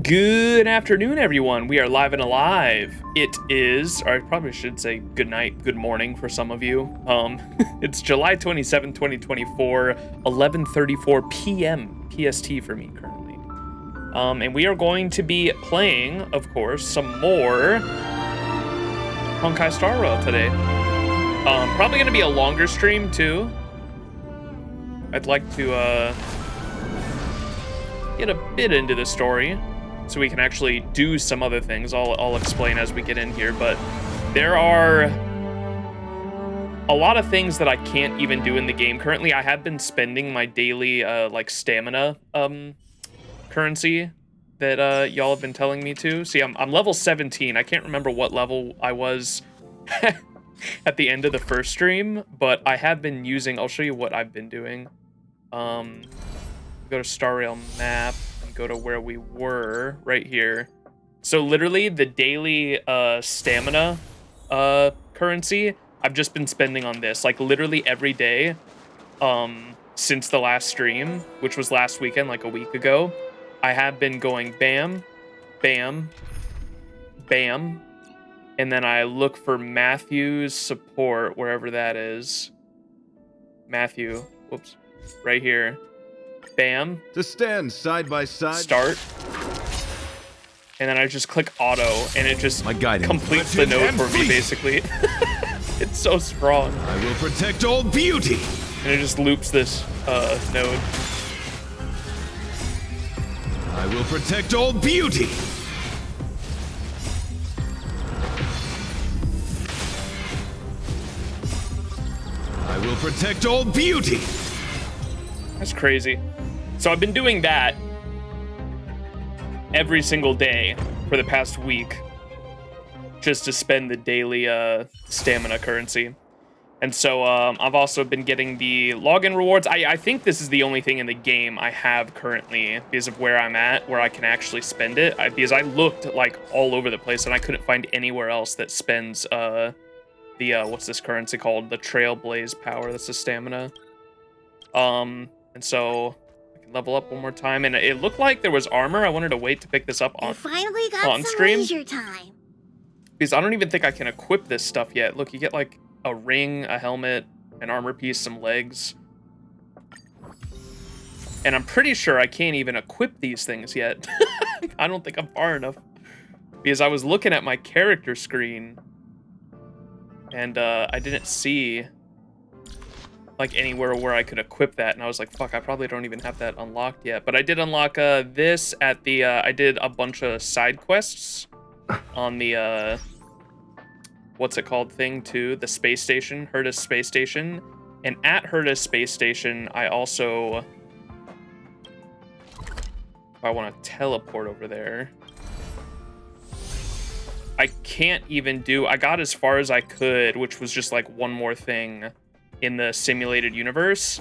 Good afternoon, everyone. We are live and alive. It is, or I probably should say good night, good morning for some of you. It's July 27, 2024, 11:34 p.m. PST for me currently. And we are going to be playing, of course, some more Honkai Star Rail today. Probably going to be a longer stream too. I'd like to get a bit into the story, so we can actually do some other things. I'll explain as we get in here, but there are a lot of things that I can't even do in the game. Currently, I have been spending my daily, stamina, currency that, y'all have been telling me to. See, I'm level 17. I can't remember what level I was at the end of the first stream, but I have been using, I'll show you what I've been doing. Go to Star Rail map. Go to where we were right here. So literally the daily stamina currency I've just been spending on this, like literally every day since the last stream, which was last weekend, like a week ago. I have been going bam, bam, bam, and then I look for Matthew's support wherever that is. Matthew, whoops, right here. Bam. To stand side by side. Start. And then I just click auto, and it just completes the node for me, basically. It's so strong. I will protect all beauty. And it just loops this node. I will protect all beauty. I will protect all beauty. That's crazy. So I've been doing that every single day for the past week just to spend the daily stamina currency. And so I've also been getting the login rewards. I think this is the only thing in the game I have currently because of where I'm at, where I can actually spend it. Because I looked like all over the place and I couldn't find anywhere else that spends the, what's this currency called? The Trailblaze power, that's the stamina. And so level up one more time, and it looked like there was armor. I wanted to wait to pick this up on stream leisure time. Because I don't even think I can equip this stuff yet. Look, you get like a ring, a helmet, an armor piece, some legs, and I'm pretty sure I can't even equip these things yet. I don't think I'm far enough because I was looking at my character screen and I didn't see like anywhere where I could equip that, and I was like, fuck, I probably don't even have that unlocked yet. But I did unlock this at the I did a bunch of side quests on the what's it called thing too, the space station, Herta's space station. And at Herta's space station I also, if I want to teleport over there, I can't even do, I got as far as I could, which was just like one more thing in the simulated universe,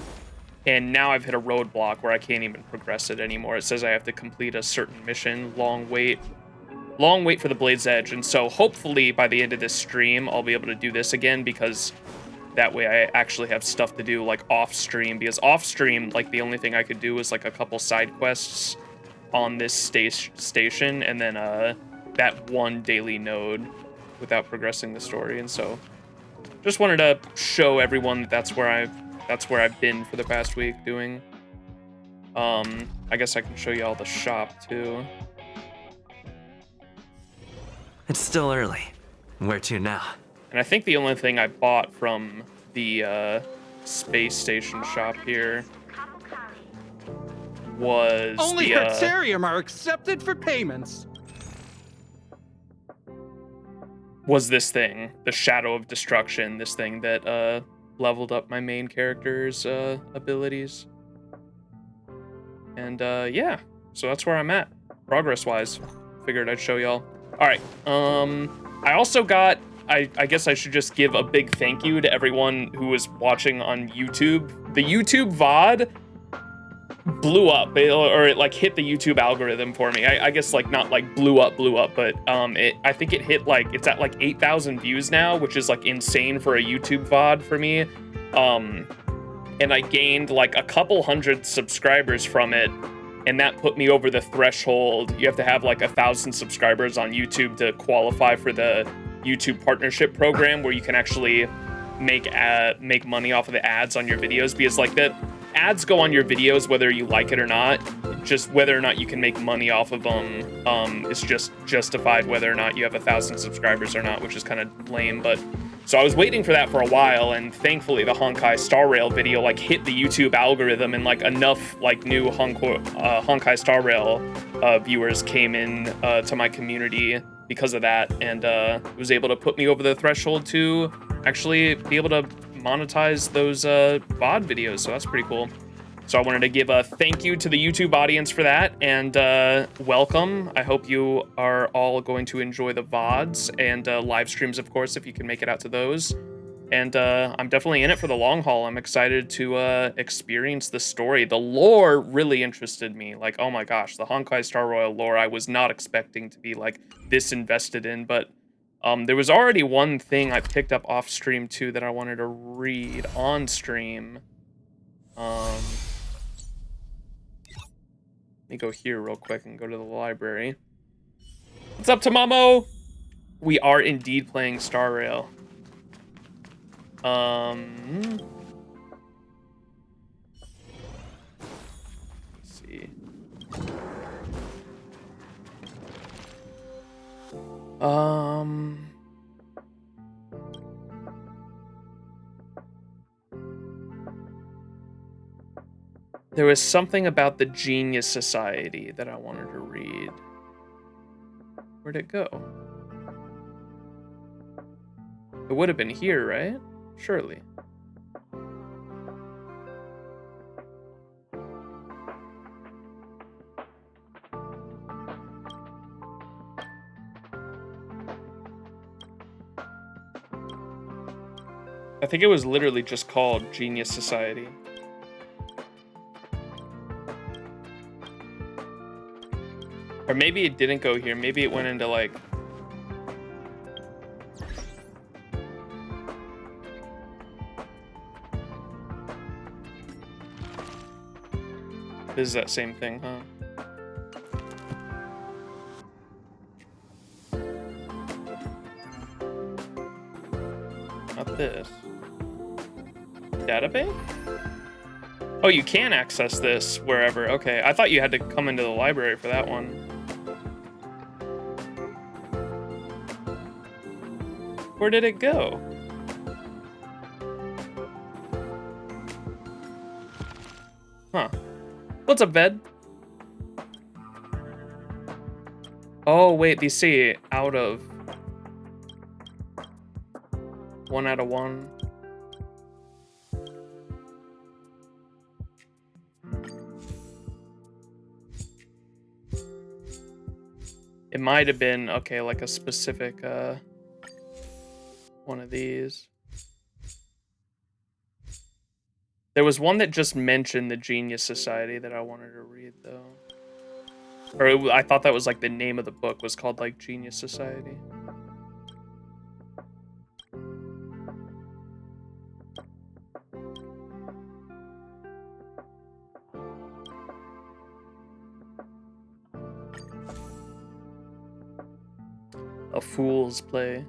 and now I've hit a roadblock where I can't even progress it anymore. It says I have to complete a certain mission, long wait for the Blade's Edge. And so hopefully by the end of this stream I'll be able to do this again, because that way I actually have stuff to do like off stream, because off stream like the only thing I could do was like a couple side quests on this station and then that one daily node without progressing the story. And so just wanted to show everyone that that's where I've been for the past week doing. I guess I can show you all the shop too. It's still early. Where to now? And I think the only thing I bought from the space station shop here was only Hertarium are accepted for payments. Was this thing, the Shadow of Destruction, this thing that leveled up my main character's abilities. And yeah, so that's where I'm at, progress-wise. Figured I'd show y'all. All right, I also got, I guess I should just give a big thank you to everyone who was watching on YouTube. The YouTube VOD blew up, or it like hit the YouTube algorithm for me. I guess like not like blew up, but I think it hit like, it's at like 8,000 views now, which is like insane for a YouTube VOD for me. And I gained like a couple hundred subscribers from it and that put me over the threshold. You have to have like 1,000 subscribers on YouTube to qualify for the YouTube partnership program, where you can actually make money off of the ads on your videos, because like the ads go on your videos whether you like it or not. Just whether or not you can make money off of them is just justified whether or not you have 1,000 subscribers or not, which is kind of lame. But so I was waiting for that for a while, and thankfully the Honkai Star Rail video like hit the YouTube algorithm, and like enough like new Honkai Star Rail viewers came in to my community because of that, and was able to put me over the threshold to actually be able to monetize those VOD videos. So that's pretty cool. So I wanted to give a thank you to the YouTube audience for that, and welcome. I hope you are all going to enjoy the VODs and live streams, of course, if you can make it out to those. And I'm definitely in it for the long haul. I'm excited to experience the story. The lore really interested me. Like, oh my gosh, the Honkai Star Royal lore I was not expecting to be like this invested in, but there was already one thing I picked up off stream too that I wanted to read on stream. Let me go here real quick and go to the library. What's up, Tamamo? We are indeed playing Star Rail. Let's see. There was something about the Genius Society that I wanted to read. Where'd it go? It would have been here, right? Surely. I think it was literally just called Genius Society. Or maybe it didn't go here. Maybe it went into like... This is that same thing, huh? Not this. Database? Oh, you can access this wherever. Okay, I thought you had to come into the library for that one. Where did it go? Huh. What's up, Ved? Oh, wait, these say out of... 1 out of 1. It might have been, okay, like a specific, one of these. There was one that just mentioned the Genius Society that I wanted to read, though. Or I thought that was like the name of the book was called like Genius Society. A Fool's Play.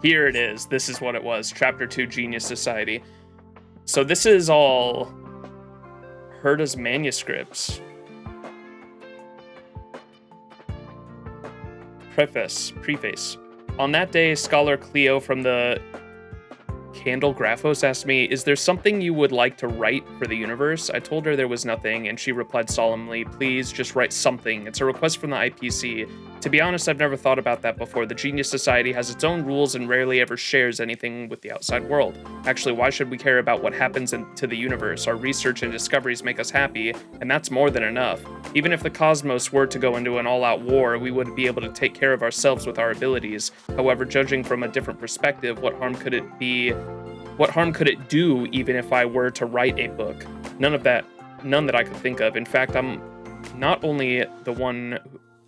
Here it is. This is what it was. Chapter 2, Genius Society. So this is all Herta's manuscripts. Preface. On that day, Scholar Cleo from the Candle Graphos asked me, "Is there something you would like to write for the universe?" I told her there was nothing, and she replied solemnly, "Please, just write something. It's a request from the IPC. To be honest, I've never thought about that before. The Genius Society has its own rules and rarely ever shares anything with the outside world. Actually, why should we care about what happens to the universe? Our research and discoveries make us happy, and that's more than enough. Even if the cosmos were to go into an all-out war, we would be able to take care of ourselves with our abilities. However, judging from a different perspective, what harm could it be? What harm could it do even if I were to write a book? None that I could think of. In fact, I'm not only the one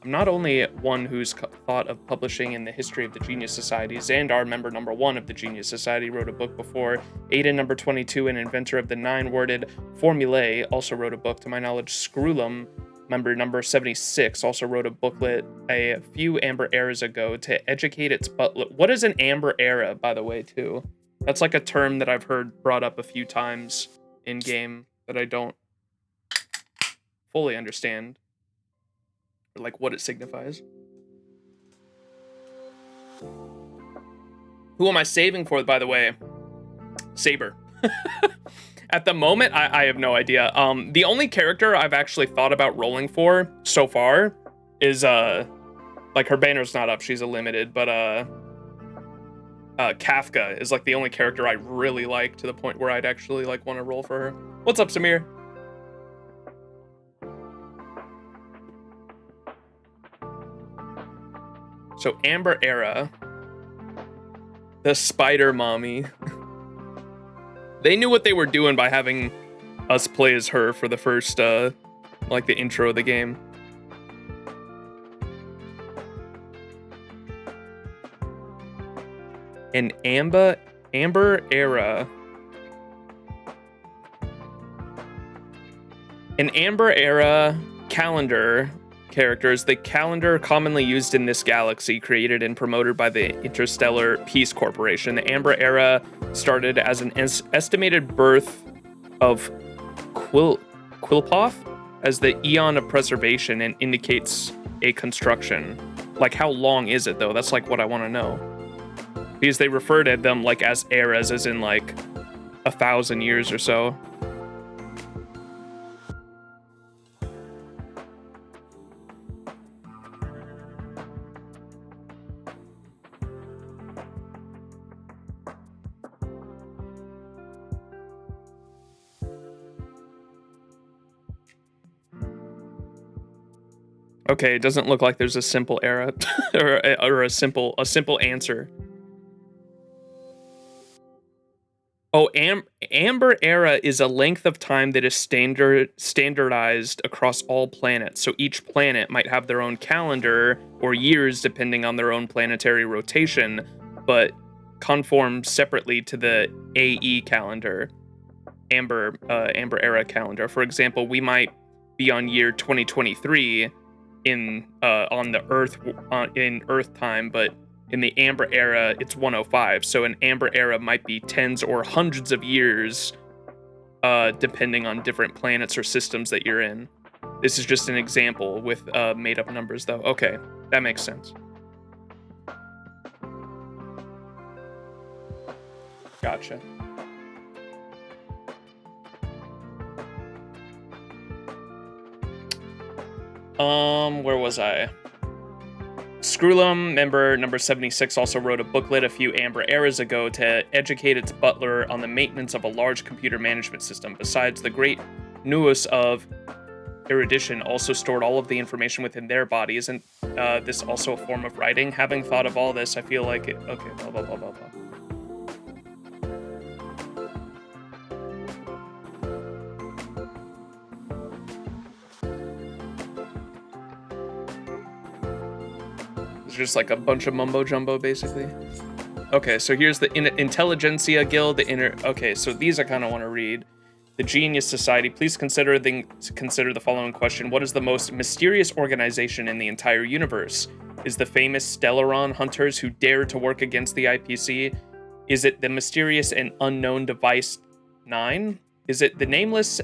I'm not only one who's thought of publishing in the history of the Genius Society. Xandar, member number 1 of the Genius Society, wrote a book before. Aiden, number 22, and inventor of the 9-worded formulae, also wrote a book. To my knowledge, Screwlum, member number 76, also wrote a booklet a few Amber Eras ago to educate its butler. What is an Amber Era, by the way, too? That's like a term that I've heard brought up a few times in game that I don't fully understand, or like what it signifies. Who am I saving for, by the way? Saber. At the moment, I have no idea. The only character I've actually thought about rolling for so far is, like, her banner's not up, she's a limited, but, Kafka is, like, the only character I really like to the point where I'd actually, like, want to roll for her. What's up, Samir? So, Amber Era. The Spider Mommy. They knew what they were doing by having us play as her for the first, like, the intro of the game. An Amber Era. An Amber Era calendar characters, the calendar commonly used in this galaxy, created and promoted by the Interstellar Peace Corporation. The Amber Era started as an estimated birth of Quilpoth as the Eon of Preservation and indicates a construction. Like, how long is it, though? That's, like, what I want to know. Because they refer to them, like, as eras, as in, like, 1,000 years or so. Okay, it doesn't look like there's a simple era or a simple answer. Oh, Amber Era is a length of time that is standardized across all planets. So each planet might have their own calendar or years depending on their own planetary rotation, but conform separately to the AE calendar, Amber Era calendar. For example, we might be on year 2023 on the Earth in Earth time, but in the Amber Era it's 105. So an Amber Era might be tens or hundreds of years, depending on different planets or systems that you're in. This is just an example with made up numbers, though. Okay, that makes sense. Gotcha. Where was I? Screwlum, member number 76, also wrote a booklet a few Amber Eras ago to educate its butler on the maintenance of a large computer management system. Besides, the great Nuus of erudition also stored all of the information within their body. Isn't this also a form of writing? Having thought of all this, I feel like it... Okay, blah, blah, blah, blah, blah. Just like a bunch of mumbo jumbo, basically. Okay, so here's the Intelligentsia Guild. Okay, so these I kind of want to read. The Genius Society. Please consider the following question: what is the most mysterious organization in the entire universe? Is the famous Stellaron hunters who dare to work against the IPC? Is it the mysterious and unknown Device 9? Is it the nameless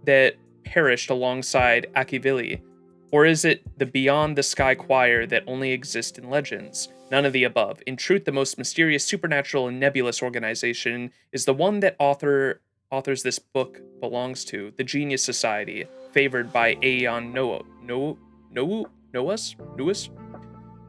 that perished alongside Akivili? Or is it the Beyond the Sky Choir that only exists in legends? None of the above. In truth, the most mysterious, supernatural, and nebulous organization is the one that authors this book belongs to, the Genius Society, favored by Aeon Nuus?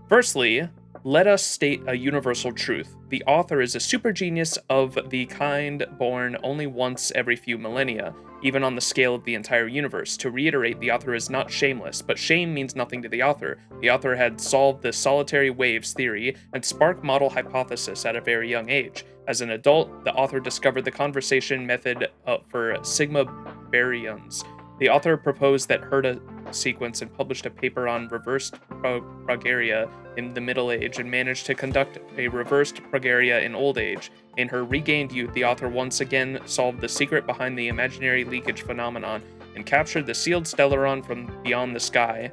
Firstly, let us state a universal truth. The author is a super genius of the kind born only once every few millennia, even on the scale of the entire universe. To reiterate, the author is not shameless, but shame means nothing to the author. The author had solved the solitary waves theory and spark model hypothesis at a very young age. As an adult, the author discovered the conversation method for sigma baryons, The author proposed that Herta sequence and published a paper on reversed progeria in the Middle Age and managed to conduct a reversed progeria in Old Age. In her regained youth, the author once again solved the secret behind the imaginary leakage phenomenon and captured the sealed Stellaron from beyond the sky.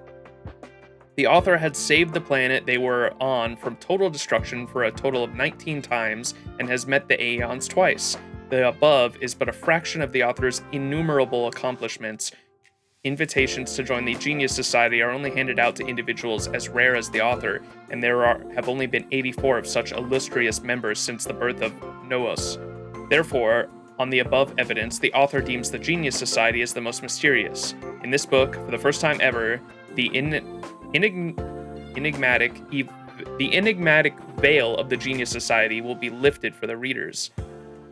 The author had saved the planet they were on from total destruction for a total of 19 times and has met the Aeons twice. The above is but a fraction of the author's innumerable accomplishments. Invitations to join the Genius Society are only handed out to individuals as rare as the author, and there have only been 84 of such illustrious members since the birth of Noos. Therefore, on the above evidence, the author deems the Genius Society as the most mysterious. In this book, for the first time ever, the enigmatic veil of the Genius Society will be lifted for the readers.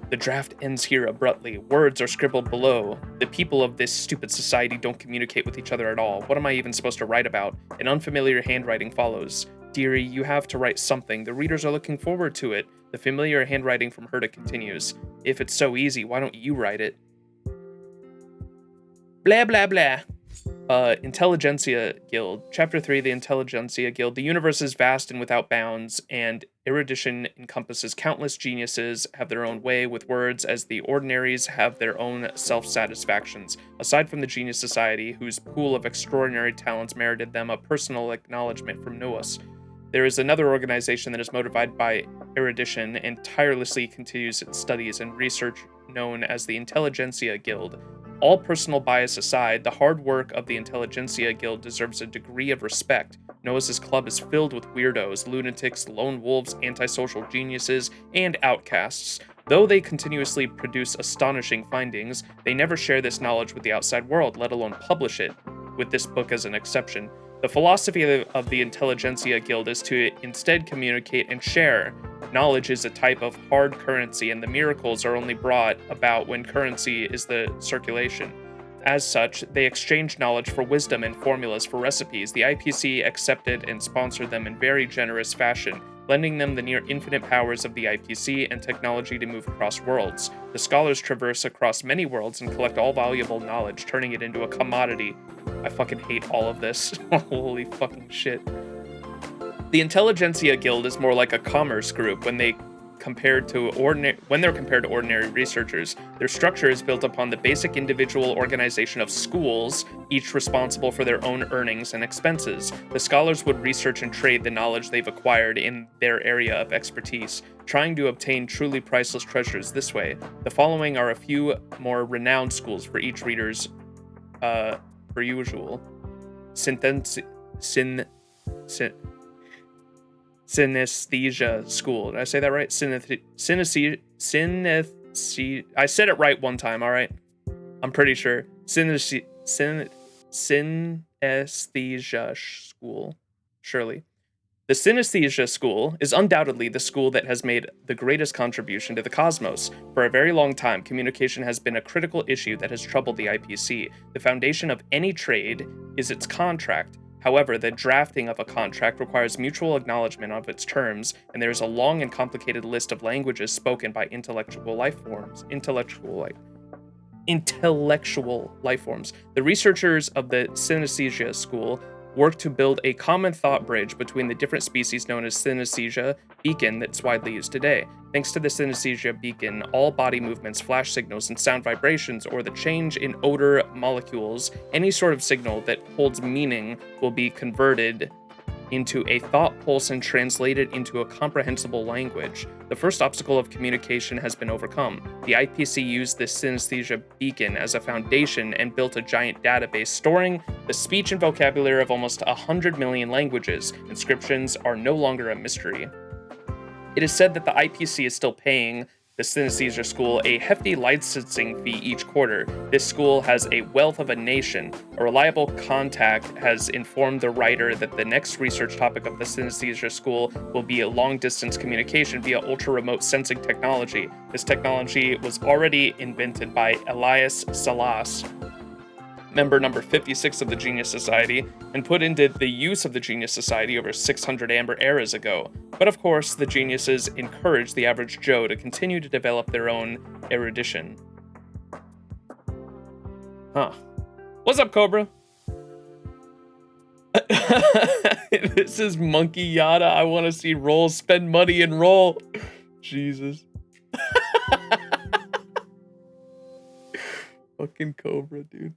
The draft ends here abruptly. Words are scribbled below. The people of this stupid society don't communicate with each other at all. What am I even supposed to write about? An unfamiliar handwriting follows. Dearie, you have to write something. The readers are looking forward to it. The familiar handwriting from Herta continues. If it's so easy, why don't you write it? Blah, blah, blah. Intelligentsia Guild. Chapter 3, the Intelligentsia Guild. The universe is vast and without bounds, and erudition encompasses countless geniuses have their own way with words, as the ordinaries have their own self-satisfactions. Aside from the Genius Society, whose pool of extraordinary talents merited them a personal acknowledgement from Noos, there is another organization that is motivated by erudition and tirelessly continues its studies and research known as the Intelligentsia Guild. All personal bias aside, the hard work of the Intelligentsia Guild deserves a degree of respect. Noah's club is filled with weirdos, lunatics, lone wolves, antisocial geniuses, and outcasts. Though they continuously produce astonishing findings, they never share this knowledge with the outside world, let alone publish it, with this book as an exception. The philosophy of the Intelligentsia Guild is to instead communicate and share. Knowledge is a type of hard currency, and the miracles are only brought about when currency is the circulation. As such, they exchange knowledge for wisdom and formulas for recipes. The IPC accepted and sponsored them in very generous fashion, lending them the near infinite powers of the IPC and technology to move across worlds. The scholars traverse across many worlds and collect all valuable knowledge, turning it into a commodity. I fucking hate all of this. Holy fucking shit. The Intelligentsia Guild is more like a commerce group when they're compared to ordinary researchers. Their structure is built upon the basic individual organization of schools, each responsible for their own earnings and expenses. The scholars would research and trade the knowledge they've acquired in their area of expertise, trying to obtain truly priceless treasures this way. The following are a few more renowned schools for each reader's per usual. Synesthesia School. Did I say that right? I said it right one time, all right? I'm pretty sure. Synesthesia School. Surely. The Synesthesia School is undoubtedly the school that has made the greatest contribution to the cosmos. For a very long time, communication has been a critical issue that has troubled the IPC. The foundation of any trade is its contract. However, the drafting of a contract requires mutual acknowledgement of its terms, and there is a long and complicated list of languages spoken by intellectual life forms. The researchers of the Synesthesia School work to build a common thought bridge between the different species known as synesthesia beacon that's widely used today. Thanks to the synesthesia beacon, all body movements, flash signals, and sound vibrations, or the change in odor molecules, any sort of signal that holds meaning will be converted into a thought pulse and translated into a comprehensible language. The first obstacle of communication has been overcome. The IPC used this synesthesia beacon as a foundation and built a giant database storing the speech and vocabulary of almost 100 million languages. Inscriptions are no longer a mystery. It is said that the IPC is still paying the Synesthesia School a hefty licensing fee each quarter. This school has a wealth of a nation. A reliable contact has informed the writer that the next research topic of the Synesthesia School will be a long-distance communication via ultra-remote sensing technology. This technology was already invented by Elias Salas, member number 56 of the Genius Society, and put into the use of the Genius Society over 600 amber eras ago. But of course, the geniuses encourage the average Joe to continue to develop their own erudition. Huh. What's up, Cobra? This is Monkey Yada. I want to see roll. Spend money and roll. Jesus. Fucking Cobra, dude.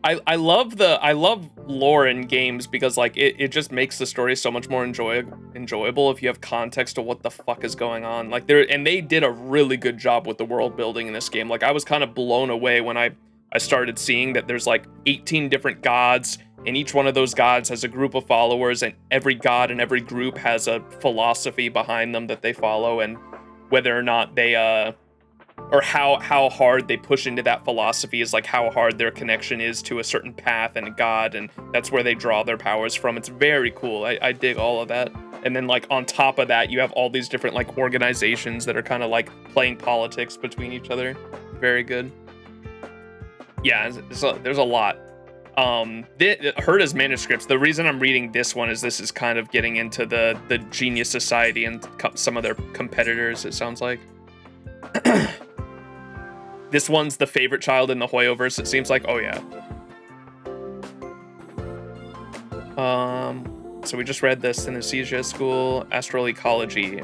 I love lore in games because like it just makes the story so much more enjoyable if you have context to what the fuck is going on. Like they did a really good job with the world building in this game. Like I was kind of blown away when I started seeing that there's like 18 different gods, and each one of those gods has a group of followers, and every god and every group has a philosophy behind them that they follow, and whether or not they or how hard they push into that philosophy is like how hard their connection is to a certain path and a god, and that's where they draw their powers from. It's very cool. I dig all of that. And then like on top of that, you have all these different like organizations that are kind of like playing politics between each other. Very good. Yeah, there's a lot. Herta's manuscripts, the reason I'm reading this one is this is kind of getting into the Genius Society and some of their competitors, it sounds like. This one's the favorite child in the Hoyoverse, it seems like. Oh, yeah. So we just read this Synesthesia School, Astral Ecology.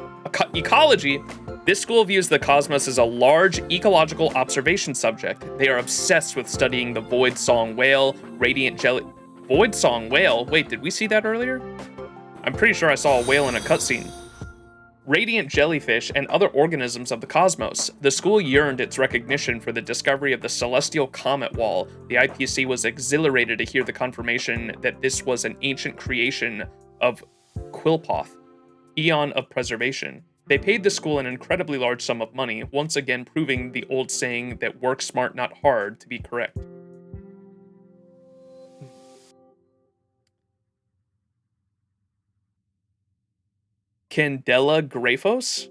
Ecology? This school views the cosmos as a large ecological observation subject. They are obsessed with studying the void song whale, radiant jelly... Void song whale? Wait, did we see that earlier? I'm pretty sure I saw a whale in a cutscene. Radiant jellyfish, and other organisms of the cosmos. The school yearned its recognition for the discovery of the celestial comet wall. The IPC was exhilarated to hear the confirmation that this was an ancient creation of Quilpoth, eon of preservation. They paid the school an incredibly large sum of money, once again proving the old saying that work smart, not hard, to be correct. Candelabros?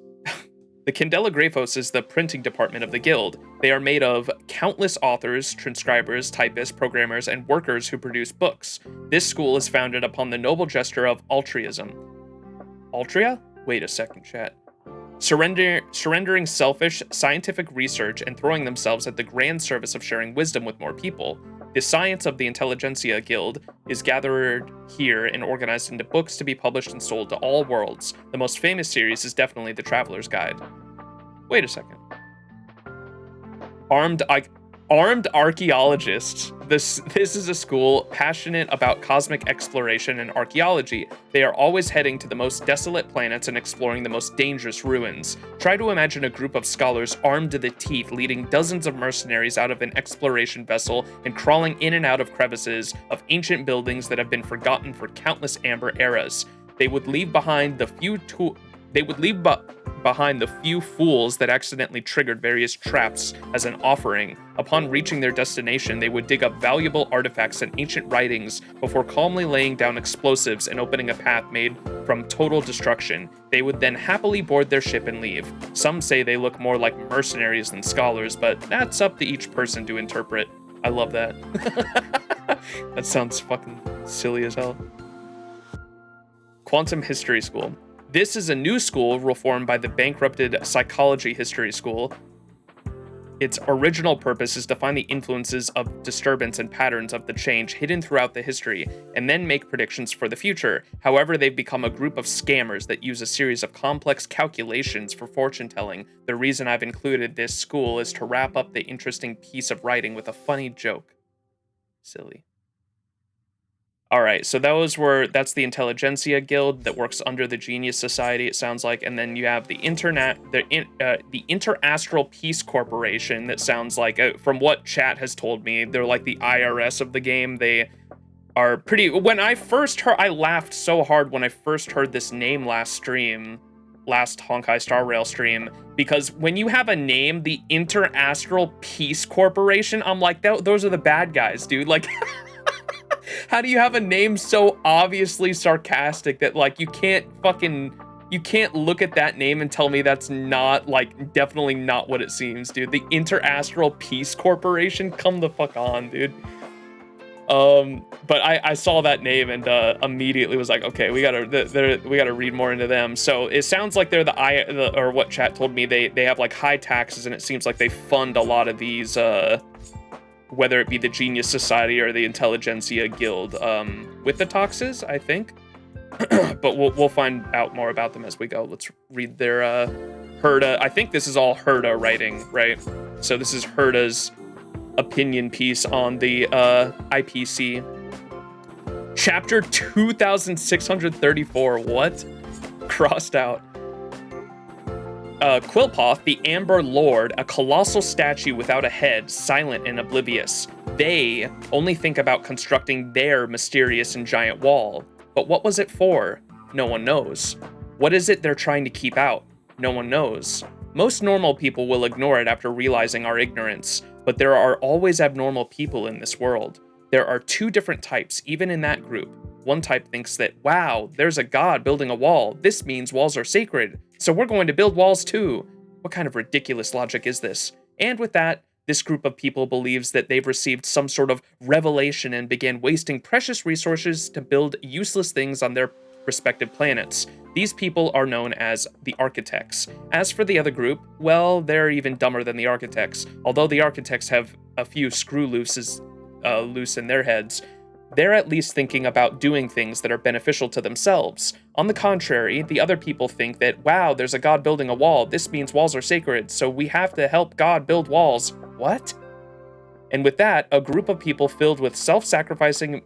The Candelabros is the printing department of the guild. They are made of countless authors, transcribers, typists, programmers, and workers who produce books. This school is founded upon the noble gesture of altruism. Altria? Wait a second, chat. Surrendering selfish scientific research and throwing themselves at the grand service of sharing wisdom with more people. The science of the Intelligentsia Guild is gathered here and organized into books to be published and sold to all worlds. The most famous series is definitely The Traveler's Guide. Wait a second. Armed archaeologists. This is a school passionate about cosmic exploration and archaeology. They are always heading to the most desolate planets and exploring the most dangerous ruins. Try to imagine a group of scholars armed to the teeth leading dozens of mercenaries out of an exploration vessel and crawling in and out of crevices of ancient buildings that have been forgotten for countless amber eras. They would leave behind the few fools that accidentally triggered various traps as an offering. Upon reaching their destination, they would dig up valuable artifacts and ancient writings before calmly laying down explosives and opening a path made from total destruction. They would then happily board their ship and leave. Some say they look more like mercenaries than scholars, but that's up to each person to interpret. I love that. That sounds fucking silly as hell. Quantum History School. This is a new school reformed by the bankrupted Psychology History School. Its original purpose is to find the influences of disturbance and patterns of the change hidden throughout the history, and then make predictions for the future. However, they've become a group of scammers that use a series of complex calculations for fortune telling. The reason I've included this school is to wrap up the interesting piece of writing with a funny joke. Silly. All right, so that's the Intelligentsia Guild that works under the Genius Society, it sounds like, and then you have the Interastral Peace Corporation that sounds like, from what chat has told me, they're like the IRS of the game. They are pretty. When I first heard, I laughed so hard when I first heard this name last Honkai Star Rail stream, because when you have a name, the Interastral Peace Corporation, I'm like, those are the bad guys, dude. Like. How do you have a name so obviously sarcastic that like you can't look at that name and tell me that's not like definitely not what it seems, dude. The Interastral Peace Corporation, come the fuck on, dude. But I saw that name and immediately was like, okay, we gotta read more into them. So it sounds like they're or what chat told me, they have like high taxes, and it seems like they fund a lot of these, whether it be the Genius Society or the Intelligentsia Guild, with the taxes, I think. But we'll find out more about them as we go. Let's read their Herda. I think this is all Herda writing, right? So this is Herda's opinion piece on the IPC. Chapter 2634. What? Crossed out. Quillpoth, the Amber Lord, a colossal statue without a head, silent and oblivious. They only think about constructing their mysterious and giant wall. But what was it for? No one knows. What is it they're trying to keep out? No one knows. Most normal people will ignore it after realizing our ignorance, but there are always abnormal people in this world. There are two different types, even in that group. One type thinks that, wow, there's a god building a wall. This means walls are sacred, so we're going to build walls too. What kind of ridiculous logic is this? And with that, this group of people believes that they've received some sort of revelation and began wasting precious resources to build useless things on their respective planets. These people are known as the Architects. As for the other group, well, they're even dumber than the Architects. Although the Architects have a few screw loose in their heads, they're at least thinking about doing things that are beneficial to themselves. On the contrary, the other people think that, wow, there's a god building a wall. This means walls are sacred, so we have to help God build walls. What? And with that, a group of people filled with self-sacrificing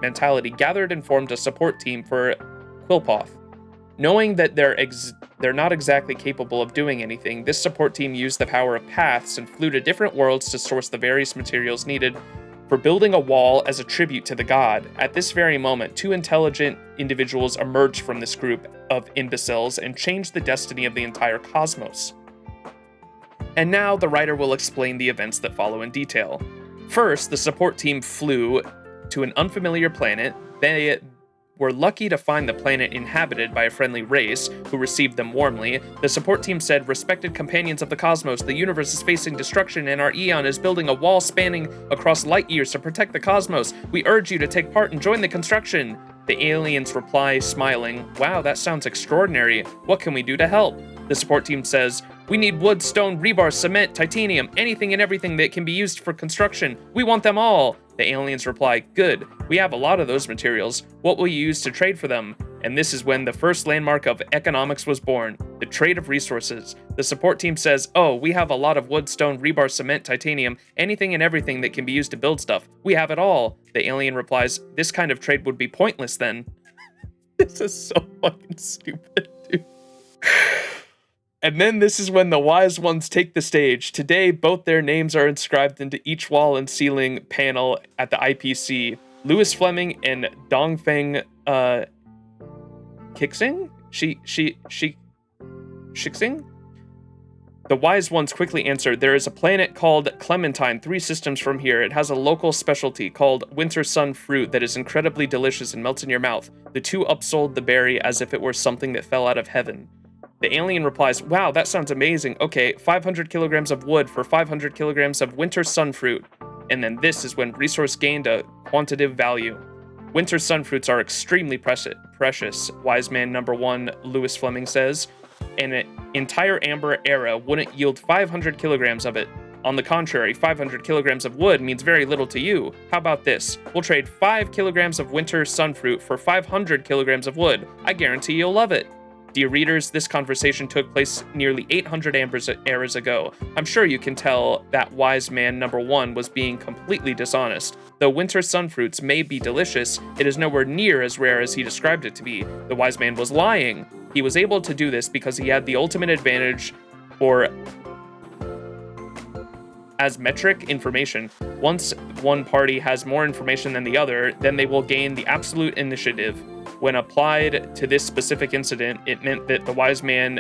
mentality gathered and formed a support team for Quillpoth. Knowing that they're not exactly capable of doing anything, this support team used the power of paths and flew to different worlds to source the various materials needed for building a wall as a tribute to the god. At this very moment, two intelligent individuals emerged from this group of imbeciles and changed the destiny of the entire cosmos. And now the writer will explain the events that follow in detail. First, the support team flew to an unfamiliar planet. They were lucky to find the planet inhabited by a friendly race who received them warmly. The support team said, "Respected companions of the cosmos, the universe is facing destruction and our Eon is building a wall spanning across light years to protect the cosmos. We urge you to take part and join the construction." The aliens reply, smiling, "Wow, that sounds extraordinary. What can we do to help?" The support team says, "We need wood, stone, rebar, cement, titanium, anything and everything that can be used for construction. We want them all." The aliens reply, "Good. We have a lot of those materials. What will you use to trade for them?" And this is when the first landmark of economics was born, the trade of resources. The support team says, "Oh, we have a lot of wood, stone, rebar, cement, titanium, anything and everything that can be used to build stuff. We have it all." The alien replies, "This kind of trade would be pointless then." This is so fucking stupid, dude. And then this is when the wise ones take the stage. Today, both their names are inscribed into each wall and ceiling panel at the IPC. Louis Fleming and Dongfeng Kixing? Shixing? The wise ones quickly answered, "There is a planet called Clementine 3 systems from here. It has a local specialty called Winter Sun Fruit that is incredibly delicious and melts in your mouth." The two upsold the berry as if it were something that fell out of heaven. The alien replies, "Wow, that sounds amazing. Okay, 500 kilograms of wood for 500 kilograms of winter sun fruit." And then this is when resource gained a quantitative value. Winter sun fruits are extremely precious, wise man number 1 Louis Fleming says. An entire amber era wouldn't yield 500 kilograms of it. On the contrary, 500 kilograms of wood means very little to you. How about this? We'll trade 5 kilograms of winter sun fruit for 500 kilograms of wood. I guarantee you'll love it. Dear readers, this conversation took place nearly 800 eras ago. I'm sure you can tell that wise man number 1 was being completely dishonest. Though winter sunfruits may be delicious, it is nowhere near as rare as he described it to be. The wise man was lying. He was able to do this because he had the ultimate advantage, or asymmetric information. Once one party has more information than the other, then they will gain the absolute initiative. When applied to this specific incident, it meant that the wise man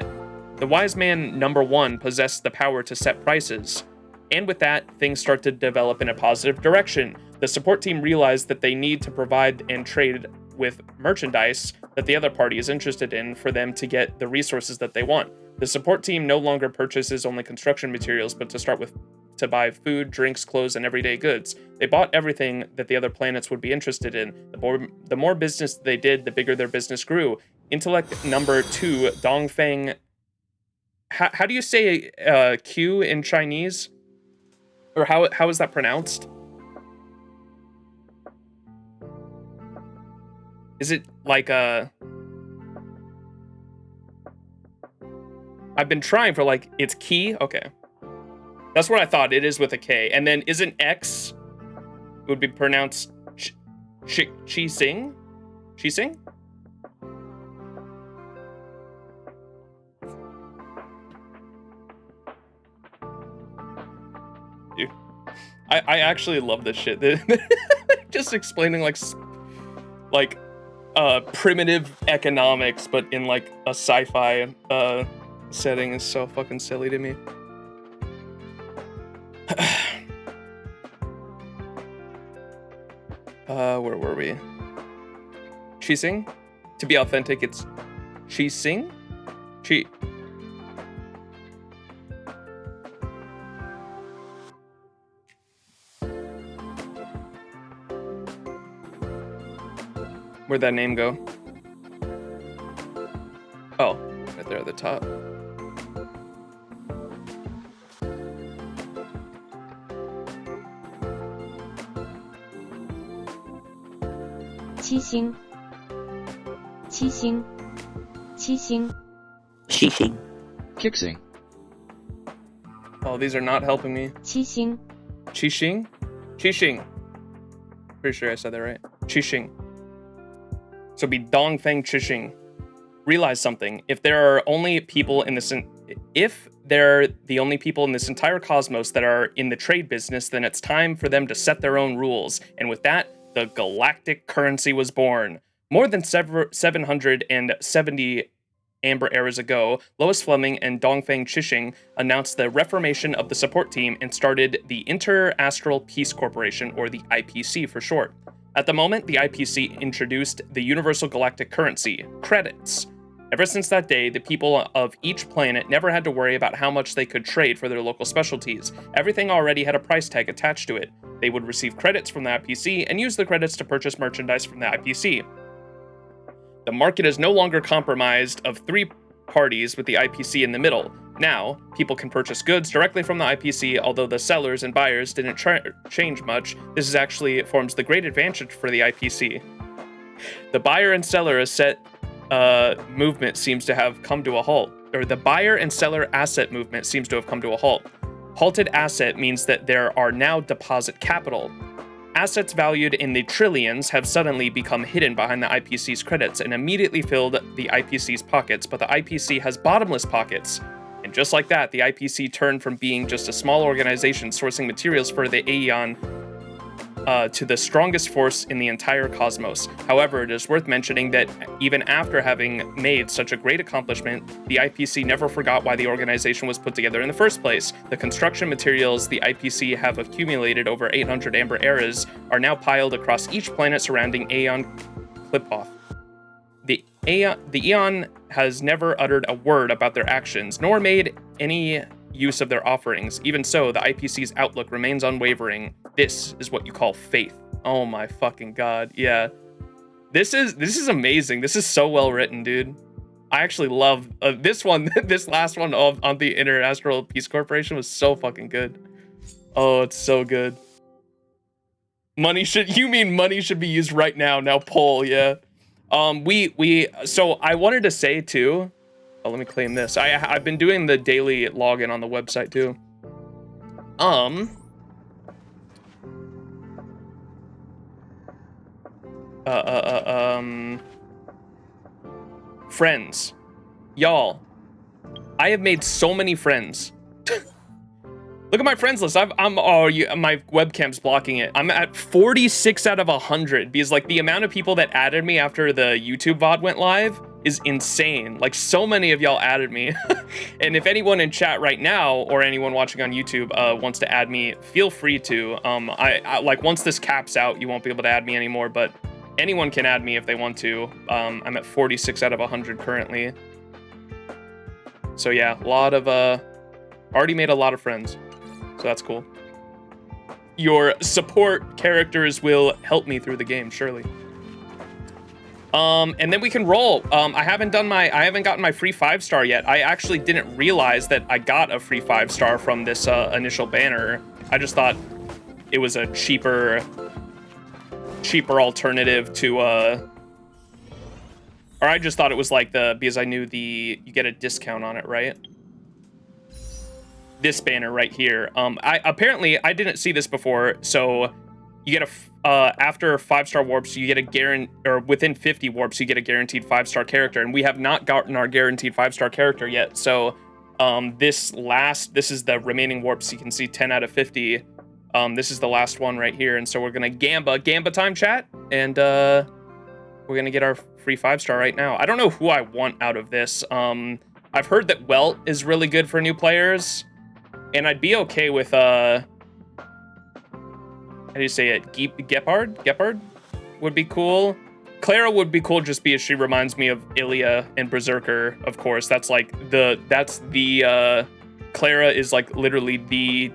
number 1 possessed the power to set prices. And with that, things start to develop in a positive direction. The support team realized that they need to provide and trade with merchandise that the other party is interested in for them to get the resources that they want. The support team no longer purchases only construction materials, but to start with to buy food, drinks, clothes, and everyday goods. They bought everything that the other planets would be interested in. The more business they did, the bigger their business grew. Intellect number 2, Dongfeng. How do you say Q in Chinese? Or how is that pronounced? Is it like a... I've been trying for like, it's key? Okay. That's what I thought, it is with a K. And then isn't X would be pronounced Chi-Sing? Chi-Sing? Dude, I actually love this shit. Just explaining like primitive economics, but in like a sci-fi setting is so fucking silly to me. Where were we? Chi-Sing? To be authentic, it's Chi-Sing? Chi... Where'd that name go? Oh, right there at the top. Qixing. Kixing. Oh, these are not helping me. Qixing. Qixing? Qixing. Pretty sure I said that right. Qixing. So it'd be Dongfeng Qixing. Realize something. If there are only people in this... If they're the only people in this entire cosmos that are in the trade business, then it's time for them to set their own rules. And with that, the galactic currency was born. More than 770 Amber eras ago, Lois Fleming and Dongfeng Qixing announced the reformation of the support team and started the Inter-Astral Peace Corporation, or the IPC for short. At the moment, the IPC introduced the Universal Galactic Currency, credits. Ever since that day, the people of each planet never had to worry about how much they could trade for their local specialties. Everything already had a price tag attached to it. They would receive credits from the IPC and use the credits to purchase merchandise from the IPC. The market is no longer comprised of 3 parties with the IPC in the middle. Now, people can purchase goods directly from the IPC, although the sellers and buyers didn't change much. This is actually forms the great advantage for the IPC. The buyer and seller asset movement seems to have come to a halt, or the buyer and seller asset movement seems to have come to a halt. Halted asset means that there are now deposit capital. Assets valued in the trillions have suddenly become hidden behind the IPC's credits and immediately filled the IPC's pockets, but the IPC has bottomless pockets. And just like that, the IPC turned from being just a small organization sourcing materials for the Aeon to the strongest force in the entire cosmos. However, it is worth mentioning that even after having made such a great accomplishment, the IPC never forgot why the organization was put together in the first place. The construction materials the IPC have accumulated over 800 Amber eras are now piled across each planet surrounding Aeon Clipoth. The Aeon has never uttered a word about their actions, nor made any use of their offerings. Even so, the IPC's outlook remains unwavering. This is what you call faith. Oh my fucking god, yeah. This is amazing. This is so well written, dude. I actually love this one. This last one on the Inter-Astral Peace Corporation was so fucking good. Oh, it's so good. You mean money should be used right now? Now poll, yeah. So I wanted to say too. Oh, let me claim this. I've been doing the daily login on the website too. Friends, y'all, I have made so many friends. Look at my friends list. My webcam's blocking it. I'm at 46 out of 100 because like the amount of people that added me after the YouTube VOD went live is insane. Like so many of y'all added me. And if anyone in chat right now or anyone watching on YouTube wants to add me, feel free to. I like once this caps out, you won't be able to add me anymore, but anyone can add me if they want to. I'm at 46 out of 100 currently. So yeah, already made a lot of friends. that's cool. Your support characters will help me through the game, surely. And then we can roll. I haven't gotten my free 5-star yet. I actually didn't realize that I got a free 5-star from this initial banner. I just thought it was a cheaper alternative to or I just thought it was like because I knew you get a discount on it, right? This banner right here. Apparently I didn't see this before, so you get after 5-star warps, you get or within 50 warps, you get a guaranteed 5-star character, and we have not gotten our guaranteed 5-star character yet. So, this is the remaining warps. You can see 10 out of 50. This is the last one right here, and so we're gonna Gamba time, chat, and we're gonna get our free 5-star right now. I don't know who I want out of this. I've heard that Welt is really good for new players, and I'd be okay with how do you say it? Gepard would be cool. Clara would be cool just because she reminds me of Ilya and Berserker, of course. That's like Clara is like literally the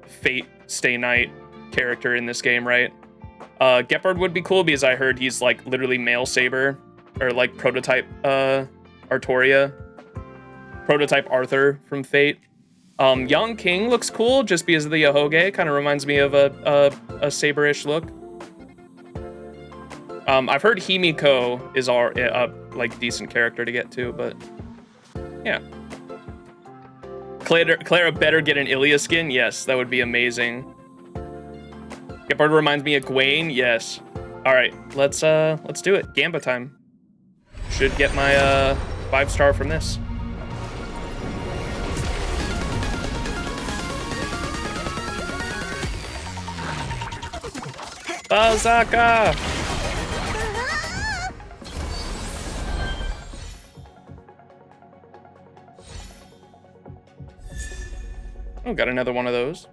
Fate Stay Night character in this game, right? Gepard would be cool because I heard he's like literally male Saber, or like prototype Artoria. Prototype Arthur from Fate. Young King looks cool just because of the Yahoge. Kind of reminds me of a Saber-ish look. I've heard Himiko is a like decent character to get to, but yeah. Clara better get an Ilya skin. Yes, that would be amazing. Gepard reminds me of Gwaine. Yes. All right, let's do it. Gamba time. Should get my 5-star from this. Bazaka! Oh, got another one of those.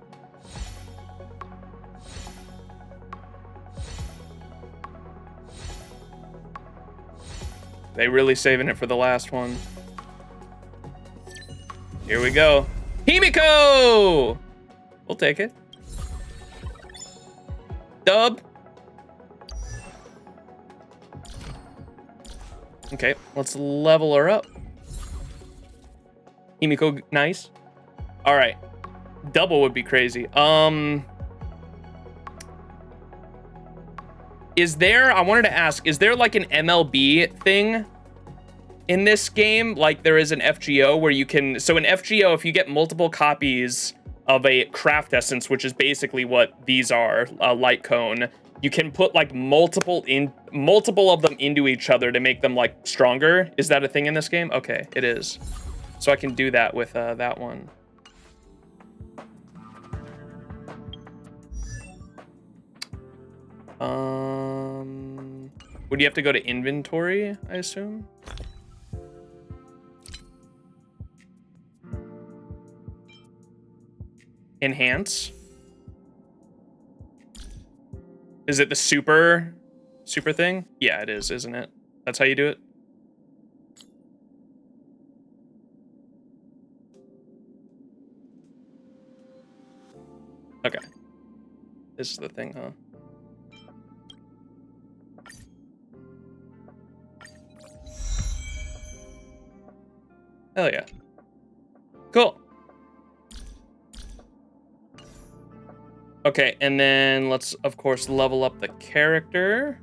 They really saving it for the last one. Here we go. Himiko! We'll take it. Dub. Okay, let's level her up. Himiko, nice. All right, double would be crazy. Is there, I wanted to ask, is there like an MLB thing in this game? Like there is an FGO where you can, so in FGO, if you get multiple copies of a craft essence, which is basically what these are, a light cone, you can put like multiple of them into each other to make them like stronger. Is that a thing in this game? Okay, it is. So I can do that with that one. Would you have to go to inventory, I assume? Enhance. Is it the super thing? Yeah, it is, isn't it? That's how you do it? Okay. This is the thing, huh? Hell yeah. Cool. Okay, and then let's, of course, level up the character.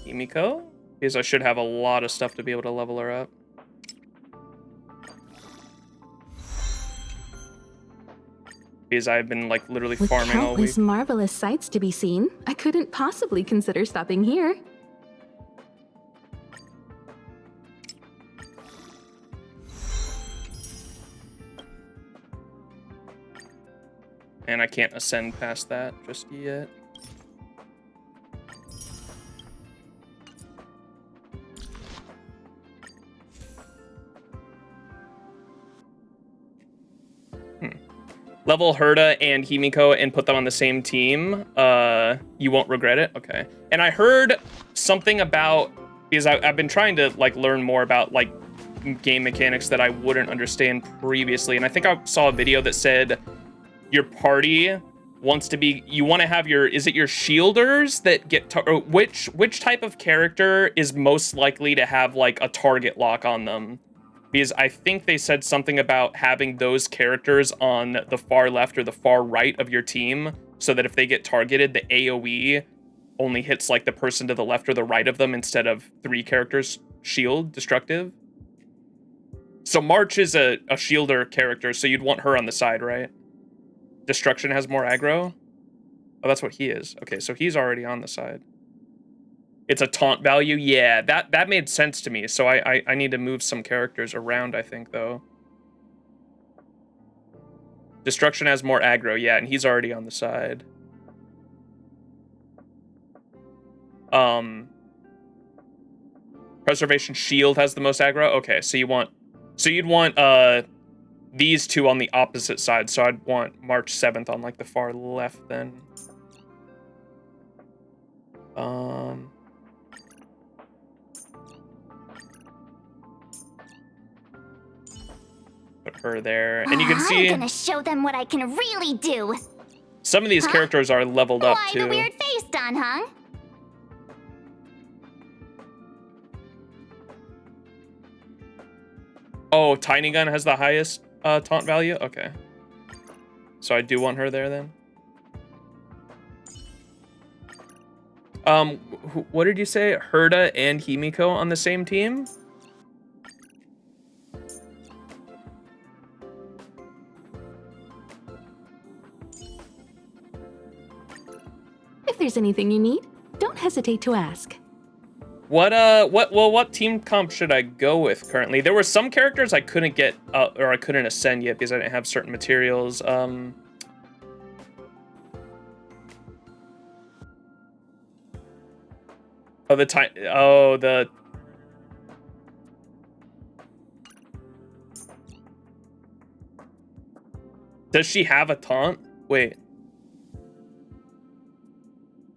Himiko? Because I should have a lot of stuff to be able to level her up. Because I've been, like, literally farming all week. With countless marvelous sights to be seen, I couldn't possibly consider stopping here. And I can't ascend past that just yet. Level Herta and Himiko and put them on the same team. You won't regret it. Okay. And I heard something about, because I've been trying to like learn more about like game mechanics that I wouldn't understand previously. And I think I saw a video that said your party wants to be, you want to have your, is it your shielders that get, or which type of character is most likely to have like a target lock on them? Because I think they said something about having those characters on the far left or the far right of your team, so that if they get targeted, the AoE only hits like the person to the left or the right of them instead of 3 characters shield destructive. So March is a shielder character, so you'd want her on the side, right? Destruction has more aggro? Oh, that's what he is. Okay, so he's already on the side. It's a taunt value? Yeah, that made sense to me. So I need to move some characters around, I think, though. Destruction has more aggro, yeah, and he's already on the side. Preservation shield has the most aggro? Okay, so you'd want these two on the opposite side, so I'd want March 7th on like the far left then. Put her there, and you can see I'm gonna show them what I can really do. Some of these characters are leveled up too. Why the weird face, Don Hung? Oh, Tiny Gun has the highest taunt value? Okay. So I do want her there then. What did you say? Herda and Himiko on the same team? If there's anything you need, don't hesitate to ask. What team comp should I go with currently? There were some characters I couldn't get, or I couldn't ascend yet because I didn't have certain materials. Does she have a taunt? Wait.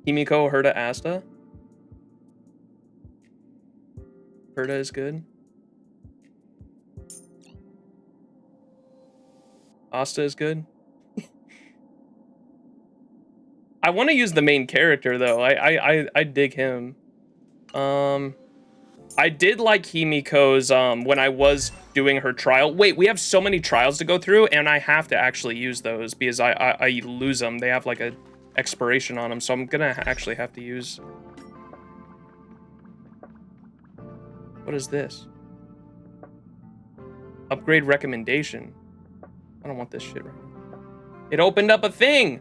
Himiko, Herda, Asta? Herda is good. Asta is good. I want to use the main character though. I dig him. I did like Himiko's when I was doing her trial. Wait, we have so many trials to go through, and I have to actually use those because I lose them. They have like a expiration on them, so I'm gonna actually have to use. What is this? Upgrade recommendation. I don't want this shit right now. It opened up a thing.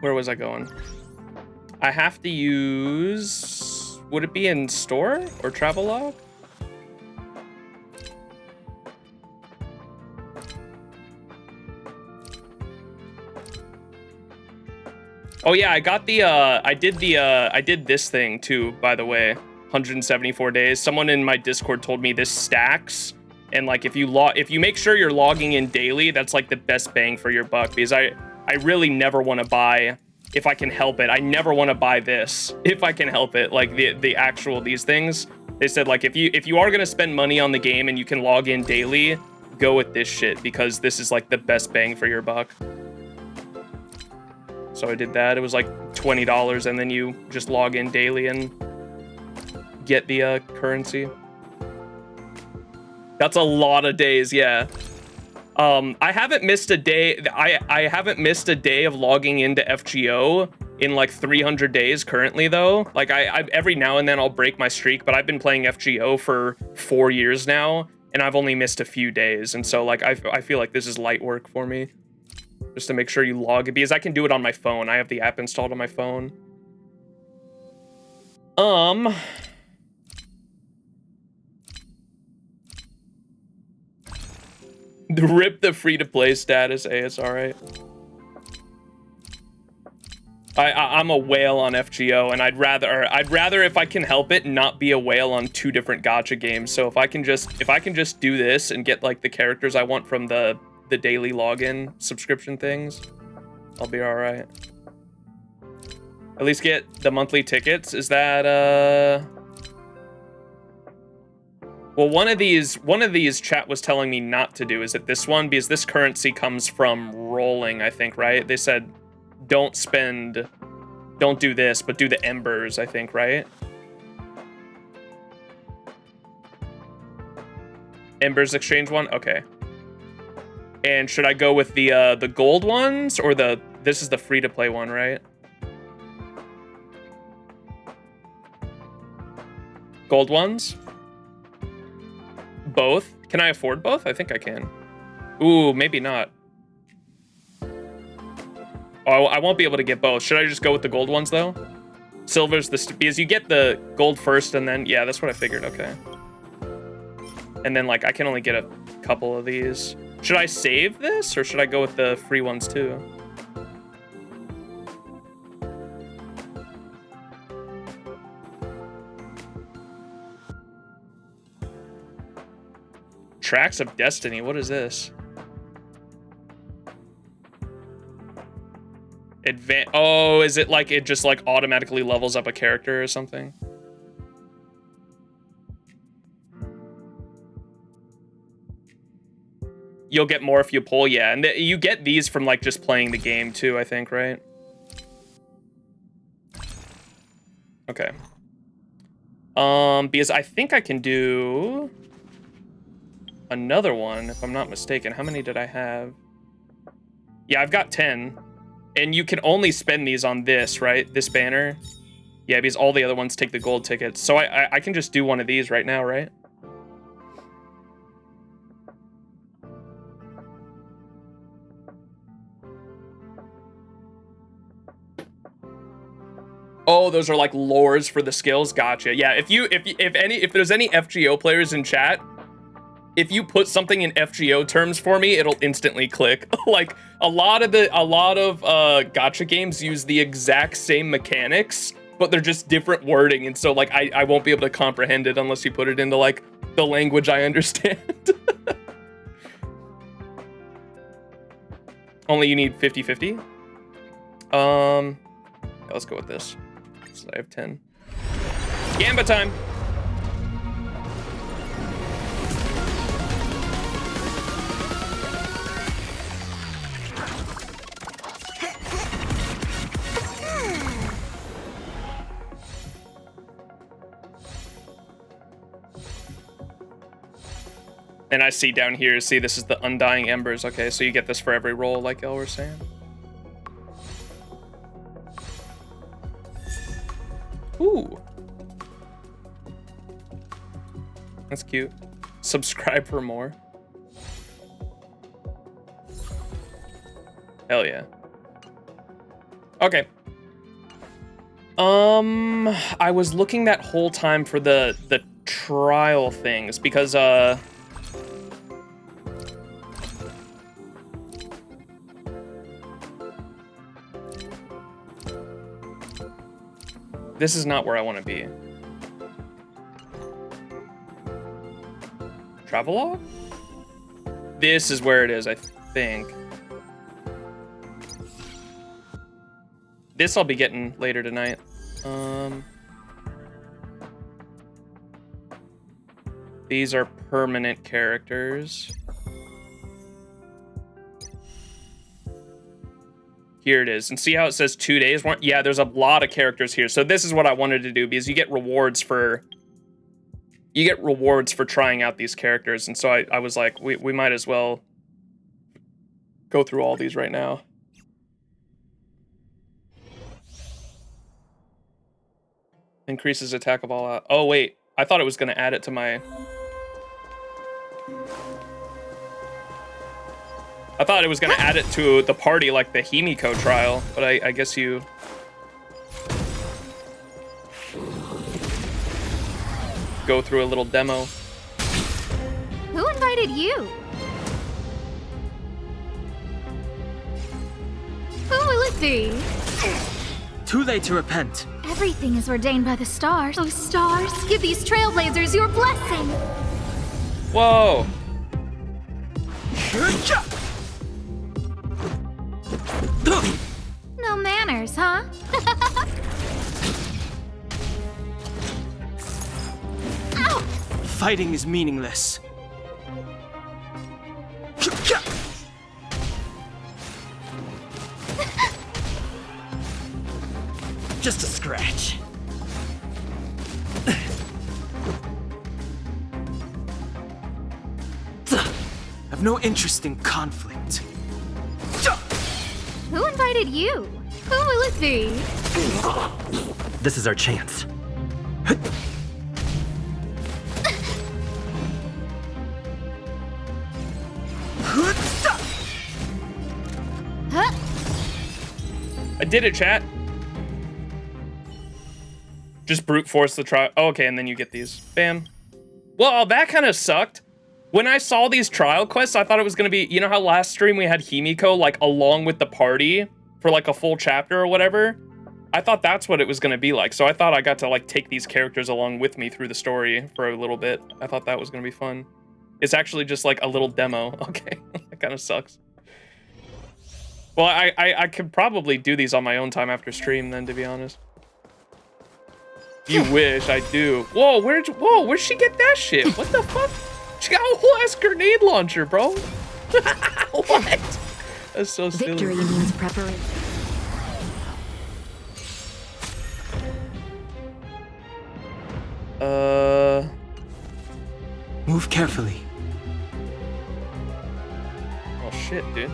Where was I going? I have to use, would it be in store or travelogue? Oh yeah, I got the I did this thing too, by the way. 174 days. Someone in my Discord told me this stacks, and like if you make sure you're logging in daily, that's like the best bang for your buck, because I really never want to buy, if I can help it, I never want to buy this if I can help it, like the actual these things. They said like if you are going to spend money on the game and you can log in daily, go with this shit, because this is like the best bang for your buck. So I did that. It was like $20, and then you just log in daily and get the currency. That's a lot of days, yeah. I haven't missed a day. I haven't missed a day of logging into FGO in like 300 days currently, though. Like I every now and then I'll break my streak, but I've been playing FGO for 4 years now, and I've only missed a few days. And so like I feel like this is light work for me, just to make sure you log it, because I can do it on my phone. I have the app installed on my phone. Rip the free-to-play status, ASRA. I'm a whale on FGO, and I'd rather, if I can help it, not be a whale on 2 different gacha games. So if I can just do this and get like the characters I want from the daily login subscription things, I'll be all right. At least get the monthly tickets. Is that well, one of these chat was telling me not to do. Is it this one? Because this currency comes from rolling, I think, right? They said don't do this, but do the embers, I think, right? Embers exchange one? Okay. And should I go with the gold ones or this is the free to play one, right? Gold ones? Both? Can I afford both? I think I can. Ooh, maybe not. Oh, I won't be able to get both. Should I just go with the gold ones, though? Silver's because you get the gold first, and then... Yeah, that's what I figured. Okay. And then, like, I can only get a couple of these. Should I save this, or should I go with the free ones, too? Tracks of Destiny. What is this? Oh, is it like it just like automatically levels up a character or something? You'll get more if you pull, yeah. And you get these from like just playing the game too, I think, right? Okay. Because I think I can do another one, if I'm not mistaken. How many did I have? Yeah, I've got 10. And you can only spend these on this, right? This banner. Yeah, because all the other ones take the gold tickets. So I can just do one of these right now, right? Oh, those are like lores for the skills. Gotcha. Yeah, if there's any FGO players in chat, if you put something in FGO terms for me, it'll instantly click. Like a lot of gacha games use the exact same mechanics, but they're just different wording, and so like I won't be able to comprehend it unless you put it into like the language I understand. Only you need 50-50. Yeah, let's go with this. So I have 10. Gamba time. And I see down here, see, this is the Undying Embers. Okay, so you get this for every roll, like y'all were saying. Ooh. That's cute. Subscribe for more. Hell yeah. Okay. I was looking that whole time for the trial things because this is not where I want to be. Travelogue? This is where it is, I think. This I'll be getting later tonight. These are permanent characters. Here it is. And see how it says 2 days? Yeah, there's a lot of characters here. So this is what I wanted to do because you get rewards for trying out these characters. And so I was like, we might as well go through all these right now. Increases attack of all out. Oh, wait. I thought it was going to add it to my... I thought it was going to add it to the party like the Himiko trial, but I guess you... go through a little demo. Who invited you? Who will it be? Too late to repent. Everything is ordained by the stars. Oh, stars, give these trailblazers your blessing. Whoa. No manners, huh? Fighting is meaningless. Just a scratch. I've no interest in conflict. Who invited you? Who will it be? This is our chance. Huh? I did it, chat. Just brute force the trial. Oh, okay, and then you get these. Bam. Well, that kind of sucked. When I saw these trial quests, I thought it was going to be, you know how last stream we had Himiko, like, along with the party for, like, a full chapter or whatever? I thought that's what it was going to be like. So I thought I got to, like, take these characters along with me through the story for a little bit. I thought that was going to be fun. It's actually just, like, a little demo. Okay, that kind of sucks. Well, I could probably do these on my own time after stream then, to be honest. You wish, I do. Whoa, where'd she get that shit? What the fuck? She got a whole ass grenade launcher, bro. What? That's so silly. Victory means preparation. Move carefully. Oh shit, dude.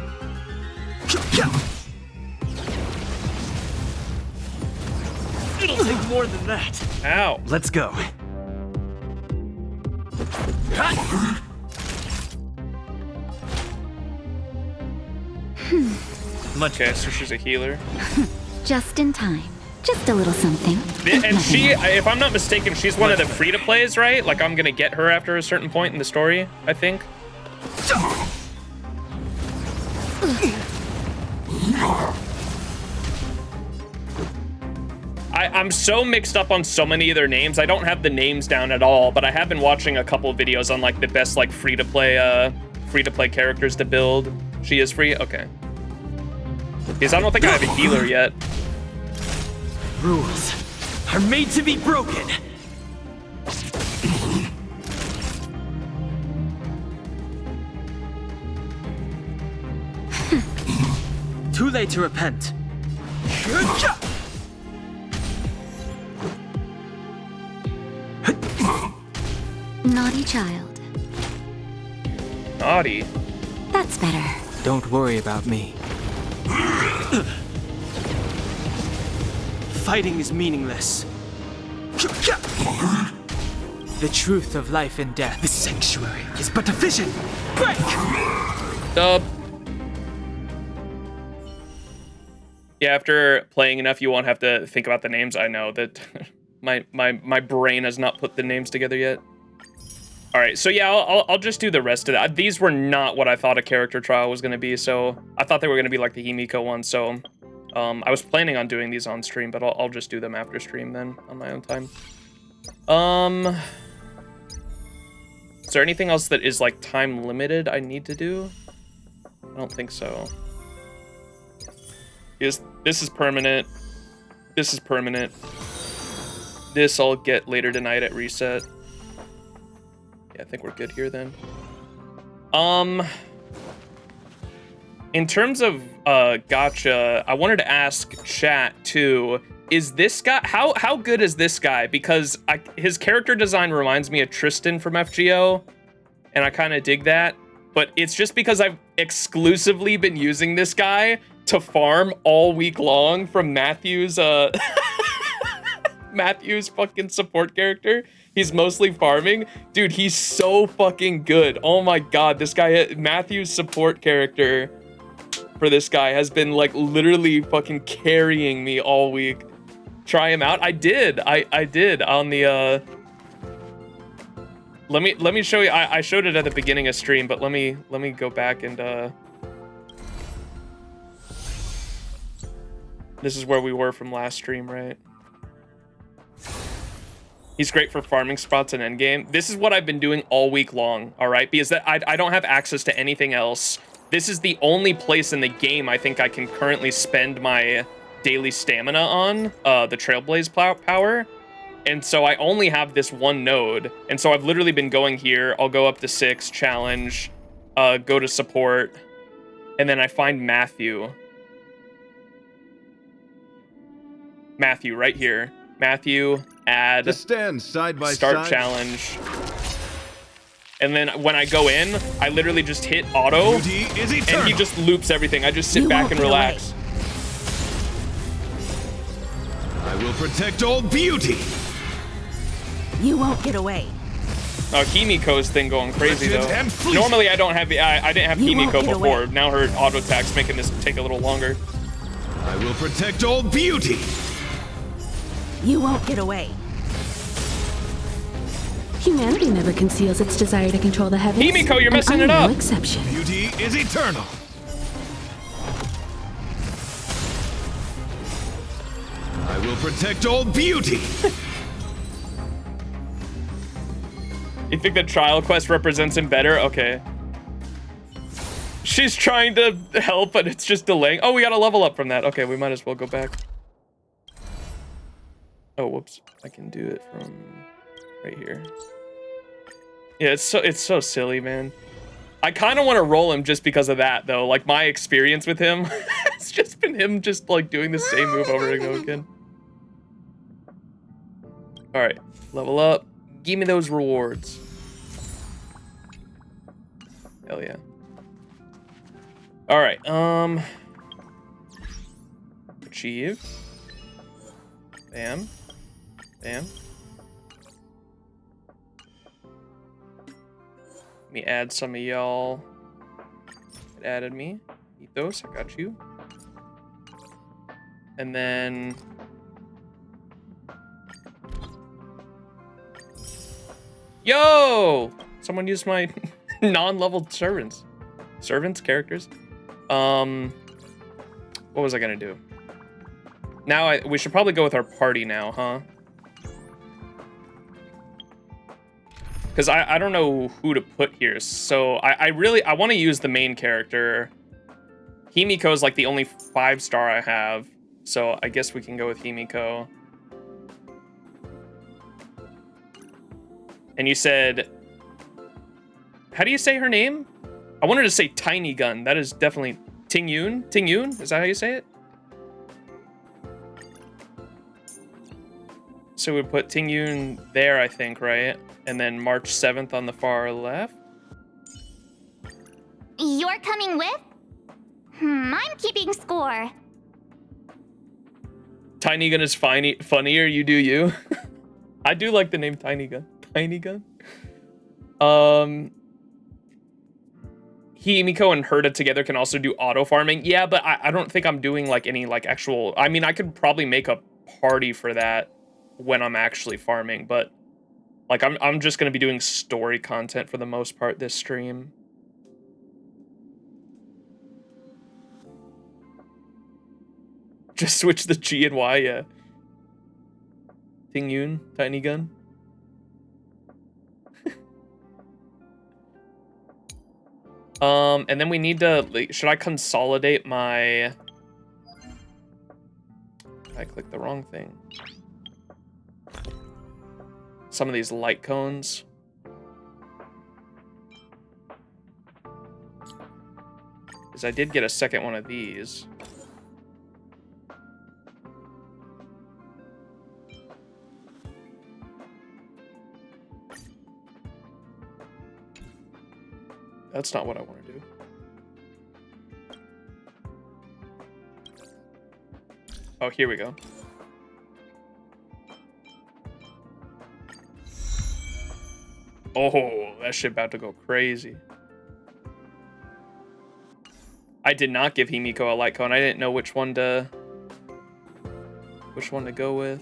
It'll take more than that. Ow. Let's go. Okay, so she's a healer. Just in time. Just a little something. And she, if I'm not mistaken, she's one of the free-to-plays, right? Like, I'm gonna get her after a certain point in the story, I think. I'm so mixed up on so many of their names. I don't have the names down at all, but I have been watching a couple of videos on, like, the best, like, free-to-play characters to build. She is free? Okay. Because I don't think I have a healer yet. Rules are made to be broken. Too late to repent. Naughty child. Naughty. That's better. Don't worry about me. Fighting is meaningless. The truth of life and death. The sanctuary is but a vision. Break! Dub. Yeah, after playing enough, you won't have to think about the names. I know that my brain has not put the names together yet. All right, so yeah, I'll just do the rest of that. These were not what I thought a character trial was going to be, so I thought they were going to be like the Himiko one, so I was planning on doing these on stream, but I'll just do them after stream then, on my own time. Is there anything else that is, like, time limited I need to do? I don't think so. This is permanent. This is permanent. This I'll get later tonight at reset. Yeah, I think we're good here then. In terms of gacha, I wanted to ask chat too. Is this guy how good is this guy? Because his character design reminds me of Tristan from FGO, and I kind of dig that. But it's just because I've exclusively been using this guy to farm all week long from Matthew's Matthew's fucking support character. He's mostly farming. Dude, he's so fucking good. Oh my god, this guy, Matthew's support character for this guy has been, like, literally fucking carrying me all week. Try him out. I did on the let me show you. I showed it at the beginning of stream, but let me go back and this is where we were from last stream, right? He's great for farming spots in endgame. This is what I've been doing all week long, all right? Because I don't have access to anything else. This is the only place in the game I think I can currently spend my daily stamina on, the Trailblaze power. And so I only have this one node. And so I've literally been going here. I'll go up to 6, challenge, go to support, and then I find Matthew. Matthew, right here. Matthew, add, To stand side by start side. challenge. And then when I go in, I literally just hit auto, Beauty is eternal. and he just loops everything. I just sit You back won't and get relax. I will protect all beauty. You won't get away. Oh, Himiko's thing going crazy Rigid though. and fleeting. Normally I don't have I didn't have You won't Himiko get before. away. Now her auto attack's making this take a little longer. I will protect all beauty. You won't get away. Humanity never conceals its desire to control the heavens. Himiko, you're and messing I'm it up. No exception. Beauty is eternal. I will protect all beauty. You think the trial quest represents him better? Okay. She's trying to help, but it's just delaying. Oh, we got a level up from that. Okay, we might as well go back. Oh, whoops. I can do it from right here. Yeah, it's so silly, man. I kind of want to roll him just because of that, though. Like, my experience with him, it's just been him just, like, doing the same move over and over again. All right, level up. Give me those rewards. Hell yeah. All right, achieve. Bam. Bam. Let me add some of y'all. It added me. Ethos, I got you. And then... Yo! Someone used my non-leveled servants. Characters. What was I gonna do? Now we should probably go with our party now, huh? Because I don't know who to put here. So I want to use the main character. Himiko is like the only 5-star I have. So I guess we can go with Himiko. And you said, how do you say her name? I wanted to say Tiny Gun. That is definitely Ting-Yun. Ting-Yun? Is that how you say it? So we put Ting-Yun there, I think, right? And then March 7th on the far left. You're coming with? I'm keeping score. Tiny Gun is funnier, you do you. I do like the name Tiny Gun. Tiny Gun. Himiko and Herta together can also do auto farming. Yeah, but I don't think I'm doing like any like actual... I mean, I could probably make a party for that when I'm actually farming, but like I'm just gonna be doing story content for the most part this stream. Just switch the G and Y, yeah. Ting-Yun, Tiny Gun. And then we need to, like, should I consolidate my... I clicked the wrong thing. Some of these light cones. Because I did get a second one of these. That's not what I want to do. Oh, here we go. Oh, that shit about to go crazy. I did not give Himiko a light cone. I didn't know which one to go with.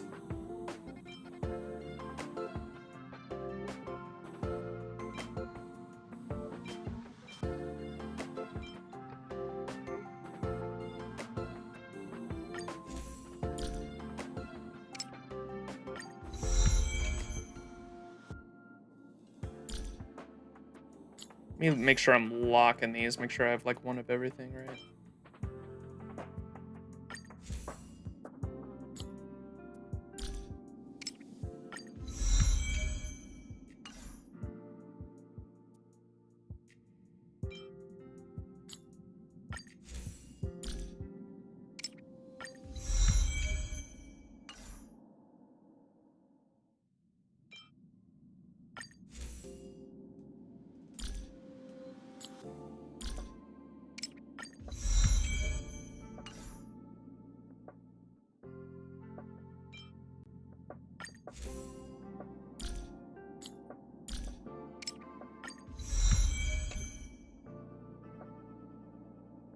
Let me make sure I'm locking these. Make sure I have like one of everything, right?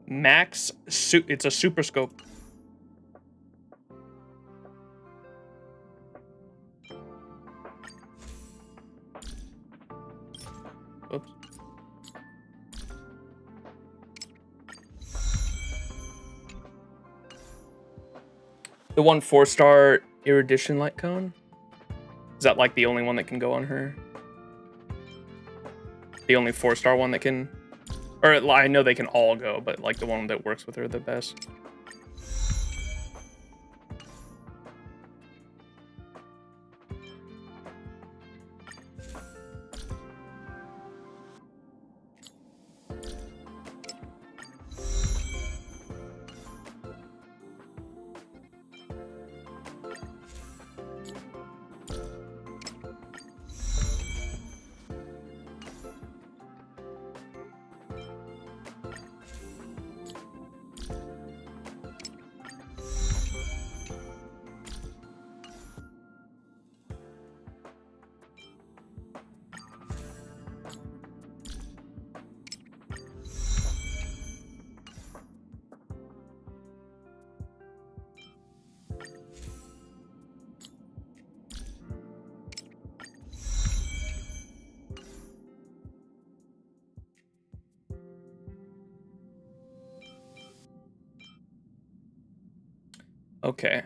It's a super scope. Oops. The 4-star erudition light cone? Is that like the only one that can go on her? The only 4-star one that can... Or I know they can all go, but like the one that works with her the best. Okay.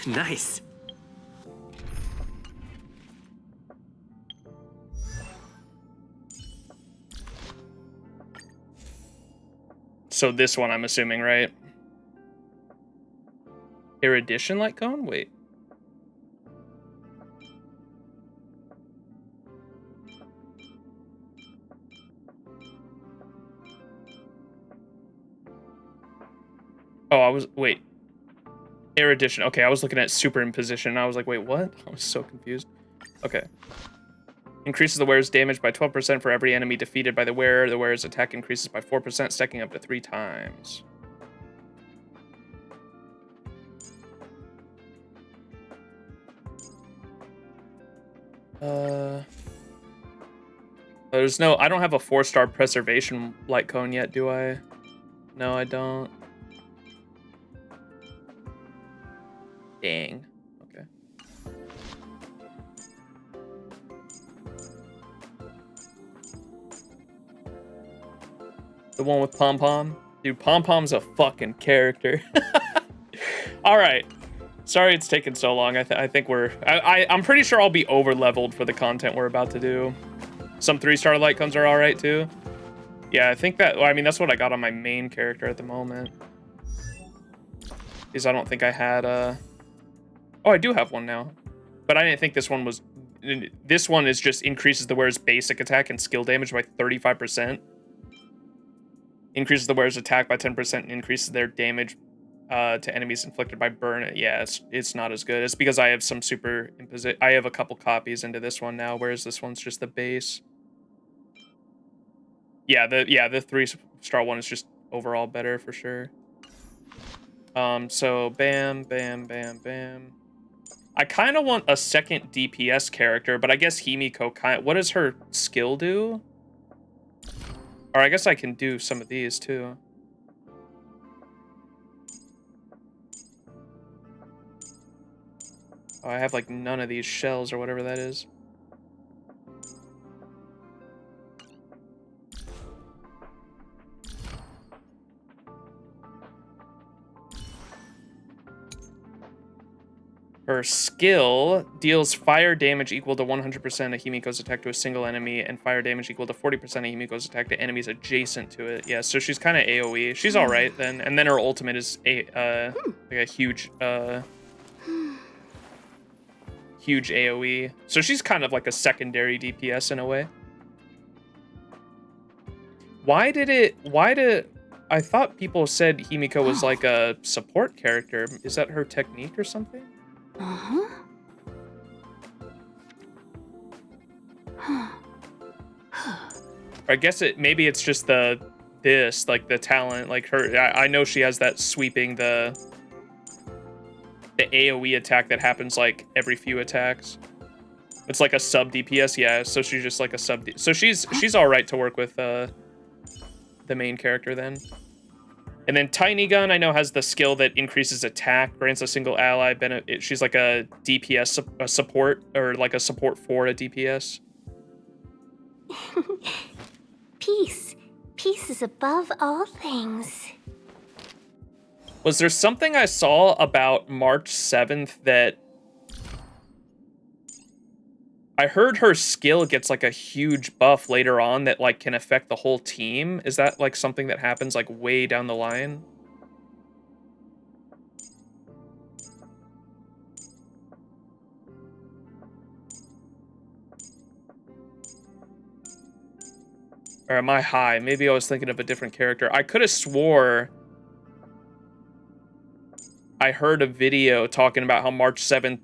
Nice. So this one, I'm assuming, right? Erudition light cone? Wait. Oh, wait. Erudition. Okay, I was looking at superimposition. I was like, wait, what? I was so confused. Okay. Increases the wearer's damage by 12% for every enemy defeated by the wearer. The wearer's attack increases by 4%, stacking up to 3 times. There's no... I don't have a 4-star preservation light cone yet, do I? No, I don't. Dang. Okay. The one with Pom Pom? Dude, Pom Pom's a fucking character. Alright. Sorry it's taken so long. I think we're... I'm pretty sure I'll be over-leveled for the content we're about to do. Some 3-star light cones are alright, too. Yeah, I think that... Well, I mean, that's what I got on my main character at the moment. Because I don't think I had... Oh, I do have one now. But I didn't think this one was... This one is just increases the wearer's basic attack and skill damage by 35%. Increases the wearer's attack by 10% and increases their damage to enemies inflicted by burn. Yeah, it's not as good. It's because I have some I have a couple copies into this one now, whereas this one's just the base. Yeah, the 3-star one is just overall better for sure. So bam, bam, bam, bam. I kind of want a second DPS character, but I guess Himiko what does her skill do? Or I guess I can do some of these too. Oh, I have like none of these shells or whatever that is. Her skill deals fire damage equal to 100% of Himiko's attack to a single enemy, and fire damage equal to 40% of Himiko's attack to enemies adjacent to it. Yeah, so she's kind of AoE. She's all right then. And then her ultimate is like a huge AoE. So she's kind of like a secondary DPS in a way. I thought people said Himiko was like a support character. Is that her technique or something? Uh-huh. I guess maybe it's just like the talent, like her. I know she has that sweeping the AoE attack that happens like every few attacks. It's like a sub DPS, yeah. So she's just like a sub. So she's all right to work with the main character then. And then Tiny Gun, I know, has the skill that increases attack, grants a single ally benefit. She's like a DPS support, or like a support for a DPS. Peace. Peace is above all things. Was there something I saw about March 7th that I heard her skill gets like a huge buff later on that like can affect the whole team? Is that like something that happens like way down the line? Or am I high? Maybe I was thinking of a different character. I could have swore I heard a video talking about how March 7th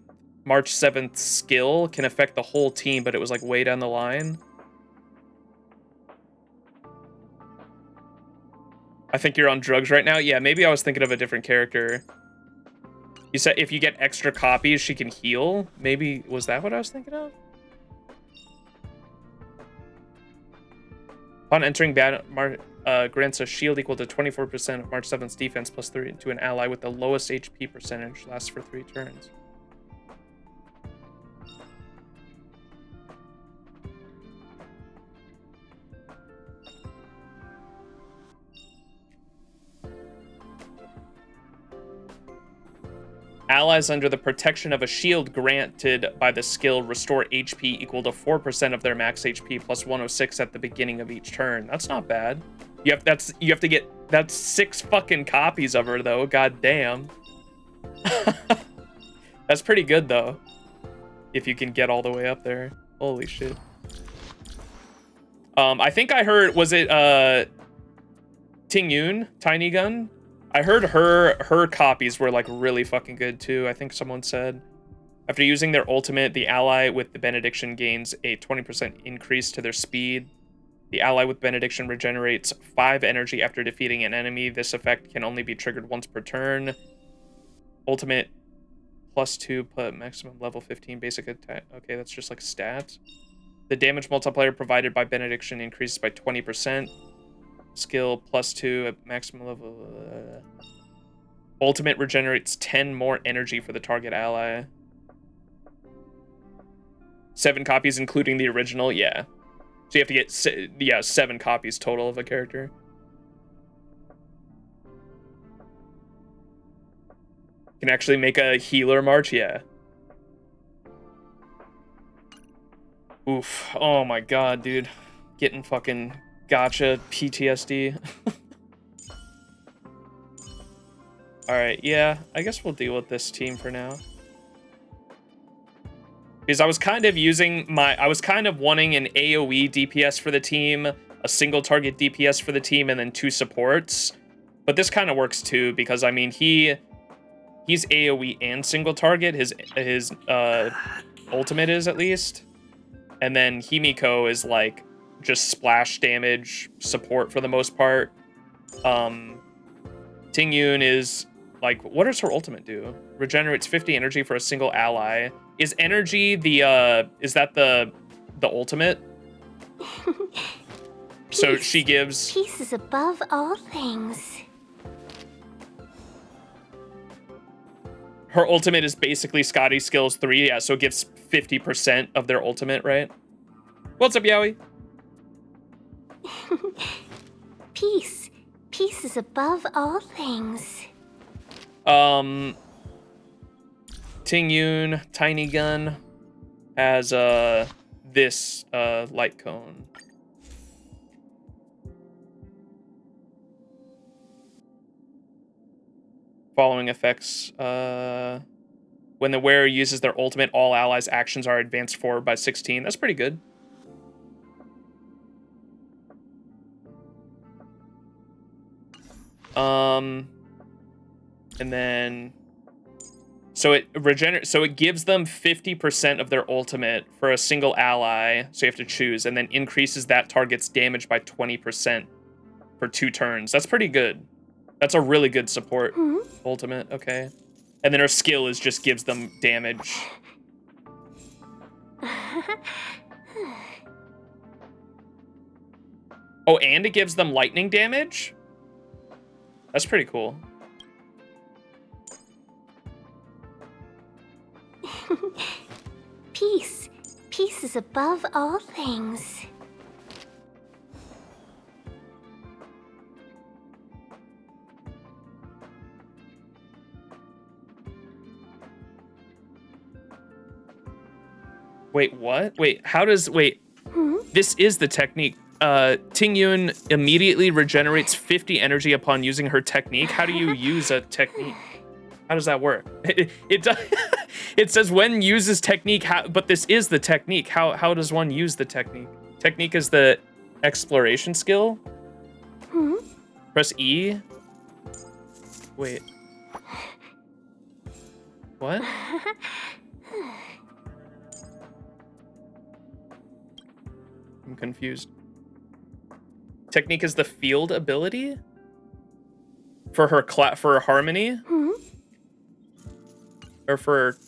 skill can affect the whole team, but it was like way down the line. I think you're on drugs right now. Yeah, maybe I was thinking of a different character. You said if you get extra copies, she can heal. Maybe, was that what I was thinking of? Upon entering battle, grants a shield equal to 24% of March 7th's defense plus 3 to an ally with the lowest HP percentage. Lasts for 3 turns. Allies under the protection of a shield granted by the skill restore HP equal to 4% of their max HP plus 106 at the beginning of each turn. That's not bad. You have to get that's 6 fucking copies of her though. God damn. That's pretty good though. If you can get all the way up there. Holy shit. I think I heard, was it Ting Yun, Tiny Gun? I heard her copies were like really fucking good too. I think someone said after using their ultimate, the ally with the benediction gains a 20% increase to their speed. The ally with benediction regenerates 5 energy after defeating an enemy. This effect can only be triggered once per turn. Ultimate +2 put maximum level 15 basic attack. Okay, that's just like stats. The damage multiplier provided by benediction increases by 20%. Skill +2 at maximum level. Ultimate regenerates 10 more energy for the target ally. 7 copies, including the original. Yeah. So you have to get 7 copies total of a character. Can actually make a healer march. Yeah. Oof. Oh my god, dude. Getting fucking gotcha PTSD. Alright, yeah. I guess we'll deal with this team for now. Because I was kind of wanting an AoE DPS for the team, a single target DPS for the team, and then 2 supports. But this kind of works too, because I mean he's AoE and single target. His ultimate is at least. And then Himiko is like just splash damage support for the most part. Ting Yun is like, what does her ultimate do? Regenerates 50 energy for a single ally. Is energy is that the ultimate? So she gives Peace is above all things. her ultimate is basically Scotty's skills 3, yeah, so it gives 50% of their ultimate, right? What's up, Yowie? Peace. Peace is above all things. Ting Yun, Tiny Gun, has this light cone. Following effects. When the wearer uses their ultimate, all allies' actions are advanced forward by 16. That's pretty good. And then so it gives them 50% of their ultimate for a single ally, so you have to choose, and then increases that target's damage by 20% for 2 turns. That's pretty good. That's a really good support ultimate, okay. And then her skill is just gives them damage. Oh, and it gives them lightning damage? That's pretty cool. Peace. Peace is above all things. Wait, what? Wait, how does... Wait. This is the technique. Ting Yun immediately regenerates 50 energy upon using her technique. How do you use a technique? How does that work? It does, it says when uses technique, but this is the technique. How does one use the technique? Technique is the exploration skill. Press E. Wait. What? I'm confused. Technique is the field ability for her for her harmony, or for.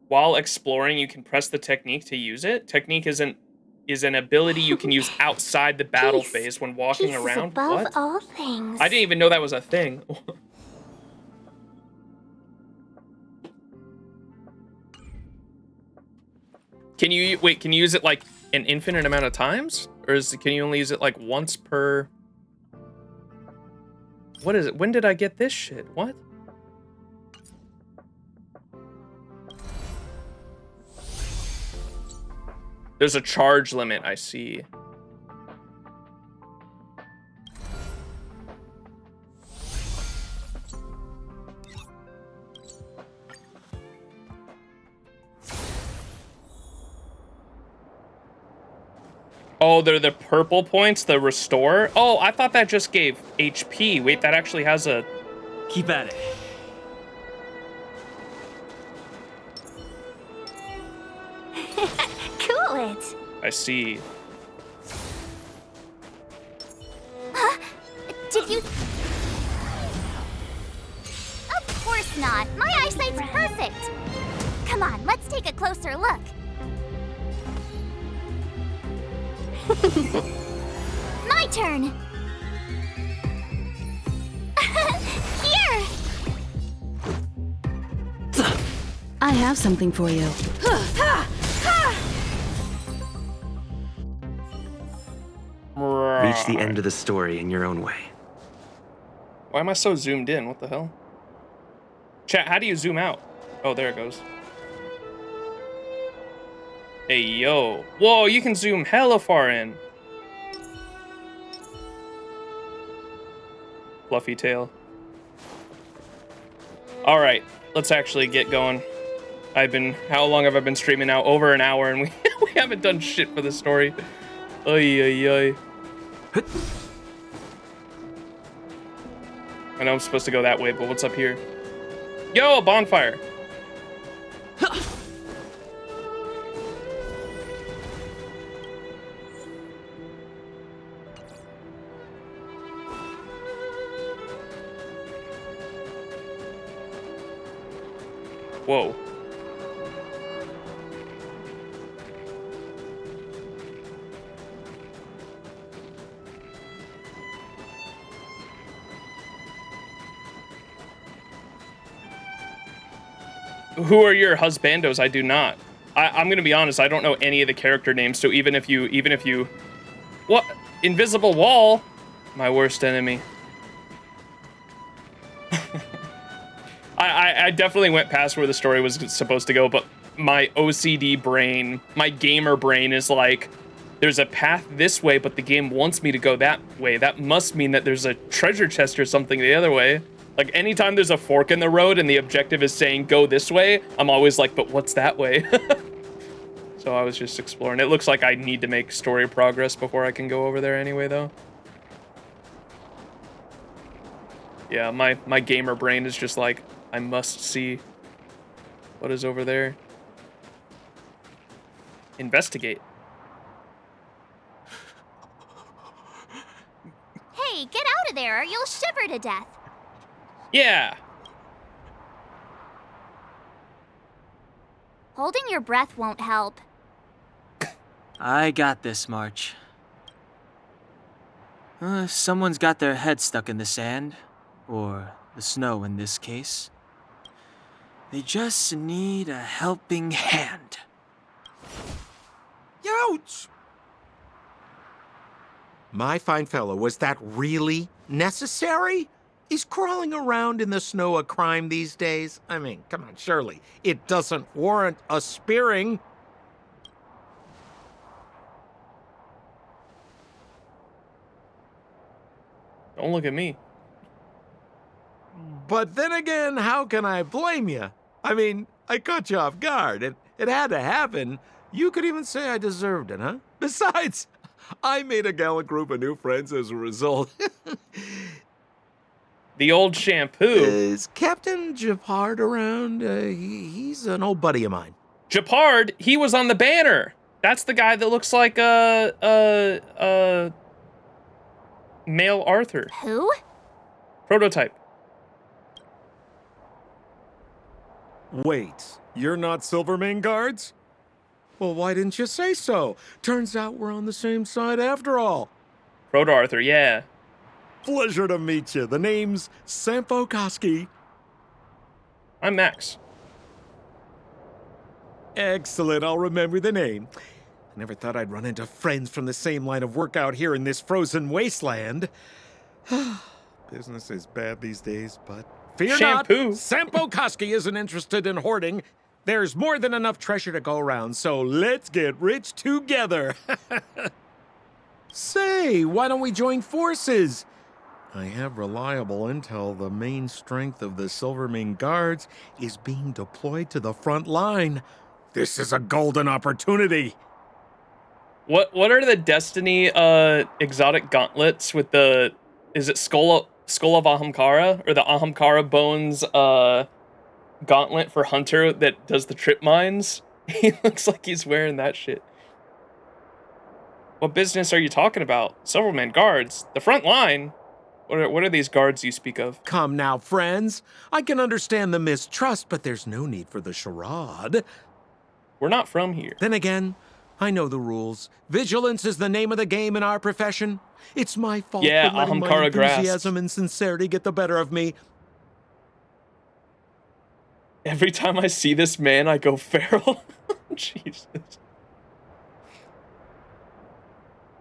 While exploring, you can press the technique to use it. Technique is an ability you can use outside the battle phase when walking Peace around. Is above What? all things. I didn't even know that was a thing. Can you use it like an infinite amount of times? Or can you only use it like once per... What is it? When did I get this shit? What? There's a charge limit, I see. Oh, they're the purple points, the restore? Oh, I thought that just gave HP. Wait, that actually has a... Keep at it. Cool it. I see. Did you? Of course not. My eyesight's perfect. Come on, let's take a closer look. My turn. Here. I have something for you. Reach the end of the story in your own way. Why am I so zoomed in? What the hell? Chat, how do you zoom out? Oh, there it goes. Hey, yo. Whoa, you can zoom hella far in. Fluffy tail. All right, let's actually get going. How long have I been streaming now? Over an hour, and we haven't done shit for the story. Oy, oy, oy. I know I'm supposed to go that way, but what's up here? Yo, a bonfire. Whoa. Who are your husbandos? I do not. I'm gonna be honest, I don't know any of the character names, so even if you... What? Invisible wall? My worst enemy. I definitely went past where the story was supposed to go, but my OCD brain, my gamer brain is like, there's a path this way, but the game wants me to go that way. That must mean that there's a treasure chest or something the other way. Like, anytime there's a fork in the road and the objective is saying, go this way, I'm always like, but what's that way? So I was just exploring. It looks like I need to make story progress before I can go over there anyway, though. Yeah, my gamer brain is just like, I must see what is over there. Investigate. Hey, get out of there. sure, you'll shiver to death. Yeah. Holding your breath won't help. I got this, March. If someone's got their head stuck in the sand, or the snow in this case, they just need a helping hand. Ouch! My fine fellow, was that really necessary? Is crawling around in the snow a crime these days? I mean, come on, surely. It doesn't warrant a spearing. Don't look at me. But then again, how can I blame you? I mean, I caught you off guard. It had to happen. You could even say I deserved it, huh? Besides, I made a gallant group of new friends as a result. The old shampoo. Is Captain Japard around? He's an old buddy of mine. Japard, he was on the banner. That's the guy that looks like male Arthur. Who? Prototype. Wait, you're not Silvermane guards? Well, why didn't you say so? Turns out we're on the same side after all. Proto Arthur, yeah. Pleasure to meet you. The name's Sampo Koski. I'm Max. Excellent, I'll remember the name. I never thought I'd run into friends from the same line of work out here in this frozen wasteland. Business is bad these days, but fear Shampoo. not. Sampo Koski isn't interested in hoarding. There's more than enough treasure to go around, so let's get rich together. Say, why don't we join forces? I have reliable intel the main strength of the Silvermane guards is being deployed to the front line. This is a golden opportunity. What are the Destiny exotic gauntlets with the, is it Skull of Ahamkara, or the Ahamkara Bones gauntlet for Hunter that does the trip mines? He looks like he's wearing that shit. What business are you talking about? Silvermane guards, the front line. What are these guards you speak of? Come now, friends. I can understand the mistrust, but there's no need for the charade. We're not from here. Then again, I know the rules. Vigilance is the name of the game in our profession. It's my fault for letting my Ahamkara enthusiasm and sincerity get the better of me. Every time I see this man, I go feral. Jesus.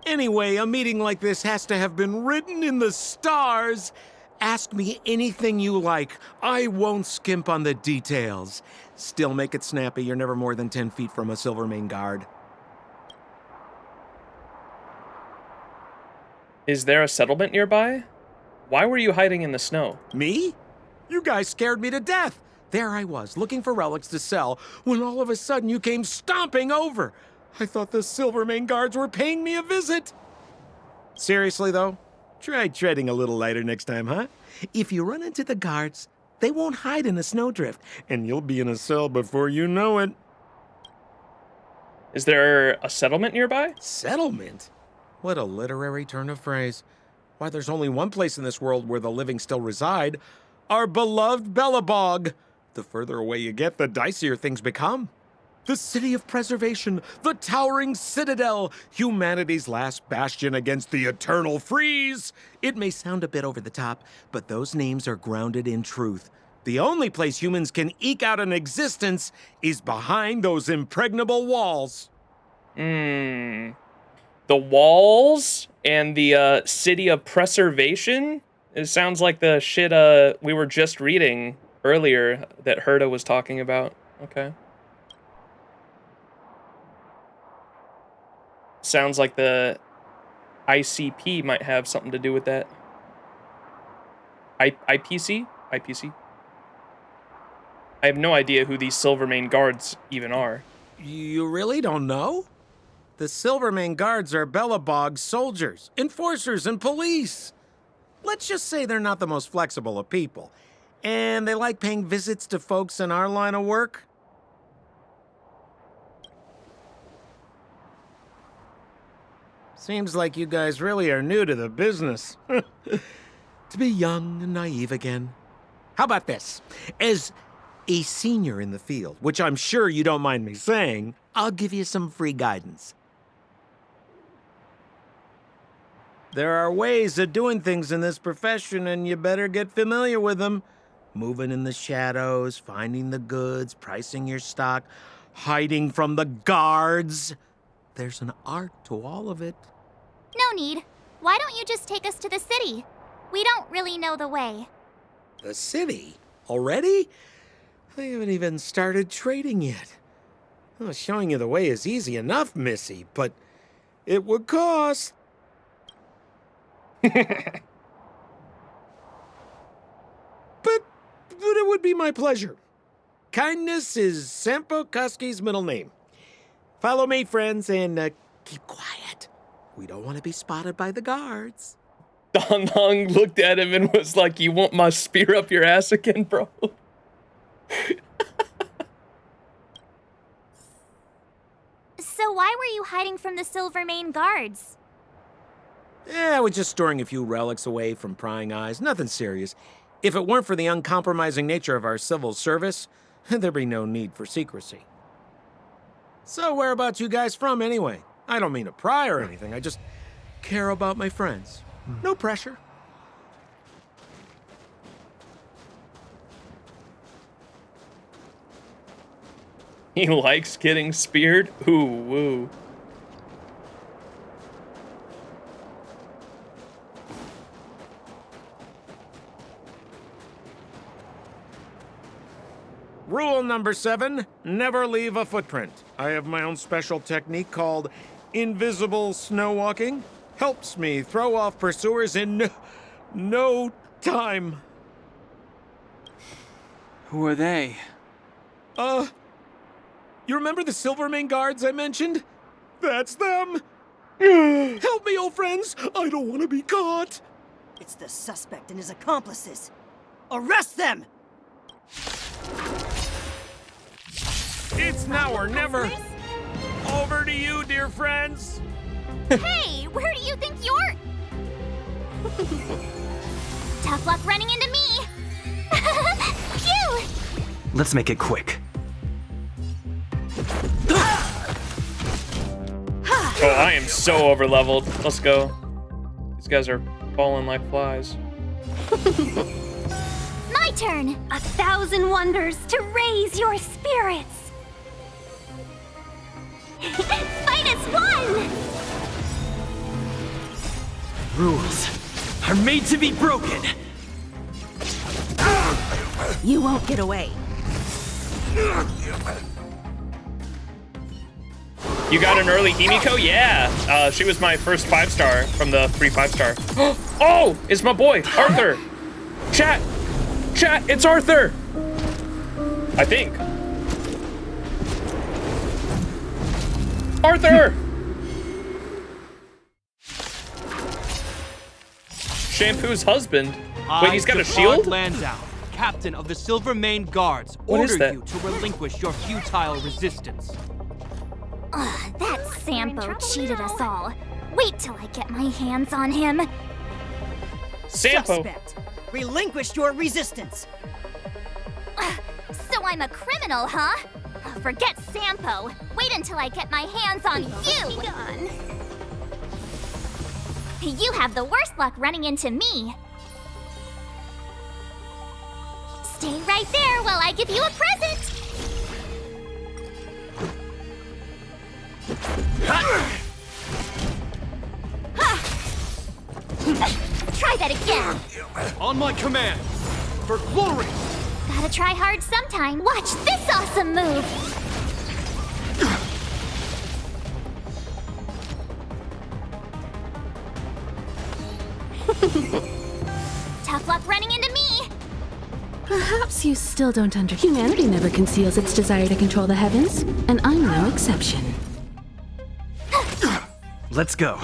Anyway, a meeting like this has to have been written in the stars. Ask me anything you like. I won't skimp on the details. Still make it snappy. You're never more than 10 feet from a Silvermane guard. Is there a settlement nearby? Why were you hiding in the snow? Me? You guys scared me to death. There I was, looking for relics to sell, when all of a sudden you came stomping over. I thought the Silvermane guards were paying me a visit. Seriously, though, try treading a little lighter next time, huh? If you run into the guards, they won't hide in a snowdrift, and you'll be in a cell before you know it. Is there a settlement nearby? Settlement? What a literary turn of phrase. Why, there's only one place in this world where the living still reside. Our beloved Bellabog. The further away you get, the dicier things become. The city of preservation, the towering citadel, humanity's last bastion against the eternal freeze. It may sound a bit over the top, but those names are grounded in truth. The only place humans can eke out an existence is behind those impregnable walls. The walls and the city of preservation? It sounds like the shit we were just reading earlier that Herta was talking about. Okay. Sounds like the ICP might have something to do with that. IPC? IPC? I have no idea who these Silvermane guards even are. You really don't know? The Silvermane guards are Bellabog's soldiers, enforcers, and police. Let's just say they're not the most flexible of people. And they like paying visits to folks in our line of work. Seems like you guys really are new to the business. to be young and naive again. How about this? As a senior in the field, which I'm sure you don't mind me saying, I'll give you some free guidance. There are ways of doing things in this profession, and you better get familiar with them. Moving in the shadows, finding the goods, pricing your stock, hiding from the guards. There's an art to all of it. No need. Why don't you just take us to the city? We don't really know the way. The city? Already? I haven't even started trading yet. Well, showing you the way is easy enough, Missy, but it would cost. But it would be my pleasure. Kindness is Sampo Kuski's middle name. Follow me, friends, and keep quiet. We don't want to be spotted by the guards. Dong Dong looked at him and was like, "You want my spear up your ass again, bro?" So why were you hiding from the Silvermane guards? I was just storing a few relics away from prying eyes. Nothing serious. If it weren't for the uncompromising nature of our civil service, there'd be no need for secrecy. So whereabouts you guys from, anyway? I don't mean to pry or anything. I just care about my friends. No pressure. He likes getting speared? Ooh, woo. Rule number 7, never leave a footprint. I have my own special technique called invisible snow walking. Helps me throw off pursuers in no time. Who are they? You remember the Silvermane guards I mentioned? That's them. Help me, old friends. I don't want to be caught. It's the suspect and his accomplices. Arrest them! It's now or never. Over to you, dear friends. Hey, where do you think you're... Tough luck running into me. Phew! Let's make it quick. Oh, I am so over leveled. Let's go. These guys are falling like flies. My turn. 1,000 wonders to raise your spirits. Fight as one! Rules are made to be broken. You won't get away. You got an early Himiko? Yeah. She was my first 5-star from the free 5-star. Oh, it's my boy, Arthur. Chat, it's Arthur. I think. Arthur! Shampoo's husband? Wait, he's got a shield? Landau, captain of the Silvermane Guards, What is order that? you to relinquish your futile resistance. Ugh, that Sampo cheated us all. Wait till I get my hands on him. Sampo. Suspect, relinquish your resistance. So I'm a criminal, huh? Forget Sampo. Wait until I get my hands on you. You have the worst luck running into me. Stay right there while I give you a present. Try that again. On my command, for glory! Gotta try hard sometime. Watch this awesome move. Tough luck running into me. Perhaps you still don't understand. Humanity never conceals its desire to control the heavens, and I'm no exception. Let's go.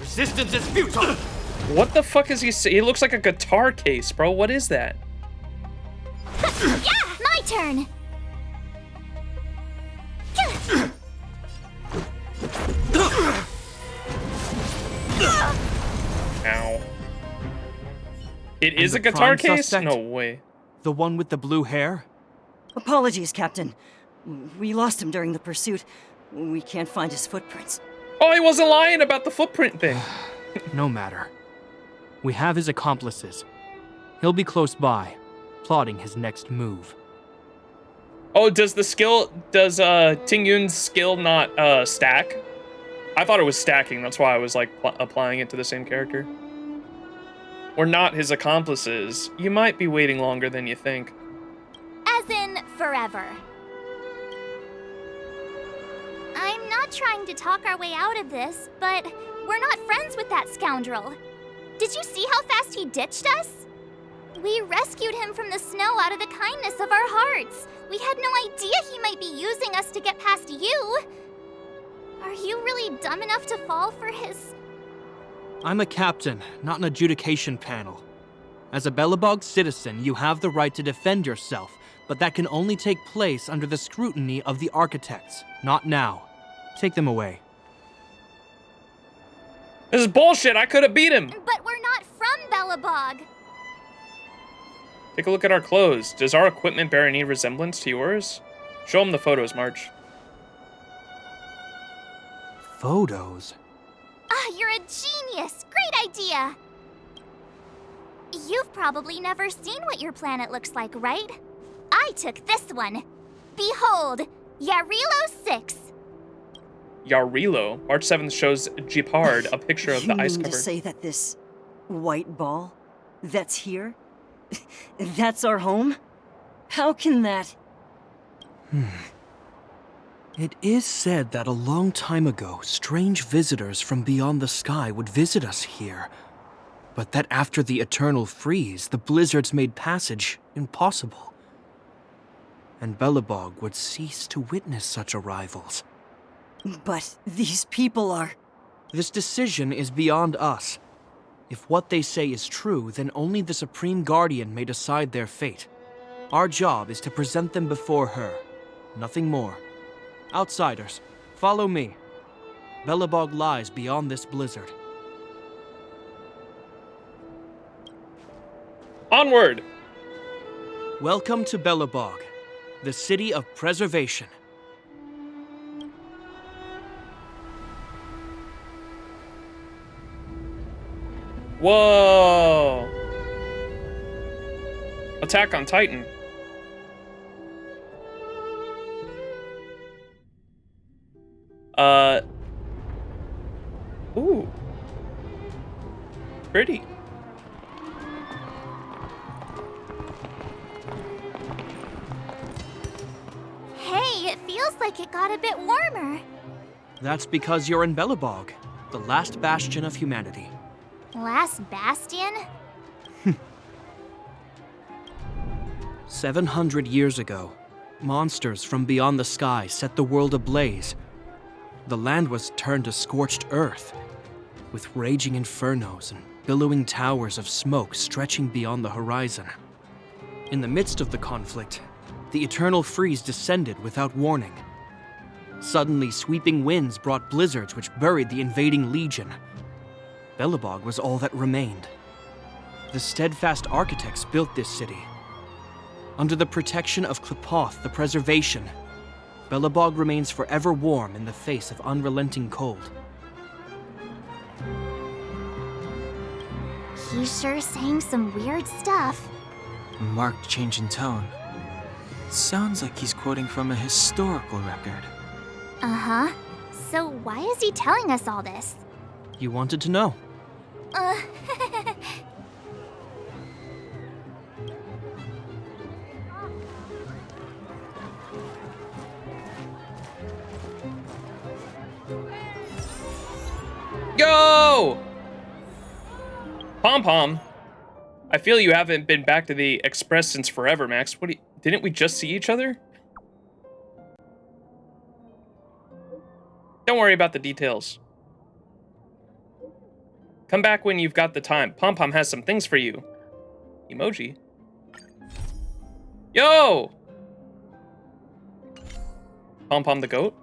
Resistance is futile! What the fuck is he saying? He looks like a guitar case, bro. What is that? Yeah, my turn. Ow. It And is the a guitar prime case? suspect? No way. The one with the blue hair? Apologies, Captain. We lost him during the pursuit. We can't find his footprints. Oh, he wasn't lying about the footprint thing. No matter. We have his accomplices. He'll be close by, plotting his next move. Oh, does Ting Yun's skill not stack? I thought it was stacking, that's why I was like applying it to the same character. We're not his accomplices. You might be waiting longer than you think. As in, forever. I'm not trying to talk our way out of this, but we're not friends with that scoundrel. Did you see how fast he ditched us? We rescued him from the snow out of the kindness of our hearts. We had no idea he might be using us to get past you. Are you really dumb enough to fall for his... I'm a captain, not an adjudication panel. As a Belobog citizen, you have the right to defend yourself, but that can only take place under the scrutiny of the architects, not now. Take them away. This is bullshit. I could have beat him. But we're not from Belobog. Take a look at our clothes. Does our equipment bear any resemblance to yours? Show him the photos, March. Photos? Ah, you're a genius. Great idea. You've probably never seen what your planet looks like, right? I took this one. Behold, Jarilo-VI. Jarilo. March 7th shows Jeepard a picture of the ice You mean covered. to say that this white ball that's here, that's our home? How can that... It is said that a long time ago, strange visitors from beyond the sky would visit us here. But that after the eternal freeze, the blizzards made passage impossible. And Belobog would cease to witness such arrivals. But these people are... This decision is beyond us. If what they say is true, then only the Supreme Guardian may decide their fate. Our job is to present them before her. Nothing more. Outsiders, follow me. Belobog lies beyond this blizzard. Onward! Welcome to Belobog, the city of preservation. Whoa! Attack on Titan. Ooh. Pretty. Hey, it feels like it got a bit warmer. That's because you're in Belobog, the last bastion of humanity. Last bastion? 700 years ago, monsters from beyond the sky set the world ablaze. The land was turned to scorched earth, with raging infernos and billowing towers of smoke stretching beyond the horizon. In the midst of the conflict, the eternal freeze descended without warning. Suddenly, sweeping winds brought blizzards which buried the invading legion. Belobog was all that remained. The steadfast architects built this city. Under the protection of Klepoth, the preservation, Belobog remains forever warm in the face of unrelenting cold. He's sure saying some weird stuff. Marked change in tone. It sounds like he's quoting from a historical record. Uh-huh. So why is he telling us all this? You wanted to know. Go! Pom-Pom. I feel you haven't been back to the Express since forever, Max. Didn't we just see each other? Don't worry about the details. Come back when you've got the time. Pom-Pom has some things for you. Emoji. Yo! Pom-Pom the goat?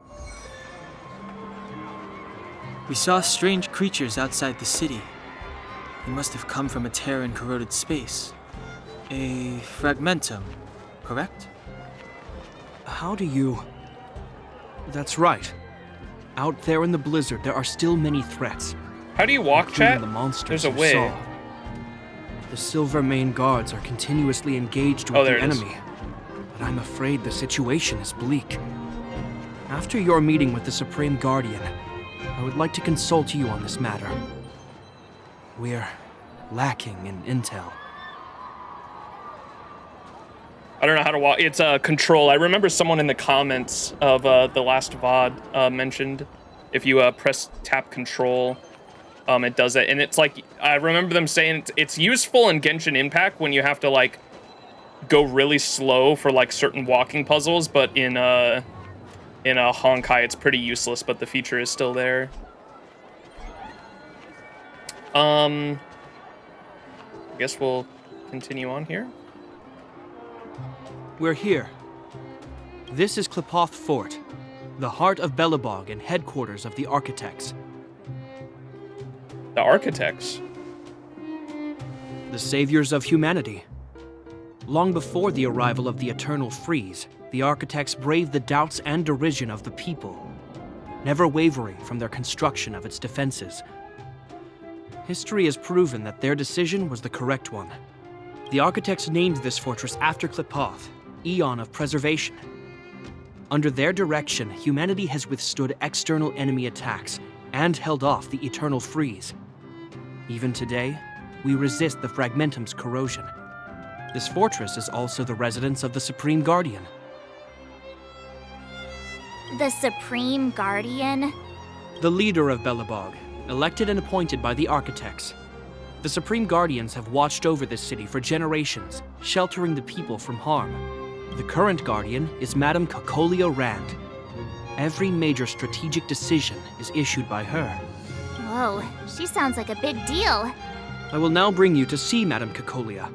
We saw strange creatures outside the city. He must have come from a tear in corroded space. A fragmentum, correct? How do you... That's right. Out there in the blizzard, there are still many threats. How do you walk, including chat? The monsters There's a you way. saw. The Silvermane guards are continuously engaged with Oh, there the it is. enemy. But I'm afraid the situation is bleak. After your meeting with the Supreme Guardian, I would like to consult you on this matter. We're lacking in intel. I don't know how to walk. It's control. I remember someone in the comments of the last VOD mentioned if you tap control, it does it. And it's like, I remember them saying it's useful in Genshin Impact when you have to like go really slow for like certain walking puzzles, but in a Honkai it's pretty useless, but the feature is still there. I guess we'll continue on here. We're here. This is Klipoth Fort, the heart of Belobog and headquarters of the Architects. The Architects? The saviors of humanity. Long before the arrival of the Eternal Freeze, the Architects braved the doubts and derision of the people, never wavering from their construction of its defenses. History has proven that their decision was the correct one. The Architects named this fortress after Klipoth, Eon of Preservation. Under their direction, humanity has withstood external enemy attacks and held off the Eternal Freeze. Even today, we resist the Fragmentum's corrosion. This fortress is also the residence of the Supreme Guardian. The Supreme Guardian? The leader of Belobog, elected and appointed by the Architects. The Supreme Guardians have watched over this city for generations, sheltering the people from harm. The current Guardian is Madame Cocolia Rand. Every major strategic decision is issued by her. Whoa, she sounds like a big deal. I will now bring you to see Madame Cocolia.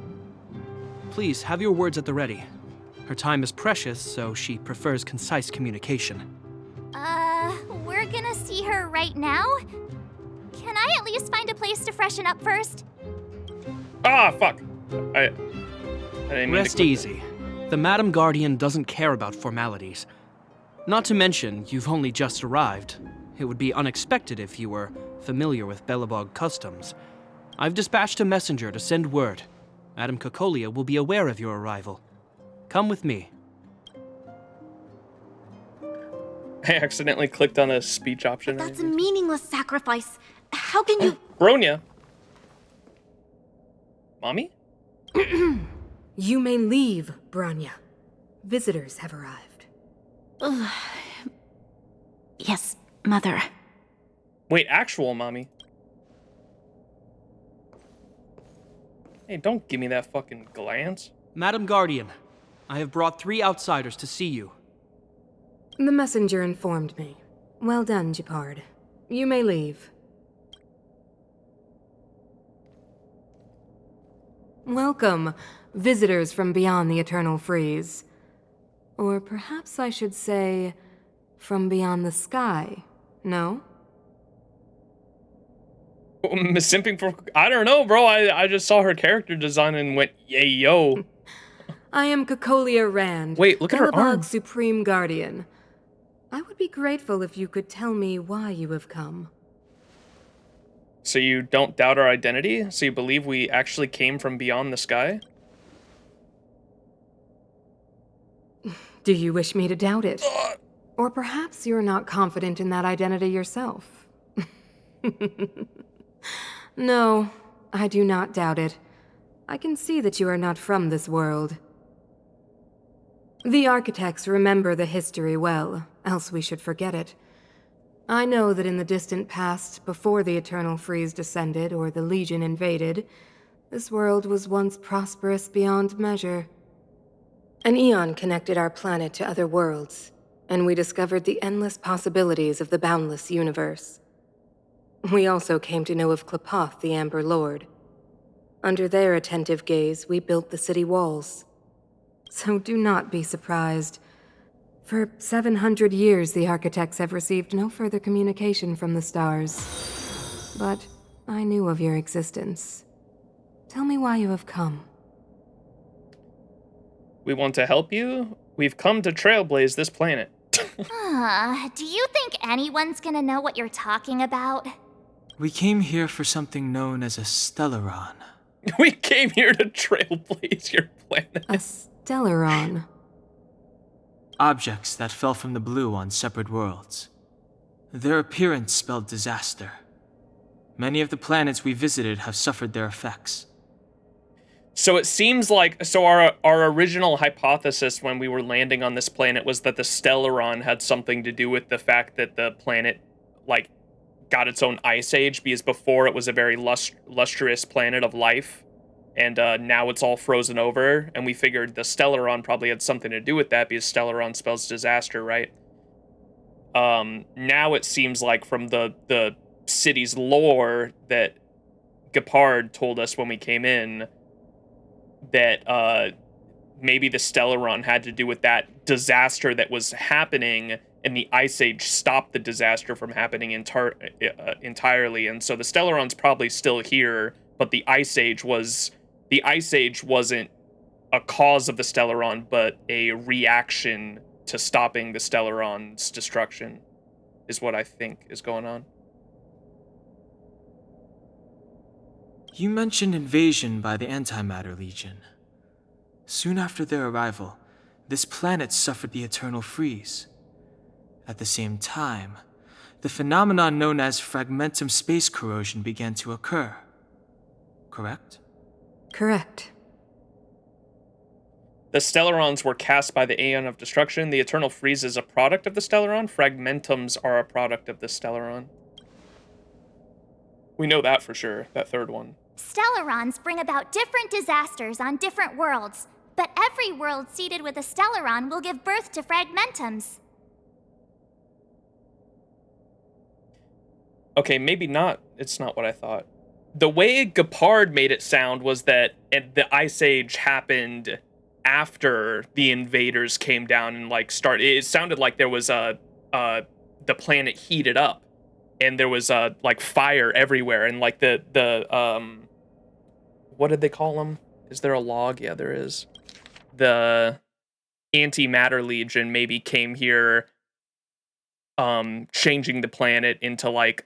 Please, have your words at the ready. Her time is precious, so she prefers concise communication. We're gonna see her right now? Can I at least find a place to freshen up first? Ah, fuck. I didn't mean Rest to easy. The Madam Guardian doesn't care about formalities. Not to mention, you've only just arrived. It would be unexpected if you were familiar with Belobog customs. I've dispatched a messenger to send word. Madam Cocolia will be aware of your arrival. Come with me. I accidentally clicked on a speech option. That's a meaningless sacrifice. How can you... Bronya. Mommy? You may leave, Bronya. Visitors have arrived. Yes, Mother. Wait, actual mommy? Hey, don't give me that fucking glance. Madam Guardian, I have brought 3 outsiders to see you. The messenger informed me. Well done, Gepard. You may leave. Welcome, visitors from beyond the Eternal Freeze. Or perhaps I should say, from beyond the sky, no? Simping for... I don't know, bro. I just saw her character design and went, yay, yo. I am Cocolia Rand. Wait, look at her arm. Belobog's Supreme Guardian. I would be grateful if you could tell me why you have come. So you don't doubt our identity? So you believe we actually came from beyond the sky? Do you wish me to doubt it? Or perhaps you're not confident in that identity yourself. No, I do not doubt it. I can see that you are not from this world. The Architects remember the history well, else we should forget it. I know that in the distant past, before the Eternal Freeze descended or the Legion invaded, this world was once prosperous beyond measure. An eon connected our planet to other worlds, and we discovered the endless possibilities of the boundless universe. We also came to know of Klipoth, the Amber Lord. Under their attentive gaze, we built the city walls. So do not be surprised. For 700 years, the Architects have received no further communication from the stars. But I knew of your existence. Tell me why you have come. We want to help you. We've come to trailblaze this planet. Do you think anyone's gonna know what you're talking about? We came here for something known as a Stellaron. We came here to trailblaze your planet. A Stellaron. Objects that fell from the blue on separate worlds. Their appearance spelled disaster. Many of the planets we visited have suffered their effects. So it seems like, our original hypothesis when we were landing on this planet was that the Stellaron had something to do with the fact that the planet, like, got its own ice age, because before it was a very lustrous planet of life, and now it's all frozen over, and we figured the Stellaron probably had something to do with that, because Stellaron spells disaster, right? Now it seems like from the city's lore that Gepard told us when we came in, that maybe the Stellaron had to do with that disaster that was happening, and the Ice Age stopped the disaster from happening entirely. And so the Stellaron's probably still here, but the Ice Age wasn't a cause of the Stellaron, but a reaction to stopping the Stellaron's destruction, is what I think is going on. You mentioned invasion by the Antimatter Legion. Soon after their arrival, this planet suffered the eternal freeze. At the same time, the phenomenon known as fragmentum space corrosion began to occur. Correct? Correct. The Stellarons were cast by the Aeon of Destruction. The Eternal Freeze is a product of the Stellaron. Fragmentums are a product of the Stellaron. We know that for sure, that third one. Stellarons bring about different disasters on different worlds, but every world seeded with a Stellaron will give birth to fragmentums. Okay, maybe not. It's not what I thought. The way Gepard made it sound was that the Ice Age happened after the invaders came down and like started. It sounded like there was the planet heated up, and there was like fire everywhere, and like the what did they call them? Is there a log? Yeah, there is. The Antimatter Legion maybe came here, changing the planet into like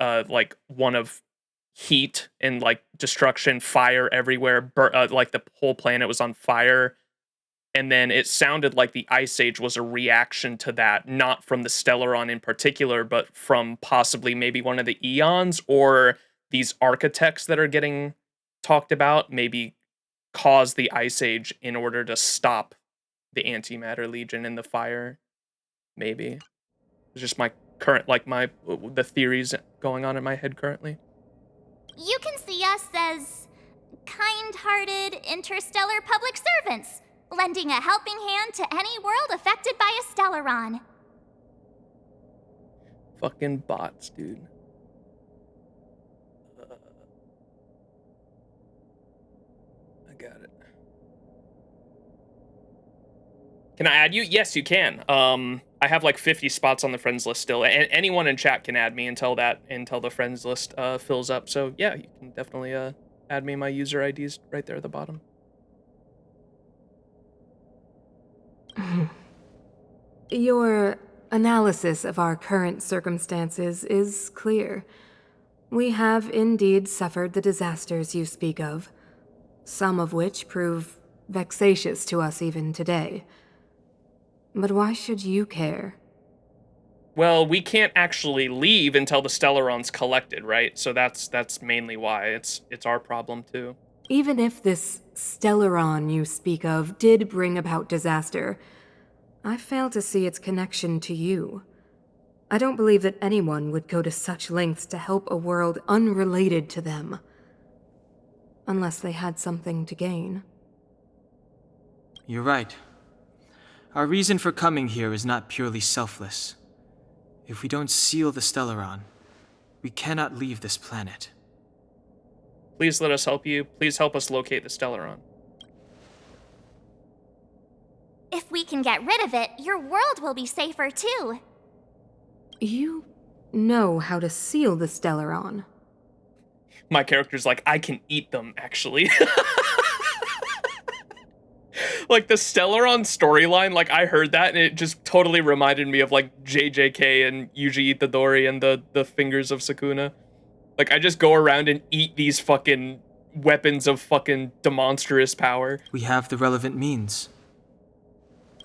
one of heat and like destruction, fire everywhere. Like the whole planet was on fire. And then it sounded like the Ice Age was a reaction to that, not from the Stellaron in particular, but from possibly maybe one of the Eons, or these architects that are getting talked about maybe caused the Ice Age in order to stop the Antimatter Legion and the fire. Maybe. It's just my current, like the theories going on in my head currently. You can see us as kind-hearted interstellar public servants, lending a helping hand to any world affected by a Stellaron. Fucking bots, dude. I got it. Can I add you? Yes, you can. I have like 50 spots on the friends list still, and anyone in chat can add me until the friends list fills up. So yeah, you can definitely add me. My user ID's right there at the bottom. Your analysis of our current circumstances is clear. We have indeed suffered the disasters you speak of, some of which prove vexatious to us even today. But why should you care? Well, we can't actually leave until the Stellaron's collected, right? So that's mainly why. It's our problem too. Even if this Stellaron you speak of did bring about disaster, I fail to see its connection to you. I don't believe that anyone would go to such lengths to help a world unrelated to them. Unless they had something to gain. You're right. Our reason for coming here is not purely selfless. If we don't seal the Stellaron, we cannot leave this planet. Please let us help you. Please help us locate the Stellaron. If we can get rid of it, your world will be safer too. You know how to seal the Stellaron. My character's like, I can eat them, actually. Like, the Stellaron storyline, like, I heard that, and it just totally reminded me of, like, JJK and Yuji Itadori and the Fingers of Sukuna. Like, I just go around and eat these fucking weapons of fucking demonstrous power. We have the relevant means.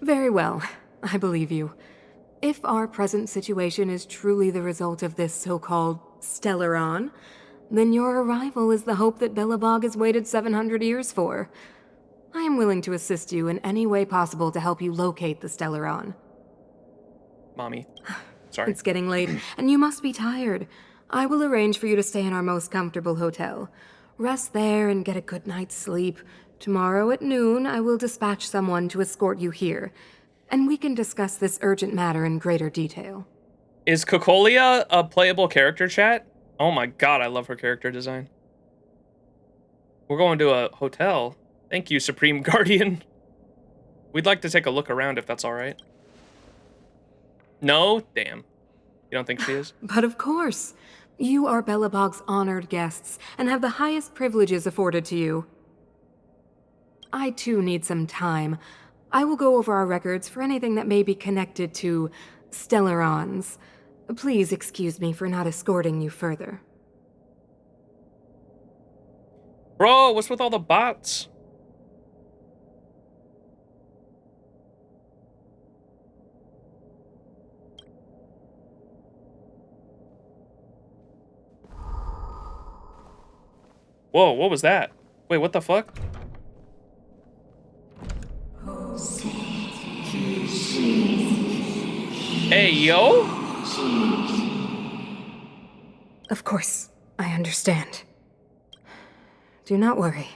Very well. I believe you. If our present situation is truly the result of this so-called Stellaron, then your arrival is the hope that Belobog has waited 700 years for. I am willing to assist you in any way possible to help you locate the Stellaron. Mommy. Sorry. It's getting late, and you must be tired. I will arrange for you to stay in our most comfortable hotel. Rest there and get a good night's sleep. Tomorrow at noon, I will dispatch someone to escort you here, and we can discuss this urgent matter in greater detail. Is Cocolia a playable character, chat? Oh my god, I love her character design. We're going to a hotel. Thank you, Supreme Guardian. We'd like to take a look around if that's alright. No? Damn. You don't think she is? But of course. You are Belobog's honored guests and have the highest privileges afforded to you. I too need some time. I will go over our records for anything that may be connected to Stellarons. Please excuse me for not escorting you further. Bro, what's with all the bots? Whoa, what was that? Wait, what the fuck? Hey, yo? Of course, I understand. Do not worry.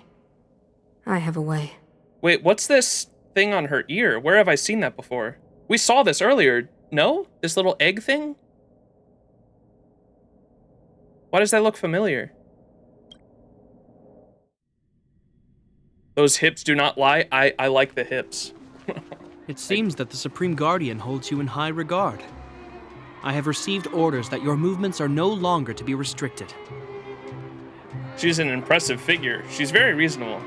I have a way. Wait, what's this thing on her ear? Where have I seen that before? We saw this earlier, no? This little egg thing? Why does that look familiar? Those hips do not lie. I like the hips. It seems that the Supreme Guardian holds you in high regard. I have received orders that your movements are no longer to be restricted. She's an impressive figure. She's very reasonable.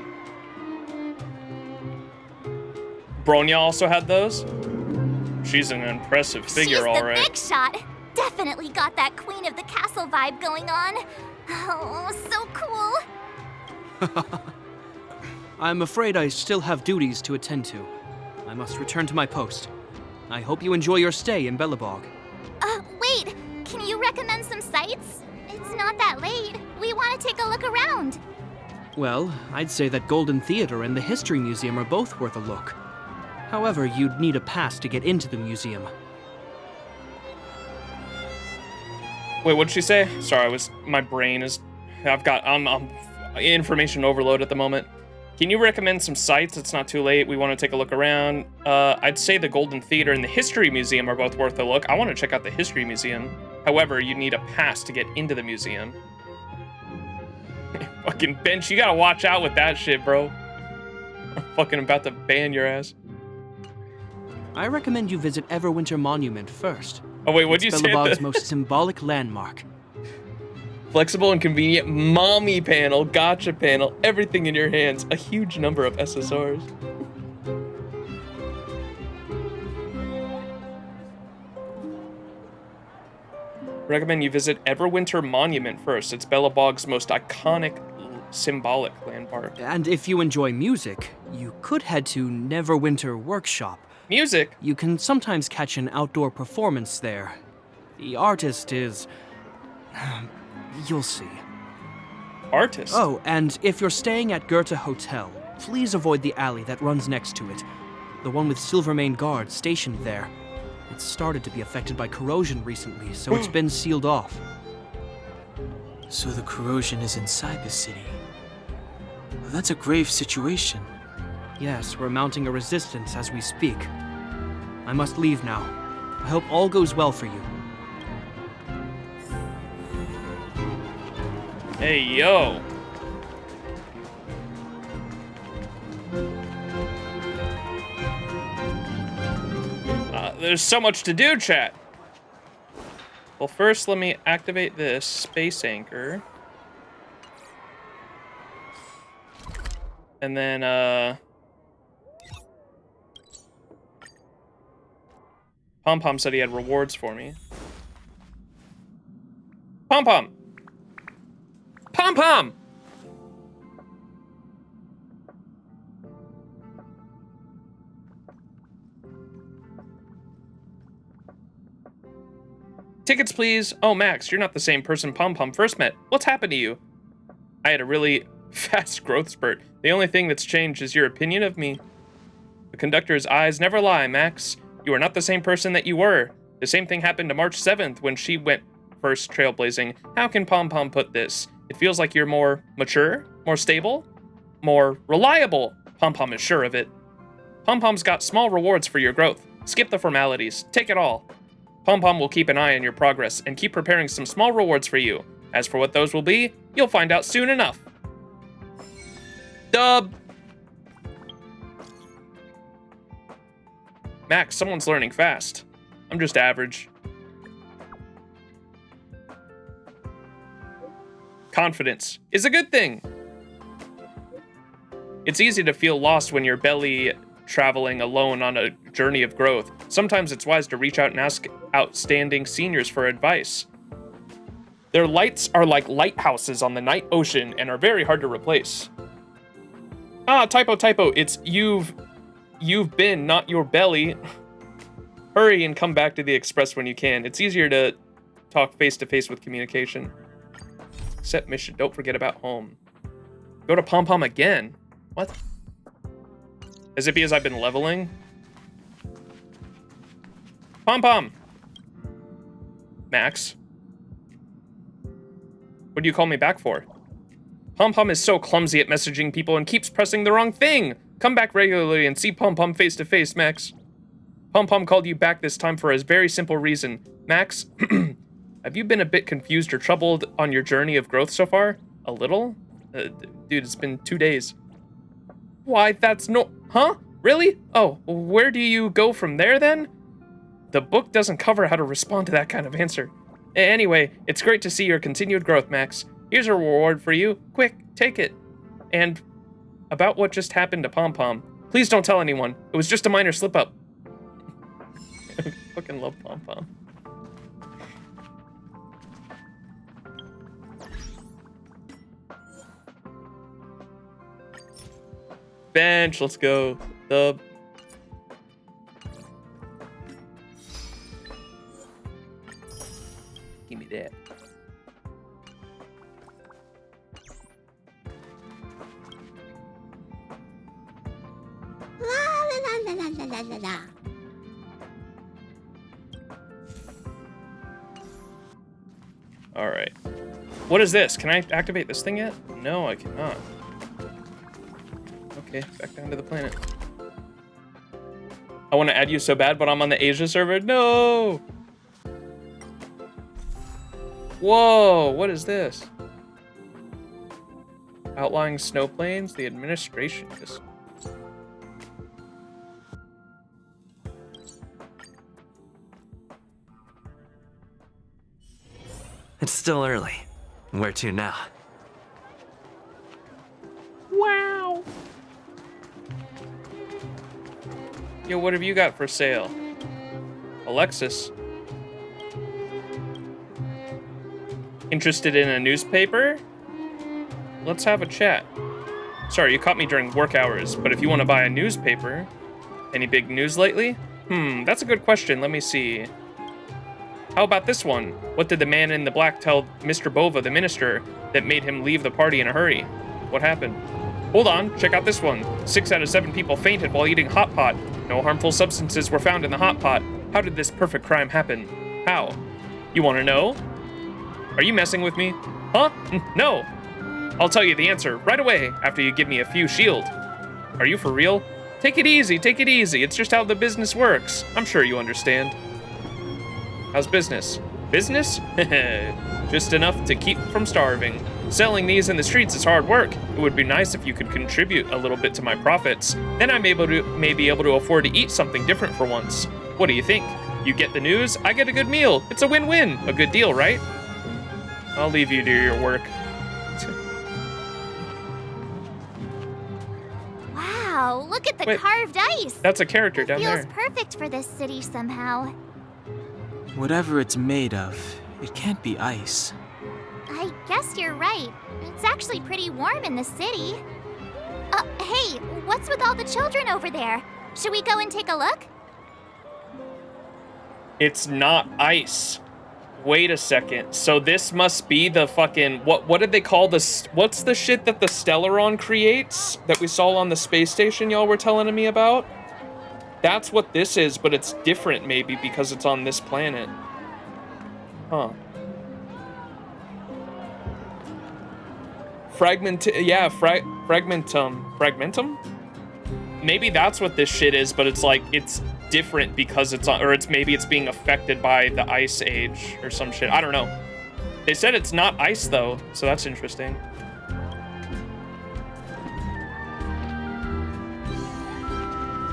Bronya also had those. She's an impressive figure, all right. She's the big shot. Definitely got that Queen of the Castle vibe going on. Oh, so cool. I'm afraid I still have duties to attend to. I must return to my post. I hope you enjoy your stay in Belobog. Wait. Can you recommend some sites? It's not that late. We want to take a look around. Well, I'd say that Golden Theater and the History Museum are both worth a look. However, you'd need a pass to get into the museum. Wait, what'd she say? Sorry, my brain is, I'm information overload at the moment. Can you recommend some sites? It's not too late. We want to take a look around. I'd say the Golden Theater and the History Museum are both worth a look. I want to check out the History Museum. However, you need a pass to get into the museum. Fucking Bench, you gotta watch out with that shit, bro. I'm fucking about to ban your ass. I recommend you visit Everwinter Monument first. Oh wait, what'd you say? Belobog's most symbolic landmark. Flexible and convenient mommy panel, gotcha panel, everything in your hands. A huge number of SSRs. Recommend you visit Everwinter Monument first. It's Belobog's most iconic symbolic landmark. And if you enjoy music, you could head to Neverwinter Workshop. Music? You can sometimes catch an outdoor performance there. The artist is... you'll see. Artist? Oh, and if you're staying at Goethe Hotel, please avoid the alley that runs next to it. The one with Silvermane guards stationed there. It's started to be affected by corrosion recently, so it's been sealed off. So the corrosion is inside the city. Well, that's a grave situation. Yes, we're mounting a resistance as we speak. I must leave now. I hope all goes well for you. Hey, yo. There's so much to do, chat. Well, first, let me activate this space anchor. And then, Pom Pom said he had rewards for me. Pom Pom! Pom Pom! Tickets, please. Oh, Max, you're not the same person Pom Pom first met. What's happened to you? I had a really fast growth spurt. The only thing that's changed is your opinion of me. The conductor's eyes never lie, Max. You are not the same person that you were. The same thing happened to March 7th when she went first trailblazing. How can Pom Pom put this? It feels like you're more mature, more stable, more reliable. Pom Pom is sure of it. Pom Pom's got small rewards for your growth. Skip the formalities. Take it all. Pom Pom will keep an eye on your progress and keep preparing some small rewards for you. As for what those will be, you'll find out soon enough. Dub. Max, someone's learning fast. I'm just average. Confidence is a good thing. It's easy to feel lost when you're belly traveling alone on a journey of growth. Sometimes it's wise to reach out and ask outstanding seniors for advice. Their lights are like lighthouses on the night ocean and are very hard to replace. Ah, typo. It's you've been, not your belly. Hurry and come back to the express when you can. It's easier to talk face to face with communication. Set mission. Don't forget about home. Go to Pom Pom again. What? Is it because I've been leveling? Pom Pom. Max. What do you call me back for? Pom Pom is so clumsy at messaging people and keeps pressing the wrong thing. Come back regularly and see Pom Pom face to face, Max. Pom Pom called you back this time for a very simple reason. Max, have you been a bit confused or troubled on your journey of growth so far? A little? Dude, it's been 2 days. Why, that's no... Huh? Really? Oh, where do you go from there then? The book doesn't cover how to respond to that kind of answer. Anyway, it's great to see your continued growth, Max. Here's a reward for you. Quick, take it. And about what just happened to Pom Pom. Please don't tell anyone. It was just a minor slip-up. I fucking love Pom Pom. Bench, let's go. Dub. Give me that. La. All right. What is this? Can I activate this thing yet? No, I cannot. Okay, back down to the planet. I want to add you so bad, but I'm on the Asia server. No! Whoa, what is this? Outlying snow plains, the administration just... It's still early. Where to now? Wow! Yo, what have you got for sale? Alexis. Interested in a newspaper? Let's have a chat. Sorry, you caught me during work hours, but if you want to buy a newspaper... Any big news lately? That's a good question. Let me see. How about this one? What did the man in the black tell Mr. Bova, the minister, that made him leave the party in a hurry? What happened? Hold on, check out this one. 6 out of 7 people fainted while eating hot pot. No harmful substances were found in the hot pot. How did this perfect crime happen? How? You want to know? Are you messing with me? Huh? No. I'll tell you the answer right away after you give me a few shield. Are you for real? Take it easy, take it easy. It's just how the business works. I'm sure you understand. How's business? Business? Just enough to keep from starving. Selling these in the streets is hard work. It would be nice if you could contribute a little bit to my profits. Then I may be able to afford to eat something different for once. What do you think? You get the news, I get a good meal. It's a win-win. A good deal, right? I'll leave you to your work. Wow, look at the Wait, carved ice. That's a character It down feels there. perfect for this city somehow. Whatever it's made of, it can't be ice. I guess you're right. It's actually pretty warm in the city. Hey, what's with all the children over there? Should we go and take a look? It's not ice. Wait a second. So this must be the fucking what did they call this? What's the shit that the Stellaron creates that we saw on the space station y'all were telling me about? That's what this is, but it's different maybe because it's on this planet. Huh. Fragmentum? Maybe that's what this shit is, but it's like, it's different because it's on, or it's maybe it's being affected by the ice age or some shit. I don't know. They said it's not ice though, so that's interesting.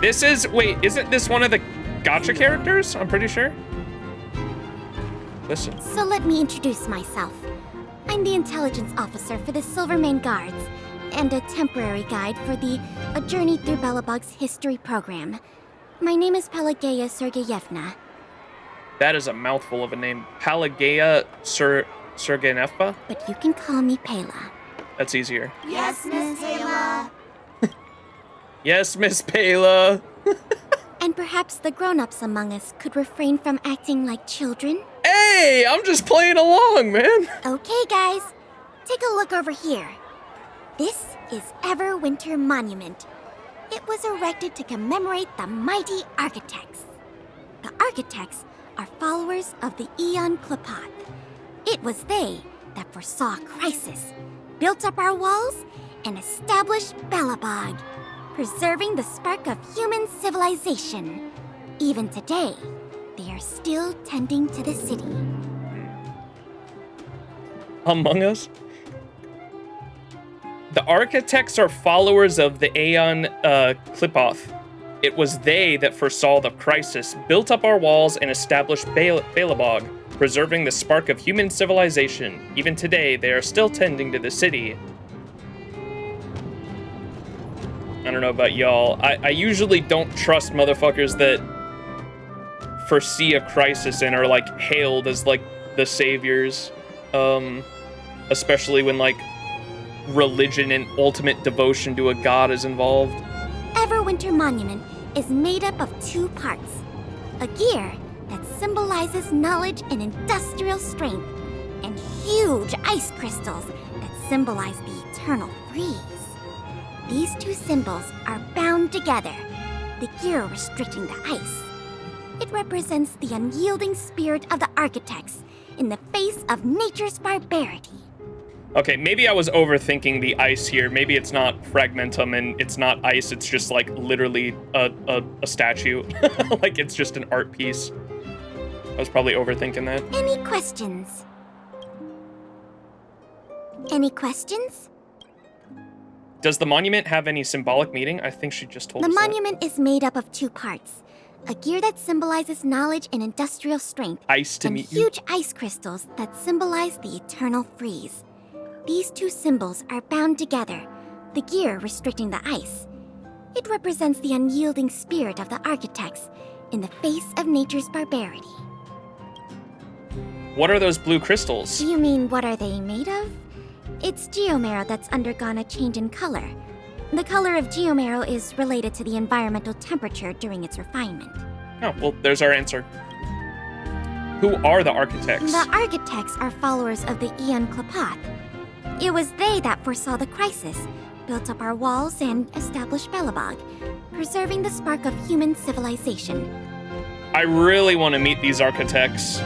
This is, wait, isn't this one of the gacha characters? I'm pretty sure. Listen. So let me introduce myself. I'm the intelligence officer for the Silvermane Guards, and a temporary guide for the A Journey Through Belobog's history program. My name is Pelageya Sergeyevna. That is a mouthful of a name. Pelageya Sergeyevna? But you can call me Pela. That's easier. Yes, Miss Pela. Yes, Miss Pela. And perhaps the grown-ups among us could refrain from acting like children? Hey, I'm just playing along, man. Okay, guys. Take a look over here. This is Everwinter Monument. It was erected to commemorate the mighty architects. The architects are followers of the Aeon Klapath. It was they that foresaw crisis, built up our walls, and established Belobog, preserving the spark of human civilization. Even today, they are still tending to the city. Among Us? The architects are followers of the Aeon Klapath. It was they that foresaw the crisis, built up our walls, and established Belobog, preserving the spark of human civilization. Even today, they are still tending to the city. I don't know about y'all. I usually don't trust motherfuckers that foresee a crisis and are like hailed as like the saviors. Especially when like religion and ultimate devotion to a god is involved. Everwinter Monument is made up of two parts. A gear that symbolizes knowledge and industrial strength, and huge ice crystals that symbolize the eternal freeze. These two symbols are bound together, the gear restricting the ice. It represents the unyielding spirit of the architects in the face of nature's barbarity. Okay, maybe I was overthinking the ice here. Maybe it's not fragmentum and it's not ice. It's just like literally a statue. Like it's just an art piece. I was probably overthinking that. Any questions? Any questions? Does the monument have any symbolic meaning? I think she just told The us that. monument is made up of two parts. A gear that symbolizes knowledge and industrial strength. Ice to and meet you. huge ice crystals that symbolize the eternal freeze. These two symbols are bound together, the gear restricting the ice. It represents the unyielding spirit of the architects in the face of nature's barbarity. What are those blue crystals? You mean, what are they made of? It's geomarrow that's undergone a change in color. The color of geomarrow is related to the environmental temperature during its refinement. Oh, well, there's our answer. Who are the architects? The architects are followers of the Aeon Klapath. It was they that foresaw the crisis, built up our walls, and established Belobog, preserving the spark of human civilization. I really want to meet these architects.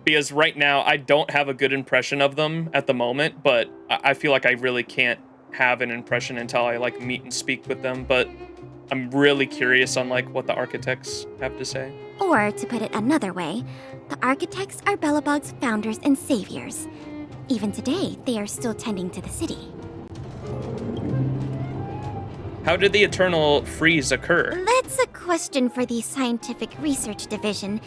Because right now, I don't have a good impression of them at the moment, but I feel like I really can't have an impression until I like meet and speak with them, but I'm really curious on like what the architects have to say. Or, to put it another way, the architects are Belobog's founders and saviors. Even today, they are still tending to the city. How did the eternal freeze occur? That's a question for the Scientific Research Division,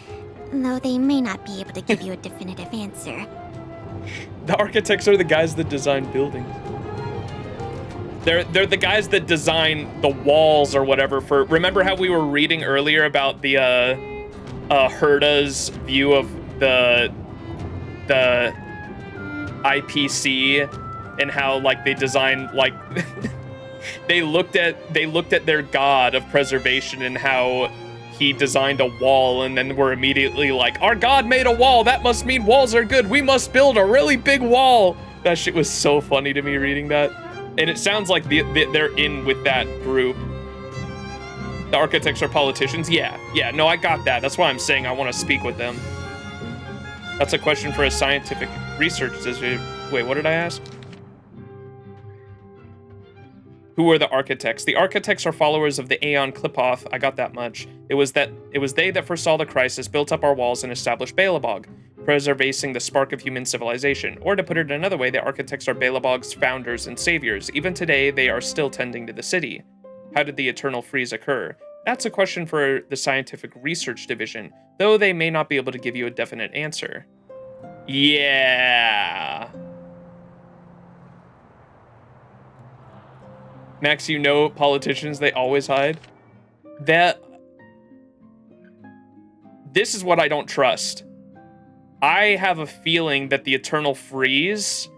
though they may not be able to give you a definitive answer. The architects are the guys that design buildings. They're the guys that design the walls or whatever for. Remember how we were reading earlier about the Herda's view of the IPC and how like they designed like they looked at their god of preservation and how he designed a wall, and then we're immediately like, our god made a wall, that must mean walls are good, we must build a really big wall. That shit was so funny to me reading that. And it sounds like they're in with that group. The architects are politicians? Yeah, no, I got that. That's why I'm saying I want to speak with them. That's a question for a scientific research. Wait, what did I ask? Who are the architects? The architects are followers of the Aeon Klipoth. I got that much. It was they that foresaw the crisis, built up our walls, and established Belobog, preserving the spark of human civilization. Or to put it another way, the architects are Belobog's founders and saviors. Even today, they are still tending to the city. How did the eternal freeze occur? That's a question for the scientific research division, though they may not be able to give you a definite answer. Yeah. Max, you know politicians, they always hide. This is what I don't trust. I have a feeling that the eternal freeze,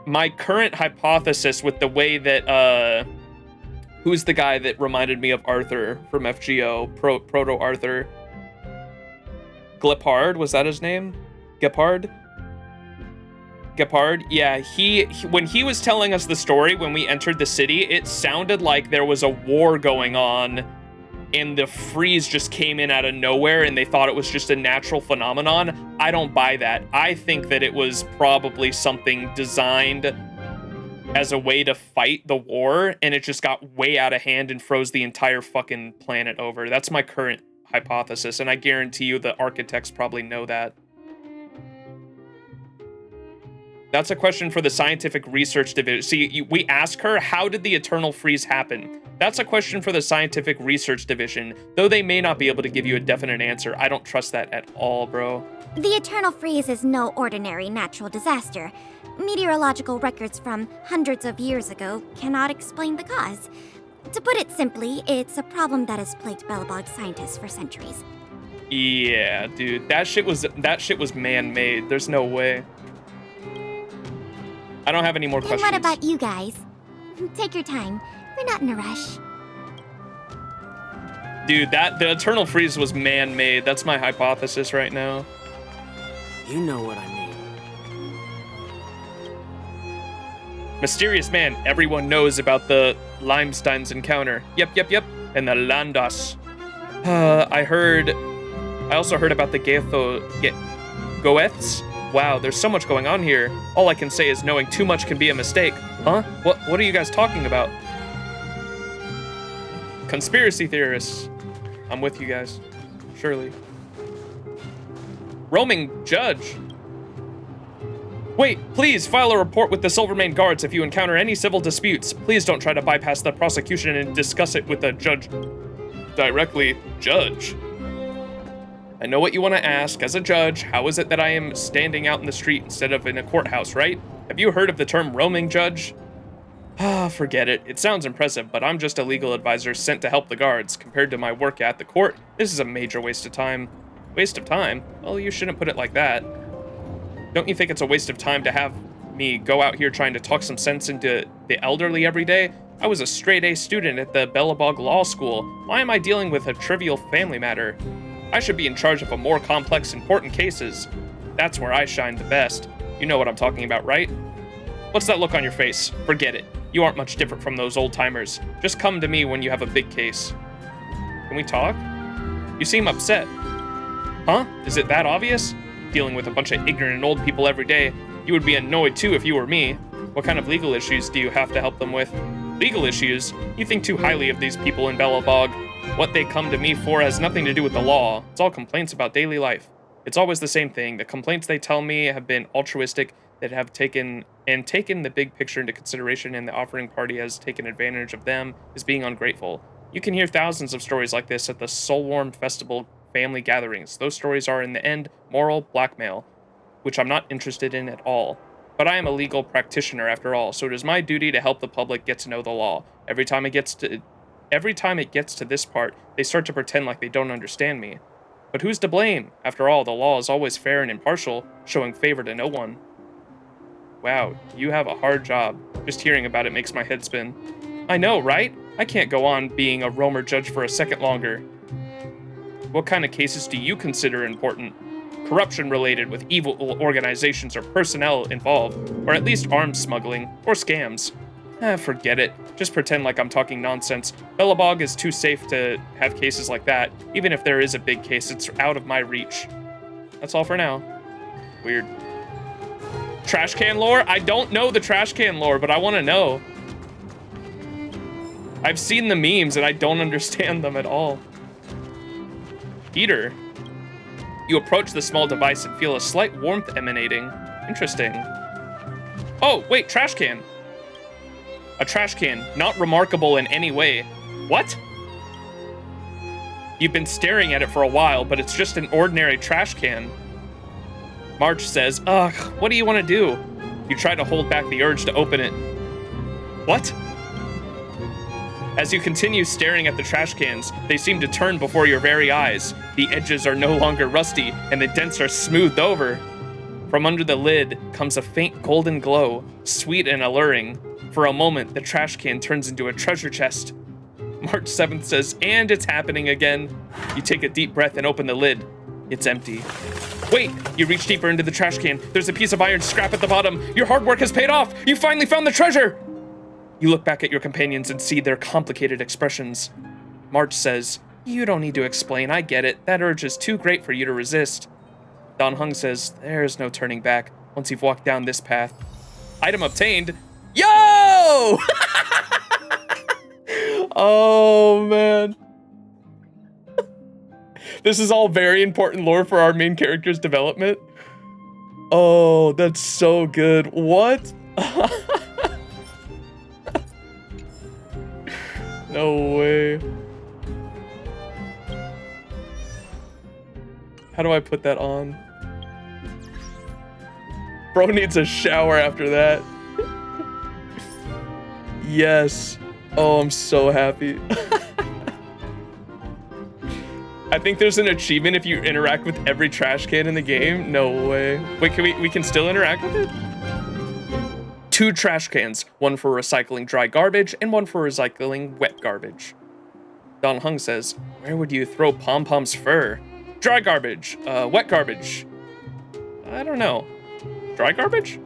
my current hypothesis with the way that, who's the guy that reminded me of Arthur from FGO, Proto-Arthur? Gepard, was that his name? Gepard? Yeah, he when he was telling us the story when we entered the city, it sounded like there was a war going on and the freeze just came in out of nowhere and they thought it was just a natural phenomenon. I don't buy that. I think that it was probably something designed as a way to fight the war, and it just got way out of hand and froze the entire fucking planet over. That's my current hypothesis, and I guarantee you the architects probably know that. That's a question for the scientific research division. See, we ask her, how did the eternal freeze happen? That's a question for the scientific research division, though they may not be able to give you a definite answer. I don't trust that at all, bro. The eternal freeze is no ordinary natural disaster. Meteorological records from hundreds of years ago cannot explain the cause. To put it simply, it's a problem that has plagued Belobog scientists for centuries. Yeah, dude, that shit was man-made. There's no way. I don't have any more questions. And what about you guys? Take your time. We're not in a rush. Dude, the eternal freeze was man-made. That's my hypothesis right now. You know what I mean. Mysterious man. Everyone knows about the Limestein's encounter. Yep. And the Landos. I also heard about the Goeths. Wow, there's so much going on here. All I can say is knowing too much can be a mistake. Huh? What are you guys talking about? Conspiracy theorists. I'm with you guys. Surely. Roaming judge. Wait, please file a report with the Silvermane Guards if you encounter any civil disputes. Please don't try to bypass the prosecution and discuss it with the judge directly. Judge? I know what you want to ask. As a judge, how is it that I am standing out in the street instead of in a courthouse, right? Have you heard of the term roaming judge? Ah, forget it. It sounds impressive, but I'm just a legal advisor sent to help the guards. Compared to my work at the court, this is a major waste of time. Waste of time? Well, you shouldn't put it like that. Don't you think it's a waste of time to have me go out here trying to talk some sense into the elderly every day? I was a straight-A student at the Belobog Law School. Why am I dealing with a trivial family matter? I should be in charge of a more complex, important cases. That's where I shine the best. You know what I'm talking about, right? What's that look on your face? Forget it. You aren't much different from those old-timers. Just come to me when you have a big case. Can we talk? You seem upset. Huh? Is it that obvious? Dealing with a bunch of ignorant old people every day. You would be annoyed too if you were me. What kind of legal issues do you have to help them with? Legal issues? You think too highly of these people in Belobog. What they come to me for has nothing to do with the law. It's all complaints about daily life. It's always the same thing. The complaints they tell me have been altruistic, that have taken the big picture into consideration, and the offering party has taken advantage of them, is being ungrateful. You can hear thousands of stories like this at the Soulworm Festival family gatherings. Those stories are, in the end, moral blackmail, which I'm not interested in at all. But I am a legal practitioner after all, so it is my duty to help the public get to know the law. Every time it gets to this part, they start to pretend like they don't understand me. But who's to blame? After all, the law is always fair and impartial, showing favor to no one. Wow, you have a hard job. Just hearing about it makes my head spin. I know, right? I can't go on being a roamer judge for a second longer. What kind of cases do you consider important? Corruption related with evil organizations or personnel involved, or at least arms smuggling, or scams. Forget it. Just pretend like I'm talking nonsense. Belobog is too safe to have cases like that. Even if there is a big case, it's out of my reach. That's all for now. Weird. Trash can lore? I don't know the trash can lore, but I want to know. I've seen the memes and I don't understand them at all. Heater. You approach the small device and feel a slight warmth emanating. Interesting. Oh, wait, trash can. A trash can, not remarkable in any way. What? You've been staring at it for a while, but it's just an ordinary trash can. March says, ugh, what do you want to do? You try to hold back the urge to open it. What? As you continue staring at the trash cans, they seem to turn before your very eyes. The edges are no longer rusty, and the dents are smoothed over. From under the lid comes a faint golden glow, sweet and alluring. For a moment, the trash can turns into a treasure chest. March 7th says, and it's happening again. You take a deep breath and open the lid. It's empty. Wait, you reach deeper into the trash can. There's a piece of iron scrap at the bottom. Your hard work has paid off. You finally found the treasure. You look back at your companions and see their complicated expressions. March says, you don't need to explain, I get it. That urge is too great for you to resist. Don Hung says, there's no turning back once you've walked down this path. Item obtained. Yo! Oh, man. This is all very important lore for our main character's development. Oh, that's so good. What? No way. How do I put that on? Bro needs a shower after that. Yes. Oh, I'm so happy. I think there's an achievement if you interact with every trash can in the game. No way. Wait, can we can still interact with it? 2 trash cans, one for recycling dry garbage and one for recycling wet garbage. Don Hung says, where would you throw Pom Pom's fur? Dry garbage, wet garbage. I don't know. Dry garbage?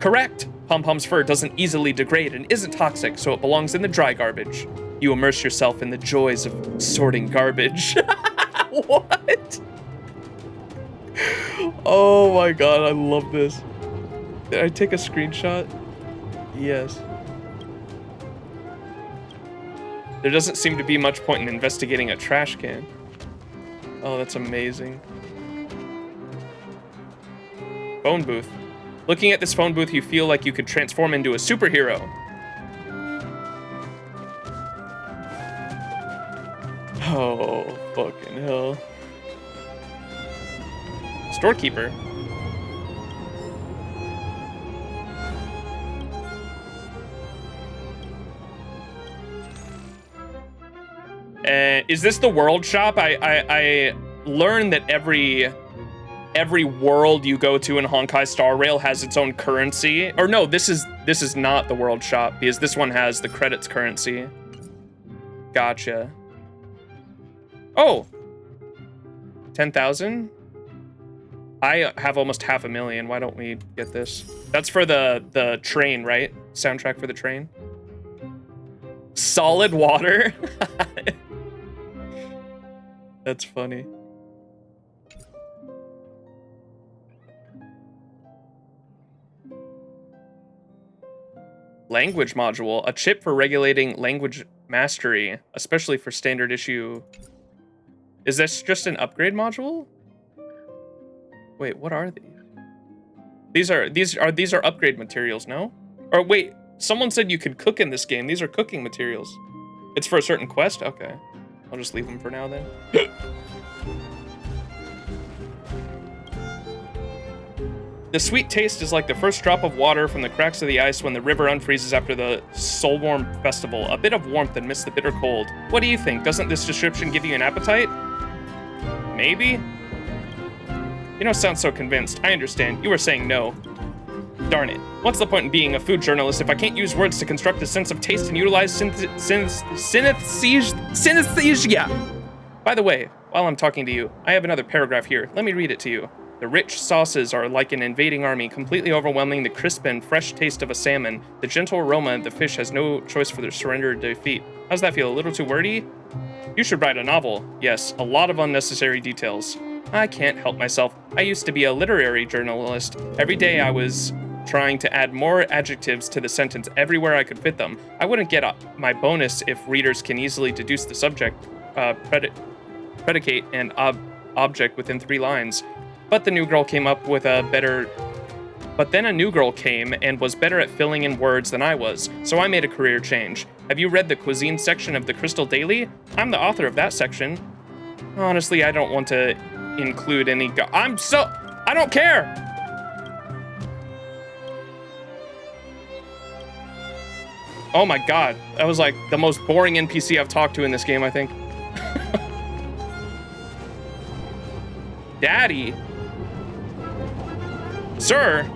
Correct. Pom Pom's fur doesn't easily degrade and isn't toxic, so it belongs in the dry garbage. You immerse yourself in the joys of sorting garbage. What? Oh my god, I love this. Did I take a screenshot? Yes. There doesn't seem to be much point in investigating a trash can. Oh, that's amazing. Phone booth. Looking at this phone booth, you feel like you could transform into a superhero. Oh, fucking hell. Storekeeper. Is this the world shop? I learned that every world you go to in Honkai Star Rail has its own currency. Or no, this is not the world shop because this one has the credits currency. Gotcha. Oh, 10,000? I have almost 500,000. Why don't we get this? That's for the train, right? Soundtrack for the train. Solid water. That's funny. Language module, a chip for regulating language mastery, especially for standard issue. Is this just an upgrade module? Wait, what are these? These are upgrade materials, no? Or wait, someone said you could cook in this game. These are cooking materials. It's for a certain quest? Okay. I'll just leave them for now then. The sweet taste is like the first drop of water from the cracks of the ice when the river unfreezes after the Soulwarm Festival. A bit of warmth amidst the bitter cold. What do you think? Doesn't this description give you an appetite? Maybe? You don't sound so convinced. I understand. You were saying no. Darn it. What's the point in being a food journalist if I can't use words to construct a sense of taste and utilize synesthesia? By the way, while I'm talking to you, I have another paragraph here. Let me read it to you. The rich sauces are like an invading army, completely overwhelming the crisp and fresh taste of a salmon. The gentle aroma of the fish has no choice for their surrender or defeat. How's that feel? A little too wordy? You should write a novel. Yes, a lot of unnecessary details. I can't help myself. I used to be a literary journalist. Every day I was trying to add more adjectives to the sentence everywhere I could fit them. I wouldn't get my bonus if readers can easily deduce the subject, predicate, and object within 3 lines. But the new girl came up with a better... But then a new girl came and was better at filling in words than I was, so I made a career change. Have you read the cuisine section of the Crystal Daily? I'm the author of that section. Honestly, I don't want to include any... I don't care! Oh my god, that was like the most boring NPC I've talked to in this game, I think. Daddy? Sir?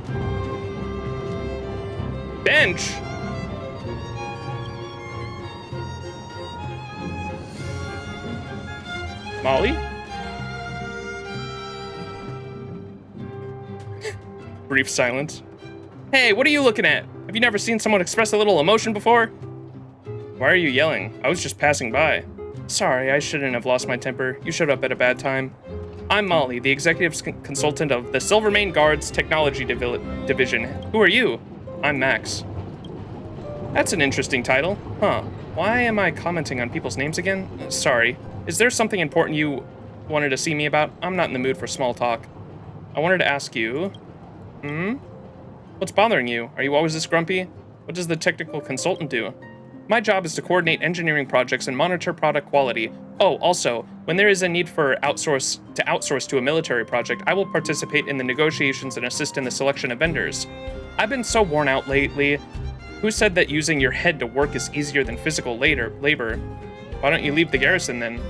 Bench? Molly? Brief silence. Hey, what are you looking at? Have you never seen someone express a little emotion before? Why are you yelling? I was just passing by. Sorry, I shouldn't have lost my temper. You showed up at a bad time. I'm Molly, the executive consultant of the Silvermane Guards Technology Division. Who are you? I'm Max. That's an interesting title. Huh. Why am I commenting on people's names again? Sorry. Is there something important you wanted to see me about? I'm not in the mood for small talk. I wanted to ask you... What's bothering you? Are you always this grumpy? What does the technical consultant do? My job is to coordinate engineering projects and monitor product quality. Oh, also, when there is a need for outsource to a military project, I will participate in the negotiations and assist in the selection of vendors. I've been so worn out lately. Who said that using your head to work is easier than physical labor? Why don't you leave the garrison then?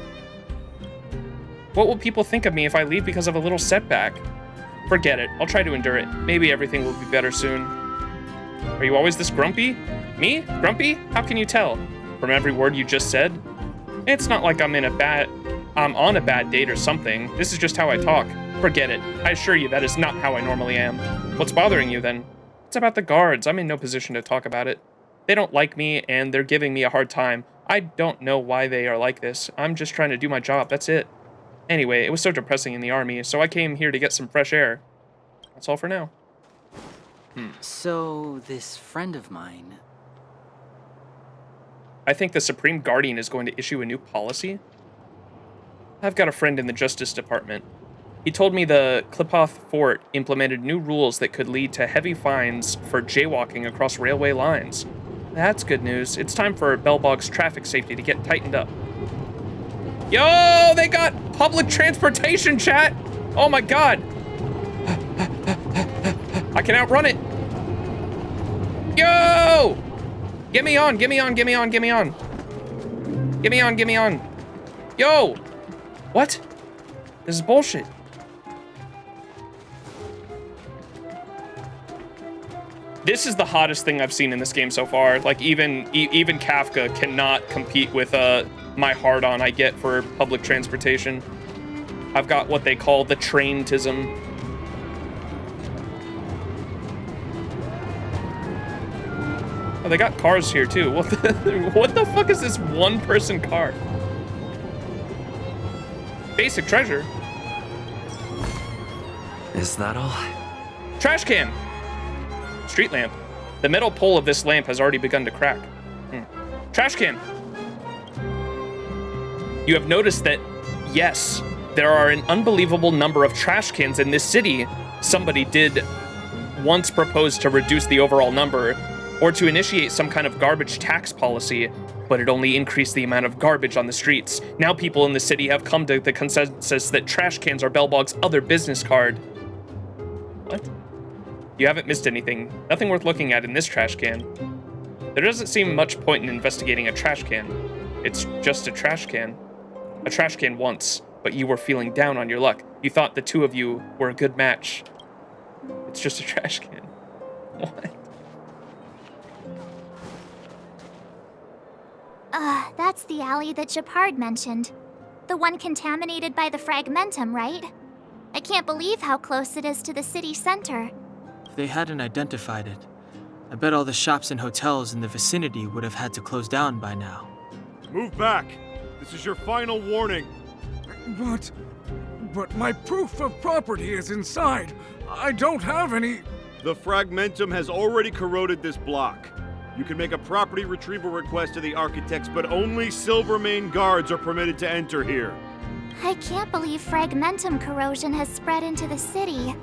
What will people think of me if I leave because of a little setback? Forget it. I'll try to endure it. Maybe everything will be better soon. Are you always this grumpy? Me? Grumpy? How can you tell? From every word you just said? It's not like I'm on a bad date or something. This is just how I talk. Forget it. I assure you that is not how I normally am. What's bothering you then? It's about the guards. I'm in no position to talk about it. They don't like me and they're giving me a hard time. I don't know why they are like this. I'm just trying to do my job. That's it. Anyway, it was so depressing in the army, so I came here to get some fresh air. That's all for now. So, this friend of mine... I think the Supreme Guardian is going to issue a new policy. I've got a friend in the Justice Department. He told me the Klipoth Fort implemented new rules that could lead to heavy fines for jaywalking across railway lines. That's good news. It's time for Belbog's traffic safety to get tightened up. Yo, they got public transportation, chat! Oh my god! I can outrun it! Yo! Get me on, get me on, get me on, get me on. Get me on, get me on. Yo! What? This is bullshit. This is the hottest thing I've seen in this game so far. Like, even Kafka cannot compete with my hard-on I get for public transportation. I've got what they call the traintism. Oh, they got cars here too. What the fuck is this one-person car? Basic treasure. Is that all? Trash can. Street lamp. The metal pole of this lamp has already begun to crack. Trash can. You have noticed that, yes, there are an unbelievable number of trash cans in this city. Somebody did once propose to reduce the overall number, or to initiate some kind of garbage tax policy, but it only increased the amount of garbage on the streets. Now people in the city have come to the consensus that trash cans are Belbog's other business card. What? You haven't missed anything. Nothing worth looking at in this trash can. There doesn't seem much point in investigating a trash can. It's just a trash can. A trash can once, but you were feeling down on your luck. You thought the two of you were a good match. It's just a trash can. What? That's the alley that Japard mentioned. The one contaminated by the fragmentum, right? I can't believe how close it is to the city center. If they hadn't identified it, I bet all the shops and hotels in the vicinity would have had to close down by now. Move back! This is your final warning. But my proof of property is inside. I don't have any... The fragmentum has already corroded this block. You can make a property retrieval request to the architects, but only Silvermane guards are permitted to enter here. I can't believe fragmentum corrosion has spread into the city.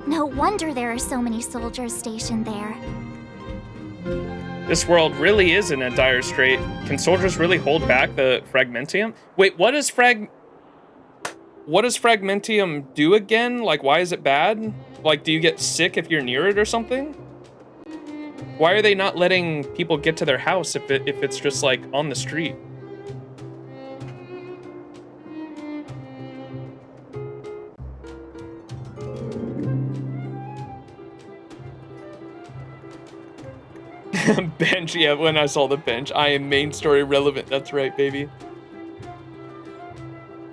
No wonder there are so many soldiers stationed there. This world really is in a dire strait. Can soldiers really hold back the fragmentium? Wait, what does fragmentium do again? Like, why is it bad? Like, do you get sick if you're near it or something? Why are they not letting people get to their house if it's just like on the street? Bench, yeah, when I saw the bench. I am main story relevant. That's right, baby.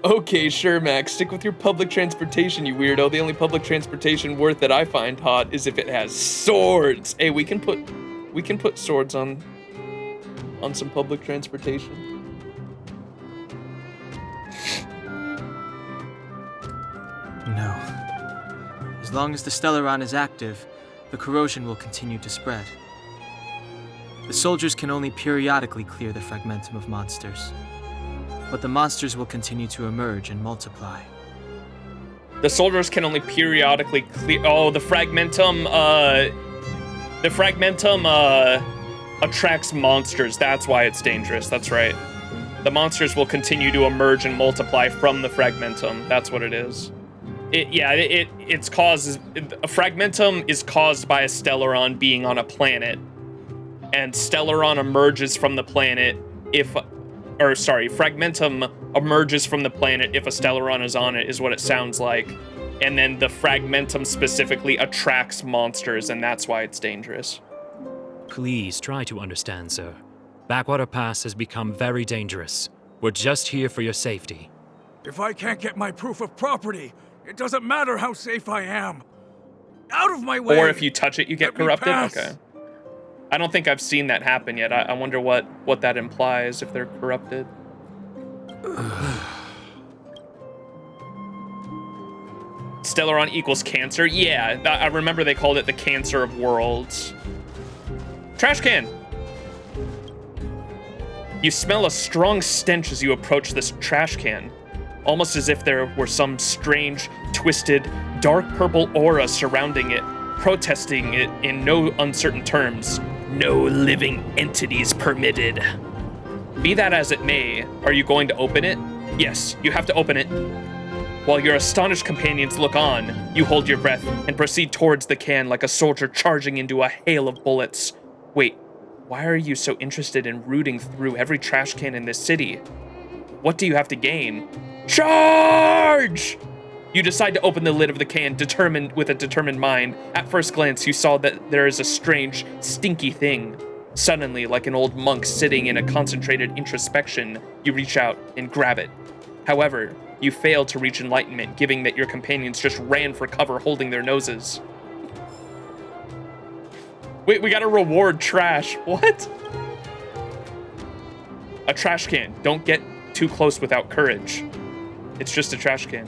Okay, sure, Max. Stick with your public transportation, you weirdo. The only public transportation worth that I find hot is if it has swords. Hey, we can put swords on some public transportation. No. As long as the Stellaron is active, the corrosion will continue to spread. The soldiers can only periodically clear the fragmentum of monsters, but the monsters will continue to emerge and multiply. The soldiers can only periodically clear. Oh, the fragmentum attracts monsters. That's why it's dangerous. That's right. The monsters will continue to emerge and multiply from the fragmentum. That's what it is. It's caused. A fragmentum is caused by a Stellaron being on a planet. And Stellaron emerges from the planet fragmentum emerges from the planet if a Stellaron is on it, is what it sounds like. And then the fragmentum specifically attracts monsters, and that's why it's dangerous. Please try to understand, sir. Backwater Pass has become very dangerous. We're just here for your safety. If I can't get my proof of property, it doesn't matter how safe I am. Out of my way! Or if you touch it, you get corrupted? Pass. Okay. I don't think I've seen that happen yet. I wonder what that implies if they're corrupted. Stellaron equals cancer? Yeah, I remember they called it the cancer of worlds. Trash can! You smell a strong stench as you approach this trash can, almost as if there were some strange, twisted, dark purple aura surrounding it, protesting it in no uncertain terms. No living entities permitted. Be that as it may, are you going to open it? Yes, you have to open it. While your astonished companions look on, you hold your breath and proceed towards the can like a soldier charging into a hail of bullets. Wait, why are you so interested in rooting through every trash can in this city? What do you have to gain? Charge! You decide to open the lid of the can, with a determined mind. At first glance, you saw that there is a strange, stinky thing. Suddenly, like an old monk sitting in a concentrated introspection, you reach out and grab it. However, you fail to reach enlightenment, given that your companions just ran for cover holding their noses. Wait, we gotta reward trash. What? A trash can. Don't get too close without courage. It's just a trash can.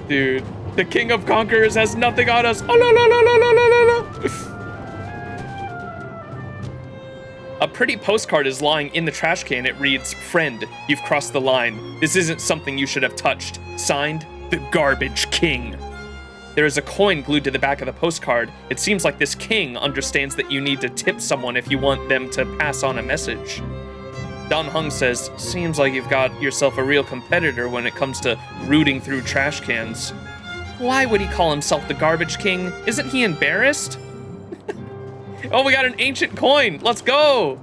Dude, the King of Conquerors has nothing on us. Oh, la, la, la, la, la, la. A pretty postcard is lying in the trash can. It reads, "Friend, you've crossed the line. This isn't something you should have touched. Signed, the Garbage King." There is a coin glued to the back of the postcard. It seems like this king understands that you need to tip someone if you want them to pass on a message. Don Hung says, "Seems like you've got yourself a real competitor when it comes to rooting through trash cans." Why would he call himself the Garbage King? Isn't he embarrassed? Oh, we got an ancient coin. Let's go.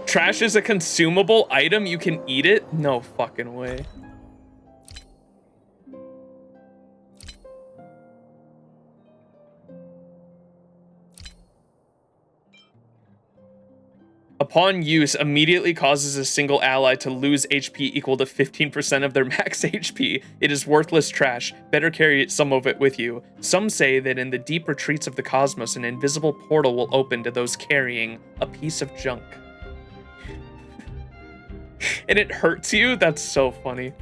Trash is a consumable item? You can eat it? No fucking way. Upon use, immediately causes a single ally to lose HP equal to 15% of their max HP. It is worthless trash. Better carry some of it with you. Some say that in the deep retreats of the cosmos, an invisible portal will open to those carrying a piece of junk. And it hurts you? That's so funny.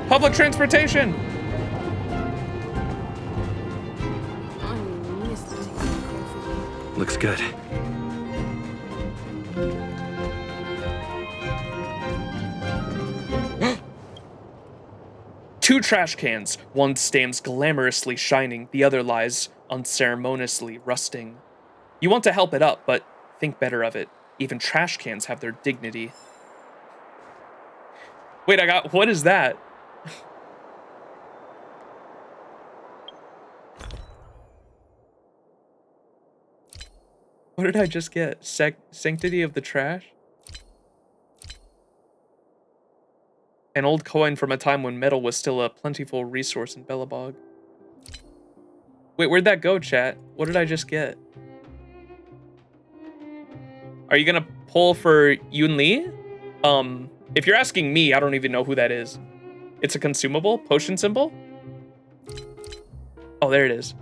Public transportation! Looks good. Two trash cans. One stands glamorously shining, the other lies unceremoniously rusting. You want to help it up, but think better of it. Even trash cans have their dignity. Wait, what is that? What did I just get? Sanctity of the trash? An old coin from a time when metal was still a plentiful resource in Belobog. Wait, where'd that go, chat? What did I just get? Are you gonna pull for Yun Li? If you're asking me, I don't even know who that is. It's a consumable? Potion symbol? Oh, there it is.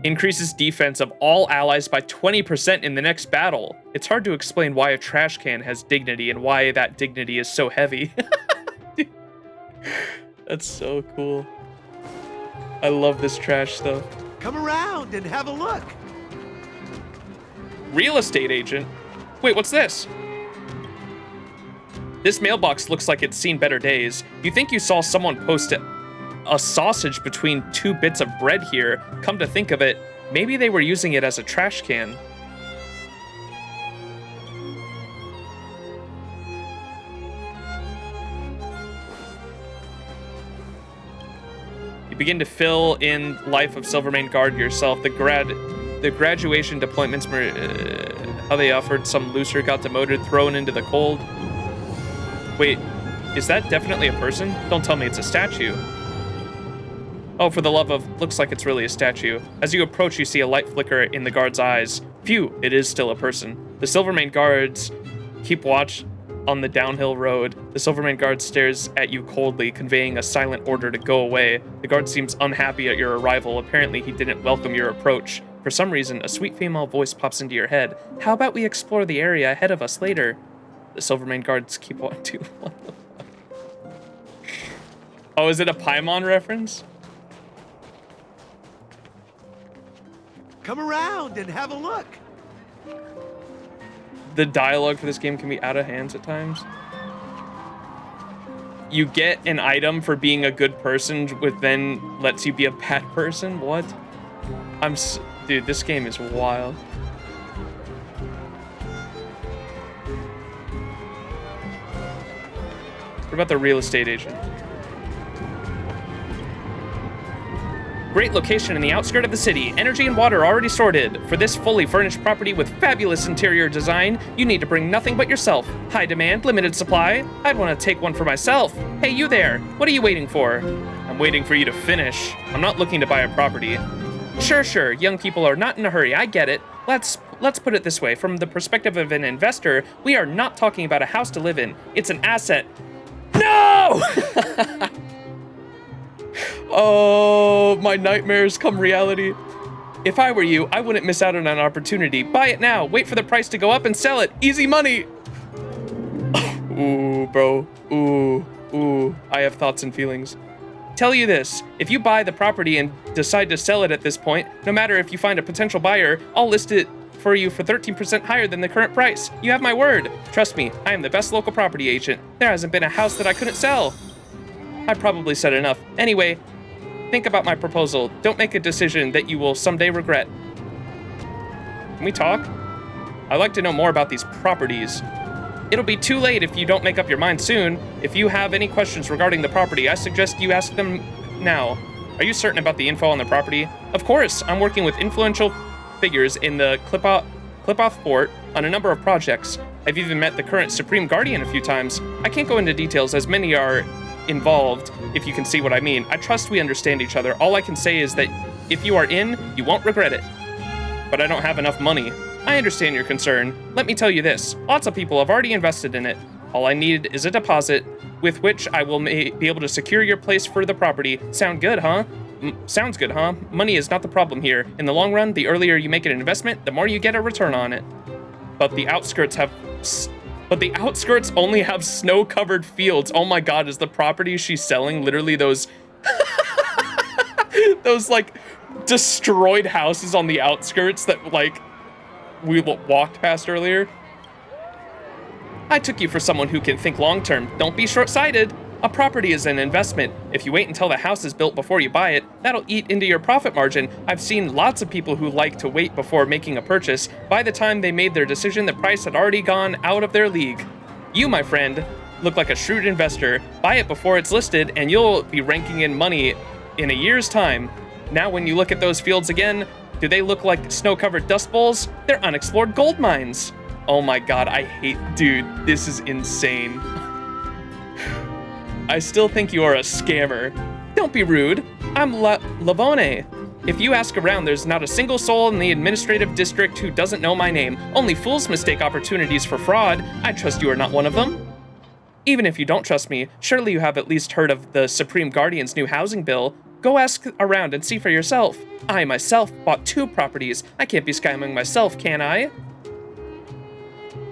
Increases defense of all allies by 20% in the next battle. It's hard to explain why a trash can has dignity and why that dignity is so heavy. That's so cool. I love this trash stuff. Come around and have a look. Real estate agent? Wait, what's this? This mailbox looks like it's seen better days. You think you saw someone post a sausage between two bits of bread here. Come to think of it, maybe they were using it as a trash can. You begin to fill in life of Silvermane Guard yourself. The graduation deployments, how they offered some looser, got demoted, thrown into the cold. Wait, is that definitely a person? Don't tell me it's a statue. Oh, for the love of, looks like it's really a statue. As you approach, you see a light flicker in the guard's eyes. Phew, it is still a person. The Silvermane guards keep watch on the downhill road. The Silvermane guard stares at you coldly, conveying a silent order to go away. The guard seems unhappy at your arrival. Apparently, he didn't welcome your approach. For some reason, a sweet female voice pops into your head. How about we explore the area ahead of us later? The Silvermane guards keep watching. What the fuck? Oh, is it a Paimon reference? Come around and have a look. The dialogue for this game can be out of hands at times. You get an item for being a good person, which then lets you be a bad person? What? Dude, this game is wild. What about the real estate agent? Great location in the outskirt of the city. Energy and water already sorted. For this fully furnished property with fabulous interior design, you need to bring nothing but yourself. High demand, limited supply. I'd want to take one for myself. Hey, you there. What are you waiting for? I'm waiting for you to finish. I'm not looking to buy a property. Sure. Young people are not in a hurry. I get it. Let's put it this way. From the perspective of an investor, we are not talking about a house to live in. It's an asset. No! Oh, my nightmares come reality. If I were you, I wouldn't miss out on an opportunity. Buy it now. Wait for the price to go up and sell it. Easy money. Ooh, bro. Ooh. I have thoughts and feelings. Tell you this, if you buy the property and decide to sell it at this point, no matter if you find a potential buyer, I'll list it for you for 13% higher than the current price. You have my word. Trust me, I am the best local property agent. There hasn't been a house that I couldn't sell. I probably said enough. Anyway, think about my proposal. Don't make a decision that you will someday regret. Can we talk? I'd like to know more about these properties. It'll be too late if you don't make up your mind soon. If you have any questions regarding the property, I suggest you ask them now. Are you certain about the info on the property? Of course, I'm working with influential figures in the Clipoth Fort on a number of projects. I've even met the current Supreme Guardian a few times. I can't go into details as many are involved, if you can see what I mean. I trust we understand each other. All I can say is that if you are in, you won't regret it. But I don't have enough money. I understand your concern. Let me tell you this. Lots of people have already invested in it. All I need is a deposit with which I will be able to secure your place for the property. Sound good, huh? Sounds good, huh? Money is not the problem here. In the long run, the earlier you make an investment, the more you get a return on it. But the outskirts only have snow-covered fields. Oh my god, is the property she's selling literally those those like destroyed houses on the outskirts that like we walked past earlier? I took you for someone who can think long-term. Don't be short-sighted. A property is an investment. If you wait until the house is built before you buy it, that'll eat into your profit margin. I've seen lots of people who like to wait before making a purchase. By the time they made their decision, the price had already gone out of their league. You, my friend, look like a shrewd investor. Buy it before it's listed, and you'll be ranking in money in a year's time. Now, when you look at those fields again, do they look like snow-covered dust bowls? They're unexplored gold mines. Oh my god, I hate... Dude, this is insane. I still think you are a scammer. Don't be rude. I'm Lavone. If you ask around, there's not a single soul in the administrative district who doesn't know my name. Only fools mistake opportunities for fraud. I trust you are not one of them. Even if you don't trust me, surely you have at least heard of the Supreme Guardian's new housing bill. Go ask around and see for yourself. I myself bought 2 properties. I can't be scamming myself, can I?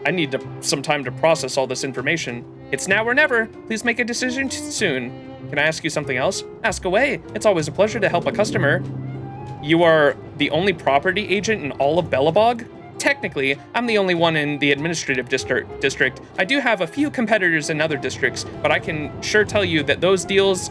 I need some time to process all this information. It's now or never. Please make a decision soon. Can I ask you something else? Ask away. It's always a pleasure to help a customer. You are the only property agent in all of Belobog? Technically, I'm the only one in the administrative district. I do have a few competitors in other districts, but I can sure tell you that those deals...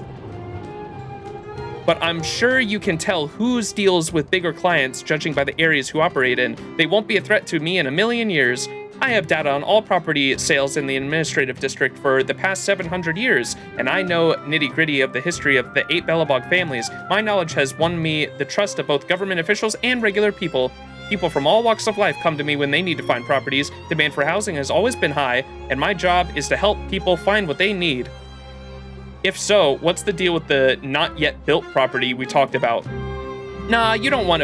But I'm sure you can tell whose deals with bigger clients judging by the areas who operate in. They won't be a threat to me in a million years. I have data on all property sales in the administrative district for the past 700 years, and I know nitty-gritty of the history of the 8 Belobog families. My knowledge has won me the trust of both government officials and regular people. People from all walks of life come to me when they need to find properties. Demand for housing has always been high, and my job is to help people find what they need. If so, what's the deal with the not yet built property we talked about? Nah, you don't want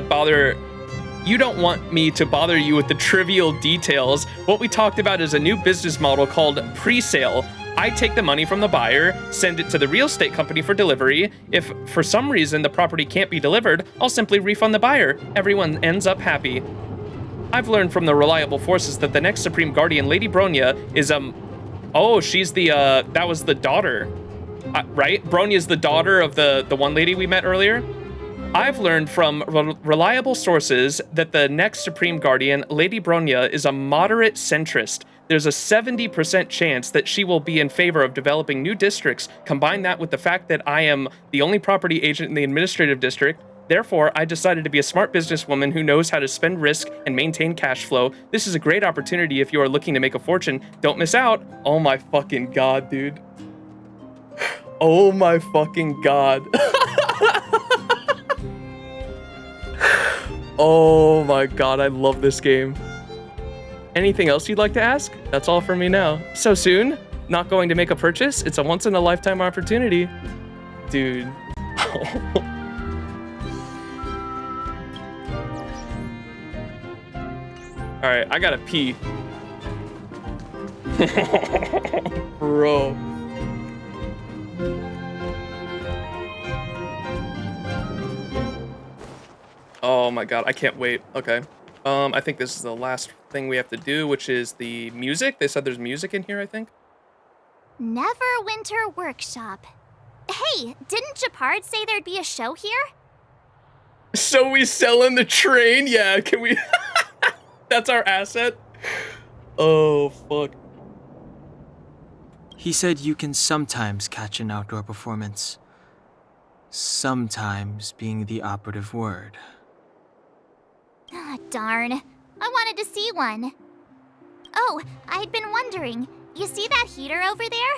me to bother you with the trivial details. What we talked about is a new business model called pre-sale. I take the money from the buyer, send it to the real estate company for delivery. If for some reason the property can't be delivered, I'll simply refund the buyer. Everyone ends up happy. I've learned from the reliable forces that the next Supreme Guardian, Lady Bronya, is oh, she's the that was the daughter. Right? Bronya's the daughter of the one lady we met earlier. I've learned from reliable sources that the next Supreme Guardian, Lady Bronya, is a moderate centrist. There's a 70% chance that she will be in favor of developing new districts. Combine that with the fact that I am the only property agent in the administrative district. Therefore, I decided to be a smart businesswoman who knows how to spend risk and maintain cash flow. This is a great opportunity if you are looking to make a fortune. Don't miss out. Oh my fucking god, dude. Oh my fucking god. Oh my god, I love this game. Anything else you'd like to ask? That's all for me now. So soon? Not going to make a purchase? It's a once-in-a-lifetime opportunity. Dude. Alright, I gotta pee. Bro. Oh my god, I can't wait. Okay. I think this is the last thing we have to do, which is the music. They said there's music in here, I think. Neverwinter Workshop. Hey, didn't Japard say there'd be a show here? So we sell in the train? Yeah, can we... That's our asset? Oh, fuck. He said you can sometimes catch an outdoor performance. Sometimes being the operative word. Ah, darn. I wanted to see one. Oh, I'd been wondering. You see that heater over there?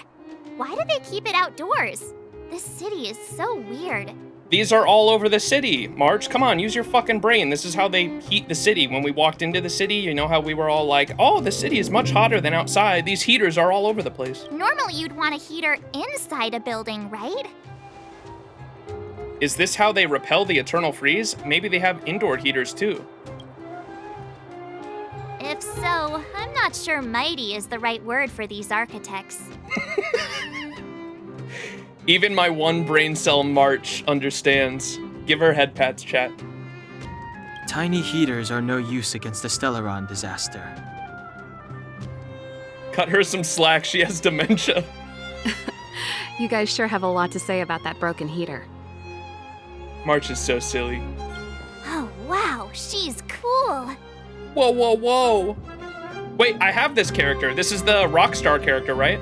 Why do they keep it outdoors? This city is so weird. These are all over the city. March, come on, use your fucking brain. This is how they heat the city. When we walked into the city, you know how we were all like, oh, the city is much hotter than outside. These heaters are all over the place. Normally you'd want a heater inside a building, right? Is this how they repel the eternal freeze? Maybe they have indoor heaters too. If so, I'm not sure mighty is the right word for these architects. Even my one brain cell March understands. Give her head pats, chat. Tiny heaters are no use against the Stellaron disaster. Cut her some slack, she has dementia. You guys sure have a lot to say about that broken heater. March is so silly. Oh, wow, she's cool. Whoa, whoa, whoa. Wait, I have this character. This is the Rockstar character, right?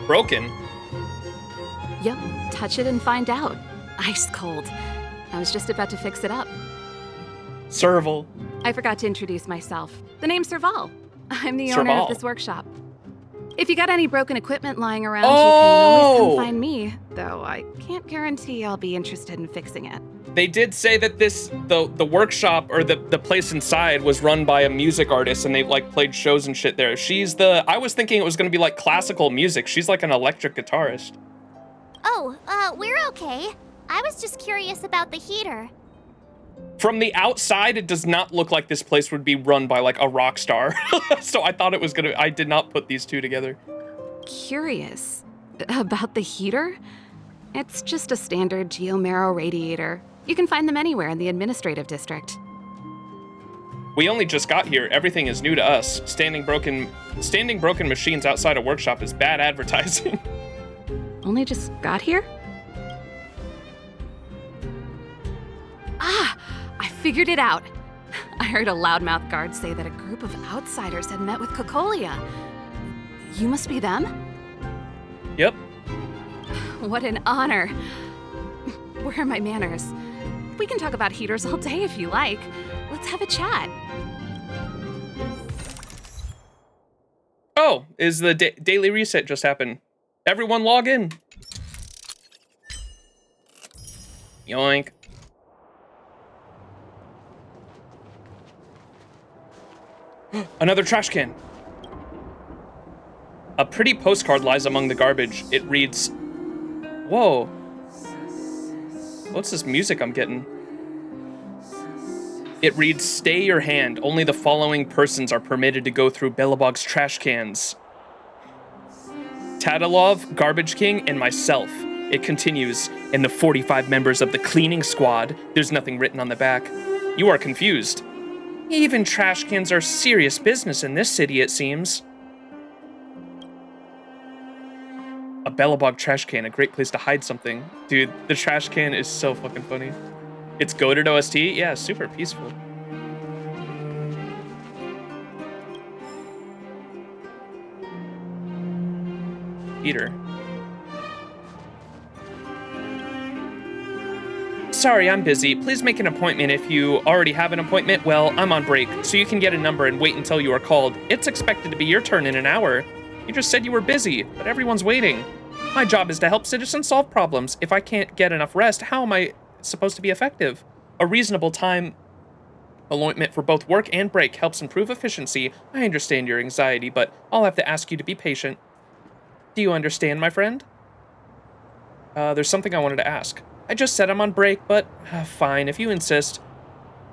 Broken. Yep, touch it and find out. Ice cold. I was just about to fix it up. Serval. I forgot to introduce myself. The name's Serval. I'm the owner of this workshop. If you got any broken equipment lying around, you can always come find me, though I can't guarantee I'll be interested in fixing it. They did say that the workshop or the place inside was run by a music artist and they like played shows and shit there. I was thinking it was gonna be like classical music. She's like an electric guitarist. Oh, we're okay. I was just curious about the heater. From the outside, it does not look like this place would be run by like a rock star. So I thought it was I did not put these two together. Curious about the heater? It's just a standard geomarrow radiator. You can find them anywhere in the administrative district. We only just got here. Everything is new to us. Standing broken machines outside a workshop is bad advertising. Only just got here? Ah, I figured it out. I heard a loudmouth guard say that a group of outsiders had met with Cocolia. You must be them? Yep. What an honor. Where are my manners? We can talk about heaters all day if you like. Let's have a chat. Oh, is the daily reset just happened? Everyone log in. Yoink. Another trash can. A pretty postcard lies among the garbage. It reads, whoa. What's this music I'm getting? It reads, stay your hand. Only the following persons are permitted to go through Belobog's trash cans. Tadalov, Garbage King, and myself. It continues, and the 45 members of the cleaning squad. There's nothing written on the back. You are confused. Even trash cans are serious business in this city, it seems. A Belobog trash can, a great place to hide something. Dude, the trash can is so fucking funny. It's goated OST? Yeah, super peaceful. Peter. Sorry, I'm busy. Please make an appointment if you already have an appointment. Well, I'm on break, so you can get a number and wait until you are called. It's expected to be your turn in an hour. You just said you were busy, but everyone's waiting. My job is to help citizens solve problems. If I can't get enough rest, how am I supposed to be effective? A reasonable time allotment for both work and break helps improve efficiency. I understand your anxiety, but I'll have to ask you to be patient. Do you understand, my friend? There's something I wanted to ask. I just said I'm on break, but fine, if you insist.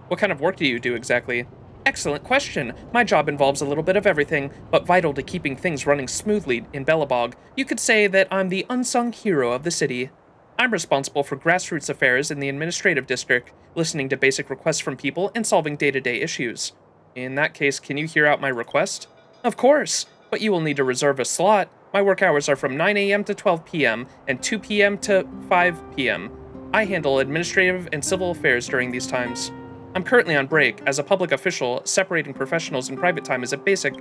What kind of work do you do exactly? Excellent question. My job involves a little bit of everything, but vital to keeping things running smoothly in Belobog. You could say that I'm the unsung hero of the city. I'm responsible for grassroots affairs in the administrative district, listening to basic requests from people and solving day-to-day issues. In that case, can you hear out my request? Of course, but you will need to reserve a slot. My work hours are from 9 a.m. to 12 p.m. and 2 p.m. to 5 p.m. I handle administrative and civil affairs during these times. I'm currently on break. As a public official, separating professionals and private time is of basic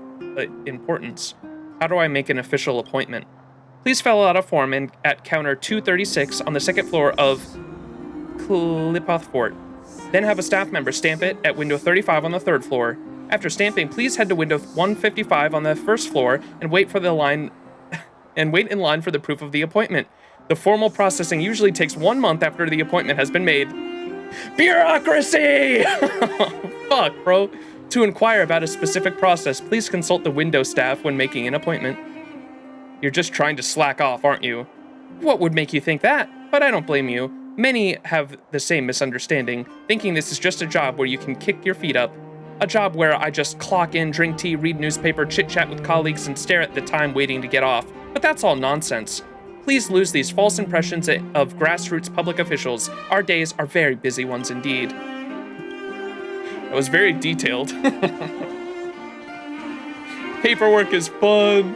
importance. How do I make an official appointment? Please fill out a form at counter 236 on the second floor of Klipoth Fort. Then have a staff member stamp it at window 35 on the third floor. After stamping, please head to window 155 on the first floor and wait in line for the proof of the appointment. The formal processing usually takes 1 month after the appointment has been made. Bureaucracy! Fuck, bro. To inquire about a specific process, please consult the window staff when making an appointment. You're just trying to slack off, aren't you? What would make you think that? But I don't blame you. Many have the same misunderstanding, thinking this is just a job where you can kick your feet up. A job where I just clock in, drink tea, read newspaper, chit-chat with colleagues, and stare at the time waiting to get off. But that's all nonsense. Please lose these false impressions of grassroots public officials. Our days are very busy ones indeed. That was very detailed. Paperwork is fun.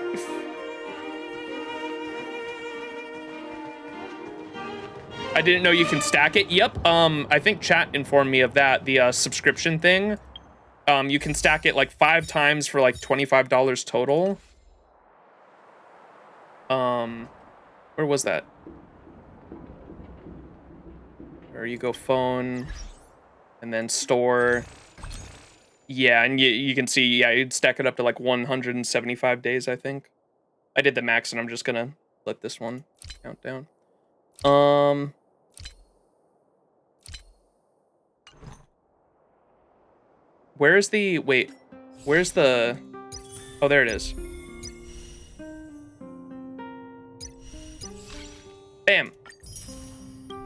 I didn't know you can stack it. Yep, I think chat informed me of that, the subscription thing. You can stack it like 5 times for like $25 total. Where was that? There you go, phone, and then store. Yeah, and you can see, yeah, you'd stack it up to like 175 days, I think. I did the max, and I'm just gonna let this one count down. Where's the, wait, where's the, oh, there it is. Bam.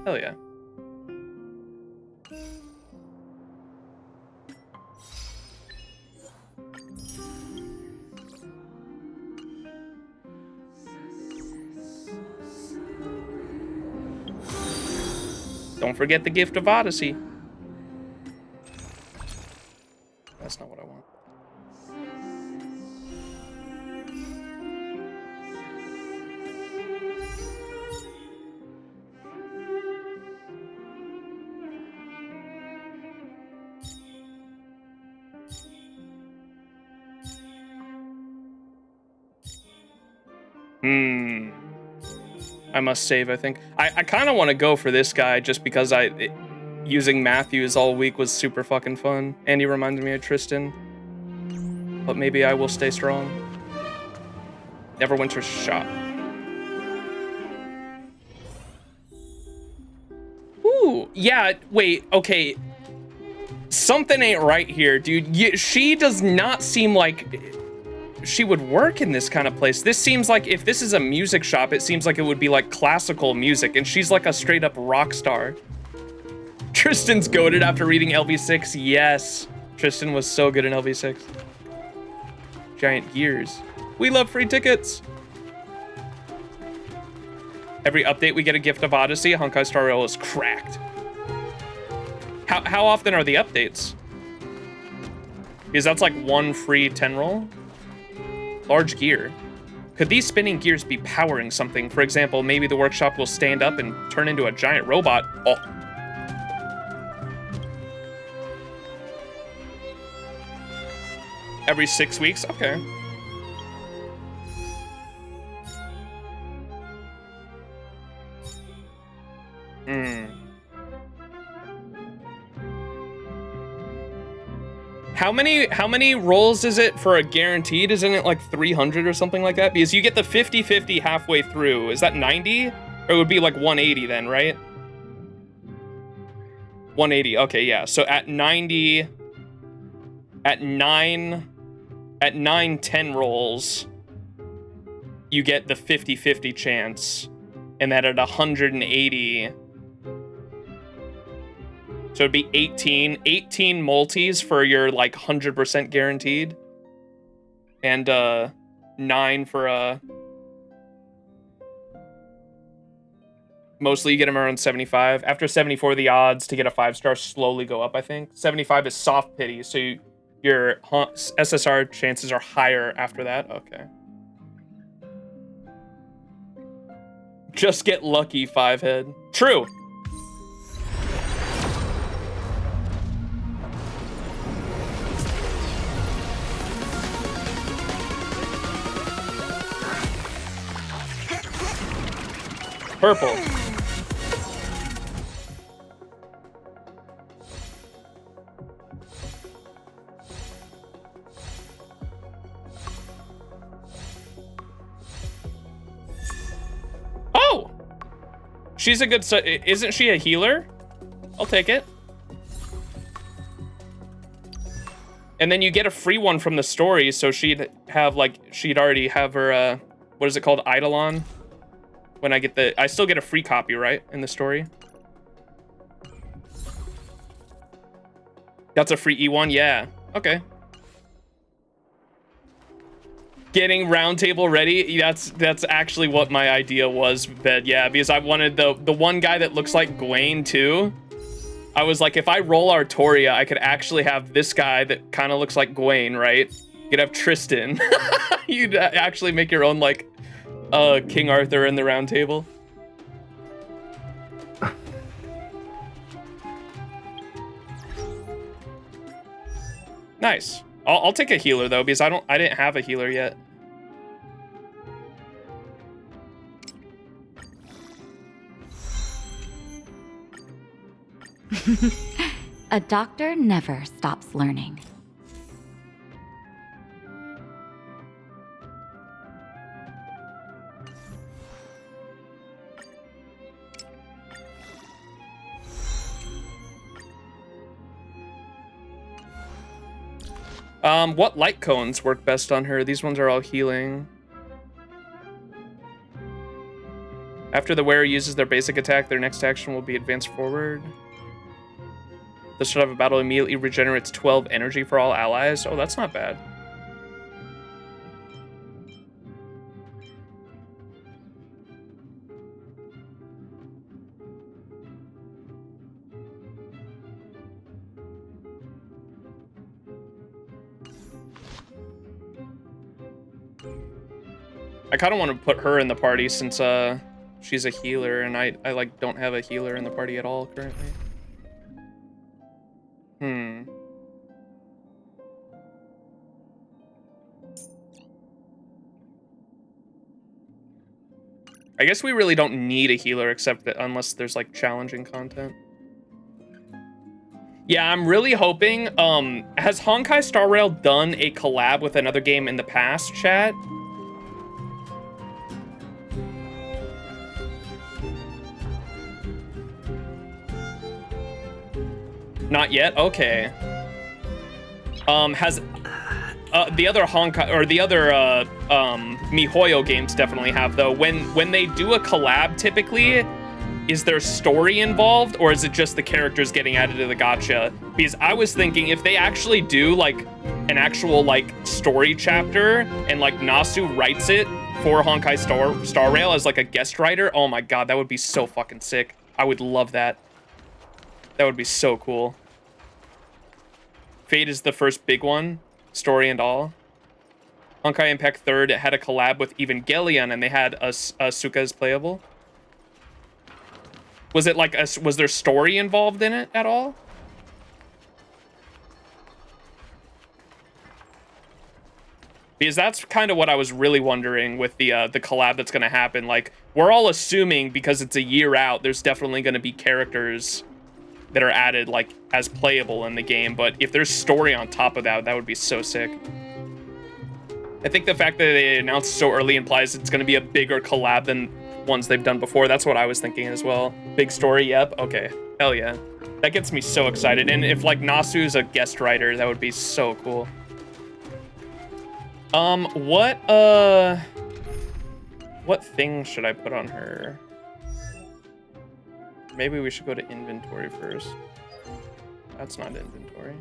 Hell yeah. Don't forget the gift of Odyssey. That's not what I want. I must save, I think. I kind of want to go for this guy just because using Matthews all week was super fucking fun. And he reminded me of Tristan. But maybe I will stay strong. Neverwinter's shop. Ooh, yeah, wait, okay. Something ain't right here, dude. She does not seem like she would work in this kind of place. This seems like, if this is a music shop, it seems like it would be like classical music, and she's like a straight up rock star. Tristan's goated after reading LV6. Yes, Tristan was so good in LV6. Giant gears. We love free tickets. Every update we get a gift of Odyssey. Honkai Star Rail is cracked. How often are the updates? Because that's like 1 free 10 roll. Large gear. Could these spinning gears be powering something? For example, maybe the workshop will stand up and turn into a giant robot. Oh. Every 6 weeks? Okay. How many rolls is it for a guaranteed? Isn't it like 300 or something like that? Because you get the 50-50 halfway through. Is that 90? Or it would be like 180 then, right? 180. Okay, yeah. So at 90, at 10 rolls, you get the 50-50 chance. And then at 180, so it'd be 18 multis for your like 100% guaranteed. And 9 for mostly you get them around 75. After 74, the odds to get a 5-star slowly go up, I think. 75 is soft pity, so your SSR chances are higher after that. Okay. Just get lucky, 5-head. True. Purple. Oh! She's a good... Isn't she a healer? I'll take it. And then you get a free one from the story, so she'd have, like... She'd already have her, what is it called? Eidolon? When I get the... I still get a free copy, right? In the story? That's a free E1? Yeah. Okay. Getting round table ready. That's actually what my idea was, Bed. Yeah, because I wanted the one guy that looks like Gwaine too. I was like, if I roll Artoria, I could actually have this guy that kind of looks like Gwaine, right? You'd have Tristan. You'd actually make your own like King Arthur in the round table. Nice. I'll take a healer though, because I didn't have a healer yet. A doctor never stops learning. What light cones work best on her? These ones are all healing. After the wearer uses their basic attack, their next action will be advance forward. The start of a battle immediately regenerates 12 energy for all allies. Oh, that's not bad. I kind of want to put her in the party since she's a healer and I like don't have a healer in the party at all currently. I guess we really don't need a healer except that unless there's like challenging content. Yeah, I'm really hoping, has Honkai Star Rail done a collab with another game in the past, chat? Not yet? Okay. Has the other Honkai or the other MiHoYo games definitely have though. When they do a collab, typically, is there story involved or is it just the characters getting added to the gacha? Because I was thinking if they actually do like an actual like story chapter and like Nasu writes it for Honkai Star Rail as like a guest writer, oh my god, that would be so fucking sick. I would love that. That would be so cool. Fate is the first big one, story and all. Honkai Impact 3rd had a collab with Evangelion, and they had Asuka as playable. Was it like was there story involved in it at all? Because that's kind of what I was really wondering with the collab that's going to happen. Like, we're all assuming because it's a year out, there's definitely going to be characters that are added like as playable in the game, but if there's story on top of that, that would be so sick. I think the fact that they announced so early implies it's going to be a bigger collab than ones they've done before. That's what I was thinking as well. Big story, yep, okay, hell yeah. That gets me so excited, and if like Nasu's a guest writer, that would be so cool. What thing should I put on her? Maybe we should go to inventory first. That's not inventory.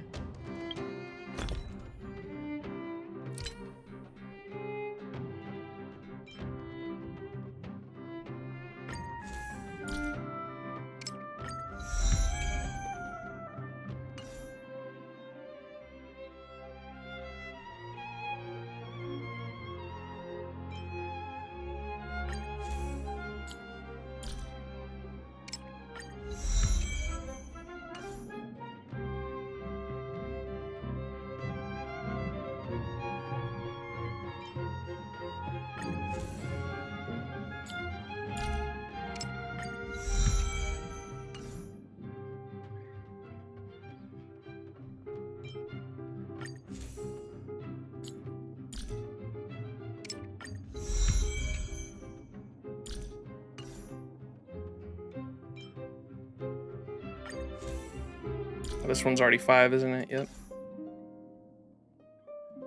This one's already 5, isn't it? Yep.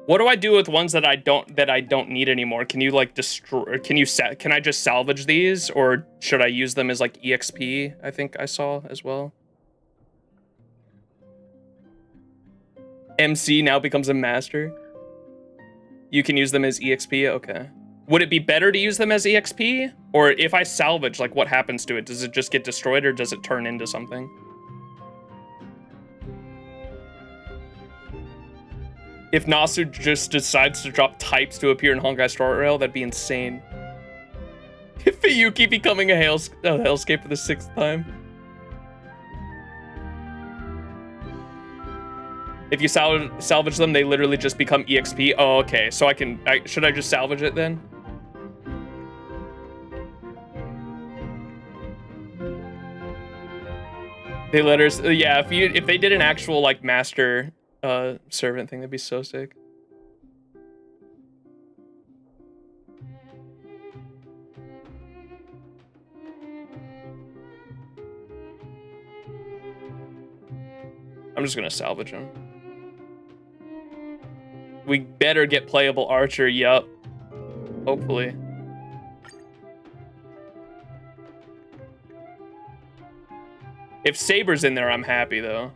What do I do with ones that I don't need anymore? Can you like destroy? Can I just salvage these, or should I use them as like EXP? I think I saw as well. MC now becomes a master. You can use them as EXP. Okay. Would it be better to use them as EXP, or if I salvage, like what happens to it? Does it just get destroyed, or does it turn into something? If Nasu just decides to drop types to appear in Honkai Star Rail, that'd be insane. If Fuyuki becoming a hellscape for the 6th time. If you salvage them, they literally just become EXP. Oh, okay. So should I just salvage it then? They let us, yeah. If they did an actual like master servant thing, that'd be so sick. I'm just gonna salvage him. We better get playable archer. Yup. Hopefully. If Saber's in there, I'm happy though.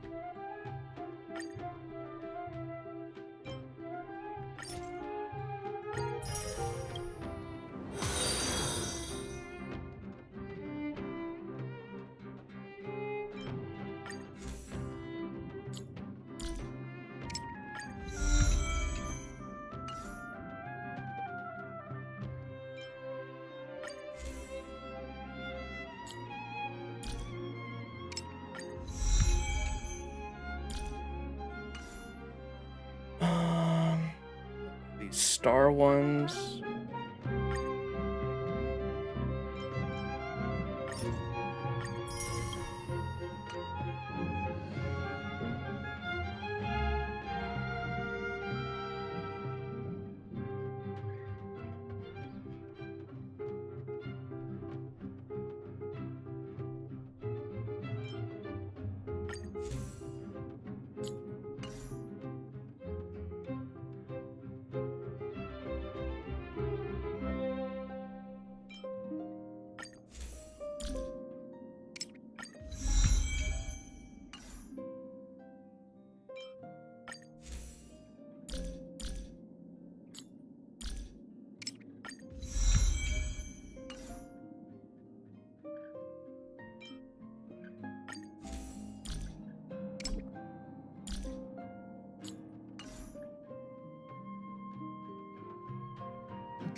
These star ones.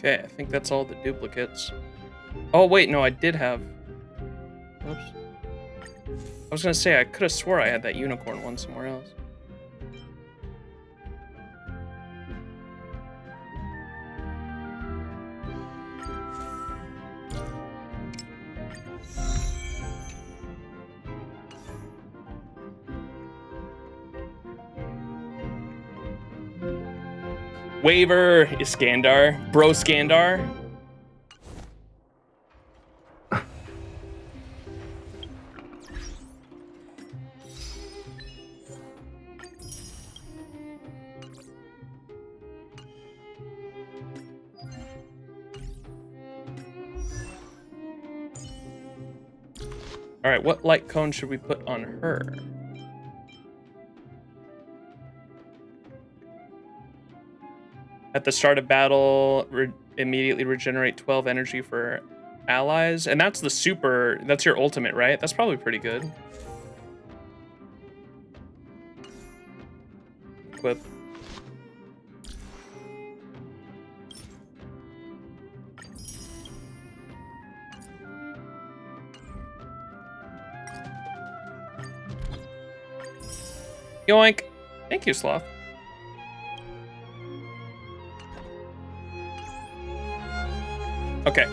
Okay, I think that's all the duplicates. Oh, wait, no, I did have... Oops. I was gonna say, I could have swore I had that unicorn one somewhere else. Waver, Iskandar, Bro Skandar. All right, what light cone should we put on her? At the start of battle, immediately regenerate 12 energy for allies. And that's the super, that's your ultimate, right? That's probably pretty good. Equip. Yoink. Thank you, Sloth. Okay.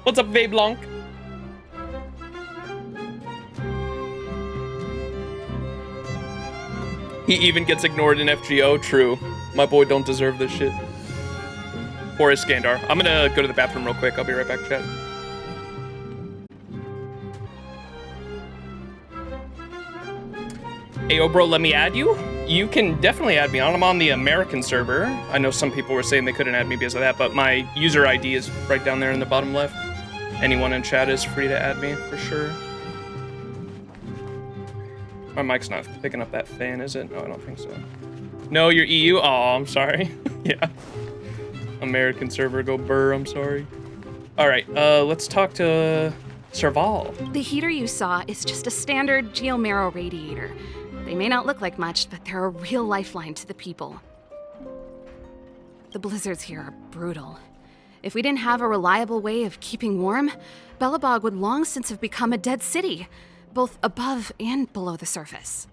What's up, Vabe Blanc? He even gets ignored in FGO. True. My boy don't deserve this shit. Poor Iskandar. I'm gonna go to the bathroom real quick. I'll be right back, chat. Ayo, bro, let me add you? You can definitely add me on. I'm on the American server. I know some people were saying they couldn't add me because of that, but my user ID is right down there in the bottom left. Anyone in chat is free to add me, for sure. My mic's not picking up that fan, is it? No, I don't think so. No, you're EU? Oh, I'm sorry. Yeah. American server, go burr, I'm sorry. All right, let's talk to Serval. The heater you saw is just a standard geomarrow radiator. They may not look like much, but they're a real lifeline to the people. The blizzards here are brutal. If we didn't have a reliable way of keeping warm, Belobog would long since have become a dead city, both above and below the surface.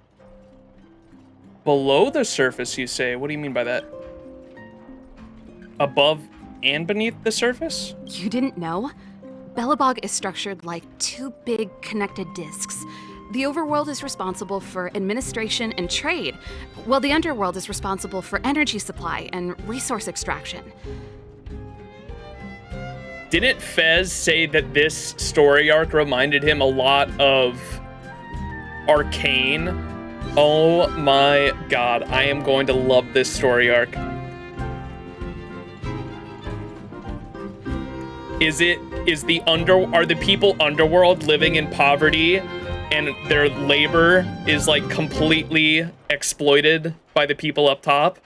Below the surface, you say? What do you mean by that? Above and beneath the surface? You didn't know? Belobog is structured like two big connected disks. The overworld is responsible for administration and trade, while the underworld is responsible for energy supply and resource extraction. Didn't Fez say that this story arc reminded him a lot of Arcane? Oh my god, I am going to love this story arc. Are the people underworld living in poverty and their labor is like completely exploited by the people up top?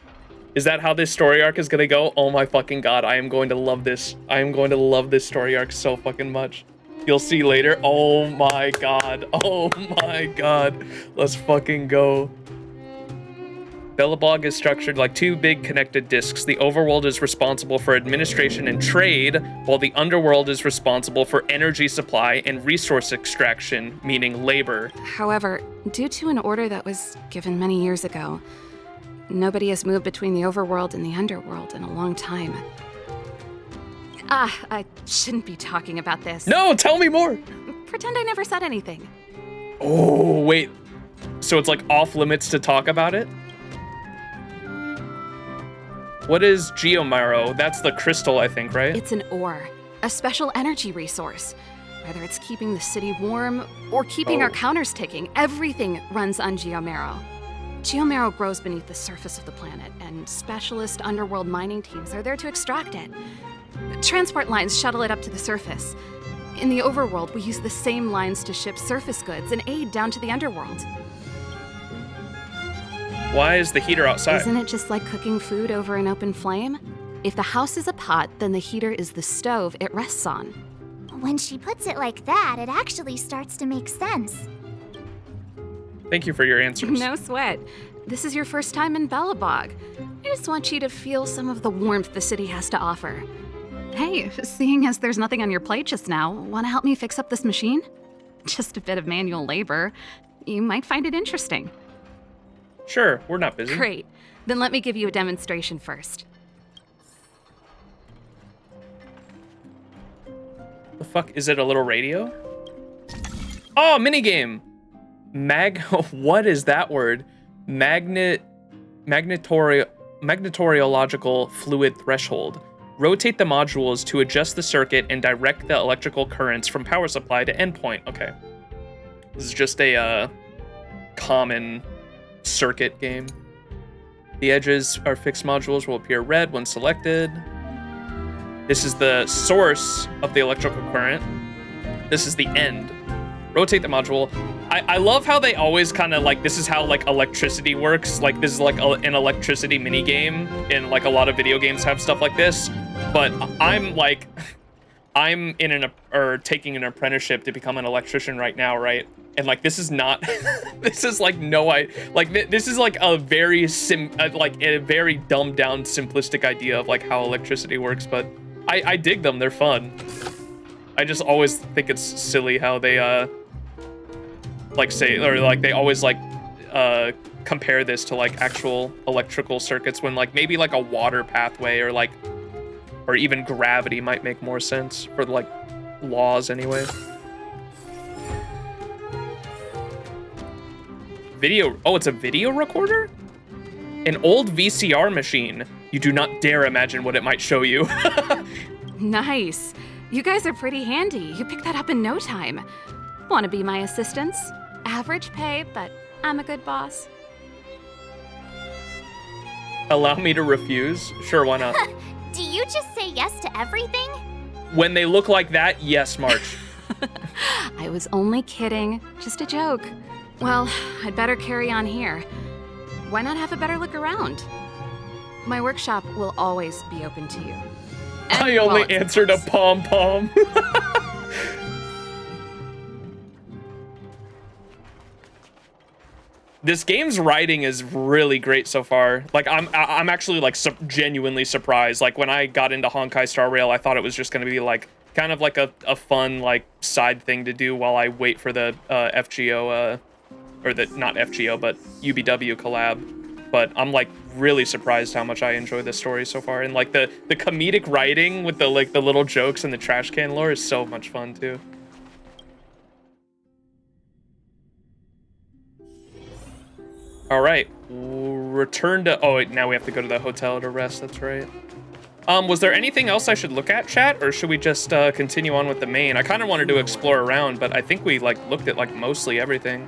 Is that how this story arc is gonna go? Oh my fucking god, I am going to love this. I am going to love this story arc so fucking much. You'll see later. Oh my god. Oh my god. Let's fucking go. Belobog is structured like two big connected disks. The overworld is responsible for administration and trade, while the underworld is responsible for energy supply and resource extraction, meaning labor. However, due to an order that was given many years ago, nobody has moved between the overworld and the underworld in a long time. I shouldn't be talking about this. No, tell me more! Pretend I never said anything. Oh, wait. So it's like off limits to talk about it? What is Geomarrow? That's the crystal, I think, right? It's an ore, a special energy resource. Whether it's keeping the city warm or keeping our counters ticking, everything runs on Geomarrow. Geomarrow grows beneath the surface of the planet, and specialist underworld mining teams are there to extract it. Transport lines shuttle it up to the surface. In the overworld, we use the same lines to ship surface goods and aid down to the underworld. Why is the heater outside? Isn't it just like cooking food over an open flame? If the house is a pot, then the heater is the stove it rests on. When she puts it like that, it actually starts to make sense. Thank you for your answers. No sweat. This is your first time in Belobog. I just want you to feel some of the warmth the city has to offer. Hey, seeing as there's nothing on your plate just now, want to help me fix up this machine? Just a bit of manual labor. You might find it interesting. Sure, we're not busy. Great. Then let me give you a demonstration first. The fuck? Is it a little radio? Oh, minigame! What is that word? Magnetoriological fluid threshold. Rotate the modules to adjust the circuit and direct the electrical currents from power supply to endpoint. Okay. This is just a common circuit game. The edges are fixed modules will appear red when selected. This is the source of the electrical current. This is the end. Rotate the module. I love how they always kind of like, this is how like electricity works. Like this is like an electricity mini game, and like a lot of video games have stuff like this. But I'm taking an apprenticeship to become an electrician right now, right? And like this is not, this is like this is like a very a very dumbed down, simplistic idea of like how electricity works. But I dig them. They're fun. I just always think it's silly how they they always compare this to like actual electrical circuits when like maybe like a water pathway or even gravity might make more sense for like laws anyway. Video, oh, it's a video recorder? An old VCR machine. You do not dare imagine what it might show you. Nice. You guys are pretty handy. You picked that up in no time. Want to be my assistants? Average pay, but I'm a good boss. Allow me to refuse? Sure, why not? Do you just say yes to everything? When they look like that, yes, March. I was only kidding. Just a joke. Well, I'd better carry on here. Why not have a better look around? My workshop will always be open to you. I only answered a pom-pom. This game's writing is really great so far. Like, I'm actually like genuinely surprised. Like, when I got into Honkai Star Rail, I thought it was just gonna be like kind of like a fun like side thing to do while I wait for the FGO or the not FGO but UBW collab. But I'm like really surprised how much I enjoy this story so far, and like the comedic writing with the like the little jokes and the trash can lore is so much fun too. All right, return to, oh wait, now we have to go to the hotel to rest, that's right. Was there anything else I should look at, chat, or should we just continue on with the main? I kind of wanted to explore around, but I think we like looked at like mostly everything.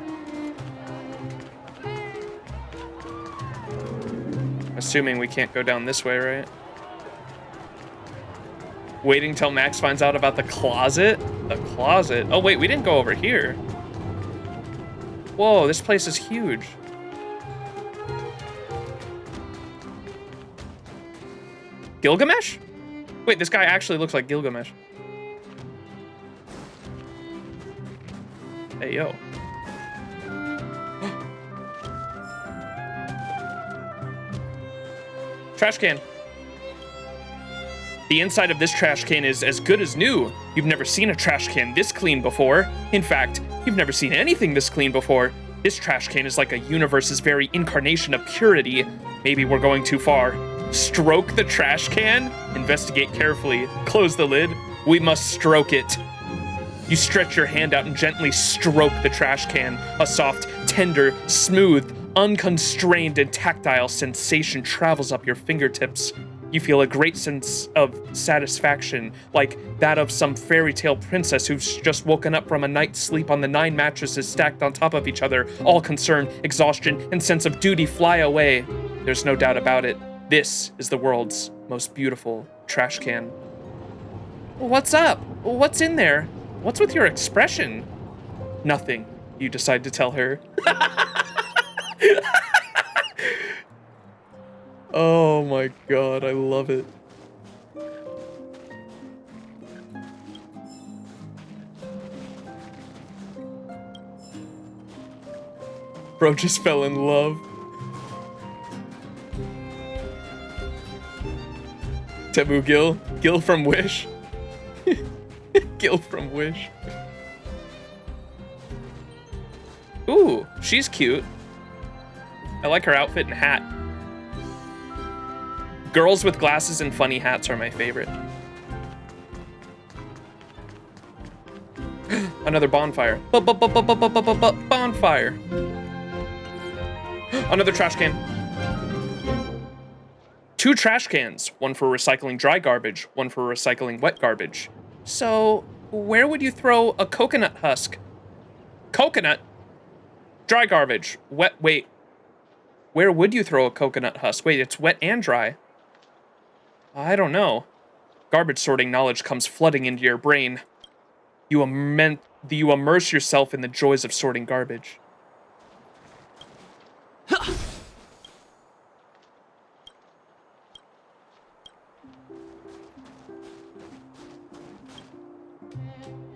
Assuming we can't go down this way, right? Waiting till Max finds out about the closet? The closet? Oh wait, we didn't go over here. Whoa, this place is huge. Gilgamesh? Wait, this guy actually looks like Gilgamesh. Hey, yo. Trash can. The inside of this trash can is as good as new. You've never seen a trash can this clean before. In fact, you've never seen anything this clean before. This trash can is like a universe's very incarnation of purity. Maybe we're going too far. Stroke the trash can? Investigate carefully. Close the lid. We must stroke it. You stretch your hand out and gently stroke the trash can. A soft, tender, smooth, unconstrained, and tactile sensation travels up your fingertips. You feel a great sense of satisfaction, like that of some fairy tale princess who's just woken up from a night's sleep on the 9 mattresses stacked on top of each other. All concern, exhaustion, and sense of duty fly away. There's no doubt about it. This is the world's most beautiful trash can. What's up? What's in there? What's with your expression? Nothing, you decide to tell her. Oh my god, I love it. Bro just fell in love. Taboo Gil? Gil from Wish? Gil from Wish. Ooh, she's cute. I like her outfit and hat. Girls with glasses and funny hats are my favorite. Another bonfire. Bonfire. Another trash can. 2 trash cans. One for recycling dry garbage, one for recycling wet garbage. So, where would you throw a coconut husk? Coconut? Dry garbage. Wet, wait. Where would you throw a coconut husk? Wait, it's wet and dry. I don't know. Garbage sorting knowledge comes flooding into your brain. You immerse yourself in the joys of sorting garbage.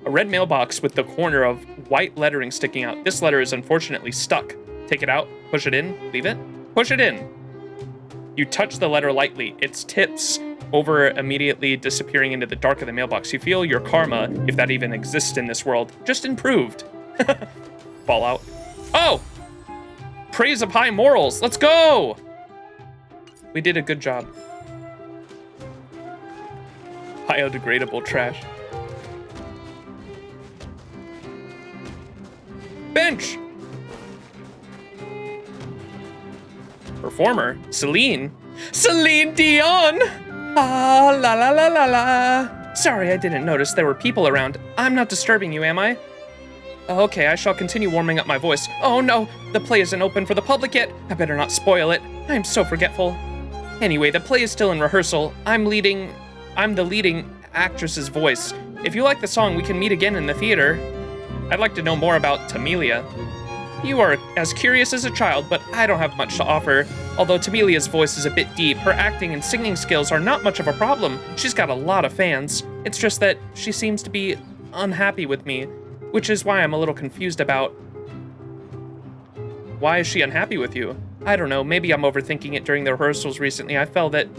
A red mailbox with the corner of white lettering sticking out. This letter is unfortunately stuck. Take it out, push it in, leave it, push it in. You touch the letter lightly. Its tips over immediately disappearing into the dark of the mailbox. You feel your karma, if that even exists in this world, just improved. Fallout. Oh! Praise of high morals. Let's go! We did a good job. Biodegradable trash. Bench! Performer, Celine. Celine Dion! Ah, la la la la la. Sorry, I didn't notice there were people around. I'm not disturbing you, am I? Okay, I shall continue warming up my voice. Oh no, the play isn't open for the public yet. I better not spoil it. I'm so forgetful. Anyway, the play is still in rehearsal. I'm the leading actress's voice. If you like the song, we can meet again in the theater. I'd like to know more about Tamelia. You are as curious as a child, but I don't have much to offer. Although Tamelia's voice is a bit deep, her acting and singing skills are not much of a problem. She's got a lot of fans. It's just that she seems to be unhappy with me, which is why I'm a little confused about... Why is she unhappy with you? I don't know, maybe I'm overthinking it during the rehearsals recently. I felt that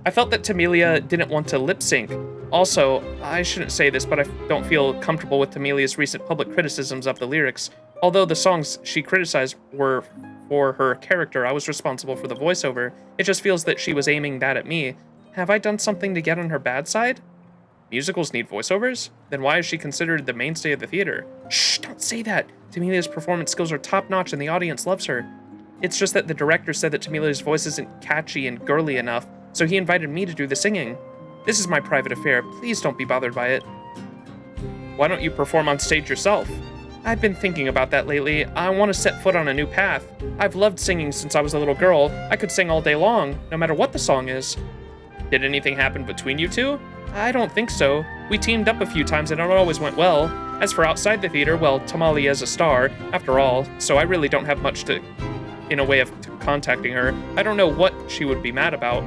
Tamelia didn't want to lip sync. Also, I shouldn't say this, but I don't feel comfortable with Tamelia's recent public criticisms of the lyrics. Although the songs she criticized were for her character, I was responsible for the voiceover. It just feels that she was aiming that at me. Have I done something to get on her bad side? Musicals need voiceovers? Then why is she considered the mainstay of the theater? Shh, don't say that. Tamelia's performance skills are top-notch and the audience loves her. It's just that the director said that Tamelia's voice isn't catchy and girly enough, so he invited me to do the singing. This is my private affair. Please don't be bothered by it. Why don't you perform on stage yourself? I've been thinking about that lately. I want to set foot on a new path. I've loved singing since I was a little girl. I could sing all day long, no matter what the song is. Did anything happen between you two? I don't think so. We teamed up a few times and it always went well. As for outside the theater, well, Tamalia is a star, after all, so I really don't have much in a way of contacting her. I don't know what she would be mad about.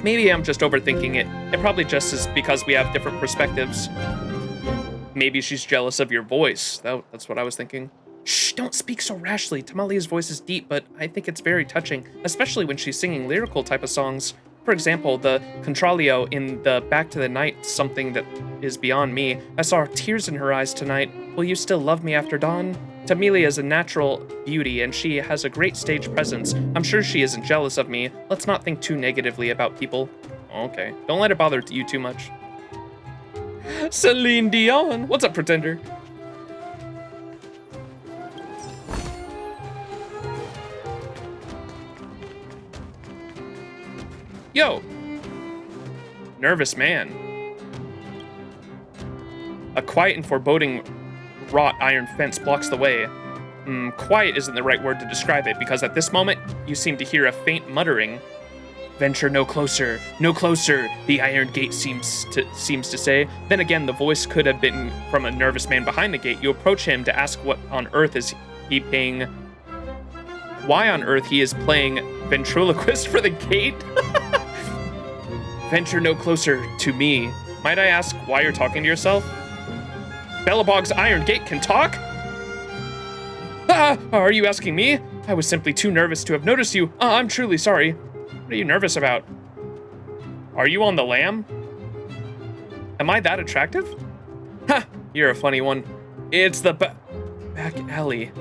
Maybe I'm just overthinking it. It probably just is because we have different perspectives. Maybe she's jealous of your voice. That's what I was thinking. Shh, don't speak so rashly. Tamalia's voice is deep, but I think it's very touching, especially when she's singing lyrical type of songs. For example, the contralto in the Back to the Night, Something That Is Beyond Me. I saw tears in her eyes tonight. Will you still love me after dawn? Tamelia is a natural beauty, and she has a great stage presence. I'm sure she isn't jealous of me. Let's not think too negatively about people. Okay, don't let it bother you too much. Celine Dion! What's up, Pretender? Yo! Nervous man. A quiet and foreboding wrought iron fence blocks the way. Quiet isn't the right word to describe it, because at this moment, you seem to hear a faint muttering. Venture no closer, the iron gate seems to say. Then again, the voice could have been from a nervous man behind the gate. You approach him to ask what on earth is he paying... Why on earth he is playing ventriloquist for the gate? Venture no closer to me. Might I ask why you're talking to yourself? Belobog's iron gate can talk? Ah, are you asking me? I was simply too nervous to have noticed you. I'm truly sorry. What are you nervous about? Are you on the lam? Am I that attractive? Ha! You're a funny one. It's the back alley.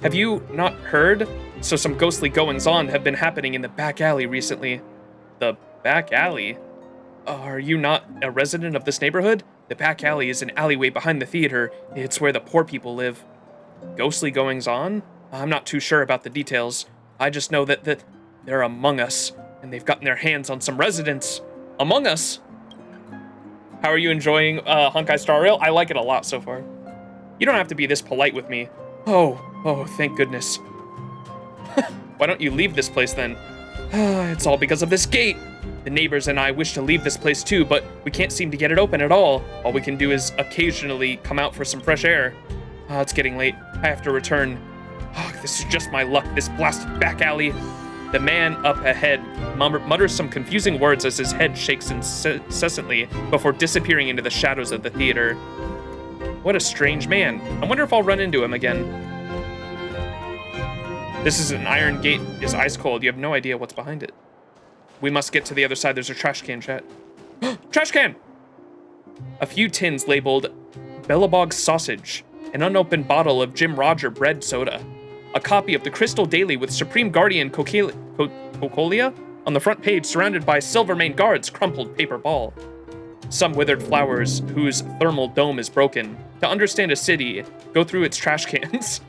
Have you not heard? So some ghostly goings-on have been happening in the back alley recently. The back alley? Are you not a resident of this neighborhood? The back alley is an alleyway behind the theater. It's where the poor people live. Ghostly goings-on? I'm not too sure about the details. I just know that they're among us, and they've gotten their hands on some residents. Among us? How are you enjoying Honkai Star Rail? I like it a lot so far. You don't have to be this polite with me. Oh, thank goodness. Why don't you leave this place then? It's all because of this gate. The neighbors and I wish to leave this place too, but we can't seem to get it open at all. All we can do is occasionally come out for some fresh air. It's getting late. I have to return. This is just my luck, this blasted back alley. The man up ahead mutters some confusing words as his head shakes incessantly before disappearing into the shadows of the theater. What a strange man. I wonder if I'll run into him again. This is an iron gate. It's ice cold. You have no idea what's behind it. We must get to the other side. There's a trash can, chat. Trash can! A few tins labeled Belobog sausage, an unopened bottle of Jim Roger bread soda, a copy of the Crystal Daily with Supreme Guardian Cocolia on the front page surrounded by Silvermane guards, crumpled paper ball. Some withered flowers whose thermal dome is broken. To understand a city, go through its trash cans.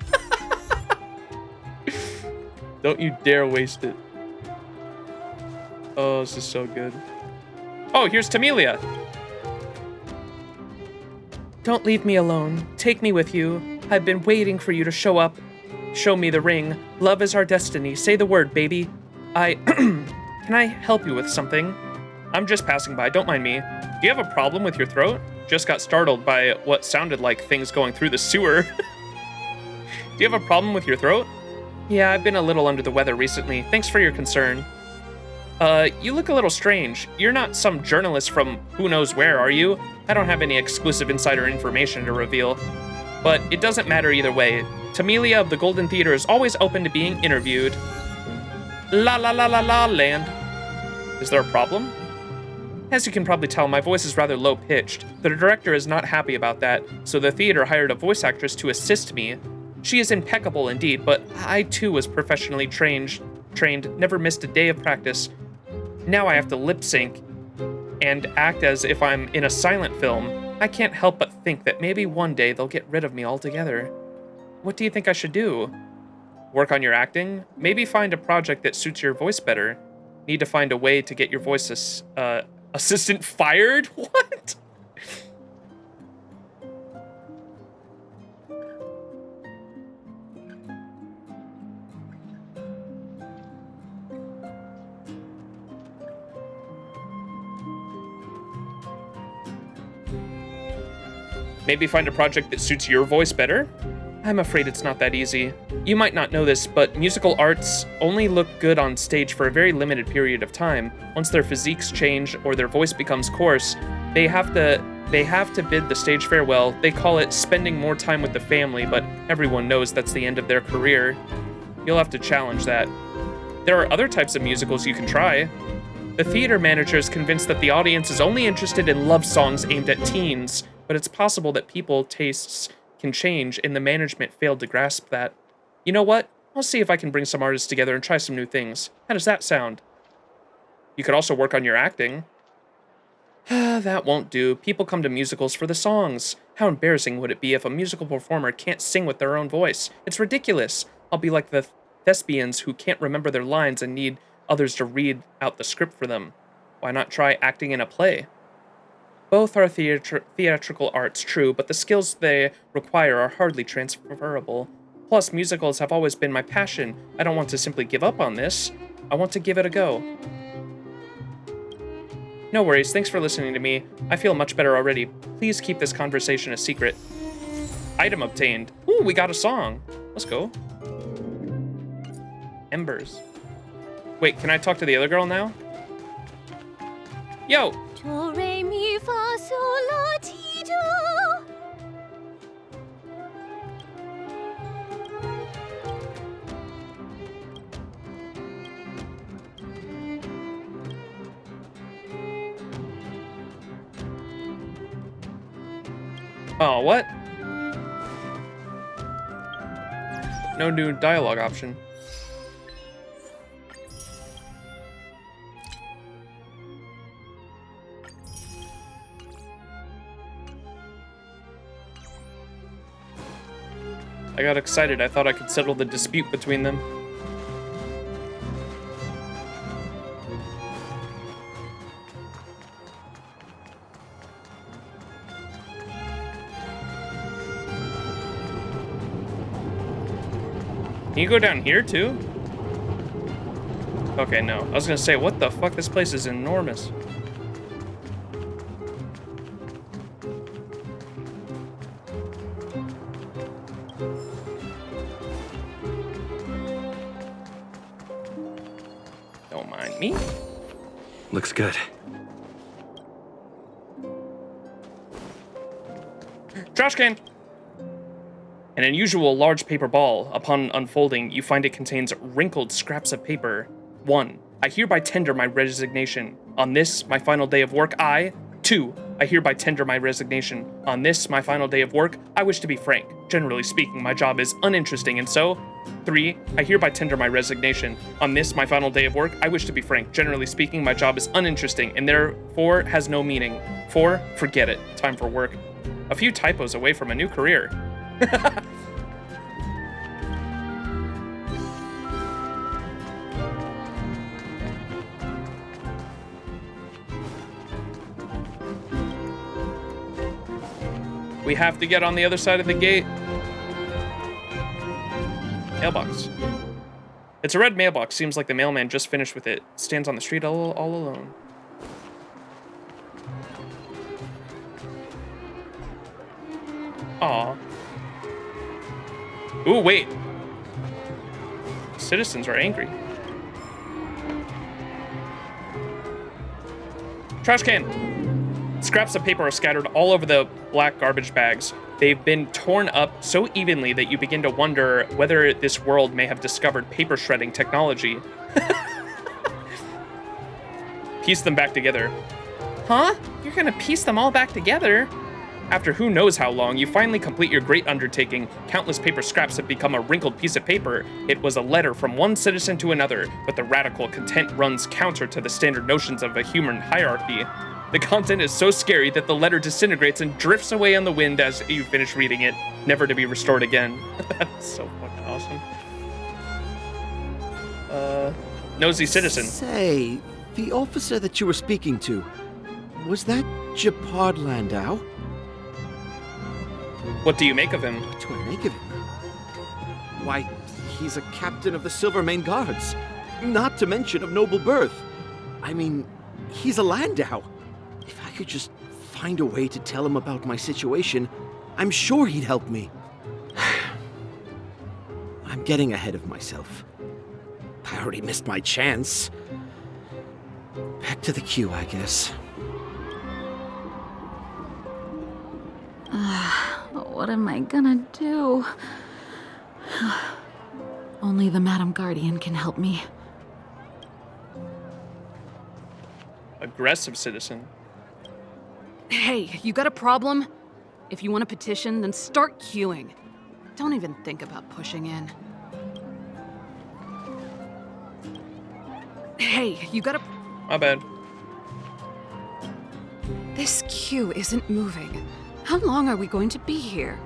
Don't you dare waste it. Oh, this is so good. Oh, here's Tamelia. Don't leave me alone. Take me with you. I've been waiting for you to show up. Show me the ring. Love is our destiny. Say the word, baby. Can I help you with something? I'm just passing by, don't mind me. Do you have a problem with your throat? Just got startled by what sounded like things going through the sewer. Do you have a problem with your throat? Yeah, I've been a little under the weather recently. Thanks for your concern. You look a little strange. You're not some journalist from who knows where, are you? I don't have any exclusive insider information to reveal. But it doesn't matter either way. Tamelia of the Golden Theater is always open to being interviewed. La la la la la land. Is there a problem? As you can probably tell, my voice is rather low-pitched. The director is not happy about that, so the theater hired a voice actress to assist me. She is impeccable indeed, but I too was professionally trained, never missed a day of practice. Now I have to lip sync and act as if I'm in a silent film. I can't help but think that maybe one day they'll get rid of me altogether. What do you think I should do? Work on your acting? Maybe find a project that suits your voice better. Need to find a way to get your voice assistant fired? What? Maybe find a project that suits your voice better? I'm afraid it's not that easy. You might not know this, but musical arts only look good on stage for a very limited period of time. Once their physiques change or their voice becomes coarse, they have to bid the stage farewell. They call it spending more time with the family, but everyone knows that's the end of their career. You'll have to challenge that. There are other types of musicals you can try. The theater manager is convinced that the audience is only interested in love songs aimed at teens, but it's possible that people's tastes can change, and the management failed to grasp that. You know what? I'll see if I can bring some artists together and try some new things. How does that sound? You could also work on your acting. That won't do. People come to musicals for the songs. How embarrassing would it be if a musical performer can't sing with their own voice? It's ridiculous. I'll be like the thespians who can't remember their lines and need others to read out the script for them. Why not try acting in a play? Both are theatrical arts, true, but the skills they require are hardly transferable. Plus, musicals have always been my passion. I don't want to simply give up on this. I want to give it a go. No worries, thanks for listening to me. I feel much better already. Please keep this conversation a secret. Item obtained. Ooh, we got a song. Let's go. Embers. Wait, can I talk to the other girl now? Yo! Do, re, mi, fa, sol, la, ti, do. Oh, what? No new dialogue option. I got excited. I thought I could settle the dispute between them. Can you go down here too? Okay, no. I was gonna say, what the fuck? This place is enormous. Don't mind me. Looks good. Trash can! An unusual large paper ball. Upon unfolding, you find it contains wrinkled scraps of paper. 1. I hereby tender my resignation. On this, my final day of work, 2. I hereby tender my resignation. On this, my final day of work, I wish to be frank. Generally speaking, my job is uninteresting, and so... 3. I hereby tender my resignation. On this, my final day of work, I wish to be frank. Generally speaking, my job is uninteresting, and therefore has no meaning. 4. Forget it. Time for work. A few typos away from a new career. We have to get on the other side of the gate. Mailbox. It's a red mailbox. Seems like the mailman just finished with it. Stands on the street all alone. Aw. Ooh, wait. Citizens are angry. Trash can. Scraps of paper are scattered all over the black garbage bags. They've been torn up so evenly that you begin to wonder whether this world may have discovered paper shredding technology. Piece them back together. Huh? You're gonna piece them all back together? After who knows how long, you finally complete your great undertaking. Countless paper scraps have become a wrinkled piece of paper. It was a letter from one citizen to another, but the radical content runs counter to the standard notions of a human hierarchy. The content is so scary that the letter disintegrates and drifts away on the wind as you finish reading it, never to be restored again. That's so fucking awesome. Nosy citizen. Say, the officer that you were speaking to, was that Japard Landau? What do you make of him? What do I make of him? Why, he's a captain of the Silvermane Guards, not to mention of noble birth. I mean, he's a Landau. If I could just find a way to tell him about my situation, I'm sure he'd help me. I'm getting ahead of myself. I already missed my chance. Back to the queue, I guess. What am I gonna do? Only the Madam Guardian can help me. Aggressive citizen. Hey, you got a problem? If you want a petition, then start queuing. Don't even think about pushing in. Hey, you got a... My bad. This queue isn't moving. How long are we going to be here?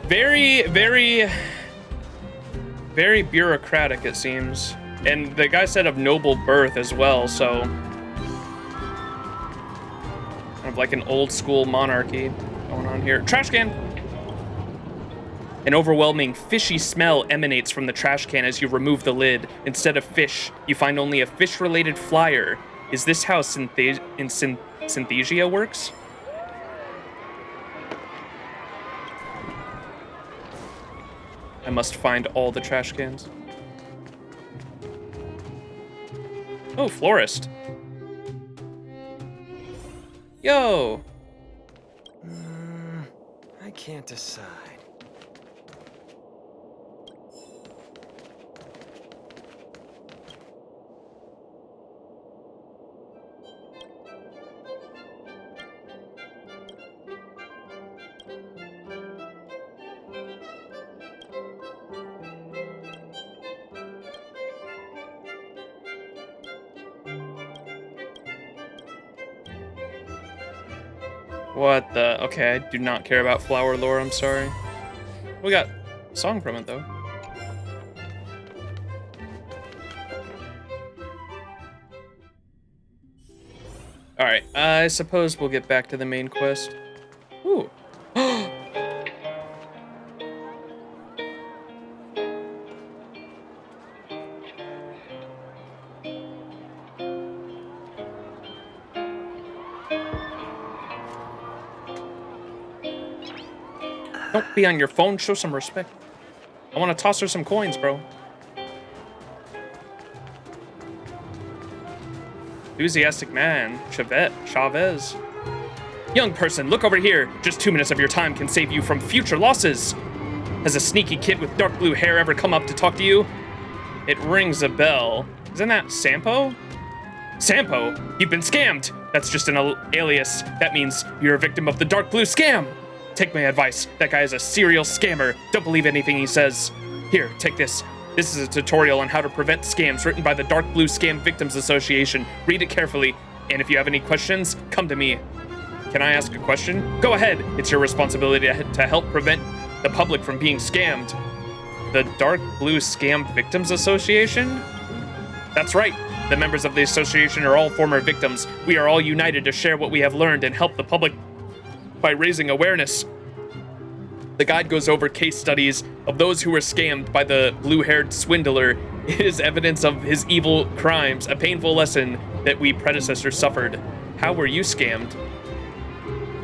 Very, very, very bureaucratic, it seems. And the guy said of noble birth as well, so... kind of like an old school monarchy going on here. Trash can! An overwhelming fishy smell emanates from the trash can as you remove the lid. Instead of fish, you find only a fish-related flyer. Is this how Synthesia works? I must find all the trash cans. Oh, florist. Yo! I can't decide. What the? Okay, I do not care about flower lore, I'm sorry. We got a song from it, though. Alright, I suppose we'll get back to the main quest. Ooh. Don't be on your phone, show some respect. I want to toss her some coins, bro. Enthusiastic man, Chavez. Young person, look over here. Just 2 minutes of your time can save you from future losses. Has a sneaky kid with dark blue hair ever come up to talk to you? It rings a bell. Isn't that Sampo? Sampo, you've been scammed. That's just an alias. That means you're a victim of the dark blue scam. Take my advice. That guy is a serial scammer. Don't believe anything he says. Here, take this. This is a tutorial on how to prevent scams written by the Dark Blue Scam Victims Association. Read it carefully. And if you have any questions, come to me. Can I ask a question? Go ahead. It's your responsibility to help prevent the public from being scammed. The Dark Blue Scam Victims Association? That's right. The members of the association are all former victims. We are all united to share what we have learned and help the public by raising awareness. The guide goes over case studies of those who were scammed by the blue-haired swindler. It is evidence of his evil crimes, a painful lesson that we predecessors suffered. How were you scammed?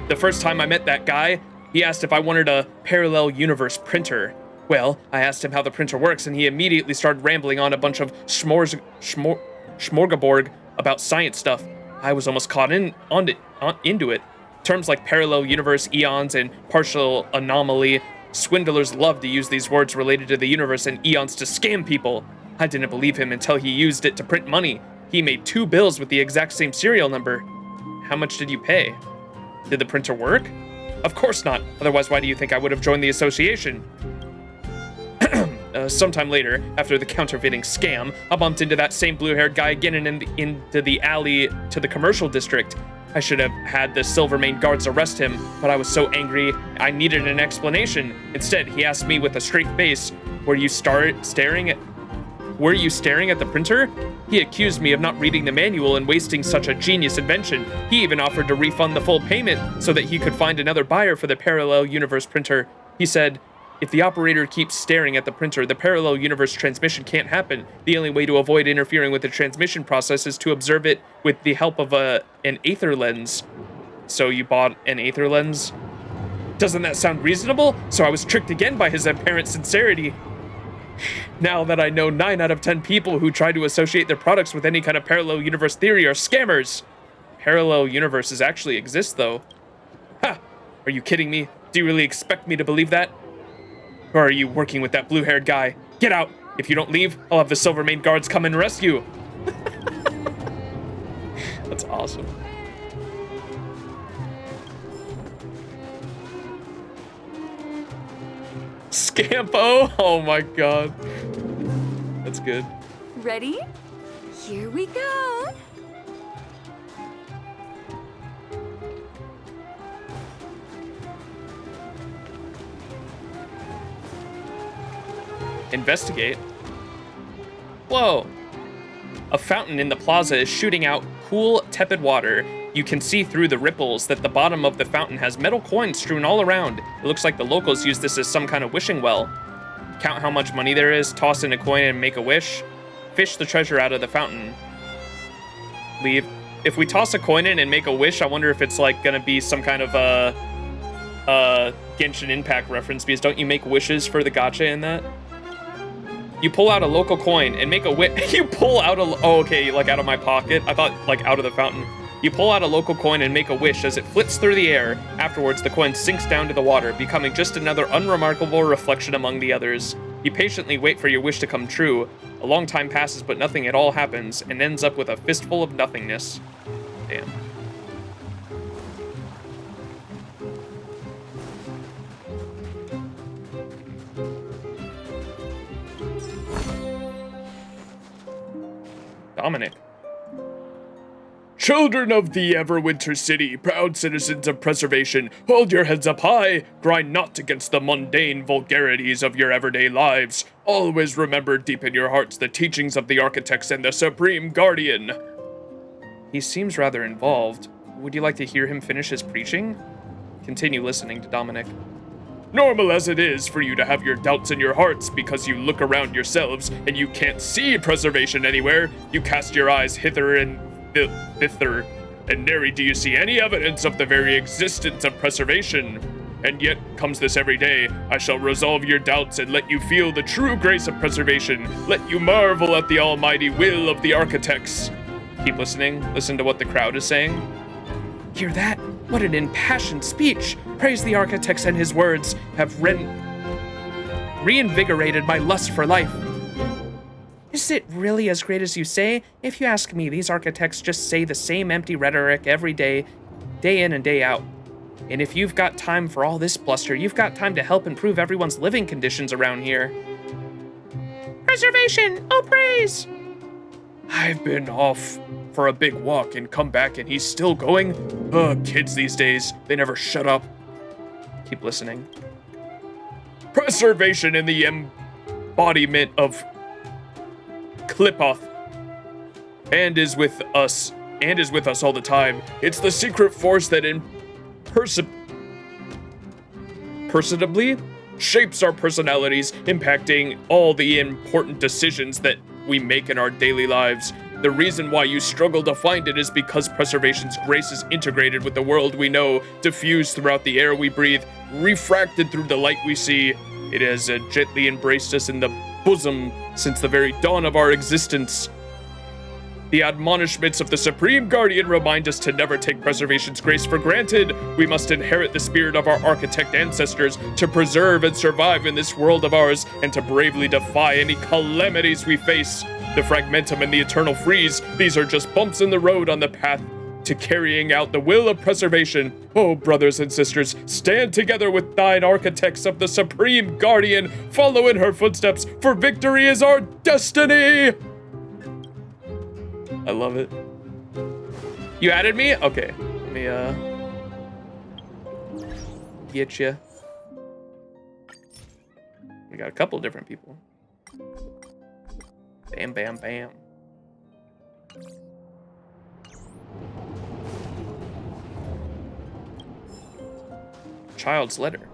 The first time I met that guy, he asked if I wanted a parallel universe printer. Well, I asked him how the printer works, and he immediately started rambling on a bunch of smorgasbord about science stuff. I was almost caught into it. Terms like parallel universe, eons, and partial anomaly. Swindlers love to use these words related to the universe and eons to scam people. I didn't believe him until he used it to print money. He made 2 bills with the exact same serial number. How much did you pay? Did the printer work? Of course not. Otherwise, why do you think I would have joined the association? Sometime later, after the counterfeiting scam, I bumped into that same blue-haired guy again into the alley to the commercial district. I should have had the Silvermane guards arrest him, but I was so angry, I needed an explanation. Instead, he asked me with a straight face, were you staring at the printer? He accused me of not reading the manual and wasting such a genius invention. He even offered to refund the full payment so that he could find another buyer for the parallel universe printer. He said, if the operator keeps staring at the printer, the parallel universe transmission can't happen. The only way to avoid interfering with the transmission process is to observe it with the help of an aether lens. So you bought an aether lens? Doesn't that sound reasonable? So I was tricked again by his apparent sincerity. Now that I know 9 out of 10 people who try to associate their products with any kind of parallel universe theory are scammers. Parallel universes actually exist, though. Ha! Are you kidding me? Do you really expect me to believe that? Or are you working with that blue-haired guy? Get out! If you don't leave, I'll have the Silvermane guards come and rescue. That's awesome. Scampo! Oh my god. That's good. Ready? Here we go. Investigate. Whoa. A fountain in the plaza is shooting out cool, tepid water. You can see through the ripples that the bottom of the fountain has metal coins strewn all around. It looks like the locals use this as some kind of wishing well. Count how much money there is, toss in a coin and make a wish. Fish the treasure out of the fountain. Leave. If we toss a coin in and make a wish, I wonder if it's like gonna be some kind of Genshin Impact reference, because don't you make wishes for the gacha in that? You pull out a local coin and make a wish. You pull out a, oh, okay, like out of my pocket. I thought like out of the fountain. You pull out a local coin and make a wish as it flits through the air. Afterwards, the coin sinks down to the water, becoming just another unremarkable reflection among the others. You patiently wait for your wish to come true. A long time passes, but nothing at all happens, and ends up with a fistful of nothingness. Damn. Dominic. Children of the Everwinter City, proud citizens of preservation, hold your heads up high, grind not against the mundane vulgarities of your everyday lives. Always remember deep in your hearts the teachings of the architects and the Supreme Guardian. He seems rather involved. Would you like to hear him finish his preaching? Continue listening to Dominic. Normal as it is for you to have your doubts in your hearts because you look around yourselves and you can't see preservation anywhere, you cast your eyes hither and thither, and nary do you see any evidence of the very existence of preservation. And yet comes this every day. I shall resolve your doubts and let you feel the true grace of preservation. Let you marvel at the almighty will of the architects. Keep listening. Listen to what the crowd is saying. Hear that? What an impassioned speech! Praise the architects, and his words have reinvigorated my lust for life. Is it really as great as you say? If you ask me, these architects just say the same empty rhetoric every day, day in and day out. And if you've got time for all this bluster, you've got time to help improve everyone's living conditions around here. Preservation! Oh, praise! I've been off for a big walk and come back and he's still going? Kids these days, they never shut up. Keep listening. Preservation in the embodiment of Klipoth, and is with us all the time. It's the secret force that impersonably shapes our personalities, impacting all the important decisions that we make in our daily lives. The reason why you struggle to find it is because preservation's grace is integrated with the world we know, diffused throughout the air we breathe, refracted through the light we see. It has gently embraced us in the bosom since the very dawn of our existence. The admonishments of the Supreme Guardian remind us to never take preservation's grace for granted. We must inherit the spirit of our architect ancestors to preserve and survive in this world of ours and to bravely defy any calamities we face. The fragmentum and the eternal freeze, these are just bumps in the road on the path to carrying out the will of preservation. Oh, brothers and sisters, stand together with thine architects of the Supreme Guardian. Follow in her footsteps, for victory is our destiny! I love it. You added me? Okay. Let me, get you. We got a couple different people. Bam, bam, bam. Child's letter.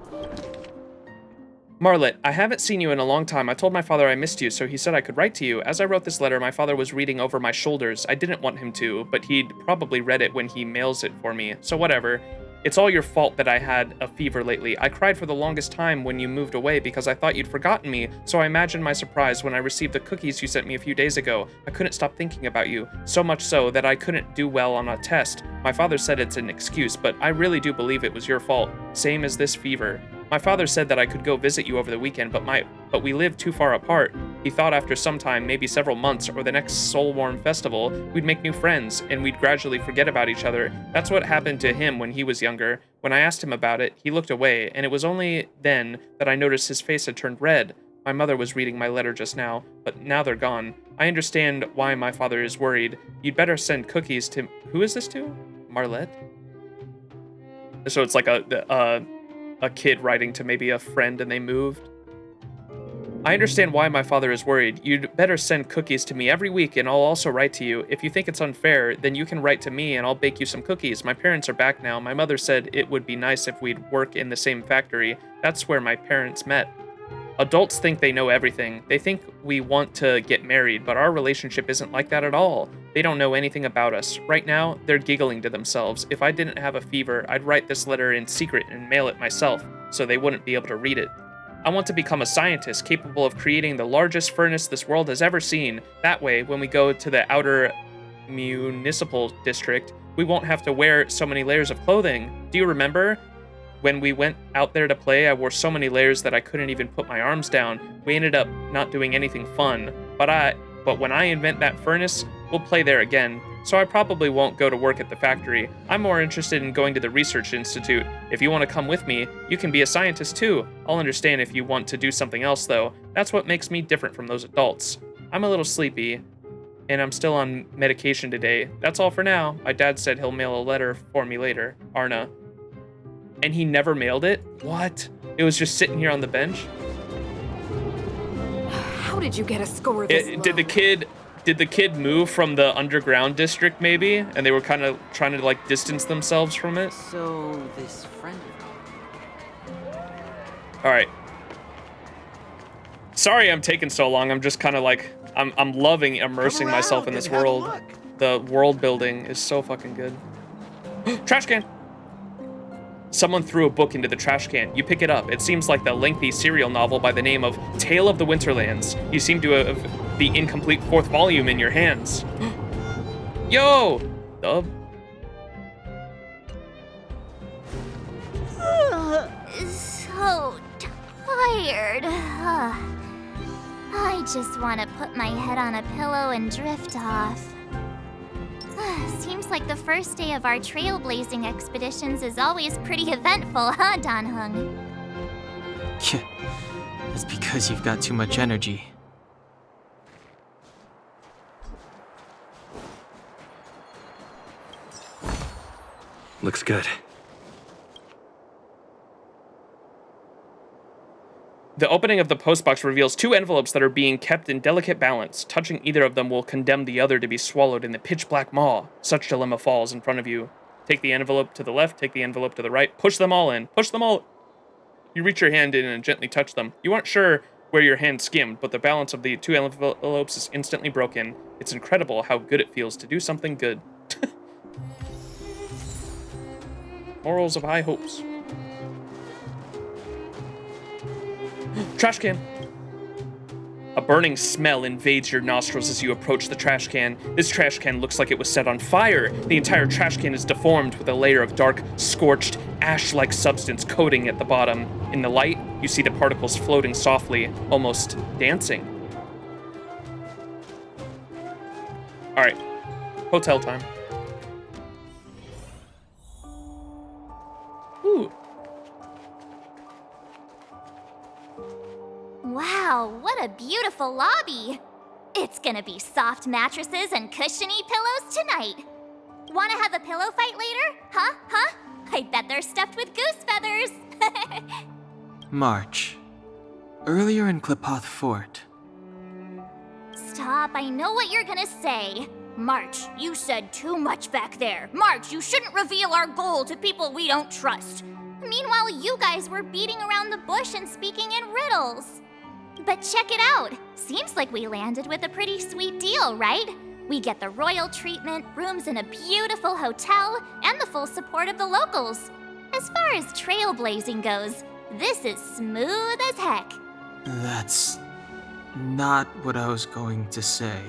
Marlet, I haven't seen you in a long time. I told my father I missed you, so he said I could write to you. As I wrote this letter, my father was reading over my shoulders. I didn't want him to, but he'd probably read it when he mails it for me. So whatever. It's all your fault that I had a fever lately. I cried for the longest time when you moved away because I thought you'd forgotten me, so I imagined my surprise when I received the cookies you sent me a few days ago. I couldn't stop thinking about you, so much so that I couldn't do well on a test. My father said it's an excuse, but I really do believe it was your fault, same as this fever. My father said that I could go visit you over the weekend, but we live too far apart. He thought after some time, maybe several months, or the next Soulworm Festival, we'd make new friends, and we'd gradually forget about each other. That's what happened to him when he was younger. When I asked him about it, he looked away, and it was only then that I noticed his face had turned red. My mother was reading my letter just now, but now they're gone. I understand why my father is worried. You'd better send cookies to... Who is this to? Marlette? So it's like a kid writing to maybe a friend and they moved. I understand why my father is worried. You'd better send cookies to me every week and I'll also write to you. If you think it's unfair, then you can write to me and I'll bake you some cookies. My parents are back now. My mother said it would be nice if we'd work in the same factory. That's where my parents met. Adults think they know everything. They think we want to get married, but our relationship isn't like that at all. They don't know anything about us. Right now, they're giggling to themselves. If I didn't have a fever, I'd write this letter in secret and mail it myself, so they wouldn't be able to read it. I want to become a scientist capable of creating the largest furnace this world has ever seen. That way, when we go to the outer municipal district, we won't have to wear so many layers of clothing. Do you remember? When we went out there to play, I wore so many layers that I couldn't even put my arms down. We ended up not doing anything fun. But when I invent that furnace, we'll play there again. So I probably won't go to work at the factory. I'm more interested in going to the research institute. If you want to come with me, you can be a scientist too. I'll understand if you want to do something else though. That's what makes me different from those adults. I'm a little sleepy, and I'm still on medication today. That's all for now. My dad said he'll mail a letter for me later. Arna. And he never mailed it? What? It was just sitting here on the bench? How did you get a score this low? Did the kid move from the underground district maybe? And they were kind of trying to like distance themselves from it? So this friend of All right. Sorry I'm taking so long. I'm just kind of like, I'm loving immersing myself in this world. The world building is so fucking good. Trash can! Someone threw a book into the trash can. You pick it up. It seems like the lengthy serial novel by the name of Tale of the Winterlands. You seem to have the incomplete 4th volume in your hands. Yo! Dub. So tired. I just want to put my head on a pillow and drift off. Seems like the first day of our trailblazing expeditions is always pretty eventful, huh, Dan Hung? That's because you've got too much energy. Looks good. The opening of the postbox reveals 2 envelopes that are being kept in delicate balance. Touching either of them will condemn the other to be swallowed in the pitch-black maw. Such dilemma falls in front of you. Take the envelope to the left, take the envelope to the right, push them all in. Push them all... You reach your hand in and gently touch them. You aren't sure where your hand skimmed, but the balance of the 2 envelopes is instantly broken. It's incredible how good it feels to do something good. Morals of high hopes. Trash can. A burning smell invades your nostrils as you approach the trash can. This trash can looks like it was set on fire. The entire trash can is deformed with a layer of dark, scorched, ash-like substance coating at the bottom. In the light, you see the particles floating softly, almost dancing. All right, hotel time. Ooh. Wow, what a beautiful lobby. It's gonna be soft mattresses and cushiony pillows tonight. Wanna have a pillow fight later? Huh? I bet they're stuffed with goose feathers. March. Earlier in Klipoth Fort. Stop, I know what you're gonna say. March, you said too much back there. March, you shouldn't reveal our goal to people we don't trust. Meanwhile, you guys were beating around the bush and speaking in riddles. But check it out. Seems like we landed with a pretty sweet deal, right? We get the royal treatment, rooms in a beautiful hotel, and the full support of the locals. As far as trailblazing goes, this is smooth as heck. That's not what I was going to say.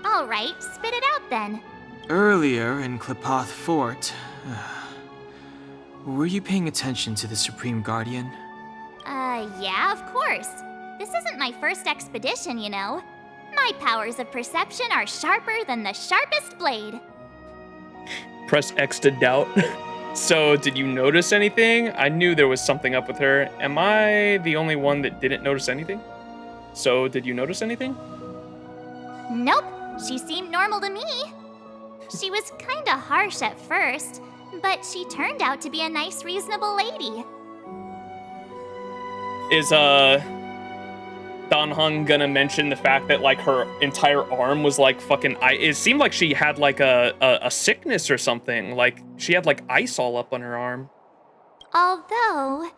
All right, spit it out then. Earlier in Klipoth Fort, were you paying attention to the Supreme Guardian? Yeah, of course. This isn't my first expedition, you know. My powers of perception are sharper than the sharpest blade. Press X to doubt. So, did you notice anything? I knew there was something up with her. Am I the only one that didn't notice anything? So, did you notice anything? Nope, she seemed normal to me. She was kinda harsh at first, but she turned out to be a nice, reasonable lady. Is, Danheng gonna mention the fact that, like, her entire arm was, like, fucking it seemed like she had, like, a sickness or something. Like, she had, like, ice all up on her arm. Although,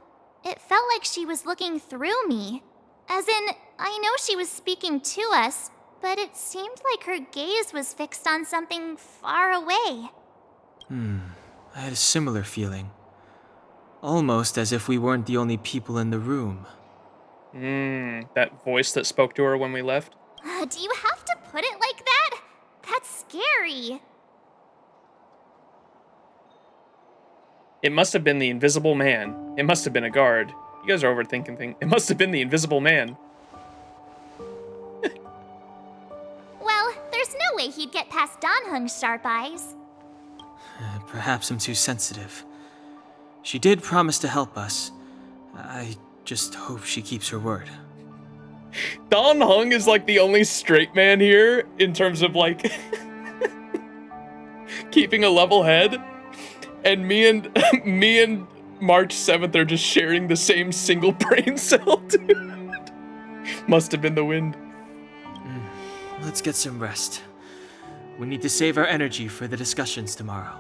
it felt like she was looking through me. As in, I know she was speaking to us, but it seemed like her gaze was fixed on something far away. I had a similar feeling. Almost as if we weren't the only people in the room. That voice that spoke to her when we left? Do you have to put it like that? That's scary. It must have been the Invisible Man. It must have been a guard. You guys are overthinking things. It must have been the Invisible Man. Well, there's no way he'd get past Danheng's sharp eyes. Perhaps I'm too sensitive. She did promise to help us. I just hope she keeps her word. Danheng is like the only straight man here in terms of like keeping a level head. And me and March 7th are just sharing the same single brain cell, dude. Must have been the wind. Let's get some rest. We need to save our energy for the discussions tomorrow.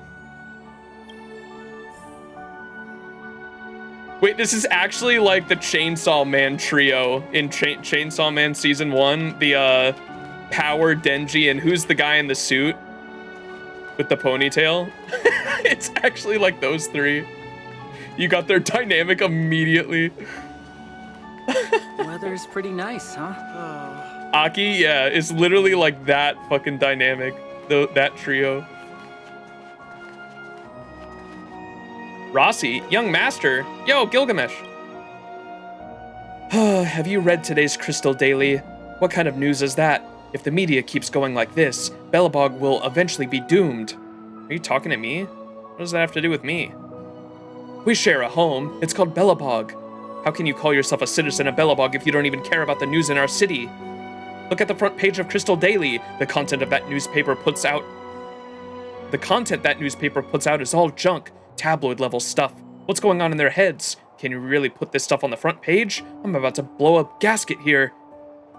Wait, this is actually like the Chainsaw Man trio in Chainsaw Man Season 1. The, Power, Denji, and who's the guy in the suit with the ponytail? It's actually like those three. You got their dynamic immediately. Weather's pretty nice, huh? Aki, yeah, is literally like that fucking dynamic. That trio. Rossi, young master. Yo, Gilgamesh. Have you read today's Crystal Daily? What kind of news is that? If the media keeps going like this, Belobog will eventually be doomed. Are you talking to me? What does that have to do with me? We share a home. It's called Belobog. How can you call yourself a citizen of Belobog if you don't even care about the news in our city? Look at the front page of Crystal Daily. The content that newspaper puts out is all junk. Tabloid level stuff. What's going on in their heads? Can you really put this stuff on the front page? I'm about to blow a gasket here.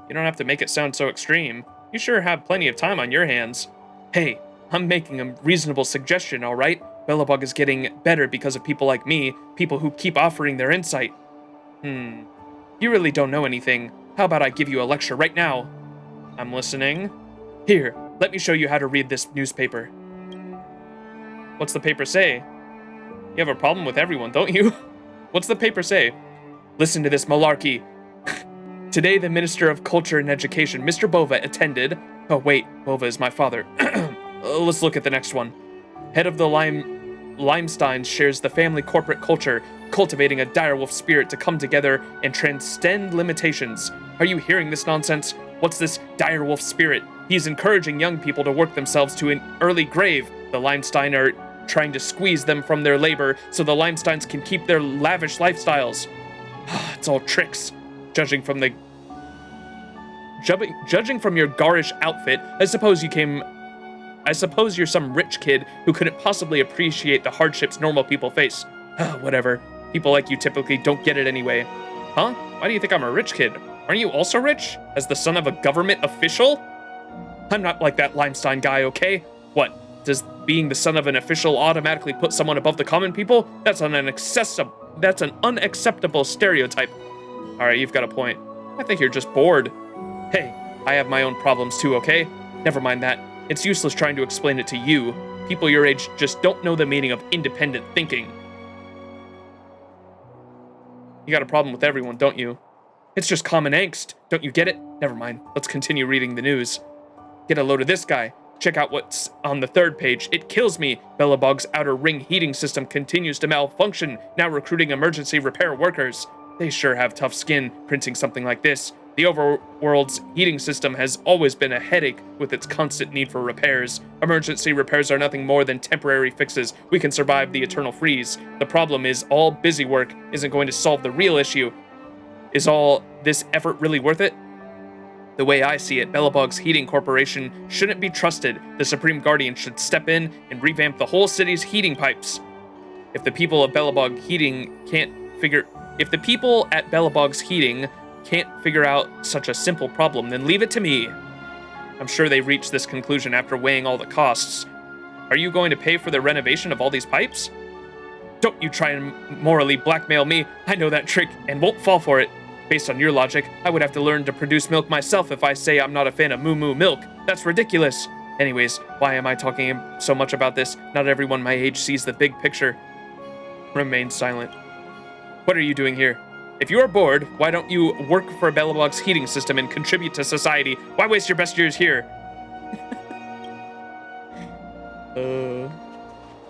You don't have to make it sound so extreme. You sure have plenty of time on your hands. Hey, I'm making a reasonable suggestion, alright? Belobog is getting better because of people like me, people who keep offering their insight. You really don't know anything. How about I give you a lecture right now? I'm listening. Here, let me show you how to read this newspaper. What's the paper say? You have a problem with everyone, don't you? What's the paper say? Listen to this malarkey. Today, the Minister of Culture and Education, Mr. Bova, attended... Oh, wait, Bova is my father. Let's look at the next one. Head of the Limestein shares the family corporate culture, cultivating a direwolf spirit to come together and transcend limitations. Are you hearing this nonsense? What's this direwolf spirit? He's encouraging young people to work themselves to an early grave. The Limestein are trying to squeeze them from their labor so the Limesteins can keep their lavish lifestyles. It's all tricks. Judging from your garish outfit, I suppose you're some rich kid who couldn't possibly appreciate the hardships normal people face. Whatever. People like you typically don't get it anyway. Huh? Why do you think I'm a rich kid? Aren't you also rich? As the son of a government official? I'm not like that Limestein guy, okay? What? Does being the son of an official automatically put someone above the common people? That's an unacceptable stereotype. Alright, you've got a point. I think you're just bored. Hey, I have my own problems too, okay? Never mind that. It's useless trying to explain it to you. People your age just don't know the meaning of independent thinking. You got a problem with everyone, don't you? It's just common angst. Don't you get it? Never mind. Let's continue reading the news. Get a load of this guy. Check out what's on the third page. It kills me. Belobog's outer ring heating system continues to malfunction, now recruiting emergency repair workers. They sure have tough skin printing something like this. The overworld's heating system has always been a headache with its constant need for repairs. Emergency repairs are nothing more than temporary fixes. We can survive the eternal freeze. The problem is all busy work isn't going to solve the real issue. Is all this effort really worth it? The way I see it, Belobog's Heating Corporation shouldn't be trusted. The Supreme Guardian should step in and revamp the whole city's heating pipes. If the people at Belobog's Heating can't figure out such a simple problem, then leave it to me. I'm sure they reached this conclusion after weighing all the costs. Are you going to pay for the renovation of all these pipes? Don't you try and morally blackmail me. I know that trick and won't fall for it. Based on your logic, I would have to learn to produce milk myself if I say I'm not a fan of moo moo milk. That's ridiculous. Anyways, why am I talking so much about this? Not everyone my age sees the big picture. Remain silent. What are you doing here? If you're bored, why don't you work for Belobog's heating system and contribute to society? Why waste your best years here?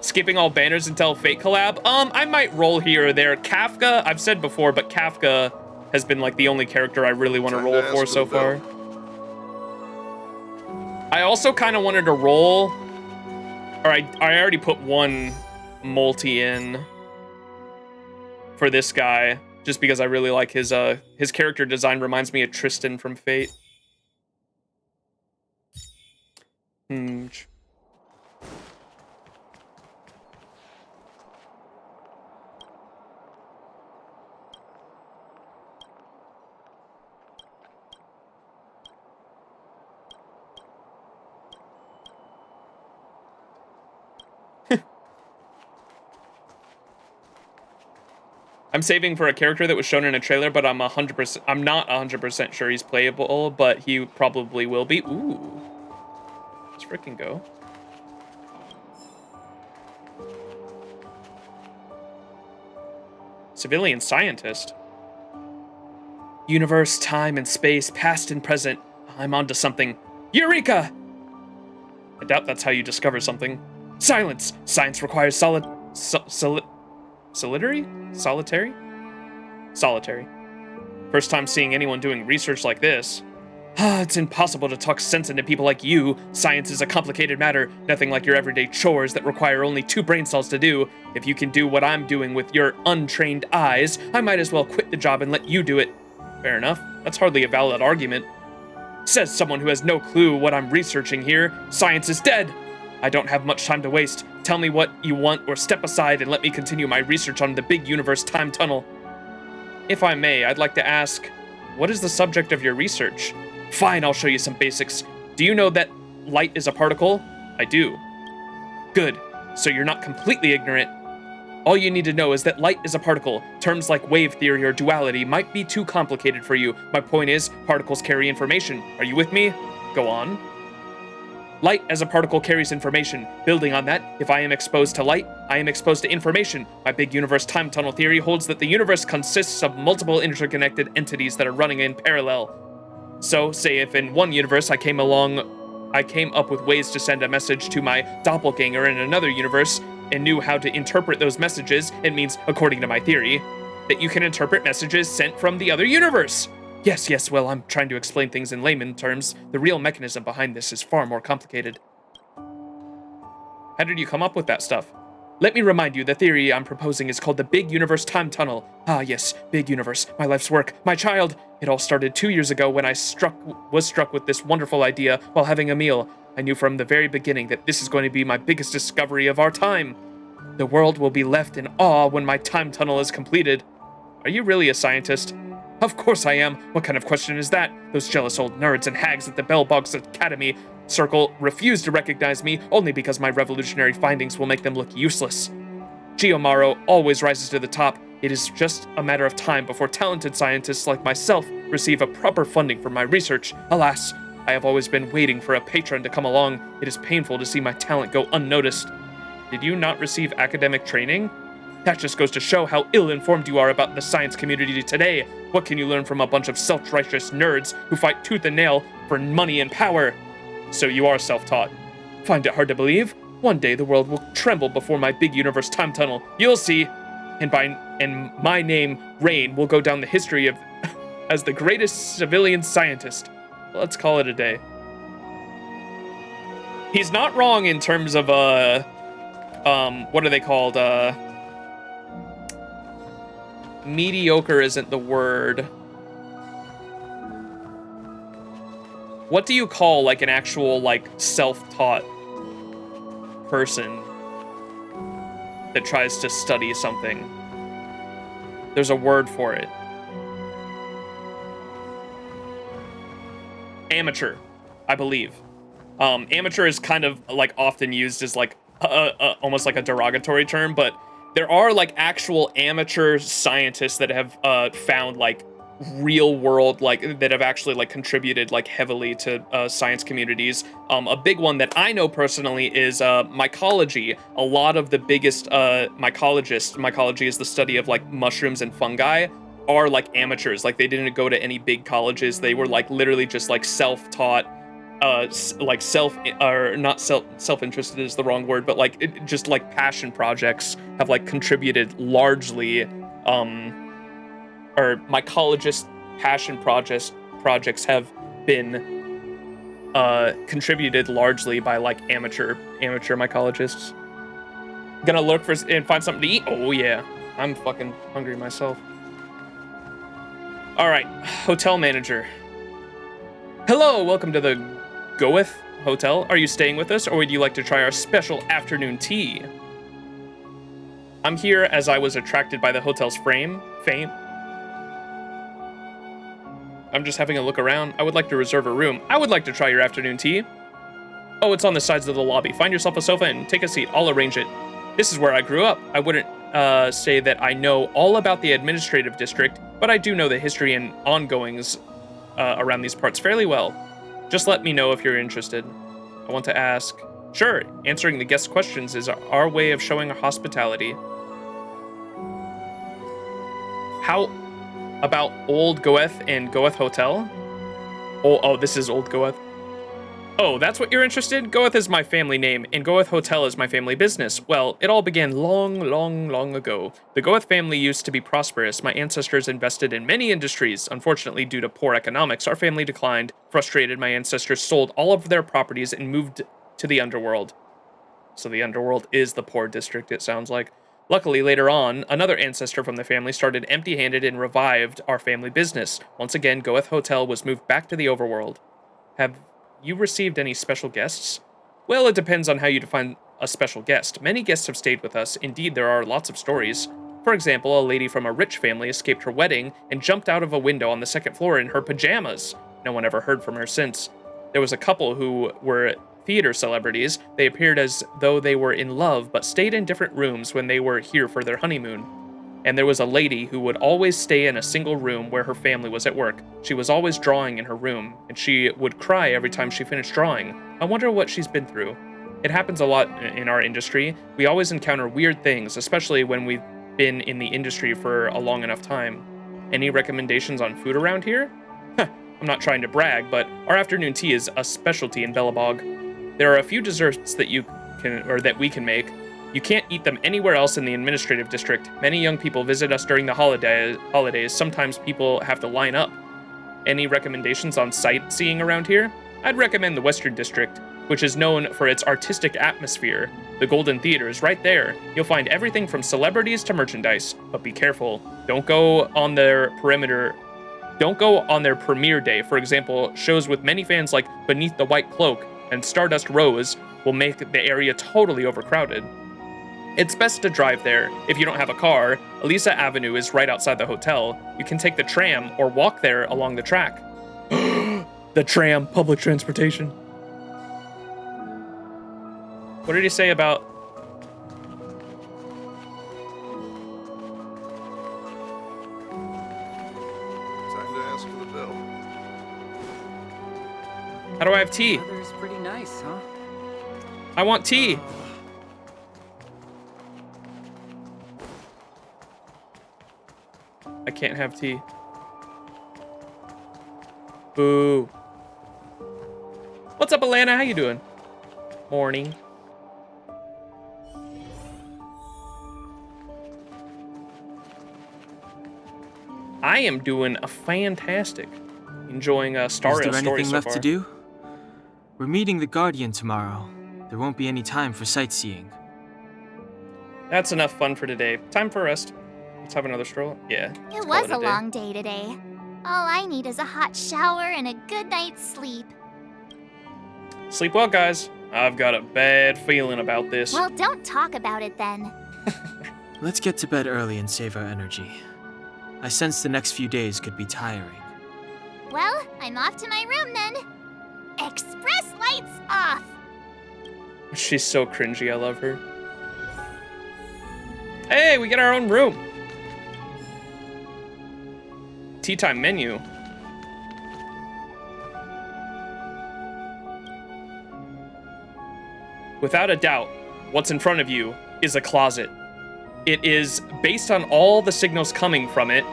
Skipping all banners until Fate collab? I might roll here or there. Kafka, I've said before, but Kafka has been like the only character I really want to roll for so far. I also kind of wanted to roll, or I already put one multi in for this guy, just because I really like his character design. Reminds me of Tristan from Fate. I'm saving for a character that was shown in a trailer, but I'm not 100% sure he's playable, but he probably will be. Ooh. Let's freaking go. Civilian scientist. Universe, time, and space, past and present. I'm onto something. Eureka! I doubt that's how you discover something. Silence! Science requires solitary? Solitary. First time seeing anyone doing research like this. It's impossible to talk sense into people like you. Science is a complicated matter, nothing like your everyday chores that require only 2 brain cells to do. If you can do what I'm doing with your untrained eyes, I might as well quit the job and let you do it. Fair enough. That's hardly a valid argument. Says someone who has no clue what I'm researching here. Science is dead. I don't have much time to waste. Tell me what you want or step aside and let me continue my research on the big universe time tunnel. If I may, I'd like to ask, what is the subject of your research? Fine, I'll show you some basics. Do you know that light is a particle? I do. Good. So you're not completely ignorant. All you need to know is that light is a particle. Terms like wave theory or duality might be too complicated for you. My point is, particles carry information. Are you with me? Go on. Light as a particle carries information. Building on that, if I am exposed to light, I am exposed to information. My big universe time tunnel theory holds that the universe consists of multiple interconnected entities that are running in parallel. So, say if in one universe I came up with ways to send a message to my doppelganger in another universe and knew how to interpret those messages, it means, according to my theory, that you can interpret messages sent from the other universe. Yes, well, I'm trying to explain things in layman terms. The real mechanism behind this is far more complicated. How did you come up with that stuff? Let me remind you, the theory I'm proposing is called the Big Universe Time Tunnel. Ah, yes, Big Universe, my life's work, my child. It all started 2 years ago when I was struck with this wonderful idea while having a meal. I knew from the very beginning that this is going to be my biggest discovery of our time. The world will be left in awe when my time tunnel is completed. Are you really a scientist? Of course I am. What kind of question is that? Those jealous old nerds and hags at the Bellbogs Academy Circle refuse to recognize me only because my revolutionary findings will make them look useless. Giomaro always rises to the top. It is just a matter of time before talented scientists like myself receive a proper funding for my research. Alas, I have always been waiting for a patron to come along. It is painful to see my talent go unnoticed. Did you not receive academic training? That just goes to show how ill-informed you are about the science community today. What can you learn from a bunch of self-righteous nerds who fight tooth and nail for money and power? So you are self-taught. Find it hard to believe? One day the world will tremble before my big universe time tunnel. You'll see. And my name, Rain, will go down the history of as the greatest civilian scientist. Let's call it a day. He's not wrong in terms of what are they called? Mediocre isn't the word. What do you call like an actual like self-taught person that tries to study something? There's a word for it. Amateur, I believe. Amateur is kind of like often used as like almost like a derogatory term, but there are like actual amateur scientists that have found like real world, like that have actually like contributed like heavily to science communities. A big one that I know personally is mycology. A lot of the biggest mycology is the study of like mushrooms and fungi, are like amateurs. Like they didn't go to any big colleges. They were like literally just like self-taught, like self-interested is the wrong word, but like just like passion projects have like contributed largely, or mycologist passion projects have been contributed largely by like amateur mycologists. Gonna look for and find something to eat. Oh yeah, I'm fucking hungry myself. All right, hotel manager. Hello, welcome to the Goeth Hotel. Are you staying with us, or would you like to try our special afternoon tea? I'm here as I was attracted by the hotel's fame. I'm just having a look around. I would like to reserve a room. I would like to try your afternoon tea. Oh, it's on the sides of the lobby. Find yourself a sofa and take a seat. I'll arrange it. This is where I grew up. I wouldn't say that I know all about the administrative district, but I do know the history and ongoings around these parts fairly well. Just let me know if you're interested. I want to ask. Sure, answering the guest questions is our way of showing our hospitality. How about Old Goeth and Goeth Hotel? Oh, this is Old Goeth. Oh, that's what you're interested? Goeth is my family name, and Goeth Hotel is my family business. Well, it all began long ago. The Goeth family used to be prosperous. My ancestors invested in many industries. Unfortunately, due to poor economics, our family declined. Frustrated, my ancestors sold all of their properties and moved to the underworld. So the underworld is the poor district, it sounds like. Luckily, later on, another ancestor from the family started empty-handed and revived our family business. Once again, Goeth Hotel was moved back to the overworld. Have you received any special guests? Well, it depends on how you define a special guest. Many guests have stayed with us. Indeed, there are lots of stories. For example, a lady from a rich family escaped her wedding and jumped out of a window on the second floor in her pajamas. No one ever heard from her since. There was a couple who were theater celebrities. They appeared as though they were in love, but stayed in different rooms when they were here for their honeymoon. And there was a lady who would always stay in a single room where her family was at work. She was always drawing in her room, and she would cry every time she finished drawing. I wonder what she's been through. It happens a lot in our industry. We always encounter weird things, especially when we've been in the industry for a long enough time. Any recommendations on food around here? I'm not trying to brag, but our afternoon tea is a specialty in Belobog. There are a few desserts that we can make. You can't eat them anywhere else in the administrative district. Many young people visit us during the holidays. Sometimes people have to line up. Any recommendations on sightseeing around here? I'd recommend the Western District, which is known for its artistic atmosphere. The Golden Theater is right there. You'll find everything from celebrities to merchandise, but be careful. Don't go on their premiere day. For example, shows with many fans like Beneath the White Cloak and Stardust Rose will make the area totally overcrowded. It's best to drive there. If you don't have a car, Elisa Avenue is right outside the hotel. You can take the tram or walk there along the track. The tram, public transportation. What did he say about... Time to ask for the bill. How do I have tea? Weather's pretty nice, huh? I want tea. I can't have tea. Boo. What's up, Alana? How you doing? Morning. I am doing a fantastic. Enjoying Star Rail Is there story anything so left far. to do? We're meeting the Guardian tomorrow. There won't be any time for sightseeing. That's enough fun for today. Time for rest. Let's have another stroll. Yeah. It was a long day today. All I need is a hot shower and a good night's sleep. Sleep well, guys. I've got a bad feeling about this. Well, don't talk about it then. Let's get to bed early and save our energy. I sense the next few days could be tiring. Well, I'm off to my room then. Express lights off! She's so cringy. I love her. Hey, we get our own room. Tea time menu. Without a doubt, what's in front of you is a closet. It is, based on all the signals coming from it,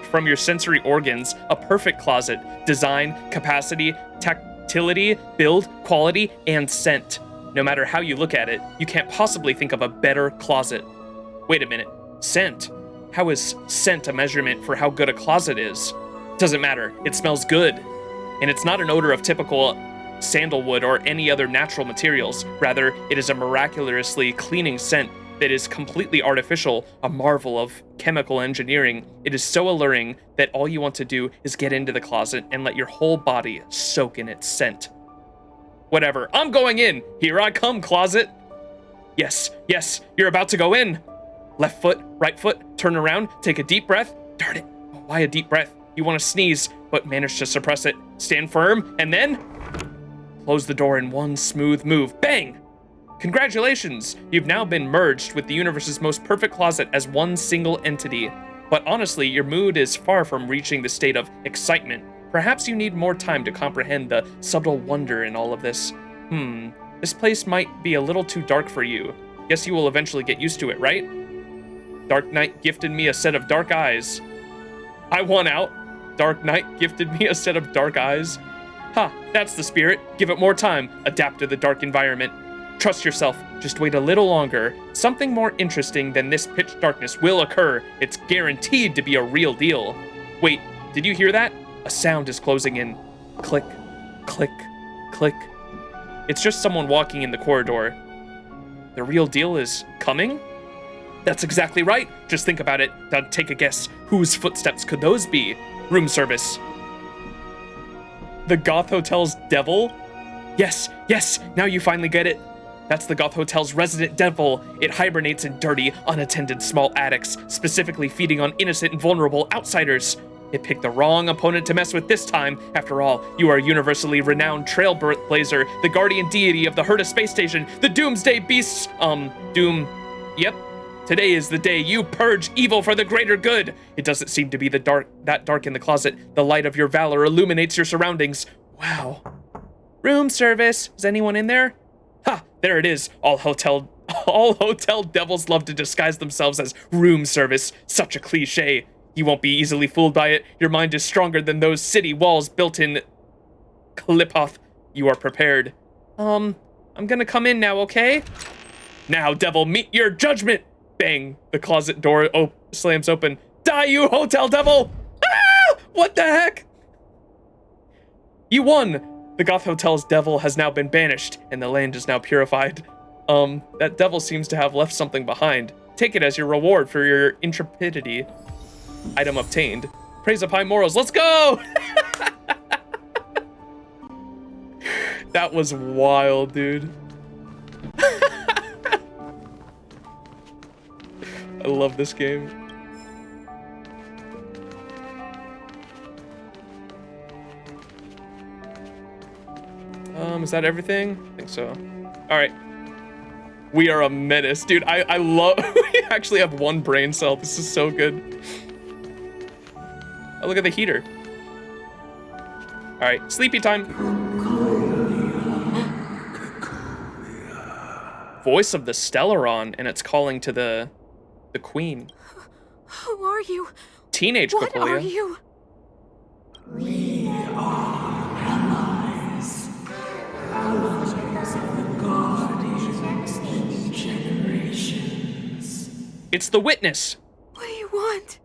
from your sensory organs, a perfect closet. Design, capacity, tactility, build, quality, and scent. No matter how you look at it, you can't possibly think of a better closet. Wait a minute, scent? How is scent a measurement for how good a closet is? Doesn't matter, it smells good. And it's not an odor of typical sandalwood or any other natural materials. Rather, it is a miraculously cleaning scent that is completely artificial, a marvel of chemical engineering. It is so alluring that all you want to do is get into the closet and let your whole body soak in its scent. Whatever, I'm going in! Here I come, closet! Yes, yes, you're about to go in! Left foot, right foot, turn around, take a deep breath. Darn it, why a deep breath? You want to sneeze, but manage to suppress it. Stand firm, and then... close the door in one smooth move. Bang! Congratulations! You've now been merged with the universe's most perfect closet as one single entity. But honestly, your mood is far from reaching the state of excitement. Perhaps you need more time to comprehend the subtle wonder in all of this. This place might be a little too dark for you. Guess you will eventually get used to it, right? Dark Knight gifted me a set of dark eyes. I won out. Dark Knight gifted me a set of dark eyes. Ha, that's the spirit. Give it more time. Adapt to the dark environment. Trust yourself. Just wait a little longer. Something more interesting than this pitch darkness will occur. It's guaranteed to be a real deal. Wait, did you hear that? A sound is closing in. Click, click, click. It's just someone walking in the corridor. The real deal is coming? That's exactly right. Just think about it. Now take a guess. Whose footsteps could those be? Room service. The Goth Hotel's devil? Yes, yes, now you finally get it. That's the Goth Hotel's resident devil. It hibernates in dirty, unattended small attics, specifically feeding on innocent and vulnerable outsiders. It picked the wrong opponent to mess with this time. After all, you are a universally renowned trailblazer, the guardian deity of the Herta space station, the doomsday beasts, Doom. Yep. Today is the day you purge evil for the greater good. It doesn't seem to be that dark in the closet. The light of your valor illuminates your surroundings. Wow. Room service. Is anyone in there? Ha, there it is. All hotel devils love to disguise themselves as room service. Such a cliche. You won't be easily fooled by it. Your mind is stronger than those city walls built in Klipoth. You are prepared. I'm gonna come in now, okay? Now, devil, meet your judgment. Bang. The closet door slams open. Die, you hotel devil! Ah! What the heck? You won. The Goth Hotel's devil has now been banished, and the land is now purified. That devil seems to have left something behind. Take it as your reward for your intrepidity. Item obtained. Praise of high morals. Let's go! That was wild, dude. I love this game. Is that everything? I think so. All right. We are a menace, dude. I love, we actually have one brain cell. This is so good. Oh, look at the heater. All right, sleepy time. Voice of the Stellaron, and it's calling to the queen. Who are you? Teenage What Cocolia. are you? We are allies. Allies of the Guardians in generations. It's the witness. What do you want?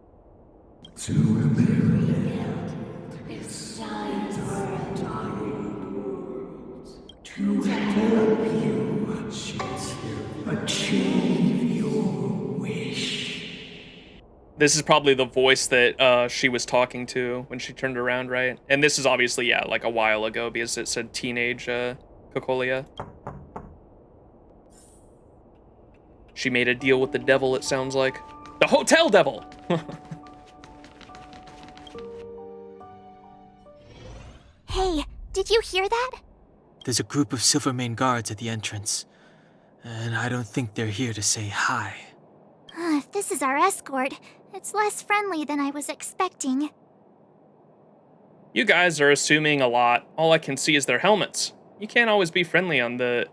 To rebuild this side of our dying world. To help you achieve your wish. This is probably the voice that she was talking to when she turned around, right? And this is obviously, yeah, like a while ago because it said teenage Cocolia. She made a deal with the devil, it sounds like. The hotel devil! Hey, did you hear that? There's a group of Silvermane guards at the entrance, and I don't think they're here to say hi. If this is our escort, it's less friendly than I was expecting. You guys are assuming a lot. All I can see is their helmets. You can't always be friendly on the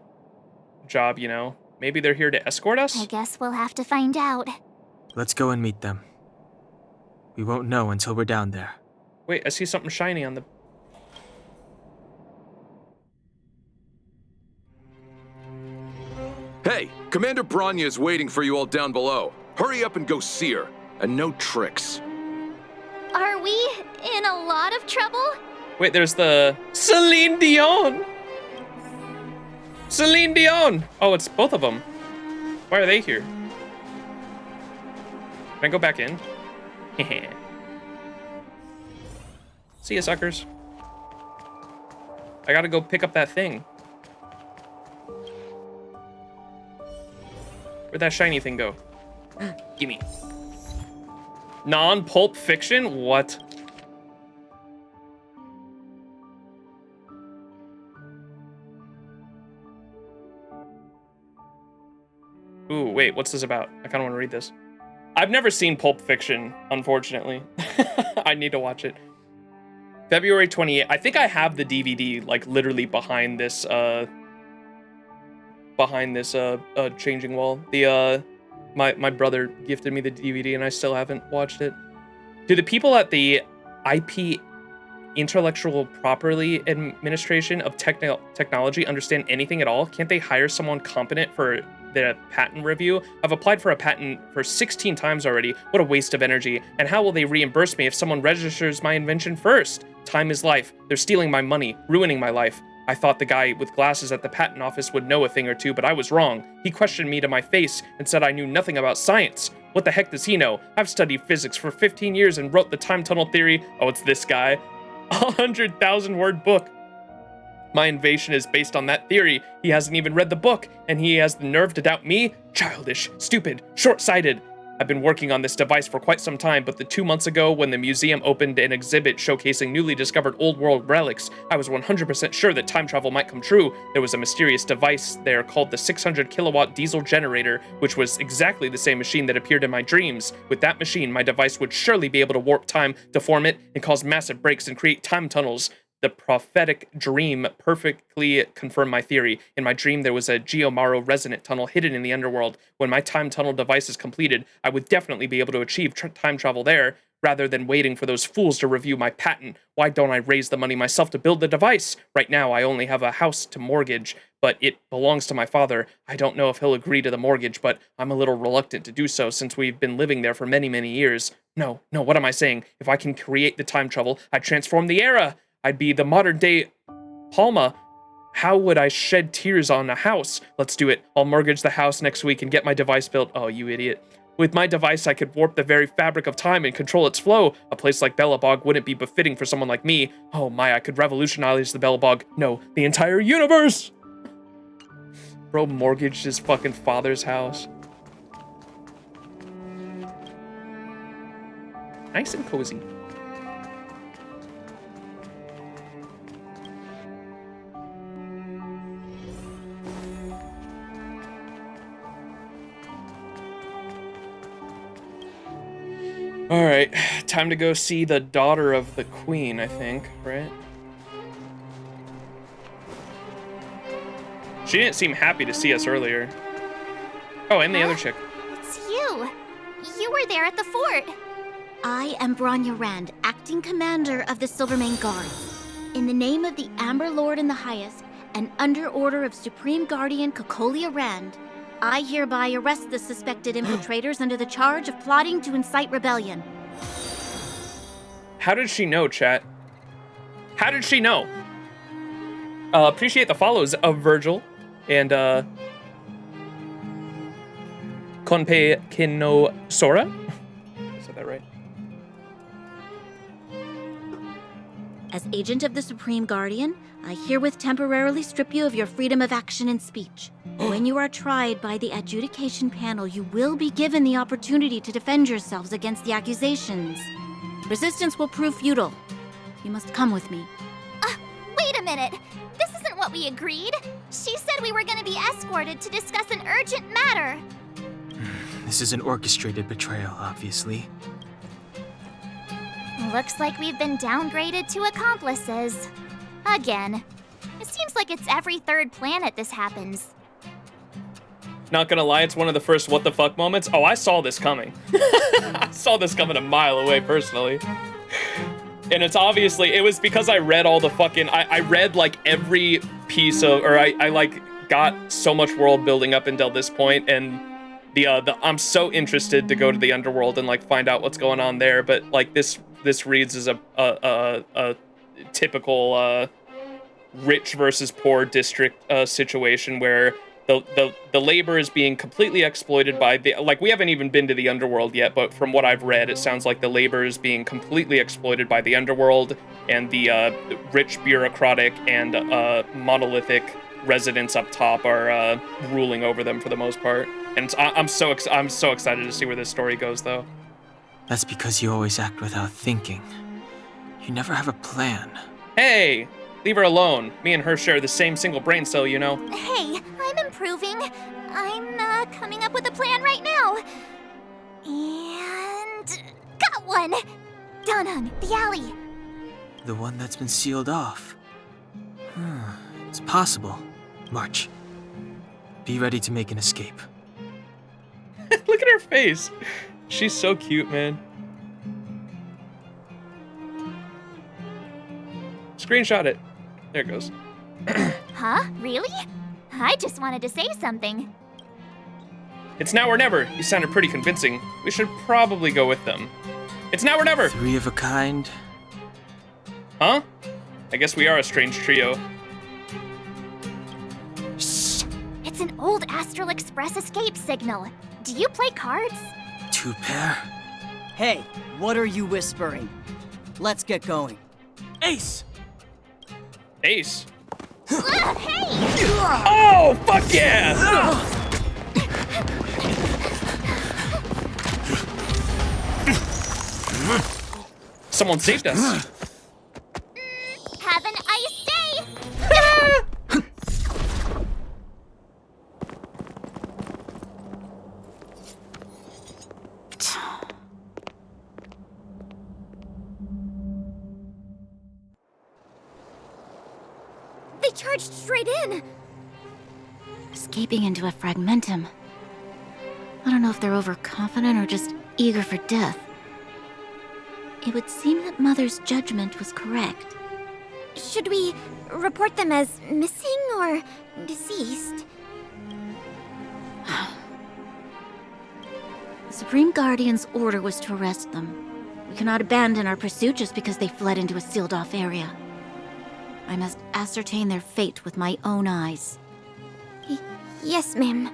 job, you know. Maybe they're here to escort us? I guess we'll have to find out. Let's go and meet them. We won't know until we're down there. Wait, I see something shiny on the... Hey, Commander Branya is waiting for you all down below. Hurry up and go see her. And no tricks. Are we in a lot of trouble? Wait, there's the... Celine Dion! Celine Dion! Oh, it's both of them. Why are they here? Can I go back in? See ya, suckers. I gotta go pick up that thing. Where'd that shiny thing go? Gimme. Non-pulp fiction? What? Ooh, wait, what's this about? I kind of want to read this. I've never seen Pulp Fiction, unfortunately. I need to watch it. February 28th. I think I have the DVD, like, literally behind this changing wall. My brother gifted me the DVD and I still haven't watched it. Do the people at the IP Intellectual Property Administration of Technology understand anything at all? Can't they hire someone competent for the patent review? I've applied for a patent for 16 times already. What a waste of energy. And how will they reimburse me if someone registers my invention first? Time is life. They're stealing my money, ruining my life. I thought the guy with glasses at the patent office would know a thing or two, but I was wrong. He questioned me to my face and said I knew nothing about science. What the heck does he know? I've studied physics for 15 years and wrote the time tunnel theory. Oh, it's this guy. 100,000-word book. My invention is based on that theory. He hasn't even read the book, and he has the nerve to doubt me? Childish, stupid, short-sighted. I've been working on this device for quite some time, but 2 months ago, when the museum opened an exhibit showcasing newly discovered old world relics, I was 100% sure that time travel might come true. There was a mysterious device there called the 600 kilowatt diesel generator, which was exactly the same machine that appeared in my dreams. With that machine, my device would surely be able to warp time, deform it, and cause massive breaks and create time tunnels. The prophetic dream perfectly confirmed my theory. In my dream, there was a Geomaro resonant tunnel hidden in the underworld. When my time tunnel device is completed, I would definitely be able to achieve time travel there, rather than waiting for those fools to review my patent. Why don't I raise the money myself to build the device? Right now, I only have a house to mortgage, but it belongs to my father. I don't know if he'll agree to the mortgage, but I'm a little reluctant to do so since we've been living there for many, many years. No, what am I saying? If I can create the time travel, I'd transform the era. I'd be the modern day Palma. How would I shed tears on a house? Let's do it. I'll mortgage the house next week and get my device built. Oh, you idiot. With my device, I could warp the very fabric of time and control its flow. A place like Belobog wouldn't be befitting for someone like me. Oh my, I could revolutionize the Belobog. No, the entire universe! Bro mortgaged his fucking father's house. Nice and cozy. All right, time to go see the daughter of the queen, I think, right? She didn't seem happy to see us earlier. Oh, and the other chick. It's you. You were there at the fort. I am Bronya Rand, acting commander of the Silvermane Guards. In the name of the Amber Lord in the Highest, and under order of Supreme Guardian Cocolia Rand, I hereby arrest the suspected infiltrators under the charge of plotting to incite rebellion. How did she know, chat? How did she know? Appreciate the follows of Virgil and Konpe Kinosora. I said that right. As agent of the Supreme Guardian, I herewith temporarily strip you of your freedom of action and speech. When you are tried by the adjudication panel, you will be given the opportunity to defend yourselves against the accusations. Resistance will prove futile. You must come with me. Wait a minute. This isn't what we agreed. She said we were going to be escorted to discuss an urgent matter. This is an orchestrated betrayal, obviously. Looks like we've been downgraded to accomplices. Again. It seems like it's every third planet this happens. Not gonna lie, it's one of the first what the fuck moments. Oh, I saw this coming. I saw this coming a mile away, personally. And it's obviously, it was because I read all the fucking, I read like every piece of, or I like got so much world building up until this point, and the I'm so interested to go to the underworld and like find out what's going on there, but like this reads as a typical rich versus poor district situation where the labor is being completely exploited by the, like, we haven't even been to the underworld yet, but from what I've read, it sounds like the labor is being completely exploited by the underworld, and the rich bureaucratic and monolithic residents up top are ruling over them for the most part. And I'm so excited to see where this story goes, though. That's because you always act without thinking. You never have a plan. Hey! Leave her alone. Me and her share the same single brain cell, you know. Hey, I'm improving. I'm coming up with a plan right now. And got one! Danang, the alley. The one that's been sealed off. It's possible. March. Be ready to make an escape. Look at her face. She's so cute, man. Screenshot it. There it goes. Huh? Really? I just wanted to say something. It's now or never. You sounded pretty convincing. We should probably go with them. It's now or never. 3 of a kind. Huh? I guess we are a strange trio. Shh! It's an old Astral Express escape signal. Do you play cards? 2 pair? Hey, what are you whispering? Let's get going. Ace! Ace? Hey! Oh, fuck yeah! Someone saved us. Have an ice day! They charged straight in! Escaping into a fragmentum. I don't know if they're overconfident or just eager for death. It would seem that Mother's judgment was correct. Should we report them as missing or deceased? The Supreme Guardian's order was to arrest them. We cannot abandon our pursuit just because they fled into a sealed-off area. I must ascertain their fate with my own eyes. Yes, ma'am.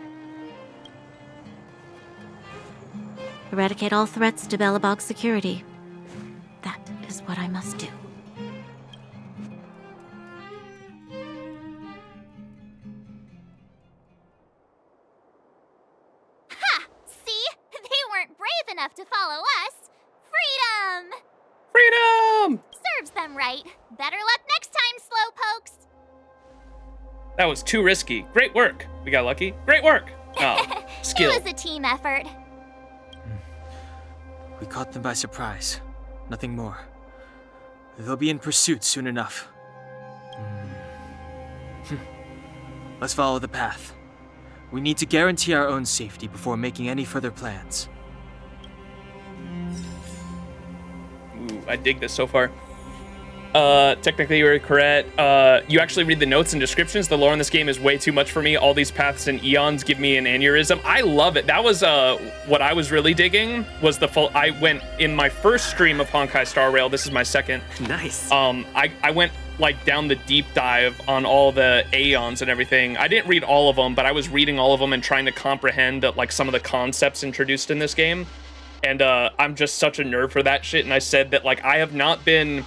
Eradicate all threats to Belobog's security. That is what I must do. Ha! See? They weren't brave enough to follow us. Freedom! Freedom! Serves them right. Better luck next time, slowpokes. That was too risky. Great work. We got lucky. Great work. Oh, skill. It was a team effort. We caught them by surprise. Nothing more. They'll be in pursuit soon enough. Let's follow the path. We need to guarantee our own safety before making any further plans. Ooh, I dig this so far. Technically you were correct. You actually read the notes and descriptions. The lore in this game is way too much for me. All these paths and eons give me an aneurysm. I love it. That was what I was really digging was the full. I went in my first stream of Honkai Star Rail. This is my second. Nice. I went like down the deep dive on all the aeons and everything. I didn't read all of them, but I was reading all of them and trying to comprehend like some of the concepts introduced in this game. And I'm just such a nerd for that shit. And I said that like I have not been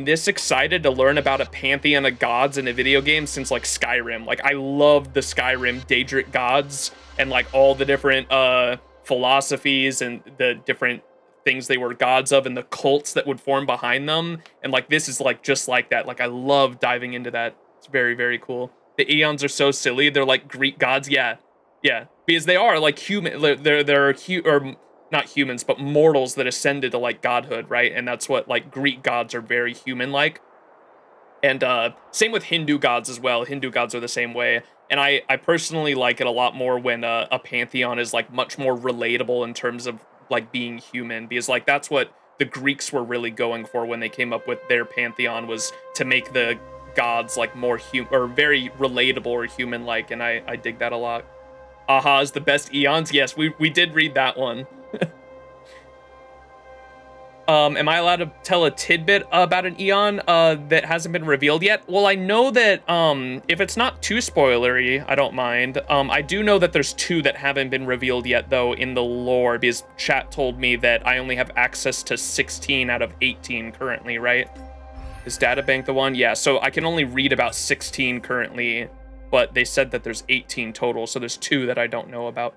this excited to learn about a pantheon of gods in a video game since like Skyrim. Like I loved the Skyrim Daedric gods and like all the different philosophies and the different things they were gods of and the cults that would form behind them. And like this is like just like that. Like I love diving into that. It's very, very cool. The eons are so silly. They're like Greek gods. Yeah. Because they are like human. They're not humans, but mortals that ascended to like godhood, right? And that's what like Greek gods are very human-like. And same with Hindu gods as well. Hindu gods are the same way. And I personally like it a lot more when a pantheon is like much more relatable in terms of like being human, because like that's what the Greeks were really going for when they came up with their pantheon, was to make the gods like more or very relatable or human-like. And I dig that a lot. Aha is the best eons. Yes, we did read that one. Am I allowed to tell a tidbit about an eon that hasn't been revealed yet? Well, I know that if it's not too spoilery, I don't mind. I do know that there's 2 that haven't been revealed yet, though, in the lore, because chat told me that I only have access to 16 out of 18 currently, right? Is Databank the one? Yeah, so I can only read about 16 currently, but they said that there's 18 total, so there's 2 that I don't know about.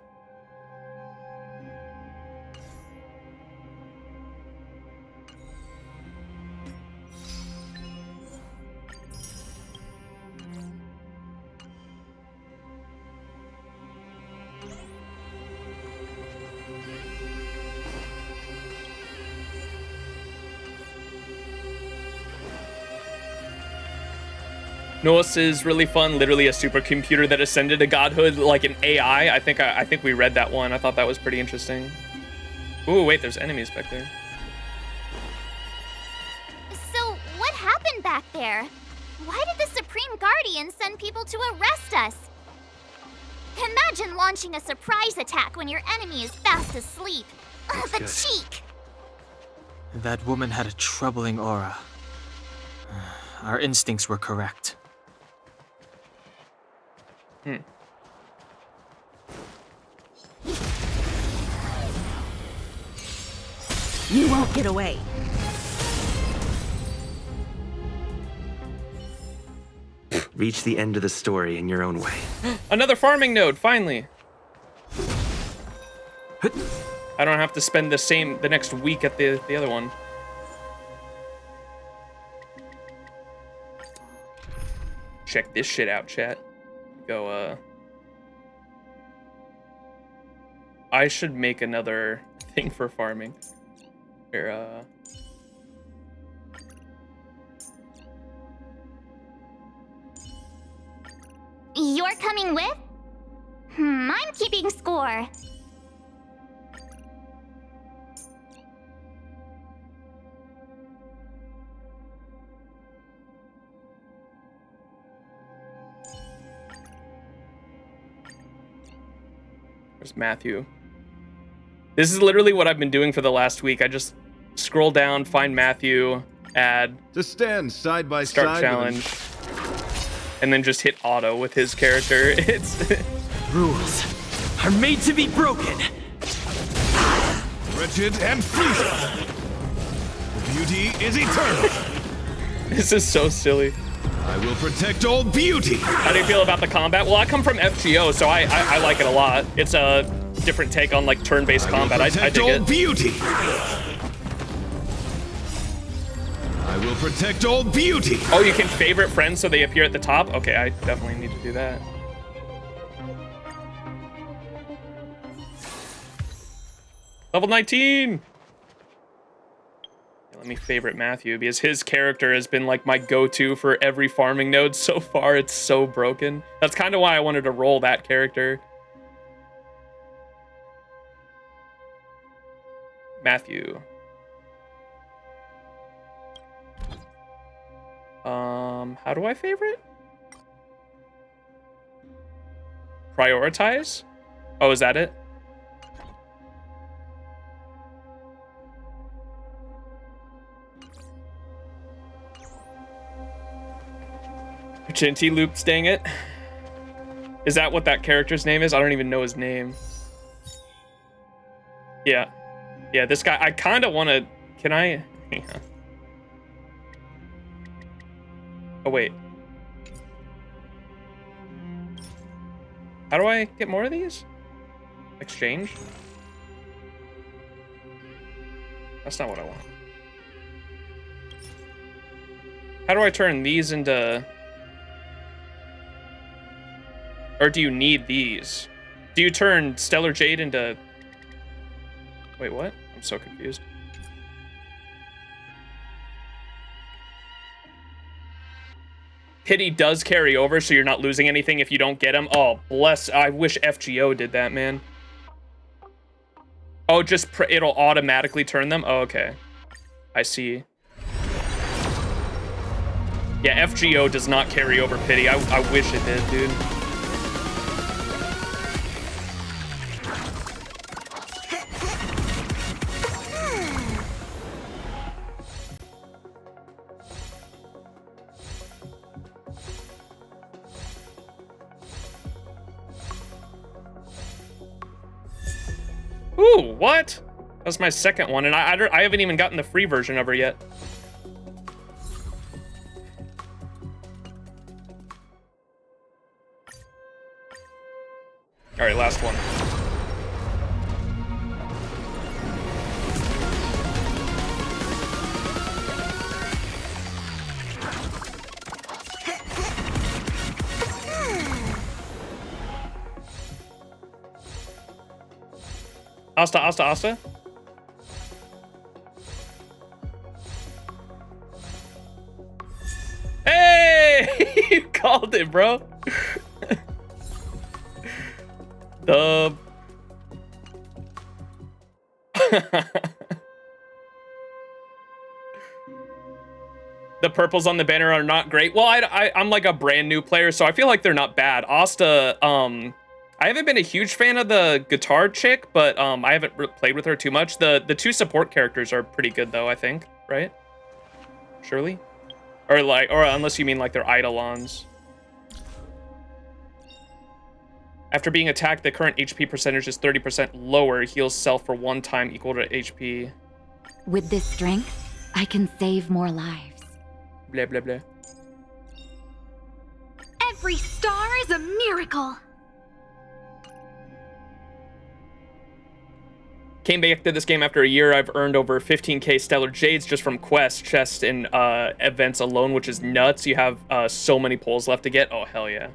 Nos is really fun, literally a supercomputer that ascended to godhood like an AI. I think we read that one. I thought that was pretty interesting. Ooh, wait, there's enemies back there. So, what happened back there? Why did the Supreme Guardian send people to arrest us? Imagine launching a surprise attack when your enemy is fast asleep. The cheek! That woman had a troubling aura. Our instincts were correct. You won't get away. Reach the end of the story in your own way. Another farming node, finally. I don't have to spend the next week at the other one. Check this shit out, chat. Go, I should make another thing for farming. Here, You're coming with? I'm keeping score. Where's Matthew? This is literally what I've been doing for the last week. I just scroll down, find Matthew, add, to stand side by start side challenge, and then just hit auto with his character. It's rules are made to be broken. Wretched and fleeting. The beauty is eternal. This is so silly. I will protect all beauty. How do you feel about the combat? Well, I come from FGO, so I like it a lot. It's a different take on like turn-based combat. I dig all it. Beauty. I will protect all beauty. Oh, you can favorite friends so they appear at the top? Okay, I definitely need to do that. Level 19! Let me favorite Matthew, because his character has been like my go-to for every farming node so far. It's so broken. That's kind of why I wanted to roll that character. Matthew. How do I favorite? Prioritize? Oh, is that it? Virginity loops, dang it. Is that what that character's name is? I don't even know his name. Yeah. Yeah, this guy, I kind of want to... Can I... Hang on. Oh, wait. How do I get more of these? Exchange? That's not what I want. How do I turn these into... Or do you need these? Do you turn Stellar Jade into... Wait, what? I'm so confused. Pity does carry over, so you're not losing anything if you don't get him. Oh, bless. I wish FGO did that, man. Oh, just it'll automatically turn them? Oh, okay. I see. Yeah, FGO does not carry over Pity. I wish it did, dude. Ooh, what? That's my second one, and I haven't even gotten the free version of her yet. All right, last one. Asta, Asta, Asta. Hey! You called it, bro. The... The purples on the banner are not great. Well, I'm like a brand new player, so I feel like they're not bad. Asta, I haven't been a huge fan of the guitar chick, but I haven't played with her too much. The two support characters are pretty good though, I think, right? Surely? Or unless you mean like their eidolons. After being attacked, the current HP percentage is 30% lower. Heals self for 1 time equal to HP. With this strength, I can save more lives. Blah, blah, blah. Every star is a miracle. Came back to this game after a year. I've earned over 15k Stellar Jades just from quests, chests, and events alone, which is nuts. You have so many pulls left to get. Oh, hell yeah.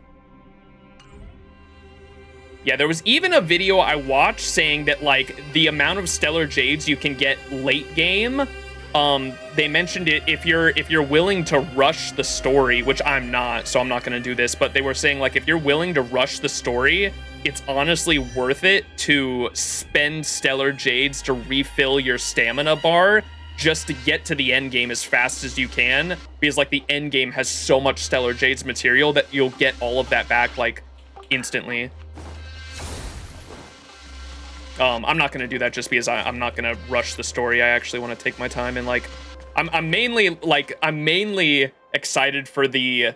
Yeah, there was even a video I watched saying that, like, the amount of Stellar Jades you can get late game, they mentioned it if you're willing to rush the story, which I'm not, so I'm not going to do this, but they were saying, like, if you're willing to rush the story, it's honestly worth it to spend Stellar Jades to refill your stamina bar just to get to the end game as fast as you can, because, like, the end game has so much Stellar Jades material that you'll get all of that back, like, instantly. I'm not gonna do that just because I'm not gonna rush the story. I actually want to take my time and, like, I'm mainly excited for the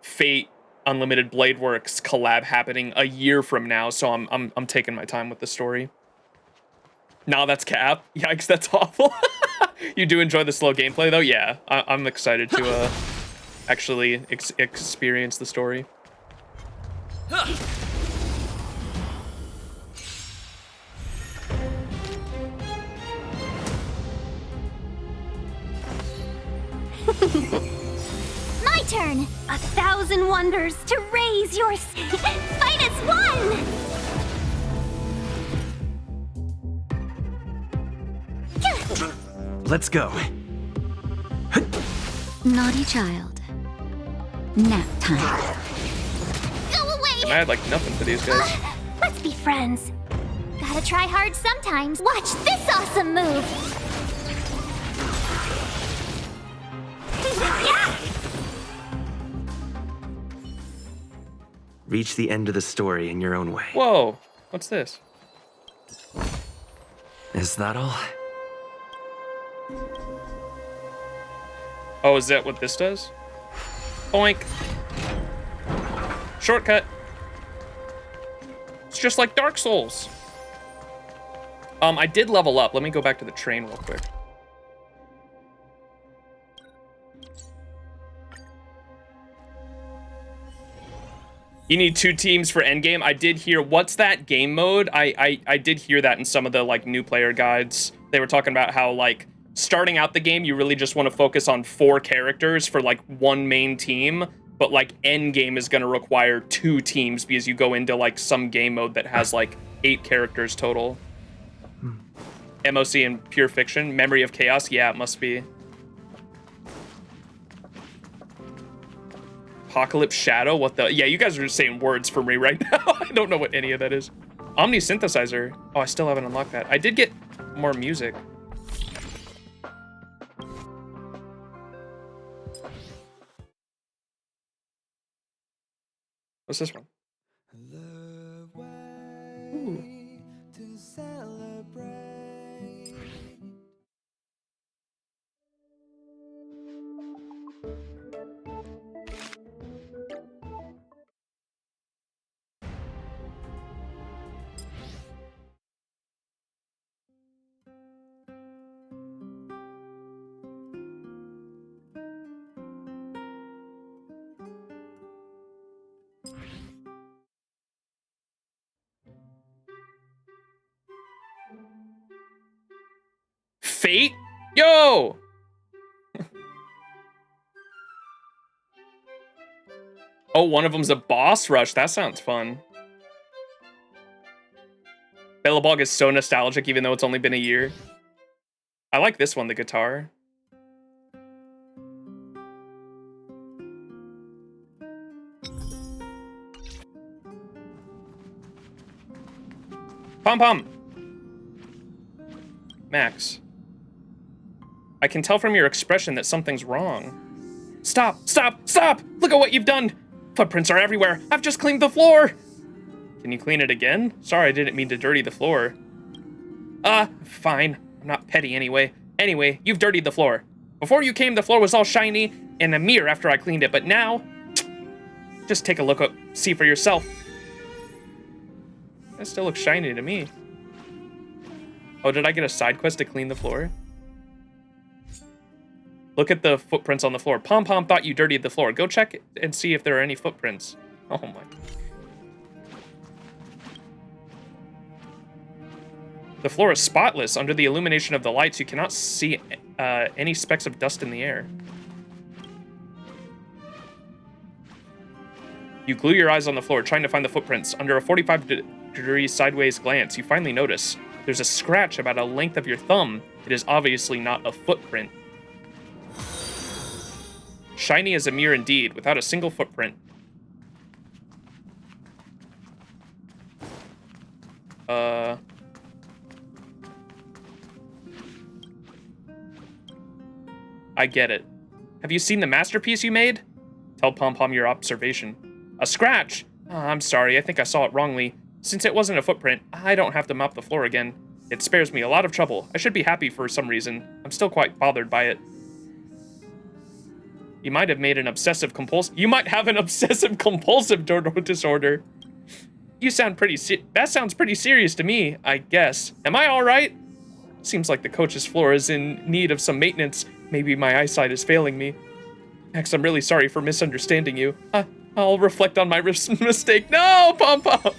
Fate Unlimited Blade Works collab happening a year from now, so I'm taking my time with the story. Nah, that's cap. Yikes, that's awful. You do enjoy the slow gameplay though? Yeah, I'm excited to actually experience the story. My turn! 1,000 wonders to raise your fight as one! Let's go. Naughty child. Nap time. Go away! I had, like, nothing for these guys. Let's be friends. Gotta try hard sometimes. Watch this awesome move! Reach the end of the story in your own way. Whoa, what's this? Is that all? Oh, is that what this does? Boink. Shortcut. It's just like Dark Souls. I did level up. Let me go back to the train real quick. You need 2 teams for endgame. I did hear, what's that game mode? I did hear that in some of the, like, new player guides. They were talking about how, like, starting out the game, you really just want to focus on 4 characters for, like, 1 main team. But, like, endgame is going to require 2 teams because you go into, like, some game mode that has, like, 8 characters total. MOC and Pure Fiction. Memory of Chaos. Yeah, it must be. Apocalypse Shadow, what the? Yeah, you guys are just saying words for me right now. I don't know what any of that is. Omni Synthesizer. Oh, I still haven't unlocked that. I did get more music. What's this one? Ooh. Fate? Yo! Oh, one of them's a boss rush. That sounds fun. Bellabog is so nostalgic, even though it's only been a year. I like this one, the guitar. Pom-pom! Max. I can tell from your expression that something's wrong. Stop! Stop! Stop! Look at what you've done! Footprints are everywhere! I've just cleaned the floor! Can you clean it again? Sorry, I didn't mean to dirty the floor. Fine. I'm not petty anyway. Anyway, you've dirtied the floor. Before you came, the floor was all shiny and a mirror after I cleaned it, but now... Just take a look up, see for yourself. That still looks shiny to me. Oh, did I get a side quest to clean the floor? Look at the footprints on the floor. Pom-pom thought you dirtied the floor. Go check and see if there are any footprints. Oh my. The floor is spotless. Under the illumination of the lights, you cannot see any specks of dust in the air. You glue your eyes on the floor, trying to find the footprints. Under a 45-degree sideways glance, you finally notice there's a scratch about a length of your thumb. It is obviously not a footprint. Shiny as a mirror indeed, without a single footprint. I get it. Have you seen the masterpiece you made? Tell Pom Pom your observation. A scratch! Oh, I'm sorry, I think I saw it wrongly. Since it wasn't a footprint, I don't have to mop the floor again. It spares me a lot of trouble. I should be happy for some reason. I'm still quite bothered by it. You might have an obsessive compulsive disorder. You sound that sounds pretty serious to me, I guess. Am I all right? Seems like the coach's floor is in need of some maintenance. Maybe my eyesight is failing me. Max, I'm really sorry for misunderstanding you. I'll reflect on my mistake. No, Pom Pom!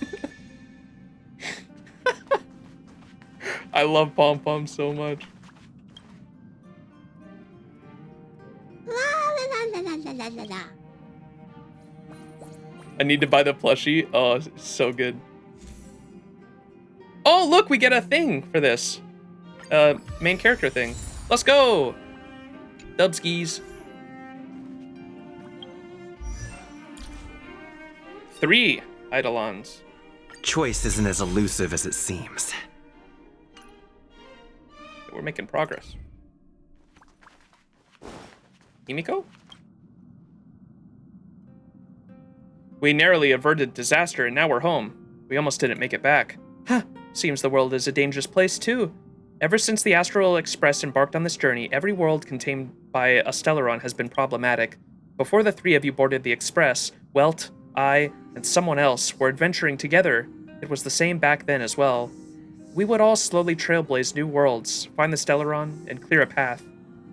I love Pom Pom so much. La la la la la la la la. I need to buy the plushie. Oh, it's so good. Oh, look, we get a thing for this. Main character thing. Let's go! Dubskis. 3 Eidolons. Choice isn't as elusive as it seems. We're making progress. Himiko? We narrowly averted disaster and now we're home. We almost didn't make it back. Huh, seems the world is a dangerous place too. Ever since the Astral Express embarked on this journey, every world contained by a Stellaron has been problematic. Before the 3 of you boarded the Express, Welt, I, and someone else were adventuring together. It was the same back then as well. We would all slowly trailblaze new worlds, find the Stellaron, and clear a path.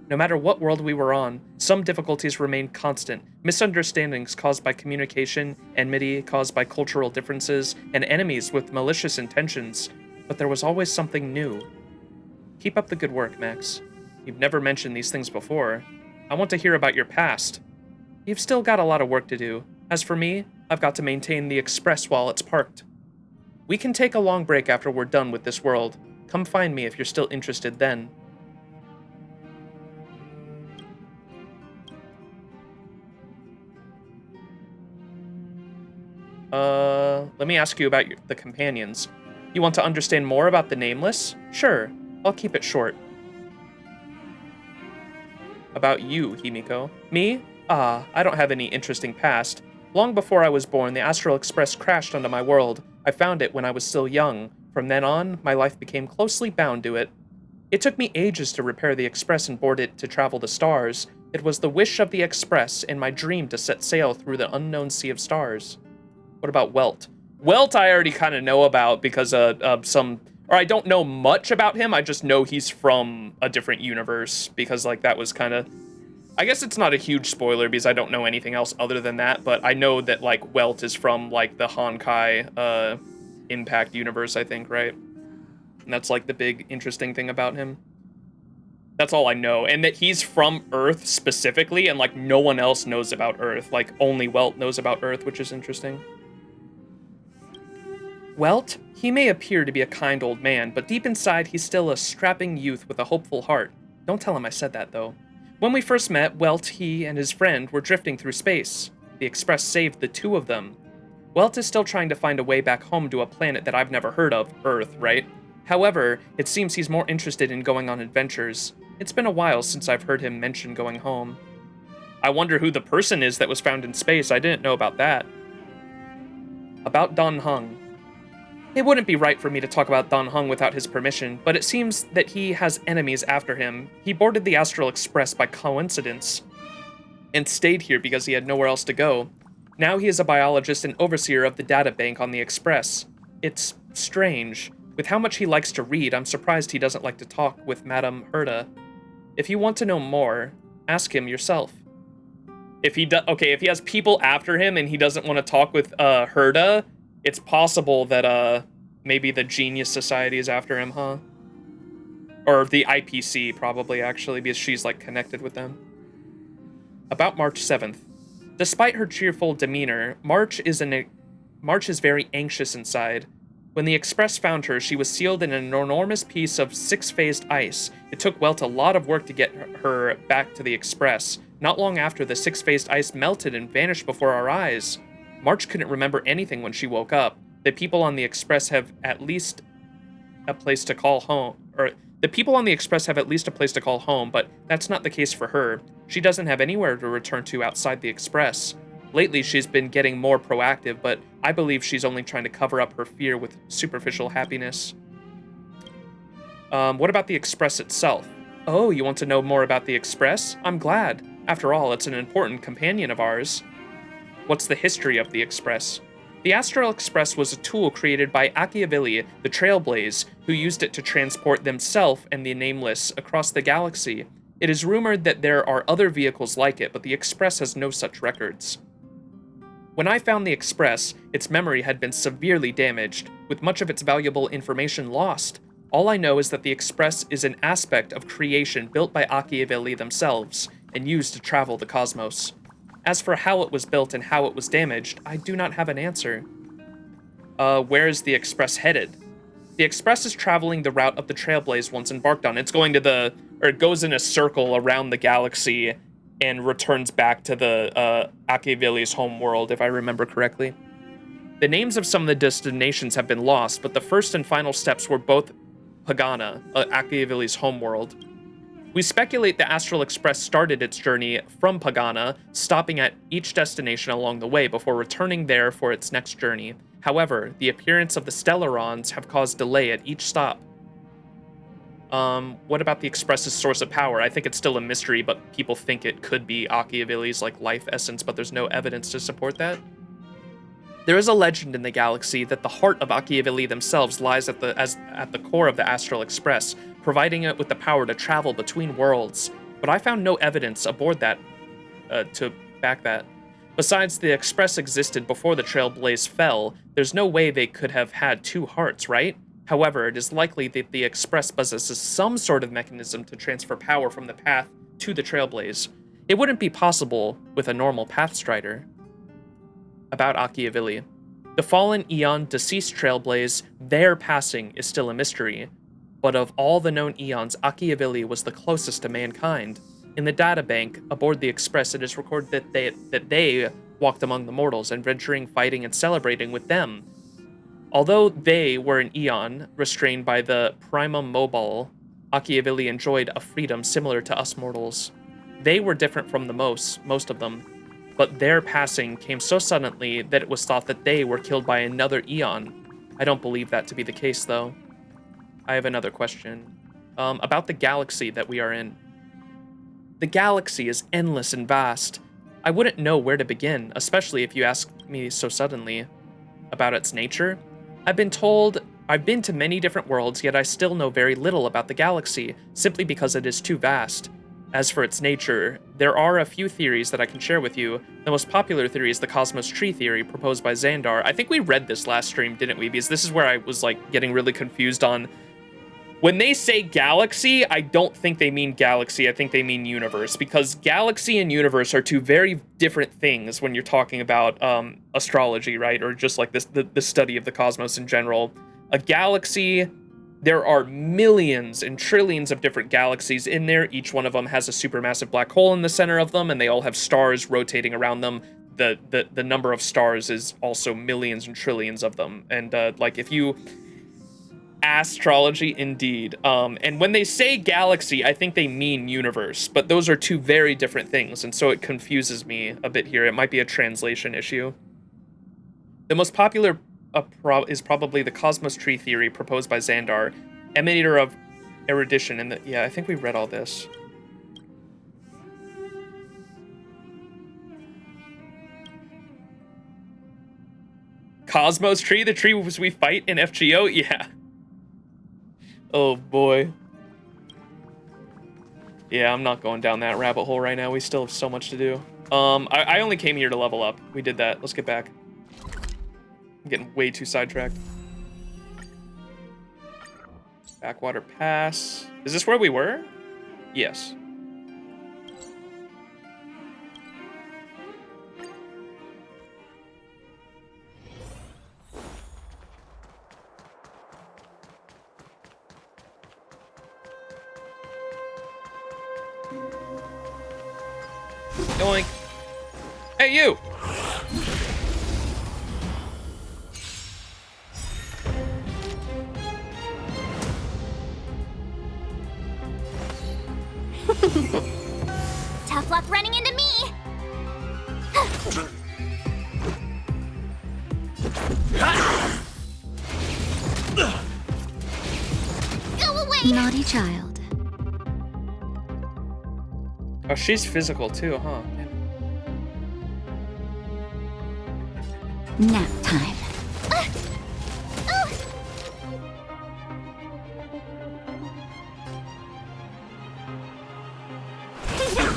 No matter what world we were on, some difficulties remained constant. Misunderstandings caused by communication, enmity caused by cultural differences, and enemies with malicious intentions. But there was always something new. Keep up the good work, Max. You've never mentioned these things before. I want to hear about your past. You've still got a lot of work to do. As for me, I've got to maintain the Express while it's parked. We can take a long break after we're done with this world. Come find me if you're still interested then. Let me ask you about the companions. You want to understand more about the Nameless? Sure, I'll keep it short. About you, Himiko. Me? I don't have any interesting past. Long before I was born, the Astral Express crashed onto my world. I found it when I was still young. From then on, my life became closely bound to it. It took me ages to repair the Express and board it to travel the stars. It was the wish of the Express and my dream to set sail through the unknown sea of stars. What about Welt? Welt I already kind of know about because I don't know much about him, I just know he's from a different universe because like that was kind of, I guess it's not a huge spoiler because I don't know anything else other than that, but I know that like Welt is from like the Honkai Impact universe, I think, right? And that's like the big interesting thing about him. That's all I know, and that he's from Earth specifically, and like no one else knows about Earth, like only Welt knows about Earth, which is interesting. Welt, he may appear to be a kind old man, but deep inside he's still a strapping youth with a hopeful heart. Don't tell him I said that, though. When we first met, Welt, he and his friend were drifting through space. The Express saved the 2 of them. Welt is still trying to find a way back home to a planet that I've never heard of, Earth, right? However, it seems he's more interested in going on adventures. It's been a while since I've heard him mention going home. I wonder who the person is that was found in space. I didn't know about that. About Dan Heng. It wouldn't be right for me to talk about Dan Heng without his permission, but it seems that he has enemies after him. He boarded the Astral Express by coincidence and stayed here because he had nowhere else to go. Now he is a biologist and overseer of the data bank on the Express. It's strange. With how much he likes to read, I'm surprised he doesn't like to talk with Madame Herta. If you want to know more, ask him yourself. If he has people after him and he doesn't want to talk with Herta, it's possible that maybe the Genius Society is after him, huh? Or the IPC, probably, actually, because she's, like, connected with them. About March 7th. Despite her cheerful demeanor, March is very anxious inside. When the Express found her, she was sealed in an enormous piece of six-phased ice. It took Welt a lot of work to get her back to the Express. Not long after, the six-phased ice melted and vanished before our eyes. March couldn't remember anything when she woke up. The people on the Express have at least a place to call home, but that's not the case for her. She doesn't have anywhere to return to outside the Express. Lately, she's been getting more proactive, but I believe she's only trying to cover up her fear with superficial happiness. What about the Express itself? Oh, you want to know more about the Express? I'm glad. After all, it's an important companion of ours. What's the history of the Express? The Astral Express was a tool created by Machiavelli, the Trailblaze, who used it to transport themselves and the Nameless across the galaxy. It is rumored that there are other vehicles like it, but the Express has no such records. When I found the Express, its memory had been severely damaged, with much of its valuable information lost. All I know is that the Express is an aspect of creation built by Machiavelli themselves, and used to travel the cosmos. As for how it was built and how it was damaged, I do not have an answer. Where is the Express headed? The Express is traveling the route of the Trailblaze once embarked on. It's going to it goes in a circle around the galaxy and returns back to the Machiavelli's home world, if I remember correctly. The names of some of the destinations have been lost, but the first and final steps were both Pagana, Machiavelli's home world. We speculate the Astral Express started its journey from Pagana, stopping at each destination along the way before returning there for its next journey. However, the appearance of the Stellarons have caused delay at each stop. What about the Express's source of power? I think it's still a mystery, but people think it could be Machiavelli's life essence, but there's no evidence to support that. There is a legend in the galaxy that the heart of Machiavelli themselves lies at the core of the Astral Express, providing it with the power to travel between worlds. But I found no evidence aboard that to back that. Besides, the Express existed before the Trailblaze fell. There's no way they could have had two hearts, right? However, it is likely that the Express possesses some sort of mechanism to transfer power from the path to the Trailblaze. It wouldn't be possible with a normal Pathstrider. About Machiavelli. The fallen Eon deceased Trailblaze, their passing is still a mystery. But of all the known Eons, Machiavelli was the closest to mankind. In the databank aboard the Express, it is recorded that they walked among the mortals, adventuring, fighting, and celebrating with them. Although they were an Eon, restrained by the primum mobile, Machiavelli enjoyed a freedom similar to us mortals. They were different from the most of them, but their passing came so suddenly that it was thought that they were killed by another Eon. I don't believe that to be the case, though. I have another question. About the galaxy that we are in. The galaxy is endless and vast. I wouldn't know where to begin, especially if you ask me so suddenly. About its nature? I've been told I've been to many different worlds, yet I still know very little about the galaxy, simply because it is too vast. As for its nature, there are a few theories that I can share with you. The most popular theory is the cosmos tree theory proposed by Xandar. I think we read this last stream, didn't we? Because this is where I was getting really confused on. When they say galaxy, I don't think they mean galaxy, I think they mean universe, because galaxy and universe are two very different things when you're talking about astrology, right? Or just the study of the cosmos in general. A galaxy, there are millions and trillions of different galaxies in there. Each one of them has a supermassive black hole in the center of them, and they all have stars rotating around them. The number of stars is also millions and trillions of them. And if you... Astrology, indeed. And when they say galaxy, I think they mean universe, but those are two very different things, and so it confuses me a bit here. It might be a translation issue. The most popular is probably the cosmos tree theory proposed by Xandar, emanator of erudition, and yeah, I think we read all this. Cosmos tree, the tree we fight in FGO? Yeah. Oh boy. Yeah, I'm not going down that rabbit hole right now. We still have so much to do. I only came here to level up. We did that. Let's get back. I'm getting way too sidetracked. Backwater Pass. Is this where we were? Yes. Yoink. Hey, you! Tough luck running into me! Go away! Naughty child. Oh, she's physical too, huh? Nap time.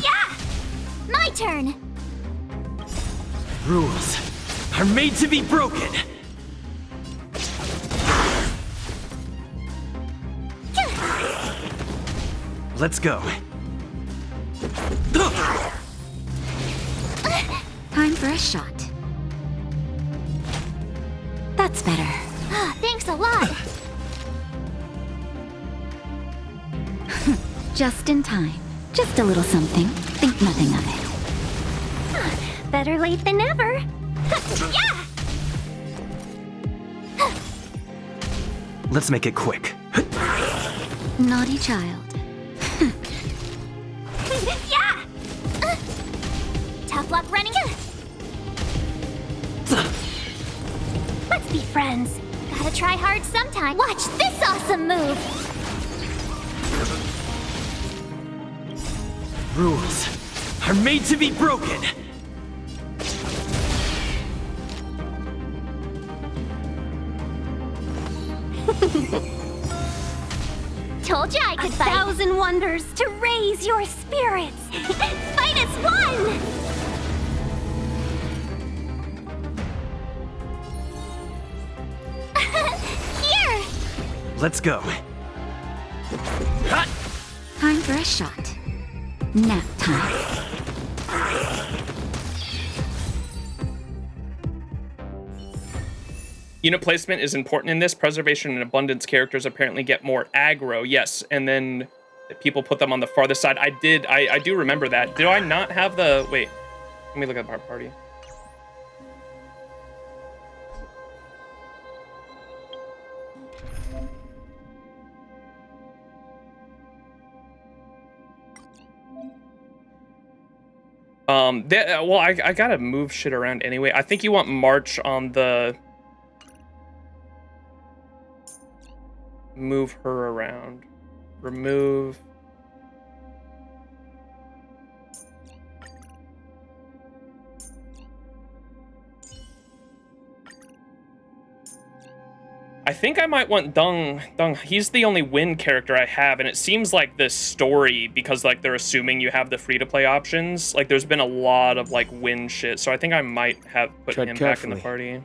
Yeah! My turn! Rules are made to be broken. Let's go. Time for a shot. That's better. Thanks a lot! Just in time. Just a little something. Think nothing of it. Better late than never! Yeah! Let's make it quick. Naughty child. Yeah! Tough luck running. Let's be friends. Gotta try hard sometime. Watch this awesome move! Rules are made to be broken. Told you I could fight. 1,000 wonders to raise your spirits. Fight as one! Here! Let's go. Time for a shot. Nap time. Unit placement is important in this. Preservation and abundance characters apparently get more aggro. Yes, and then people put them on the farthest side. I do remember that. Do I not have the... Wait, let me look at our party. Well, I gotta move shit around anyway. I think you want March on the... Move her around. Remove. I think I might want Dung. He's the only win character I have, and it seems like this story, because like they're assuming you have the free-to-play options, like there's been a lot of like win shit, so I think I might have put him back in the party.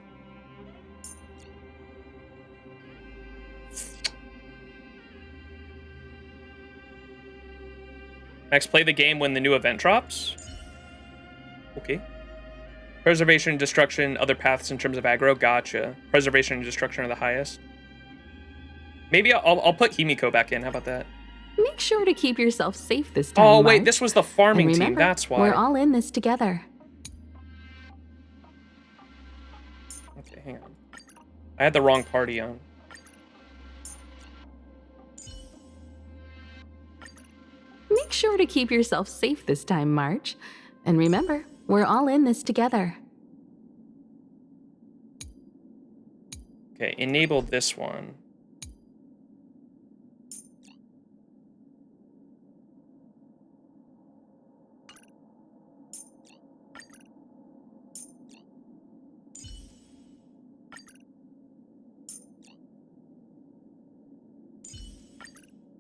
Next, play the game when the new event drops. Okay. Preservation and destruction, other paths in terms of aggro. Gotcha. Preservation and destruction are the highest. Maybe I'll put Himiko back in. How about that? Make sure to keep yourself safe this time. Oh, wait, March. this was the farming And remember, team. That's why. We're all in this together. Okay, hang on. I had the wrong party on. Make sure to keep yourself safe this time, March. And remember, we're all in this together. Okay, enable this one.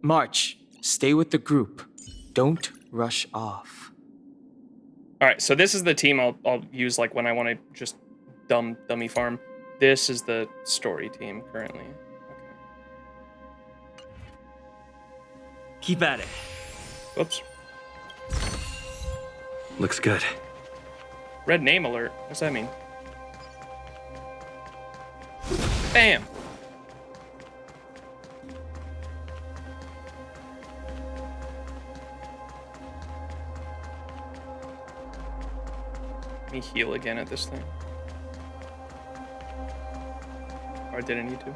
March, stay with the group. Don't rush off. All right, so this is the team I'll use like when I want to just dummy farm. This is the story team currently. Okay. Keep at it. Oops. Looks good. Red name alert. What's that mean? Bam. Let me heal again at this thing. Or did I need to?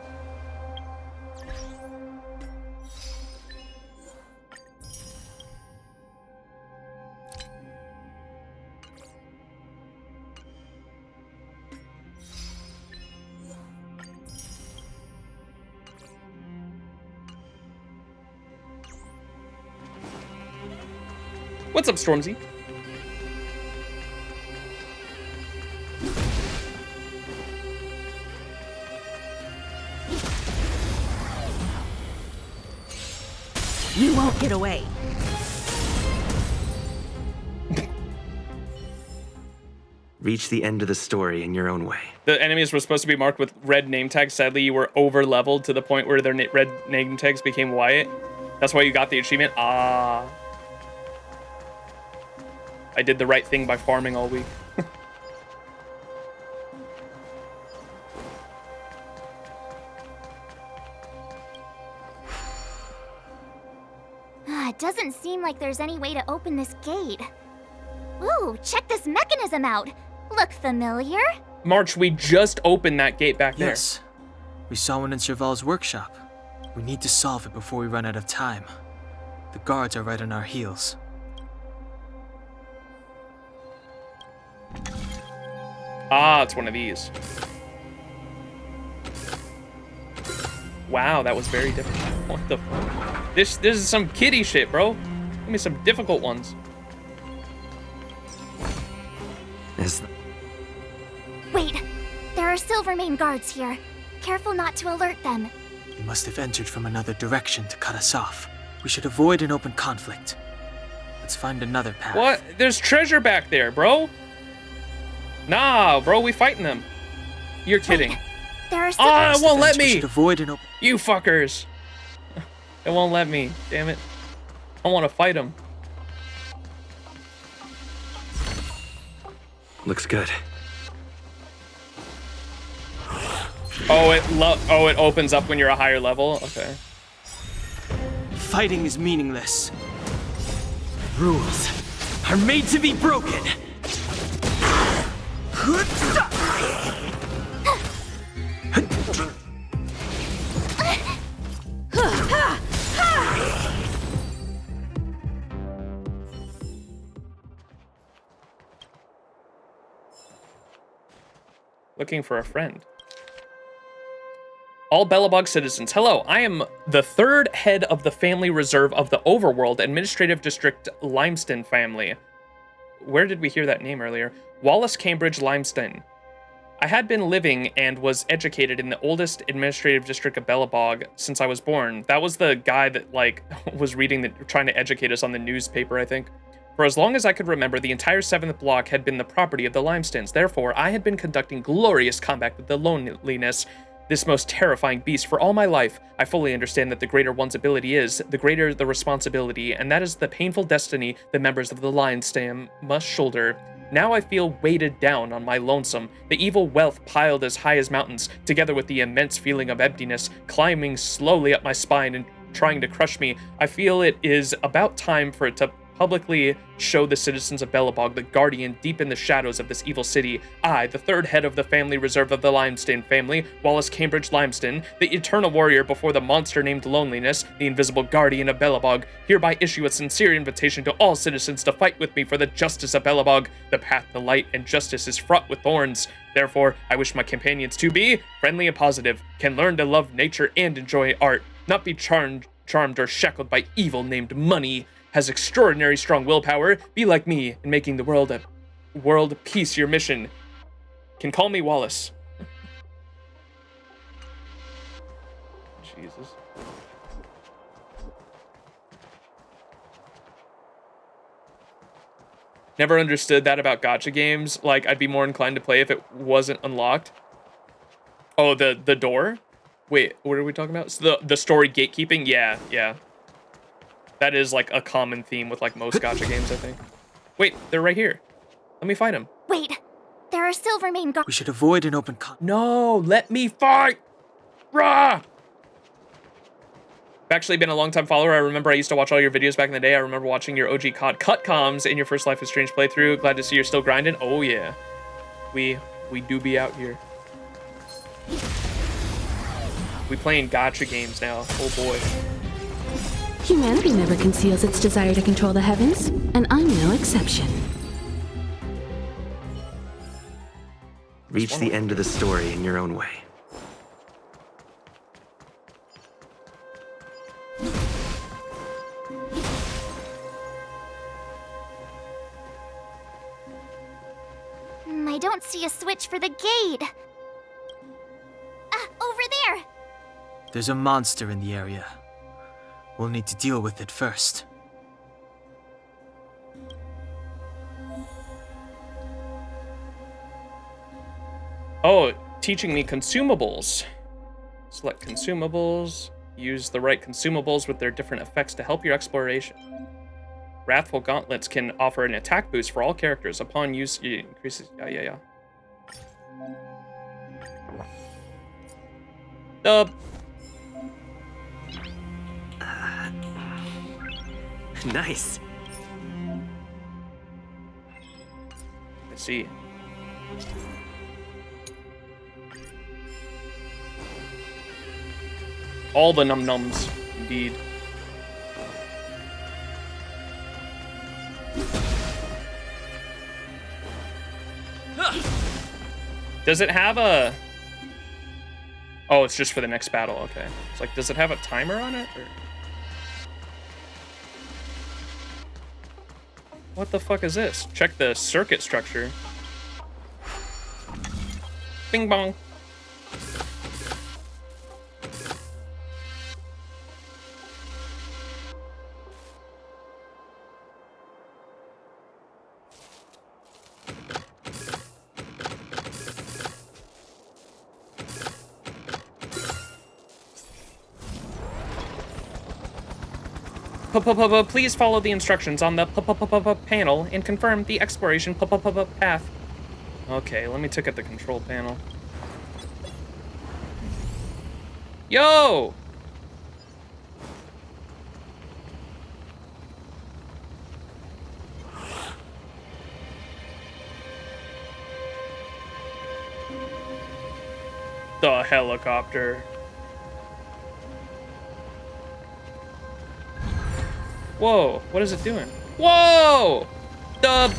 What's up, Stormzy? You won't get away. Reach the end of the story in your own way. The enemies were supposed to be marked with red name tags. Sadly, you were over leveled to the point where their red name tags became white. That's why you got the achievement. Ah. I did the right thing by farming all week. It doesn't seem like there's any way to open this gate. Ooh, check this mechanism out. Look familiar? March, we just opened that gate back there. Yes. We saw one in Serval's workshop. We need to solve it before we run out of time. The guards are right on our heels. Ah, it's one of these. Wow, that was very difficult. What the fuck? This is some kiddie shit, bro. Give me some difficult ones. Wait, there are Silvermane guards here. Careful not to alert them. They must have entered from another direction to cut us off. We should avoid an open conflict. Let's find another path. What? There's treasure back there, bro. Nah, bro, we fighting them. You're kidding. There are Ah, it won't let me. We should avoid an open... You fuckers. It won't let me. Damn it. I want to fight them. Looks good. Oh, it opens up when you're a higher level. Okay. Fighting is meaningless. Rules are made to be broken. Looking for a friend. All Belobog citizens, hello. I am the third head of the family reserve of the Overworld Administrative District Limeston family. Where did we hear that name earlier? Wallace Cambridge Limeston. I had been living and was educated in the oldest administrative district of Belobog since I was born. That was the guy that, like, was trying to educate us on the newspaper, I think. For as long as I could remember, the entire 7th block had been the property of the Limestons. Therefore, I had been conducting glorious combat with the loneliness, this most terrifying beast, for all my life. I fully understand that the greater one's ability is, the greater the responsibility, and that is the painful destiny the members of the Lionstam must shoulder. Now I feel weighted down on my lonesome, the evil wealth piled as high as mountains, together with the immense feeling of emptiness, climbing slowly up my spine and trying to crush me. I feel it is about time for it to publicly show the citizens of Belobog, the guardian deep in the shadows of this evil city. I, the third head of the family reserve of the Limestone family, Wallace Cambridge Limestone, the eternal warrior before the monster named Loneliness, the invisible guardian of Belobog, hereby issue a sincere invitation to all citizens to fight with me for the justice of Belobog. The path to light and justice is fraught with thorns. Therefore, I wish my companions to be friendly and positive, can learn to love nature and enjoy art, not be charmed or shackled by evil named money, has extraordinary strong willpower, be like me in making the world a world peace your mission. Can call me Wallace. Jesus. Never understood that about gacha games. Like, I'd be more inclined to play if it wasn't unlocked. Oh, the door? Wait, what are we talking about? So the story gatekeeping? Yeah. That is like a common theme with like most gacha games, I think. Wait, they're right here. Let me fight them. Wait, there are Silvermane guards. We should avoid an open No, let me fight! Rah! I've actually been a long-time follower. I remember I used to watch all your videos back in the day. I remember watching your OG COD cut comms in your first Life is Strange playthrough. Glad to see you're still grinding. Oh yeah. We do be out here. We playing gacha games now. Oh boy. Humanity never conceals its desire to control the heavens, and I'm no exception. Reach the end of the story in your own way. I don't see a switch for the gate. Over there. There's a monster in the area. We'll need to deal with it first. Oh, teaching me consumables. Select consumables. Use the right consumables with their different effects to help your exploration. Wrathful Gauntlets can offer an attack boost for all characters. Upon use, it increases... Yeah. Nice. I see. All the num-nums, indeed. Does it have a... Oh, it's just for the next battle, okay. It's like, does it have a timer on it? Or... What the fuck is this? Check the circuit structure. Bing bong. Please follow the instructions on the panel and confirm the exploration path. Okay, let me take at the control panel. Yo! The helicopter. Whoa, what is it doing? Whoa! The...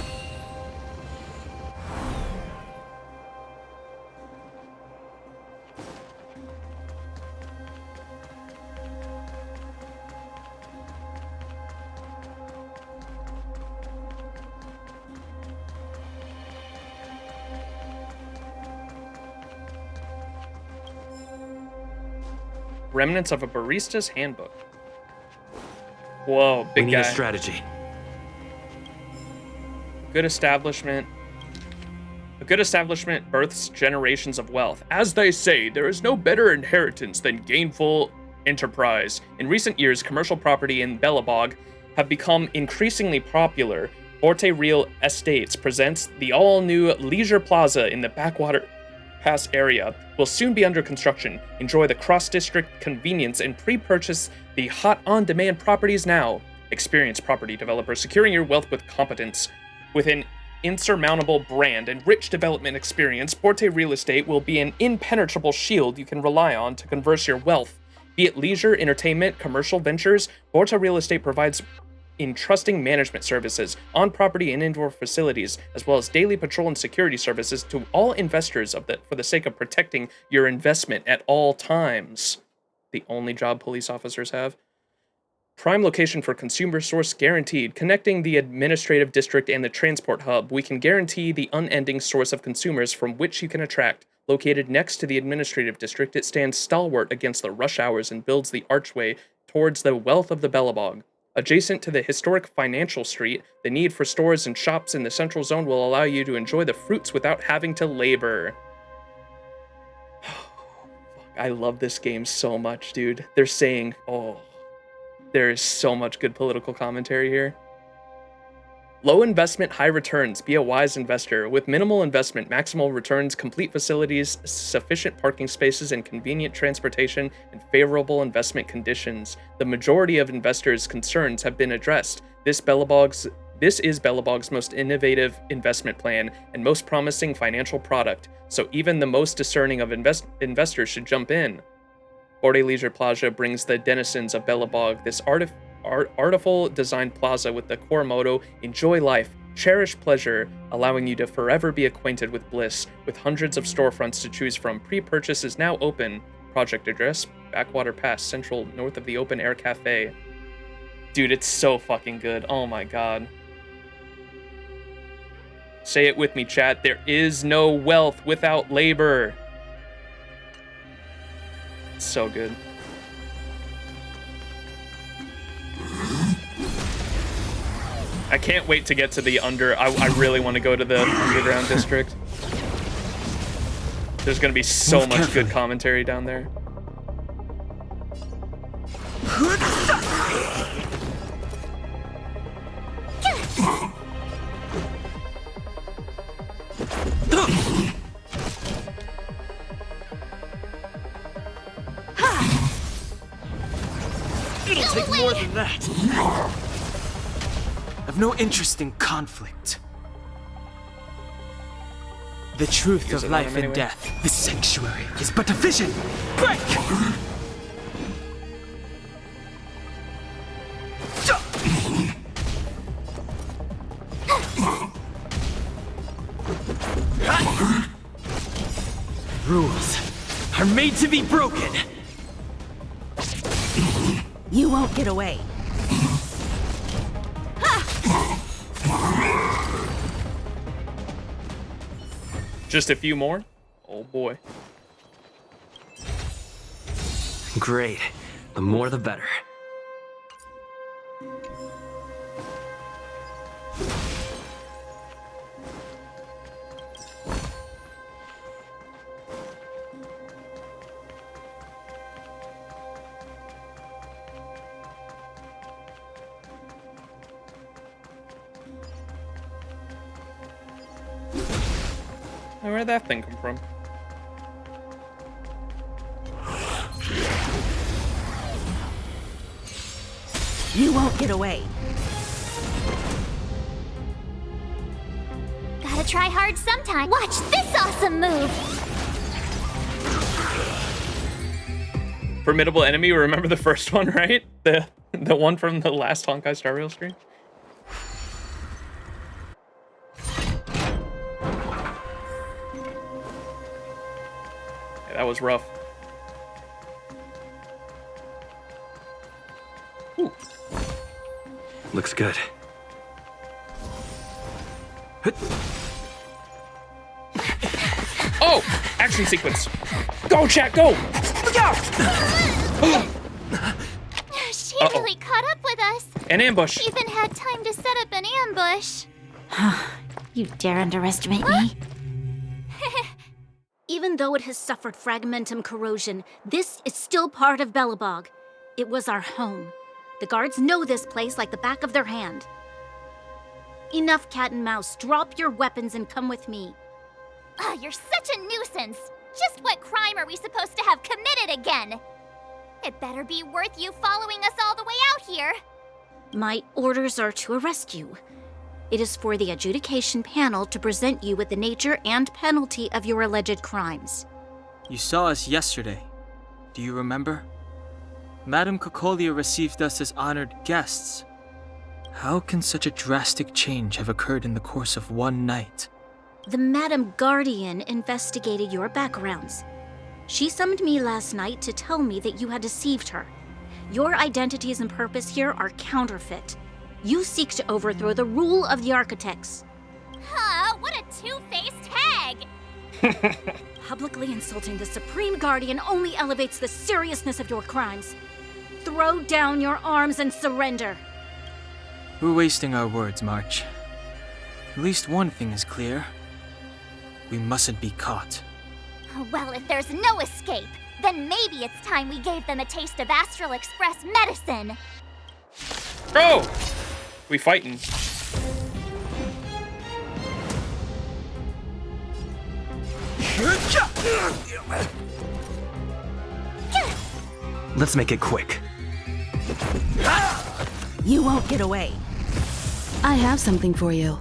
Remnants of a barista's handbook. Whoa, big guy. We need a strategy. Good establishment. A good establishment births generations of wealth. As they say, there is no better inheritance than gainful enterprise. In recent years, commercial property in Belobog have become increasingly popular. Forte Real Estates presents the all-new Leisure Plaza in the Backwater Pass area. Will soon be under construction. Enjoy the cross-district convenience and pre-purchase the hot on-demand properties now. Experienced property developers securing your wealth with competence. With an insurmountable brand and rich development experience, Forte Real Estate will be an impenetrable shield you can rely on to converse your wealth. Be it leisure, entertainment, commercial ventures, Forte Real Estate provides entrusting management services, on-property and indoor facilities, as well as daily patrol and security services to all investors for the sake of protecting your investment at all times. The only job police officers have. Prime location for consumer source guaranteed. Connecting the administrative district and the transport hub, we can guarantee the unending source of consumers from which you can attract. Located next to the administrative district, it stands stalwart against the rush hours and builds the archway towards the wealth of the Belobog. Adjacent to the historic financial street, the need for stores and shops in the central zone will allow you to enjoy the fruits without having to labor. I love this game so much, dude. They're saying, oh, There is so much good political commentary here. Low investment, high returns. Be a wise investor. With minimal investment, maximal returns, complete facilities, sufficient parking spaces, and convenient transportation, and favorable investment conditions, the majority of investors' concerns have been addressed. This is Belobog's most innovative investment plan and most promising financial product, so even the most discerning of investors should jump in. Borde Leisure Plaza brings the denizens of Belobog this artful designed plaza with the core motto, enjoy life, cherish pleasure, allowing you to forever be acquainted with bliss. With hundreds of storefronts to choose from, pre-purchase is now open. Project address, Backwater Pass, Central, north of the Open Air Cafe. Dude, it's so fucking good. Oh my god. Say it with me, chat. There is no wealth without labor. It's so good. I can't wait to get to the I really want to go to the underground district. There's gonna be so much good commentary down there. It'll take more than that. I've no interest in conflict. The truth of life and death. The sanctuary is but a vision. Break! Rules are made to be broken. You won't get away. Just a few more? Oh boy. Great. The more the better. Where'd that thing come from? You won't get away. Gotta try hard sometime. Watch this awesome move! Formidable enemy, remember the first one, right? The one from the last Honkai Star Rail stream? That was rough. Ooh. Looks good. Oh! Action sequence! Go, chat, go! She really caught up with us. An ambush. Even had time to set up an ambush. You dare underestimate me? Even though it has suffered fragmentum corrosion, this is still part of Belobog. It was our home. The guards know this place like the back of their hand. Enough cat and mouse. Drop your weapons and come with me. You're such a nuisance. Just what crime are we supposed to have committed again? It better be worth you following us all the way out here. My orders are to arrest you. It is for the adjudication panel to present you with the nature and penalty of your alleged crimes. You saw us yesterday. Do you remember? Madame Cocolia received us as honored guests. How can such a drastic change have occurred in the course of one night? The Madame Guardian investigated your backgrounds. She summoned me last night to tell me that you had deceived her. Your identities and purpose here are counterfeit. You seek to overthrow the rule of the architects. Huh, what a two-faced hag! Publicly insulting the Supreme Guardian only elevates the seriousness of your crimes. Throw down your arms and surrender. We're wasting our words, March. At least one thing is clear. We mustn't be caught. Well, if there's no escape, then maybe it's time we gave them a taste of Astral Express medicine. Go! We fighting. Let's make it quick. You won't get away. I have something for you.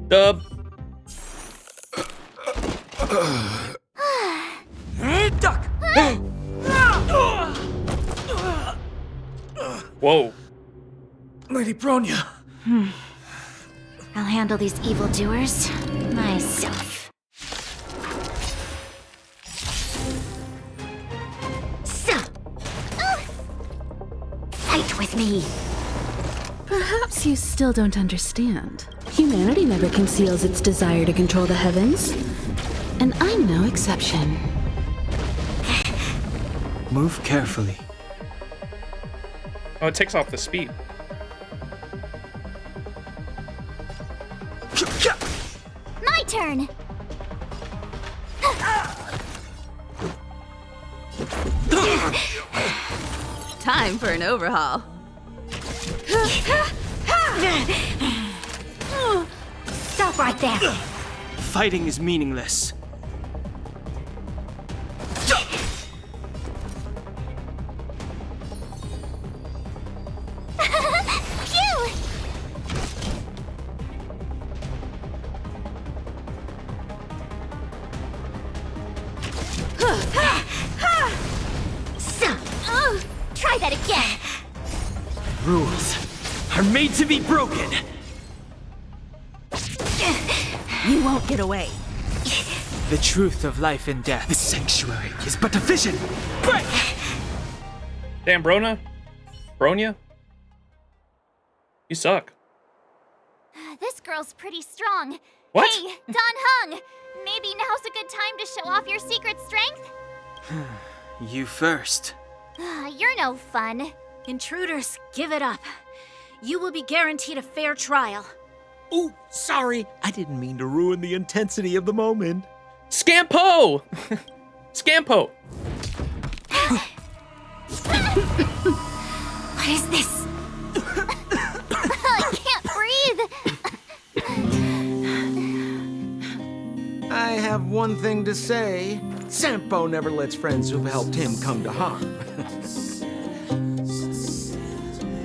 Dub. Duck! Whoa. Lady Bronya. I'll handle these evildoers myself. So, fight with me. Perhaps you still don't understand. Humanity never conceals its desire to control the heavens. And I'm no exception. Move carefully. Oh, it takes off the speed. My turn! Time for an overhaul. Stop right there! Fighting is meaningless. Phew! So, try that again. Rules are made to be broken. You won't get away. The truth of life and death. The sanctuary is but a vision. Break! Damn, Bronya? You suck. This girl's pretty strong. What? Hey, Don Hung! Maybe now's a good time to show off your secret strength? You first. You're no fun. Intruders, give it up. You will be guaranteed a fair trial. Oh, sorry. I didn't mean to ruin the intensity of the moment. Scampo! Scampo! What is this? I can't breathe. I have one thing to say. Sampo never lets friends who've helped him come to harm.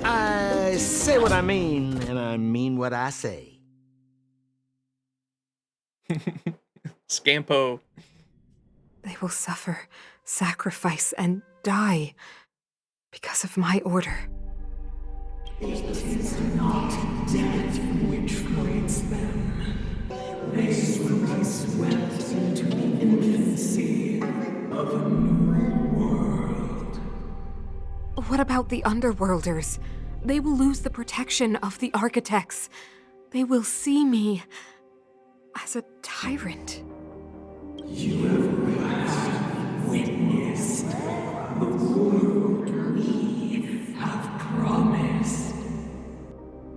I say what I mean, and I mean what I say. Scampo. They will suffer, sacrifice, and die because of my order. It is not death which creates them. They will be swept into the infancy of a new world. What about the Underworlders? They will lose the protection of the Architects. They will see me as a tyrant. You have witnessed the world we have promised.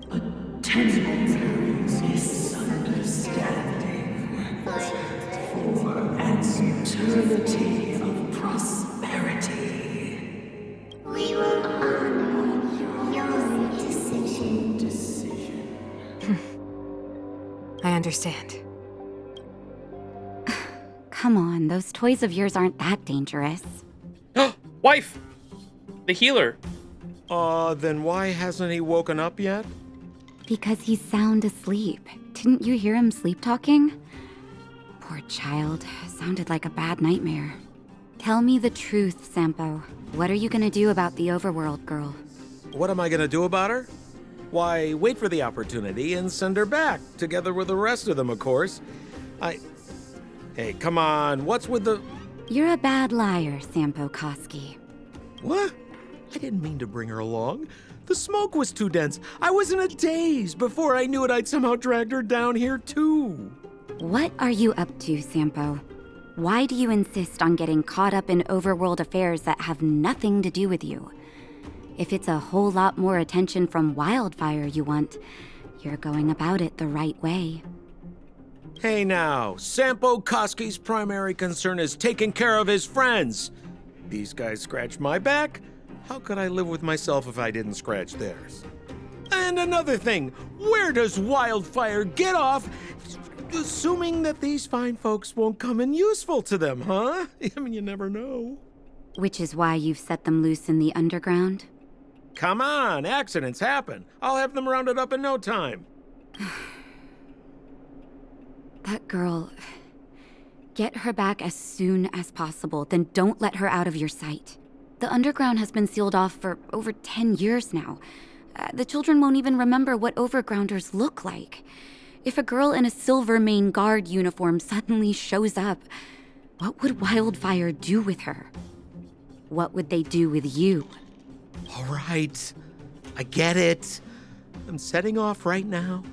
A temporary misunderstanding for an eternity of prosperity. We will honor your decision. I understand. Come on, those toys of yours aren't that dangerous. Wife! The healer. Then why hasn't he woken up yet? Because he's sound asleep. Didn't you hear him sleep talking? Poor child. Sounded like a bad nightmare. Tell me the truth, Sampo. What are you gonna do about the overworld girl? What am I gonna do about her? Why, wait for the opportunity and send her back, together with the rest of them, of course. Hey, come on, what's with the... You're a bad liar, Sampo Koski. What? I didn't mean to bring her along. The smoke was too dense. I was in a daze. Before I knew it, I'd somehow dragged her down here, too. What are you up to, Sampo? Why do you insist on getting caught up in overworld affairs that have nothing to do with you? If it's a whole lot more attention from Wildfire you want, you're going about it the right way. Hey now, Sampo Koski's primary concern is taking care of his friends. These guys scratch my back, How could I live with myself if I didn't scratch theirs? And another thing, where does Wildfire get off assuming that these fine folks won't come in useful to them, huh? I mean, you never know. Which is why you've set them loose in the underground? Come on, accidents happen. I'll have them rounded up in no time. That girl... Get her back as soon as possible, then don't let her out of your sight. The underground has been sealed off for over 10 years now. The children won't even remember what overgrounders look like. If a girl in a Silvermane Guard uniform suddenly shows up, what would Wildfire do with her? What would they do with you? All right, I get it. I'm setting off right now.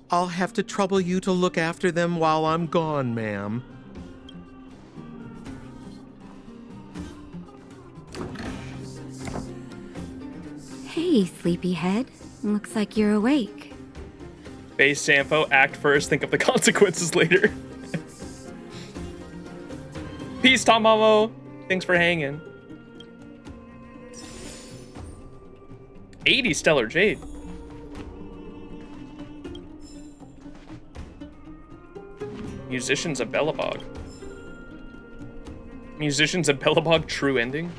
I'll have to trouble you to look after them while I'm gone, ma'am. Hey, sleepyhead. Looks like you're awake. Base Sampo, act first, think of the consequences later. Peace, Tom Mamo. Thanks for hanging. 80 Stellar Jade. Musicians of Belobog. Musicians of Belobog, true ending.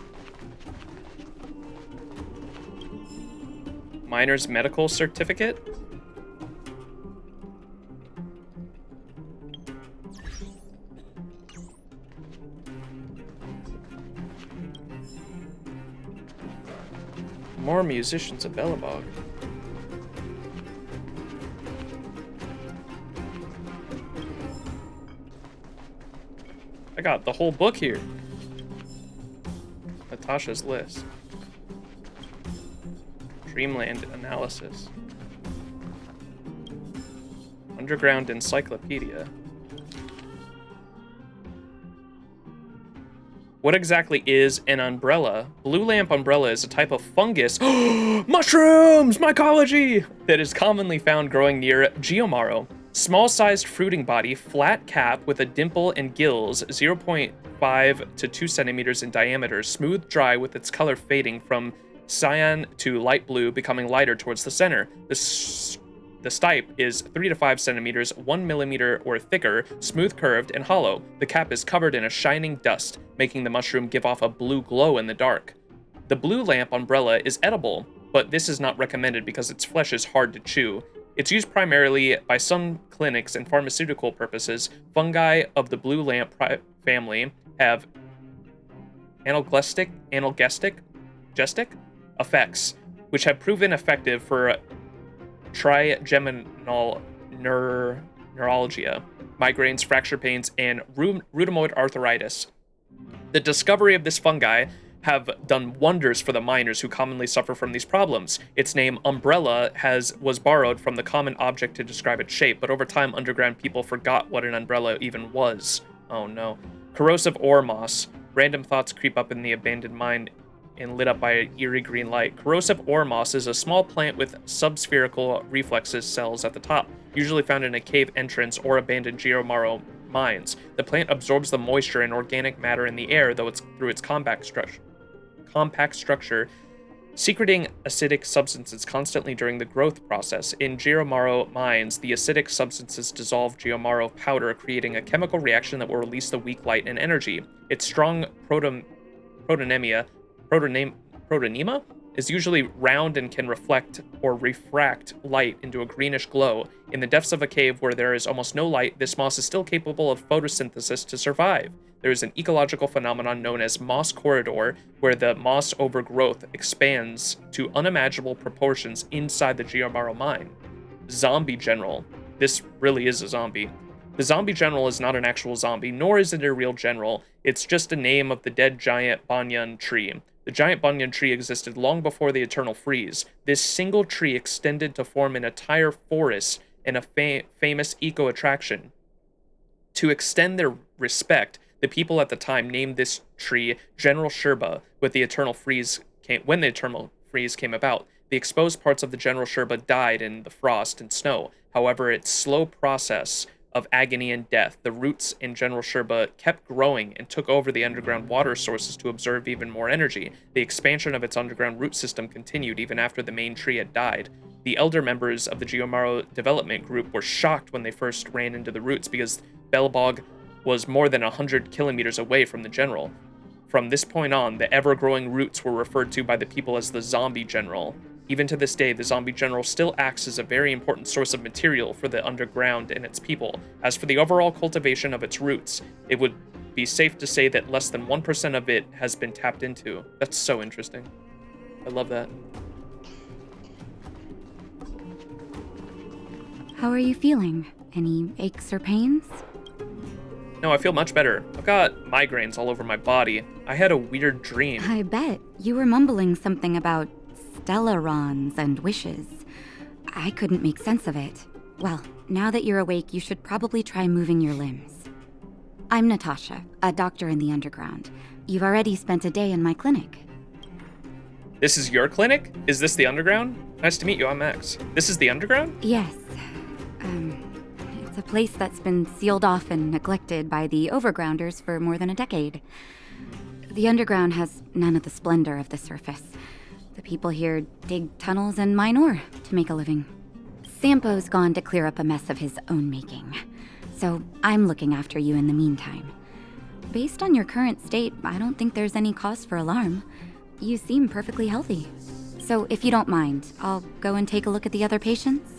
Miner's medical certificate. More musicians of Belobog. I got the whole book here. Natasha's list. Dreamland analysis. Underground encyclopedia. What exactly is an umbrella? Blue lamp umbrella is a type of fungus, mushrooms, mycology, that is commonly found growing near Geomaro. Small-sized fruiting body, flat cap with a dimple and gills, 0.5 to 2 centimeters in diameter, smooth dry with its color fading from cyan to light blue, becoming lighter towards the center. The stipe is 3 to 5 centimeters, 1 millimeter or thicker, smooth curved and hollow. The cap is covered in a shining dust, making the mushroom give off a blue glow in the dark. The blue lamp umbrella is edible, but this is not recommended because its flesh is hard to chew. It's used primarily by some clinics and pharmaceutical purposes. Fungi of the blue lamp family have analgesic effects, which have proven effective for trigeminal neuralgia, migraines, fracture pains, and rheumatoid arthritis. The discovery of this fungi have done wonders for the miners who commonly suffer from these problems. Its name, umbrella, was borrowed from the common object to describe its shape, but over time, underground people forgot what an umbrella even was. Oh no. Corrosive ore moss. Random thoughts creep up in the abandoned mine and lit up by an eerie green light. Corrosive ore moss is a small plant with subspherical reflexes cells at the top, usually found in a cave entrance or abandoned Geomaro mines. The plant absorbs the moisture and organic matter in the air, though it's through its compact structure, secreting acidic substances constantly during the growth process. In Geomaro mines, the acidic substances dissolve Geomaro powder, creating a chemical reaction that will release the weak light and energy. Its strong protonema is usually round and can reflect or refract light into a greenish glow. In the depths of a cave where there is almost no light, this moss is still capable of photosynthesis to survive. There is an ecological phenomenon known as moss corridor, where the moss overgrowth expands to unimaginable proportions inside the Geomaro mine. Zombie General. This really is a zombie. The zombie general is not an actual zombie, nor is it a real general. It's just a name of the dead giant banyan tree. The giant banyan tree existed long before the eternal freeze. This single tree extended to form an entire forest and a famous eco-attraction. To extend their respect, the people at the time named this tree General Sherba when the eternal freeze came about. The exposed parts of the General Sherba died in the frost and snow. However, its slow process of agony and death, the roots in General Sherba kept growing and took over the underground water sources to absorb even more energy. The expansion of its underground root system continued even after the main tree had died. The elder members of the Geomaro development group were shocked when they first ran into the roots because Belbog was more than 100 kilometers away from the general. From this point on, the ever-growing roots were referred to by the people as the Zombie General. Even to this day, the Zombie General still acts as a very important source of material for the underground and its people. As for the overall cultivation of its roots, it would be safe to say that less than 1% of it has been tapped into. That's so interesting. I love that. How are you feeling? Any aches or pains? No, I feel much better. I've got migraines all over my body. I had a weird dream. I bet. You were mumbling something about stellarons and wishes. I couldn't make sense of it. Well, now that you're awake, you should probably try moving your limbs. I'm Natasha, a doctor in the underground. You've already spent a day in my clinic. This is your clinic? Is this the underground? Nice to meet you, I'm Max. This is the underground? Yes. It's a place that's been sealed off and neglected by the overgrounders for more than a decade. The underground has none of the splendor of the surface. The people here dig tunnels and mine ore to make a living. Sampo's gone to clear up a mess of his own making, so I'm looking after you in the meantime. Based on your current state, I don't think there's any cause for alarm. You seem perfectly healthy. So if you don't mind, I'll go and take a look at the other patients.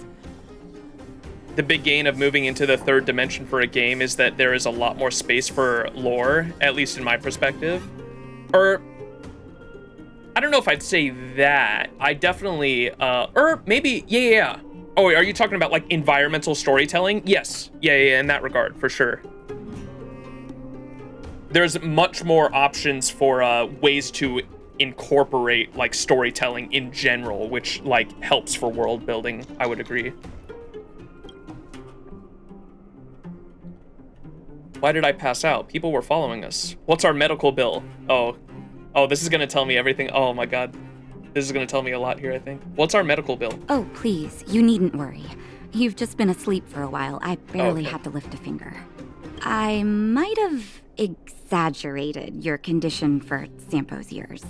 The big gain of moving into the third dimension for a game is that there is a lot more space for lore, at least in my perspective. Or, I don't know if I'd say that. I definitely, or maybe, yeah. Oh, are you talking about like environmental storytelling? Yes, yeah, in that regard, for sure. There's much more options for ways to incorporate like storytelling in general, which like helps for world building, I would agree. Why did I pass out? People were following us. What's our medical bill? Oh, this is gonna tell me everything. Oh my god. This is gonna tell me a lot here, I think. What's our medical bill? Oh, please, you needn't worry. You've just been asleep for a while. I barely had to lift a finger. I might have exaggerated your condition for Sampo's years,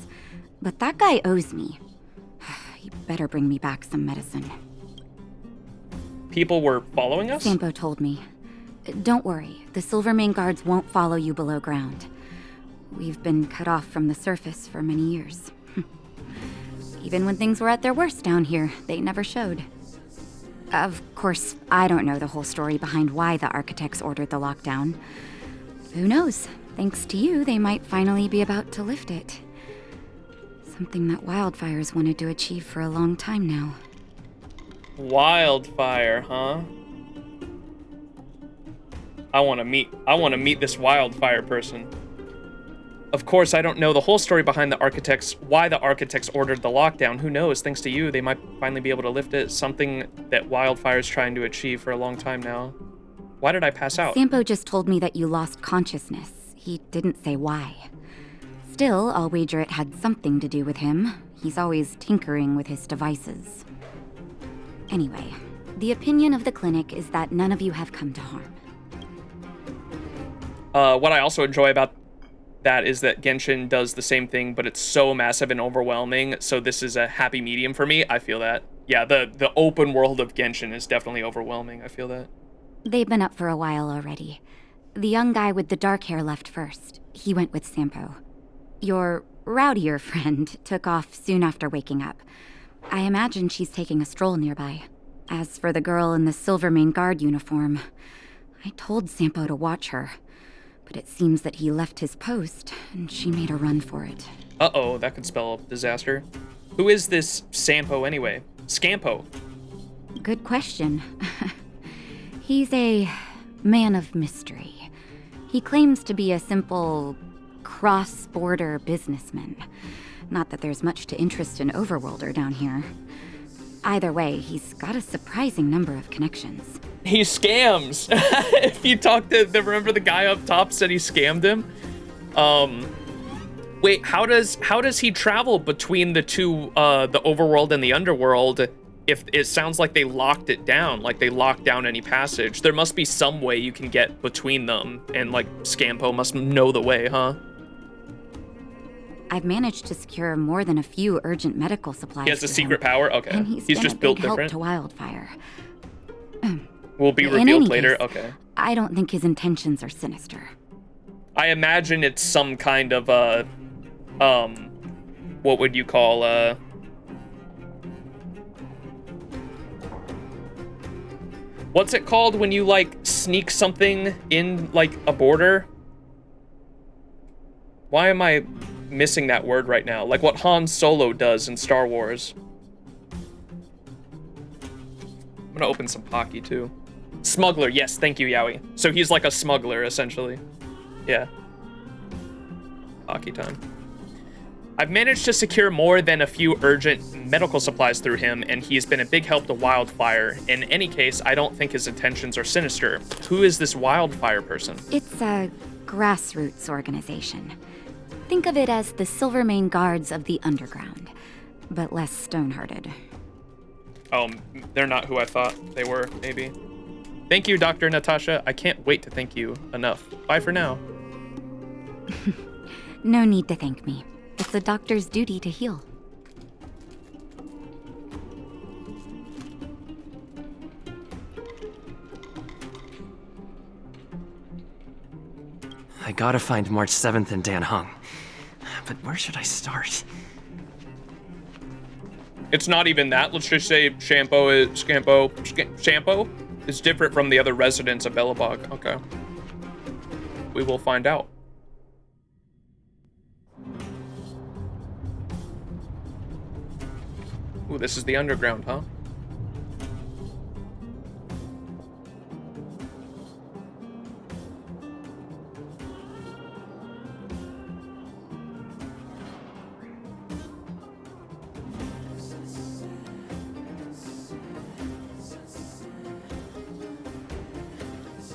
but that guy owes me. You better bring me back some medicine. People were following us? Sampo told me. Don't worry, the Silvermane guards won't follow you below ground. We've been cut off from the surface for many years. Even when things were at their worst down here, they never showed. Of course, I don't know the whole story behind why the architects ordered the lockdown. Who knows? Thanks to you, they might finally be about to lift it. Something that Wildfire's wanted to achieve for a long time now. Wildfire, huh? I want to meet this Wildfire person. Of course, I don't know the whole story behind why the architects ordered the lockdown. Who knows? Thanks to you, they might finally be able to lift it. Something that Wildfire's trying to achieve for a long time now. Why did I pass out? Sampo just told me that you lost consciousness. He didn't say why. Still, I'll wager it had something to do with him. He's always tinkering with his devices. Anyway, the opinion of the clinic is that none of you have come to harm. What I also enjoy about that is that Genshin does the same thing, but it's so massive and overwhelming, so this is a happy medium for me. I feel that. Yeah, the open world of Genshin is definitely overwhelming. I feel that. They've been up for a while already. The young guy with the dark hair left first. He went with Sampo. Your rowdier friend took off soon after waking up. I imagine she's taking a stroll nearby. As for the girl in the Silvermane Guard uniform, I told Sampo to watch her. But it seems that he left his post, and she made a run for it. Uh-oh, that could spell disaster. Who is this Sampo anyway? Scampo. Good question. He's a man of mystery. He claims to be a simple cross-border businessman. Not that there's much to interest an overworlder down here. Either way, he's got a surprising number of connections. He scams. If you talk to remember the guy up top said he scammed him? Wait, how does he travel between the two, the overworld and the underworld if it sounds like they locked it down, like they locked down any passage. There must be some way you can get between them, and like Scampo must know the way, huh? I've managed to secure more than a few urgent medical supplies. He has a for secret him, power? Okay. And He's been just a built big help different? to Wildfire. Will be In revealed any later? case, Okay. I don't think his intentions are sinister. I imagine it's some kind of what would you call what's it called when you like sneak something in like a border? Why am I missing that word right now? Like what Han Solo does in Star Wars. I'm gonna open some Pocky too. Smuggler, yes, thank you, Yowie. So he's like a smuggler, essentially. Yeah. Pocky time. I've managed to secure more than a few urgent medical supplies through him, and he's been a big help to Wildfire. In any case, I don't think his intentions are sinister. Who is this Wildfire person? It's a grassroots organization. Think of it as the Silvermane Guards of the Underground, but less stone-hearted. Oh, they're not who I thought they were, maybe. Thank you, Dr. Natasha. I can't wait to thank you enough. Bye for now. No need to thank me. It's the doctor's duty to heal. I gotta find March 7th in Dan Hung. But where should I start? It's not even that. Let's just say Scampo is different from the other residents of Belobog. Okay. We will find out. Ooh, this is the underground, huh?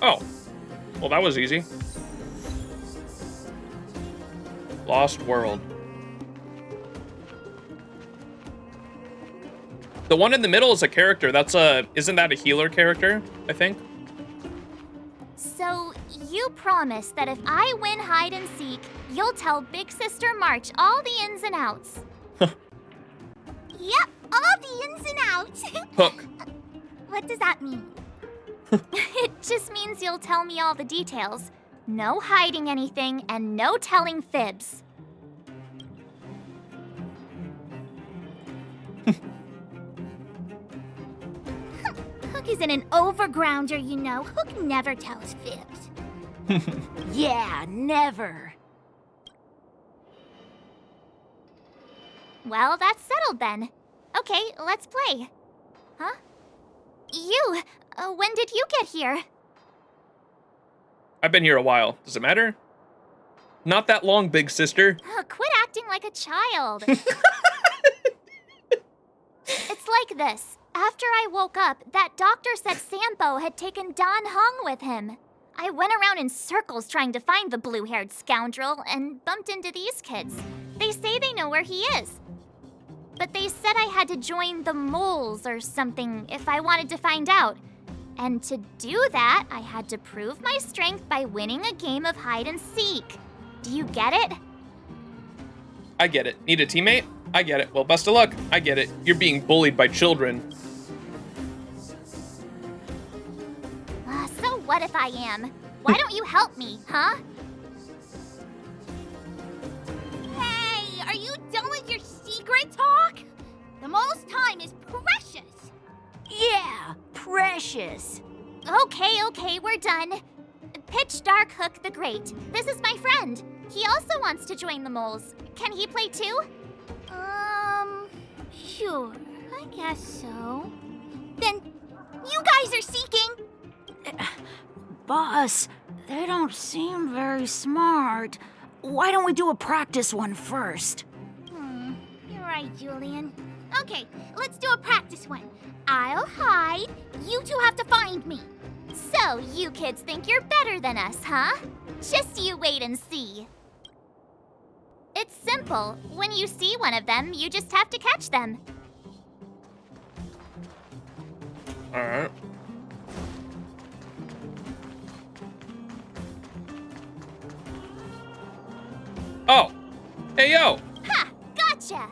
Oh, well, that was easy. Lost World. The one in the middle is a character. That's isn't that a healer character, I think? So, you promise that if I win hide and seek, you'll tell Big Sister March all the ins and outs. Yep, all the ins and outs. Hook. What does that mean? It just means you'll tell me all the details. No hiding anything and no telling fibs. Hook isn't an overgrounder, you know. Hook never tells fibs. Yeah, never. Well, that's settled then. Okay, let's play. Huh? You, when did you get here? I've been here a while. Does it matter? Not that long, big sister. Quit acting like a child. It's like this. After I woke up, that doctor said Sampo had taken Don Hung with him. I went around in circles trying to find the blue-haired scoundrel and bumped into these kids. They say they know where he is. But they said I had to join the moles or something if I wanted to find out. And to do that, I had to prove my strength by winning a game of hide and seek. Do you get it? I get it. Need a teammate? I get it. Well, best of luck. I get it. You're being bullied by children. So what if I am? Why don't you help me, huh? Hey, are you done with your secret talk? The most time is precious. Yeah, precious. Okay, we're done. Pitch Dark Hook the Great. This is my friend. He also wants to join the moles. Can he play too? Sure. I guess so. Then, you guys are seeking. Boss, they don't seem very smart. Why don't we do a practice one first? You're right, Julian. Okay, let's do a practice one. I'll hide. You two have to find me. So, you kids think you're better than us, huh? Just you wait and see. It's simple. When you see one of them, you just have to catch them. Alright. Oh! Hey, yo! Ha! Gotcha!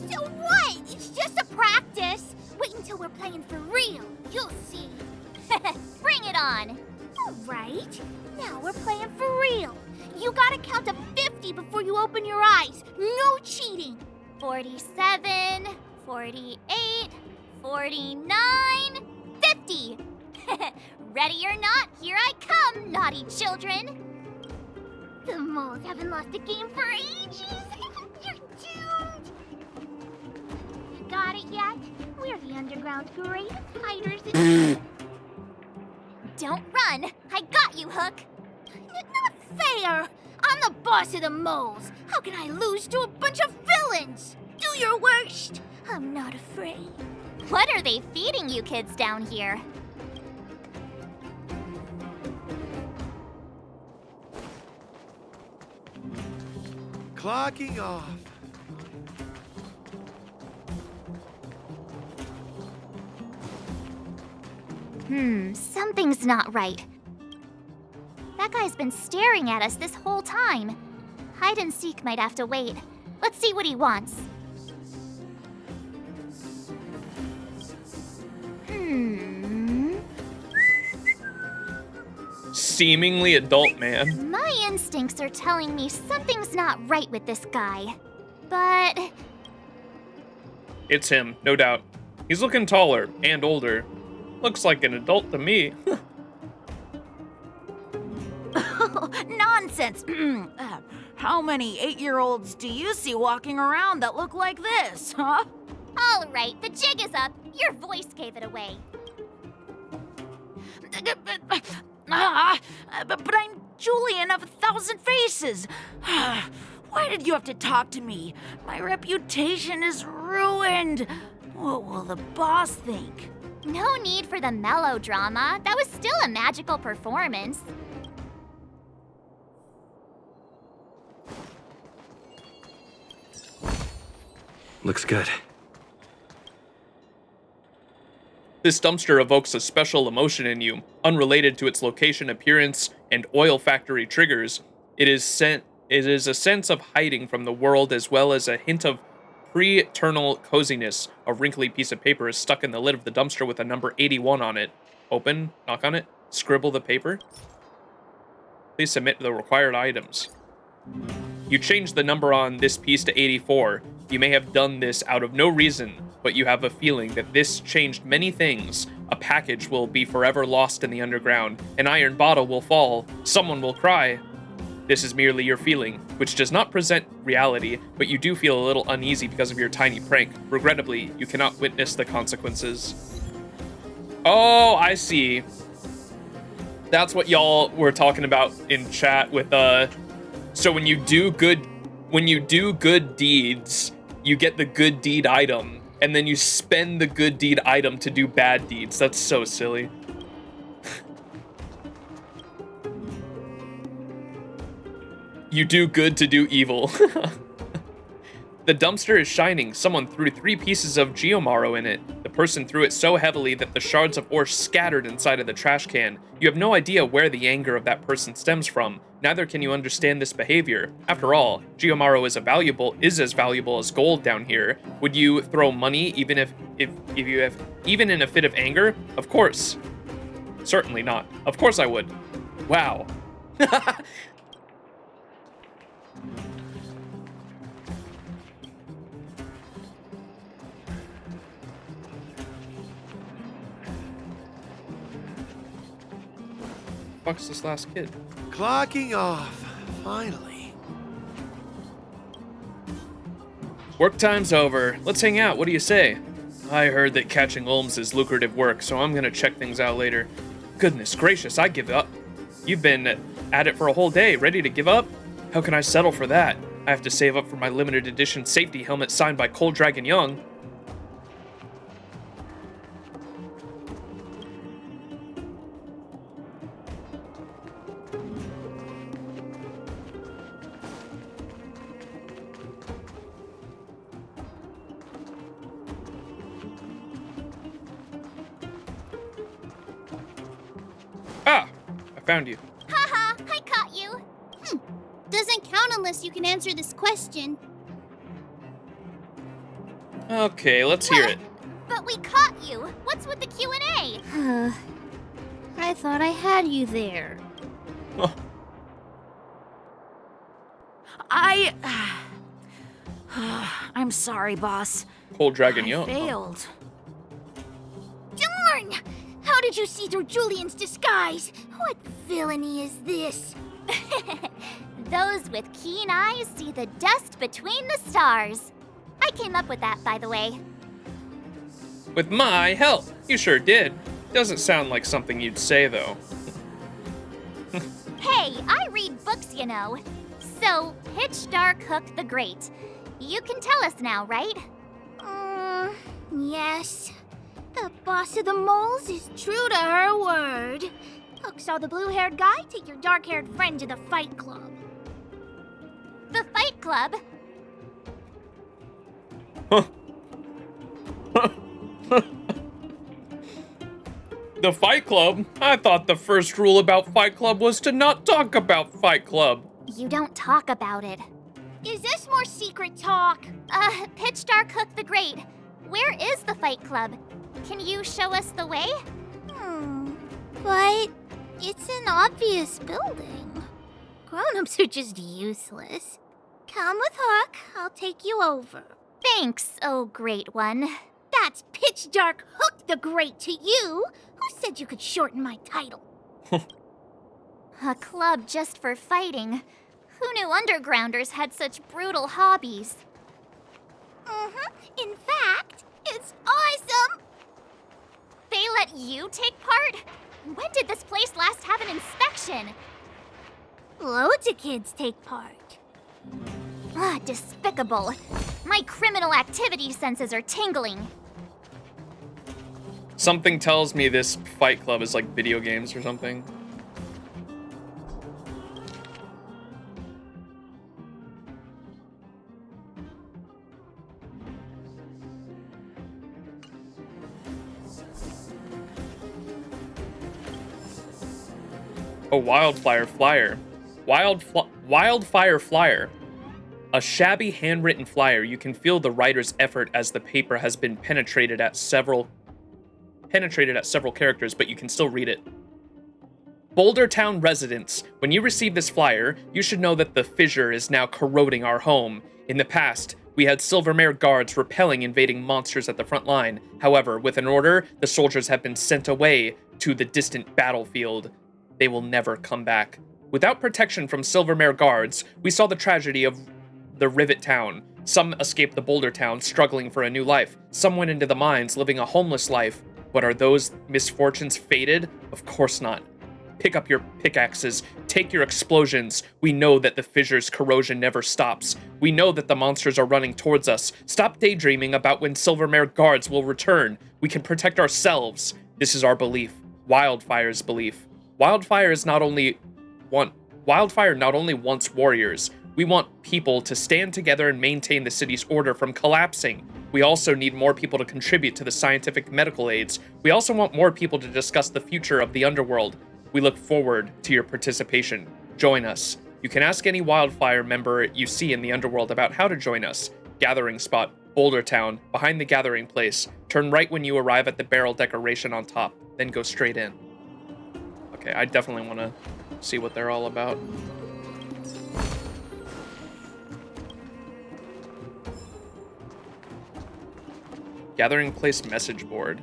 So what? It's just a practice. Wait until we're playing for real. You'll see. Bring it on. All right. Now we're playing for real. You gotta count to 50 before you open your eyes. No cheating. 47, 48, 49, 50. Ready or not, here I come, naughty children. The moles haven't lost a game for ages. You're doomed. Got it yet? We're the underground's greatest hiders in... Don't run. I got you, Hook. Not fair. I'm the boss of the moles. How can I lose to a bunch of villains? Do your worst. I'm not afraid. What are they feeding you kids down here? Clocking off. Something's not right. That guy's been staring at us this whole time. Hide and seek might have to wait. Let's see what he wants. Seemingly adult man. My instincts are telling me something's not right with this guy. But... It's him, no doubt. He's looking taller and older. Looks like an adult to me. Nonsense! How many 8-year-olds do you see walking around that look like this, huh? All right, the jig is up. Your voice gave it away. But I'm Julian of 1,000 Faces. Why did you have to talk to me? My reputation is ruined. What will the boss think? No need for the melodrama. That was still a magical performance. Looks good. This dumpster evokes a special emotion in you, unrelated to its location, appearance, and oil factory triggers. It is a sense of hiding from the world, as well as a hint of pre-eternal coziness. A wrinkly piece of paper is stuck in the lid of the dumpster with a number 81 on it. Open, knock on it, scribble the paper. Please submit the required items. You changed the number on this piece to 84. You may have done this out of no reason, but you have a feeling that this changed many things. A package will be forever lost in the underground. An iron bottle will fall. Someone will cry. This is merely your feeling, which does not present reality, but you do feel a little uneasy because of your tiny prank. Regrettably, you cannot witness the consequences. Oh, I see. That's what y'all were talking about in chat with, so when you do good deeds, you get the good deed item, and then you spend the good deed item to do bad deeds. That's so silly. You do good to do evil. The dumpster is shining. Someone threw 3 pieces of geomaro in it. The person threw it so heavily that the shards of ore scattered inside of the trash can. You have no idea where the anger of that person stems from. Neither can you understand this behavior. After all, geomaro is as valuable as gold down here. Would you throw money even even in a fit of anger? Of course. Certainly not. Of course I would. Wow. Fuck's this last kid? Clocking off, finally. Work time's over. Let's hang out. What do you say? I heard that catching Olms is lucrative work, so I'm gonna check things out later. Goodness gracious, I give up. You've been at it for a whole day, ready to give up? How can I settle for that? I have to save up for my limited edition safety helmet signed by Cold Dragon Young. found you. Haha, I caught you. Doesn't count unless you can answer this question. Okay, let's hear it. But we caught you. What's with the Q&A? I thought I had you there. Oh. I'm sorry, boss. Cold Dragon I Young. failed. Darn! How did you see through Julian's disguise? What villainy is this? Those with keen eyes see the dust between the stars. I came up with that, by the way. With my help. You sure did. Doesn't sound like something you'd say, though. Hey, I read books, you know. So, Pitch Dark Hook the Great. You can tell us now, right? Yes. The boss of the moles is true to her word. Hook saw the blue-haired guy take your dark-haired friend to the Fight Club. The Fight Club? The Fight Club? I thought the first rule about Fight Club was to not talk about Fight Club. You don't talk about it. Is this more secret talk? Pitch Dark Hook the Great. Where is the Fight Club? Can you show us the way? But it's an obvious building. Grown-ups are just useless. Come with Hook, I'll take you over. Thanks, oh great one. That's Pitch Dark Hook the Great to you. Who said you could shorten my title? A club just for fighting. Who knew undergrounders had such brutal hobbies? In fact, it's awesome! They let you take part? When did this place last have an inspection? Loads of kids take part. Despicable. My criminal activity senses are tingling. Something tells me this Fight Club is like video games or something. A wildfire flyer. Wildfire flyer. A shabby handwritten flyer. You can feel the writer's effort as the paper has been penetrated at several characters, but you can still read it. Boulder Town residents, when you receive this flyer, you should know that the fissure is now corroding our home. In the past, we had Silvermare guards repelling invading monsters at the front line. However, with an order, the soldiers have been sent away to the distant battlefield. They will never come back. Without protection from Silvermare guards, we saw the tragedy of the Rivet Town. Some escaped the Boulder Town, struggling for a new life. Some went into the mines, living a homeless life. But are those misfortunes fated? Of course not. Pick up your pickaxes, take your explosions. We know that the fissure's corrosion never stops. We know that the monsters are running towards us. Stop daydreaming about when Silvermare guards will return. We can protect ourselves. This is our belief. Wildfire's belief. Wildfire not only wants warriors. We want people to stand together and maintain the city's order from collapsing. We also need more people to contribute to the scientific medical aids. We also want more people to discuss the future of the underworld. We look forward to your participation. Join us. You can ask any Wildfire member you see in the underworld about how to join us. Gathering spot, Boulder Town, behind the gathering place. Turn right when you arrive at the barrel decoration on top, then go straight in. Okay, I definitely want to see what they're all about. Gathering place message board.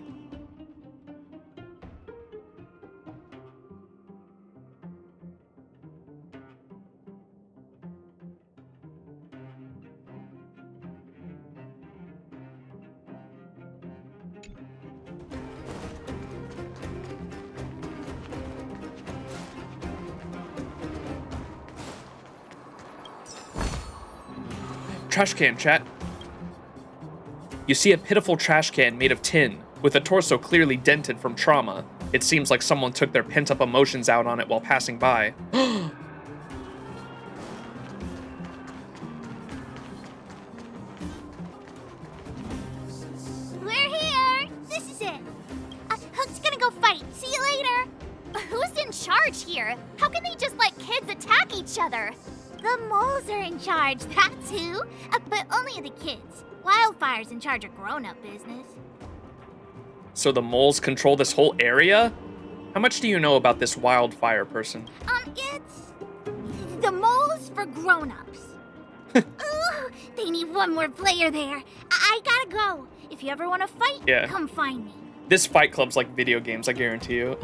Trash can, chat. You see a pitiful trash can made of tin, with a torso clearly dented from trauma. It seems like someone took their pent-up emotions out on it while passing by. We're here! This is it! Hook's gonna go fight. See you later! Who's in charge here? other. The moles are in charge, that's who. But only the kids. Wildfire's in charge of grown-up business. So the moles control this whole area? How much do you know about this wildfire person? It's the moles for grown-ups. Ooh, they need one more player there. I gotta go. If you ever want to fight, Yeah. come find me. This fight club's like video games, I guarantee you.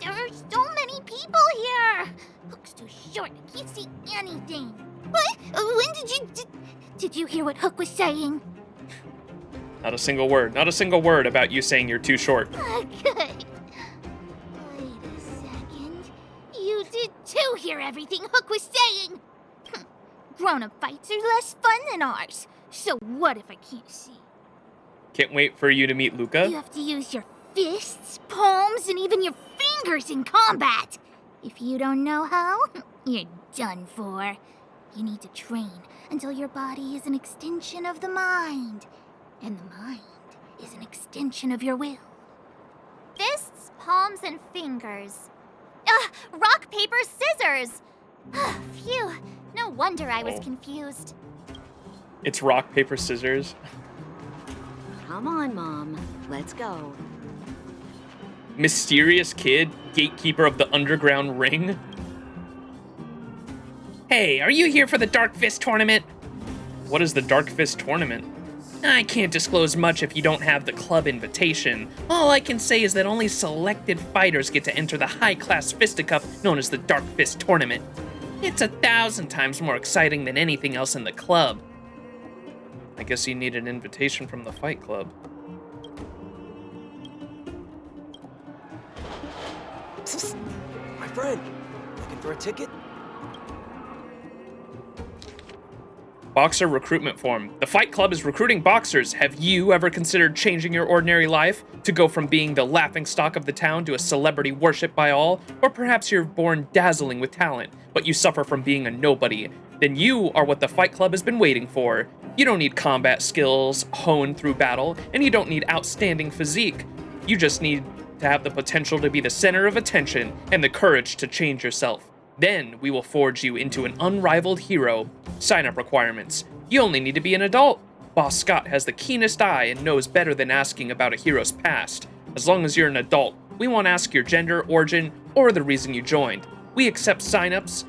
There are so many people here. Hook's too short. I can't see anything. What? Did you hear what Hook was saying? Not a single word. Not a single word about you saying you're too short. Good. Wait a second. You did too hear everything Hook was saying. Grown-up fights are less fun than ours. So what if I can't see? Can't wait for you to meet Luca. You have to use your fists, palms, and even your fingers in combat. If you don't know how, you're done for. You need to train until your body is an extension of the mind. And the mind is an extension of your will. Fists, palms, and fingers. Rock, paper, scissors! Phew, no wonder I was confused. It's rock, paper, scissors. Come on, Mom. Let's go. Mysterious kid, gatekeeper of the underground ring. Hey, are you here for the Dark Fist tournament? What is the Dark Fist tournament? I can't disclose much if you don't have the club invitation. All I can say is that only selected fighters get to enter the high-class fisticuff known as the Dark Fist tournament. It's 1,000 times more exciting than anything else in the club. I guess you need an invitation from the Fight Club. My friend, looking for a ticket? Boxer recruitment form. The Fight Club is recruiting boxers. Have you ever considered changing your ordinary life to go from being the laughingstock of the town to a celebrity worshipped by all? Or perhaps you're born dazzling with talent, but you suffer from being a nobody. Then you are what the Fight Club has been waiting for. You don't need combat skills honed through battle, and you don't need outstanding physique. You just need to have the potential to be the center of attention and the courage to change yourself. Then we will forge you into an unrivaled hero. Sign-up requirements. You only need to be an adult. Boss Scott has the keenest eye and knows better than asking about a hero's past. As long as you're an adult, we won't ask your gender, origin, or the reason you joined. We accept sign-ups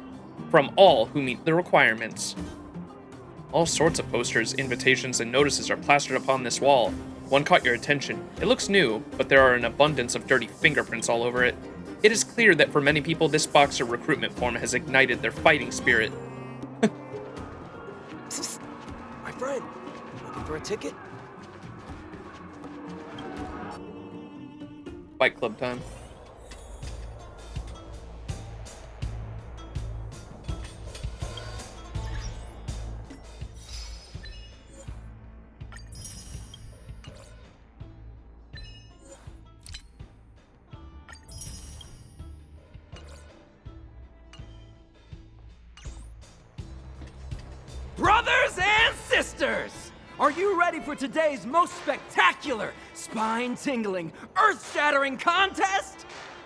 from all who meet the requirements. All sorts of posters, invitations, and notices are plastered upon this wall. One caught your attention. It looks new, but there are an abundance of dirty fingerprints all over it. It is clear that for many people, this boxer recruitment form has ignited their fighting spirit. My friend, looking for a ticket? Fight Club time. Brothers and sisters, are you ready for today's most spectacular, spine-tingling, earth-shattering contest?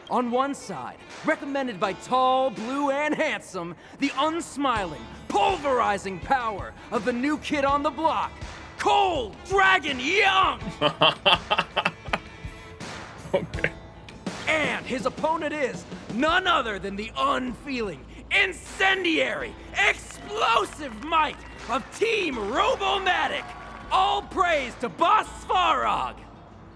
On one side, recommended by tall, blue, and handsome, the unsmiling, pulverizing power of the new kid on the block, Cold Dragon Young! Okay. And his opponent is none other than the unfeeling, incendiary, explosive might of Team Robomatic. All praise to Boss Svarog.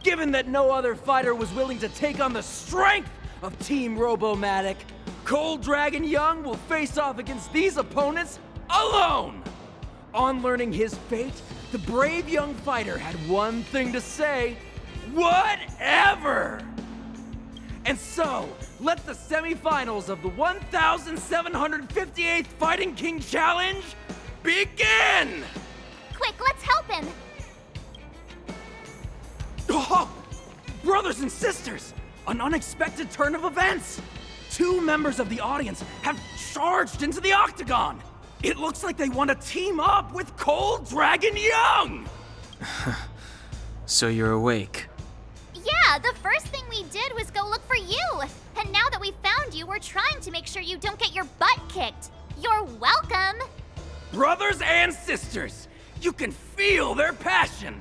Given that no other fighter was willing to take on the strength of Team Robomatic, Cold Dragon Young will face off against these opponents alone. On learning his fate, the brave young fighter had one thing to say: whatever! And so, let the semifinals of the 1,758th Fighting King Challenge begin! Quick, let's help him! Oh, brothers and sisters, an unexpected turn of events! 2 members of the audience have charged into the octagon! It looks like they want to team up with Cold Dragon Young! So you're awake. Yeah, Yeah, the first thing we did was go look for you. And now that we found you, we're trying to make sure you don't get your butt kicked. You're welcome. Brothers and sisters, you can feel their passion.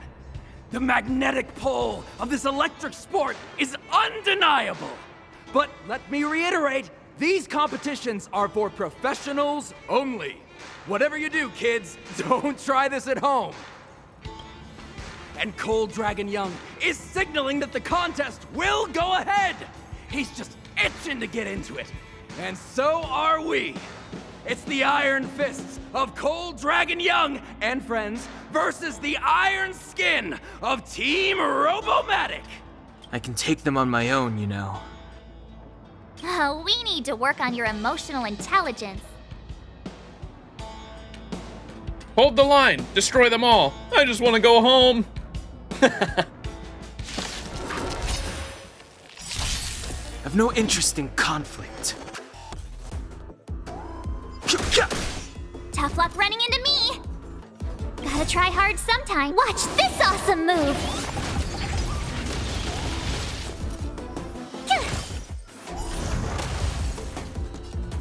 The magnetic pull of this electric sport is undeniable. But let me reiterate, these competitions are for professionals only. Whatever you do, kids, don't try this at home. And Cold Dragon Young is signaling that the contest will go ahead. He's just itching to get into it. And so are we. It's the Iron Fists of Cold Dragon Young and friends versus the Iron Skin of Team Robomatic. I can take them on my own, you know. Oh, we need to work on your emotional intelligence. Hold the line. Destroy them all. I just want to go home. I've no interest in conflict. Tough luck running into me. Gotta try hard sometime. Watch this awesome move.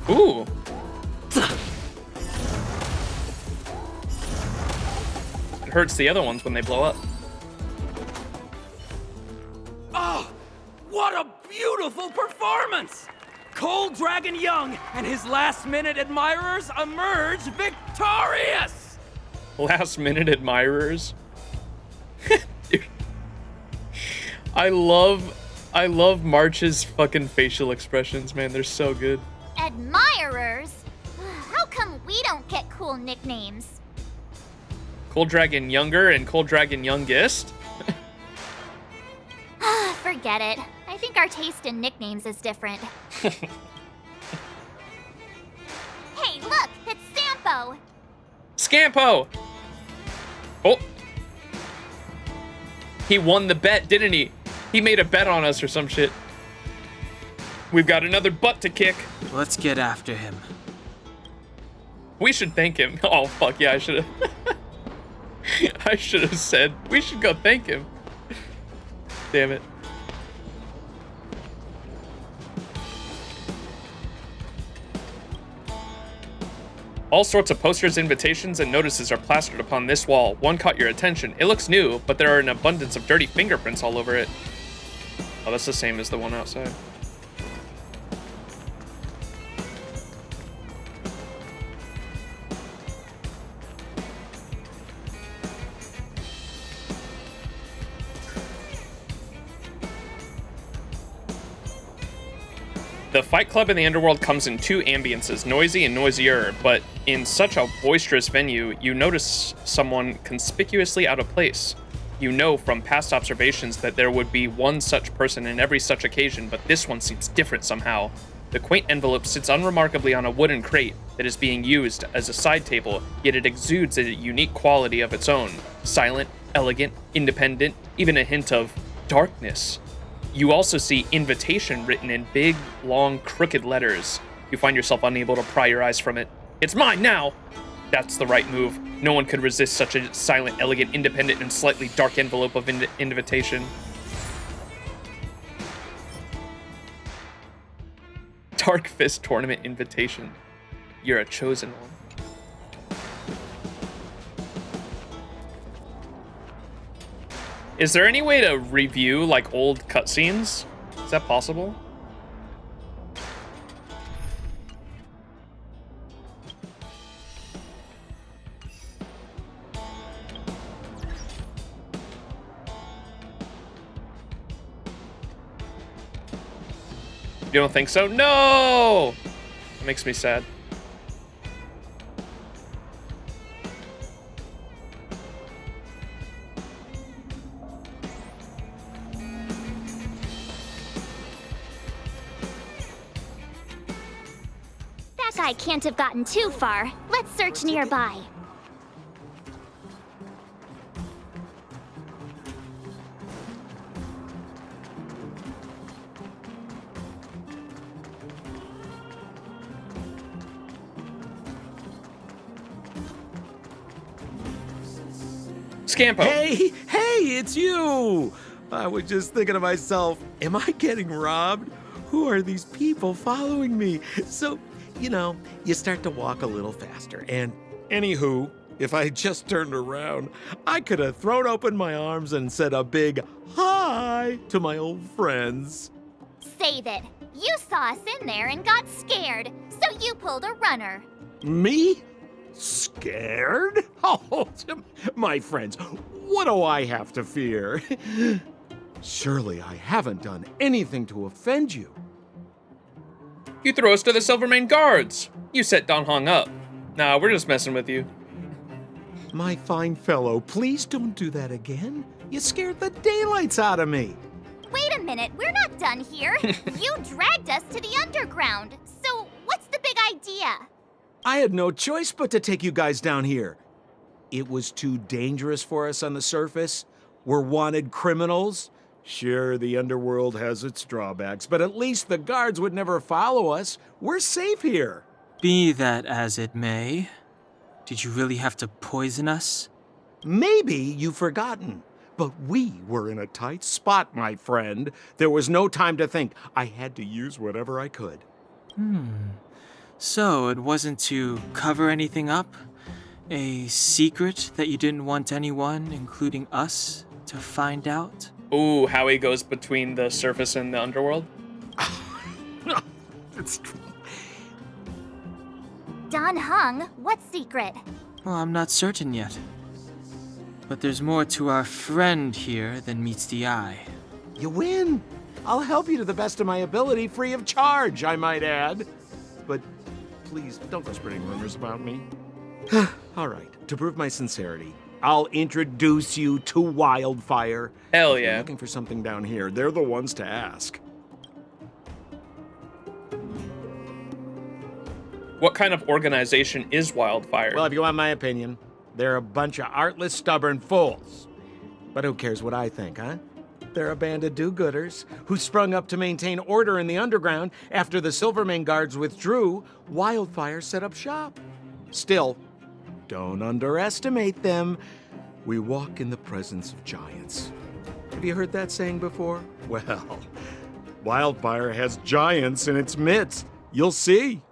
Ooh. It hurts the other ones when they blow up. Oh, what a beautiful performance! Cold Dragon Young and his last-minute admirers emerge victorious! Last-minute admirers? I love March's fucking facial expressions, man. They're so good. Admirers? How come we don't get cool nicknames? Cold Dragon Younger and Cold Dragon Youngest? Forget it. I think our taste in nicknames is different. Hey, look! It's Sampo! Scampo! Oh. He won the bet, didn't he? He made a bet on us or some shit. We've got another butt to kick. Let's get after him. We should thank him. Oh, fuck yeah, I should have. I should have said, we should go thank him. Damn it. All sorts of posters, invitations, and notices are plastered upon this wall. One caught your attention. It looks new, but there are an abundance of dirty fingerprints all over it. Oh, that's the same as the one outside. The Fight Club in the Underworld comes in two ambiences, noisy and noisier, but in such a boisterous venue, you notice someone conspicuously out of place. You know from past observations that there would be one such person in every such occasion, but this one seems different somehow. The quaint envelope sits unremarkably on a wooden crate that is being used as a side table, yet it exudes a unique quality of its own. Silent, elegant, independent, even a hint of darkness. You also see invitation written in big, long, crooked letters. You find yourself unable to pry your eyes from it. It's mine now! That's the right move. No one could resist such a silent, elegant, independent, and slightly dark envelope of invitation. Dark Fist Tournament invitation. You're a chosen one. Is there any way to review, like, old cutscenes? Is that possible? You don't think so? No! That makes me sad. That guy can't have gotten too far. Let's search nearby. Scampo. Hey, it's you! I was just thinking to myself, am I getting robbed? Who are these people following me? So, you start to walk a little faster. And anywho, if I just turned around, I could have thrown open my arms and said a big hi to my old friends. Save it. You saw us in there and got scared, so you pulled a runner. Me? Scared? Oh, my friends, what do I have to fear? Surely I haven't done anything to offend you. You threw us to the Silvermane Guards. You set Dan Heng up. Nah, we're just messing with you. My fine fellow, please don't do that again. You scared the daylights out of me. Wait a minute, we're not done here. You dragged us to the underground. So what's the big idea? I had no choice but to take you guys down here. It was too dangerous for us on the surface. We're wanted criminals. Sure, the underworld has its drawbacks, but at least the guards would never follow us. We're safe here. Be that as it may, did you really have to poison us? Maybe you've forgotten, but we were in a tight spot, my friend. There was no time to think. I had to use whatever I could. So it wasn't to cover anything up? A secret that you didn't want anyone, including us, to find out? Ooh, how he goes between the surface and the underworld? Dan Heng, what secret? Well, I'm not certain yet. But there's more to our friend here than meets the eye. You win. I'll help you to the best of my ability, free of charge, I might add. But please, don't go spreading rumors about me. All right, to prove my sincerity, I'll introduce you to Wildfire. Hell If you're yeah. looking for something down here, they're the ones to ask. What kind of organization is Wildfire? Well, if you want my opinion, they're a bunch of artless, stubborn fools. But who cares what I think, huh? They're a band of do-gooders who sprung up to maintain order in the underground. After the Silvermane Guards withdrew, Wildfire set up shop. Still, don't underestimate them. We walk in the presence of giants. Have you heard that saying before? Well, Wildfire has giants in its midst. You'll see.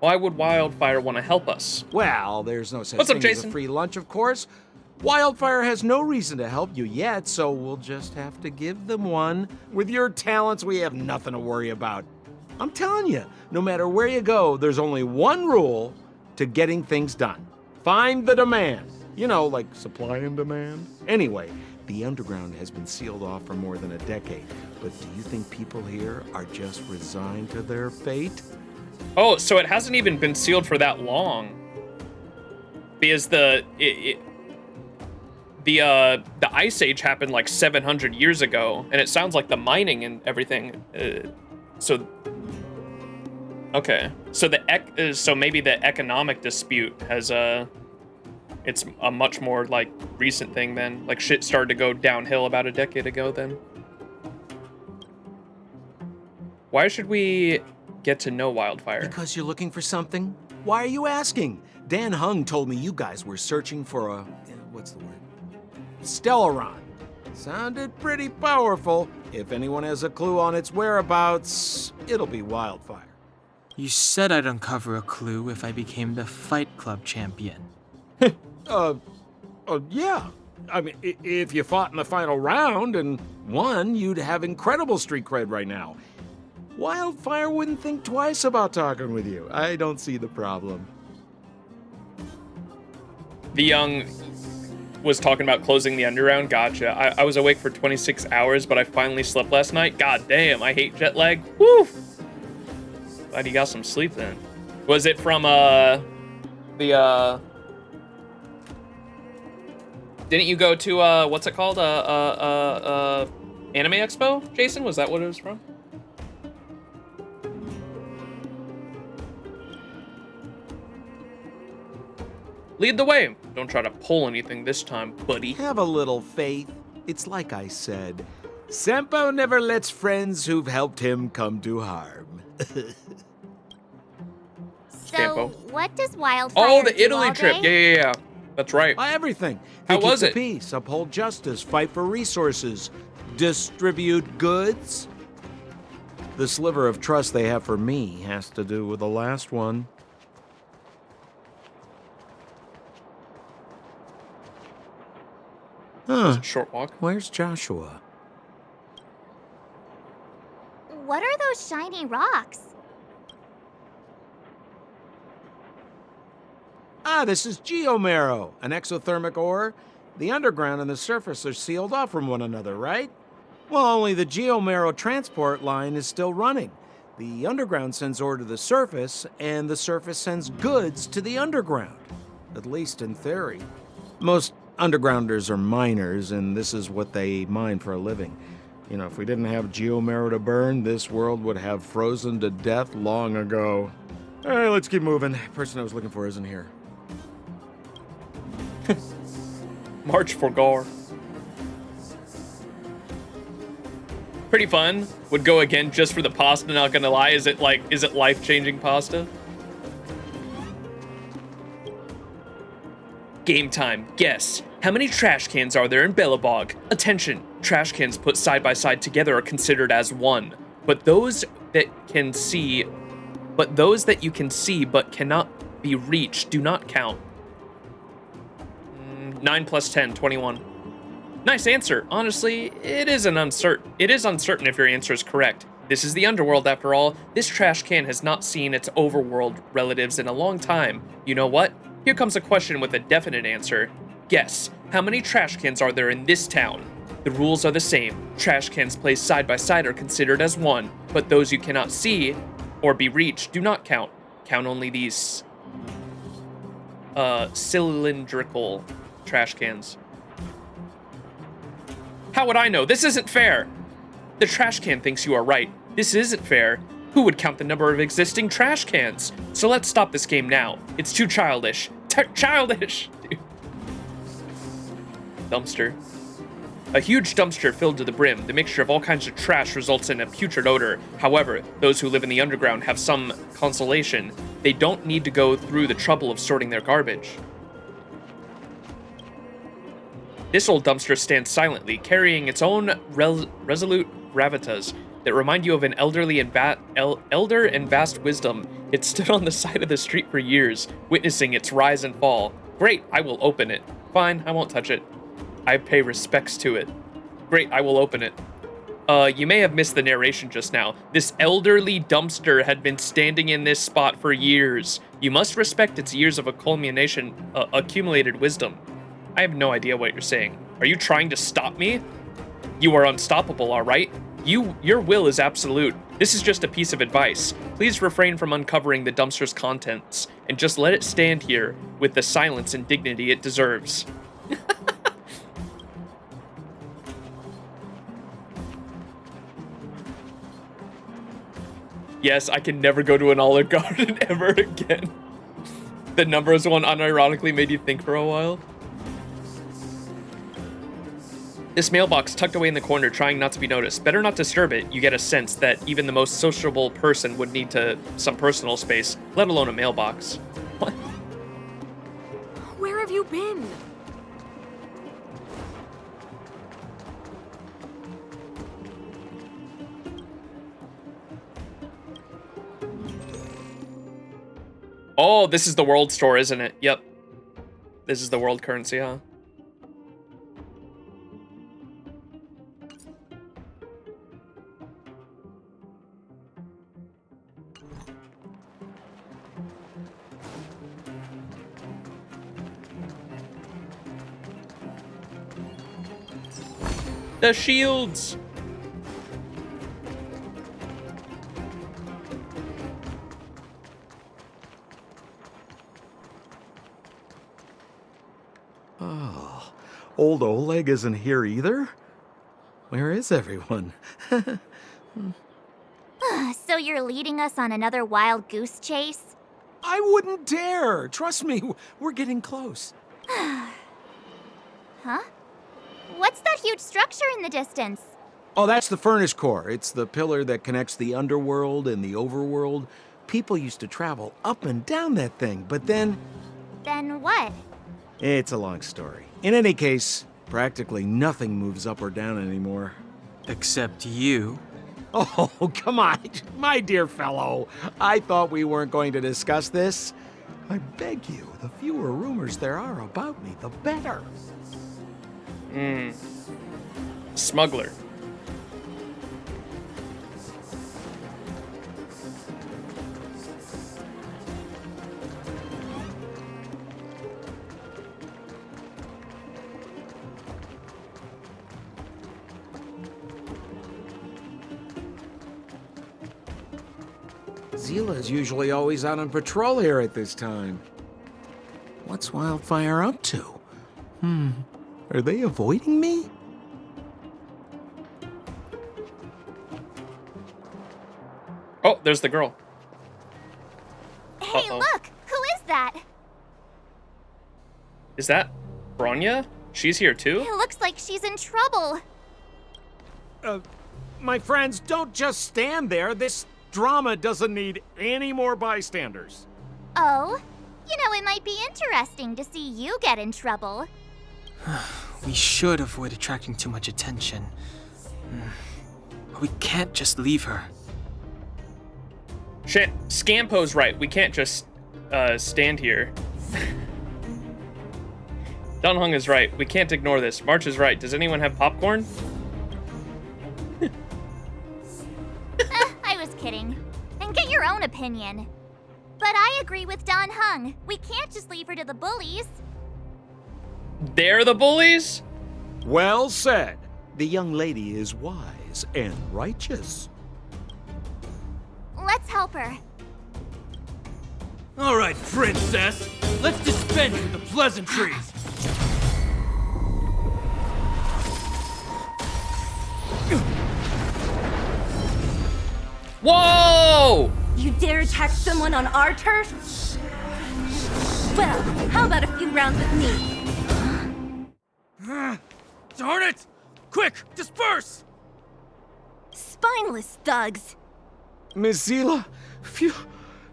Why would Wildfire want to help us? Well, there's no such What's up, thing as Jason? a free lunch, of course. Wildfire has no reason to help you yet, so we'll just have to give them one. With your talents, we have nothing to worry about. I'm telling you, no matter where you go, there's only one rule to getting things done. Find the demand. You know, like supply and demand. Anyway, the underground has been sealed off for more than a decade. But do you think people here are just resigned to their fate? Oh, so it hasn't even been sealed for that long. Because the Ice Age happened like 700 years ago, and it sounds like the mining and everything. Okay, so maybe the economic dispute has it's a much more like recent thing then. Like shit started to go downhill about a decade ago then. Why should we get to know Wildfire? Because you're looking for something? Why are you asking? Dan Heng told me you guys were searching for a, what's the word? Stellaron. Sounded pretty powerful. If anyone has a clue on its whereabouts, it'll be Wildfire. You said I'd uncover a clue if I became the Fight Club champion. Yeah. I mean, if you fought in the final round and won, you'd have incredible street cred right now. Wildfire wouldn't think twice about talking with you. I don't see the problem. The young was talking about closing the underground. Gotcha. I was awake for 26 hours, but I finally slept last night. God damn, I hate jet lag. Woo! Glad you got some sleep then. Was it from didn't you go to what's it called? Anime Expo, Jason? Was that what it was from? Lead the way. Don't try to pull anything this time, buddy. Have a little faith. It's like I said. Senpo never lets friends who've helped him come to harm. So, what does Wildfire Oh, the do Italy all trip. day? Yeah. That's right. Everything. How They keep was the it? peace, uphold justice, fight for resources, distribute goods. The sliver of trust they have for me has to do with the last one. Huh. Short walk. Where's Joshua? What are those shiny rocks? Ah, this is geomarrow, an exothermic ore. The underground and the surface are sealed off from one another, right? Well, only the geomarrow transport line is still running. The underground sends ore to the surface, and the surface sends goods to the underground. At least in theory. Most undergrounders are miners, and this is what they mine for a living. You know, if we didn't have geomarrow to burn, this world would have frozen to death long ago. All right, let's keep moving. The person I was looking for isn't here. March for Gar. Pretty fun. Would go again just for the pasta, not gonna lie. Is it life-changing pasta? Game time. Guess. How many trash cans are there in Bellabog? Attention. Trash cans put side by side together are considered as one. But those that you can see but cannot be reached do not count. 9 plus 10, 21. Nice answer. Honestly, it is uncertain if your answer is correct. This is the underworld after all. This trash can has not seen its overworld relatives in a long time. You know what? Here comes a question with a definite answer. Guess. How many trash cans are there in this town? The rules are the same. Trash cans placed side by side are considered as one, but those you cannot see or be reached do not count. Count only these cylindrical trash cans. How would I know? This isn't fair. The trash can thinks you are right. This isn't fair. Who would count the number of existing trash cans? So let's stop this game now. It's too childish. Childish! Dude. Dumpster. A huge dumpster filled to the brim. The mixture of all kinds of trash results in a putrid odor. However, those who live in the underground have some consolation. They don't need to go through the trouble of sorting their garbage. This old dumpster stands silently, carrying its own resolute gravitas that remind you of an elder and vast wisdom. It stood on the side of the street for years, witnessing its rise and fall. Great, I will open it. Fine, I won't touch it. I pay respects to it. Great, I will open it. You may have missed the narration just now. This elderly dumpster had been standing in this spot for years. You must respect its years of accumulated wisdom. I have no idea what you're saying. Are you trying to stop me? You are unstoppable, all right? Your will is absolute. This is just a piece of advice. Please refrain from uncovering the dumpster's contents, and just let it stand here with the silence and dignity it deserves. Yes, I can never go to an Olive Garden ever again. The numbers one unironically made you think for a while. This mailbox tucked away in the corner, trying not to be noticed. Better not disturb it. You get a sense that even the most sociable person would need some personal space, let alone a mailbox. What? Where have you been? Oh, this is the world store, isn't it? Yep. This is the world currency, huh? The shields! Oh, old Oleg isn't here either? Where is everyone? So you're leading us on another wild goose chase? I wouldn't dare! Trust me, we're getting close. Huh? What's that huge structure in the distance? Oh, that's the furnace core. It's the pillar that connects the underworld and the overworld. People used to travel up and down that thing, but then... Then what? It's a long story. In any case, practically nothing moves up or down anymore. Except you. Oh, come on, my dear fellow. I thought we weren't going to discuss this. I beg you, the fewer rumors there are about me, the better. Smuggler. Zila's usually always out on patrol here at this time. What's Wildfire up to? Are they avoiding me? Oh, there's the girl. Hey, look! Who is that? Is that Bronya? She's here too? It looks like she's in trouble. My friends, don't just stand there. This drama doesn't need any more bystanders. Oh? You know, it might be interesting to see you get in trouble. We should avoid attracting too much attention. But we can't just leave her. Shit, Scampo's right. We can't just stand here. Dunhung is right. We can't ignore this. March is right. Does anyone have popcorn? I was kidding. And get your own opinion. But I agree with Don Hung. We can't just leave her to the bullies. They're the bullies? Well said. The young lady is wise and righteous. Let's help her. All right, princess. Let's dispense with the pleasantries. Whoa! You dare attack someone on our turf? Well, how about a few rounds with me? Darn it! Quick, disperse! Spineless thugs. Miss Zila, phew.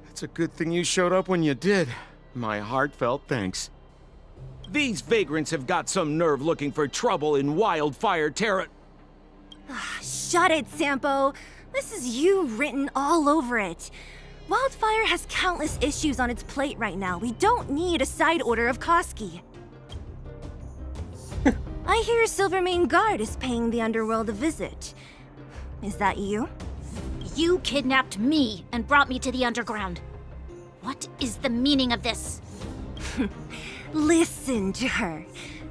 It's a good thing you showed up when you did. My heartfelt thanks. These vagrants have got some nerve looking for trouble in Wildfire Terra. Shut it, Sampo. This is you written all over it. Wildfire has countless issues on its plate right now. We don't need a side order of Koski. I hear Silvermane Guard is paying the underworld a visit. Is that you? You kidnapped me and brought me to the underground. What is the meaning of this? Listen to her.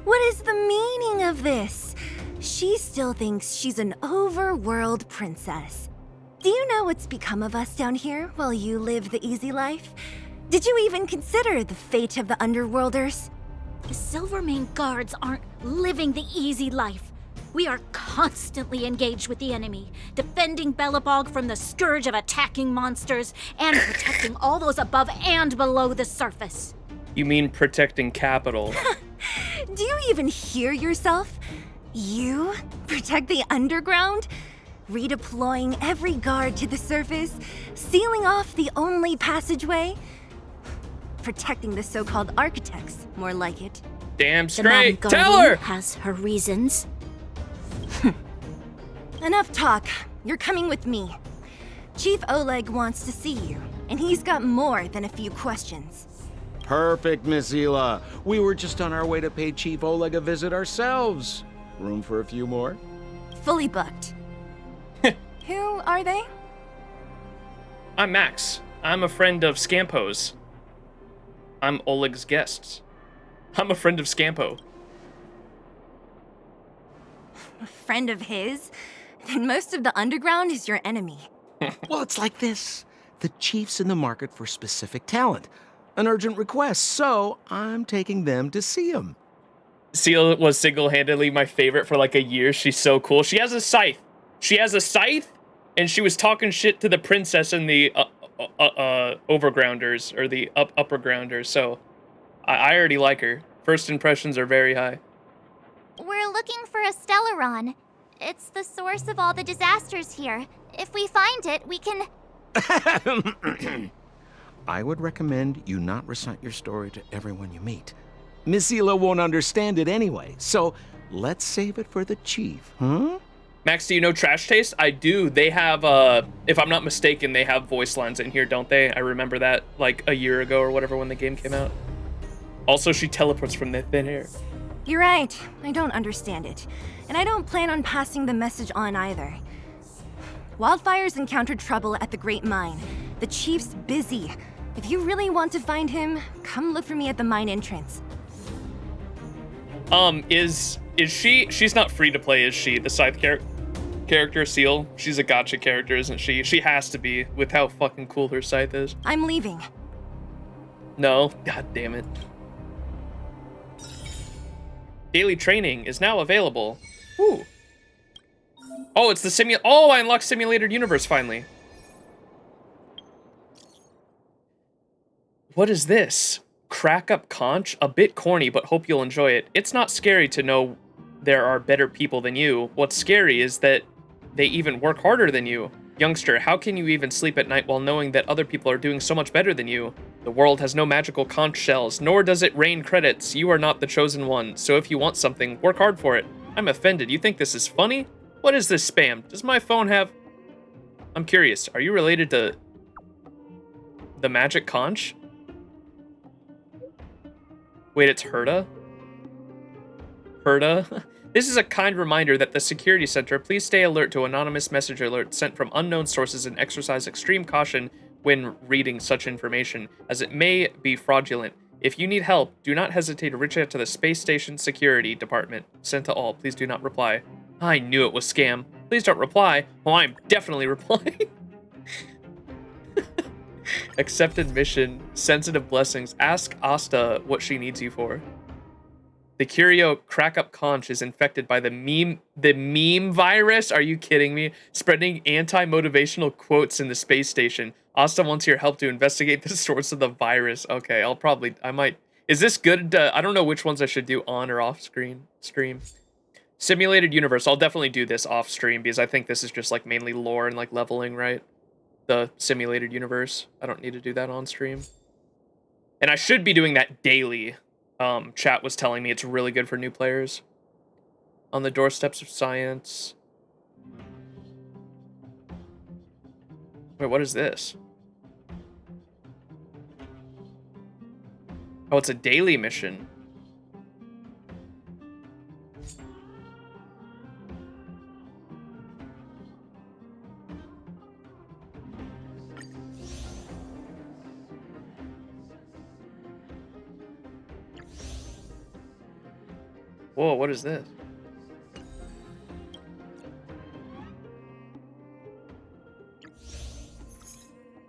What is the meaning of this? She still thinks she's an overworld princess. Do you know what's become of us down here while you live the easy life? Did you even consider the fate of the underworlders? The Silvermane Guards aren't living the easy life. We are constantly engaged with the enemy, defending Belobog from the scourge of attacking monsters and protecting all those above and below the surface. You mean protecting capital? Do you even hear yourself? You protect the underground? Redeploying every guard to the surface, sealing off the only passageway? Protecting the so-called architects, more like it. Damn The Madam straight. Tell her! has her reasons. Enough talk. You're coming with me. Chief Oleg wants to see you, and he's got more than a few questions. Perfect, Miss Zila. We were just on our way to pay Chief Oleg a visit ourselves. Room for a few more? Fully booked. Who are they? I'm Max. I'm a friend of Scampo's. I'm Oleg's guest. I'm a friend of Scampo. A friend of his? Then most of the underground is your enemy. Well, it's like this. The chief's in the market for specific talent. An urgent request, so I'm taking them to see him. Seal was single-handedly my favorite for like a year. She's so cool. She has a scythe. She has a scythe, and she was talking shit to the princess and the overgrounders, or the uppergrounders, so I already like her. First impressions are very high. We're looking for a Stellaron. It's the source of all the disasters here. If we find it, we can... I would recommend you not recite your story to everyone you meet. Miss Hila won't understand it anyway, so let's save it for the chief, huh? Max, do you know Trash Taste? I do. They have, if I'm not mistaken, they have voice lines in here, don't they? I remember that, like, a year ago or whatever when the game came out. Also, she teleports from the thin air. You're right. I don't understand it. And I don't plan on passing the message on either. Wildfire's encountered trouble at the Great Mine. The chief's busy. If you really want to find him, come look for me at the mine entrance. Is she's not free to play, is she? The scythe character, Seal? She's a gacha character, isn't she? She has to be, with how fucking cool her scythe is. I'm leaving. No, god damn it. Daily training is now available. Ooh. Oh, it's the oh, I unlocked Simulated Universe finally. What is this? Crack up conch? A bit corny, but hope you'll enjoy it. It's not scary to know there are better people than you. What's scary is that they even work harder than you. Youngster, how can you even sleep at night while knowing that other people are doing so much better than you? The world has no magical conch shells, nor does it rain credits. You are not the chosen one, so if you want something, work hard for it. I'm offended. You think this is funny? What is this spam? Does my phone have... I'm curious. Are you related to the magic conch? Wait, it's Herda? Herda? This is a kind reminder that the security center, please stay alert to anonymous message alerts sent from unknown sources and exercise extreme caution when reading such information, as it may be fraudulent. If you need help, do not hesitate to reach out to the Space Station Security Department. Sent to all. Please do not reply. I knew it was scam. Please don't reply. Oh, I'm definitely replying. Accepted mission. Sensitive blessings. Ask Asta what she needs you for. The Curio crack-up conch is infected by the meme virus. Are you kidding me? Spreading anti-motivational quotes in the space station. Asta wants your help to investigate the source of the virus. Okay, I might. Is this good? I don't know which ones I should do on or off stream. Simulated Universe. I'll definitely do this off stream because I think this is just like mainly lore and like leveling, right? The Simulated Universe. I don't need to do that on stream. And I should be doing that daily. Chat was telling me it's really good for new players. On the doorsteps of science. Wait, what is this? Oh, it's a daily mission. Whoa, what is this?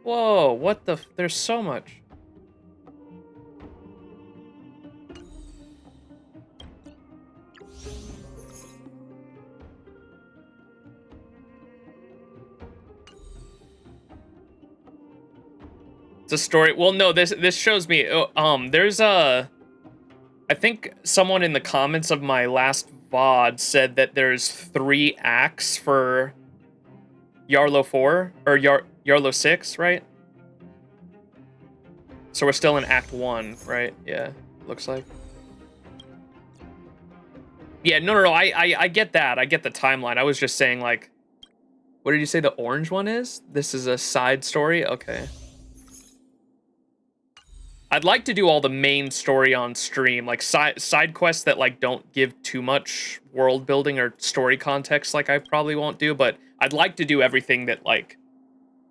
Whoa, what the there's so much. It's a story. Well, no, this shows me there's a I think someone in the comments of my last VOD said that there's 3 acts for Jarilo-IV, or Jarilo-VI, right? So we're still in Act 1, right? Yeah, looks like. Yeah, no, I get that. I get the timeline. I was just saying, like, what did you say the orange one is? This is a side story? Okay. I'd like to do all the main story on stream, like side quests that like don't give too much world building or story context, like I probably won't do, but I'd like to do everything that like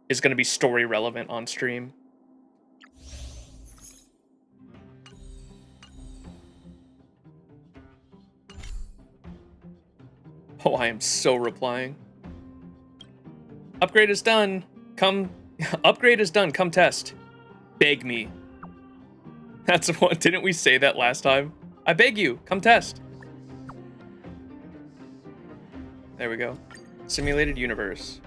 is going to be story relevant on stream. Oh, I am so replying. Upgrade is done. Upgrade is done. Come test. Beg me. That's what, didn't we say that last time? I beg you, come test. There we go. Simulated Universe.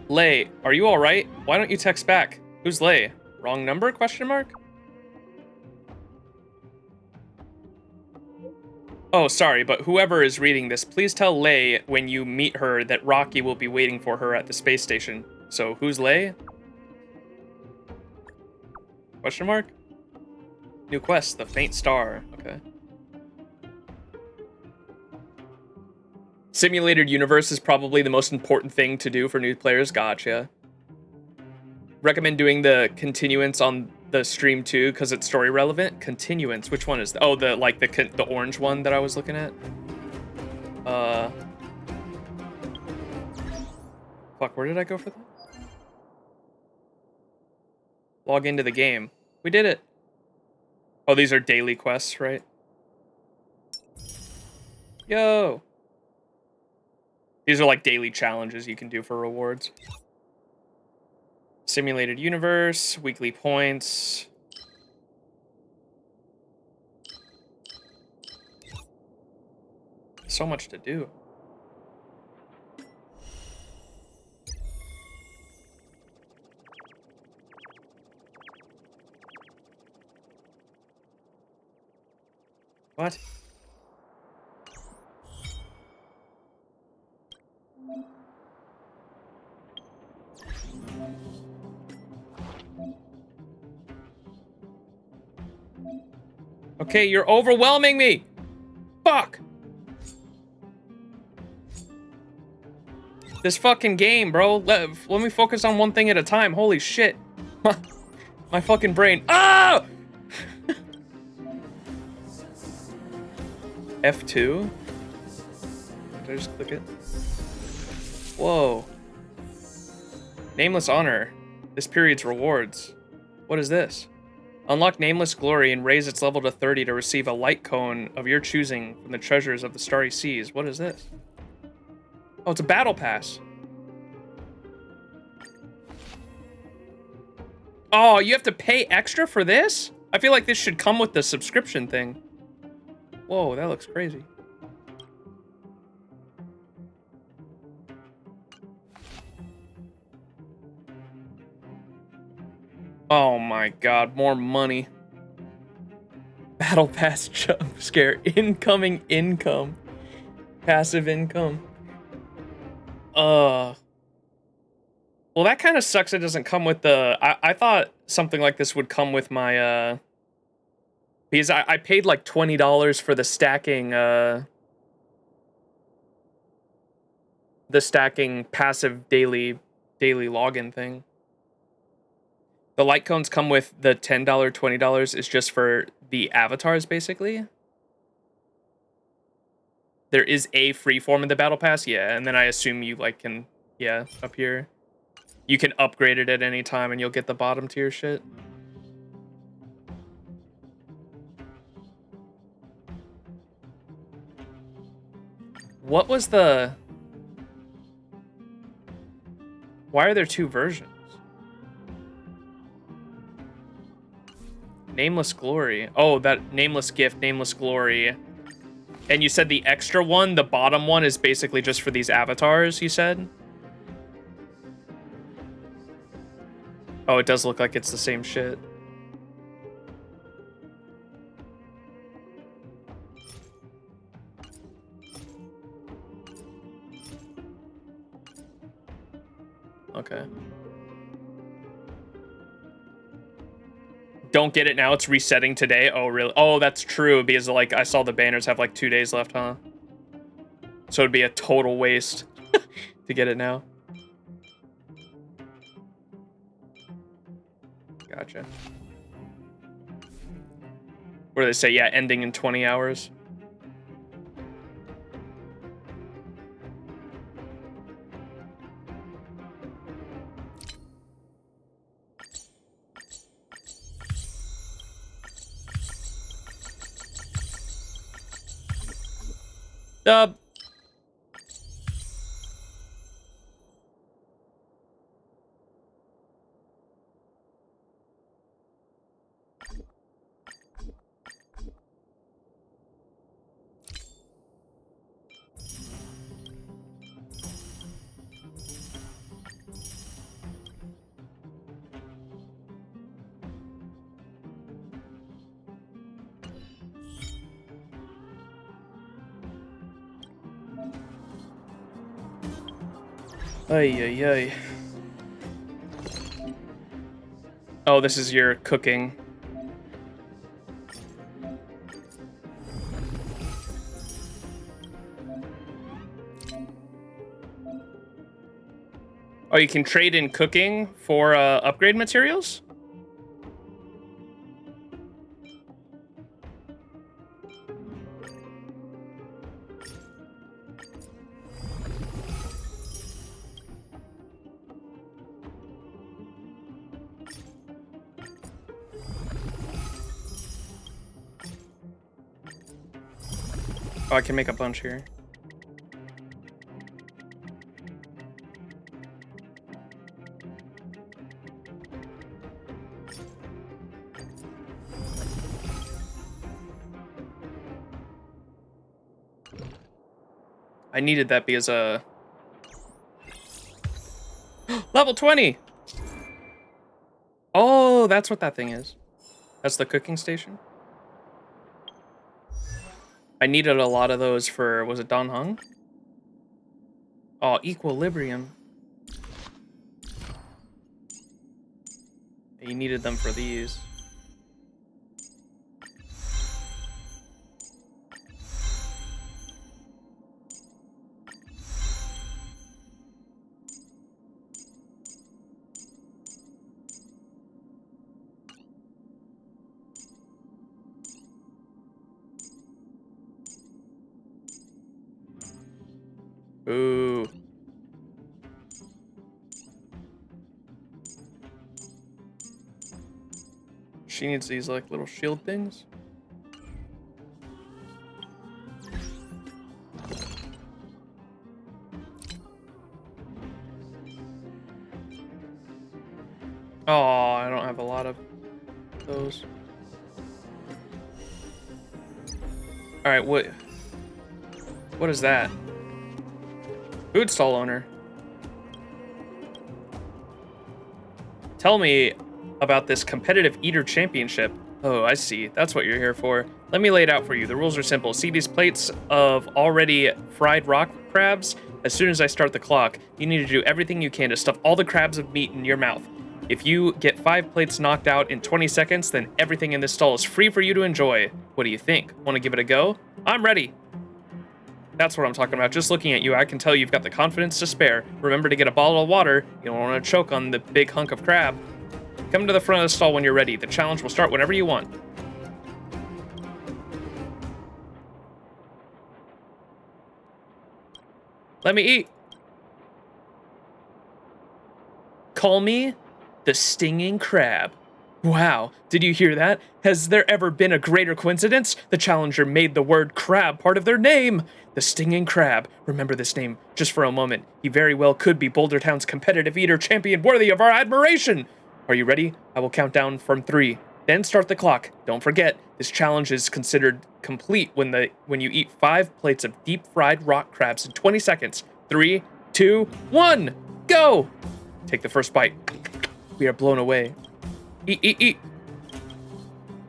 Lei, are you all right? Why don't you text back? Who's Lei? Wrong number, question mark? Oh, sorry, but whoever is reading this, please tell Lei when you meet her that Rocky will be waiting for her at the space station. So, who's Lei? Question mark? New quest, the faint star. Okay. Simulated universe is probably the most important thing to do for new players. Gotcha. Recommend doing the continuance on the stream too, because it's story relevant. Continuance, which one is that? Oh, the orange one that I was looking at. Fuck, where did I go for that? Log into the game. We did it. Oh, these are daily quests, right? Yo. These are like daily challenges you can do for rewards. Simulated universe, weekly points. So much to do. What? Okay, you're overwhelming me. Fuck. This fucking game, bro. Let me focus on one thing at a time. Holy shit. My fucking brain. Ah! F2? Did I just click it? Whoa. Nameless honor. This period's rewards. What is this? Unlock Nameless Glory and raise its level to 30 to receive a light cone of your choosing from the treasures of the Starry Seas. What is this? Oh, it's a battle pass. Oh, you have to pay extra for this? I feel like this should come with the subscription thing. Whoa, that looks crazy. Oh my god, more money. Battle pass jump scare. Incoming income. Passive income. Well, that kind of sucks it doesn't come with the... I thought something like this would come with my, because I paid like $20 for the stacking, passive daily login thing. The light cones come with the $10, $20 is just for the avatars, basically. There is a free form in the battle pass, yeah, and then I assume you like can, yeah, up here. You can upgrade it at any time and you'll get the bottom tier shit. What was the... Why are there two versions? Nameless Glory. Oh, that Nameless Gift, Nameless Glory. And you said the extra one, the bottom one, is basically just for these avatars, you said? Oh, it does look like it's the same shit. Okay. Don't get it now, it's resetting today. Oh, really? Oh, that's true, because like I saw the banners have like 2 days left, huh? So it'd be a total waste to get it now. Gotcha. What do they say? Yeah, ending in 20 hours. Dub. Ay, ay, ay. Oh, this is your cooking. Oh, you can trade in cooking for upgrade materials? Oh, I can make a bunch here. I needed that because, level 20! Oh, that's what that thing is. That's the cooking station? I needed a lot of those for, was it Dan Heng? Oh, equilibrium. You needed them for these. Ooh. She needs these like little shield things. Oh, I don't have a lot of those. All right, what is that? Food stall owner. Tell me about this competitive eater championship. Oh, I see. That's what you're here for. Let me lay it out for you. The rules are simple. See these plates of already fried rock crabs? As soon as I start the clock, you need to do everything you can to stuff all the crabs of meat in your mouth. If you get 5 plates knocked out in 20 seconds, then everything in this stall is free for you to enjoy. What do you think? Want to give it a go? I'm ready. That's what I'm talking about. Just looking at you, I can tell you've got the confidence to spare. Remember to get a bottle of water. You don't want to choke on the big hunk of crab. Come to the front of the stall when you're ready. The challenge will start whenever you want. Let me eat. Call me the stinging crab. Wow, did you hear that? Has there ever been a greater coincidence? The challenger made the word crab part of their name. The stinging crab. Remember this name just for a moment. He very well could be Boulder Town's competitive eater champion worthy of our admiration. Are you ready? I will count down from 3. Then start the clock. Don't forget, this challenge is considered complete when you eat 5 plates of deep-fried rock crabs in 20 seconds. 3, 2, 1, go! Take the first bite. We are blown away. Eat, eat, eat.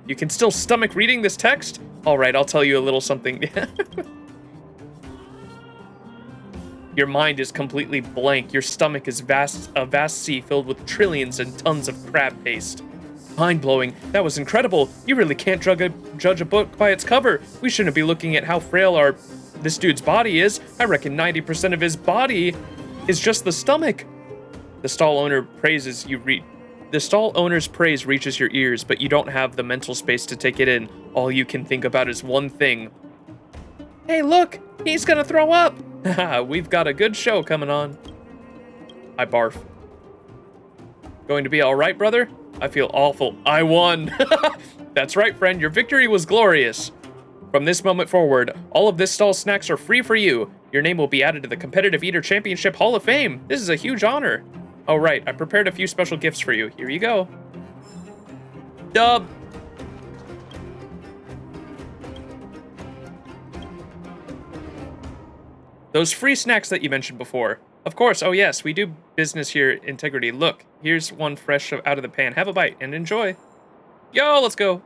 You can still stomach reading this text? All right, I'll tell you a little something. Your mind is completely blank. Your stomach is a vast sea filled with trillions and tons of crab paste. Mind-blowing. That was incredible. You really can't judge a book by its cover. We shouldn't be looking at how frail this dude's body is. I reckon 90% of his body is just the stomach. The stall owner's praise reaches your ears, but you don't have the mental space to take it in. All you can think about is one thing. Hey, look! He's gonna throw up! Haha, we've got a good show coming on. I barf. Going to be alright, brother? I feel awful. I won! That's right, friend. Your victory was glorious. From this moment forward, all of this stall's snacks are free for you. Your name will be added to the Competitive Eater Championship Hall of Fame. This is a huge honor. Oh, right. I prepared a few special gifts for you. Here you go. Dub. Those free snacks that you mentioned before. Of course. Oh, yes. We do business here, Integrity. Look, here's one fresh out of the pan. Have a bite and enjoy. Yo, let's go.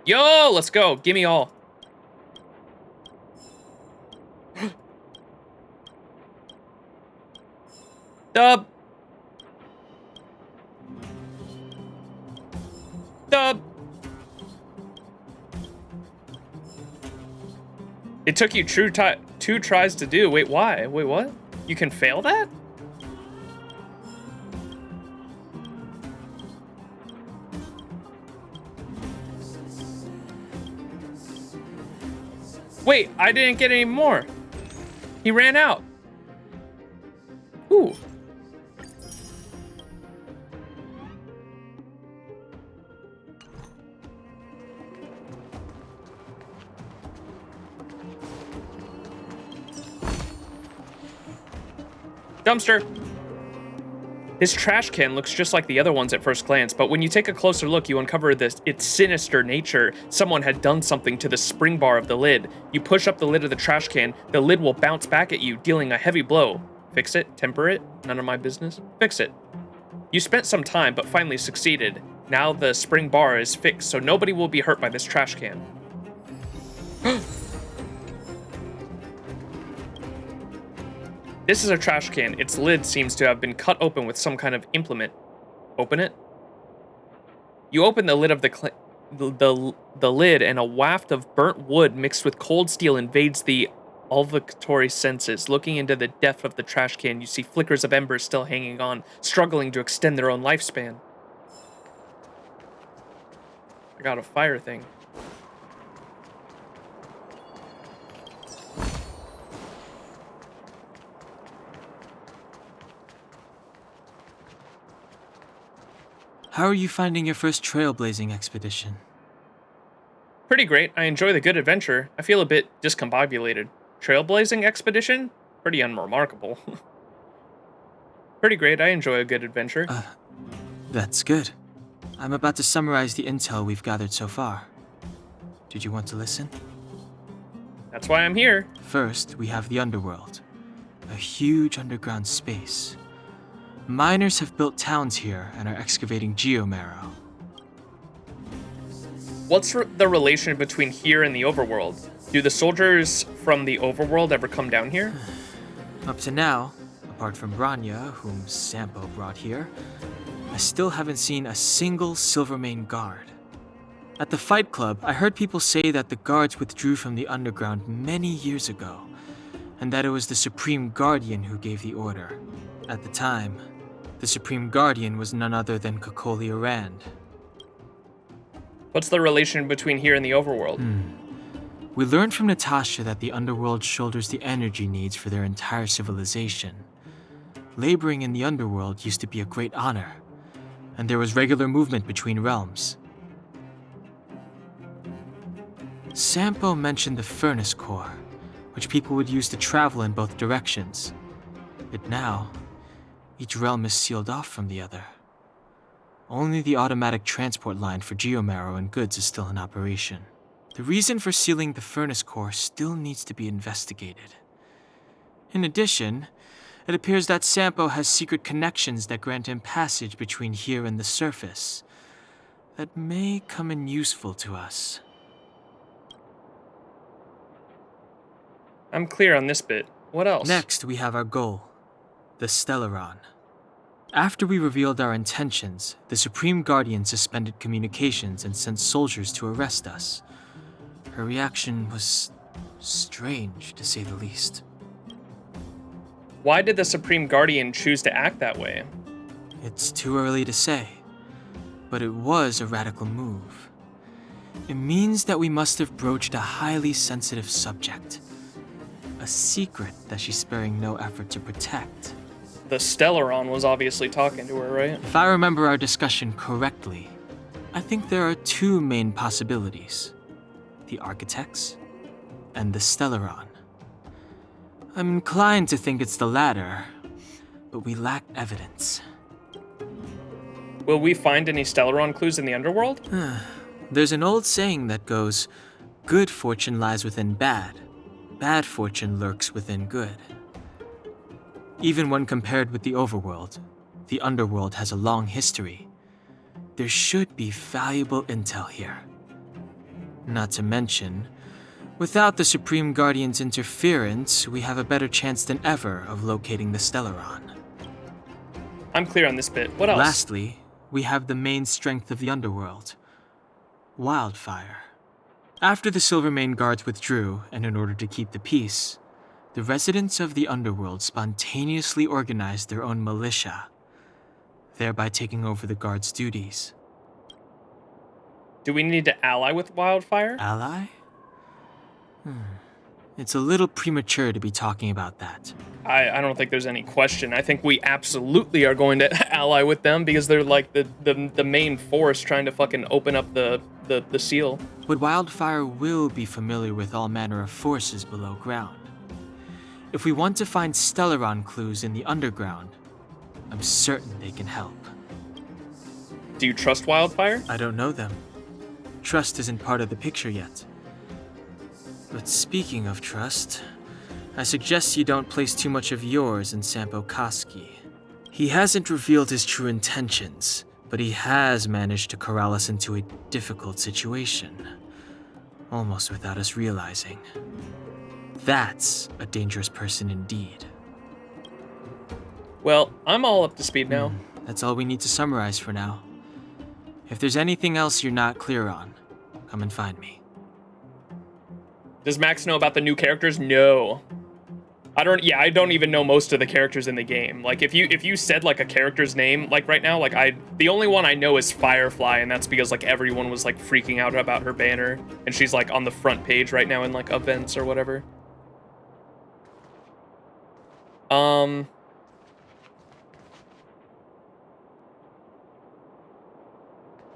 Yo, let's go. Give me all. Dub. Dub. It took you two tries to do. Wait, why? Wait, what? You can fail that? Wait, I didn't get any more. He ran out. Ooh. Dumpster. This trash can looks just like the other ones at first glance, but when you take a closer look, you uncover its sinister nature. Someone had done something to the spring bar of the lid. You push up the lid of the trash can, the lid will bounce back at you, dealing a heavy blow. Fix it? Temper it? None of my business? Fix it. You spent some time, but finally succeeded. Now the spring bar is fixed, so nobody will be hurt by this trash can. This is a trash can. Its lid seems to have been cut open with some kind of implement. Open it. You open the lid of the lid, and a waft of burnt wood mixed with cold steel invades the olfactory senses. Looking into the depth of the trash can, you see flickers of embers still hanging on, struggling to extend their own lifespan. I got a fire thing. How are you finding your first trailblazing expedition? Pretty great. I enjoy the good adventure. I feel a bit discombobulated. Trailblazing expedition? Pretty unremarkable. Pretty great. I enjoy a good adventure. That's good. I'm about to summarize the intel we've gathered so far. Did you want to listen? That's why I'm here. First, we have the underworld. A huge underground space. Miners have built towns here and are excavating geomarrow. What's the relation between here and the overworld? Do the soldiers from the overworld ever come down here? Up to now, apart from Branya, whom Sampo brought here, I still haven't seen a single Silvermane guard. At the Fight Club, I heard people say that the guards withdrew from the underground many years ago, and that it was the Supreme Guardian who gave the order. At the time, the Supreme Guardian was none other than Kokolia Rand. What's the relation between here and the overworld? We learned from Natasha that the underworld shoulders the energy needs for their entire civilization. Laboring in the underworld used to be a great honor, and there was regular movement between realms. Sampo mentioned the furnace core, which people would use to travel in both directions. But now, each realm is sealed off from the other. Only the automatic transport line for geomarrow and goods is still in operation. The reason for sealing the furnace core still needs to be investigated. In addition, it appears that Sampo has secret connections that grant him passage between here and the surface that may come in useful to us. I'm clear on this bit. What else? Next, we have our goal, the Stellaron. After we revealed our intentions, the Supreme Guardian suspended communications and sent soldiers to arrest us. Her reaction was strange, to say the least. Why did the Supreme Guardian choose to act that way? It's too early to say, but it was a radical move. It means that we must have broached a highly sensitive subject. A secret that she's sparing no effort to protect. The Stellaron was obviously talking to her, right? If I remember our discussion correctly, I think there are two main possibilities. The Architects and the Stellaron. I'm inclined to think it's the latter, but we lack evidence. Will we find any Stellaron clues in the underworld? There's an old saying that goes, good fortune lies within bad. Bad fortune lurks within good. Even when compared with the overworld, the underworld has a long history. There should be valuable intel here. Not to mention, without the Supreme Guardian's interference, we have a better chance than ever of locating the Stellaron. I'm clear on this bit. What else? Lastly, we have the main strength of the underworld, wildfire. After the Silvermane guards withdrew, and in order to keep the peace, the residents of the underworld spontaneously organized their own militia, thereby taking over the guards' duties. Do we need to ally with wildfire? Ally? It's a little premature to be talking about that. I don't think there's any question. I think we absolutely are going to ally with them because they're like the main force trying to fucking open up the seal. But wildfire will be familiar with all manner of forces below ground. If we want to find Stellaron clues in the underground, I'm certain they can help. Do you trust wildfire? I don't know them. Trust isn't part of the picture yet. But speaking of trust, I suggest you don't place too much of yours in Sampo Koski. He hasn't revealed his true intentions, but he has managed to corral us into a difficult situation, almost without us realizing. That's a dangerous person indeed. Well, I'm all up to speed now. That's all we need to summarize for now. If there's anything else you're not clear on, come and find me. Does Max know about the new characters? No. I don't even know most of the characters in the game. Like if you said like a character's name, like right now, like the only one I know is Firefly, and that's because like everyone was like freaking out about her banner, and she's like on the front page right now in like events or whatever.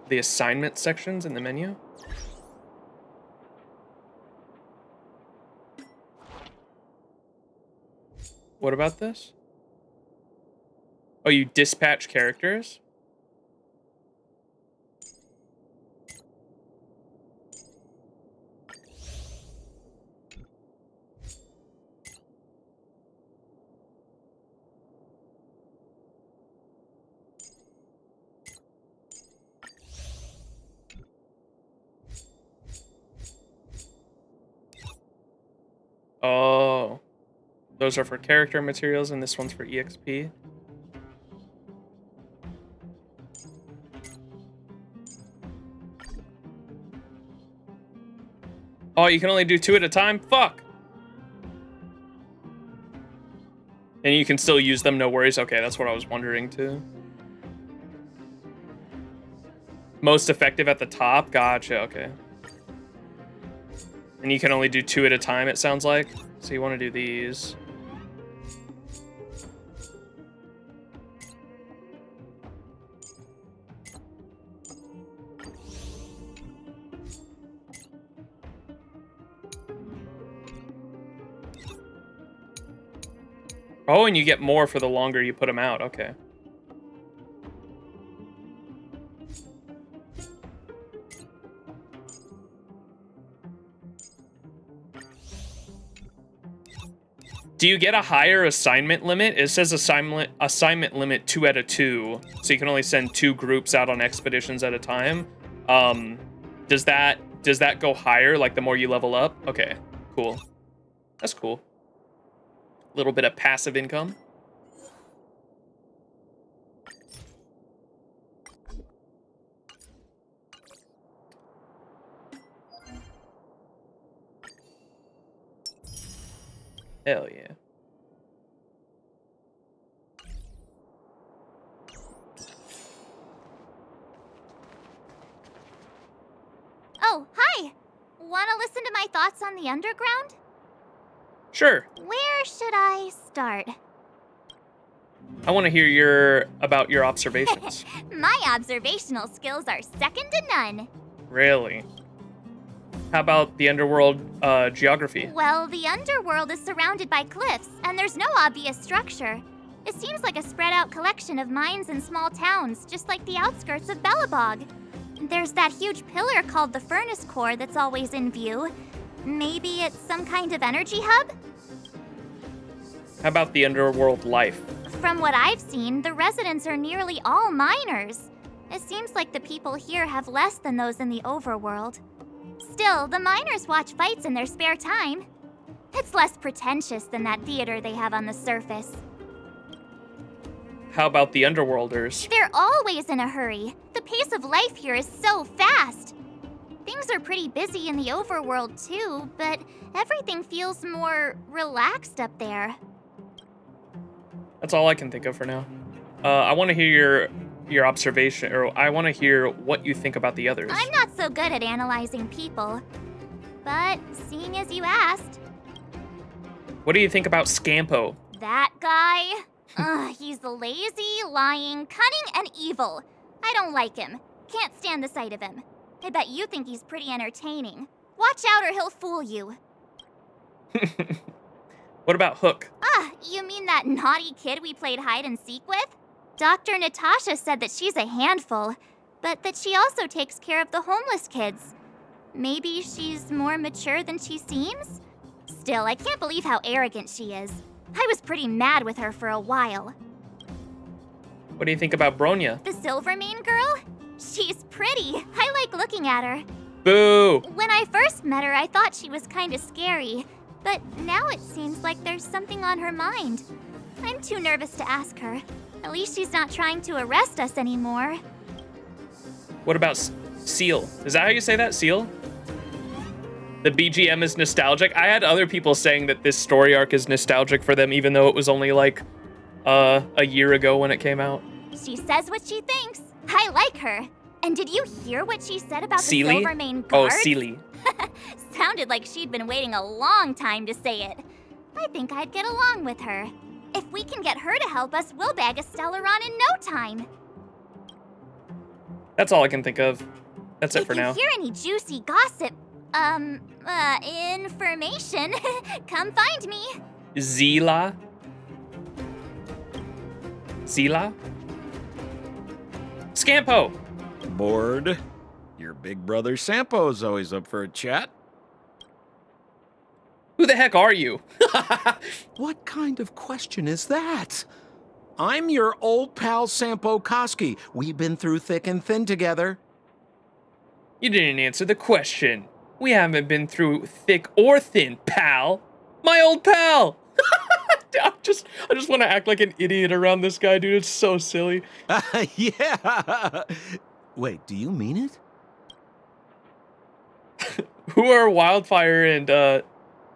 The assignment sections in the menu. What about this? Oh, you dispatch characters? Oh. Those are for character materials, and this one's for EXP. Oh, you can only do 2 at a time? Fuck! And you can still use them, no worries. Okay, that's what I was wondering, too. Most effective at the top? Gotcha, okay. And you can only do 2 at a time, it sounds like. So you want to do these. Oh, and you get more for the longer you put them out. Okay. Do you get a higher assignment limit? It says assignment limit 2 out of 2, so you can only send 2 groups out on expeditions at a time. Does that go higher, like the more you level up? Okay, cool. That's cool. Little bit of passive income. Hell yeah. Oh, hi! Wanna listen to my thoughts on the underground? Sure. Where should I start? I want to hear about your observations. My observational skills are second to none. Really? How about the underworld geography? Well, the underworld is surrounded by cliffs, and there's no obvious structure. It seems like a spread out collection of mines and small towns, just like the outskirts of Bellabog. There's that huge pillar called the furnace core that's always in view. Maybe it's some kind of energy hub? How about the underworld life? From what I've seen, the residents are nearly all miners. It seems like the people here have less than those in the overworld. Still, the miners watch fights in their spare time. It's less pretentious than that theater they have on the surface. How about the Underworlders? They're always in a hurry. The pace of life here is so fast. Things are pretty busy in the overworld too, but everything feels more relaxed up there. That's all I can think of for now. I want to hear your observation, or I want to hear what you think about the others. I'm not so good at analyzing people, but seeing as you asked. What do you think about Scampo? That guy? He's lazy, lying, cunning, and evil. I don't like him. Can't stand the sight of him. I bet you think he's pretty entertaining. Watch out or he'll fool you. What about Hook? You mean that naughty kid we played hide and seek with? Dr. Natasha said that she's a handful, but that she also takes care of the homeless kids. Maybe she's more mature than she seems? Still, I can't believe how arrogant she is. I was pretty mad with her for a while. What do you think about Bronya? The Silvermane girl? She's pretty. I like looking at her. Boo! When I first met her, I thought she was kinda scary. But now it seems like there's something on her mind. I'm too nervous to ask her. At least she's not trying to arrest us anymore. What about Seal? Is that how you say that? Seal? The BGM is nostalgic. I had other people saying that this story arc is nostalgic for them, even though it was only like a year ago when it came out. She says what she thinks. I like her. And did you hear what she said about Seely? the Silvermane guards? Oh, Seely. Sounded like she'd been waiting a long time to say it. I think I'd get along with her. If we can get her to help us, we'll bag a Stellaron in no time. That's all I can think of. That's it for now. If you hear any juicy gossip, information, come find me. Zila? Zila? Scampo! Bored? Your big brother Sampo's always up for a chat. Who the heck are you? What kind of question is that? I'm your old pal Sampo Koski. We've been through thick and thin together. You didn't answer the question. We haven't been through thick or thin, pal. My old pal! I just want to act like an idiot around this guy, dude. It's so silly. Yeah. Wait, do you mean it? Who are Wildfire and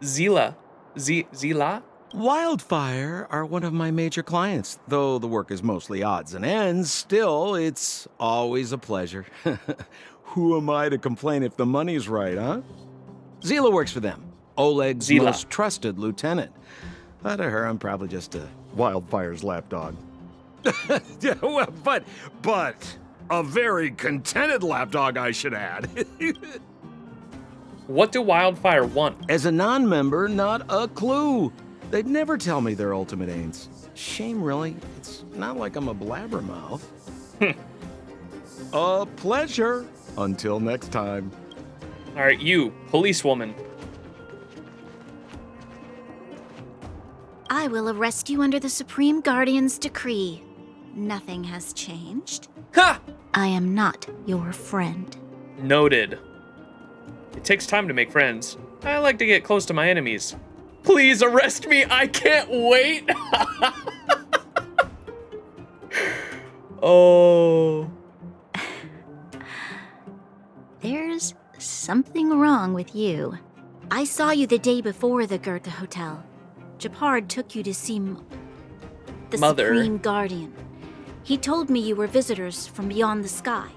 Zila? Zila? Wildfire are one of my major clients. Though the work is mostly odds and ends, still, it's always a pleasure. Who am I to complain if the money's right, huh? Zila works for them. Oleg's most trusted lieutenant. To her, I'm probably just a Wildfire's lapdog. Yeah, well, but a very contented lapdog, I should add. What do Wildfire want? As a non-member, not a clue. They'd never tell me their ultimate aims. Shame, really. It's not like I'm a blabbermouth. A pleasure. Until next time. All right, you, policewoman. I will arrest you under the Supreme Guardian's decree. Nothing has changed. Ha! I am not your friend. Noted. It takes time to make friends. I like to get close to my enemies. Please arrest me, I can't wait! Oh. There's something wrong with you. I saw you the day before the Goethe Hotel. Japard took you to see the Mother. Supreme Guardian. He told me you were visitors from beyond the sky,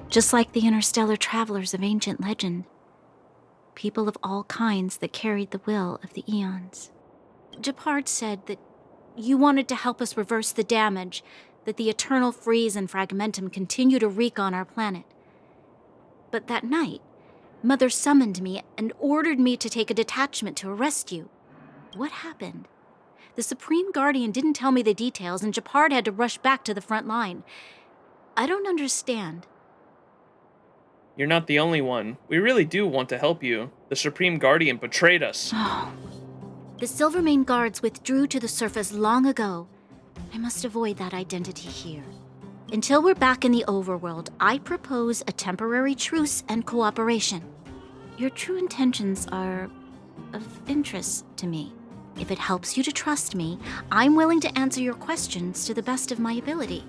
just like the interstellar travelers of ancient legend. People of all kinds that carried the will of the eons. Japard said that you wanted to help us reverse the damage that the eternal freeze and fragmentum continue to wreak on our planet. But that night, Mother summoned me and ordered me to take a detachment to arrest you. What happened? The Supreme Guardian didn't tell me the details, and Japard had to rush back to the front line. I don't understand. You're not the only one. We really do want to help you. The Supreme Guardian betrayed us. The Silvermane guards withdrew to the surface long ago. I must avoid that identity here. Until we're back in the overworld, I propose a temporary truce and cooperation. Your true intentions are of interest to me. If it helps you to trust me, I'm willing to answer your questions to the best of my ability.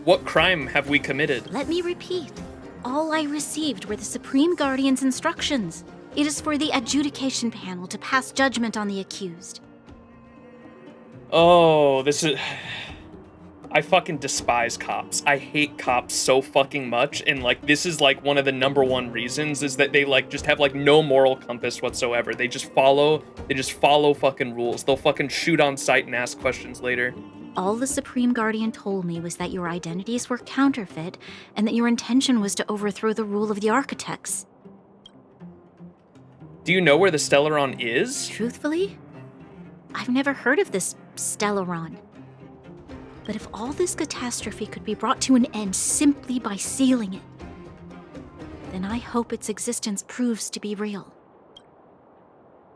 What crime have we committed? Let me repeat. All I received were the Supreme Guardian's instructions. It is for the adjudication panel to pass judgment on the accused. Oh, this is... I fucking despise cops. I hate cops so fucking much, and like this is like one of the #1 reasons is that they like just have like no moral compass whatsoever. They just follow fucking rules. They'll fucking shoot on sight and ask questions later. All the Supreme Guardian told me was that your identities were counterfeit and that your intention was to overthrow the rule of the architects. Do you know where the Stellaron is? Truthfully, I've never heard of this Stellaron. But if all this catastrophe could be brought to an end simply by sealing it, then I hope its existence proves to be real.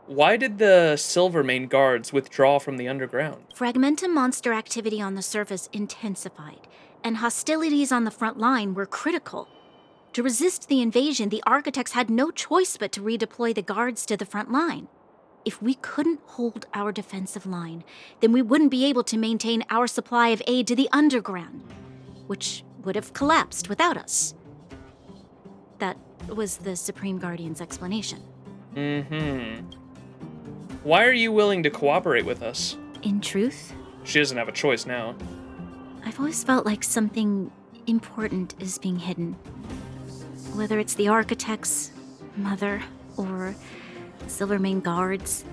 Why did the Silvermane guards withdraw from the underground? Fragmentum monster activity on the surface intensified, and hostilities on the front line were critical. To resist the invasion, the architects had no choice but to redeploy the guards to the front line. If we couldn't hold our defensive line, then we wouldn't be able to maintain our supply of aid to the underground, which would have collapsed without us. That was the Supreme Guardian's explanation. Why are you willing to cooperate with us? In truth, She doesn't have a choice now. I've always felt like something important is being hidden. Whether it's the architects, Mother, or Silvermane guards,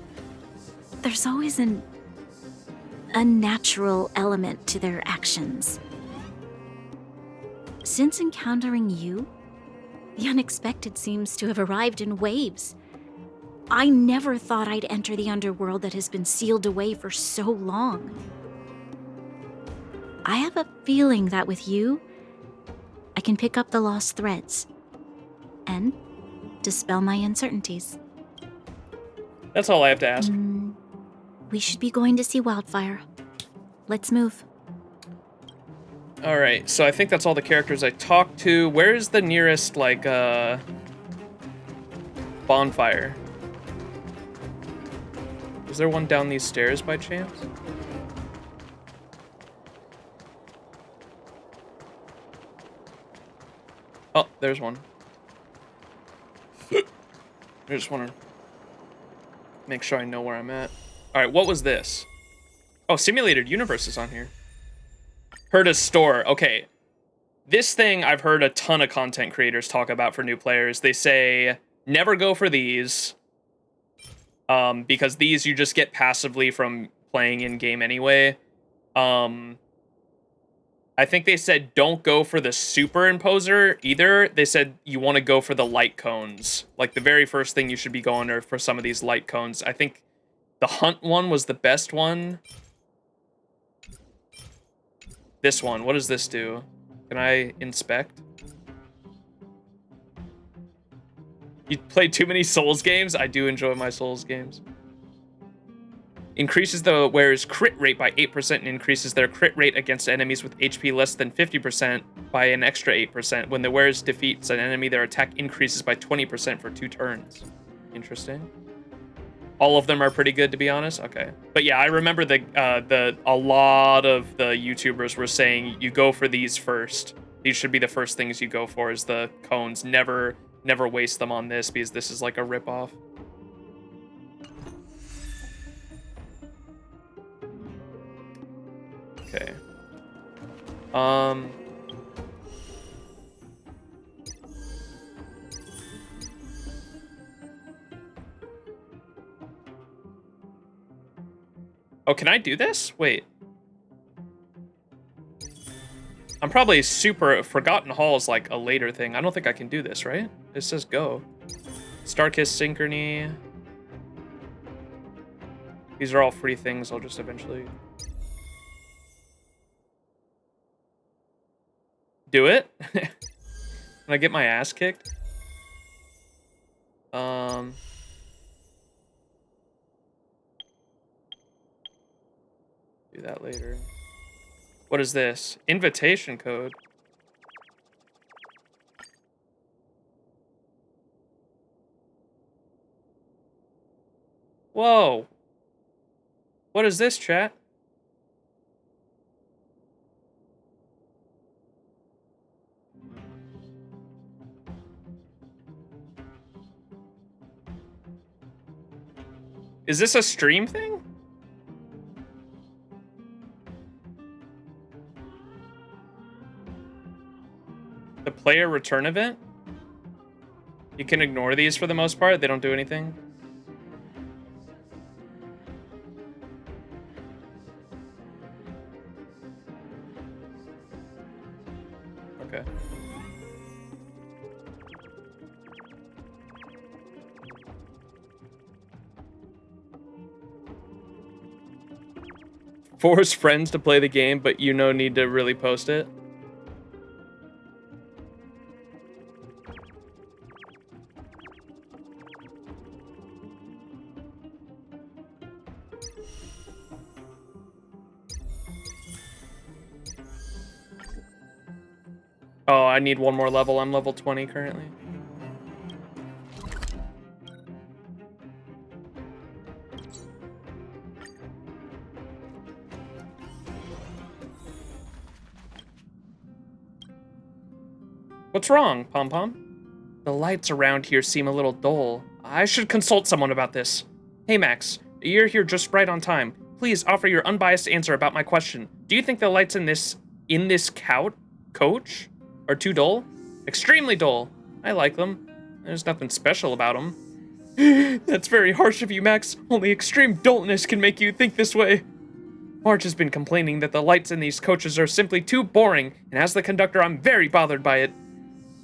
there's always an unnatural element to their actions. Since encountering you, the unexpected seems to have arrived in waves. I never thought I'd enter the underworld that has been sealed away for so long. I have a feeling that with you, I can pick up the lost threads and dispel my uncertainties. That's all I have to ask. We should be going to see Wildfire. Let's move. All right, so I think that's all the characters I talked to. Where is the nearest, like, bonfire? Is there one down these stairs by chance? Oh, there's one. I just want to make sure I know where I'm at. All right, what was this? Oh, Simulated Universe is on here. Herta's store. Okay. This thing I've heard a ton of content creators talk about for new players. They say, never go for these. Because these you just get passively from playing in-game anyway. I think they said don't go for the superimposer either. They said you want to go for the light cones. Like the very first thing you should be going are for some of these light cones. I think the hunt one was the best one. This one, what does this do? Can I inspect? You play too many Souls games? I do enjoy my Souls games. Increases the wearer's crit rate by 8% and increases their crit rate against enemies with HP less than 50% by an extra 8%. When the wearer defeats an enemy, their attack increases by 20% for 2 turns. Interesting. All of them are pretty good, to be honest. Okay, but yeah, I remember a lot of the YouTubers were saying you go for these first. These should be the first things you go for, is the cones. Never waste them on this, because this is like a ripoff. Okay. Oh, can I do this? Wait. I'm probably super... Forgotten Hall is like a later thing. I don't think I can do this, right? It says go. Starkiss Synchrony. These are all free things I'll just eventually... do it? When I get my ass kicked? Do that later. What is this? Invitation code. Whoa. What is this, chat? Is this a stream thing? The player return event? You can ignore these for the most part. They don't do anything. Okay. Force friends to play the game, but you no need to really post it. Oh, I need one more level. I'm level 20 currently. What's wrong, Pom Pom? The lights around here seem a little dull. I should consult someone about this. Hey Max, you're here just right on time. Please offer your unbiased answer about my question. Do you think the lights in this coach are too dull? Extremely dull. I like them. There's nothing special about them. That's very harsh of you, Max. Only extreme dullness can make you think this way. Marge has been complaining that the lights in these coaches are simply too boring, and as the conductor, I'm very bothered by it.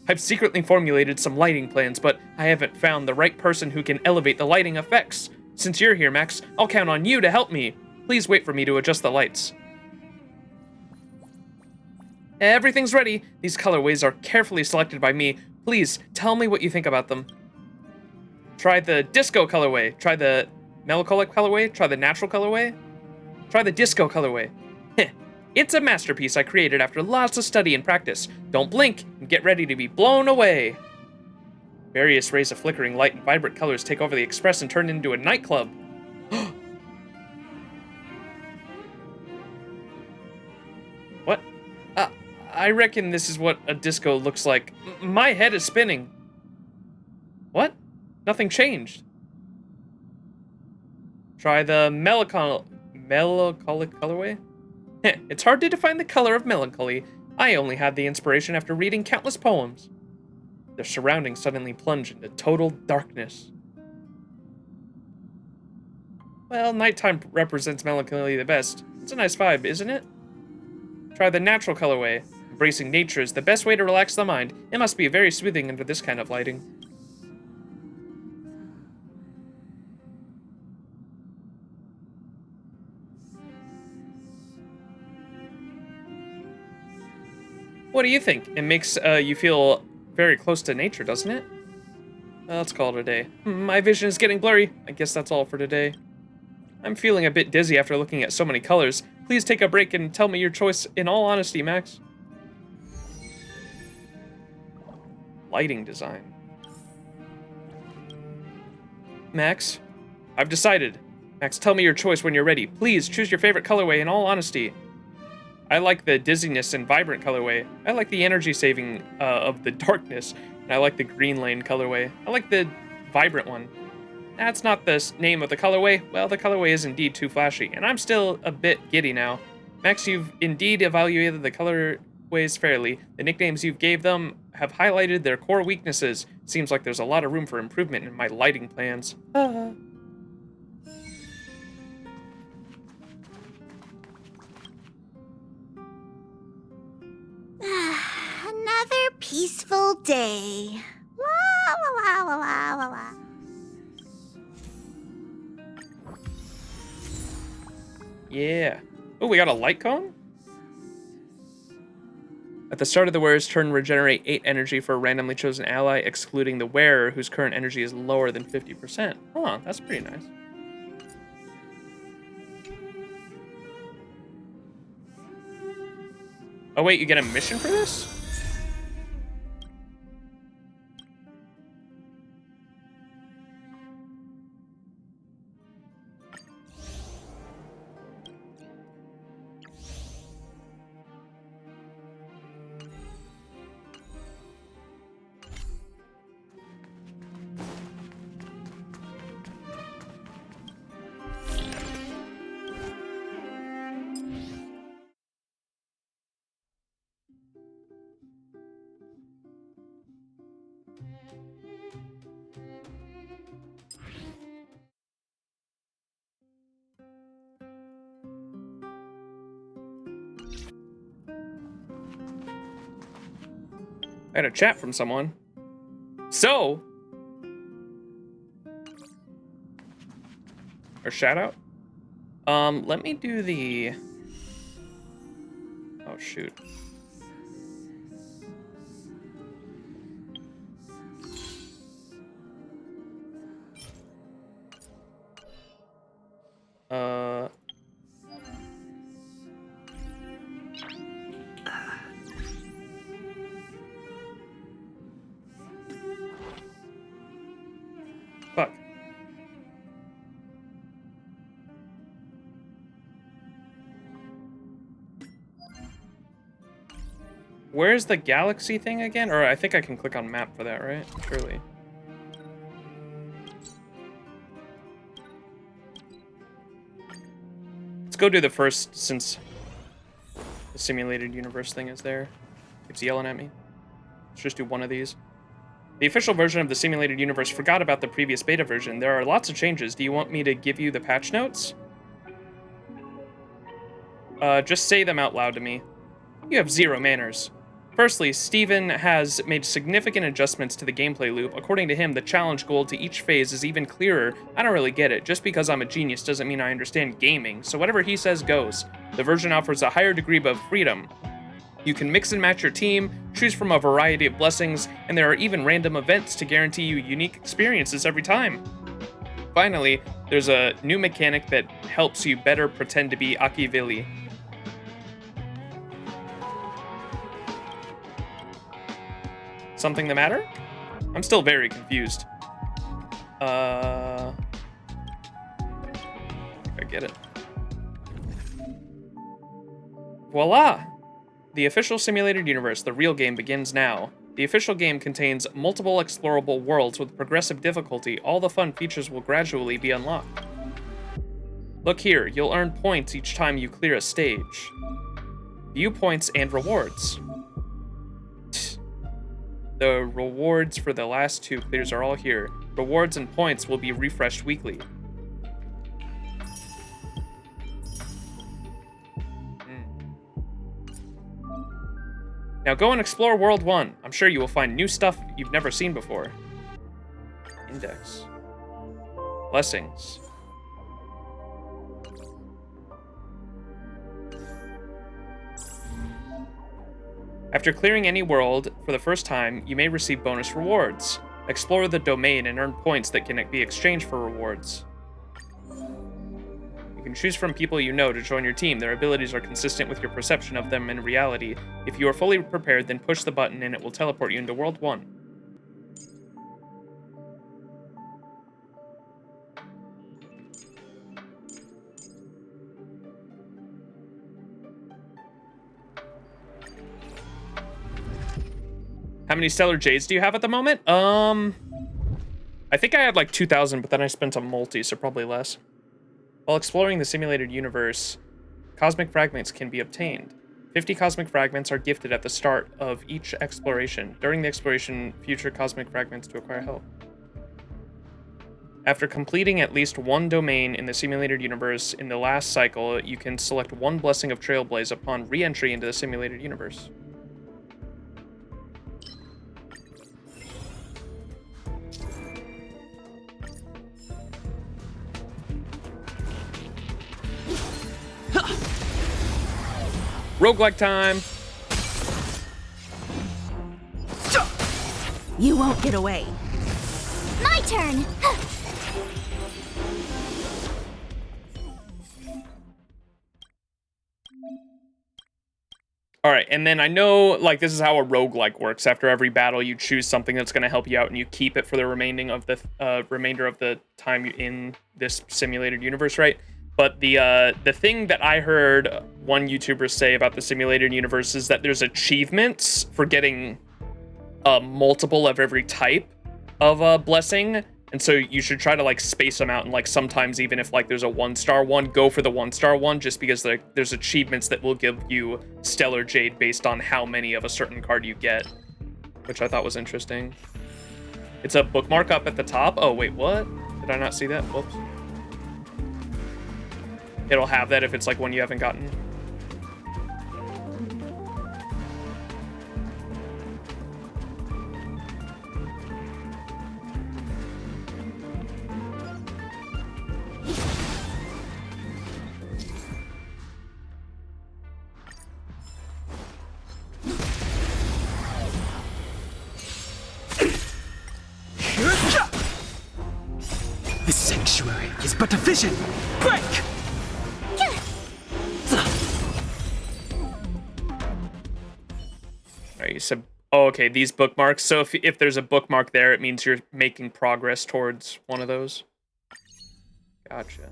I've secretly formulated some lighting plans, but I haven't found the right person who can elevate the lighting effects. Since you're here, Max, I'll count on you to help me. Please wait for me to adjust the lights. Everything's ready. These colorways are carefully selected by me. Please, tell me what you think about them. Try the disco colorway. Try the melancholic colorway. Try the natural colorway. Try the disco colorway. Heh. It's a masterpiece I created after lots of study and practice. Don't blink and get ready to be blown away. Various rays of flickering light and vibrant colors take over the express and turn it into a nightclub. What? I reckon this is what a disco looks like. My head is spinning. What? Nothing changed. Try the melancholic colorway. It's hard to define the color of melancholy. I only had the inspiration after reading countless poems. Their surroundings suddenly plunge into total darkness. Well, nighttime represents melancholy the best. It's a nice vibe, isn't it? Try the natural colorway. Embracing nature is the best way to relax the mind. It must be very soothing under this kind of lighting. What do you think? It makes you feel very close to nature, doesn't it? Let's call it a day. My vision is getting blurry. I guess that's all for today. I'm feeling a bit dizzy after looking at so many colors. Please take a break and tell me your choice in all honesty, Max. Lighting design. Max, I've decided. Max, tell me your choice when you're ready. Please choose your favorite colorway in all honesty. I like the dizziness and vibrant colorway. I like the energy saving of the darkness. And I like the green lane colorway. I like the vibrant one. That's not the name of the colorway. Well, the colorway is indeed too flashy, and I'm still a bit giddy now. Max, you've indeed evaluated the colorways fairly. The nicknames you've gave them have highlighted their core weaknesses. Seems like there's a lot of room for improvement in my lighting plans. Another peaceful day. La la la la la la. Yeah. Oh, we got a light cone? At the start of the wearer's turn, regenerate 8 energy for a randomly chosen ally, excluding the wearer, whose current energy is lower than 50%. Huh, that's pretty nice. Oh wait, you get a mission for this? I had a chat from someone. So, or shout out. Let me do the. Oh shoot. Fuck. Where's the galaxy thing again? Or I think I can click on map for that, right? Surely. Let's go do the first, since the simulated universe thing is there. It's yelling at me. Let's just do one of these. The official version of the simulated universe forgot about the previous beta version. There are lots of changes. Do you want me to give you the patch notes? Just say them out loud to me. You have zero manners. Firstly, Steven has made significant adjustments to the gameplay loop. According to him, the challenge goal to each phase is even clearer. I don't really get it. Just because I'm a genius doesn't mean I understand gaming, so whatever he says goes. The version offers a higher degree of freedom. You can mix and match your team, choose from a variety of blessings, and there are even random events to guarantee you unique experiences every time. Finally, there's a new mechanic that helps you better pretend to be Akivili. Something the matter? I'm still very confused. I get it. Voila! The official simulated universe, the real game, begins now. The official game contains multiple explorable worlds with progressive difficulty. All the fun features will gradually be unlocked. Look here, you'll earn points each time you clear a stage. View points and rewards. The rewards for the last two clears are all here. Rewards and points will be refreshed weekly. Now go and explore World 1. I'm sure you will find new stuff you've never seen before. Index. Blessings. After clearing any world for the first time, you may receive bonus rewards. Explore the domain and earn points that can be exchanged for rewards. You can choose from people you know to join your team. Their abilities are consistent with your perception of them in reality. If you are fully prepared, then push the button and it will teleport you into World 1. How many Stellar Jades do you have at the moment? I think I had like 2,000, but then I spent on multi, so probably less. While exploring the simulated universe, cosmic fragments can be obtained. 50 cosmic fragments are gifted at the start of each exploration. During the exploration, future cosmic fragments to acquire help. After completing at least one domain in the simulated universe in the last cycle, you can select one blessing of Trailblaze upon re-entry into the simulated universe. Roguelike time! You won't get away. My turn! Alright, and then I know, like, this is how a roguelike works. After every battle, you choose something that's going to help you out, and you keep it for the remainder of the time in this simulated universe, right? But the thing that I heard one YouTuber say about the simulated universe is that there's achievements for getting multiple of every type of blessing, and so you should try to like space them out, and like sometimes even if like there's a 1-star one, go for the 1-star one, just because there's achievements that will give you Stellar Jade based on how many of a certain card you get, which I thought was interesting. It's a bookmark up at the top. Oh wait, what? Did I not see that? Whoops. It'll have that if it's like one you haven't gotten. This sanctuary is but a vision! Break! Alright, you said... Oh, okay, these bookmarks. So if there's a bookmark there, it means you're making progress towards one of those. Gotcha.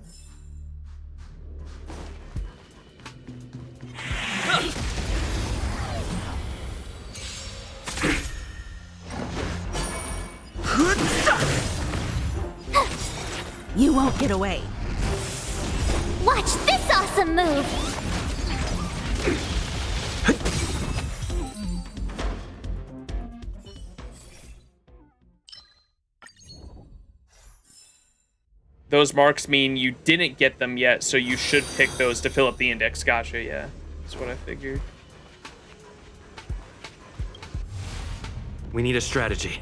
You won't get away. Watch this awesome move! Those marks mean you didn't get them yet, so you should pick those to fill up the index. Gotcha, yeah. That's what I figured. We need a strategy.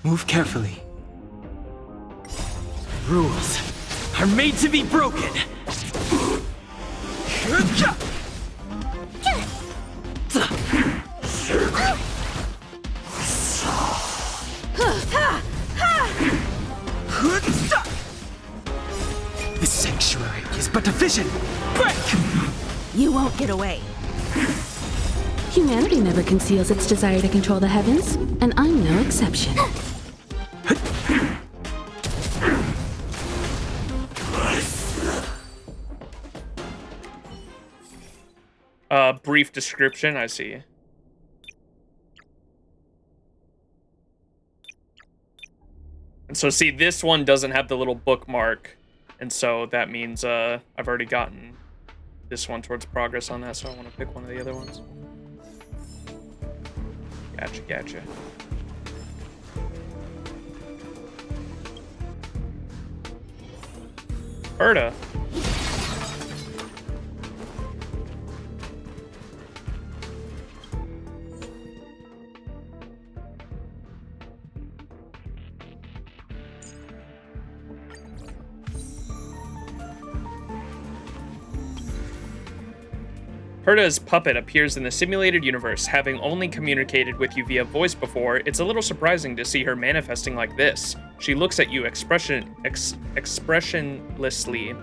Move carefully. Rules are made to be broken. This sanctuary is but a vision! Break! You won't get away. Humanity never conceals its desire to control the heavens, and I'm no exception. Brief description, I see. And so, see, this one doesn't have the little bookmark, and so that means I've already gotten this one towards progress on that, so I want to pick one of the other ones. Gotcha, gotcha. Berta. Herta's puppet appears in the simulated universe. Having only communicated with you via voice before, it's a little surprising to see her manifesting like this. She looks at you expressionlessly.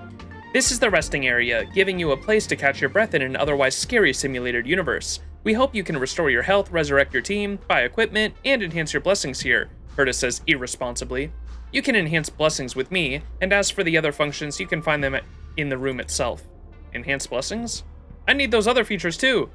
This is the resting area, giving you a place to catch your breath in an otherwise scary simulated universe. We hope you can restore your health, resurrect your team, buy equipment, and enhance your blessings here, Herta says irresponsibly. You can enhance blessings with me, and as for the other functions, you can find them in the room itself. Enhance blessings? I need those other features too.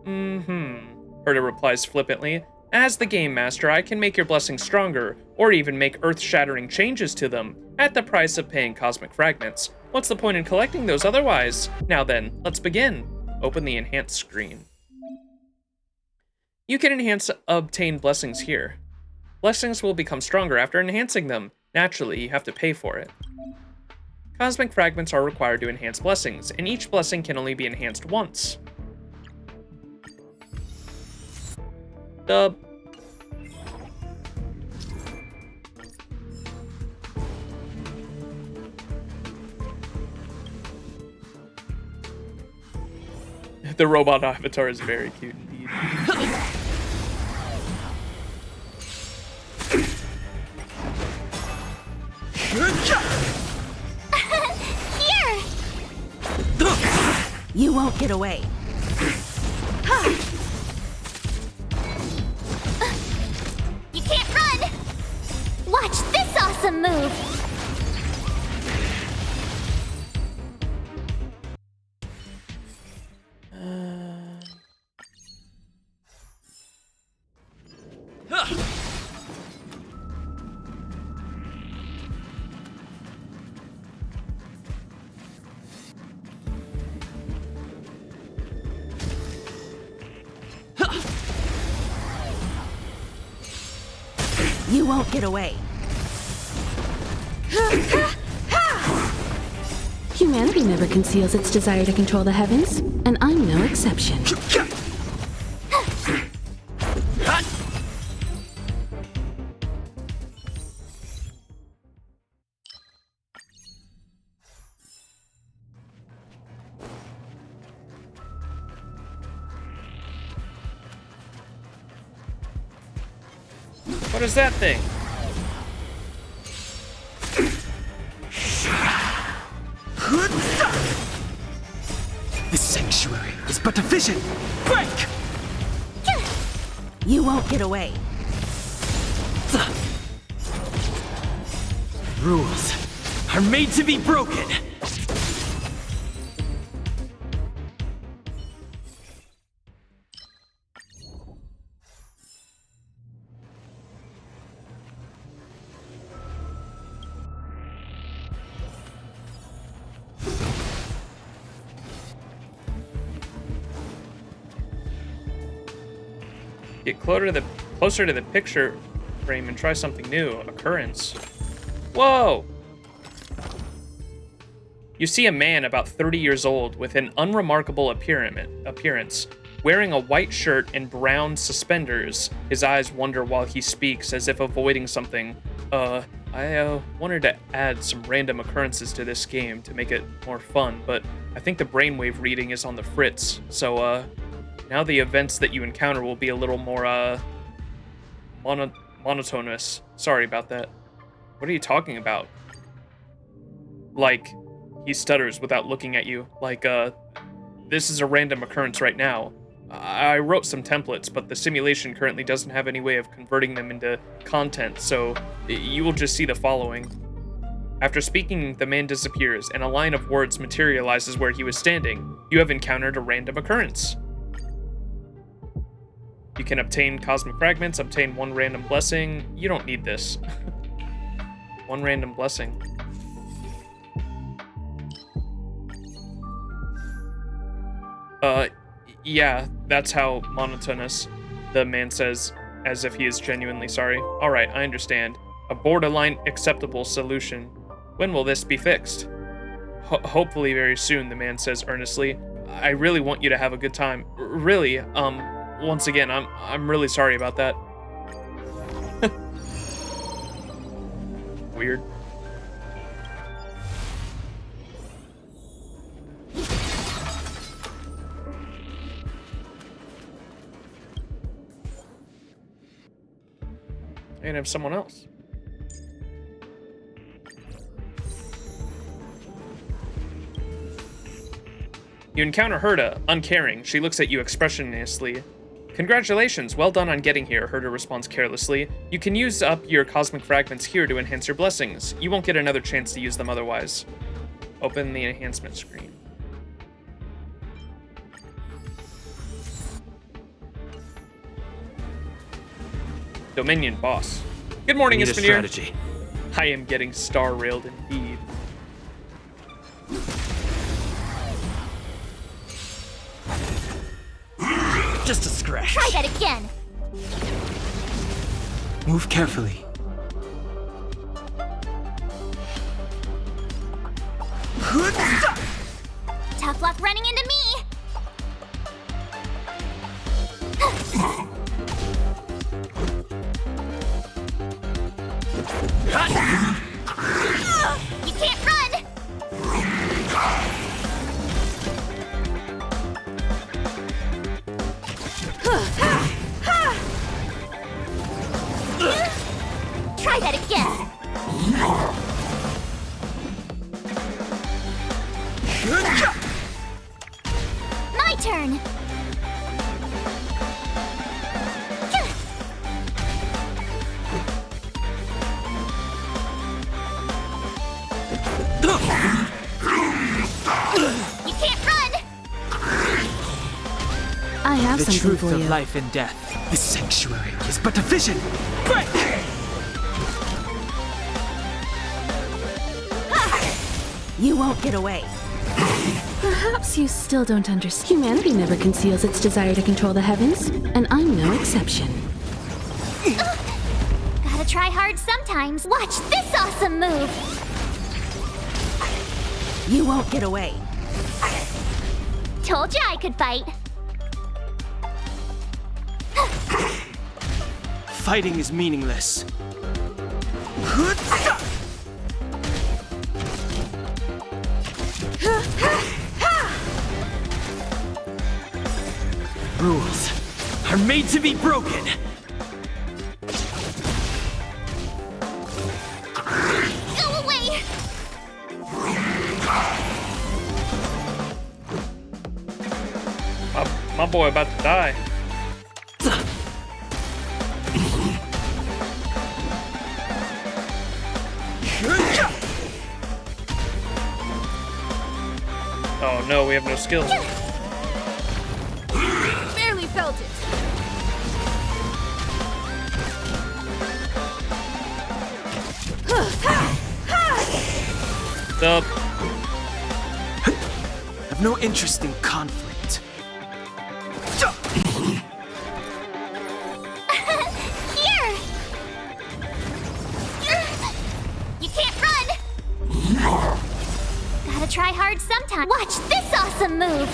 Herta replies flippantly. As the Game Master, I can make your blessings stronger, or even make earth-shattering changes to them, at the price of paying cosmic fragments. What's the point in collecting those otherwise? Now then, let's begin. Open the enhance screen. You can obtain blessings here. Blessings will become stronger after enhancing them. Naturally, you have to pay for it. Cosmic fragments are required to enhance blessings, and each blessing can only be enhanced once. Dub. The robot avatar is very cute indeed. Here! You won't get away. You can't run! Watch this awesome move! You won't get away. Humanity never conceals its desire to control the heavens, and I'm no exception. What is that thing? This sanctuary is but a vision. Break! You won't get away. Rules are made to be broken. Get closer to the picture frame and try something new. Occurrence. Whoa! You see a man about 30 years old with an unremarkable appearance, wearing a white shirt and brown suspenders. His eyes wander while he speaks, as if avoiding something. I wanted to add some random occurrences to this game to make it more fun, but I think the brainwave reading is on the fritz, so, now the events that you encounter will be a little more, monotonous. Sorry about that. What are you talking about? Like, he stutters without looking at you. Like, this is a random occurrence right now. I wrote some templates, but the simulation currently doesn't have any way of converting them into content, so you will just see the following. After speaking, the man disappears, and a line of words materializes where he was standing. You have encountered a random occurrence. You can obtain cosmic fragments, obtain one random blessing. You don't need this. One random blessing. Yeah, that's how monotonous, the man says, as if he is genuinely sorry. Alright, I understand. A borderline acceptable solution. When will this be fixed? Hopefully very soon, the man says earnestly. I really want you to have a good time. Really, once again, I'm really sorry about that. Weird. And have someone else. You encounter Herta, uncaring. She looks at you expressionlessly. Congratulations, well done on getting here, Herta responds carelessly. You can use up your cosmic fragments here to enhance your blessings. You won't get another chance to use them otherwise. Open the enhancement screen. Dominion boss. Good morning, Need a Ispanir. strategy. I am getting star-railed indeed. Just a scratch. Try that again. Move carefully. Tough luck running into me. You can't run. Try that again. My turn. You can't run. I have The something truth for of you. life and death. This sanctuary is but a vision. Break! You won't get away. Perhaps you still don't understand. Humanity never conceals its desire to control the heavens, and I'm no exception. Gotta try hard sometimes. Watch this awesome move. You won't get away. Told you I could fight. Fighting is meaningless. Rules are made to be broken. My boy about to die. Oh no, we have no skills. Barely felt it. Up. Have no interest in conflict. Here! You can't run! Gotta try hard sometime. Watch this awesome move!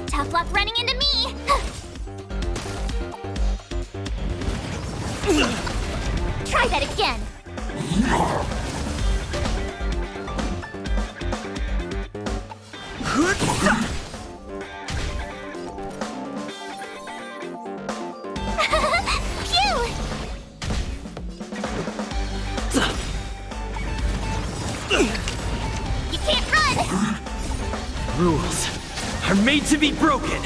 Tough luck running into me! Try that again! Phew! You can't run! Rules are made to be broken.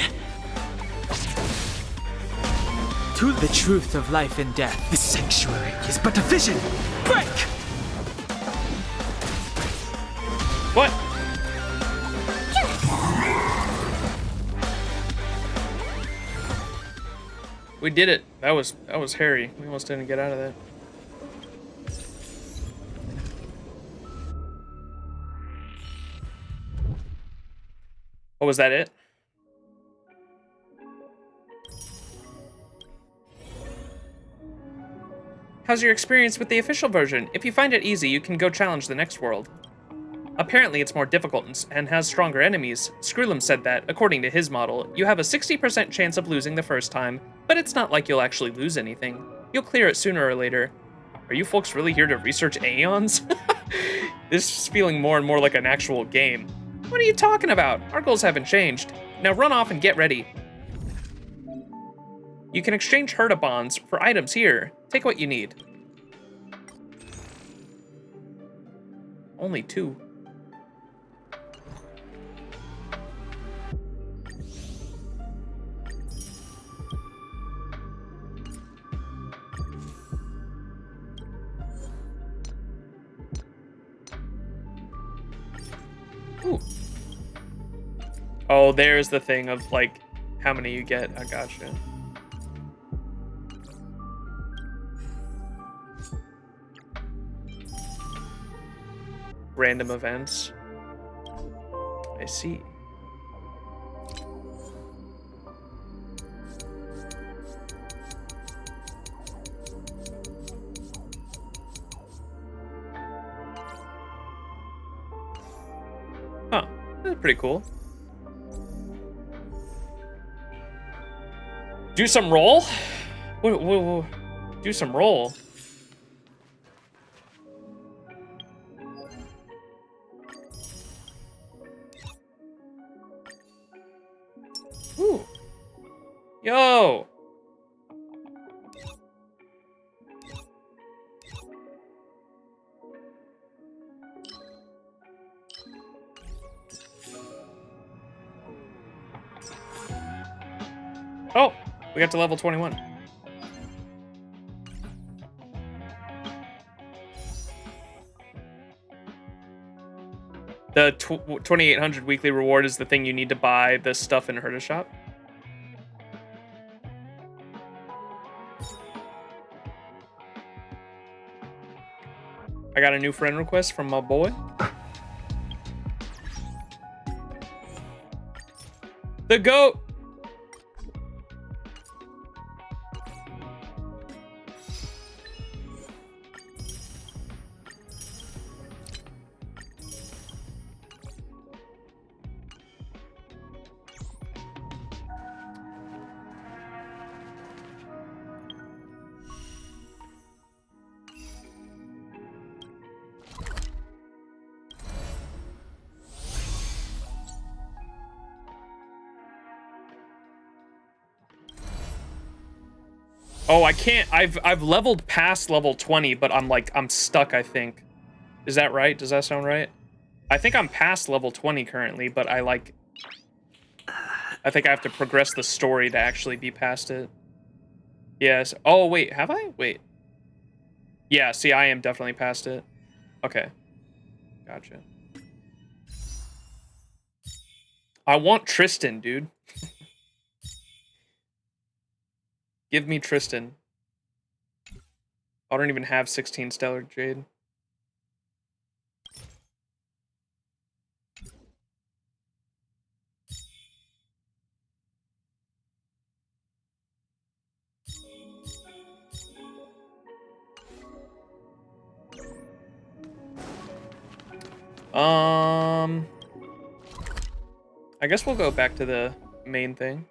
To the truth of life and death, the sanctuary is but a vision. Break! What? We did it. That was hairy. We almost didn't get out of that. Oh, was that it? How's your experience with the official version? If you find it easy, you can go challenge the next world. Apparently it's more difficult and has stronger enemies. Screwlum said that, according to his model, you have a 60% chance of losing the first time, but it's not like you'll actually lose anything. You'll clear it sooner or later. Are you folks really here to research Aeons? This is feeling more and more like an actual game. What are you talking about? Our goals haven't changed. Now run off and get ready. You can exchange Herda bonds for items here. Take what you need. Only 2. Ooh. Oh, there's the thing of, like, how many you get. I gotcha. Random events. I see. Huh. That's pretty cool. Do some roll? Whoa. Do some roll. Ooh. Yo. Oh, we got to level 21. The 2800 weekly reward is the thing you need to buy the stuff in Herda shop. I got a new friend request from my boy. The goat. Oh, I can't. I've leveled past level 20, but I'm stuck, I think. Is that right? Does that sound right? I think I'm past level 20 currently, but I think I have to progress the story to actually be past it. Yes. Oh, wait, have I? Wait. Yeah, see, I am definitely past it. Okay. Gotcha. I want Tristan, dude. Give me Tristan. I don't even have 16 Stellar Jade. I guess we'll go back to the main thing.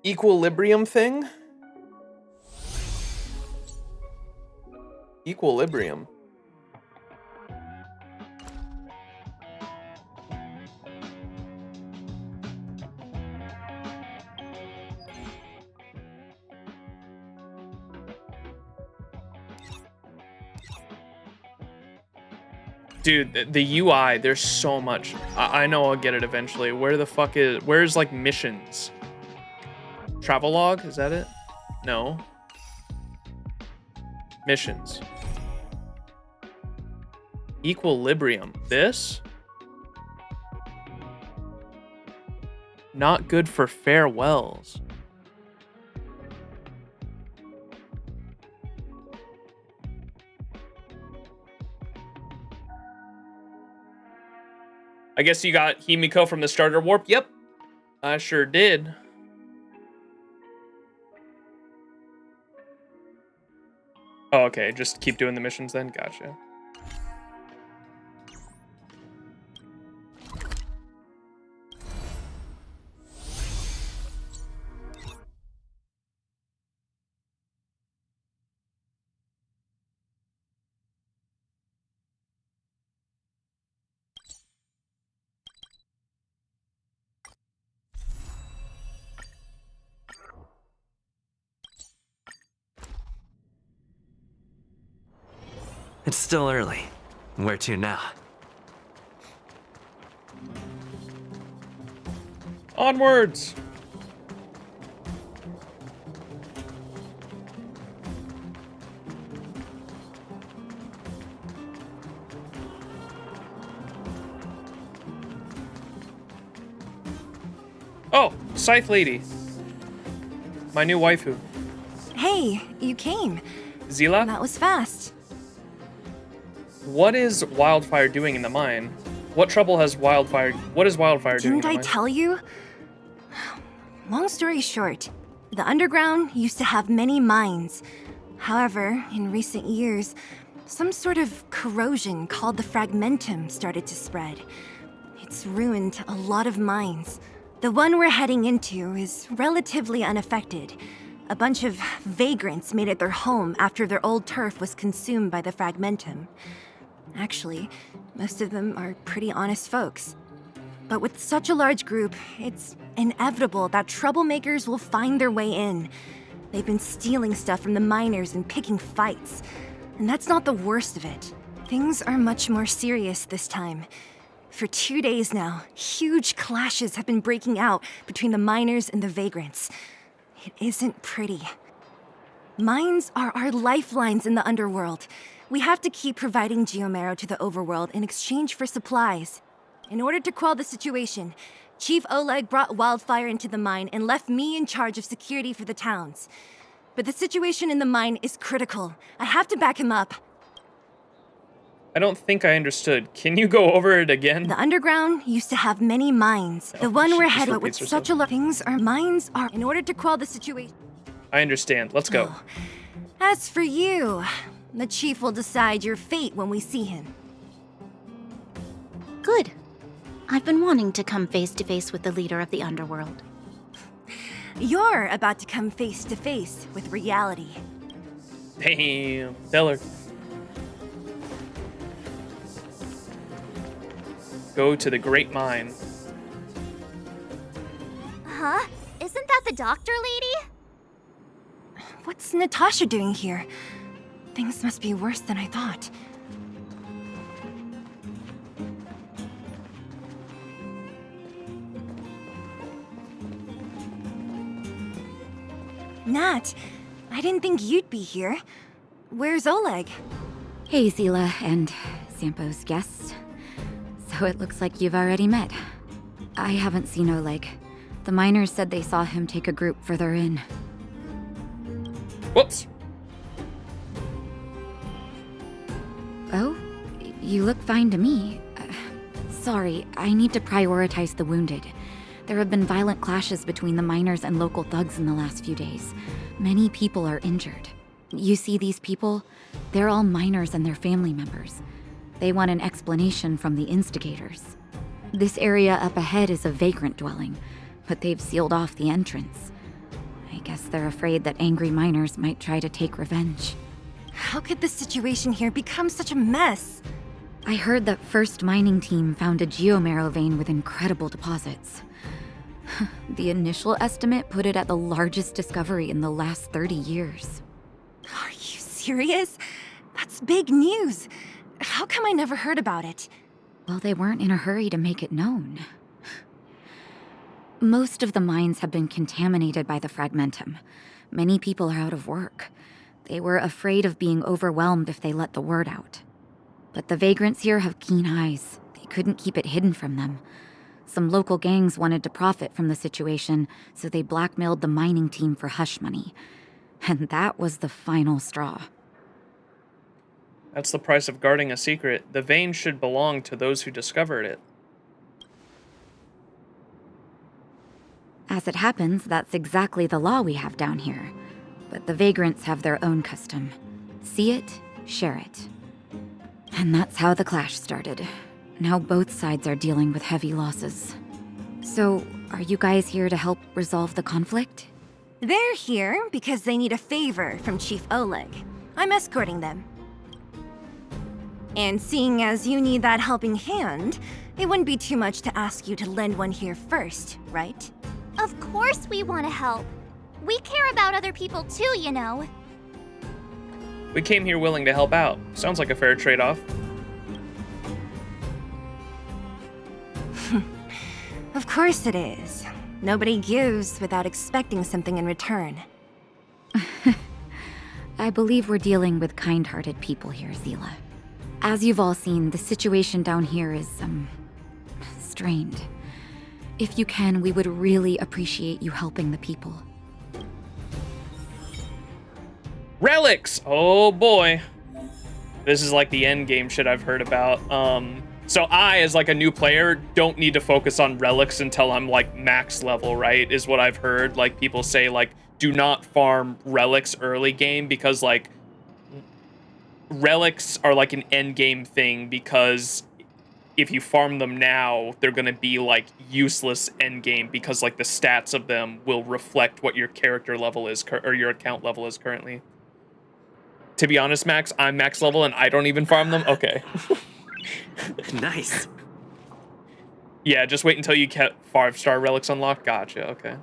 Equilibrium thing? Equilibrium. Dude, the UI, there's so much. I know I'll get it eventually. Where the fuck where's like missions? Travelogue, is that it? No. Missions. Equilibrium. This? Not good for farewells. I guess you got Himiko from the starter warp? Yep. I sure did. Oh, okay. Just keep doing the missions then? Gotcha. It's still early. Where to now? Onwards! Oh, Scythe Lady. My new waifu. Hey, you came. Zila? That was fast. What is Wildfire doing in the mine? What is Wildfire doing in the mine? Didn't I tell you? Long story short, the underground used to have many mines. However, in recent years, some sort of corrosion called the fragmentum started to spread. It's ruined a lot of mines. The one we're heading into is relatively unaffected. A bunch of vagrants made it their home after their old turf was consumed by the fragmentum. Actually, most of them are pretty honest folks. But with such a large group, it's inevitable that troublemakers will find their way in. They've been stealing stuff from the miners and picking fights. And that's not the worst of it. Things are much more serious this time. For 2 days now, huge clashes have been breaking out between the miners and the vagrants. It isn't pretty. Mines are our lifelines in the underworld. We have to keep providing Geomarrow to the overworld in exchange for supplies. In order to quell the situation, Chief Oleg brought Wildfire into the mine and left me in charge of security for the towns. But the situation in the mine is critical. I have to back him up. I don't think I understood. Can you go over it again? The underground used to have many mines. The one we're headed with such a lot of things are mines are in order to quell the situation. I understand. Let's go. As for you, the chief will decide your fate when we see him. Good. I've been wanting to come face to face with the leader of the underworld. You're about to come face to face with reality. Damn. Tell her. Go to the Great Mine. Huh? Isn't that that the doctor lady? What's Natasha doing here? Things must be worse than I thought. Nat, I didn't think you'd be here. Where's Oleg? Hey, Zila and Sampo's guests. So it looks like you've already met. I haven't seen Oleg. The miners said they saw him take a group further in. Whoops. Oh? You look fine to me. Sorry, I need to prioritize the wounded. There have been violent clashes between the miners and local thugs in the last few days. Many people are injured. You see these people? They're all miners and their family members. They want an explanation from the instigators. This area up ahead is a vagrant dwelling, but they've sealed off the entrance. I guess they're afraid that angry miners might try to take revenge. How could the situation here become such a mess? I heard that First Mining Team found a geomarrow vein with incredible deposits. The initial estimate put it at the largest discovery in the last 30 years. Are you serious? That's big news. How come I never heard about it? Well, they weren't in a hurry to make it known. Most of the mines have been contaminated by the fragmentum. Many people are out of work. They were afraid of being overwhelmed if they let the word out. But the vagrants here have keen eyes. They couldn't keep it hidden from them. Some local gangs wanted to profit from the situation, so they blackmailed the mining team for hush money. And that was the final straw. That's the price of guarding a secret. The vein should belong to those who discovered it. As it happens, that's exactly the law we have down here. But the vagrants have their own custom. See it, share it. And that's how the clash started. Now both sides are dealing with heavy losses. So, are you guys here to help resolve the conflict? They're here because they need a favor from Chief Oleg. I'm escorting them. And seeing as you need that helping hand, it wouldn't be too much to ask you to lend one here first, right? Of course we want to help. We care about other people too, you know. We came here willing to help out. Sounds like a fair trade-off. Of course it is. Nobody gives without expecting something in return. I believe we're dealing with kind-hearted people here, Zila. As you've all seen, the situation down here is, strained. If you can, we would really appreciate you helping the people. Relics! Oh boy. This is like the end game shit I've heard about. So I, as like a new player, don't need to focus on relics until I'm like max level, right? Is what I've heard. Like people say, like, do not farm relics early game because like relics are like an end game thing, because if you farm them now, they're gonna be like useless end game because like the stats of them will reflect what your character level is or your account level is currently. To be honest, Max, I'm max level and I don't even farm them. Okay. Nice. Yeah, just wait until you get 5-star relics unlocked. Gotcha. Okay.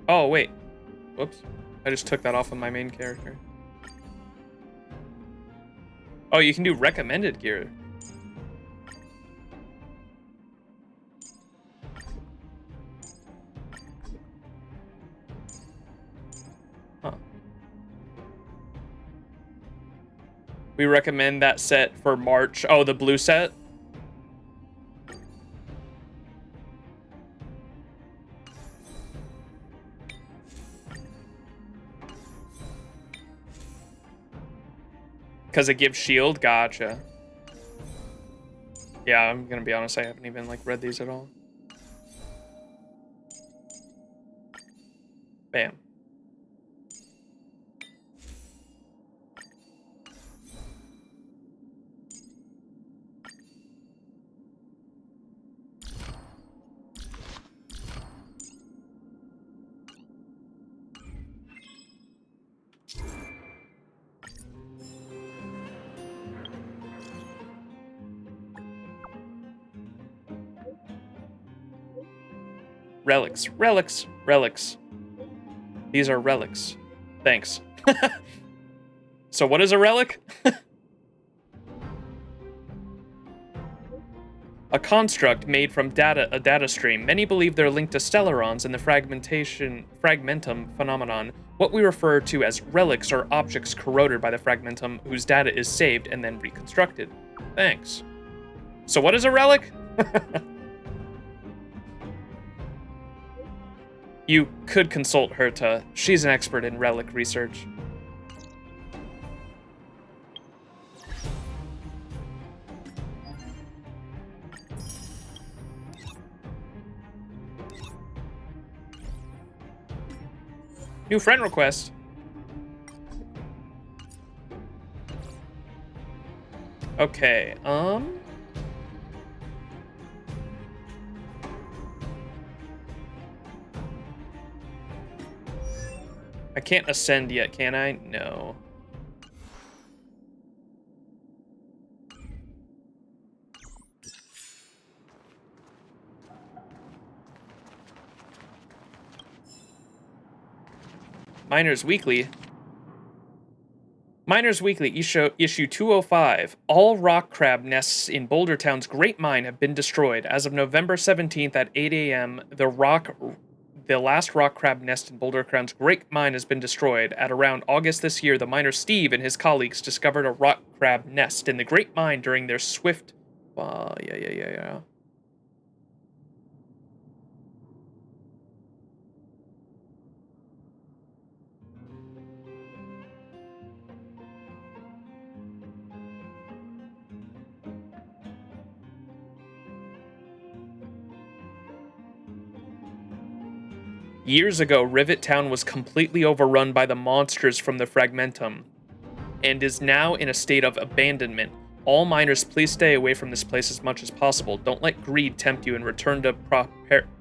Oh, wait. Whoops. I just took that off of my main character. Oh, you can do recommended gear. Huh. We recommend that set for March. Oh, the blue set? Because it gives shield? Gotcha. Yeah, I'm gonna be honest, I haven't even, like, read these at all. Bam. Relics, relics, relics. These are relics. Thanks. So what is a relic? A construct made from a data stream. Many believe they're linked to stellarons in the fragmentum phenomenon. What we refer to as relics are objects corroded by the fragmentum whose data is saved and then reconstructed. Thanks. So what is a relic? You could consult Herta. She's an expert in relic research. New friend request. Okay, I can't ascend yet, can I? No. Miners Weekly. Miners Weekly, issue 205. All rock crab nests in Boulder Town's Great Mine have been destroyed. As of November 17th at 8 a.m., the last rock crab nest in Boulder Town's Great Mine has been destroyed. At around August this year, the miner Steve and his colleagues discovered a rock crab nest in the Great Mine during their swift... yeah. Years ago, Rivet Town was completely overrun by the monsters from the Fragmentum, and is now in a state of abandonment. All miners, please stay away from this place as much as possible. Don't let greed tempt you and return to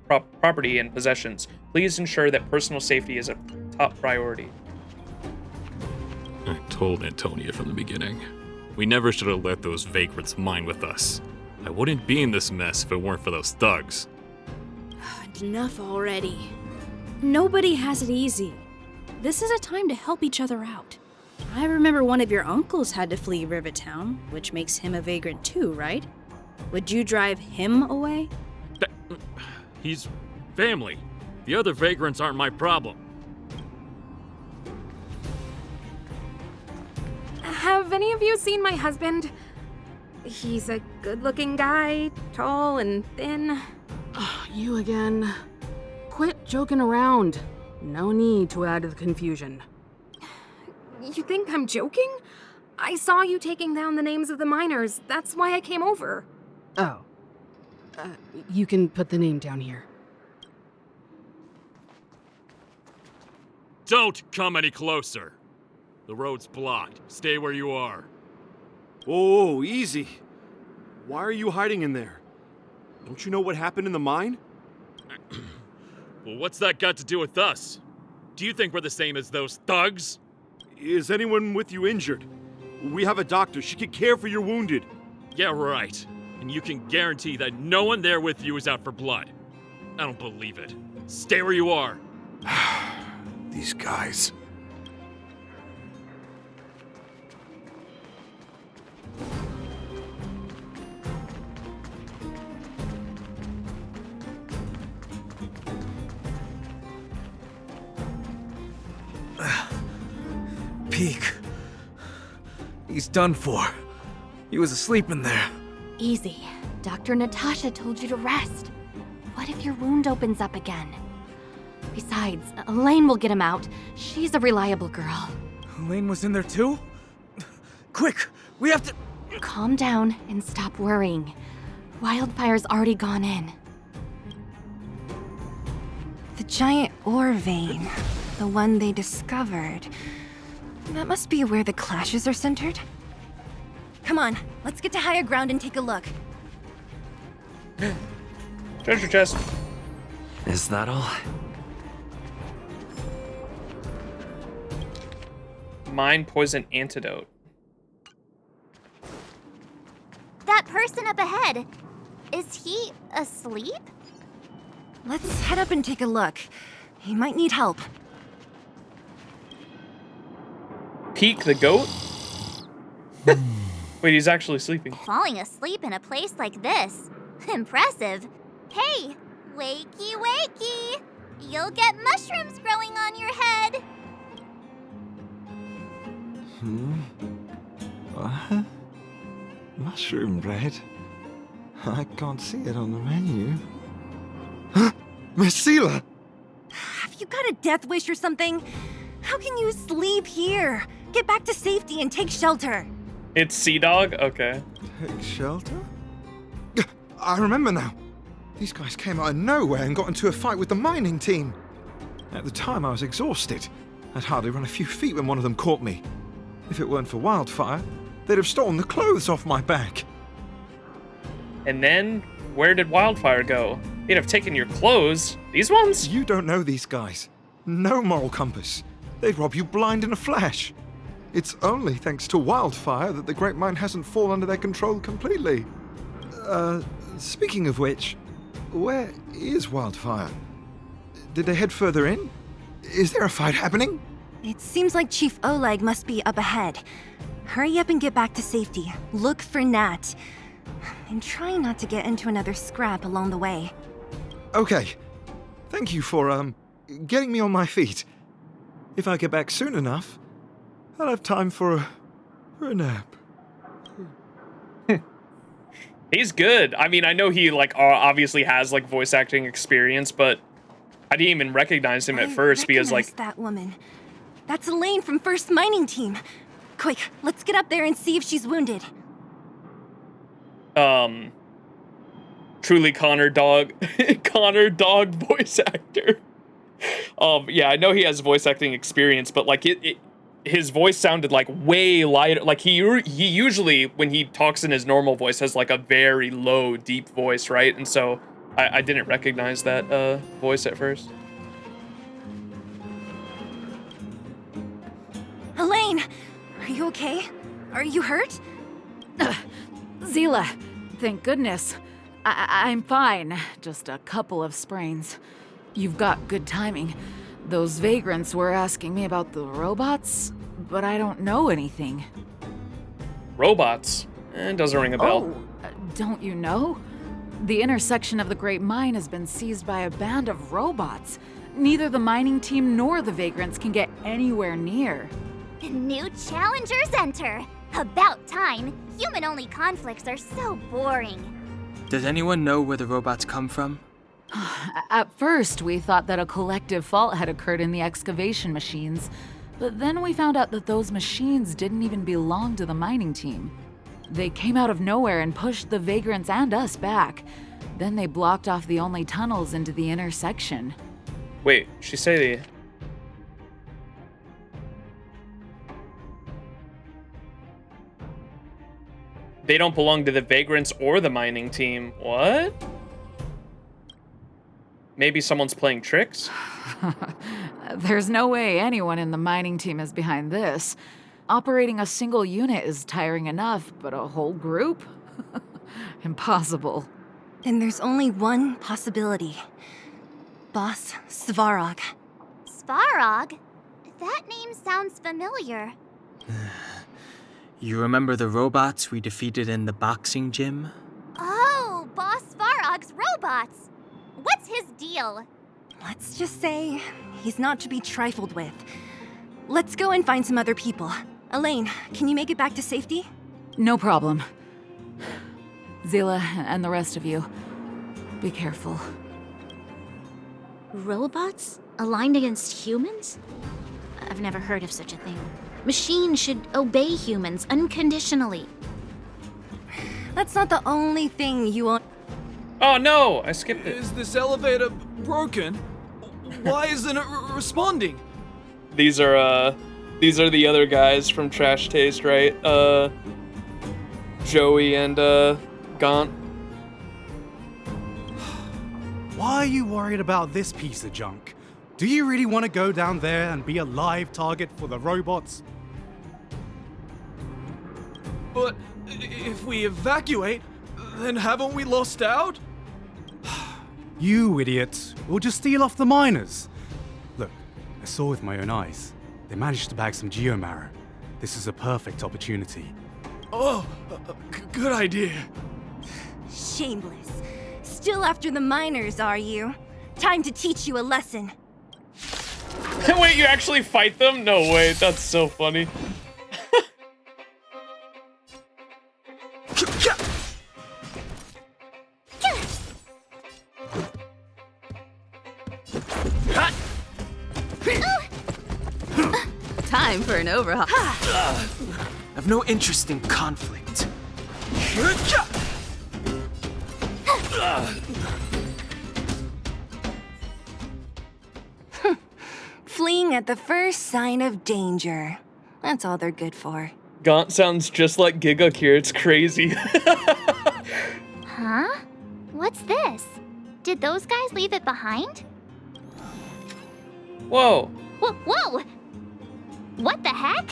property and possessions. Please ensure that personal safety is a top priority. I told Antonia from the beginning. We never should have let those vagrants mine with us. I wouldn't be in this mess if it weren't for those thugs. Enough already. Nobody has it easy. This is a time to help each other out. I remember one of your uncles had to flee Rivertown, which makes him a vagrant too, right? Would you drive him away? He's family. The other vagrants aren't my problem. Have any of you seen my husband? He's a good-looking guy, tall and thin. You again. Quit joking around. No need to add to the confusion. You think I'm joking? I saw you taking down the names of the miners. That's why I came over. Oh. You can put the name down here. Don't come any closer. The road's blocked. Stay where you are. Oh, easy. Why are you hiding in there? Don't you know what happened in the mine? Well, what's that got to do with us? Do you think we're the same as those thugs? Is anyone with you injured? We have a doctor. She can care for your wounded. Yeah, right. And you can guarantee that no one there with you is out for blood. I don't believe it. Stay where you are. These guys. Peak. He's done for. He was asleep in there. Easy. Dr. Natasha told you to rest. What if your wound opens up again? Besides, Elaine will get him out. She's a reliable girl. Elaine was in there too? Quick, we have to... Calm down and stop worrying. Wildfire's already gone in. The giant ore vein, the one they discovered. That must be where the clashes are centered. Come on, let's get to higher ground and take a look. Treasure chest. Is that all? Mind poison antidote. That person up ahead, is he asleep? Let's head up and take a look. He might need help. Peek the goat? Wait, he's actually sleeping. Falling asleep in a place like this. Impressive. Hey, wakey wakey! You'll get mushrooms growing on your head. What? Mushroom bread? I can't see it on the menu. Miss Seela! Have you got a death wish or something? How can you sleep here? Get back to safety and take shelter. It's Sea Dog? Okay. Take shelter? I remember now. These guys came out of nowhere and got into a fight with the mining team. At the time, I was exhausted. I'd hardly run a few feet when one of them caught me. If it weren't for Wildfire, they'd have stolen the clothes off my back. And then, where did Wildfire go? He'd have taken your clothes. These ones? You don't know these guys. No moral compass. They'd rob you blind in a flash. It's only thanks to Wildfire that the Great Mine hasn't fallen under their control completely. Speaking of which, where is Wildfire? Did they head further in? Is there a fight happening? It seems like Chief Oleg must be up ahead. Hurry up and get back to safety. Look for Nat. And try not to get into another scrap along the way. Okay. Thank you for, getting me on my feet. If I get back soon enough, I'll have time for a nap. He's good. I mean, I know he, like, obviously has, like, voice acting experience, but I didn't even recognize him at first because, like... that woman. That's Elaine from First Mining Team. Quick, let's get up there and see if she's wounded. Truly Connor Dog voice actor. Yeah, I know he has voice acting experience, but like his voice sounded like way lighter. Like he usually, when he talks in his normal voice, has like a very low, deep voice, right? And so I didn't recognize that voice at first. Elaine, are you okay? Are you hurt? Seela, thank goodness. I'm fine. Just a couple of sprains. You've got good timing. Those vagrants were asking me about the robots, but I don't know anything. Robots? Doesn't ring a bell. Oh, don't you know? The intersection of the Great Mine has been seized by a band of robots. Neither the mining team nor the vagrants can get anywhere near. New challengers enter. About time. Human-only conflicts are so boring. Does anyone know where the robots come from? At first, we thought that a collective fault had occurred in the excavation machines, but then we found out that those machines didn't even belong to the mining team. They came out of nowhere and pushed the vagrants and us back. Then they blocked off the only tunnels into the intersection. Wait, she say the... They don't belong to the vagrants or the mining team. What? Maybe someone's playing tricks? There's no way anyone in the mining team is behind this. Operating a single unit is tiring enough, but a whole group? Impossible. Then there's only one possibility. Boss Svarog. Svarog? That name sounds familiar. You remember the robots we defeated in the boxing gym? Oh, Boss Svarog's robots! What's his deal? Let's just say he's not to be trifled with. Let's go and find some other people. Elaine, can you make it back to safety? No problem. Seela and the rest of you, be careful. Robots? Aligned against humans? I've never heard of such a thing. Machines should obey humans unconditionally. That's not the only thing you want. Oh no, I skipped it. Is this elevator broken? Why isn't it responding? These are the other guys from Trash Taste, right? Joey and Gaunt. Why are you worried about this piece of junk? Do you really want to go down there and be a live target for the robots? But if we evacuate, then haven't we lost out? You idiots! We'll just steal off the miners. Look, I saw with my own eyes. They managed to bag some geomarrow. This is a perfect opportunity. Oh, good idea. Shameless. Still after the miners, are you? Time to teach you a lesson. Wait, you actually fight them? No way, that's so funny. Time for an overhaul. I've no interest in conflict. Fleeing at the first sign of danger. That's all they're good for. Gaunt sounds just like Giga here, it's crazy. Huh? What's this? Did those guys leave it behind? Whoa. Whoa! What the heck?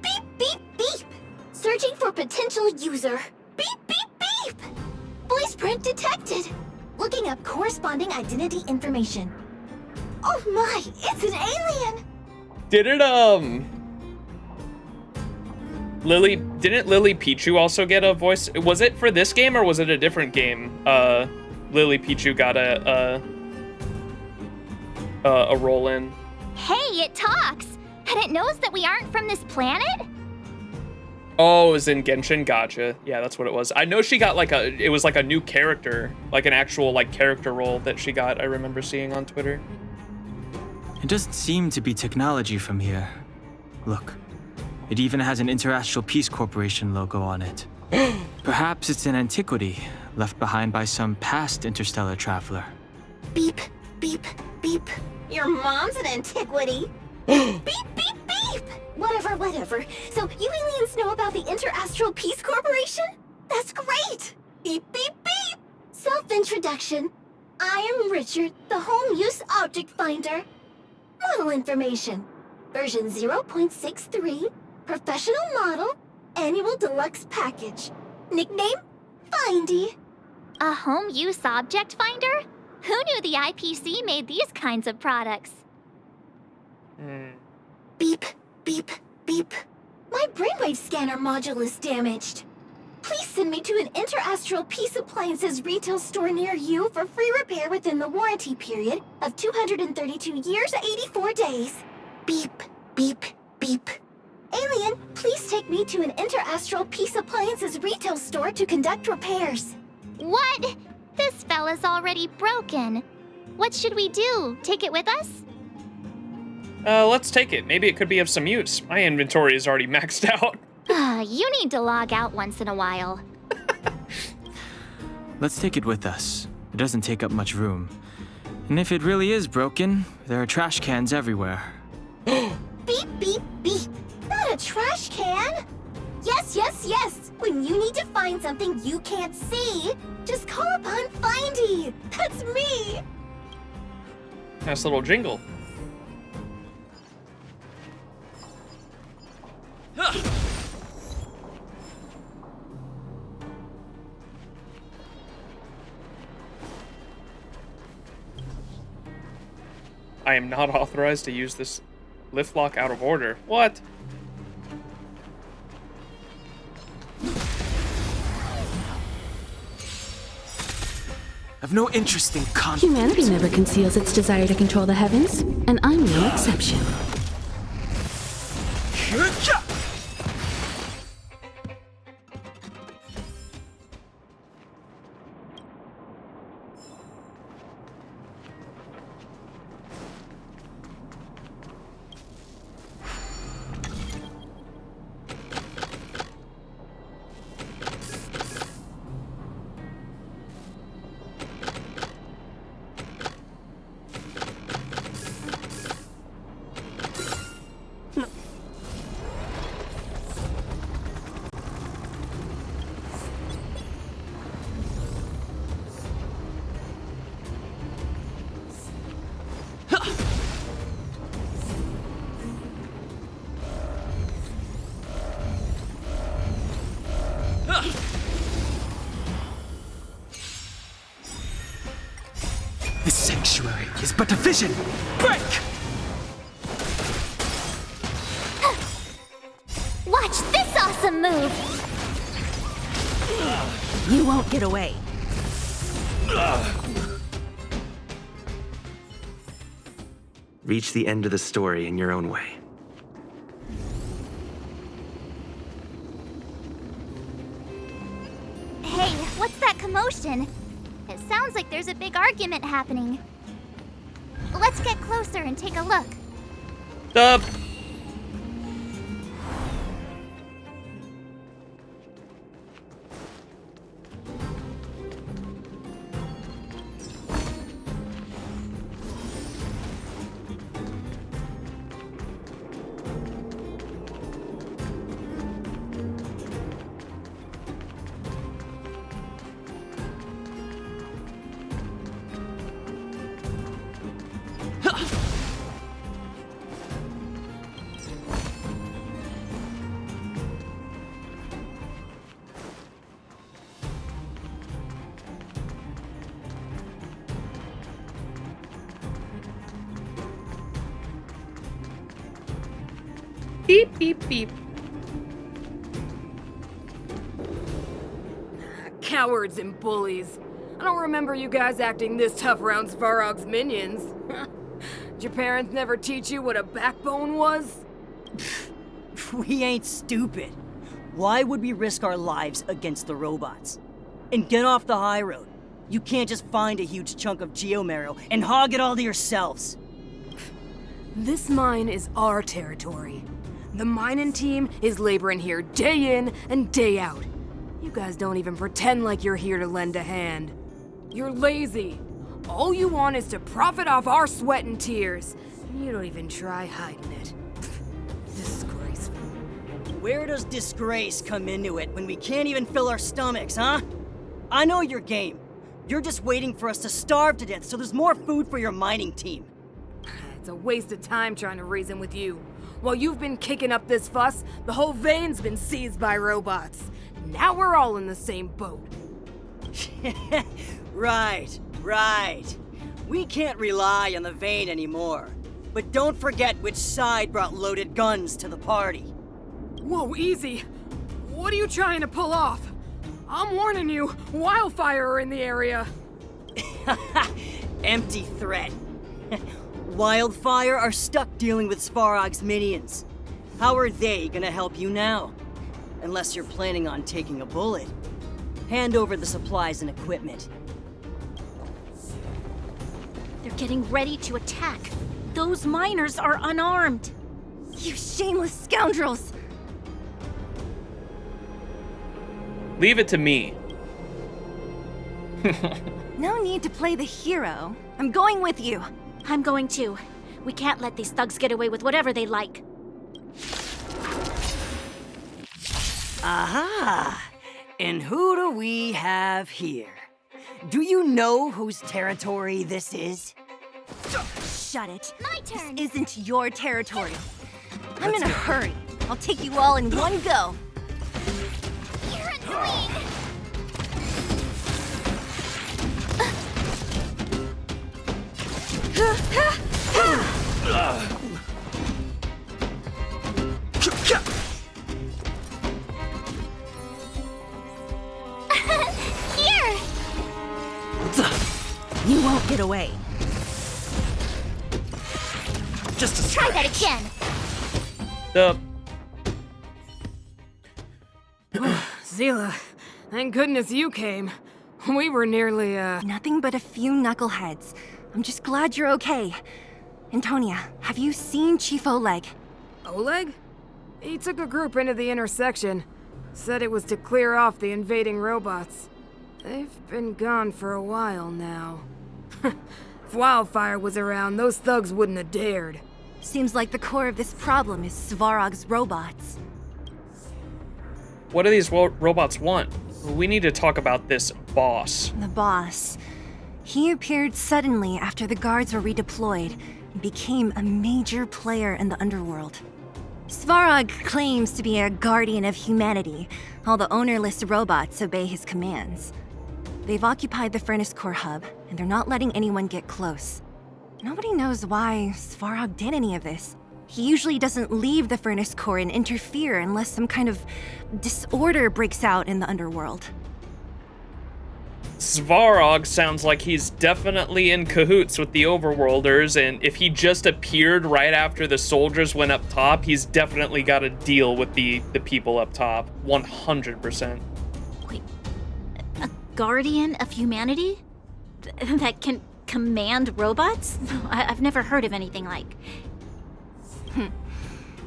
Beep, beep, beep! Searching for potential user. Beep, beep, beep! Voice print detected. Looking up corresponding identity information. Oh my, it's an alien! Didn't Lily Pichu also get a voice? Was it for this game or was it a different game? Lily Pichu got a roll in. Hey, it talks! And it knows that we aren't from this planet? Oh, it was in Genshin? Gotcha. Yeah, that's what it was. I know she got it was like a new character, like an actual like character role that she got, I remember seeing on Twitter. It doesn't seem to be technology from here. Look, it even has an Interastral Peace Corporation logo on it. Perhaps it's an antiquity left behind by some past interstellar traveler. Beep, beep, beep. Your mom's an antiquity. Beep, beep, beep! Whatever. So you aliens know about the Interastral Peace Corporation? That's great! Beep, beep, beep! Self-introduction. I am Richard, the Home Use Object Finder. Model information. Version 0.63. Professional model. Annual deluxe package. Nickname? Findy. A home use object finder? Who knew the IPC made these kinds of products? Beep, beep, beep. My brainwave scanner module is damaged. Please send me to an Interastral Peace Appliances retail store near you for free repair within the warranty period of 232 years, 84 days. Beep, beep, beep. Alien, please take me to an Interastral Peace Appliances retail store to conduct repairs. What? This fella's already broken. What should we do? Take it with us? Let's take it. Maybe it could be of some use. My inventory is already maxed out. You need to log out once in a while. Let's take it with us. It doesn't take up much room. And if it really is broken, there are trash cans everywhere. Beep, beep, beep. Not a trash can. Yes. When you need to find something you can't see, just call upon Findy. That's me. Nice little jingle. I am not authorized to use this lift lock out of order. What? I've no interest in conflict. Humanity never conceals its desire to control the heavens, and I'm no exception. Vision! Break! Watch this awesome move! You won't get away. Reach the end of the story in your own way. Hey, what's that commotion? It sounds like there's a big argument happening. Let's get closer and take a look. Beep, beep, beep. Cowards and bullies. I don't remember you guys acting this tough around Svarog's minions. Did your parents never teach you what a backbone was? We ain't stupid. Why would we risk our lives against the robots? And get off the high road. You can't just find a huge chunk of geomarrow and hog it all to yourselves. This mine is our territory. The mining team is laboring here day in and day out. You guys don't even pretend like you're here to lend a hand. You're lazy. All you want is to profit off our sweat and tears. You don't even try hiding it. Disgraceful. Where does disgrace come into it when we can't even fill our stomachs, huh? I know your game. You're just waiting for us to starve to death so there's more food for your mining team. It's a waste of time trying to reason with you. While you've been kicking up this fuss, the whole vein's been seized by robots. Now we're all in the same boat. Right. We can't rely on the vein anymore. But don't forget which side brought loaded guns to the party. Whoa, easy. What are you trying to pull off? I'm warning you, wildfire are in the area. Empty threat. Wildfire are stuck dealing with Svarog's minions. How are they gonna help you now? Unless you're planning on taking a bullet. Hand over the supplies and equipment. They're getting ready to attack. Those miners are unarmed. You shameless scoundrels! Leave it to me. No need to play the hero. I'm going with you. I'm going too. We can't let these thugs get away with whatever they like. Aha! And who do we have here? Do you know whose territory this is? Shut it. My turn. This isn't your territory. I'm in a hurry. I'll take you all in one go. You're annoying! Here! You won't get away. Just a Try that again! Zila, thank goodness you came. We were nearly, Nothing but a few knuckleheads. I'm just glad you're okay. Antonia, have you seen Chief Oleg? Oleg? He took a group into the intersection. Said it was to clear off the invading robots. They've been gone for a while now. If Wildfire was around, those thugs wouldn't have dared. Seems like the core of this problem is Svarog's robots. What do these robots want? We need to talk about this boss. The boss. He appeared suddenly after the guards were redeployed and became a major player in the underworld. Svarog claims to be a guardian of humanity, while the ownerless robots obey his commands. They've occupied the Furnace Core hub, and they're not letting anyone get close. Nobody knows why Svarog did any of this. He usually doesn't leave the furnace core and interfere unless some kind of disorder breaks out in the underworld. Svarog sounds like he's definitely in cahoots with the Overworlders, and if he just appeared right after the soldiers went up top, he's definitely got to deal with the people up top, 100%. Wait, a guardian of humanity? That can command robots? I've never heard of anything like.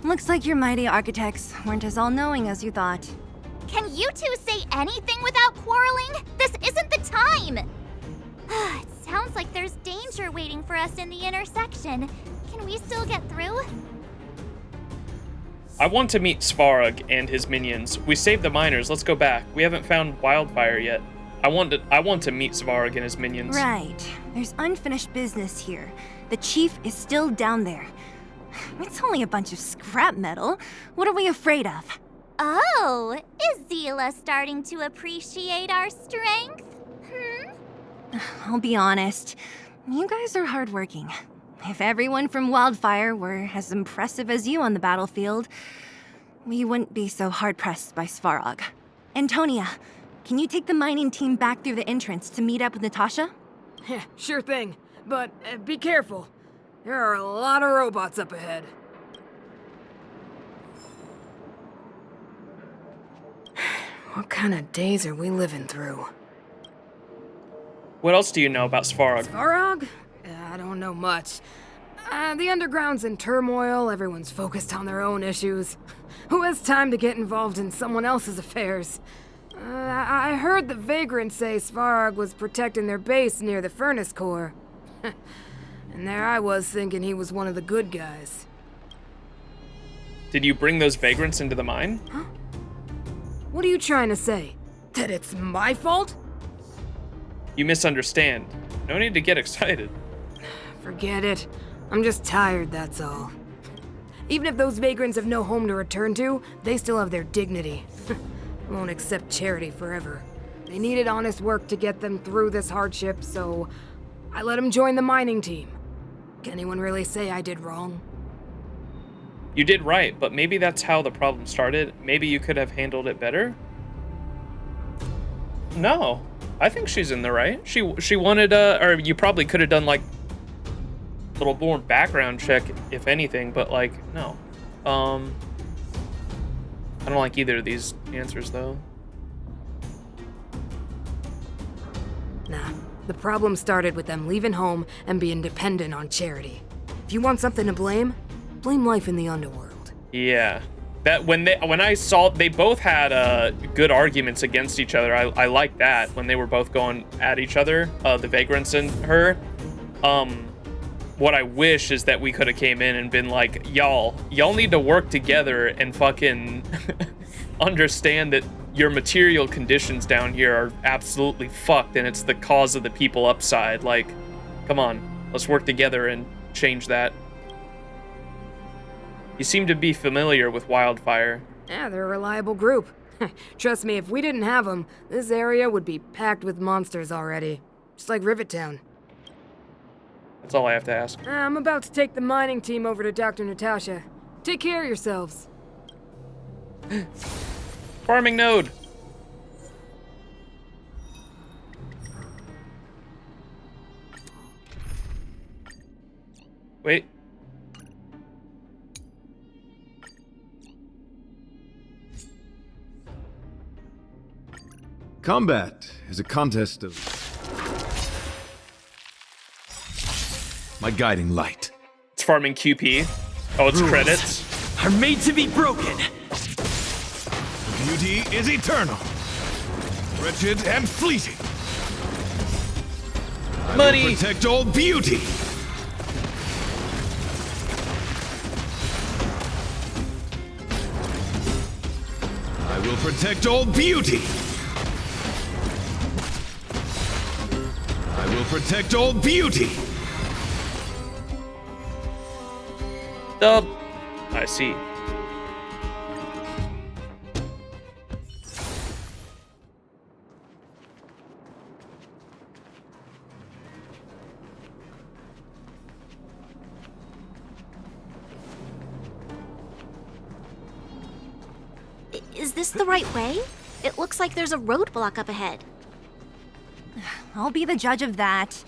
Looks like your mighty architects weren't as all-knowing as you thought. Can you two say anything without quarreling? This isn't the time! It sounds like there's danger waiting for us in the intersection. Can we still get through? I want to meet Svarog and his minions. We saved the miners. Let's go back. We haven't found Wildfire yet. I want to meet Svarog and his minions. Right. There's unfinished business here. The chief is still down there. It's only a bunch of scrap metal. What are we afraid of? Oh, is Zila starting to appreciate our strength? I'll be honest. You guys are hardworking. If everyone from Wildfire were as impressive as you on the battlefield, we wouldn't be so hard-pressed by Svarog. Antonia, can you take the mining team back through the entrance to meet up with Natasha? Yeah, sure thing. But be careful. There are a lot of robots up ahead. What kind of days are we living through? What else do you know about Svarog? Svarog? I don't know much. The underground's in turmoil, everyone's focused on their own issues. Who has time to get involved in someone else's affairs? I heard the vagrants say Svarog was protecting their base near the furnace core. And there I was thinking he was one of the good guys. Did you bring those vagrants into the mine? Huh? What are you trying to say? That it's my fault? You misunderstand. No need to get excited. Forget it. I'm just tired, that's all. Even if those vagrants have no home to return to, they still have their dignity. Won't accept charity forever. They needed honest work to get them through this hardship, so I let them join the mining team. Can anyone really say I did wrong? You did right, but maybe that's how the problem started. Maybe you could have handled it better? No. I think she's in the right. She wanted, or you probably could have done, like, a little more background check, if anything, but, like, no. I don't like either of these answers, though. Nah. The problem started with them leaving home and being dependent on charity. If you want something to blame life in the underworld. Yeah. That when I saw they both had good arguments against each other. I like that when they were both going at each other, the vagrants and her. What I wish is that we could have came in and been like, y'all need to work together and fucking understand that your material conditions down here are absolutely fucked and it's the cause of the people upside. Like, come on, let's work together and change that. You seem to be familiar with Wildfire. Yeah, they're a reliable group. Trust me, if we didn't have them, this area would be packed with monsters already. Just like Rivet Town. That's all I have to ask. I'm about to take the mining team over to Dr. Natasha. Take care of yourselves. Farming node. Wait. Combat is a contest of my guiding light. It's farming QP. Oh, it's Rules credits. are made to be broken. Beauty is eternal, wretched and fleeting. Money. I will protect all beauty. I will protect all beauty. I will protect all beauty. Dub. I see. Is this the right way? It looks like there's a roadblock up ahead. I'll be the judge of that.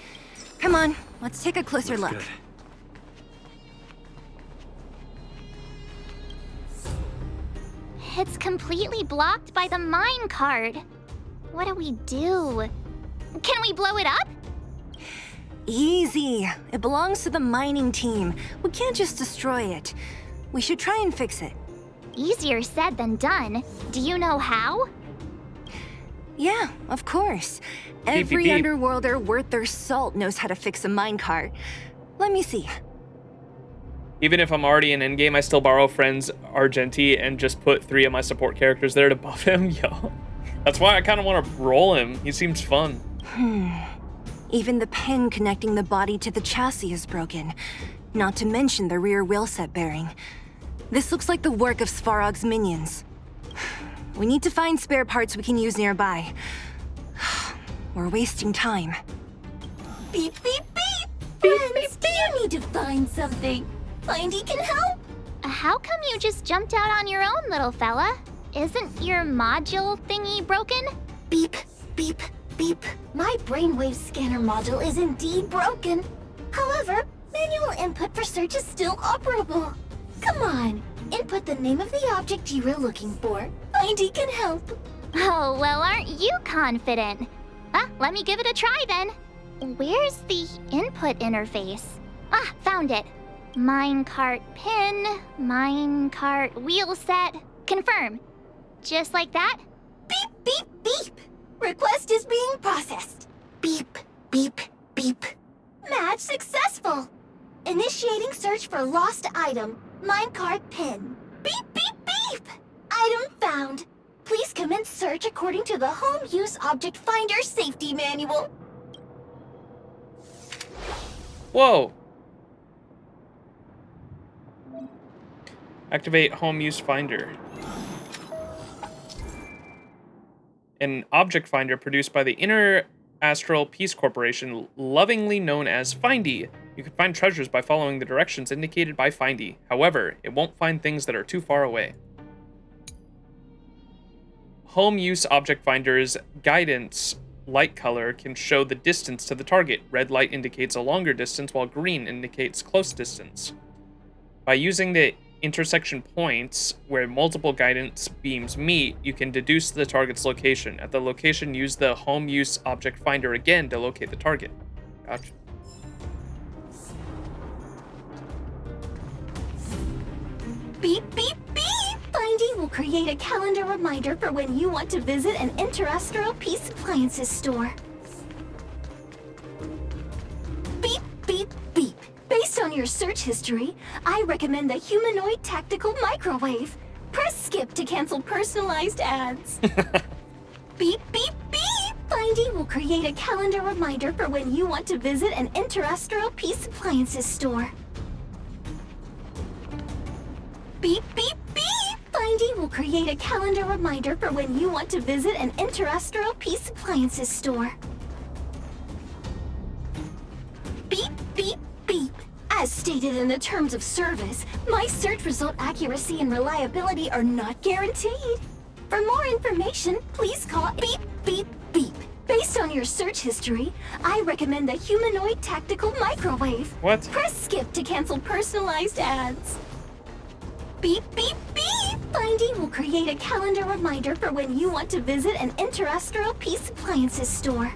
Come on, let's take a closer look. Good. It's completely blocked by the mine cart. What do we do? Can we blow it up? Easy. It belongs to the mining team. We can't just destroy it. We should try and fix it. Easier said than done. Do you know how? Yeah, of course. Beep, Every beep, beep. underworlder worth their salt knows how to fix a minecart. Let me see. Even if I'm already in endgame, I still borrow friends Argenti and just put 3 of my support characters there to buff him. Yo, that's why I kind of want to roll him. He seems fun. Even the pin connecting the body to the chassis is broken. Not to mention the rear wheel set bearing. This looks like the work of Svarog's minions. We need to find spare parts we can use nearby. We're wasting time. Beep, beep, beep! Friends, do you need to find something? Findy can help? How come you just jumped out on your own, little fella? Isn't your module thingy broken? Beep, beep, beep. My brainwave scanner module is indeed broken. However, manual input for search is still operable. Come on, input the name of the object you were looking for. Findy can help. Oh, well, aren't you confident? Let me give it a try then. Where's the input interface? Found it. Minecart pin, minecart wheel set, confirm. Just like that? Beep, beep, beep. Request is being processed. Beep, beep, beep. Match successful. Initiating search for lost item, minecart pin. Beep, beep, beep. Item found. Please commence search according to the Home Use Object Finder Safety Manual. Whoa. Activate Home Use Finder. An object finder produced by the Inner Astral Peace Corporation, lovingly known as Findy. You can find treasures by following the directions indicated by Findy. However, it won't find things that are too far away. Home Use Object Finder's guidance light color can show the distance to the target. Red light indicates a longer distance, while green indicates close distance. By using the intersection points where multiple guidance beams meet, you can deduce the target's location. At the location, use the Home Use Object Finder again to locate the target. Gotcha. Beep, beep, beep! Findy will create a calendar reminder for when you want to visit an Interastral Peace Appliances store. Beep, beep, beep. Based on your search history, I recommend the Humanoid Tactical Microwave. Press skip to cancel personalized ads. Beep, beep, beep! Findy will create a calendar reminder for when you want to visit an Interastral Peace Appliances store. Beep, beep, beep! Findy will create a calendar reminder for when you want to visit an Interastral Peace Appliances store. Beep, beep, beep. As stated in the terms of service, my search result accuracy and reliability are not guaranteed. For more information, please call beep, beep, beep. Based on your search history, I recommend the Humanoid Tactical Microwave. What? Press skip to cancel personalized ads. Beep, beep, beep! Findy will create a calendar reminder for when you want to visit an Interastral Peace Appliances store.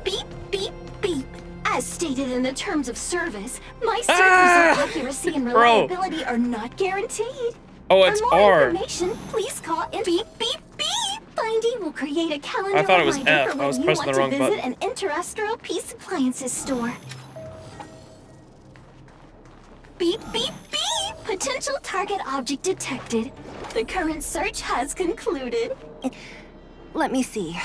Beep, beep, beep. As stated in the terms of service, my search result accuracy and reliability are not guaranteed. Oh, it's For more R. information, please call in beep, beep, beep! Findy will create a calendar I thought it was reminder F. for I when was you pressing want the wrong to visit button. an Interastral Peace Appliances store. Beep, beep, beep! Potential target object detected. The current search has concluded. Let me see.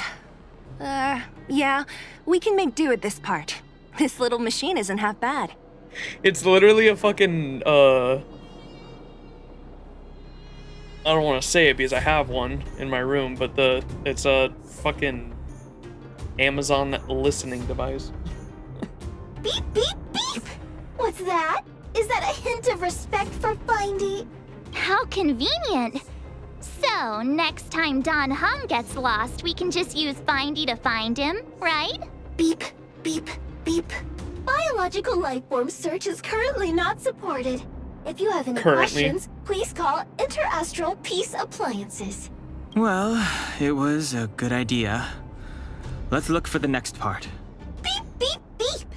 Yeah, we can make do with this part. This little machine isn't half bad. It's literally a fucking, I don't want to say it because I have one in my room, but it's a fucking Amazon listening device. Beep, beep, beep! What's that? Is that a hint of respect for Findy? How convenient. So, next time Don Hung gets lost, we can just use Findy to find him, right? Beep, beep, beep. Biological life form search is currently not supported. If you have any questions, please call Interastral Peace Appliances. Well, it was a good idea. Let's look for the next part. Beep, beep, beep.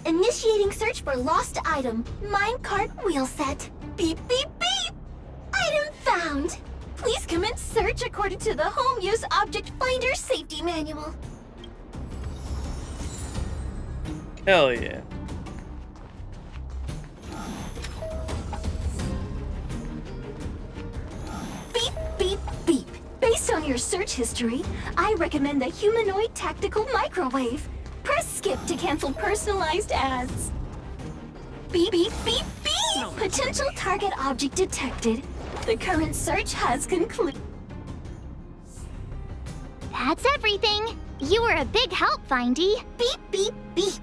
Initiating search for lost item. Minecart wheel set. Beep, beep, beep. Item found. Please commence search according to the Home Use Object Finder Safety Manual. Hell yeah. Beep, beep, beep. Based on your search history, I recommend the Humanoid Tactical Microwave. Press skip to cancel personalized ads. Beep, beep, beep, beep! Potential target object detected. The current search has concluded. That's everything. You were a big help, Findy. Beep, beep, beep.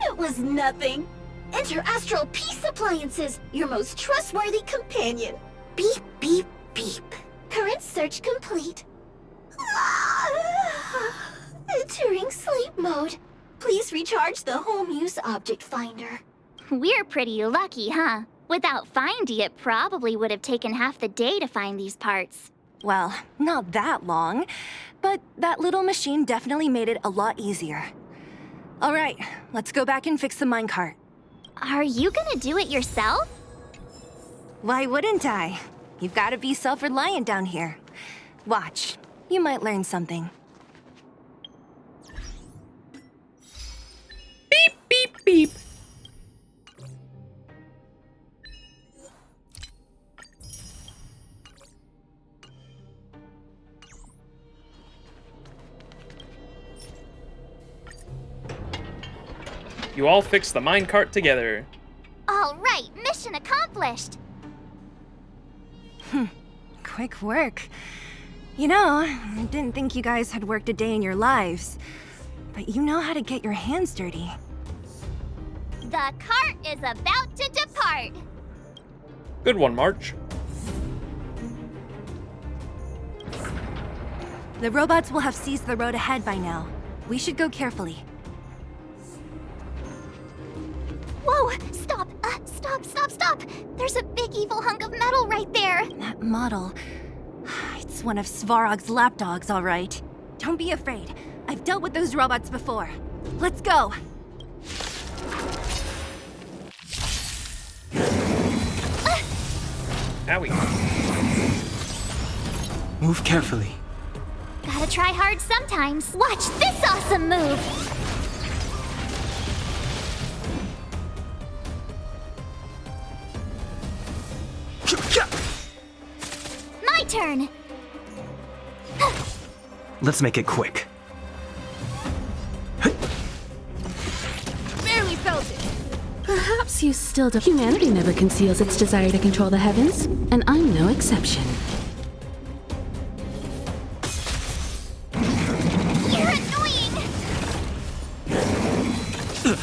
It was nothing. Interastral Peace Appliances, your most trustworthy companion. Beep, beep, beep. Current search complete. Entering sleep mode. Please recharge the Home Use Object Finder. We're pretty lucky, huh? Without Findy, it probably would have taken half the day to find these parts. Well, not that long, but that little machine definitely made it a lot easier. All right, let's go back and fix the minecart. Are you gonna do it yourself? Why wouldn't I? You've got to be self-reliant down here. Watch, you might learn something. Beep, beep, beep. You all fix the minecart together. All right, mission accomplished. Quick work. You know, I didn't think you guys had worked a day in your lives, but you know how to get your hands dirty. The cart is about to depart. Good one, March. The robots will have seized the road ahead by now. We should go carefully. Whoa! Stop! Stop! There's a big evil hunk of metal right there! That model... It's one of Svarog's lapdogs, all right. Don't be afraid. I've dealt with those robots before. Let's go! Owie. Move carefully. Gotta try hard sometimes. Watch this awesome move! My turn! Let's make it quick. Barely felt it! Perhaps you still don't. Humanity never conceals its desire to control the heavens, and I'm no exception. You're annoying! Here!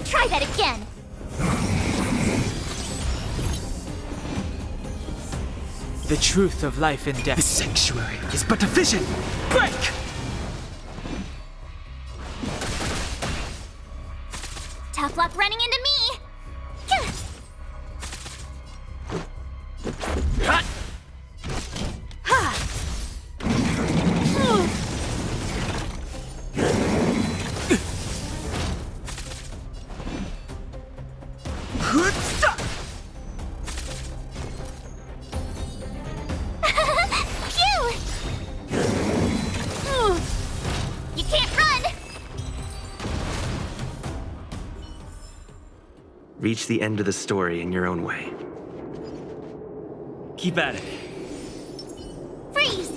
Try that again. The truth of life and death. This sanctuary is but a vision. Break! Tough luck running into me. You can't run. Reach the end of the story in your own way. Keep at it. Freeze.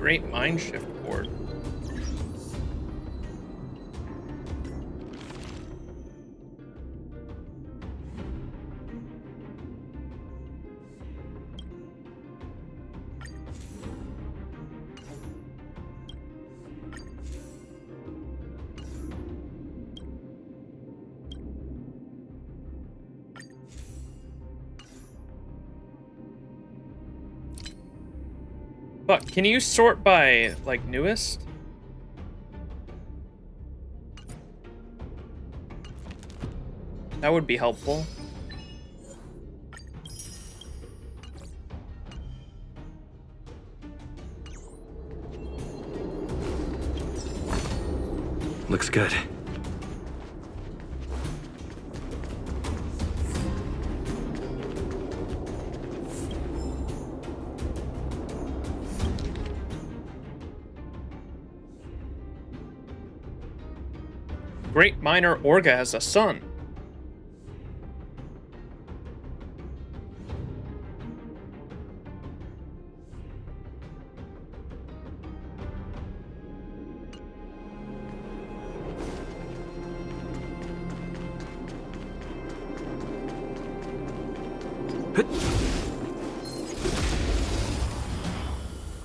Great mind shift board. Fuck, can you sort by, like, newest? That would be helpful. Looks good. Great miner Orga has a son.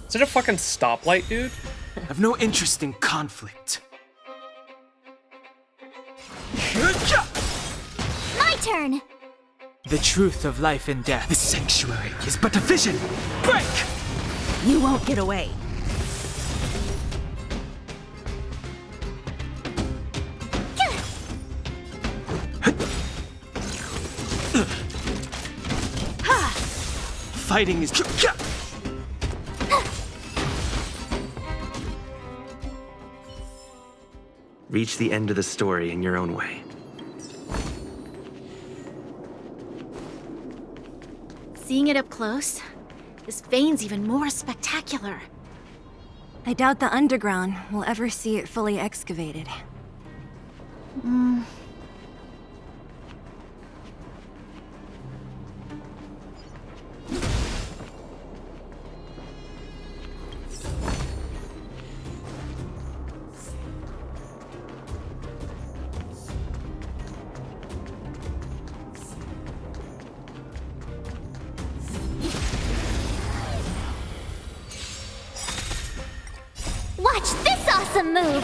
Is it a fucking stoplight, dude? I have no interest in conflict. My turn! The truth of life and death. This sanctuary is but a vision. Break! You won't get away. Fighting is... Reach the end of the story in your own way. Seeing it up close, this vein's even more spectacular. I doubt the underground will ever see it fully excavated. Watch this awesome move!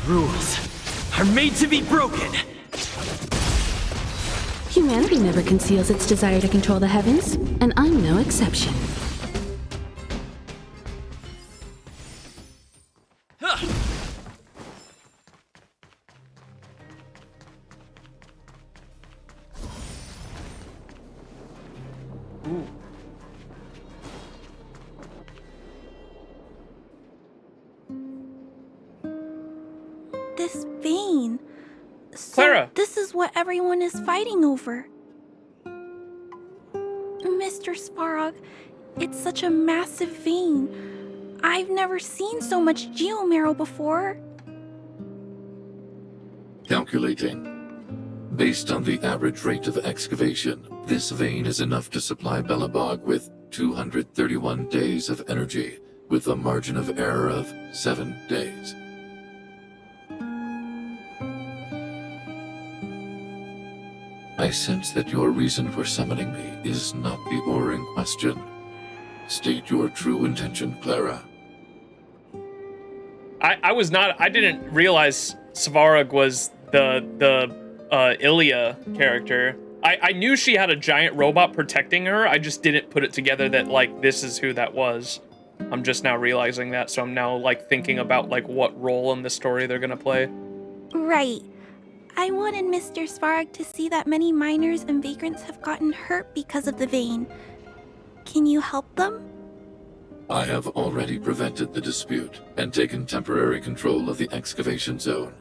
Rules are made to be broken. Humanity never conceals its desire to control the heavens, and I'm no exception. This vein. So Clara! This is what everyone is fighting over. Mr. Svarog, it's such a massive vein. I've never seen so much geomarrow before. Calculating. Based on the average rate of excavation, this vein is enough to supply Belobog with 231 days of energy, with a margin of error of 7 days. I sense that your reason for summoning me is not the ore in question. State your true intention, Clara. I didn't realize Svarog was the Ilya character. I knew she had a giant robot protecting her, I just didn't put it together that, like, this is who that was. I'm just now realizing that, so I'm now, like, thinking about, like, what role in the story they're gonna play. Right. I wanted Mr. Svarog to see that many miners and vagrants have gotten hurt because of the vein. Can you help them? I have already prevented the dispute and taken temporary control of the excavation zone.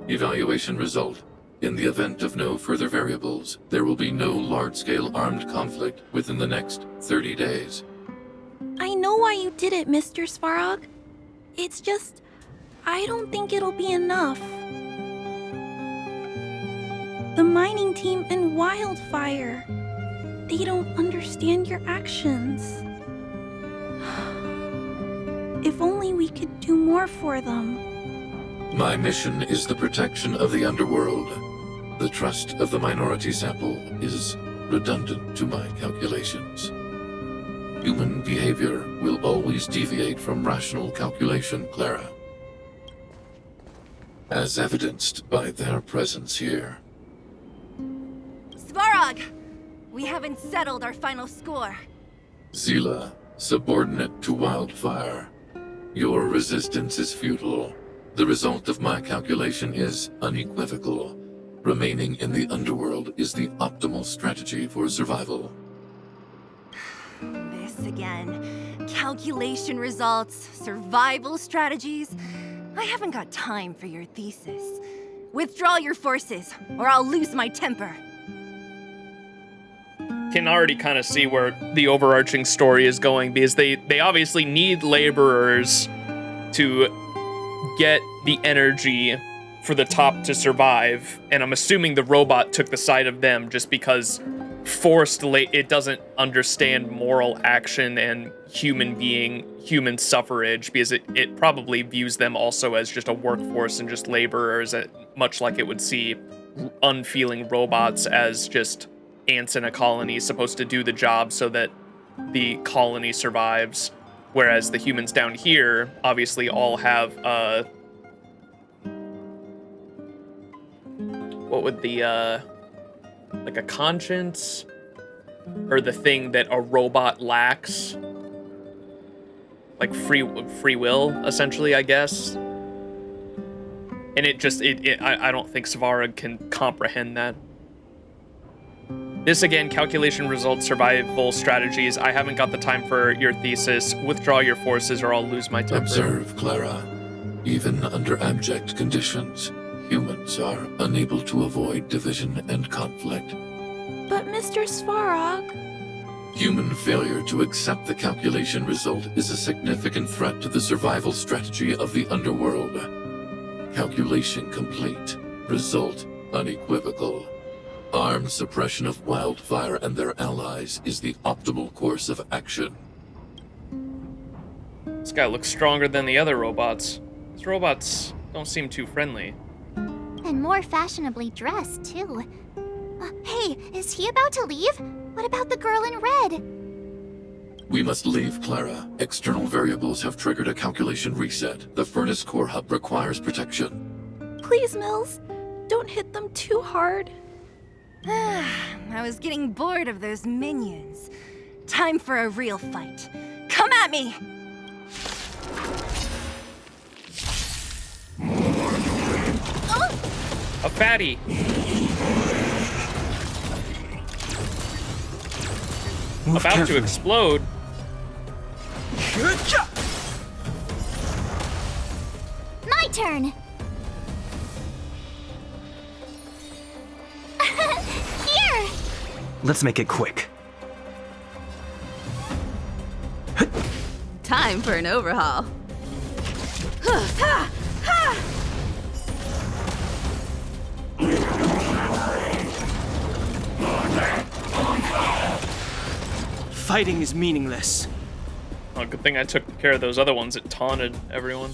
Evaluation result. In the event of no further variables, there will be no large-scale armed conflict within the next 30 days. I know why you did it, Mr. Svarog. It's just, I don't think it'll be enough. The mining team and Wildfire. They don't understand your actions. If only we could do more for them. My mission is the protection of the underworld. The trust of the minority sample is redundant to my calculations. Human behavior will always deviate from rational calculation, Clara. As evidenced by their presence here. Svarog! We haven't settled our final score. Zila, subordinate to Wildfire. Your resistance is futile. The result of my calculation is unequivocal. Remaining in the underworld is the optimal strategy for survival. This again. Calculation results, survival strategies. I haven't got time for your thesis. Withdraw your forces, or I'll lose my temper. Can already kind of see where the overarching story is going, because they obviously need laborers to get the energy for the top to survive, and I'm assuming the robot took the side of them just because it doesn't understand moral action and human suffrage, because it probably views them also as just a workforce and just laborers, much like it would see unfeeling robots as just ants in a colony supposed to do the job so that the colony survives, whereas the humans down here obviously all have what would the like a conscience, or the thing that a robot lacks, like free will, essentially, I guess. And I don't think Svarog can comprehend that. This again, calculation results, survival strategies. I haven't got the time for your thesis. Withdraw your forces or I'll lose my temper. Observe, Clara. Even under abject conditions, humans are unable to avoid division and conflict. But Mr. Svarog... Human failure to accept the calculation result is a significant threat to the survival strategy of the underworld. Calculation complete. Result unequivocal. Armed suppression of Wildfire and their allies is the optimal course of action. This guy looks stronger than the other robots. These robots don't seem too friendly. And more fashionably dressed, too. Hey, is he about to leave? What about the girl in red? We must leave, Clara. External variables have triggered a calculation reset. The furnace core hub requires protection. Please, Mills, don't hit them too hard. I was getting bored of those minions. Time for a real fight. Come at me! A fatty. About to explode. My turn! Here! Let's make it quick. Time for an overhaul. Fighting is meaningless. Oh, good thing I took care of those other ones that taunted everyone.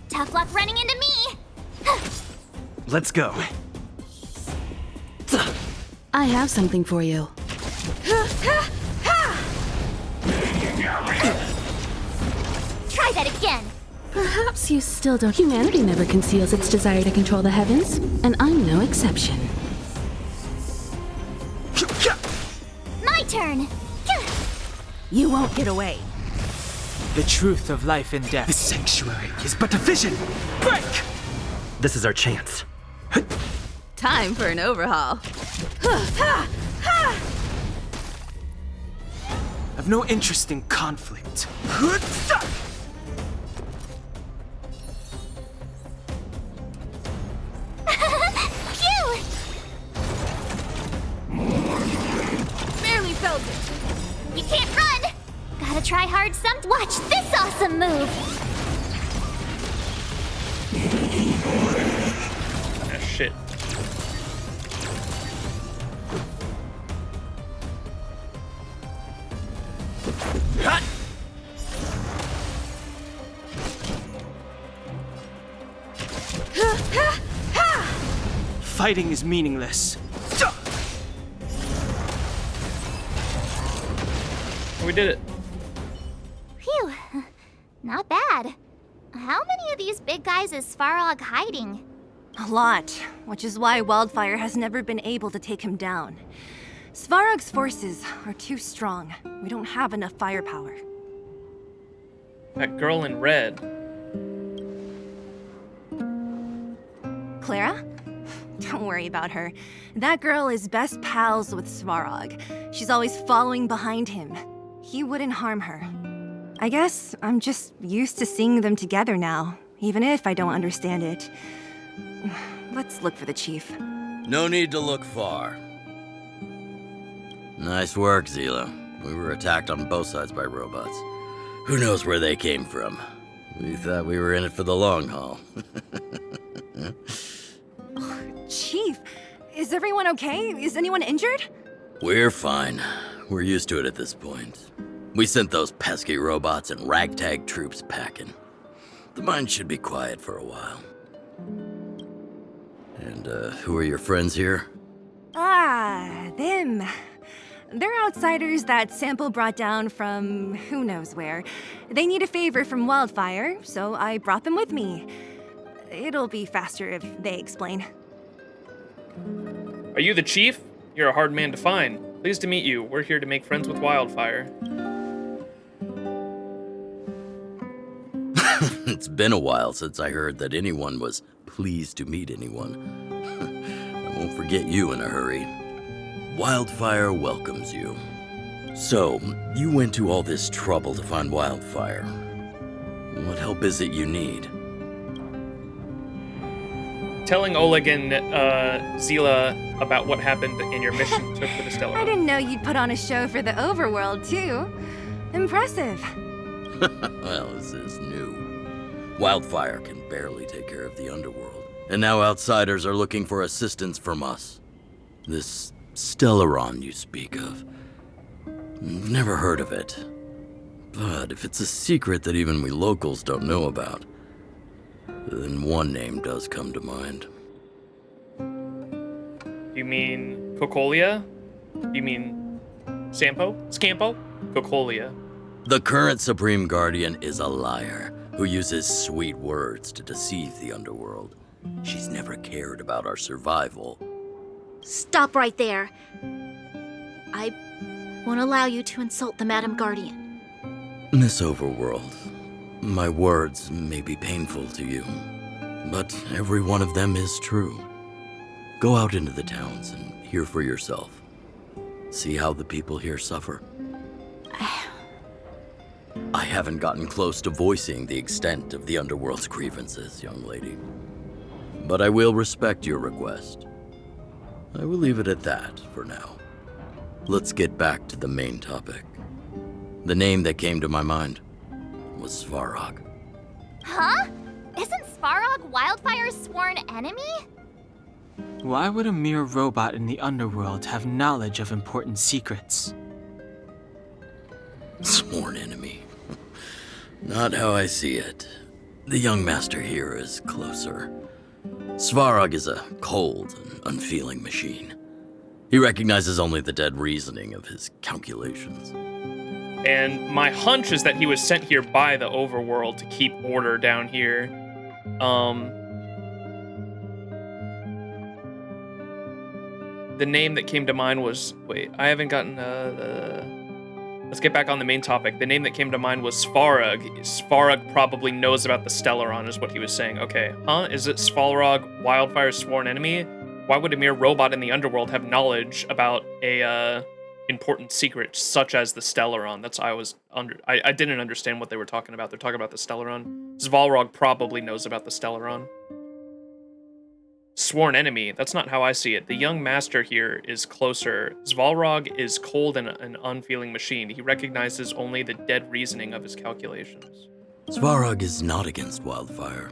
Tough luck running into me! Let's go. I have something for you. Try that again! Perhaps you still don't. Humanity never conceals its desire to control the heavens, and I'm no exception. My turn! You won't get away. The truth of life and death. The sanctuary is but a vision. Break! This is our chance. Time for an overhaul. I've no interest in conflict. Phew! Barely felt it. You can't run! Gotta try hard Watch this awesome move! Ah, shit. Fighting is meaningless. We did it. Phew, not bad. How many of these big guys is Svarog hiding? A lot, which is why Wildfire has never been able to take him down. Svarog's forces are too strong. We don't have enough firepower. That girl in red. Clara? Don't worry about her. That girl is best pals with Svarog. She's always following behind him. He wouldn't harm her. I guess I'm just used to seeing them together now, even if I don't understand it. Let's look for the chief. No need to look far. Nice work, Zila. We were attacked on both sides by robots. Who knows where they came from? We thought we were in it for the long haul. Chief, is everyone okay? Is anyone injured? We're fine. We're used to it at this point. We sent those pesky robots and ragtag troops packing. The mine should be quiet for a while. And, who are your friends here? Ah, them. They're outsiders that Sample brought down from who knows where. They need a favor from Wildfire, so I brought them with me. It'll be faster if they explain. Are you the chief? You're a hard man to find. Pleased to meet you. We're here to make friends with Wildfire. It's been a while since I heard that anyone was pleased to meet anyone. I won't forget you in a hurry. Wildfire welcomes you. So, you went to all this trouble to find Wildfire. What help is it you need? Telling Oleg and Zila about what happened in your mission took for the Stellar. I didn't know you'd put on a show for the overworld, too. Impressive. Well, this is new. Wildfire can barely take care of the underworld. And now outsiders are looking for assistance from us. This Stellaron you speak of. Never heard of it. But if it's a secret that even we locals don't know about, then one name does come to mind. You mean Cocolia? You mean Sampo? Scampo? Cocolia. The current Supreme Guardian is a liar who uses sweet words to deceive the underworld. She's never cared about our survival. Stop right there. I won't allow you to insult the Madam Guardian. Miss Overworld, my words may be painful to you, but every one of them is true. Go out into the towns and hear for yourself. See how the people here suffer. I haven't gotten close to voicing the extent of the underworld's grievances, young lady. But I will respect your request. I will leave it at that for now. Let's get back to the main topic. The name that came to my mind was Svarog. Huh? Isn't Svarog Wildfire's sworn enemy? Why would a mere robot in the underworld have knowledge of important secrets? Sworn enemy. Not how I see it. The young master here is closer. Svarog is a cold and unfeeling machine. He recognizes only the dead reasoning of his calculations. And my hunch is that he was sent here by the overworld to keep order down here. The name that came to mind was... Wait, I haven't gotten Let's get back on the main topic. The name that came to mind was Svarog. Svarog probably knows about the Stellaron, is what he was saying. Okay, huh? Is it Svarog, Wildfire's sworn enemy? Why would a mere robot in the underworld have knowledge about a important secret such as the Stellaron? That's I didn't understand what they were talking about. They're talking about the Stellaron. Svarog probably knows about the Stellaron. Sworn enemy, that's not how I see it. The young master here is closer. Svarog is cold and an unfeeling machine. He recognizes only the dead reasoning of his calculations. Svarog is not against Wildfire.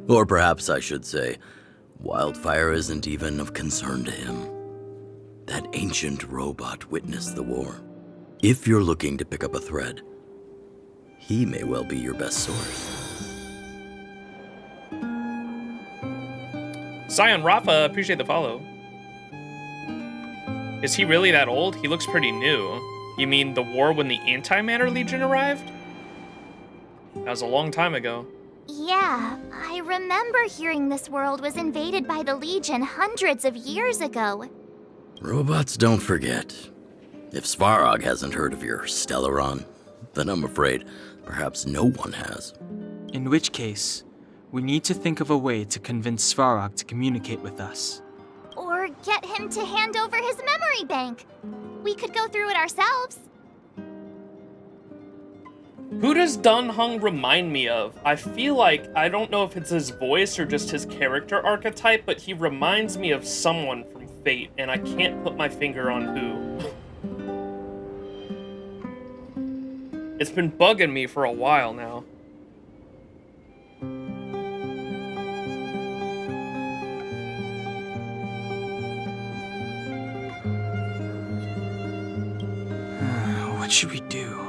Or perhaps I should say, Wildfire isn't even of concern to him. That ancient robot witnessed the war. If you're looking to pick up a thread, he may well be your best source. Sion Rafa, appreciate the follow. Is he really that old? He looks pretty new. You mean the war when the Antimatter Legion arrived? That was a long time ago. Yeah, I remember hearing this world was invaded by the Legion hundreds of years ago. Robots don't forget. If Svarog hasn't heard of your Stellaron, then I'm afraid perhaps no one has. In which case, we need to think of a way to convince Svarog to communicate with us. Or get him to hand over his memory bank. We could go through it ourselves. Who does Dan Heng remind me of? I feel like, I don't know if it's his voice or just his character archetype, but he reminds me of someone from Fate, and I can't put my finger on who. It's been bugging me for a while now. What should we do?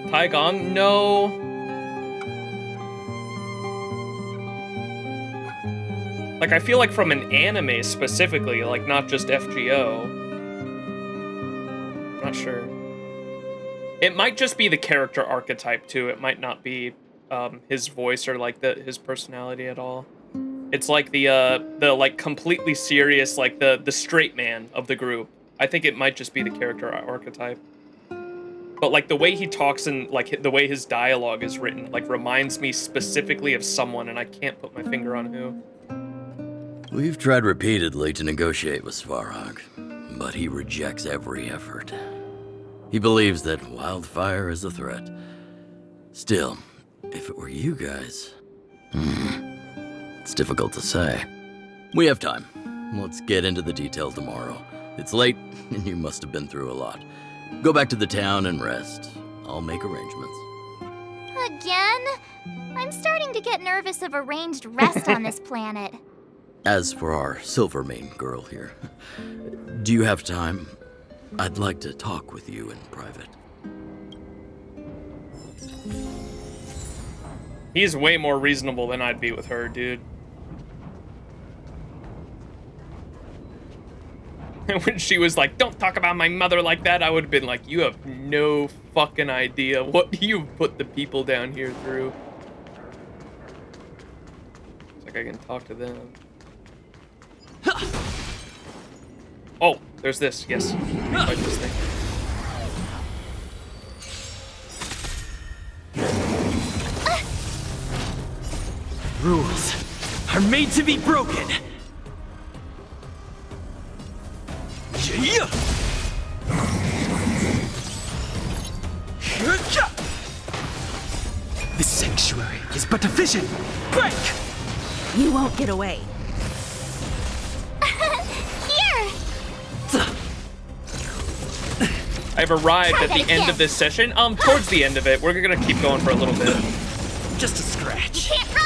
Taigong? No. Like, I feel like from an anime specifically, like not just FGO. Not sure. It might just be the character archetype too. It might not be his voice or like his personality at all. It's like the like completely serious, like the straight man of the group. I think it might just be the character archetype. But like the way he talks and like the way his dialogue is written, like reminds me specifically of someone, and I can't put my finger on who. We've tried repeatedly to negotiate with Svarog, but he rejects every effort. He believes that wildfire is a threat. Still, if it were you guys, it's difficult to say. We have time. Let's get into the details tomorrow. It's late, and you must have been through a lot. Go back to the town and rest. I'll make arrangements. Again? I'm starting to get nervous of arranged rest on this planet. As for our Silvermane girl here, do you have time? I'd like to talk with you in private. He's way more reasonable than I'd be with her, dude. And when she was like, don't talk about my mother like that, I would have been like, you have no fucking idea what you've put the people down here through. It's like I can talk to them. Oh, there's this, yes. Like this thing. Rules are made to be broken. The sanctuary is but a vision. Break! You won't get away. Here! I've arrived at the end of this session. Towards the end of it. We're gonna keep going for a little bit. Just a scratch. You can't run!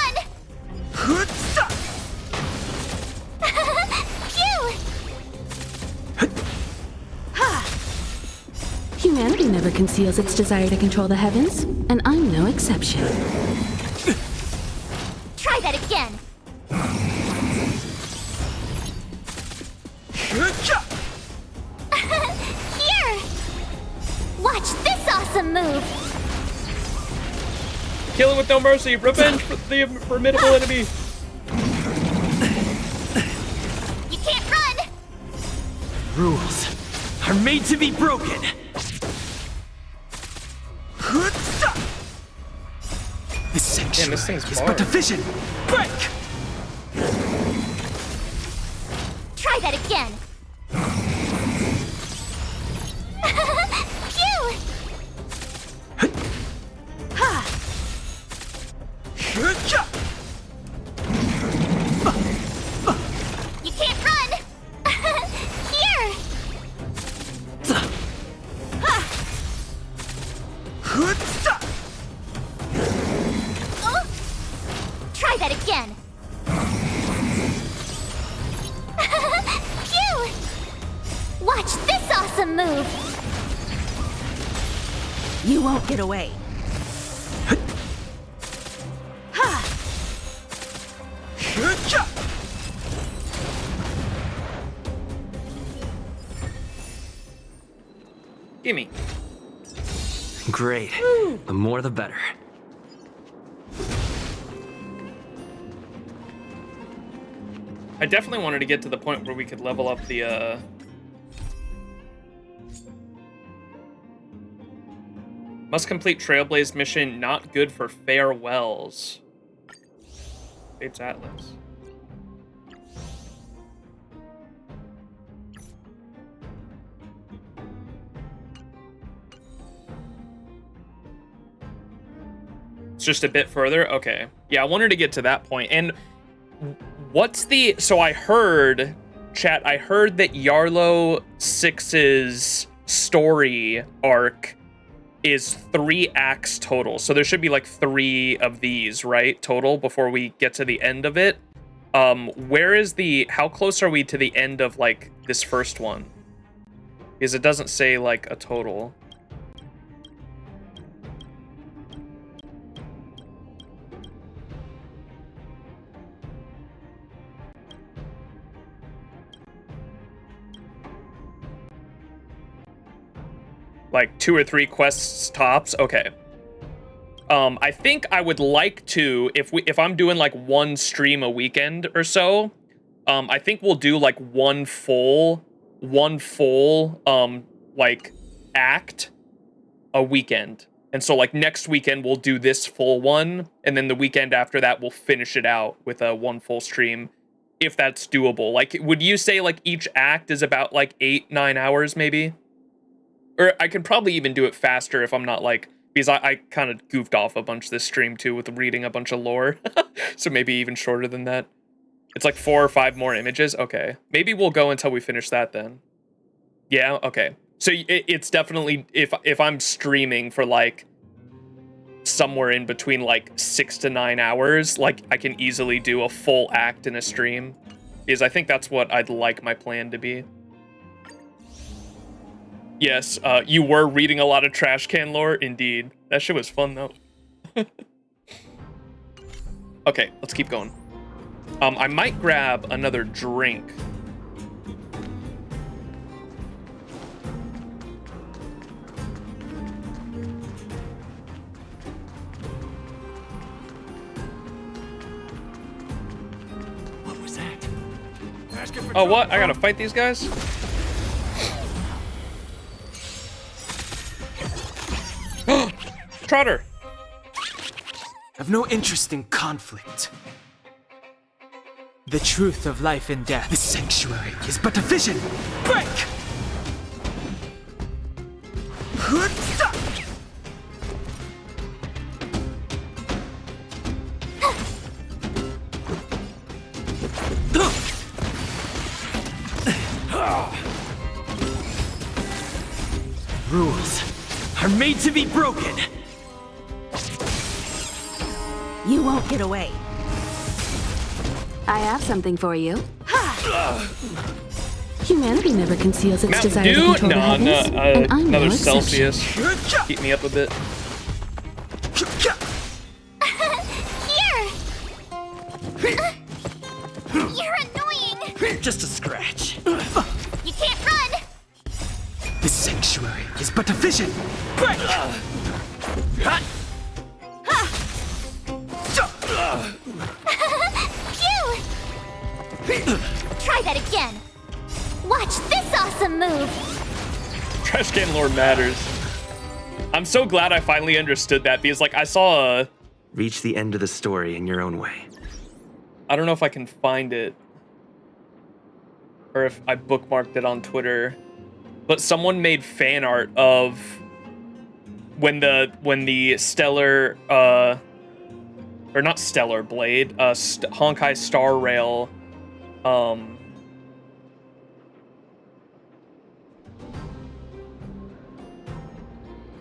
Humanity never conceals its desire to control the heavens, and I'm no exception. Try that again! Here! Watch this awesome move! Kill it with no mercy. Revenge for the formidable enemy. You can't run! Rules are made to be broken. The sanctuary is but a vision. Break! Try that again! Phew! You can't run! Here! Try that again! Phew! Watch this awesome move! You won't get away. Gimme. Great. The more the better. I definitely wanted to get to the point where we could level up the, Must complete Trailblaze mission, not good for farewells. Fate's Atlas. It's just a bit further? Okay. Yeah, I wanted to get to that point. And what's the... So I heard, chat, I heard that Jarilo-VI's story arc is 3 acts total. So there should be like 3 of these, right? Total before we get to the end of it. Where is the... How close are we to the end of like this first one? Because it doesn't say like a total. Like 2 or 3 quests tops. Okay. I think I would like to, if I'm doing like 1 stream a weekend or so, I think we'll do like one full like act a weekend. And so like next weekend we'll do this full one, and then the weekend after that we'll finish it out with a 1 full stream, if that's doable. Like, would you say like each act is about like 8-9 hours maybe? Or I can probably even do it faster if I'm not like, because I kind of goofed off a bunch this stream too with reading a bunch of lore. So maybe even shorter than that. It's like 4 or 5 more images. Okay. Maybe we'll go until we finish that then. Yeah, okay. So it's definitely, if I'm streaming for like somewhere in between like 6 to 9 hours, like I can easily do a full act in a stream. Because I think that's what I'd like my plan to be. Yes, you were reading a lot of trash can lore, indeed. That shit was fun, though. Okay, let's keep going. I might grab another drink. What was that? Oh, what? I gotta fight these guys? Trotter! I've no interest in conflict. The truth of life and death. The sanctuary is but a vision. Break! Rules are made to be broken. You won't get away. I have something for you. Humanity never conceals its Mountain desire to Dew? control the No, heavens, and I'm another no exception. Celsius. Keep me up a bit. Here! You're annoying! Just a scratch. You can't run! The sanctuary is but a vision. Break! Phew! Try that again. Watch this awesome move. Trash can lore matters. I'm so glad I finally understood that, because like I saw a... Reach the end of the story in your own way. I don't know if I can find it, or if I bookmarked it on Twitter, but someone made fan art of when the Stellar, or not Stellar Blade, Honkai Star Rail,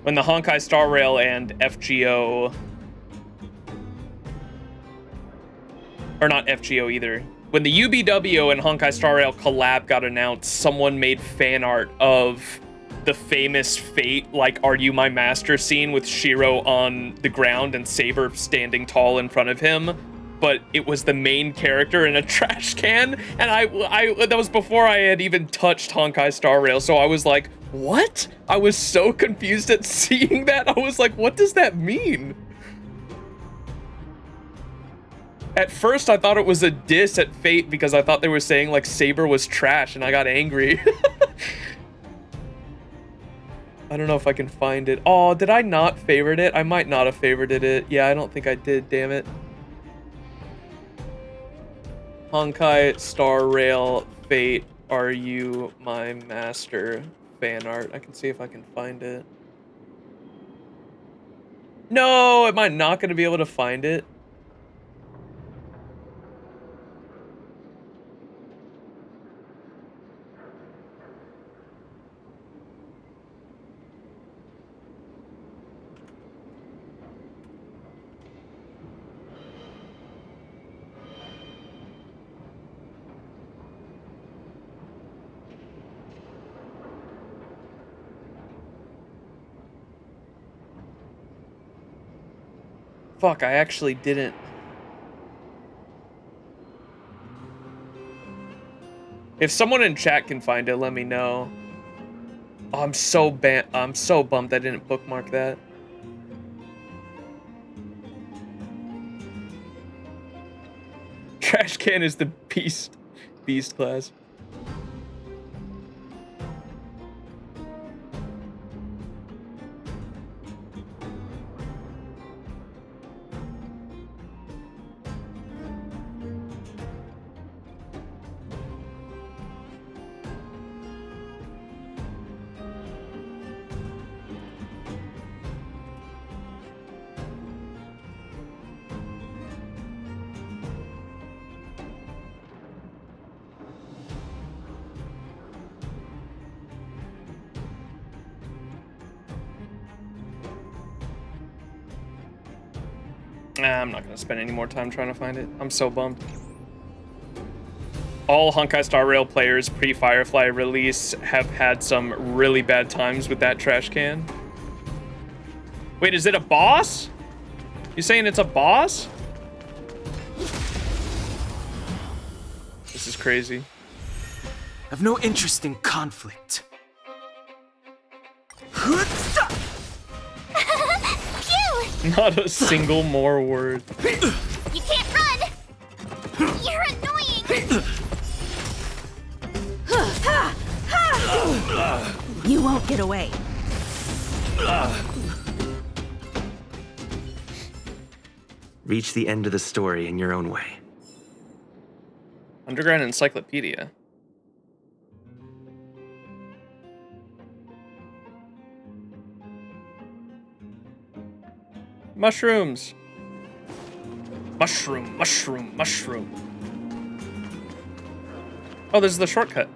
when the Honkai Star Rail and FGO, or not FGO either, when the UBW and Honkai Star Rail collab got announced, someone made fan art of the famous Fate, like, "Are you my master" scene with Shiro on the ground and Saber standing tall in front of him, but it was the main character in a trash can, and I that was before I had even touched Honkai Star Rail, so I was like, What? I was so confused at seeing that. I was like, what does that mean? At first, I thought it was a diss at Fate because I thought they were saying like Saber was trash and I got angry. I don't know if I can find it. Oh, did I not favorite it? I might not have favorited it. Yeah, I don't think I did, damn it. Honkai, Star Rail, Fate, Are You My Master? Fan art. I can see if I can find it. No, am I not going to be able to find it? Fuck, I actually didn't. If someone in chat can find it, let me know. Oh, I'm so bummed I didn't bookmark that. Trash can is the beast class. I'm not gonna spend any more time trying to find it. I'm so bummed. All Honkai Star Rail players pre-Firefly release have had some really bad times with that trash can. Wait, is it a boss? You saying it's a boss? This is crazy. I've no interest in conflict. Not a single more word. You can't run! You're annoying! You won't get away. Reach the end of the story in your own way. Underground Encyclopedia. Mushrooms. Mushroom, mushroom, mushroom. Oh, this is the shortcut.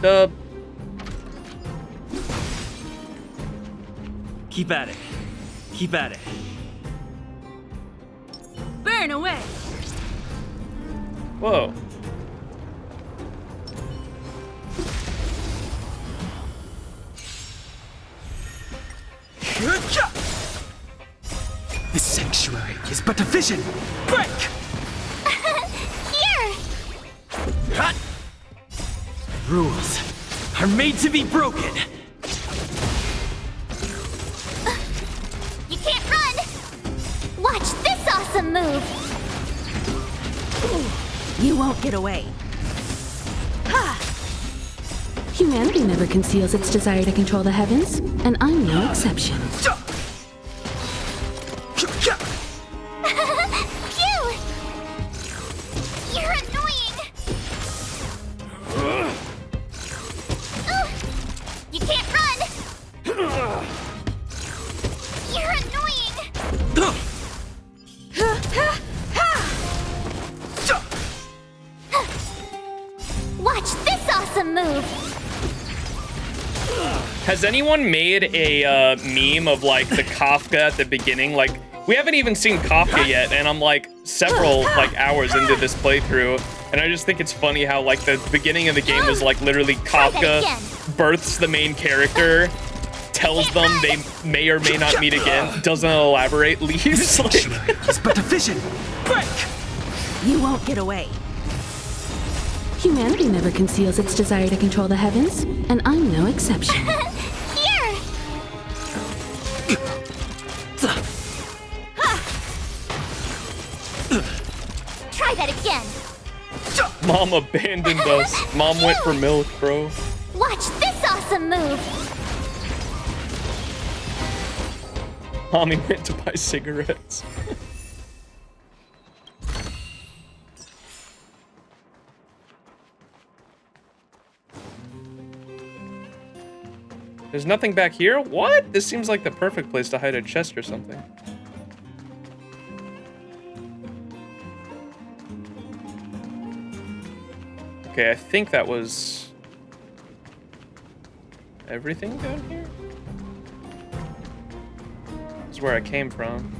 Dub. Keep at it. Keep at it. Burn away. Whoa. This sanctuary is but a vision. Break! Here! Rules are made to be broken. You can't run! Watch this awesome move! You won't get away. Humanity never conceals its desire to control the heavens, and I'm no exception. Phew! You're annoying! You can't run! You're annoying! Watch this awesome move! Has anyone made a meme of like the Kafka at the beginning? Like, we haven't even seen Kafka yet, and I'm like several like hours into this playthrough, and I just think it's funny how like the beginning of the game was like literally Kafka births the main character, tells them they may or may not meet again, doesn't elaborate, leaves. Like, it's but a vision. Break! You won't get away. Humanity never conceals its desire to control the heavens, and I'm no exception. Here! Try that again. Mom abandoned us. Mom went for milk, bro. Watch this awesome move. Mommy went to buy cigarettes. There's nothing back here? What? This seems like the perfect place to hide a chest or something. Okay, I think that was everything down here? This is where I came from.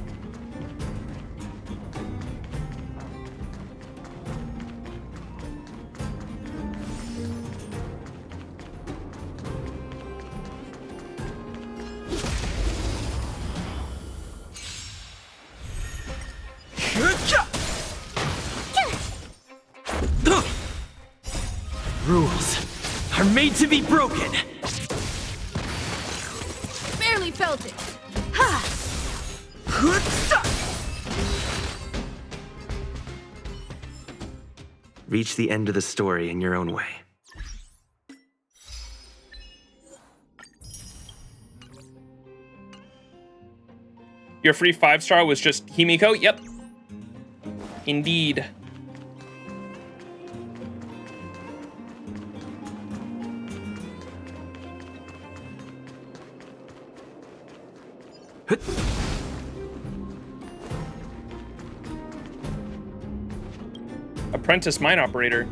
Rules are made to be broken. Barely felt it. Reach the end of the story in your own way. Your free 5-star was just Himiko? Yep. Indeed. Apprentice mine operator.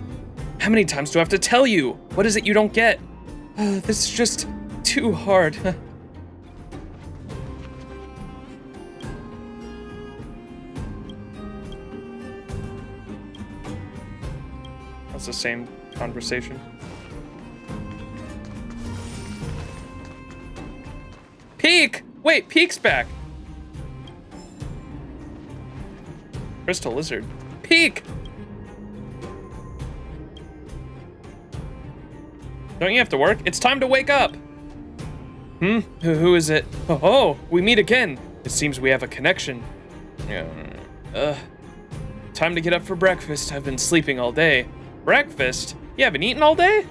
How many times do I have to tell you? What is it you don't get? This is just too hard. That's the same conversation. Peak! Wait, Peak's back. Crystal Lizard. Peak! Don't you have to work? It's time to wake up! Who is it? Oh, we meet again. It seems we have a connection. Time to get up for breakfast. I've been sleeping all day. Breakfast? You haven't eaten all day?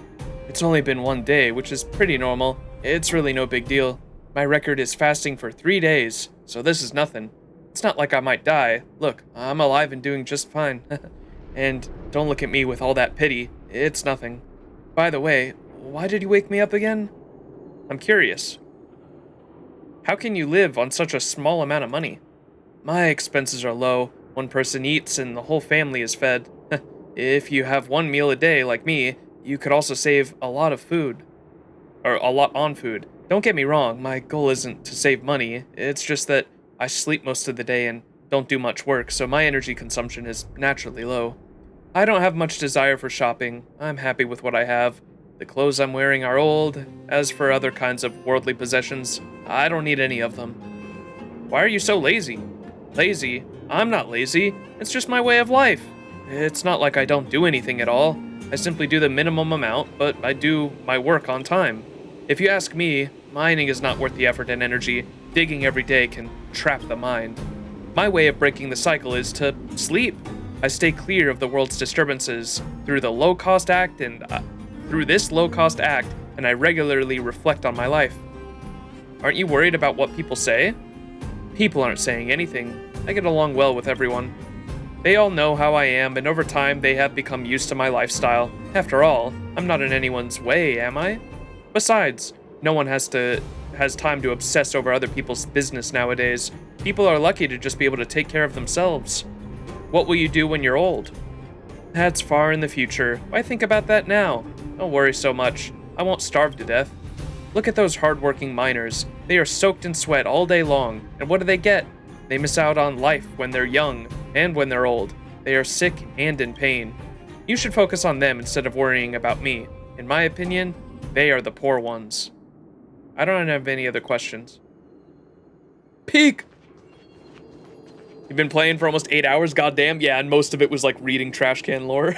It's only been one day, which is pretty normal. It's really no big deal. My record is fasting for 3 days, so this is nothing. It's not like I might die. Look, I'm alive and doing just fine. And don't look at me with all that pity. It's nothing. By the way, why did you wake me up again? I'm curious. How can you live on such a small amount of money? My expenses are low. One person eats and the whole family is fed. If you have one meal a day like me, you could also save a lot of food. Or a lot on food. Don't get me wrong, my goal isn't to save money. It's just that I sleep most of the day and don't do much work, so my energy consumption is naturally low. I don't have much desire for shopping. I'm happy with what I have. The clothes I'm wearing are old. As for other kinds of worldly possessions, I don't need any of them. Why are you so lazy? Lazy? I'm not lazy. It's just my way of life. It's not like I don't do anything at all. I simply do the minimum amount, but I do my work on time. If you ask me, mining is not worth the effort and energy. Digging every day can trap the mind. My way of breaking the cycle is to sleep. I stay clear of the world's disturbances through the low-cost act and through this low-cost act, and I regularly reflect on my life. Aren't you worried about what people say? People aren't saying anything. I get along well with everyone. They all know how I am, and over time they have become used to my lifestyle. After all, I'm not in anyone's way, am I? Besides, no one has time to obsess over other people's business nowadays. People are lucky to just be able to take care of themselves. What will you do when you're old? That's far in the future. Why think about that now? Don't worry so much. I won't starve to death. Look at those hardworking miners. They are soaked in sweat all day long, and what do they get? They miss out on life when they're young and when they're old. They are sick and in pain. You should focus on them instead of worrying about me. In my opinion, they are the poor ones. I don't have any other questions. Peak! You've been playing for almost 8 hours, goddamn. Yeah, and most of it was like reading trash can lore.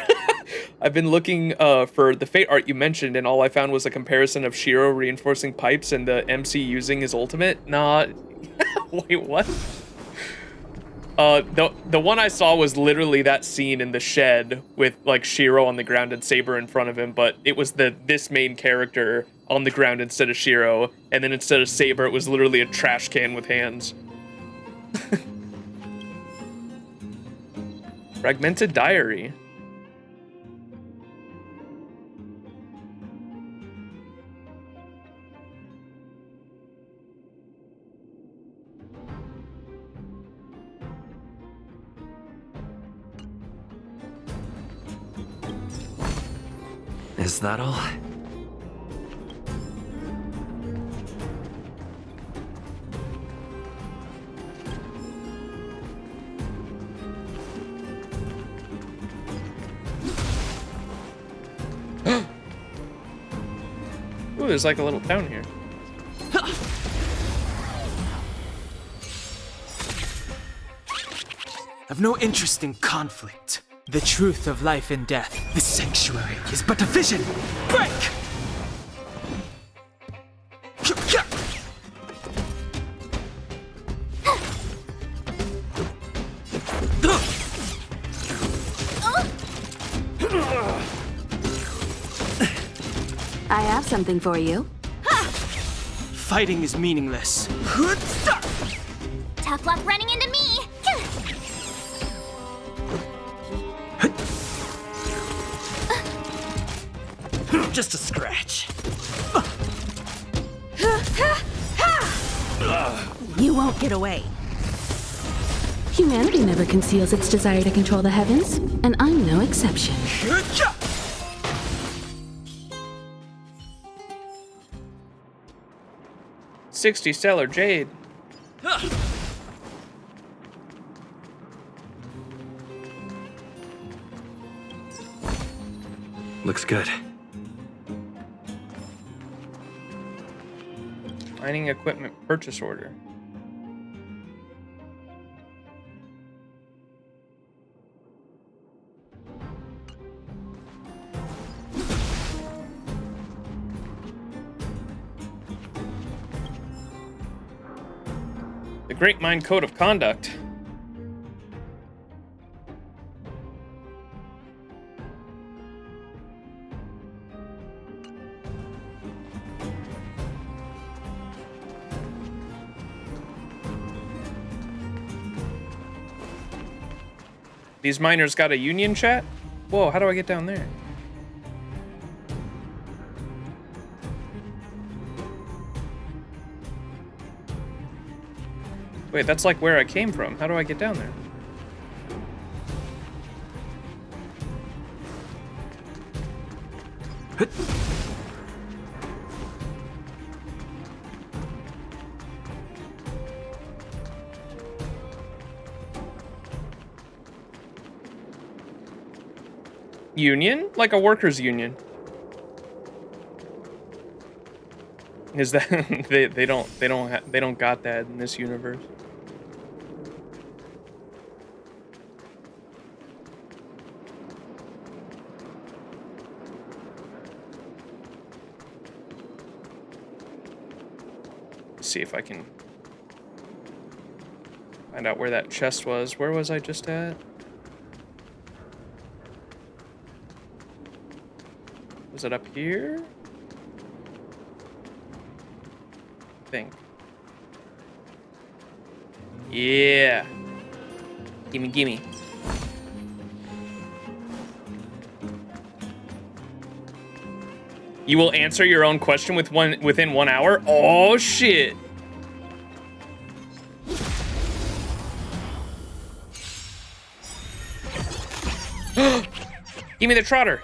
I've been looking for the Fate art you mentioned, and all I found was a comparison of Shiro reinforcing pipes and the MC using his ultimate. Nah, wait, what? The one I saw was literally that scene in the shed with like Shiro on the ground and Saber in front of him, but it was this main character on the ground instead of Shiro, and then instead of Saber, it was literally a trash can with hands. Fragmented diary. Is that all? Ooh, there's like a little town here. I've no interest in conflict. The truth of life and death. The sanctuary is but a vision. Break! I have something for you. Fighting is meaningless. Tough luck running into me. Just a scratch. You won't get away. Humanity never conceals its desire to control the heavens, and I'm no exception. 60 stellar jade. Looks good. Mining equipment purchase order. The Great Mine Code of Conduct. These miners got a union chat? Whoa, how do I get down there? Wait, that's like where I came from. How do I get down there? Union? Like a workers' union. Is that they don't got that in this universe. Let's see if I can find out where that chest was. Where was I just at? Was it up here? I think. Yeah. Gimme, gimme. You will answer your own question within 1 hour? Oh shit. Give me the trotter.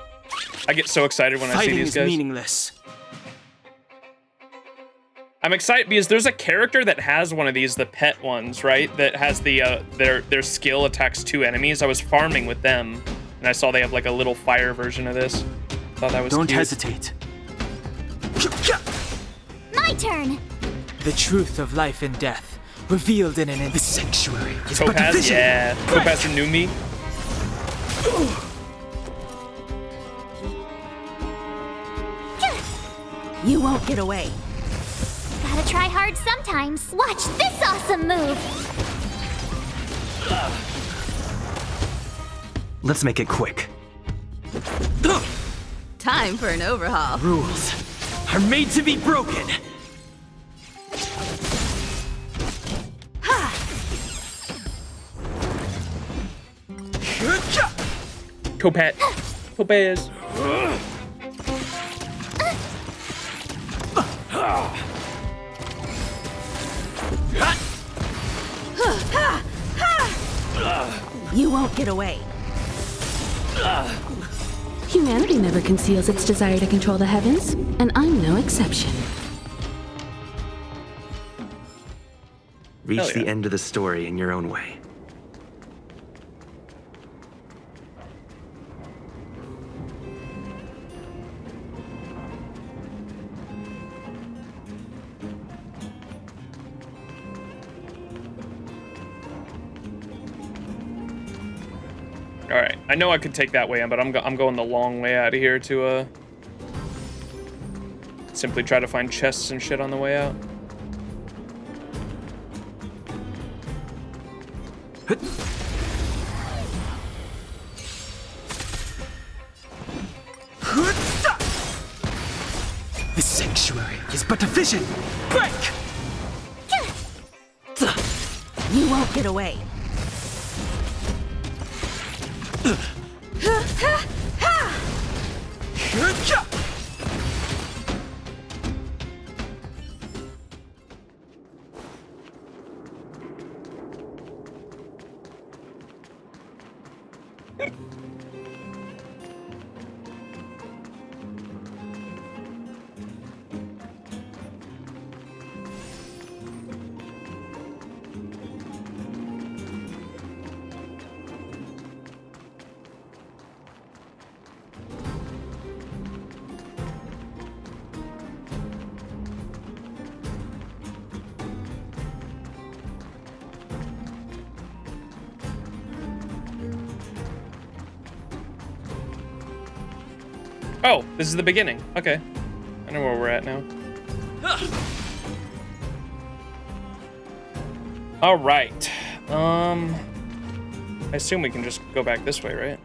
I get so excited when I see these guys. Fighting is meaningless. I'm excited because there's a character that has one of these, the pet ones, right? That has the their skill attacks 2 enemies. I was farming with them, and I saw they have like a little fire version of this. Thought that was Don't cute. hesitate. My turn. The truth of life and death, revealed in the sanctuary. Is but a Topaz, vision. yeah. Break. Topaz and Numi. You won't get away. Gotta try hard sometimes. Watch this awesome move! Let's make it quick. Time for an overhaul. Rules are made to be broken. Topaz. You won't get away. Humanity never conceals its desire to control the heavens, and I'm no exception. Reach Hell yeah. the end of the story in your own way. All right, I know I could take that way in, but I'm going the long way out of here to simply try to find chests and shit on the way out. The sanctuary is but a vision. Break! You won't get away. Oh, this is the beginning. Okay. I know where we're at now. All right. I assume we can just go back this way, right?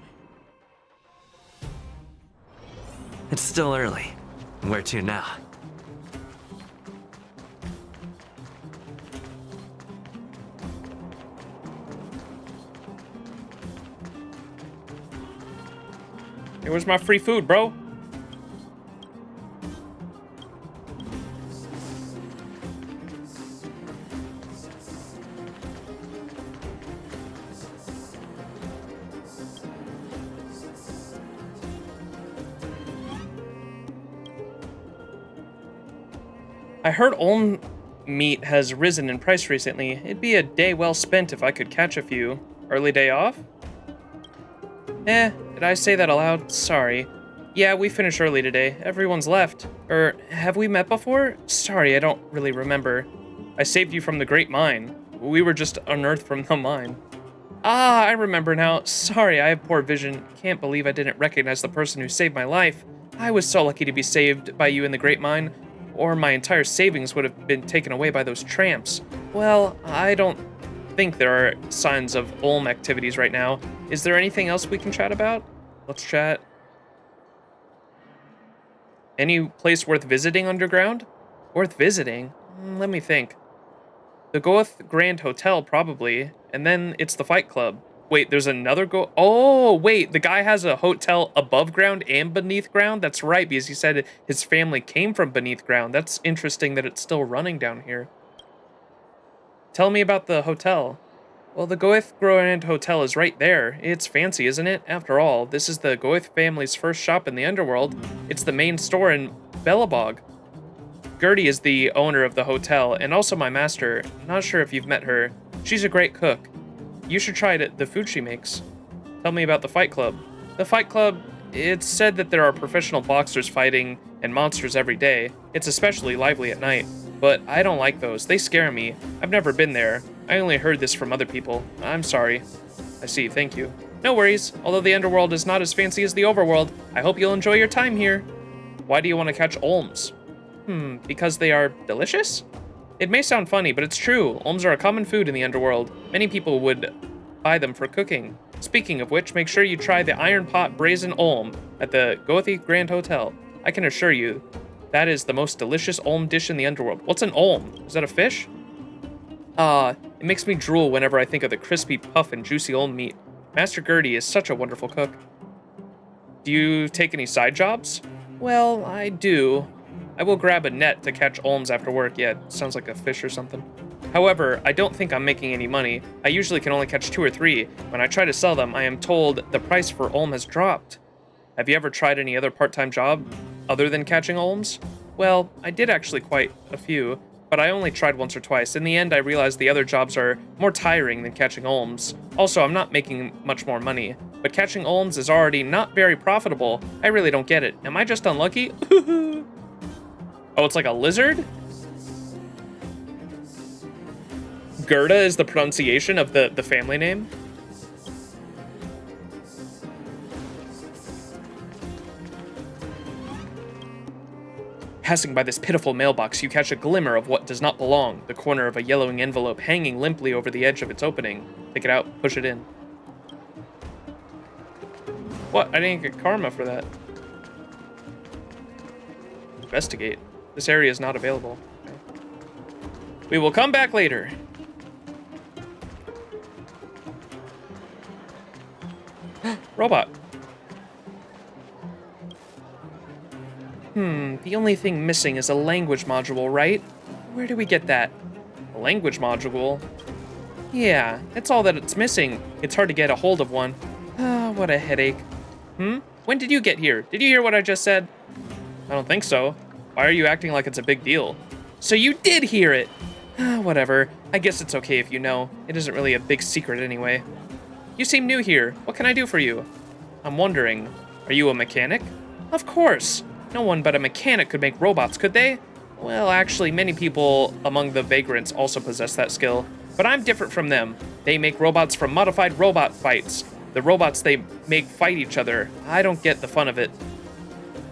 It's still early. Where to now? Hey, where's my free food, bro? I heard Ulm meat has risen in price recently. It'd be a day well spent if I could catch a few. Early day off? Did I say that aloud? Sorry. Yeah, we finished early today. Everyone's left. Have we met before? Sorry, I don't really remember. I saved you from the Great Mine. We were just unearthed from the mine. Ah, I remember now. Sorry, I have poor vision. Can't believe I didn't recognize the person who saved my life. I was so lucky to be saved by you in the Great Mine, or my entire savings would have been taken away by those tramps. Well, I don't think there are signs of Ulm activities right now. Is there anything else we can chat about? Let's chat. Any place worth visiting underground? Worth visiting? Let me think. The Goeth Grand Hotel, probably. And then it's the Fight Club. Wait, there's another Oh, wait, the guy has a hotel above ground and beneath ground? That's right, because he said his family came from beneath ground. That's interesting that it's still running down here. Tell me about the hotel. Well, the Goeth Grand Hotel is right there. It's fancy, isn't it? After all, this is the Goeth family's first shop in the underworld. It's the main store in Belobog. Gertie is the owner of the hotel, and also my master. Not sure if you've met her. She's a great cook. You should try the food she makes. Tell me about the Fight Club. The Fight Club, it's said that there are professional boxers fighting and monsters every day. It's especially lively at night. But I don't like those. They scare me. I've never been there. I only heard this from other people. I'm sorry. I see, thank you. No worries. Although the underworld is not as fancy as the overworld, I hope you'll enjoy your time here. Why do you want to catch Ulms? Because they are delicious? It may sound funny, but it's true. Olms are a common food in the underworld. Many people would buy them for cooking. Speaking of which, make sure you try the Iron Pot Brazen Olm at the Gothi Grand Hotel. I can assure you, that is the most delicious Olm dish in the underworld. What's an Olm? Is that a fish? It makes me drool whenever I think of the crispy puff and juicy Olm meat. Master Gertie is such a wonderful cook. Do you take any side jobs? Well, I do. I will grab a net to catch Olms after work. Yeah, it sounds like a fish or something. However, I don't think I'm making any money. I usually can only catch 2 or 3. When I try to sell them, I am told the price for Olm has dropped. Have you ever tried any other part-time job other than catching Olms? Well, I did actually quite a few, but I only tried once or twice. In the end, I realized the other jobs are more tiring than catching Olms. Also, I'm not making much more money, but catching Olms is already not very profitable. I really don't get it. Am I just unlucky? Oh, it's like a lizard? Gerda is the pronunciation of the family name? Passing by this pitiful mailbox, you catch a glimmer of what does not belong, the corner of a yellowing envelope hanging limply over the edge of its opening. Take it out, push it in. What? I didn't get karma for that. Investigate. This area is not available. Okay. We will come back later. Robot. The only thing missing is a language module, right? Where do we get that? A language module? Yeah, that's all that it's missing. It's hard to get a hold of one. Ah, what a headache. When did you get here? Did you hear what I just said? I don't think so. Why are you acting like it's a big deal? So you did hear it! Whatever. I guess it's okay if you know. It isn't really a big secret anyway. You seem new here. What can I do for you? I'm wondering, are you a mechanic? Of course. No one but a mechanic could make robots, could they? Well, actually, many people among the vagrants also possess that skill. But I'm different from them. They make robots from modified robot fights. The robots they make fight each other. I don't get the fun of it.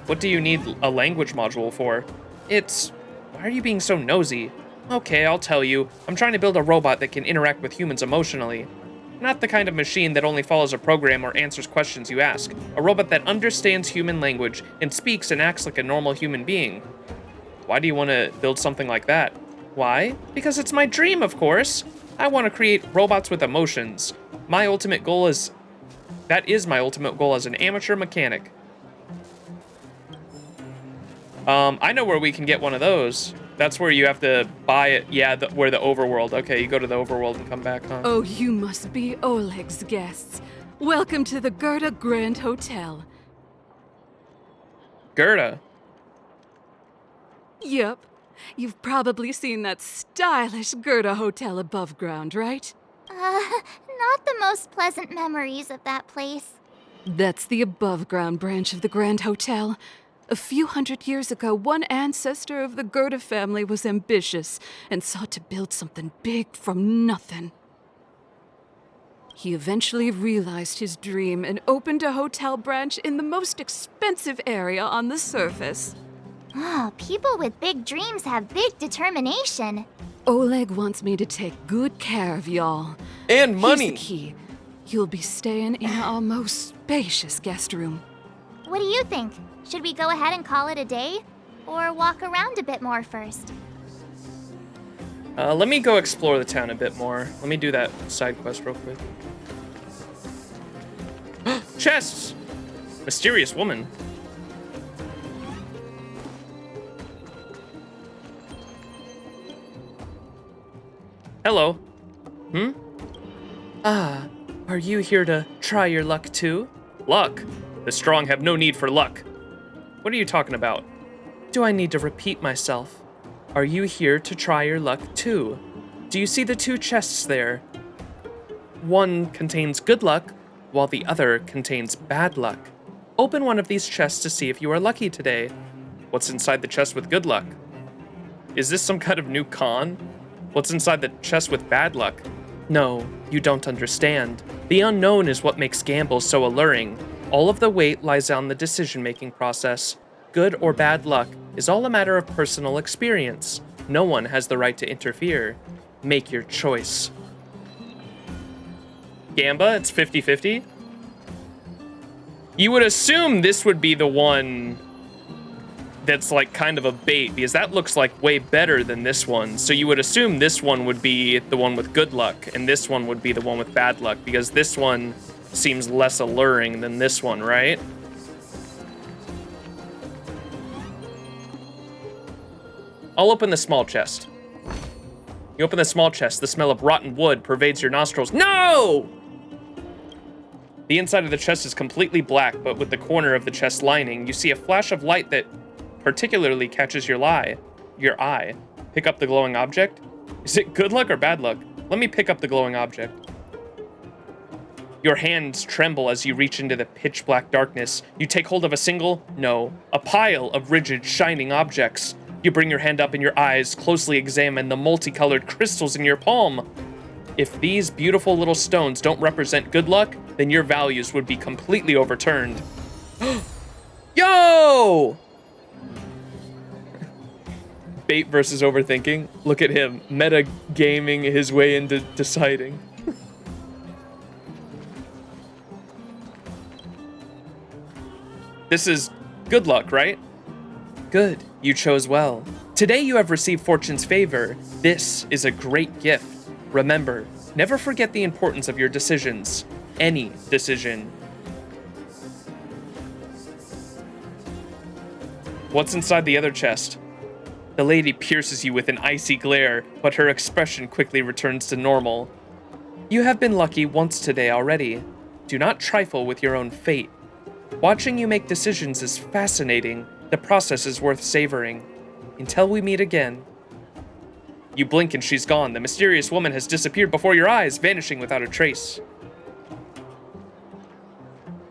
What do you need a language module for? Why are you being so nosy? Okay, I'll tell you. I'm trying to build a robot that can interact with humans emotionally. Not the kind of machine that only follows a program or answers questions you ask. A robot that understands human language and speaks and acts like a normal human being. Why do you want to build something like that? Why? Because it's my dream, of course. I want to create robots with emotions. That is my ultimate goal as an amateur mechanic. I know where we can get one of those. That's where you have to buy it. Yeah, where the overworld. Okay, you go to the overworld and come back, huh? Oh, you must be Oleg's guests. Welcome to the Gerda Grand Hotel. Gerda? Yep. You've probably seen that stylish Gerda Hotel above ground, right? Not the most pleasant memories of that place. That's the above-ground branch of the Grand Hotel. A few hundred years ago, one ancestor of the Gerda family was ambitious and sought to build something big from nothing. He eventually realized his dream and opened a hotel branch in the most expensive area on the surface. Oh, people with big dreams have big determination. Oleg wants me to take good care of y'all. And money. Here's the key. You'll be staying in our most spacious guest room. What do you think? Should we go ahead and call it a day? Or walk around a bit more first? Let me go explore the town a bit more. Let me do that side quest real quick. Chests! Mysterious woman. Hello. Are you here to try your luck too? Luck? The strong have no need for luck. What are you talking about? Do I need to repeat myself? Are you here to try your luck too? Do you see the 2 chests there? One contains good luck, while the other contains bad luck. Open one of these chests to see if you are lucky today. What's inside the chest with good luck? Is this some kind of new con? What's inside the chest with bad luck? No, you don't understand. The unknown is what makes gambles so alluring. All of the weight lies on the decision-making process. Good or bad luck is all a matter of personal experience. No one has the right to interfere. Make your choice. Gamba, it's 50-50. You would assume this would be the one that's like kind of a bait, because that looks like way better than this one. So you would assume this one would be the one with good luck, and this one would be the one with bad luck, because this one seems less alluring than this one, right? I'll open the small chest. You open the small chest, the smell of rotten wood pervades your nostrils. No! The inside of the chest is completely black, but with the corner of the chest lining, you see a flash of light that particularly catches your eye. Pick up the glowing object. Is it good luck or bad luck? Let me pick up the glowing object. Your hands tremble as you reach into the pitch black darkness. You take hold of a pile of rigid, shining objects. You bring your hand up and your eyes closely examine the multicolored crystals in your palm. If these beautiful little stones don't represent good luck, then your values would be completely overturned. Yo! Bait versus overthinking. Look at him, meta-gaming his way into deciding. This is good luck, right? Good, you chose well. Today you have received fortune's favor. This is a great gift. Remember, never forget the importance of your decisions. Any decision. What's inside the other chest? The lady pierces you with an icy glare, but her expression quickly returns to normal. You have been lucky once today already. Do not trifle with your own fate. Watching you make decisions is fascinating. The process is worth savoring. Until we meet again. You blink and she's gone. The mysterious woman has disappeared before your eyes, vanishing without a trace.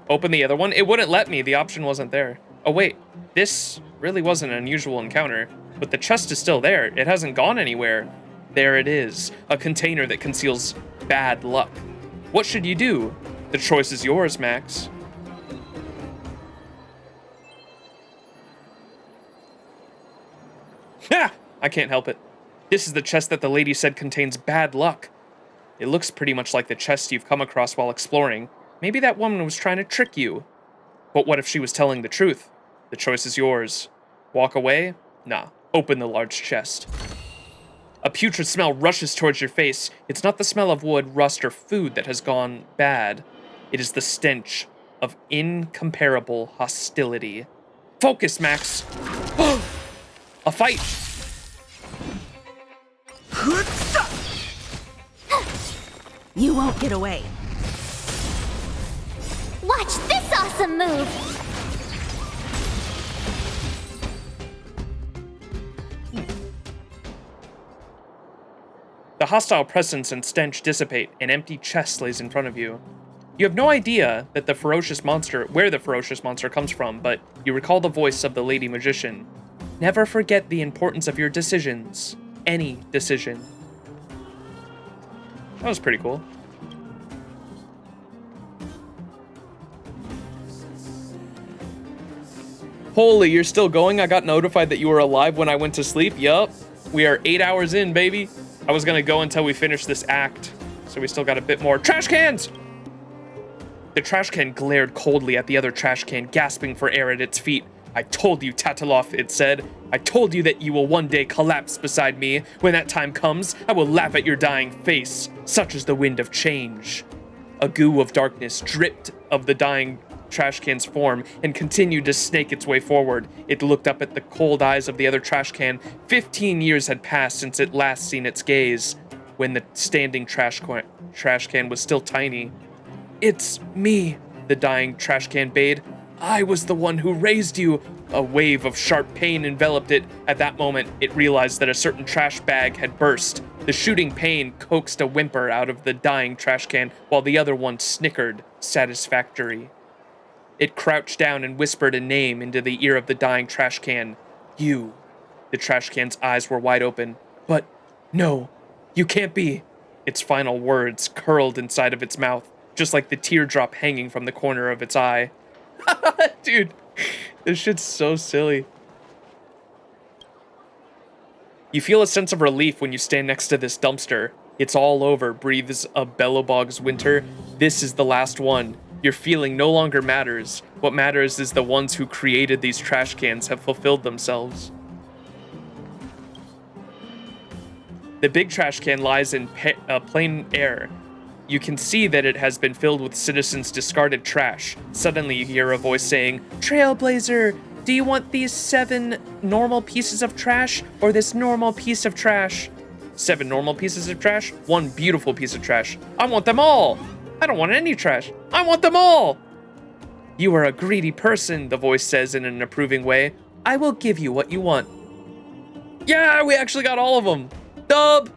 Open the other one. It wouldn't let me. The option wasn't there. Oh wait, this really was an unusual encounter, but the chest is still there. It hasn't gone anywhere. There it is, a container that conceals bad luck. What should you do? The choice is yours, Max. Ha! I can't help it. This is the chest that the lady said contains bad luck. It looks pretty much like the chest you've come across while exploring. Maybe that woman was trying to trick you. But what if she was telling the truth? The choice is yours. Walk away? Nah. Open the large chest. A putrid smell rushes towards your face. It's not the smell of wood, rust, or food that has gone bad. It is the stench of incomparable hostility. Focus, Max! A fight! You won't get away. Watch this awesome move! The hostile presence and stench dissipate. An empty chest lays in front of you. You have no idea that where the ferocious monster comes from, but you recall the voice of the lady magician. Never forget the importance of your decisions. Any decision. That was pretty cool. Holy, you're still going? I got notified that you were alive when I went to sleep. Yup. We are 8 hours in, baby. I was gonna go until we finish this act. So we still got a bit more. Trash cans! The trash can glared coldly at the other trash can, gasping for air at its feet. I told you, Tatalov, it said. I told you that you will one day collapse beside me. When that time comes, I will laugh at your dying face. Such is the wind of change. A goo of darkness dripped of the dying trash can's form and continued to snake its way forward. It looked up at the cold eyes of the other trash can. 15 years had passed since it last seen its gaze, when the standing trash can was still tiny. It's me, the dying trash can bade. I was the one who raised you. A wave of sharp pain enveloped it. At that moment, it realized that a certain trash bag had burst. The shooting pain coaxed a whimper out of the dying trash can, while the other one snickered, satisfactory. It crouched down and whispered a name into the ear of the dying trash can. You. The trash can's eyes were wide open. But, no, you can't be. Its final words curled inside of its mouth, just like the teardrop hanging from the corner of its eye. Dude, this shit's so silly. You feel a sense of relief when you stand next to this dumpster. It's all over, breathes a Bellowbog's winter. This is the last one. Your feeling no longer matters. What matters is the ones who created these trash cans have fulfilled themselves. The big trash can lies in plain air. You can see that it has been filled with citizens' discarded trash. Suddenly you hear a voice saying, "Trailblazer, do you want these 7 normal pieces of trash or this normal piece of trash?" 7 normal pieces of trash, 1 beautiful piece of trash. I want them all. I don't want any trash. I want them all. You are a greedy person, the voice says in an approving way. I will give you what you want. Yeah, we actually got all of them. Dub.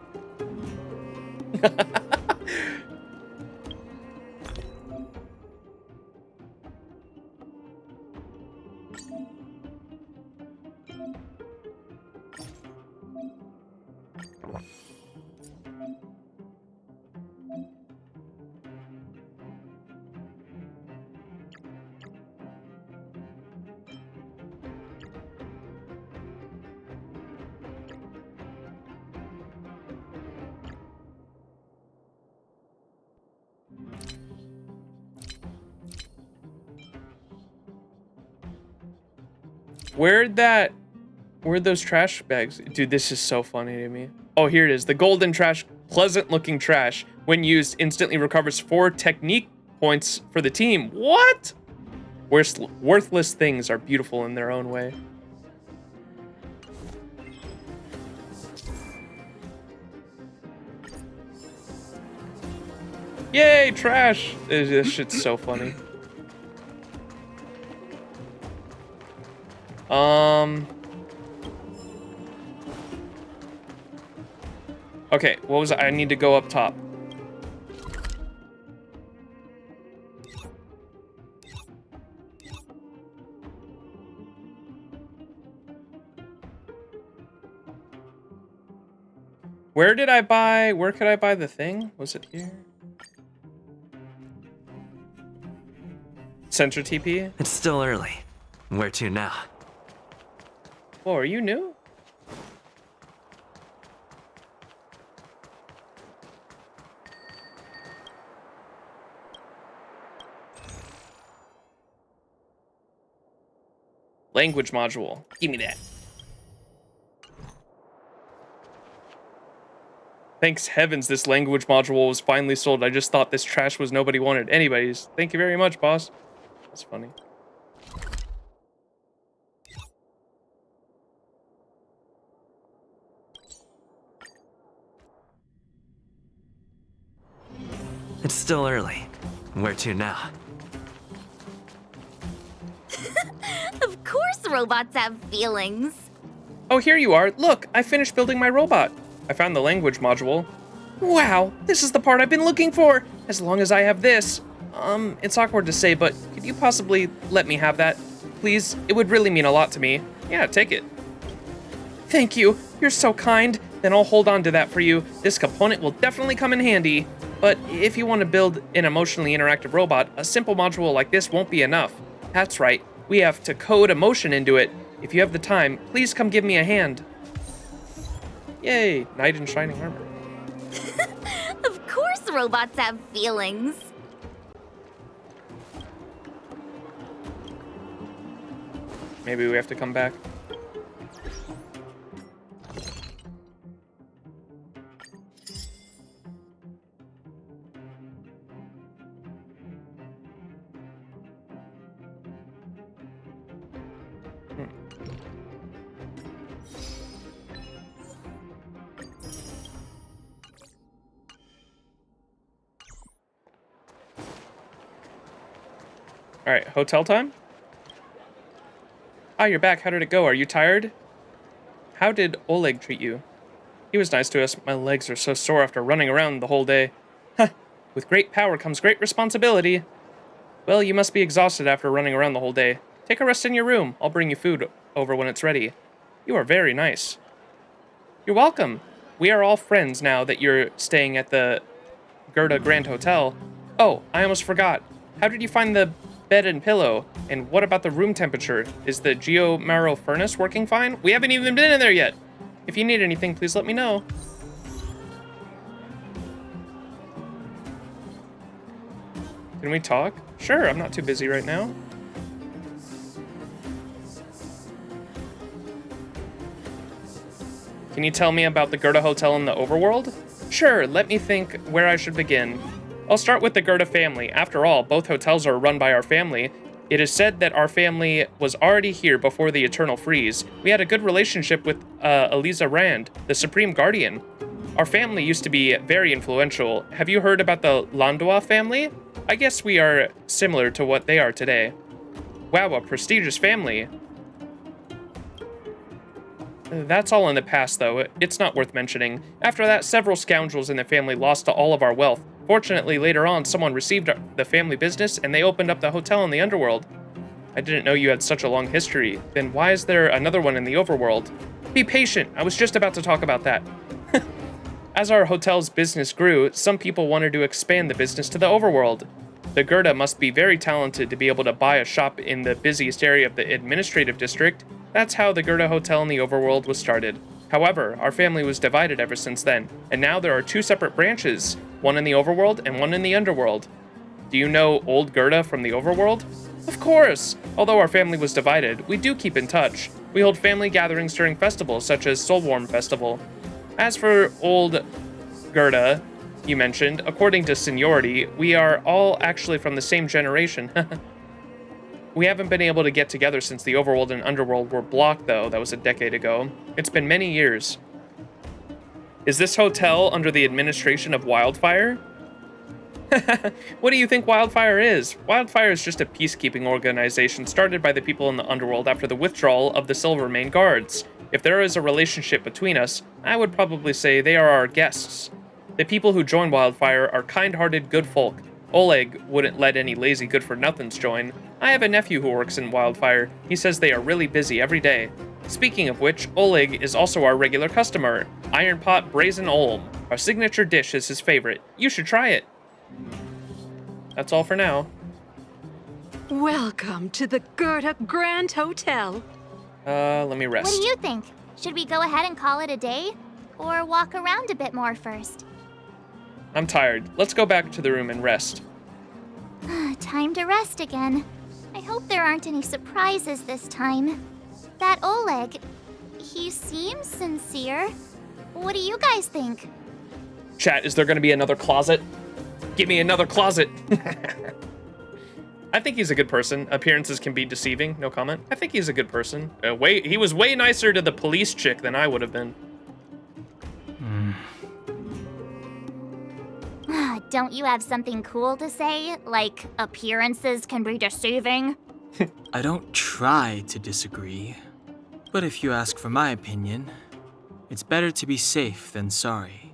Where'd those trash bags? Dude, this is so funny to me. Oh, here it is. The golden trash, pleasant looking trash. When used, instantly recovers 4 technique points for the team. What? Worthless things are beautiful in their own way. Yay, trash. This shit's so funny. Okay, what was I need to go up top. Where could I buy the thing? Was it here? Center TP? It's still early. Where to now? Oh, are you new? Language module. Give me that. Thanks heavens this language module was finally sold. I just thought this trash was nobody wanted. Anyways, thank you very much, boss. That's funny. It's still early. Where to now? Of course robots have feelings. Oh, here you are. Look, I finished building my robot. I found the language module. Wow, this is the part I've been looking for. As long as I have this. It's awkward to say, but could you possibly let me have that? Please, it would really mean a lot to me. Yeah, take it. Thank you. You're so kind. Then I'll hold on to that for you. This component will definitely come in handy. But if you want to build an emotionally interactive robot, a simple module like this won't be enough. That's right. We have to code emotion into it. If you have the time, please come give me a hand. Yay, knight in shining armor. Of course robots have feelings. Maybe we have to come back. All right, hotel time? Ah, you're back. How did it go? Are you tired? How did Oleg treat you? He was nice to us. My legs are so sore after running around the whole day. Huh. With great power comes great responsibility. Well, you must be exhausted after running around the whole day. Take a rest in your room. I'll bring you food over when it's ready. You are very nice. You're welcome. We are all friends now that you're staying at the Gerda Grand Hotel. Oh, I almost forgot. How did you find the bed and pillow? And what about the room temperature? Is the Geomaro furnace working fine? We haven't even been in there yet. If you need anything, please let me know. Can we talk? Sure, I'm not too busy right now. Can you tell me about the Gerda Hotel in the overworld? Sure, let me think where I should begin. I'll start with the Gerda family. After all, both hotels are run by our family. It is said that our family was already here before the Eternal Freeze. We had a good relationship with Eliza Rand, the Supreme Guardian. Our family used to be very influential. Have you heard about the Landois family? I guess we are similar to what they are today. Wow, a prestigious family. That's all in the past, though. It's not worth mentioning. After that, several scoundrels in the family lost all of our wealth. Fortunately, later on, someone received the family business, and they opened up the hotel in the underworld. I didn't know you had such a long history. Then why is there another one in the overworld? Be patient. I was just about to talk about that. As our hotel's business grew, some people wanted to expand the business to the overworld. The Gerda must be very talented to be able to buy a shop in the busiest area of the administrative district. That's how the Gerda Hotel in the overworld was started. However, our family was divided ever since then, and now there are two separate branches, one in the overworld and one in the underworld. Do you know Old Gerda from the overworld? Of course! Although our family was divided, we do keep in touch. We hold family gatherings during festivals such as Soulwarm Festival. As for Old Gerda, you mentioned, according to seniority, we are all actually from the same generation. We haven't been able to get together since the overworld and underworld were blocked, though. That was a decade ago. It's been many years. Is this hotel under the administration of Wildfire? What do you think Wildfire is? Wildfire is just a peacekeeping organization started by the people in the underworld after the withdrawal of the Silvermane Guards. If there is a relationship between us, I would probably say they are our guests. The people who join Wildfire are kind-hearted good folk. Oleg wouldn't let any lazy good-for-nothings join. I have a nephew who works in Wildfire. He says they are really busy every day. Speaking of which, Oleg is also our regular customer. Iron Pot Brazen Olm. Our signature dish is his favorite. You should try it. That's all for now. Welcome to the Gerda Grand Hotel. Let me rest. What do you think? Should we go ahead and call it a day? Or walk around a bit more first? I'm tired. Let's go back to the room and rest. Time to rest again. I hope there aren't any surprises this time. That Oleg, he seems sincere. What do you guys think? Chat, is there going to be another closet? Give me another closet. I think he's a good person. Appearances can be deceiving. No comment. I think he's a good person. He was way nicer to the police chick than I would have been. Don't you have something cool to say? Like, appearances can be deceiving? I don't try to disagree, but if you ask for my opinion, it's better to be safe than sorry.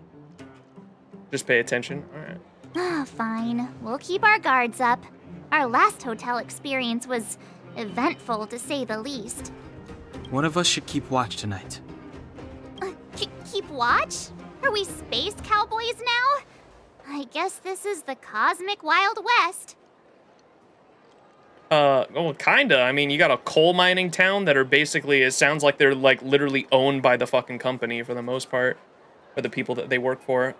Just pay attention. All right. Fine. We'll keep our guards up. Our last hotel experience was eventful, to say the least. One of us should keep watch tonight. Keep watch? Are we space cowboys now? I guess this is the cosmic Wild West. Well, kinda. I mean, you got a coal mining town that are basically, it sounds like they're like literally owned by the fucking company for the most part, or the people that they work for.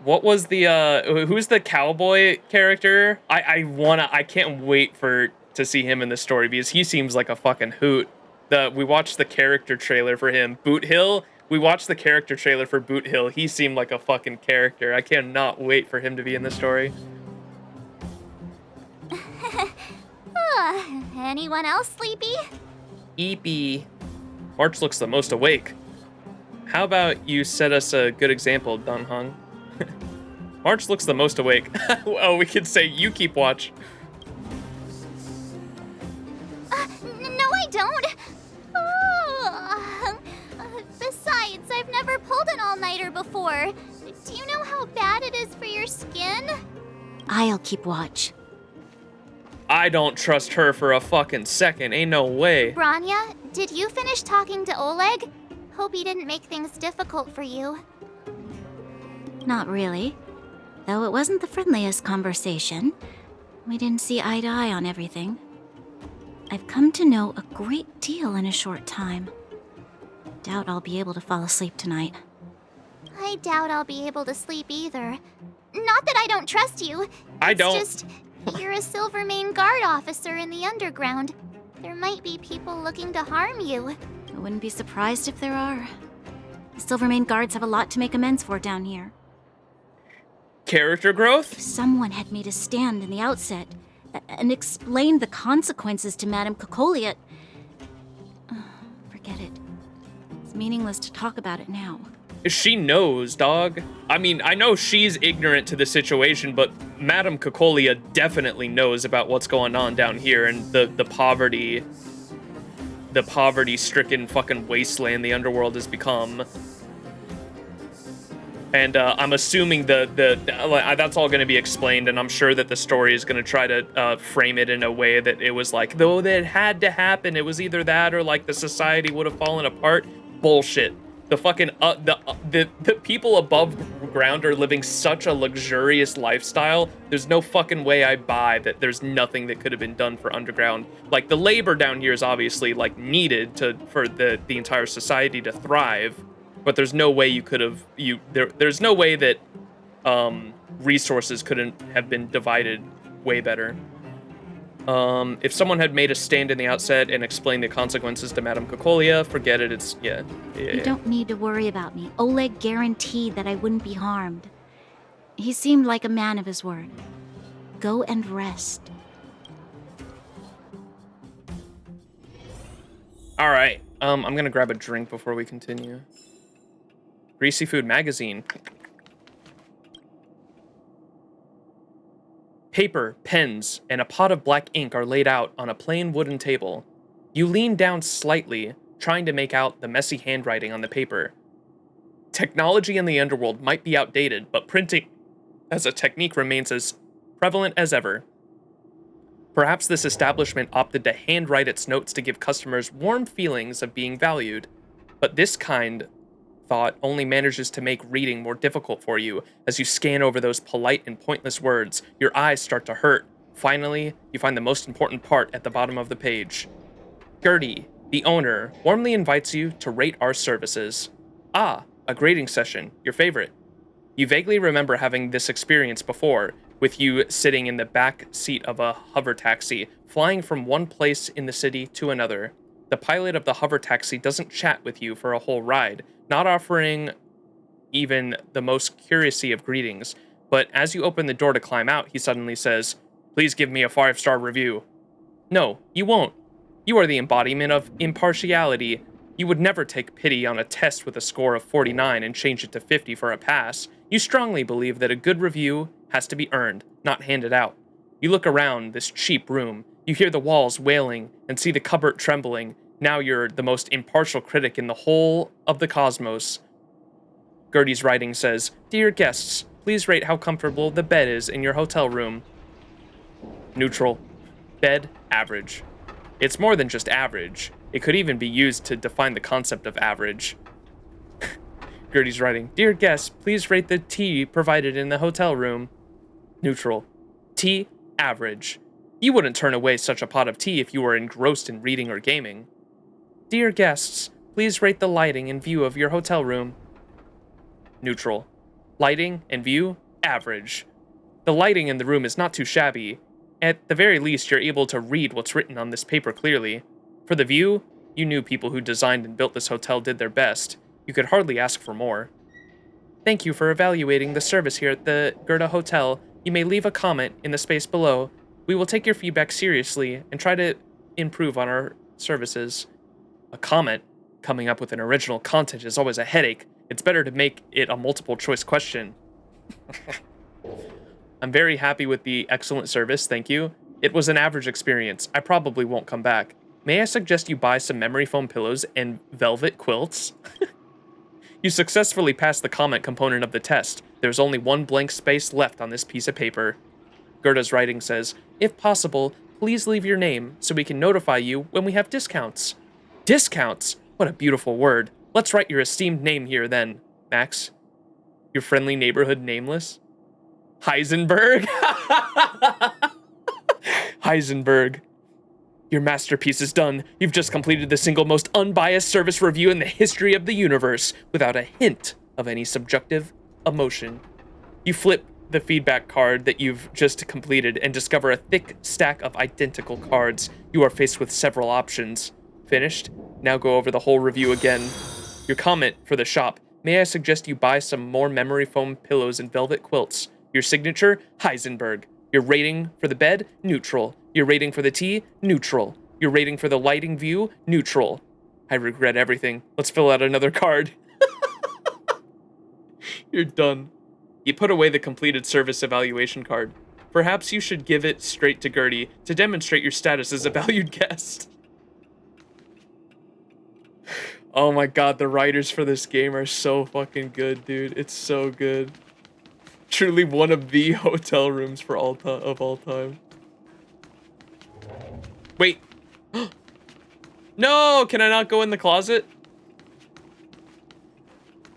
What was the, who's the cowboy character? I can't wait to see him in the story because he seems like a fucking hoot. We watched the character trailer for him, Boot Hill. We watched the character trailer for Boot Hill. He seemed like a fucking character. I cannot wait for him to be in the story. Anyone else sleepy? Eepy. March looks the most awake. How about you set us a good example, Dun Hung? March looks the most awake. Oh, we could say you keep watch. No, I don't. Besides, I've never pulled an all-nighter before. Do you know how bad it is for your skin? I'll keep watch. I don't trust her for a fucking second. Ain't no way. Branya, did you finish talking to Oleg? Hope he didn't make things difficult for you. Not really. Though it wasn't the friendliest conversation. We didn't see eye to eye on everything. I've come to know a great deal in a short time. Doubt I'll be able to fall asleep tonight. I doubt I'll be able to sleep either. Not that I don't trust you. I don't. It's just, you're a Silvermane Guard officer in the underground. There might be people looking to harm you. I wouldn't be surprised if there are. The Silvermane Guards have a lot to make amends for down here. Character growth? If someone had made a stand in the outset and explained the consequences to Madame Cocolia... forget it. It's meaningless to talk about it now. She knows, dog. I mean, I know she's ignorant to the situation, but Madame Cocolia definitely knows about what's going on down here and the poverty-stricken fucking wasteland the underworld has become. And I'm assuming that's all going to be explained, and I'm sure that the story is going to try to frame it in a way that it was like, though that had to happen, it was either that or like the society would have fallen apart. Bullshit. The fucking the people above ground are living such a luxurious lifestyle. There's no fucking way I buy that there's nothing that could have been done for underground. Like, the labor down here is obviously like needed for the entire society to thrive, but there's no way you could have there's no way that resources couldn't have been divided way better. If someone had made a stand in the outset and explained the consequences to Madame Cocolia, forget it, it's, yeah. You don't need to worry about me. Oleg guaranteed that I wouldn't be harmed. He seemed like a man of his word. Go and rest. All right, I'm gonna grab a drink before we continue. Greasy Food Magazine. Paper, pens, and a pot of black ink are laid out on a plain wooden table. You lean down slightly, trying to make out the messy handwriting on the paper. Technology in the underworld might be outdated, but printing as a technique remains as prevalent as ever. Perhaps this establishment opted to handwrite its notes to give customers warm feelings of being valued, but this kind thought only manages to make reading more difficult for you. As you scan over those polite and pointless words, your eyes start to hurt. Finally, you find the most important part at the bottom of the page. Gertie, the owner, warmly invites you to rate our services. Ah, a grading session, your favorite. You vaguely remember having this experience before, with you sitting in the back seat of a hover taxi, flying from one place in the city to another. The pilot of the hover taxi doesn't chat with you for a whole ride, not offering even the most courtesy of greetings, but as you open the door to climb out, he suddenly says, "Please give me a 5-star review." No, you won't. You are the embodiment of impartiality. You would never take pity on a test with a score of 49 and change it to 50 for a pass. You strongly believe that a good review has to be earned, not handed out. You look around this cheap room. You hear the walls wailing and see the cupboard trembling. Now you're the most impartial critic in the whole of the cosmos. Gertie's writing says, "Dear guests, please rate how comfortable the bed is in your hotel room." Neutral. Bed, average. It's more than just average. It could even be used to define the concept of average. Gertie's writing, "Dear guests, please rate the tea provided in the hotel room." Neutral. Tea, average. You wouldn't turn away such a pot of tea if you were engrossed in reading or gaming. Dear guests, please rate the lighting and view of your hotel room. Neutral. Lighting and view, average. The lighting in the room is not too shabby. At the very least, you're able to read what's written on this paper clearly. For the view, you knew people who designed and built this hotel did their best. You could hardly ask for more. Thank you for evaluating the service here at the Gerda Hotel. You may leave a comment in the space below. We will take your feedback seriously and try to improve on our services. A comment, coming up with an original content, is always a headache. It's better to make it a multiple choice question. I'm very happy with the excellent service, thank you. It was an average experience. I probably won't come back. May I suggest you buy some memory foam pillows and velvet quilts? You successfully passed the comment component of the test. There's only one blank space left on this piece of paper. Gerda's writing says, "If possible, please leave your name so we can notify you when we have discounts." Discounts? What a beautiful word. Let's write your esteemed name here then, Max. Your friendly neighborhood nameless? Heisenberg? Heisenberg. Your masterpiece is done. You've just completed the single most unbiased service review in the history of the universe, without a hint of any subjective emotion. You flip the feedback card that you've just completed and discover a thick stack of identical cards. You are faced with several options. Finished? Now go over the whole review again. Your comment for the shop. May I suggest you buy some more memory foam pillows and velvet quilts. Your signature? Heisenberg. Your rating for the bed? Neutral. Your rating for the tea? Neutral. Your rating for the lighting view? Neutral. I regret everything. Let's fill out another card. You're done. You put away the completed service evaluation card. Perhaps you should give it straight to Gertie to demonstrate your status as a valued guest. Oh my god, the writers for this game are so fucking good, dude. It's so good. Truly one of the hotel rooms for all time. Wait. No, can I not go in the closet?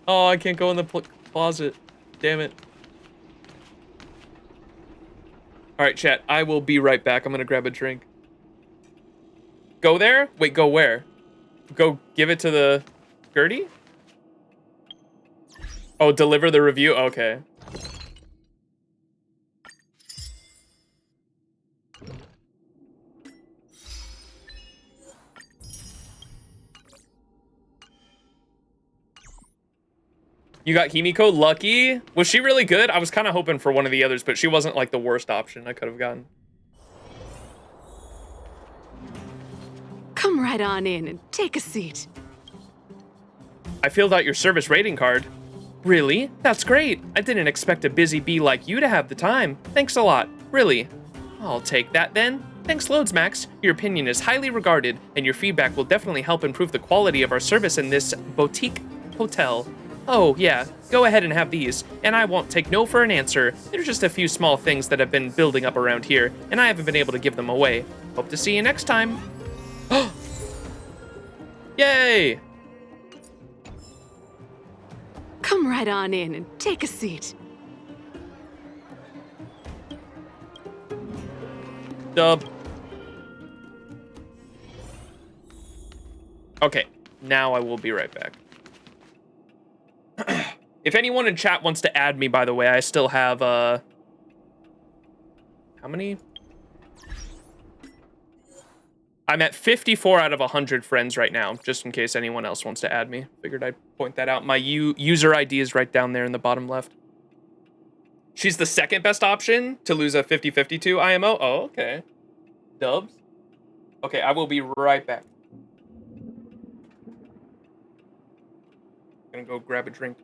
Oh, I can't go in the closet. Damn it. Alright, chat. I will be right back. I'm gonna grab a drink. Go there? Wait, go where? Go give it to the Gertie? Oh, deliver the review? Okay. You got Himiko? Lucky? Was she really good? I was kind of hoping for one of the others, but she wasn't like the worst option I could have gotten. Come right on in and take a seat. I filled out your service rating card. Really? That's great. I didn't expect a busy bee like you to have the time. Thanks a lot. Really. I'll take that then. Thanks loads, Max. Your opinion is highly regarded, and your feedback will definitely help improve the quality of our service in this boutique hotel. Oh, yeah, go ahead and have these, and I won't take no for an answer. They're just a few small things that have been building up around here, and I haven't been able to give them away. Hope to see you next time. Yay! Come right on in and take a seat. Dub. Okay, now I will be right back. If anyone in chat wants to add me, by the way, I still have, how many? I'm at 54 out of 100 friends right now, just in case anyone else wants to add me. Figured I'd point that out. My user ID is right down there in the bottom left. She's the second best option to lose a 50-52 IMO? Oh, okay. Dubs? Okay, I will be right back. Gonna go grab a drink.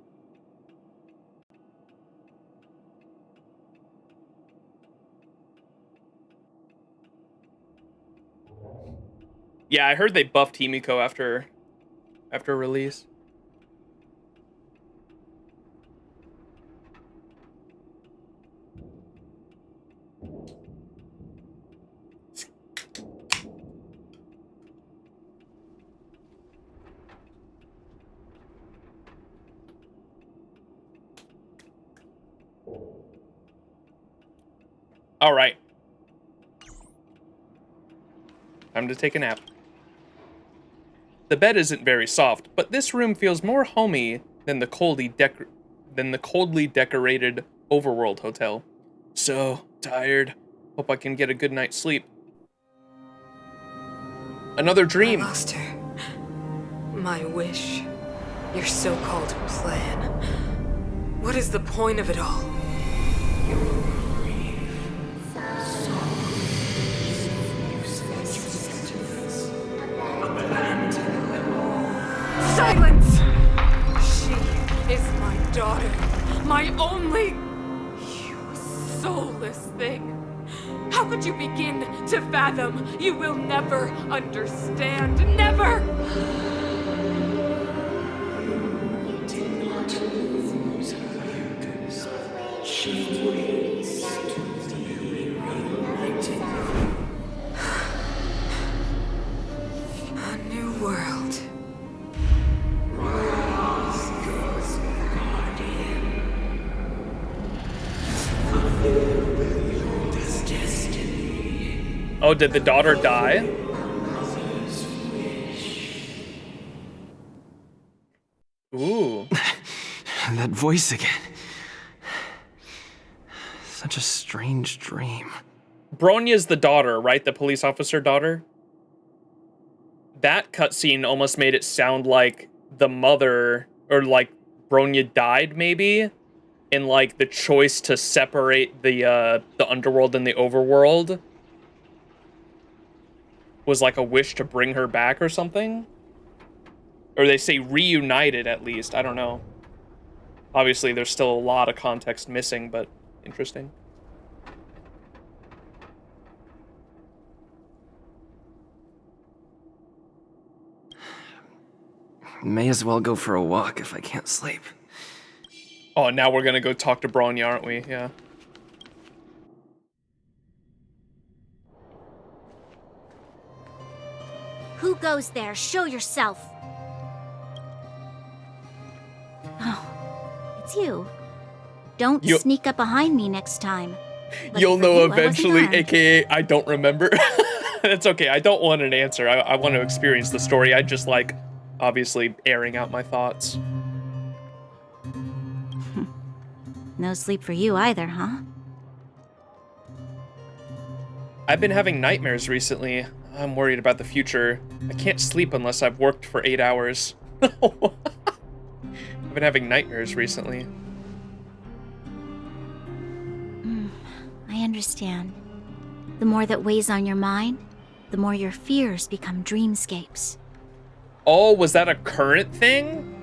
Yeah, I heard they buffed Himiko after release. All right. Time to take a nap. The bed isn't very soft, but this room feels more homey than the coldly decorated Overworld Hotel. So tired. Hope I can get a good night's sleep. Another dream. I lost her. My wish. Your so-called plan. What is the point of it all? Silence! She is my daughter. My only... You soulless thing. How could you begin to fathom? You will never understand. Never! You did not lose her. She waits to be reunited. A new world. Rise, Ghost Guardian. Fulfill your destiny. Oh, did the daughter die? Ooh. That voice again. Such a strange dream. Bronya's the daughter, right? The police officer daughter? That cutscene almost made it sound like the mother, or like Bronya died, maybe? And like the choice to separate the underworld and the overworld was like a wish to bring her back or something? Or they say reunited, at least. I don't know. Obviously, there's still a lot of context missing, but interesting. May as well go for a walk if I can't sleep. Oh, now we're gonna go talk to Bronya, aren't we? Yeah. Who goes there? Show yourself. Oh, it's you. Don't sneak up behind me next time. You'll know eventually, aka I don't remember. It's okay, I don't want an answer. I want to experience the story. I just like, obviously, airing out my thoughts. No sleep for you either, huh? I've been having nightmares recently. I'm worried about the future. I can't sleep unless I've worked for 8 hours. I've been having nightmares recently. I understand. The more that weighs on your mind, the more your fears become dreamscapes. Oh, was that a current thing?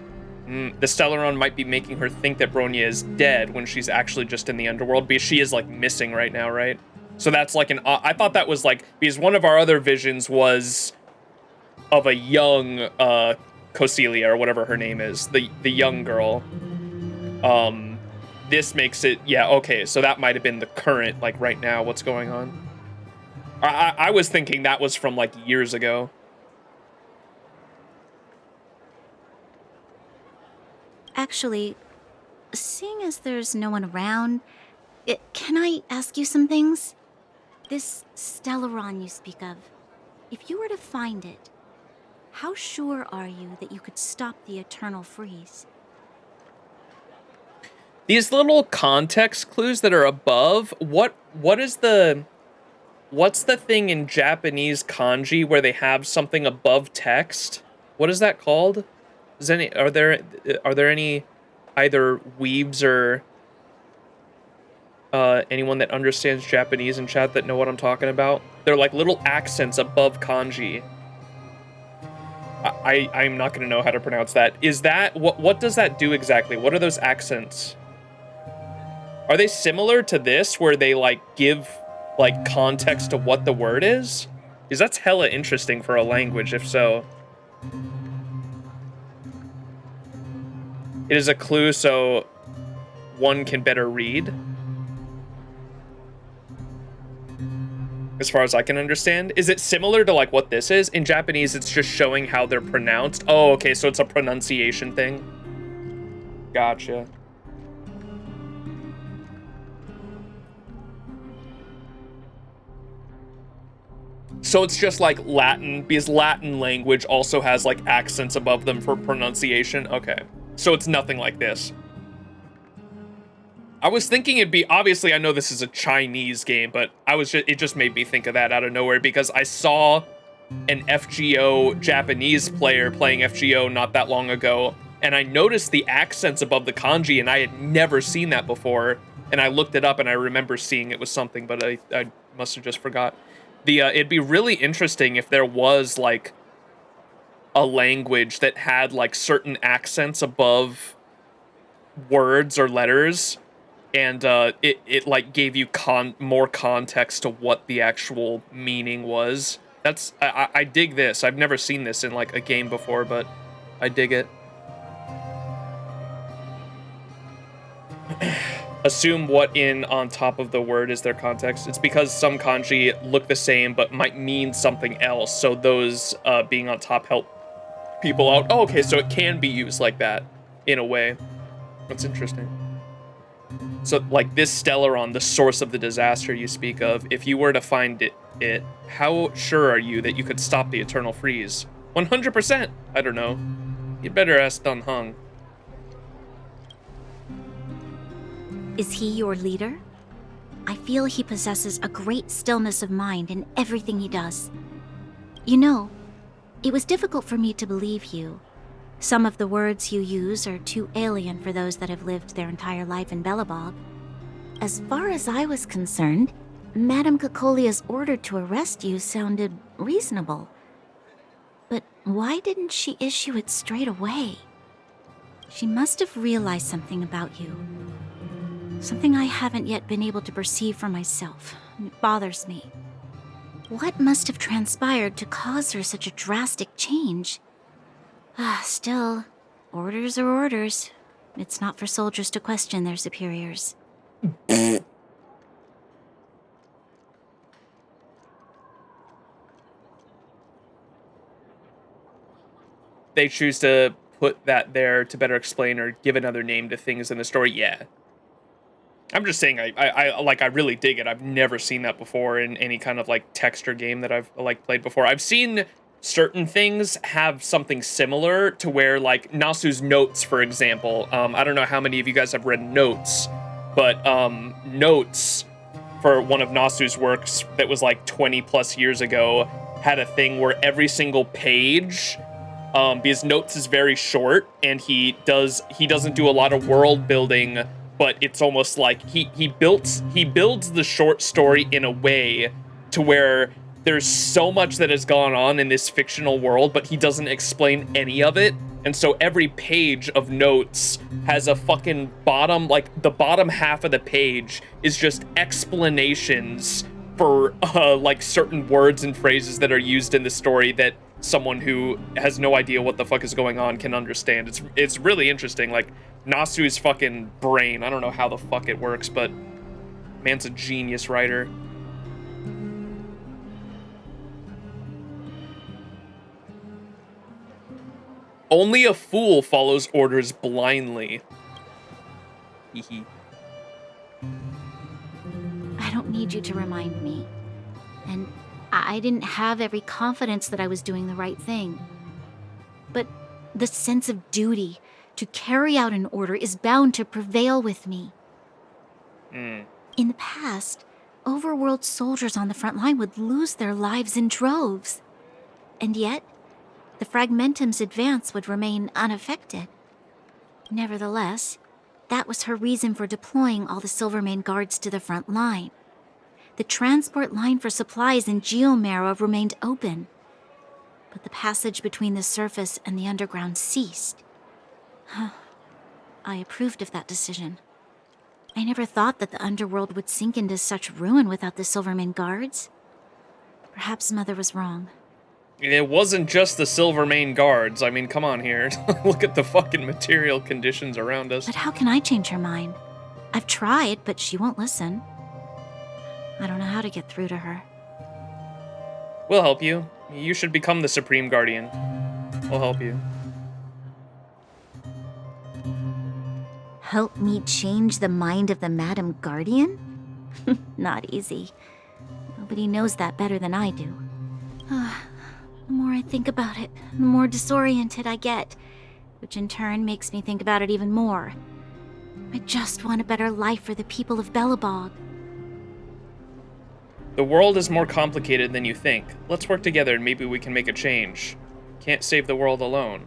The Stellaron might be making her think that Bronya is dead when she's actually just in the underworld, because she is, like, missing right now, right? So that's, like, I thought that was, like, because one of our other visions was of a young, Cocilia, or whatever her name is, the young girl. This makes it, yeah, okay, so that might have been the current, like, right now, what's going on. I was thinking that was from, like, years ago. Actually, seeing as there's no one around, can I ask you some things? This Stellaron you speak of, if you were to find it, how sure are you that you could stop the eternal freeze? These little context clues that are above, what's the thing in Japanese kanji where they have something above text? What is that called? Are there any either weebs or anyone that understands Japanese in chat that know what I'm talking about? They're like little accents above kanji. I'm not gonna know how to pronounce that. Is that what does that do exactly? What are those accents? Are they similar to this where they like give like context to what the word is? Because that's hella interesting for a language, if so. It is a clue so one can better read. As far as I can understand. Is it similar to like what this is? In Japanese, it's just showing how they're pronounced. Oh, okay, so it's a pronunciation thing. Gotcha. So it's just like Latin, because Latin language also has like accents above them for pronunciation. Okay. So it's nothing like this. I was thinking it'd be, obviously I know this is a Chinese game, but it just made me think of that out of nowhere because I saw an FGO Japanese player playing FGO not that long ago, and I noticed the accents above the kanji, and I had never seen that before, and I looked it up, and I remember seeing it was something, but I must have just forgot. It'd be really interesting if there was, like, a language that had, like, certain accents above words or letters, and it like gave you more context to what the actual meaning was. I dig this. I've never seen this in like a game before, but I dig it. Assume what in on top of the word is their context. It's because some kanji look the same but might mean something else, so those being on top help people out. Oh, okay, so it can be used like that in a way. That's interesting. So, like, this Stellaron, the source of the disaster you speak of, if you were to find it, how sure are you that you could stop the eternal freeze? 100%! I don't know. You'd better ask Dun Hung. Is he your leader? I feel he possesses a great stillness of mind in everything he does. You know, it was difficult for me to believe you. Some of the words you use are too alien for those that have lived their entire life in Belobog. As far as I was concerned, Madame Cocolia's order to arrest you sounded reasonable. But why didn't she issue it straight away? She must have realized something about you. Something I haven't yet been able to perceive for myself. It bothers me. What must have transpired to cause her such a drastic change? Still, orders are orders. It's not for soldiers to question their superiors. They choose to put that there to better explain or give another name to things in the story. Yeah. I'm just saying, I really dig it. I've never seen that before in any kind of, like, text or game that I've, like, played before. I've seen certain things have something similar to where, like, Nasu's notes, for example. I don't know how many of you guys have read Notes, but Notes, for one of Nasu's works that was, like, 20 plus years ago, had a thing where every single page, because Notes is very short, and he doesn't do a lot of world building, but it's almost like he builds the short story in a way to where there's so much that has gone on in this fictional world, but he doesn't explain any of it. And so every page of Notes has a fucking bottom, like the bottom half of the page is just explanations for like certain words and phrases that are used in the story that someone who has no idea what the fuck is going on can understand. It's really interesting. Like, Nasu's fucking brain, I don't know how the fuck it works, but man's a genius writer. Only a fool follows orders blindly. Hehe. I don't need you to remind me. And I didn't have every confidence that I was doing the right thing. But the sense of duty to carry out an order is bound to prevail with me. In the past, overworld soldiers on the front line would lose their lives in droves. And yet, the Fragmentum's advance would remain unaffected. Nevertheless, that was her reason for deploying all the Silvermane guards to the front line. The transport line for supplies in Geomera remained open, but the passage between the surface and the underground ceased. I approved of that decision. I never thought that the underworld would sink into such ruin without the Silvermane guards. Perhaps Mother was wrong. It wasn't just the Silvermane guards. I mean, come on here. Look at the fucking material conditions around us. But how can I change her mind? I've tried, but she won't listen. I don't know how to get through to her. We'll help you. You should become the Supreme Guardian. We'll help you. Help me change the mind of the Madam Guardian? Not easy. Nobody knows that better than I do. The more I think about it, the more disoriented I get, which in turn makes me think about it even more. I just want a better life for the people of Belobog. The world is more complicated than you think. Let's work together and maybe we can make a change. Can't save the world alone.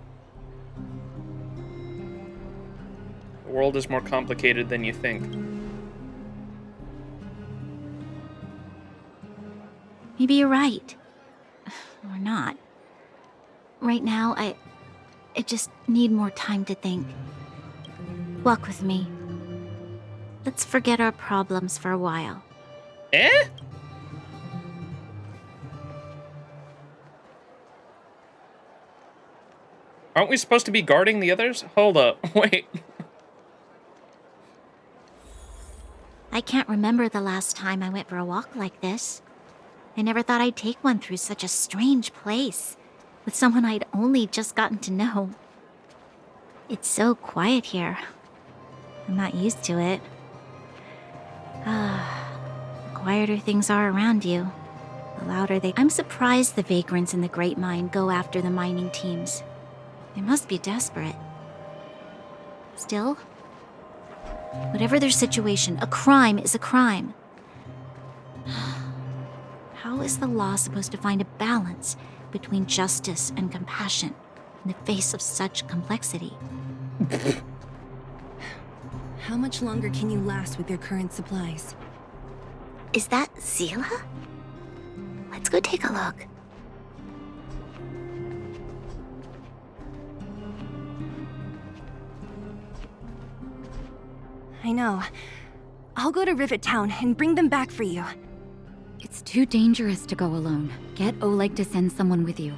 The world is more complicated than you think. Maybe you're right. Or not. Right now, I just need more time to think. Walk with me. Let's forget our problems for a while. Eh? Aren't we supposed to be guarding the others? Hold up, wait. I can't remember the last time I went for a walk like this. I never thought I'd take one through such a strange place, with someone I'd only just gotten to know. It's so quiet here. I'm not used to it. The quieter things are around you, the louder they... I'm surprised the vagrants in the Great Mine go after the mining teams. They must be desperate. Still, Whatever their situation, a crime is a crime. How is the law supposed to find a balance between justice and compassion in the face of such complexity? How much longer can you last with your current supplies? Is that Zila? Let's go take a look. I know. I'll go to Rivet Town and bring them back for you. It's too dangerous to go alone. Get Oleg to send someone with you.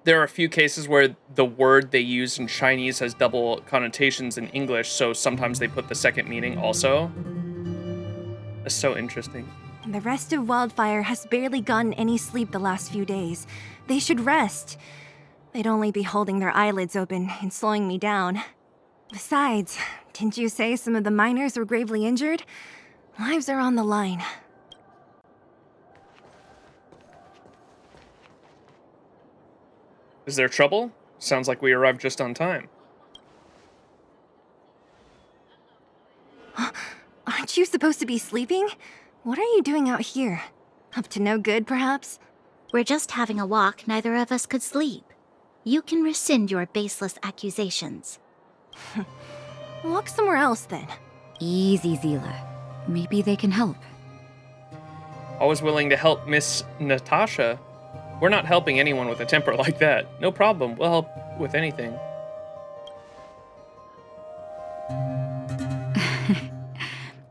There are a few cases where the word they use in Chinese has double connotations in English, so sometimes they put the second meaning also. That's so interesting. The rest of Wildfire has barely gotten any sleep the last few days. They should rest. They'd only be holding their eyelids open and slowing me down. Besides, didn't you say some of the miners were gravely injured? Lives are on the line. Is there trouble? Sounds like we arrived just on time. Aren't you supposed to be sleeping? What are you doing out here? Up to no good, perhaps? We're just having a walk. Neither of us could sleep. You can rescind your baseless accusations. Walk somewhere else, then. Easy, Zila. Maybe they can help. Always willing to help Miss Natasha. We're not helping anyone with a temper like that. No problem. We'll help with anything.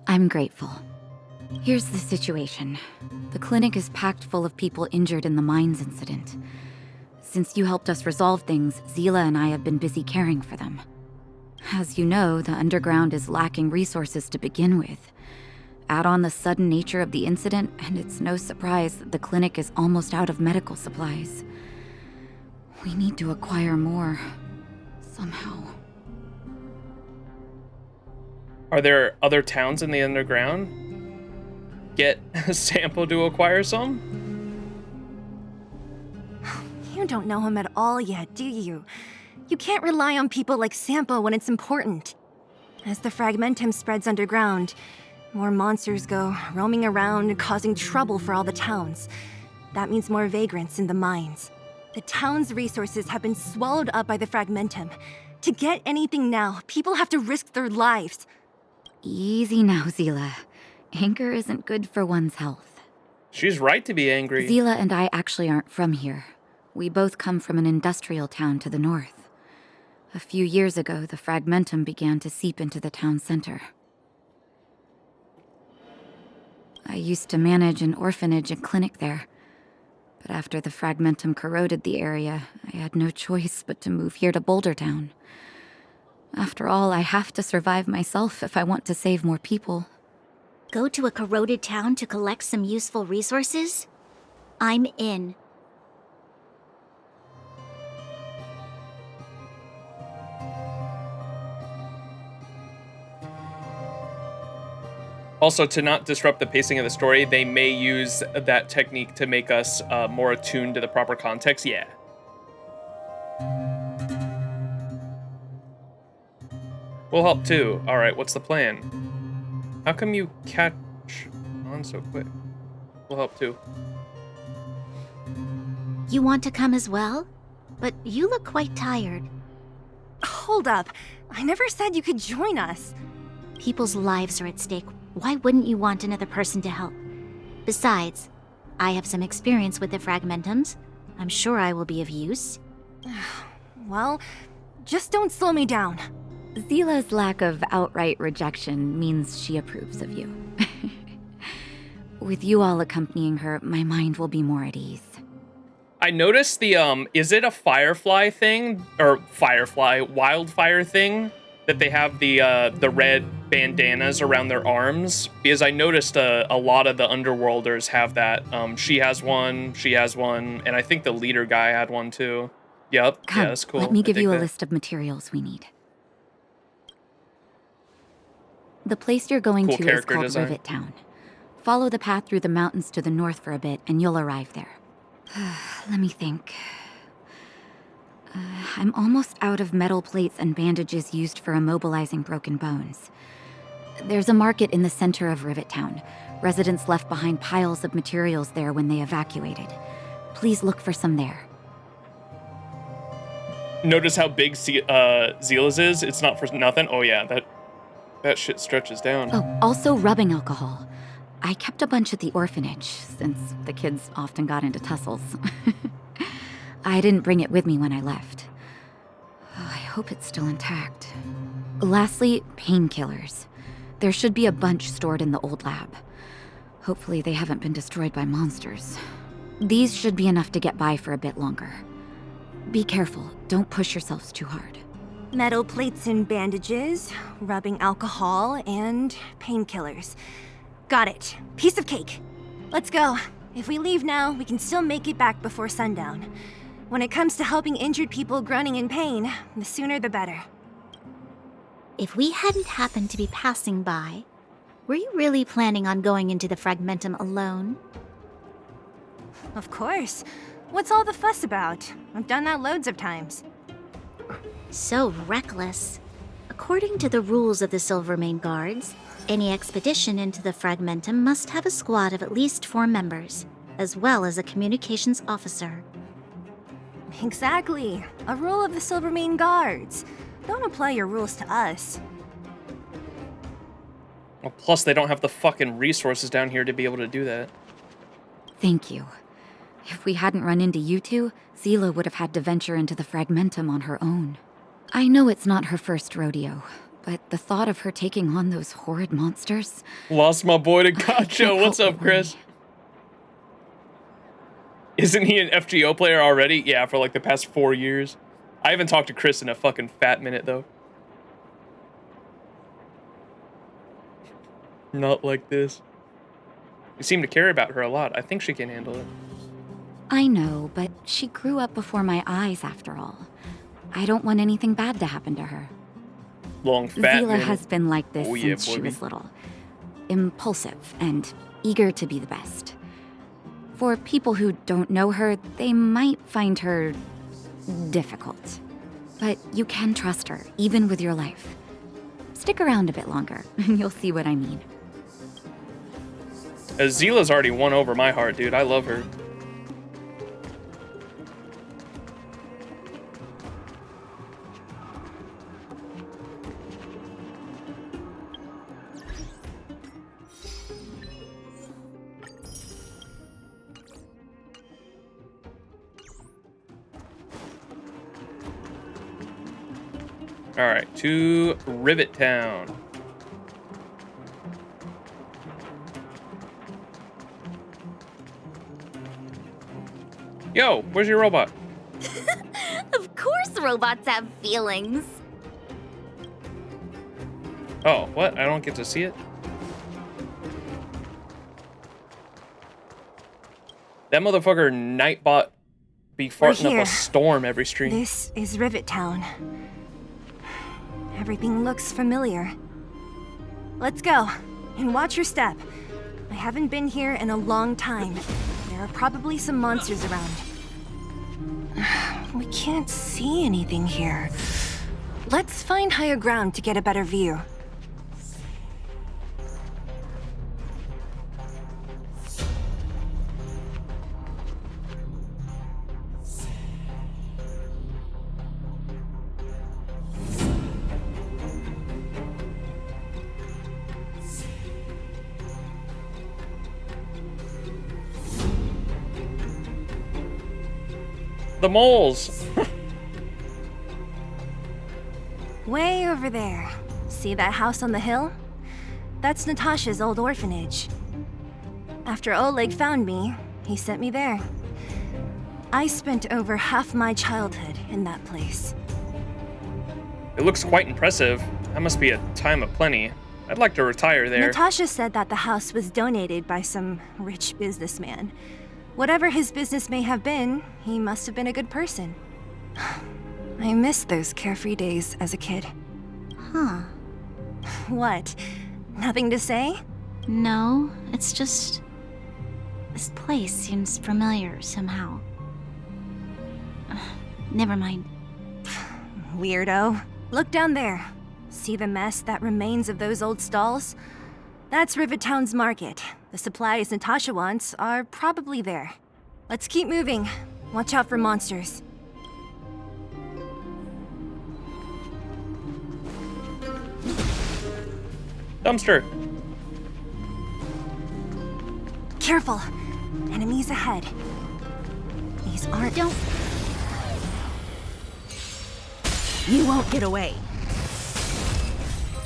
I'm grateful. Here's the situation. The clinic is packed full of people injured in the mines incident. Since you helped us resolve things, Zila and I have been busy caring for them. As you know, the underground is lacking resources to begin with. Add on the sudden nature of the incident, and it's no surprise that the clinic is almost out of medical supplies. We need to acquire more, somehow. Are there other towns in the underground? Get a sample to acquire some? You don't know him at all yet, do you? You can't rely on people like Sampo when it's important. As the fragmentum spreads underground, more monsters go roaming around, causing trouble for all the towns. That means more vagrants in the mines. The town's resources have been swallowed up by the fragmentum. To get anything now, people have to risk their lives. Easy now, Zila. Anger isn't good for one's health. She's right to be angry. Zila and I actually aren't from here. We both come from an industrial town to the north. A few years ago, the fragmentum began to seep into the town center. I used to manage an orphanage and clinic there. But after the fragmentum corroded the area, I had no choice but to move here to Boulder Town. After all, I have to survive myself if I want to save more people. Go to a corroded town to collect some useful resources? I'm in. Also, to not disrupt the pacing of the story, they may use that technique to make us more attuned to the proper context. Yeah. We'll help too. All right, what's the plan? How come you catch on so quick? We'll help too. You want to come as well? But you look quite tired. Hold up. I never said you could join us. People's lives are at stake. Why wouldn't you want another person to help? Besides, I have some experience with the fragmentums. I'm sure I will be of use. Well, just don't slow me down. Zila's lack of outright rejection means she approves of you. With you all accompanying her, my mind will be more at ease. I noticed the, is it a firefly thing? Or wildfire thing? That they have the red bandanas around their arms? Because I noticed a lot of the Underworlders have that. She has one, and I think the leader guy had one too. Yep, Come, yeah, that's cool. Let me give you a list of materials we need. The place you're going to is called Rivet Town. Follow the path through the mountains to the north for a bit, and you'll arrive there. Let me think. I'm almost out of metal plates and bandages used for immobilizing broken bones. There's a market in the center of Rivet Town. Residents left behind piles of materials there when they evacuated. Please look for some there. Notice how big Zila's is? It's not for nothing. Oh yeah, that shit stretches down. Oh, also rubbing alcohol. I kept a bunch at the orphanage, since the kids often got into tussles. I didn't bring it with me when I left. Oh, I hope it's still intact. Lastly, painkillers. There should be a bunch stored in the old lab. Hopefully they haven't been destroyed by monsters. These should be enough to get by for a bit longer. Be careful, don't push yourselves too hard. Metal plates and bandages, rubbing alcohol, and painkillers. Got it. Piece of cake. Let's go. If we leave now, we can still make it back before sundown. When it comes to helping injured people groaning in pain, the sooner the better. If we hadn't happened to be passing by, were you really planning on going into the Fragmentum alone? Of course. What's all the fuss about? I've done that loads of times. So reckless. According to the rules of the Silvermane Guards, any expedition into the Fragmentum must have a squad of at least 4 members, as well as a communications officer. Exactly. A rule of the Silvermane Guards. Don't apply your rules to us. Well, plus they don't have the fucking resources down here to be able to do that. Thank you. If we hadn't run into you two, Zila would have had to venture into the Fragmentum on her own. I know it's not her first rodeo, but the thought of her taking on those horrid monsters... Lost my boy to Gotcha. What's up, Chris? Isn't he an FGO player already? Yeah, for like the past 4 years. I haven't talked to Chris in a fucking fat minute, though. Not like this. You seem to care about her a lot. I think she can handle it. I know, but she grew up before my eyes, after all. I don't want anything bad to happen to her. Long fat Zila minute. has been like this since she was little. Impulsive and eager to be the best. For people who don't know her, they might find her difficult. But you can trust her, even with your life. Stick around a bit longer, and you'll see what I mean. Zila's already won over my heart, dude. I love her. All right, to Rivet Town. Yo, where's your robot? Of course robots have feelings. Oh, what? I don't get to see it? That motherfucker Nightbot be farting up a storm every stream. This is Rivet Town. Everything looks familiar. Let's go, and watch your step. I haven't been here in a long time. There are probably some monsters around. We can't see anything here. Let's find higher ground to get a better view. The moles. Way over there. See that house on the hill? That's Natasha's old orphanage. After Oleg found me, he sent me there. I spent over half my childhood in that place. It looks quite impressive. That must be a time of plenty. I'd like to retire there. Natasha said that the house was donated by some rich businessman. Whatever his business may have been, he must have been a good person. I miss those carefree days as a kid. Huh. What? Nothing to say? No, it's just... this place seems familiar somehow. Never mind. weirdo. Look down there. See the mess that remains of those old stalls? That's Rivettown's market. The supplies Natasha wants are probably there. Let's keep moving. Watch out for monsters. Dumpster. Careful. Enemies ahead. These aren't... Don't... You won't get away.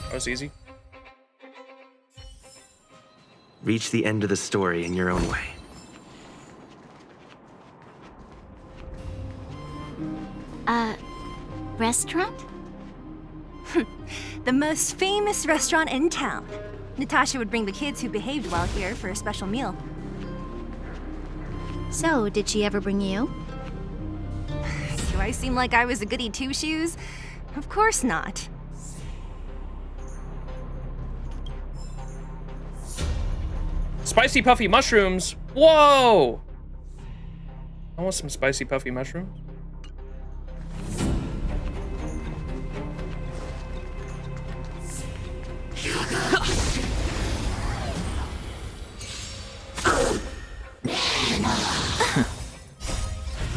That was easy. Reach the end of the story in your own way. Restaurant? The most famous restaurant in town. Natasha would bring the kids who behaved well here for a special meal. So, did she ever bring you? Do I seem like I was a goody two-shoes? Of course not. Spicy puffy mushrooms. Whoa! I want some spicy puffy mushrooms.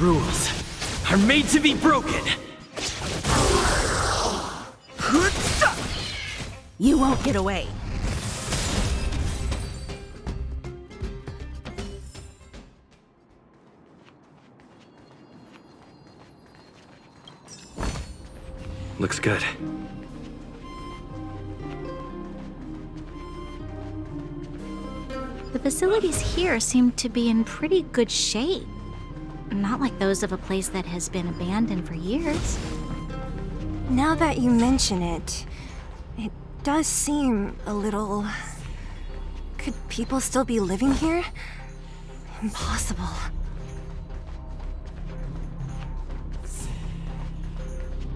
Rules are made to be broken. You won't get away. Looks good. The facilities here seem to be in pretty good shape. Not like those of a place that has been abandoned for years. Now that you mention it, it does seem a little... Could people still be living here? Impossible.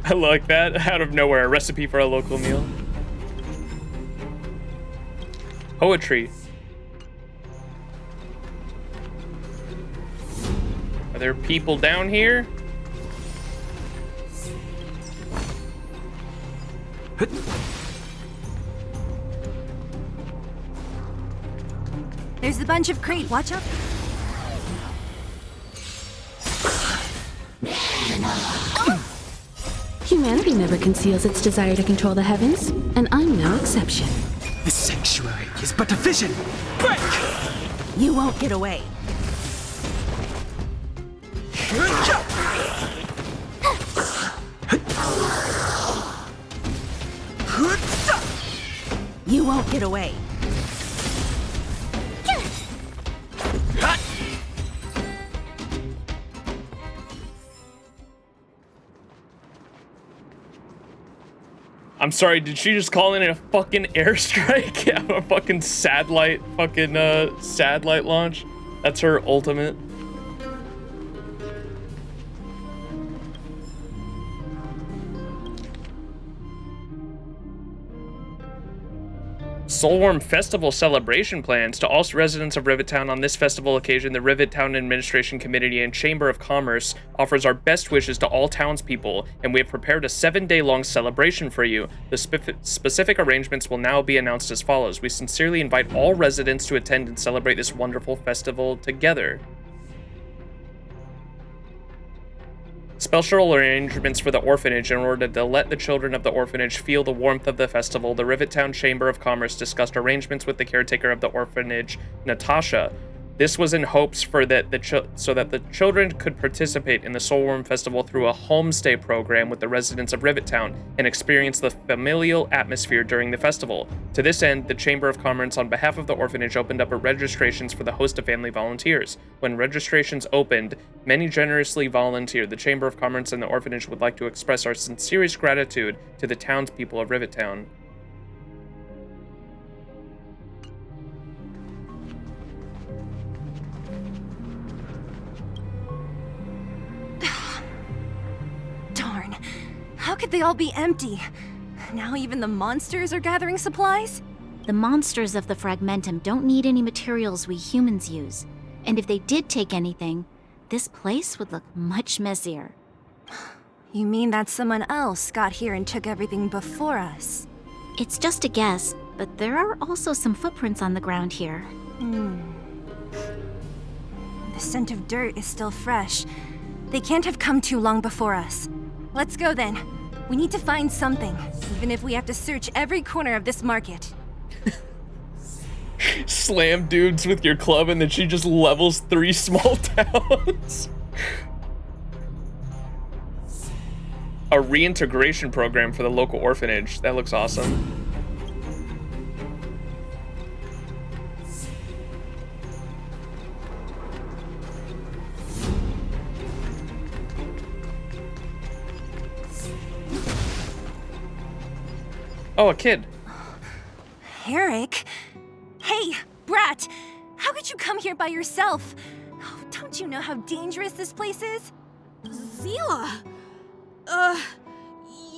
I like that. Out of nowhere, a recipe for a local meal. Poetry. Are there people down here? There's a bunch of crate. Watch out. Humanity never conceals its desire to control the heavens, and I'm no exception. The sanctuary is but a vision. Break! You won't get away. You won't get away. I'm sorry, did she just call in a fucking airstrike? Yeah, a fucking satellite launch? That's her ultimate. Soulworm Festival celebration plans. To all residents of Rivettown on this festival occasion, the Rivettown Administration Committee and Chamber of Commerce offers our best wishes to all townspeople, and we have prepared a 7-day-long celebration for you. The specific arrangements will now be announced as follows. We sincerely invite all residents to attend and celebrate this wonderful festival together. Special arrangements for the orphanage. In order to let the children of the orphanage feel the warmth of the festival, the Rivettown Chamber of Commerce discussed arrangements with the caretaker of the orphanage, Natasha. This was in hopes so that the children could participate in the Soulworm Festival through a homestay program with the residents of Rivettown and experience the familial atmosphere during the festival. To this end, the Chamber of Commerce, on behalf of the orphanage, opened up registrations for the host of family volunteers. When registrations opened, many generously volunteered. The Chamber of Commerce and the orphanage would like to express our sincerest gratitude to the townspeople of Rivettown. Darn. How could they all be empty? Now even the monsters are gathering supplies? The monsters of the Fragmentum don't need any materials we humans use. And if they did take anything, this place would look much messier. You mean that someone else got here and took everything before us? It's just a guess, but there are also some footprints on the ground here. The scent of dirt is still fresh. They can't have come too long before us. Let's go then. We need to find something, even if we have to search every corner of this market. Slam dudes with your club and then she just levels 3 small towns. A reintegration program for the local orphanage. That looks awesome. Oh, a kid. Eric? Hey, Brat! How could you come here by yourself? Oh, don't you know how dangerous this place is? Zila!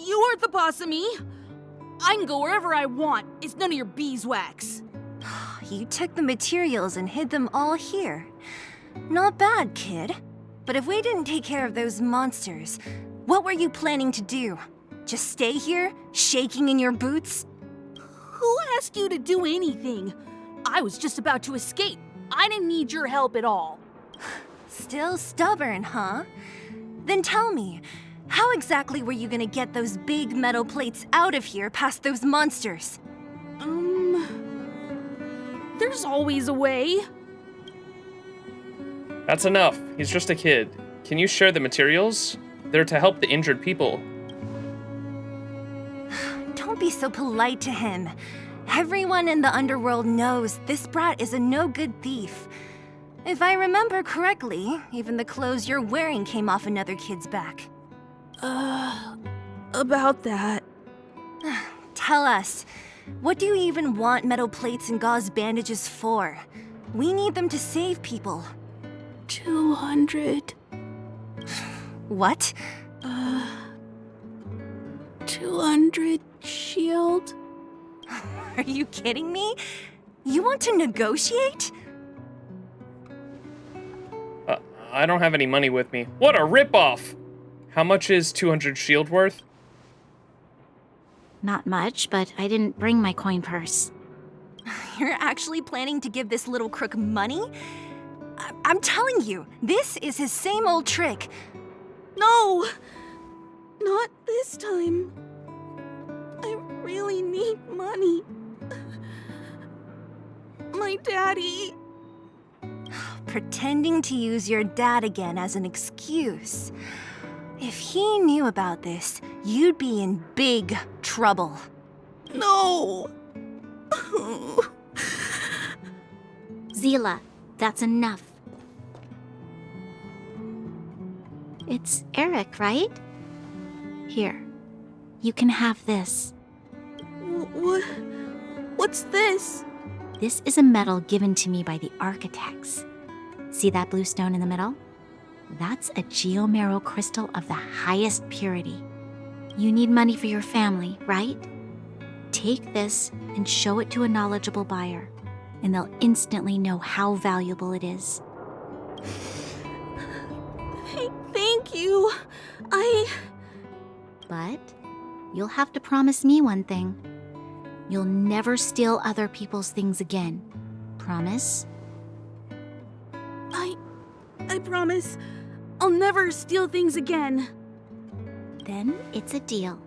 You aren't the boss of me. I can go wherever I want. It's none of your beeswax. You took the materials and hid them all here. Not bad, kid. But if we didn't take care of those monsters, what were you planning to do? Just stay here, shaking in your boots? Who asked you to do anything? I was just about to escape. I didn't need your help at all. Still stubborn, huh? Then tell me, how exactly were you gonna get those big metal plates out of here past those monsters? There's always a way. That's enough. He's just a kid. Can you share the materials? They're to help the injured people. Don't be so polite to him. Everyone in the underworld knows this brat is a no-good thief. If I remember correctly, even the clothes you're wearing came off another kid's back. About that. Tell us, what do you even want metal plates and gauze bandages for? We need them to save people. 200. What? 200 shield? Are you kidding me? You want to negotiate? I don't have any money with me. What a ripoff! How much is 200 shield worth? Not much, but I didn't bring my coin purse. You're actually planning to give this little crook money? I'm telling you, this is his same old trick. No! Not this time. I really need money. My daddy. Pretending to use your dad again as an excuse. If he knew about this, you'd be in big trouble. No! Zila, that's enough. It's Eric, right? Here, you can have this. What's this? This is a medal given to me by the architects. See that blue stone in the middle? That's a geomarrow crystal of the highest purity. You need money for your family, right? Take this and show it to a knowledgeable buyer, and they'll instantly know how valuable it is. Thank you. But you'll have to promise me one thing. You'll never steal other people's things again. Promise? I promise. I'll never steal things again. Then it's a deal.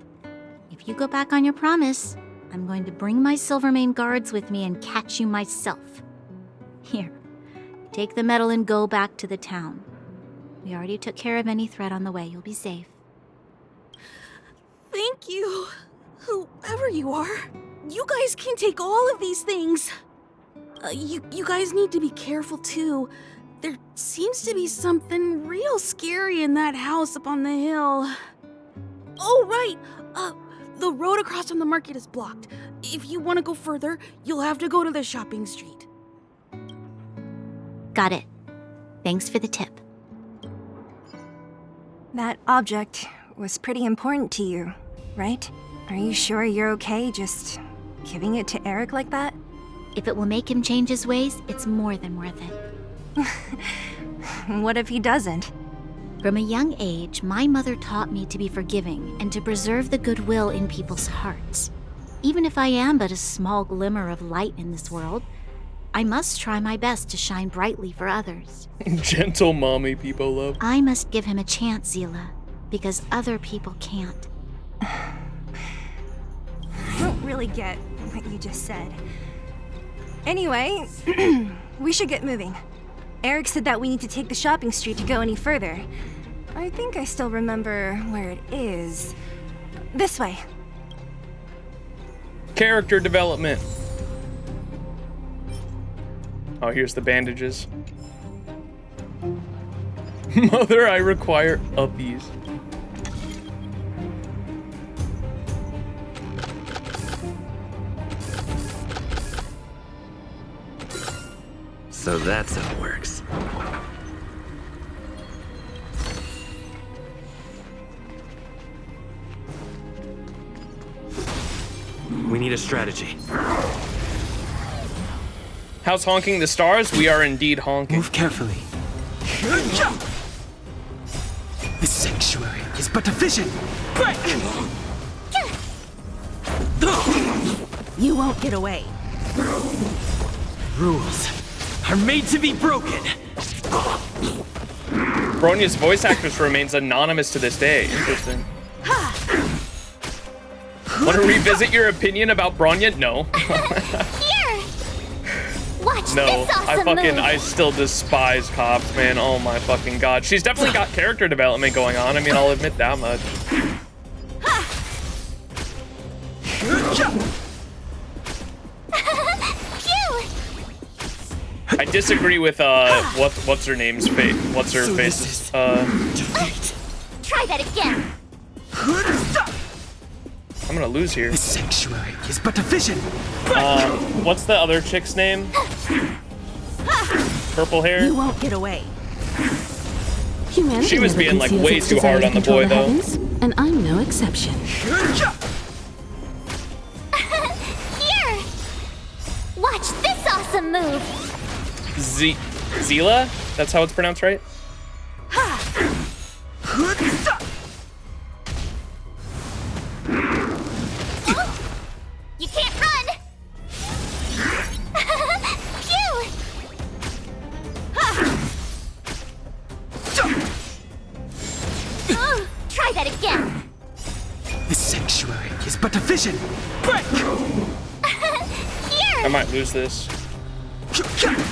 If you go back on your promise, I'm going to bring my Silvermane guards with me and catch you myself. Here, take the medal and go back to the town. We already took care of any threat on the way. You'll be safe. Thank you, whoever you are. You guys can take all of these things. You guys need to be careful too. There seems to be something real scary in that house up on the hill. Oh, right. The road across from the market is blocked. If you want to go further, you'll have to go to the shopping street. Got it. Thanks for the tip. That object was pretty important to you, right? Are you sure you're okay just giving it to Eric like that? If it will make him change his ways, it's more than worth it. What if he doesn't? From a young age, my mother taught me to be forgiving and to preserve the goodwill in people's hearts. Even if I am but a small glimmer of light in this world, I must try my best to shine brightly for others. Gentle mommy people love. I must give him a chance, Zila, because other people can't. I don't really get what you just said. Anyway, we should get moving. Eric said that we need to take the shopping street to go any further. I think I still remember where it is. This way. Character development. Oh, here's the bandages. Mother, I require of these. So that's how it works. We need a strategy. How's honking the stars? We are indeed honking. Move carefully. The sanctuary is but a vision. Break! You won't get away. Rules are made to be broken. Bronya's voice actress remains anonymous to this day. Interesting. Want to revisit your opinion about Bronya? No. Here! Watch No, this awesome move. I still despise cops, man. Oh my fucking god. She's definitely got character development going on. I mean, I'll admit that much. I disagree with what's her name's face? What's her face? Try that again. I'm gonna lose here. The sanctuary is but a vision. What's the other chick's name? Purple hair? You won't get away. Humanity She was never being like conceals way its too desire hard to on the control boy though. heavens, and I'm no exception. Here! Watch this awesome move. Zila? That's how it's pronounced, right? You can't run! Phew! Try that again. The sanctuary is but a vision. Break! I might lose this. You can't run!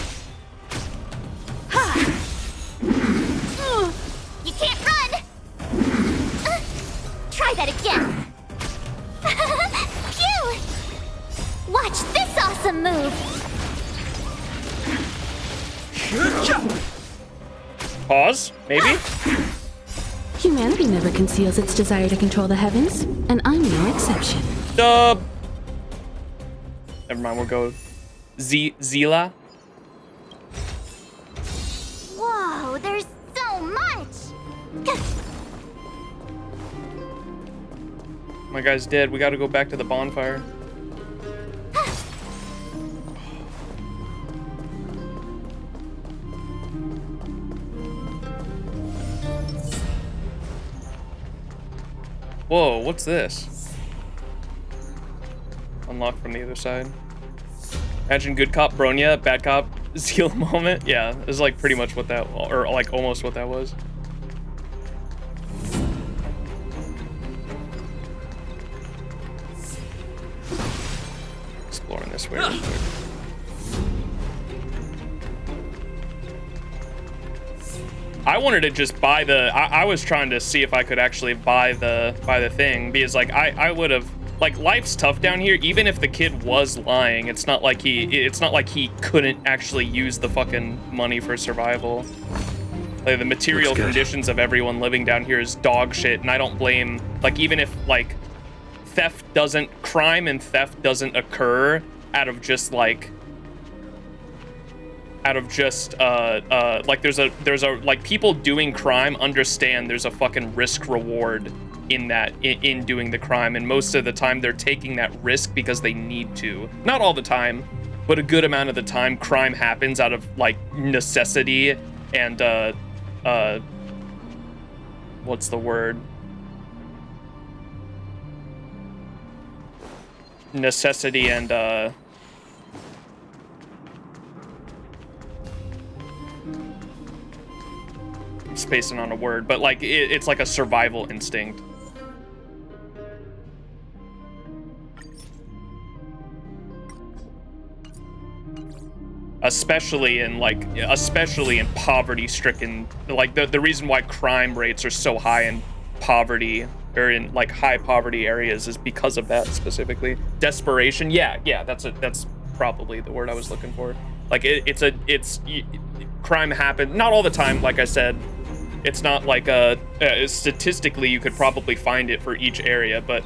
Try that again. Phew! Watch this awesome move. Pause? Maybe? Humanity never conceals its desire to control the heavens, and I'm no exception. Dub. Never mind, we'll go Zila. Whoa, there's so much! My guy's dead. We gotta go back to the bonfire. Whoa, what's this? Unlocked from the other side. Imagine good cop Bronya, bad cop Zila moment. Yeah, it's like pretty much what that, or like almost what that was. Exploring this way real quick. I wanted to just buy the. I was trying to see if I could actually buy the thing because like I would have like life's tough down here. Even if the kid was lying, it's not like he couldn't actually use the fucking money for survival. Like the material conditions of everyone living down here is dog shit, and I don't blame. Like even if like crime and theft doesn't occur out of just like. Like there's a like people doing crime understand there's a fucking risk reward in that in doing the crime, and most of the time they're taking that risk because they need to. Not all the time, but a good amount of the time crime happens out of like necessity and what's the word? Necessity and I'm spacing on a word, but like it's like a survival instinct. Especially in poverty-stricken, like the reason why crime rates are so high in poverty or in like high poverty areas is because of that specifically. Desperation, yeah, that's probably the word I was looking for. Like crime happen, not all the time, like I said. It's not like statistically you could probably find it for each area, but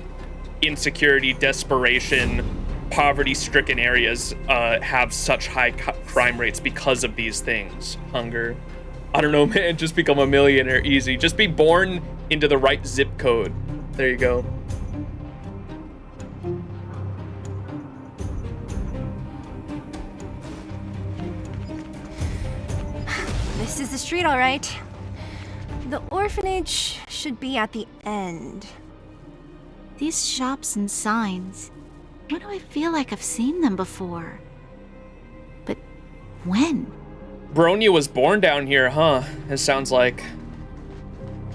insecurity, desperation, poverty-stricken areas have such high crime rates because of these things. Hunger. I don't know, man, just become a millionaire easy. Just be born into the right zip code. There you go. This is the street, all right. The orphanage should be at the end. These shops and signs. Why do I feel like I've seen them before? But when? Bronya was born down here, huh? It sounds like.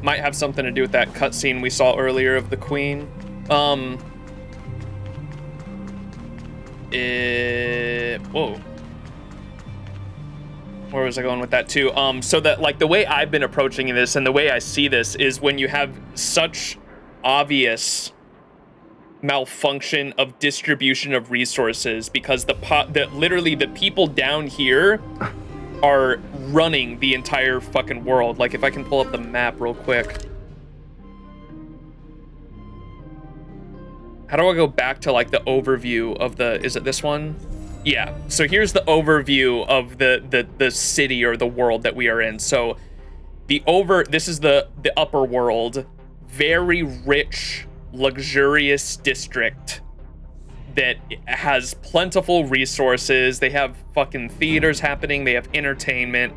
Might have something to do with that cutscene we saw earlier of the queen. Whoa. Where was I going with that too? So that like the way I've been approaching this and the way I see this is when you have such obvious malfunction of distribution of resources because literally the people down here are running the entire fucking world. Like if I can pull up the map real quick. How do I go back to like the overview of is it this one? Yeah, so here's the overview of the city or the world that we are in. So this is the upper world, very rich, luxurious district that has plentiful resources. They have fucking theaters happening. They have entertainment.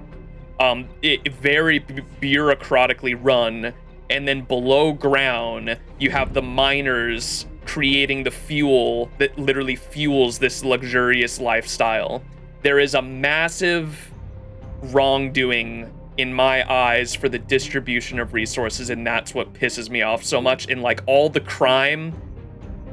Very bureaucratically run. And then below ground, you have the miners creating the fuel that literally fuels this luxurious lifestyle. There is a massive wrongdoing in my eyes for the distribution of resources, and that's what pisses me off so much. In like all the crime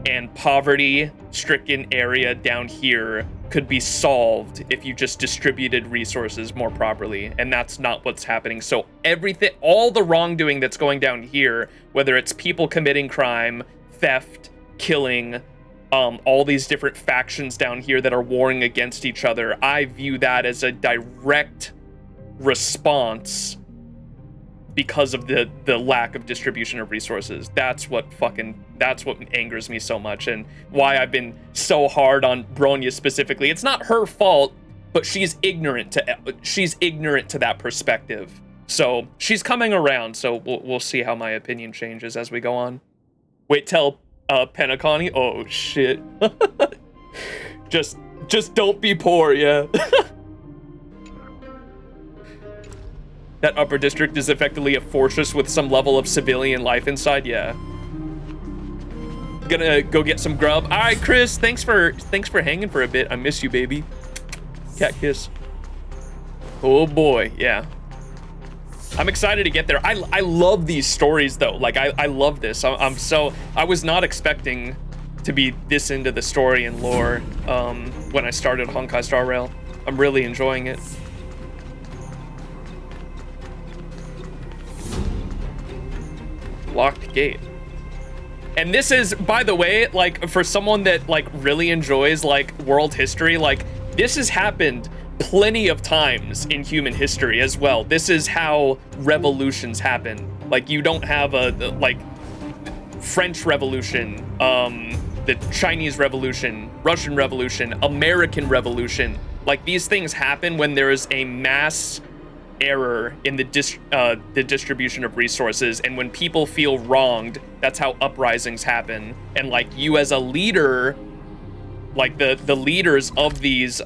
and poverty-stricken area down here could be solved if you just distributed resources more properly, and that's not what's happening. So everything, all the wrongdoing that's going down here, whether it's people committing crime, theft, killing, all these different factions down here that are warring against each other, I view that as a direct response because of the lack of distribution of resources. That's what angers me so much, and why I've been so hard on Bronya specifically. It's not her fault, but she's ignorant to that perspective. So she's coming around, so we'll see how my opinion changes as we go on. Wait till Penacony? Oh shit. just don't be poor, yeah. That upper district is effectively a fortress with some level of civilian life inside, yeah. Gonna go get some grub. All right, Chris, thanks for hanging for a bit. I miss you, baby. Cat kiss. Oh boy, yeah. I'm excited to get there. I love these stories though. Like I love this. I was not expecting to be this into the story and lore when I started Honkai Star Rail. I'm really enjoying it. Locked gate. And this is, by the way, like for someone that like really enjoys like world history, like this has happened plenty of times in human history as well. This is how revolutions happen. Like you don't have like French Revolution, the Chinese Revolution, Russian Revolution, American Revolution. Like these things happen when there is a mass error in the distribution of resources, and when people feel wronged, that's how uprisings happen. And like you as a leader, like the leaders of these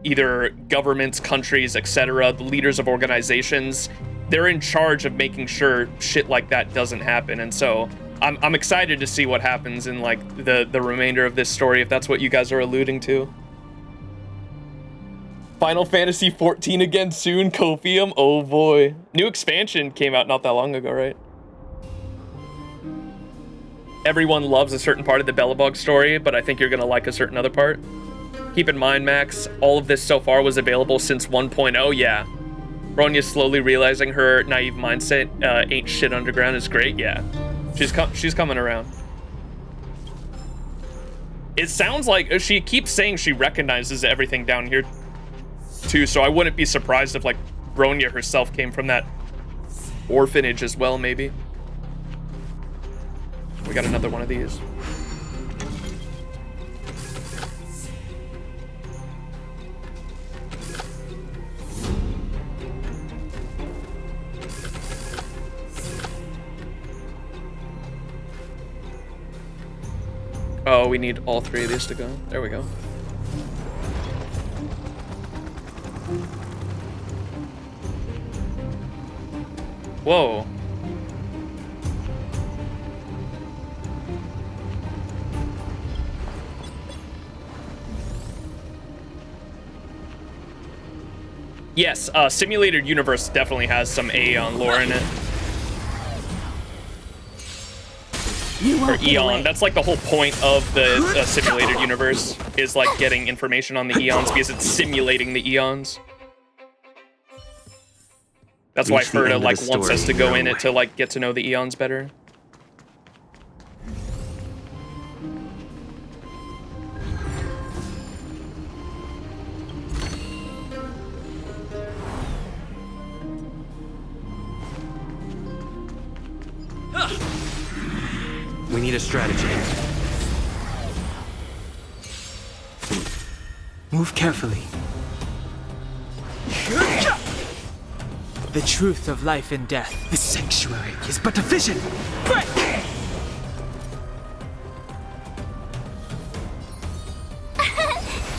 either governments, countries, etc., the leaders of organizations, they're in charge of making sure shit like that doesn't happen. And so I'm excited to see what happens in like the remainder of this story, if that's what you guys are alluding to. Final Fantasy 14 again soon, Copium. Oh boy. New expansion came out not that long ago, right? Everyone loves a certain part of the Bellabog story, but I think you're gonna like a certain other part. Keep in mind, Max, all of this so far was available since 1.0, yeah. Ronya's slowly realizing her naive mindset ain't shit underground is great, yeah. She's coming around. It sounds like she keeps saying she recognizes everything down here too, so I wouldn't be surprised if like Ronya herself came from that orphanage as well, maybe. We got another one of these. Oh, we need all three of these to go. There we go. Whoa. Yes, Simulated Universe definitely has some Aeon lore in it. Or Eon. That's like the whole point of the Simulated Universe, is like getting information on the Eons because it's simulating the Eons. That's why Ferda like wants us to go in it to like get to know the Eons better. We need a strategy. Move carefully. The truth of life and death. The sanctuary is but a vision. Break!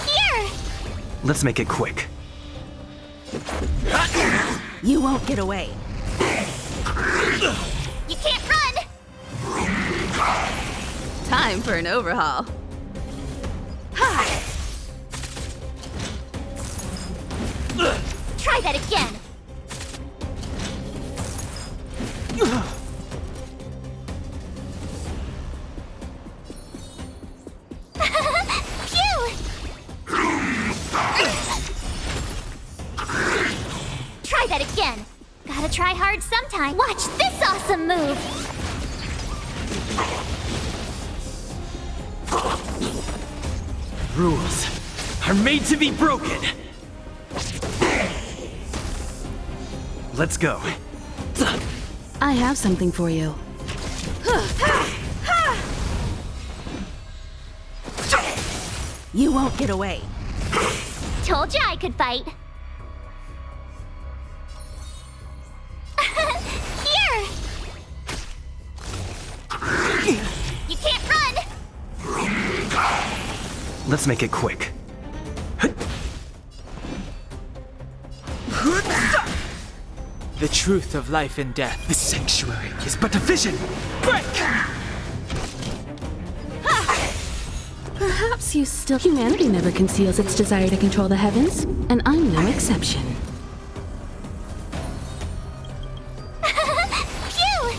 Here! Let's make it quick. You won't get away. You can't run! Time for an overhaul. Try that again. Phew! Try that again. Gotta try hard sometime. Watch this awesome move. Rules are made to be broken. Let's go. I have something for you. You won't get away. Told you I could fight. Here! You can't run! Let's make it quick. The truth of life and death. The sanctuary is but a vision. Break! Perhaps you still... Humanity never conceals its desire to control the heavens, and I'm no exception. Phew!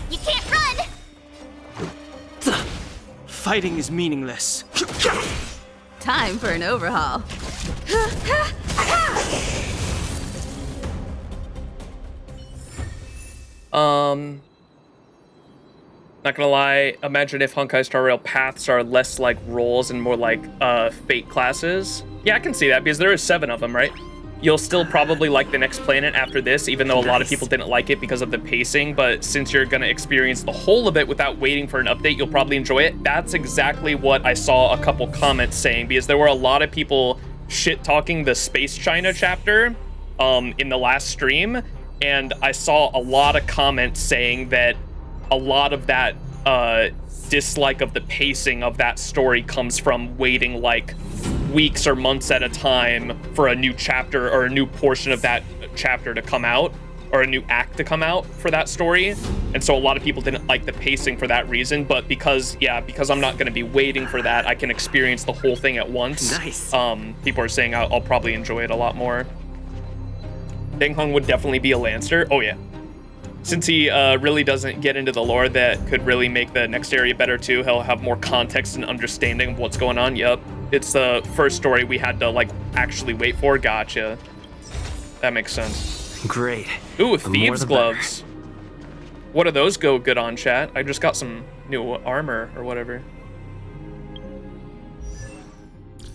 You can't run! Fighting is meaningless. Time for an overhaul. Not gonna lie, imagine if Honkai Star Rail paths are less like roles and more like fate classes. Yeah, I can see that because there are 7 of them, right? You'll still probably like the next planet after this, even though a lot of people didn't like it because of the pacing, but since you're gonna experience the whole of it without waiting for an update, you'll probably enjoy it. That's exactly what I saw a couple comments saying, because there were a lot of people shit-talking the Space China chapter in the last stream, and I saw a lot of comments saying that a lot of that dislike of the pacing of that story comes from waiting like weeks or months at a time for a new chapter or a new portion of that chapter to come out, or a new act to come out for that story. And so a lot of people didn't like the pacing for that reason, but because I'm not going to be waiting for that, I can experience the whole thing at once. Nice. People are saying I'll probably enjoy it a lot more. Deng Hung would definitely be a Lancer. Oh yeah. Since he really doesn't get into the lore that could really make the next area better too, he'll have more context and understanding of what's going on. Yep. It's the first story we had to like actually wait for. Gotcha. That makes sense. Great. Ooh, The more thieves the gloves. What do those go good on, chat? I just got some new armor or whatever.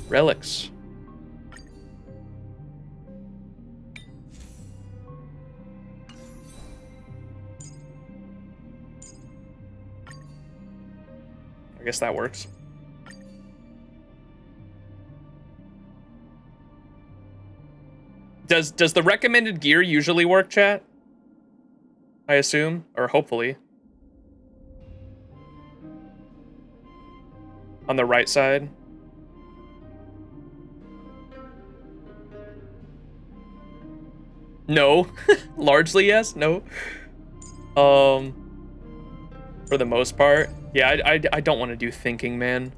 Relics. I guess that works. Does the recommended gear usually work, chat? I assume, or hopefully. On the right side. No. Largely yes, no. For the most part. Yeah, I don't want to do thinking, man.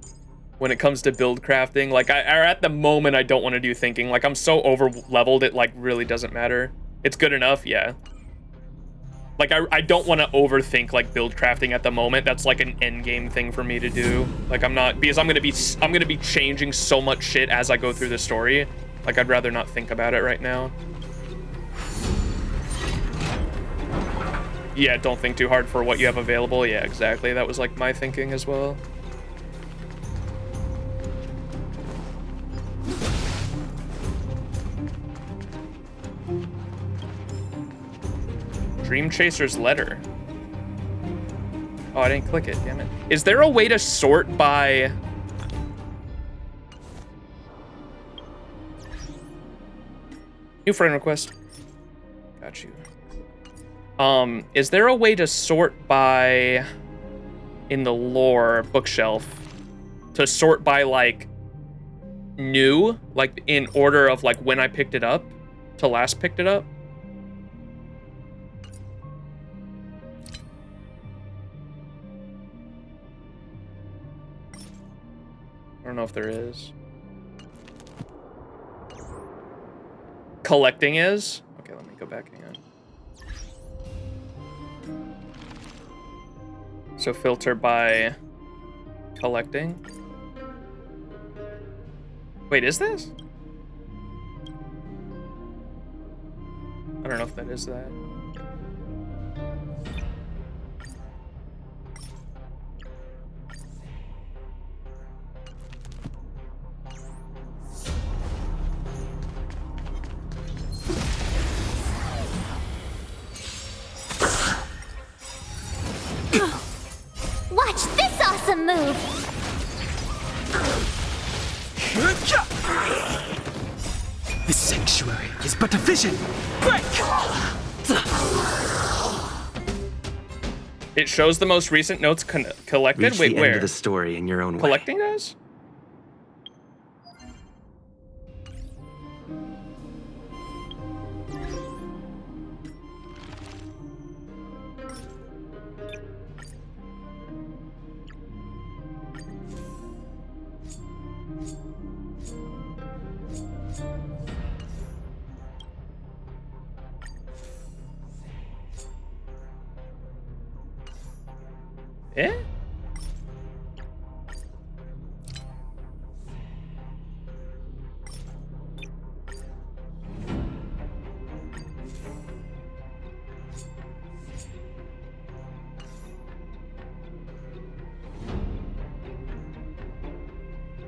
When it comes to build crafting, like at the moment I don't want to do thinking. Like I'm so over leveled it like really doesn't matter. It's good enough, yeah. Like I don't want to overthink like build crafting at the moment. That's like an end game thing for me to do. Like I'm not, because I'm gonna be changing so much shit as I go through the story. Like I'd rather not think about it right now. Yeah, don't think too hard for what you have available. Yeah, exactly. That was like my thinking as well. Dream Chaser's letter. Oh, I didn't click it, damn it. Is there a way to sort by... New friend request. Got you. Is there a way to sort by... in the lore bookshelf, to sort by like new, like in order of like when I picked it up to last picked it up? I don't know if there is. Collecting is? Okay, let me go back again. So filter by collecting. Wait, is this? I don't know if that is that. Watch this awesome move! The sanctuary is but a vision. Break! It shows the most recent notes collected. Reach Wait, the where? end of the story in your own way. Collecting does? Eh?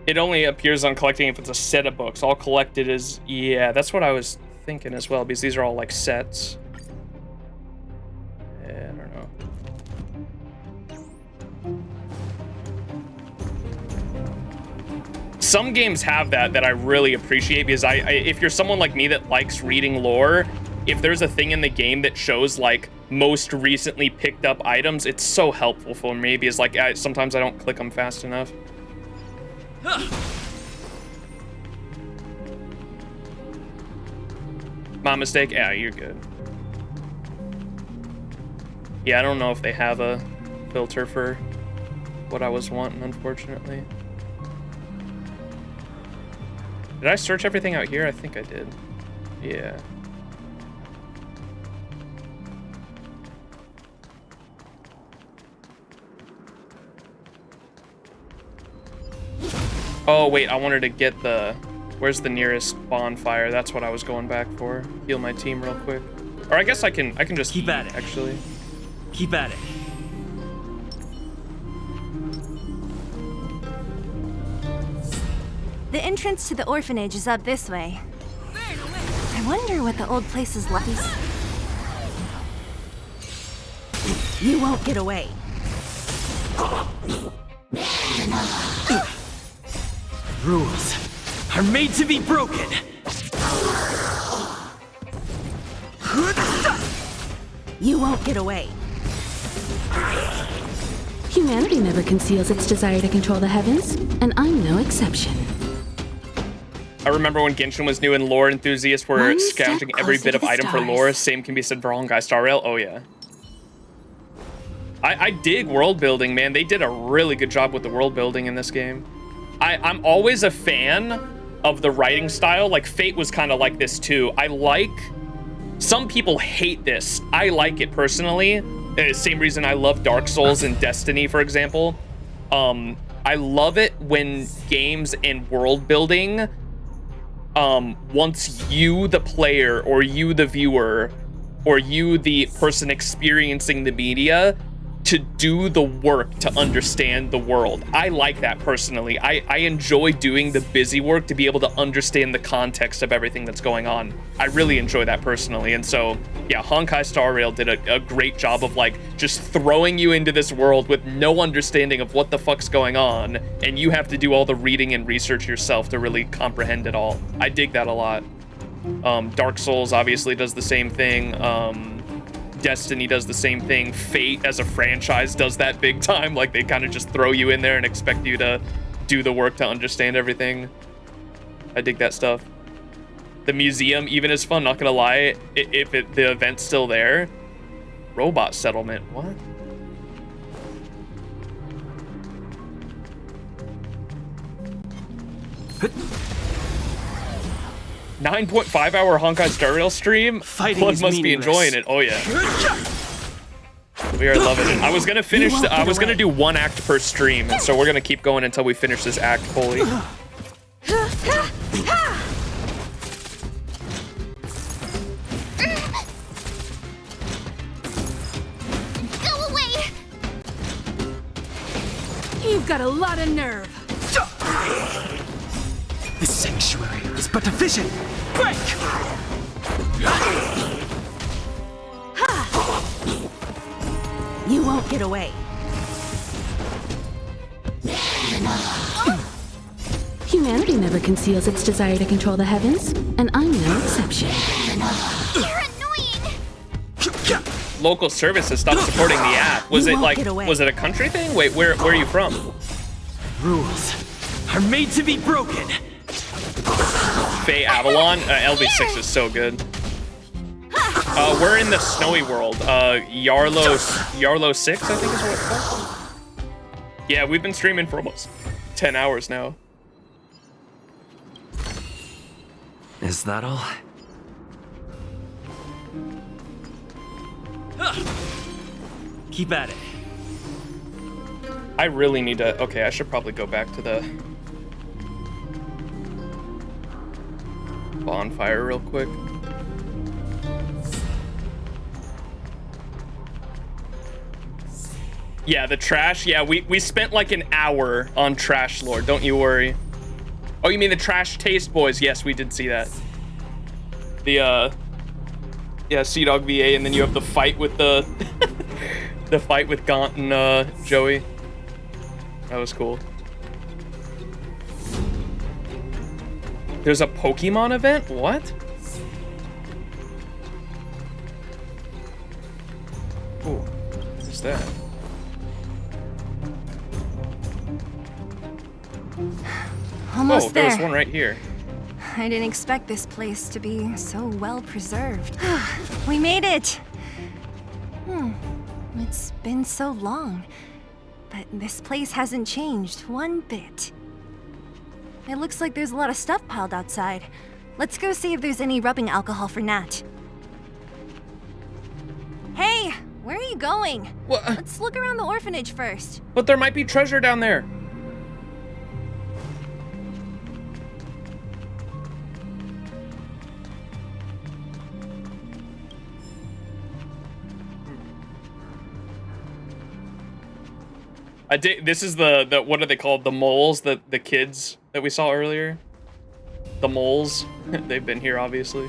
It only appears on collecting if it's a set of books. All collected is... Yeah, that's what I was thinking as well, because these are all like sets. Yeah, I don't know. Some games have that I really appreciate, because if you're someone like me that likes reading lore, if there's a thing in the game that shows like most recently picked up items, it's so helpful for me, because like sometimes I don't click them fast enough. My mistake? Yeah, you're good. Yeah, I don't know if they have a filter for what I was wanting, unfortunately. Did I search everything out here? I think I did. Yeah. Oh, wait, I wanted to get the... Where's the nearest bonfire? That's what I was going back for. Heal my team real quick. Or I guess I can just keep at it, actually. Keep at it. The entrance to the orphanage is up this way. I wonder what the old place is like. You won't get away. Rules are made to be broken. You won't get away. Humanity never conceals its desire to control the heavens, and I'm no exception. I remember when Genshin was new and lore enthusiasts were One scouting step every closer bit to of the item for stars. lore. Same can be said for Honkai Star Rail. Oh yeah. I dig world building, man. They did a really good job with the world building in this game. I'm always a fan of the writing style. Like Fate was kind of like this too. Some people hate this. I like it personally. Same reason I love Dark Souls and Destiny, for example. I love it when games and world building wants you, the player, or you, the viewer, or you, the person experiencing the media, to do the work to understand the world. I like that personally. I enjoy doing the busy work to be able to understand the context of everything that's going on. I really enjoy that personally. And so, yeah, Honkai Star Rail did a great job of like just throwing you into this world with no understanding of what the fuck's going on. And you have to do all the reading and research yourself to really comprehend it all. I dig that a lot. Dark Souls obviously does the same thing. Destiny does the same thing. Fate as a franchise does that big time. Like they kind of just throw you in there and expect you to do the work to understand everything. I dig that stuff. The museum even is fun, not gonna lie, if the event's still there. Robot settlement, what? $9.5-hour Honkai Star Rail stream? Blood must be enjoying it. Oh yeah. We are loving it. I was gonna finish. I was gonna do one act per stream, and so we're gonna keep going until we finish this act fully. Go away! You've got a lot of nerve. The sanctuary is but a vision. Break! You won't get away. Humanity never conceals its desire to control the heavens, and I'm no exception. Local services stopped supporting the app. Was it like? Was it a country thing? Wait, where are you from? Rules are made to be broken. Faye Avalon. LV6 is so good. We're in the snowy world. Jarilo-VI, I think is what it's called. Yeah, we've been streaming for almost 10 hours now. Is that all? Keep at it. I really need to... Okay, I should probably go back to the bonfire real quick. Yeah, the trash. Yeah, we spent like an hour on Trash Lord. Don't you worry. Oh, you mean the Trash Taste Boys? Yes, we did see that. The yeah, Sea Dog VA, and then you have the fight with the the fight with Gaunt and Joey. That was cool. There's a Pokemon event? What? Ooh, what's that? Almost there there. was one right here. I didn't expect this place to be so well preserved. We made it! It's been so long, but this place hasn't changed one bit. It looks like there's a lot of stuff piled outside. Let's go see if there's any rubbing alcohol for Nat. Hey, where are you going? What? Let's look around the orphanage first. But there might be treasure down there. This is the what are they called? The moles, the kids that we saw earlier. The moles. They've been here, obviously.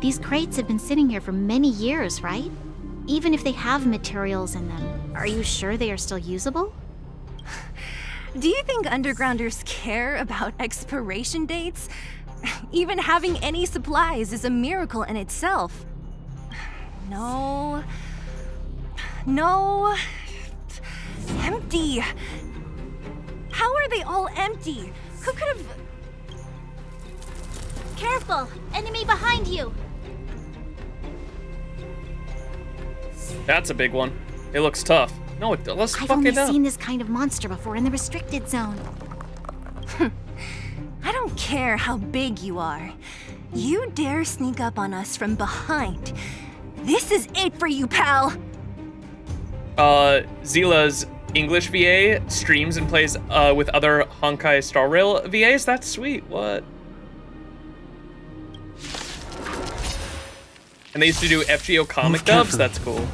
These crates have been sitting here for many years, right? Even if they have materials in them, are you sure they are still usable? Do you think undergrounders care about expiration dates? Even having any supplies is a miracle in itself. No. No. Empty. How are they all empty? Who could have... Careful! Enemy behind you! That's a big one. It looks tough. No, let's I've fuck only it up. seen this kind of monster before in the restricted zone. I don't care how big you are. You dare sneak up on us from behind. This is it for you, pal! Zila's English VA streams and plays with other Honkai Star Rail VAs? That's sweet. What? And they used to do FGO comic dubs? That's cool.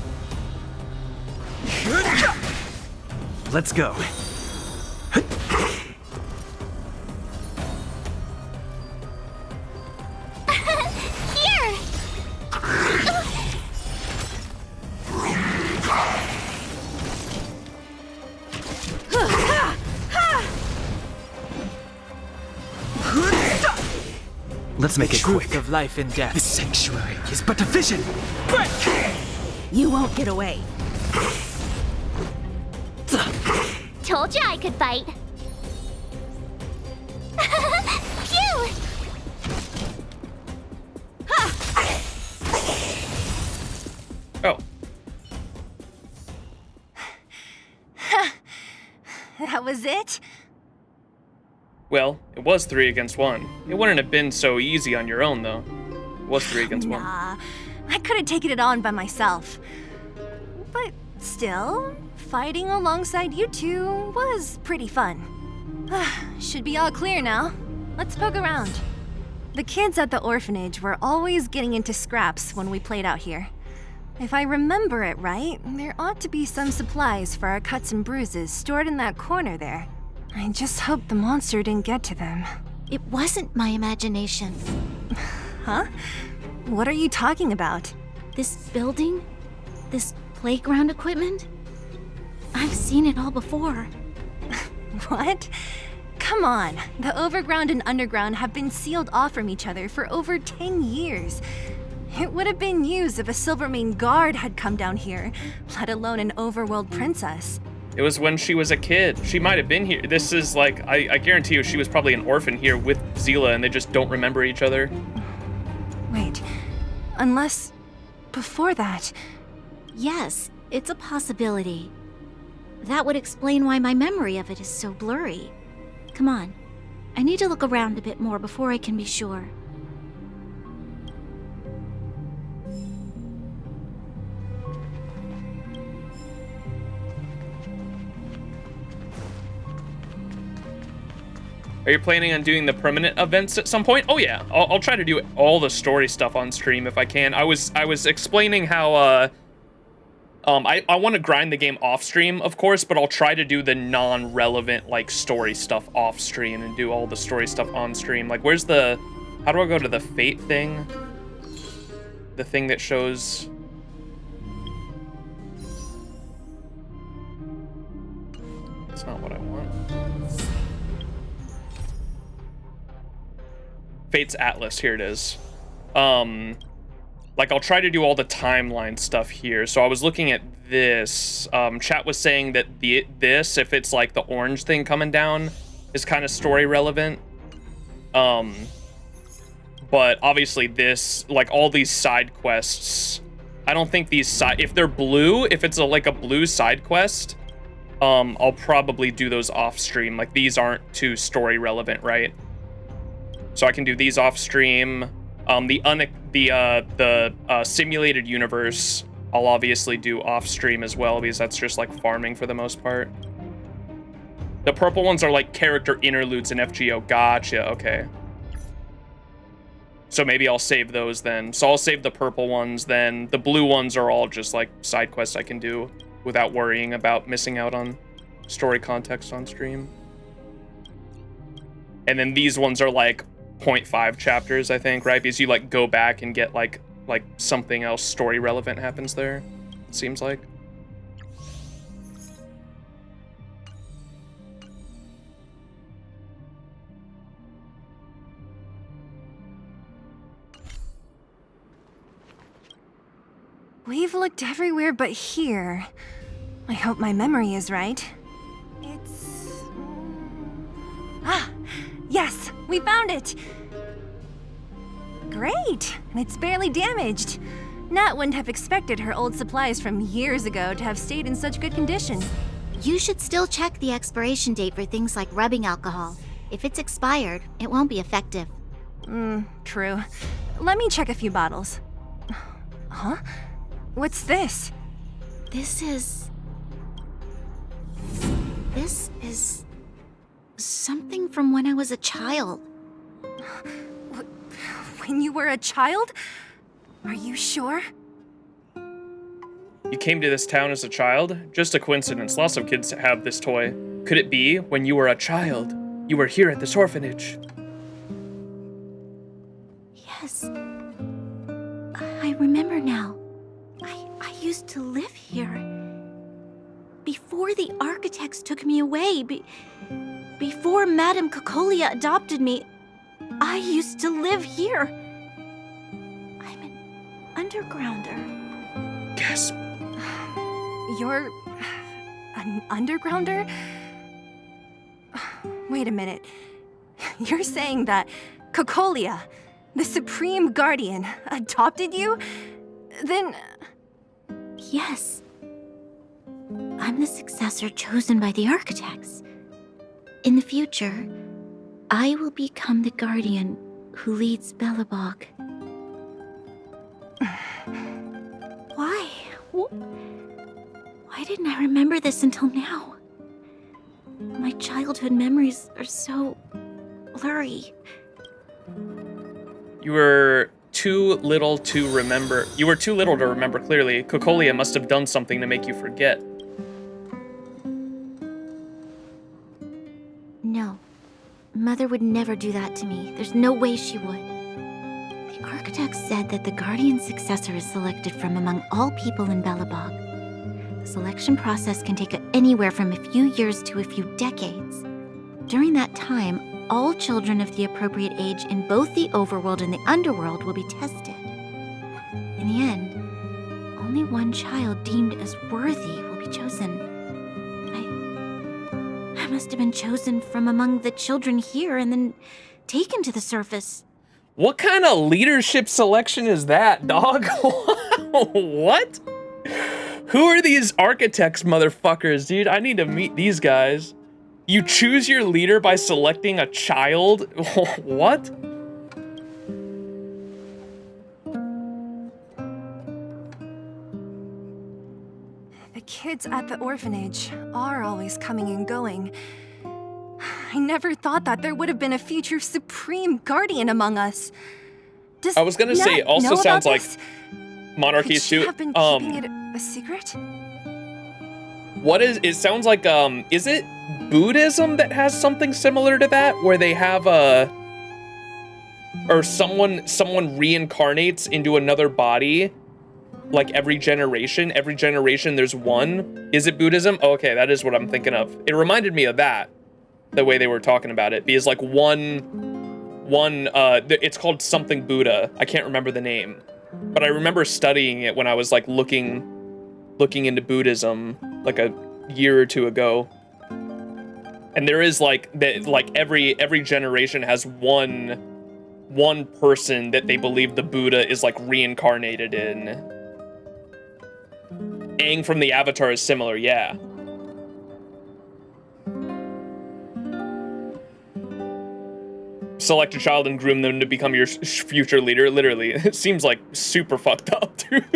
Let's go. Here! Let's make it quick. Of life and death. The sanctuary is but a vision. You won't get away. Told you I could fight. Phew! Oh. That was it? Well, it was 3 against 1. It wouldn't have been so easy on your own, though. It was 3 against 1. Nah, I could have taken it on by myself. But still, fighting alongside you two was pretty fun. Should be all clear now. Let's poke around. The kids at the orphanage were always getting into scraps when we played out here. If I remember it right, there ought to be some supplies for our cuts and bruises stored in that corner there. I just hope the monster didn't get to them. It wasn't my imagination. Huh? What are you talking about? This building? This playground equipment? I've seen it all before. What? Come on, the overground and underground have been sealed off from each other for over 10 years. It would have been used if a Silvermane guard had come down here, let alone an overworld princess. It was when she was a kid. She might have been here. This is like, I guarantee you she was probably an orphan here with Zila and they just don't remember each other. Wait, unless before that... Yes, it's a possibility. That would explain why my memory of it is so blurry. Come on, I need to look around a bit more before I can be sure. Are you planning on doing the permanent events at some point? Oh yeah, I'll try to do all the story stuff on stream if I can. I was explaining how I want to grind the game off stream, of course, but I'll try to do the non-relevant like story stuff off stream and do all the story stuff on stream. Like, where's the? How do I go to the fate thing? The thing that shows. That's not what I want. Fate's Atlas, here it is. like, I'll try to do all the timeline stuff here. So I was looking at this. Chat was saying that this, if it's like the orange thing coming down, is kind of story relevant. But obviously this, like all these side quests, I don't think these if they're blue, if it's like a blue side quest, I'll probably do those off stream. Like these aren't too story relevant, right? So I can do these off stream. The simulated universe, I'll obviously do off stream as well, because that's just like farming for the most part. The purple ones are like character interludes in FGO. Gotcha, okay. So maybe I'll save those then. So I'll save the purple ones then. The blue ones are all just like side quests I can do without worrying about missing out on story context on stream. And then these ones are like 0.5 chapters, I think, right? Because you like go back and get like something else story relevant happens there, it seems like. We've looked everywhere but here. I hope my memory is right. Ah, yes, we found it! Great, and it's barely damaged. Nat wouldn't have expected her old supplies from years ago to have stayed in such good condition. You should still check the expiration date for things like rubbing alcohol. If it's expired, it won't be effective. True. Let me check a few bottles. Huh? What's this? This is something from when I was a child. When you were a child? Are you sure? You came to this town as a child? Just a coincidence. Lots of kids have this toy. Could it be when you were a child, you were here at this orphanage? Yes. I remember now. I used to live here. Before the architects took me away, before Madame Cocolia adopted me, I used to live here. I'm an undergrounder. Gasp. You're an undergrounder? Wait a minute. You're saying that Cocolia, the Supreme Guardian, adopted you? Then... Yes. I'm the successor chosen by the architects. In the future, I will become the guardian who leads Belobog. Why? Why didn't I remember this until now? My childhood memories are so blurry. You were too little to remember. You were too little to remember clearly. Cocolia must have done something to make you forget. No. Mother would never do that to me. There's no way she would. The architect said that the guardian's successor is selected from among all people in Belobog. The selection process can take anywhere from a few years to a few decades. During that time, all children of the appropriate age in both the overworld and the underworld will be tested. In the end, only one child deemed as worthy will be chosen. I must have been chosen from among the children here and then taken to the surface. What kind of leadership selection is that, dog? What? Who are these architects, motherfuckers, dude? I need to meet these guys. You choose your leader by selecting a child? What? The kids at the orphanage are always coming and going. I never thought that there would have been a future Supreme Guardian among us. Does I was gonna say, it also sounds like monarchies too. Have been keeping it a secret? What is, it sounds like, is it Buddhism that has something similar to that? Where they have or someone reincarnates into another body, like every generation there's one. Is it Buddhism? Oh, okay, that is what I'm thinking of. It reminded me of that, the way they were talking about it, because like one it's called something Buddha. I can't remember the name. but I remember studying it when I was like looking into Buddhism like a year or two ago. And there is like that, like every generation has one person that they believe the Buddha is like reincarnated in. Aang from the Avatar is similar, yeah. Select a child and groom them to become your future leader. Literally, it seems like super fucked up, dude.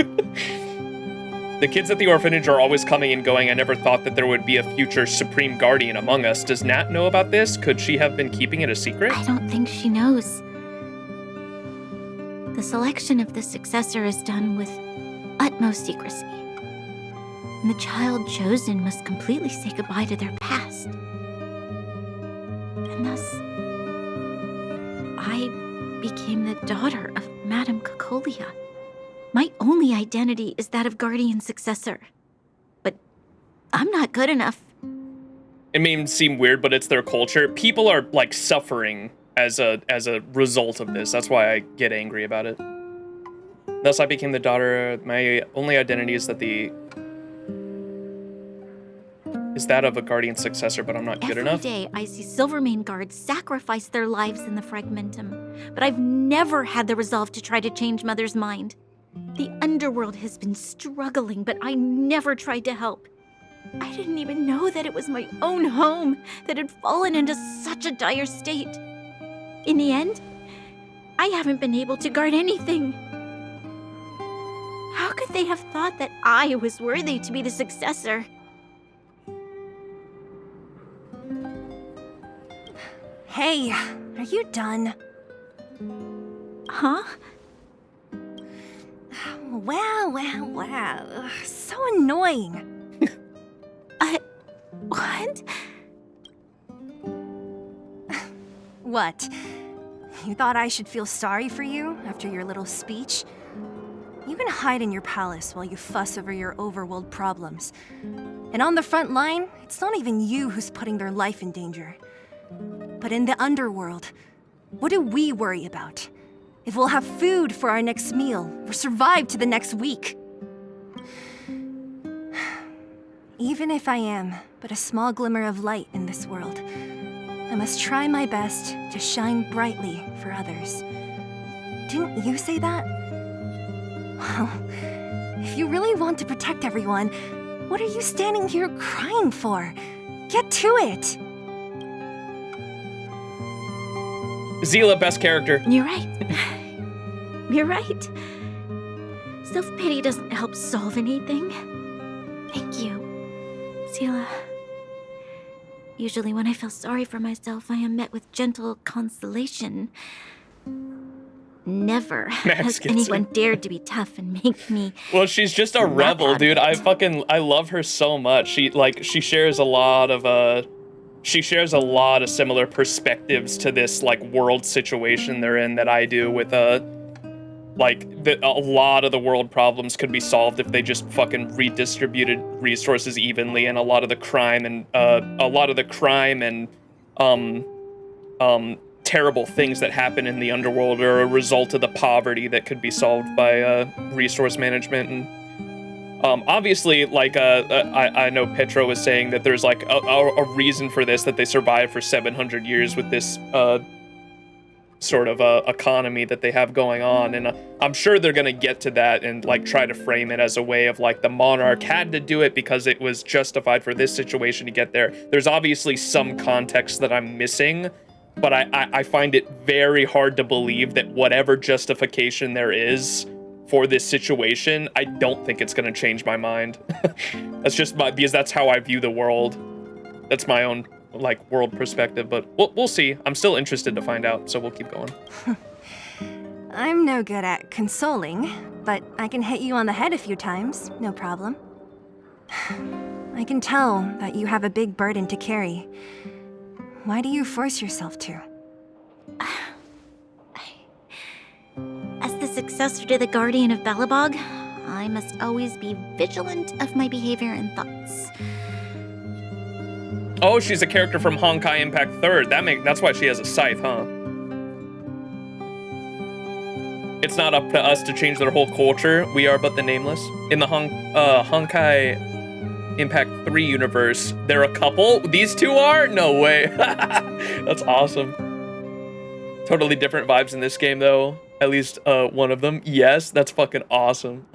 The kids at the orphanage are always coming and going. I never thought that there would be a future Supreme Guardian among us. Does Nat know about this? Could she have been keeping it a secret? I don't think she knows. The selection of the successor is done with utmost secrecy. And the child chosen must completely say goodbye to their past. And thus, I became the daughter of Madame Cocolia. My only identity is that of guardian successor. But I'm not good enough. It may seem weird, but it's their culture. People are like suffering as a result of this. That's why I get angry about it. Thus I became the daughter. My only identity is that of a guardian successor, but I'm not good enough. Every day I see Silvermane guards sacrifice their lives in the Fragmentum, but I've never had the resolve to try to change Mother's mind. The underworld has been struggling, but I never tried to help. I didn't even know that it was my own home that had fallen into such a dire state. In the end, I haven't been able to guard anything. How could they have thought that I was worthy to be the successor? Hey, are you done? Huh? Wow. So annoying. What? What? You thought I should feel sorry for you after your little speech? You can hide in your palace while you fuss over your overworld problems. And on the front line, it's not even you who's putting their life in danger. But in the underworld, what do we worry about? If we'll have food for our next meal, or survive to the next week. Even if I am but a small glimmer of light in this world, I must try my best to shine brightly for others. Didn't you say that? Well, if you really want to protect everyone, what are you standing here crying for? Get to it! Zila, best character. You're right. You're right. Self-pity doesn't help solve anything. Thank you, Zila. Usually when I feel sorry for myself, I am met with gentle consolation. Never has anyone dared to be tough and make me... Well, she's just a rebel, dude. I love her so much. She shares a lot of similar perspectives to this like world situation they're in that I do with a lot of the world problems could be solved if they just fucking redistributed resources evenly, and a lot of the crime and terrible things that happen in the underworld are a result of the poverty that could be solved by resource management. And obviously, I know Petro was saying that there's like a reason for this, that they survived for 700 years with this sort of economy that they have going on, and I'm sure they're gonna get to that and like try to frame it as a way of like the monarch had to do it because it was justified for this situation to get there. There's obviously some context that I'm missing, but I find it very hard to believe that whatever justification there is for this situation, I don't think it's gonna change my mind. That's just because that's how I view the world. That's my own like world perspective, but we'll see. I'm still interested to find out, so we'll keep going. I'm no good at consoling, but I can hit you on the head a few times, no problem. I can tell that you have a big burden to carry. Why do you force yourself to? As the successor to the Guardian of Belobog, I must always be vigilant of my behavior and thoughts. Oh, she's a character from Honkai Impact 3rd. That's why she has a scythe, huh? It's not up to us to change their whole culture. We are but the nameless. In the Honkai Impact 3 universe, they're a couple. These two are? No way. That's awesome. Totally different vibes in this game, though. At least one of them. Yes, that's fucking awesome.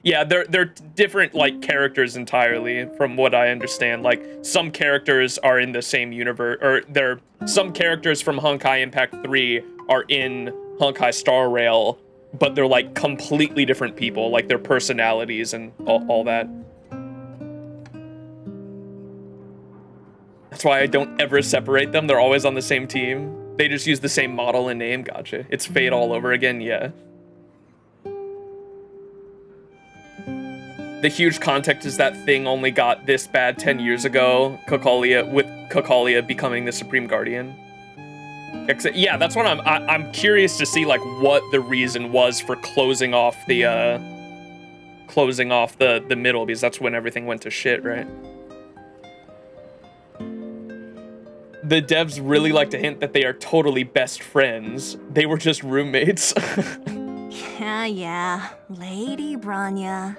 Yeah, they're different like characters entirely, from what I understand. Like some characters are in the same universe, or some characters from Honkai Impact 3 are in Honkai Star Rail, but they're like completely different people, like their personalities and all that. That's why I don't ever separate them. They're always on the same team. They just use the same model and name. Gotcha. It's Fate all over again. Yeah. The huge context is that thing only got this bad 10 years ago. with Cocalia becoming the Supreme Guardian. Yeah, that's what I'm curious to see, like what the reason was for closing off the middle, because that's when everything went to shit, right? The devs really like to hint that they are totally best friends. They were just roommates. Yeah, Lady Branya.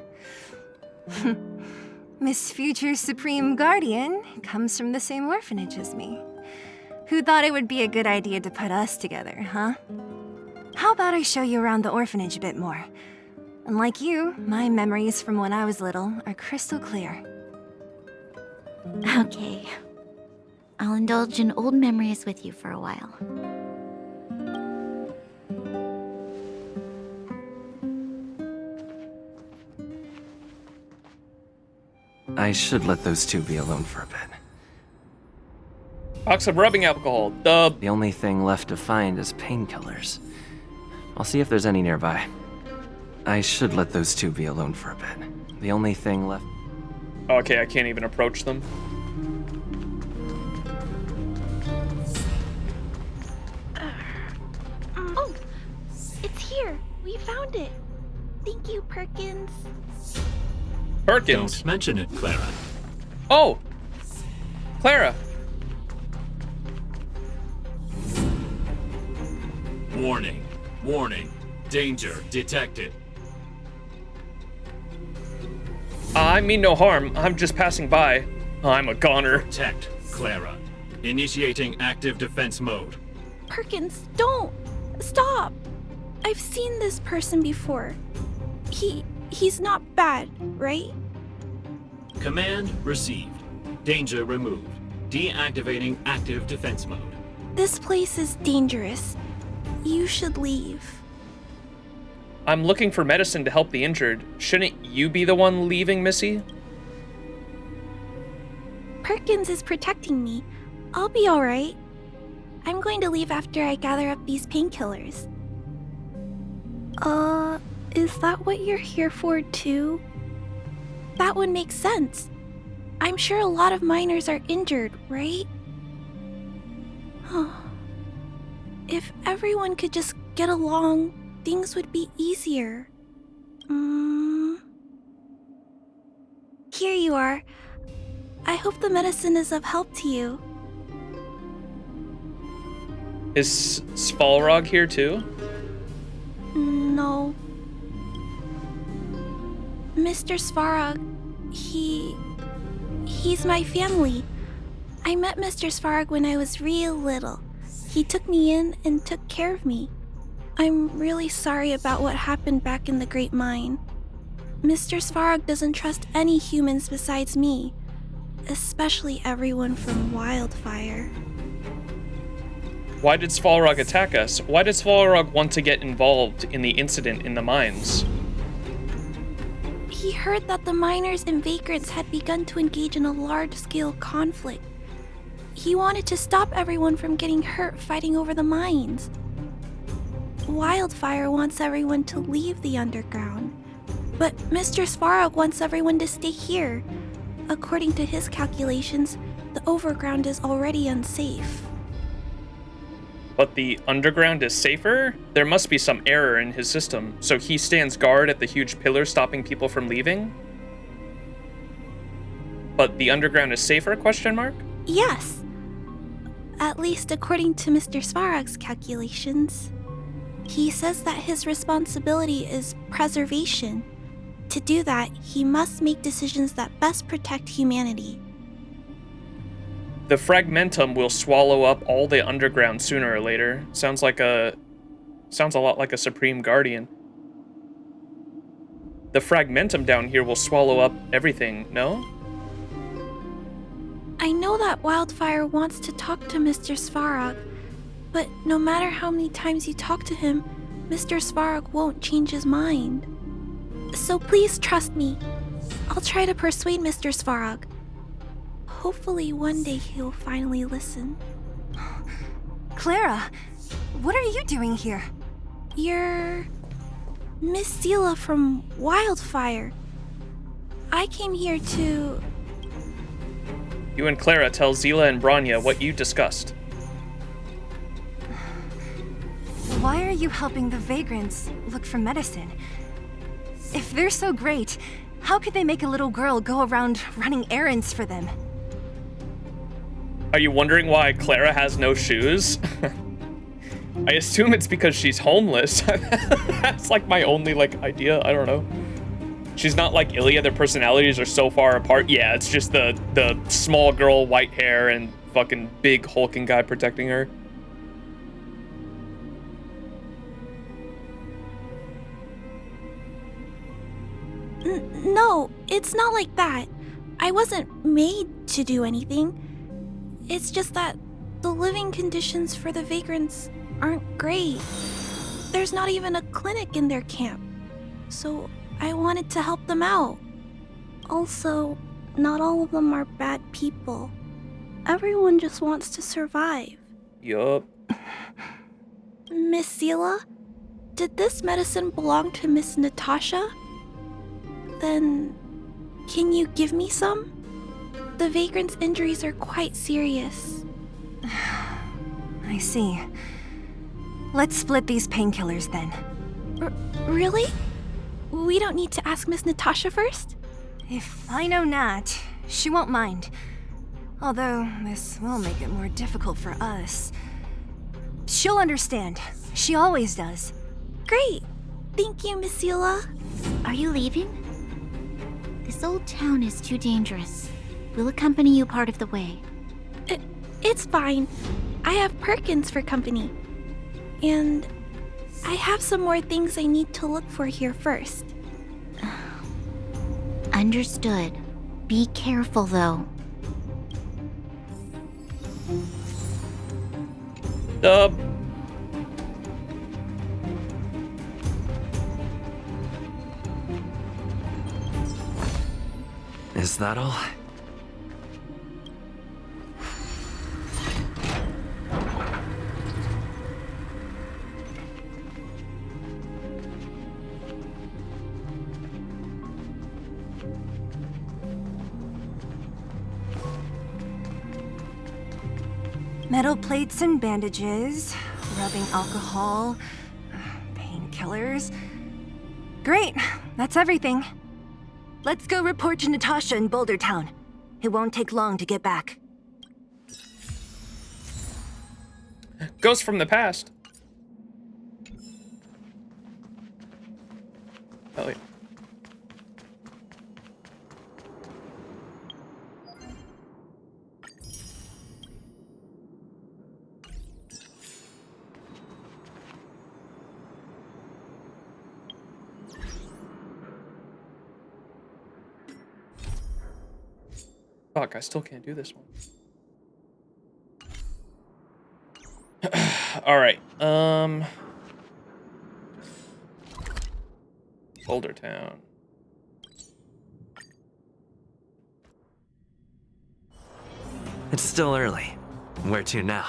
Miss Future Supreme Guardian comes from the same orphanage as me. Who thought it would be a good idea to put us together, huh? How about I show you around the orphanage a bit more? Unlike you, my memories from when I was little are crystal clear. Okay. I'll indulge in old memories with you for a while. I should let those two be alone for a bit. Box of rubbing alcohol. Dub. The only thing left to find is painkillers. I'll see if there's any nearby. I should let those two be alone for a bit. The only thing left... Okay, I can't even approach them. Oh, it's here. We found it. Thank you, Perkins. Perkins. Don't mention it, Clara. Oh, Clara. Warning, warning, danger detected. I mean no harm. I'm just passing by. I'm a goner. Protect, Clara. Initiating active defense mode. Perkins, don't! Stop! I've seen this person before. He's not bad, right? Command received. Danger removed. Deactivating active defense mode. This place is dangerous. You should leave. I'm looking for medicine to help the injured. Shouldn't you be the one leaving, Missy? Perkins is protecting me. I'll be alright. I'm going to leave after I gather up these painkillers. Is that what you're here for too? That would make sense. I'm sure a lot of miners are injured, right? If everyone could just get along, things would be easier. Here you are. I hope the medicine is of help to you. Is Svalrog here too? No. Mr. Svarog, he's my family. I met Mr. Svarog when I was real little. He took me in and took care of me. I'm really sorry about what happened back in the Great Mine. Mr. Svarog doesn't trust any humans besides me, especially everyone from Wildfire. Why did Svalrog attack us? Why did Svalrog want to get involved in the incident in the mines? He heard that the miners and vagrants had begun to engage in a large-scale conflict. He wanted to stop everyone from getting hurt fighting over the mines. Wildfire wants everyone to leave the underground, but Mr. Svarog wants everyone to stay here. According to his calculations, the overground is already unsafe. But the underground is safer? There must be some error in his system, so he stands guard at the huge pillar stopping people from leaving? But the underground is safer, question mark? Yes. At least according to Mr. Svarog's calculations. He says that his responsibility is preservation. To do that, he must make decisions that best protect humanity. The fragmentum will swallow up all the underground sooner or later. Sounds a lot like a Supreme Guardian. The fragmentum down here will swallow up everything, no? I know that Wildfire wants to talk to Mr. Svarog, but no matter how many times you talk to him, Mr. Svarog won't change his mind. So please trust me. I'll try to persuade Mr. Svarog. Hopefully one day he'll finally listen. Clara, what are you doing here? You're Miss Zila from Wildfire. I came here to... You and Clara tell Zila and Branya what you discussed. Why are you helping the vagrants look for medicine? If they're so great, how could they make a little girl go around running errands for them? Are you wondering why Clara has no shoes? I assume it's because she's homeless. That's like my only idea. I don't know. She's not like Ilya. Their personalities are so far apart. Yeah, it's just the small girl, white hair, and fucking big hulking guy protecting her. No, it's not like that. I wasn't made to do anything. It's just that the living conditions for the vagrants aren't great. There's not even a clinic in their camp. So I wanted to help them out. Also, not all of them are bad people. Everyone just wants to survive. Yup. Miss Zila, did this medicine belong to Miss Natasha? Then, can you give me some? The vagrant's injuries are quite serious. I see. Let's split these painkillers then. Really? We don't need to ask Miss Natasha first? If I know Nat, she won't mind. Although, this will make it more difficult for us. She'll understand. She always does. Great. Thank you, Miss Zila. Are you leaving? This old town is too dangerous. We'll accompany you part of the way. It's fine. I have Perkins for company. And I have some more things I need to look for here first. Understood. Be careful, though. Is that all? Metal plates and bandages, rubbing alcohol, painkillers. Great, that's everything. Let's go report to Natasha in Boulder Town. It won't take long to get back. Ghost from the past. Oh, yeah. Fuck, I still can't do this one. All right. Boulder Town. It's still early. Where to now?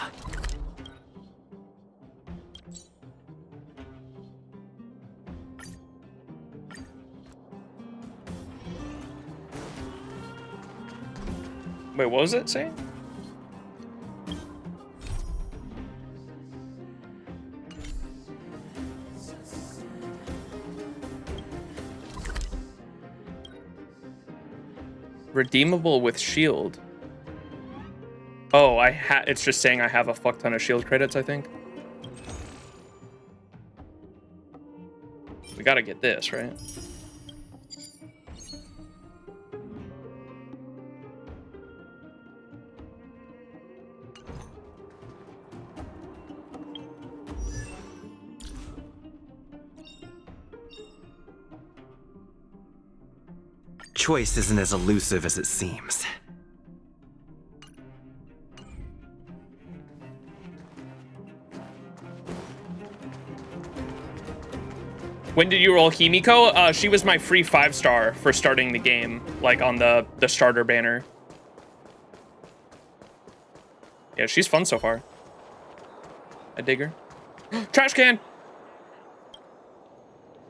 Wait, what was it saying? Redeemable with shield. Oh, it's just saying I have a fuck ton of shield credits, I think. gotta get this, right? Choice isn't as elusive as it seems. When did you roll Himiko? She was my free 5-star for starting the game, like on the starter banner. Yeah, she's fun so far. I dig her. Trash can!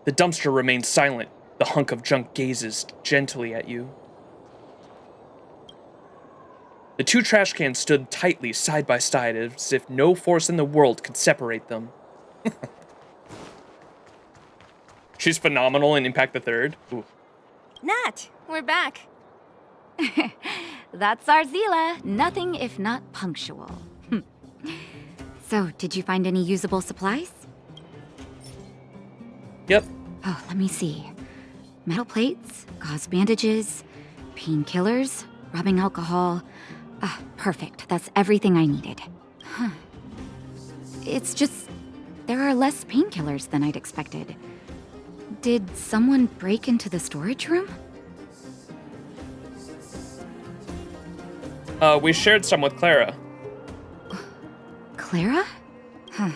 The dumpster remains silent. The hunk of junk gazes gently at you. The two trash cans stood tightly side by side as if no force in the world could separate them. She's phenomenal in Impact the Third. Ooh. Nat, we're back. That's our Zila. Nothing if not punctual. So, did you find any usable supplies? Yep. Oh, let me see. Metal plates, gauze bandages, painkillers, rubbing alcohol. Ah, perfect. That's everything I needed. Huh. It's just, there are less painkillers than I'd expected. Did someone break into the storage room? We shared some with Clara. Clara? Huh.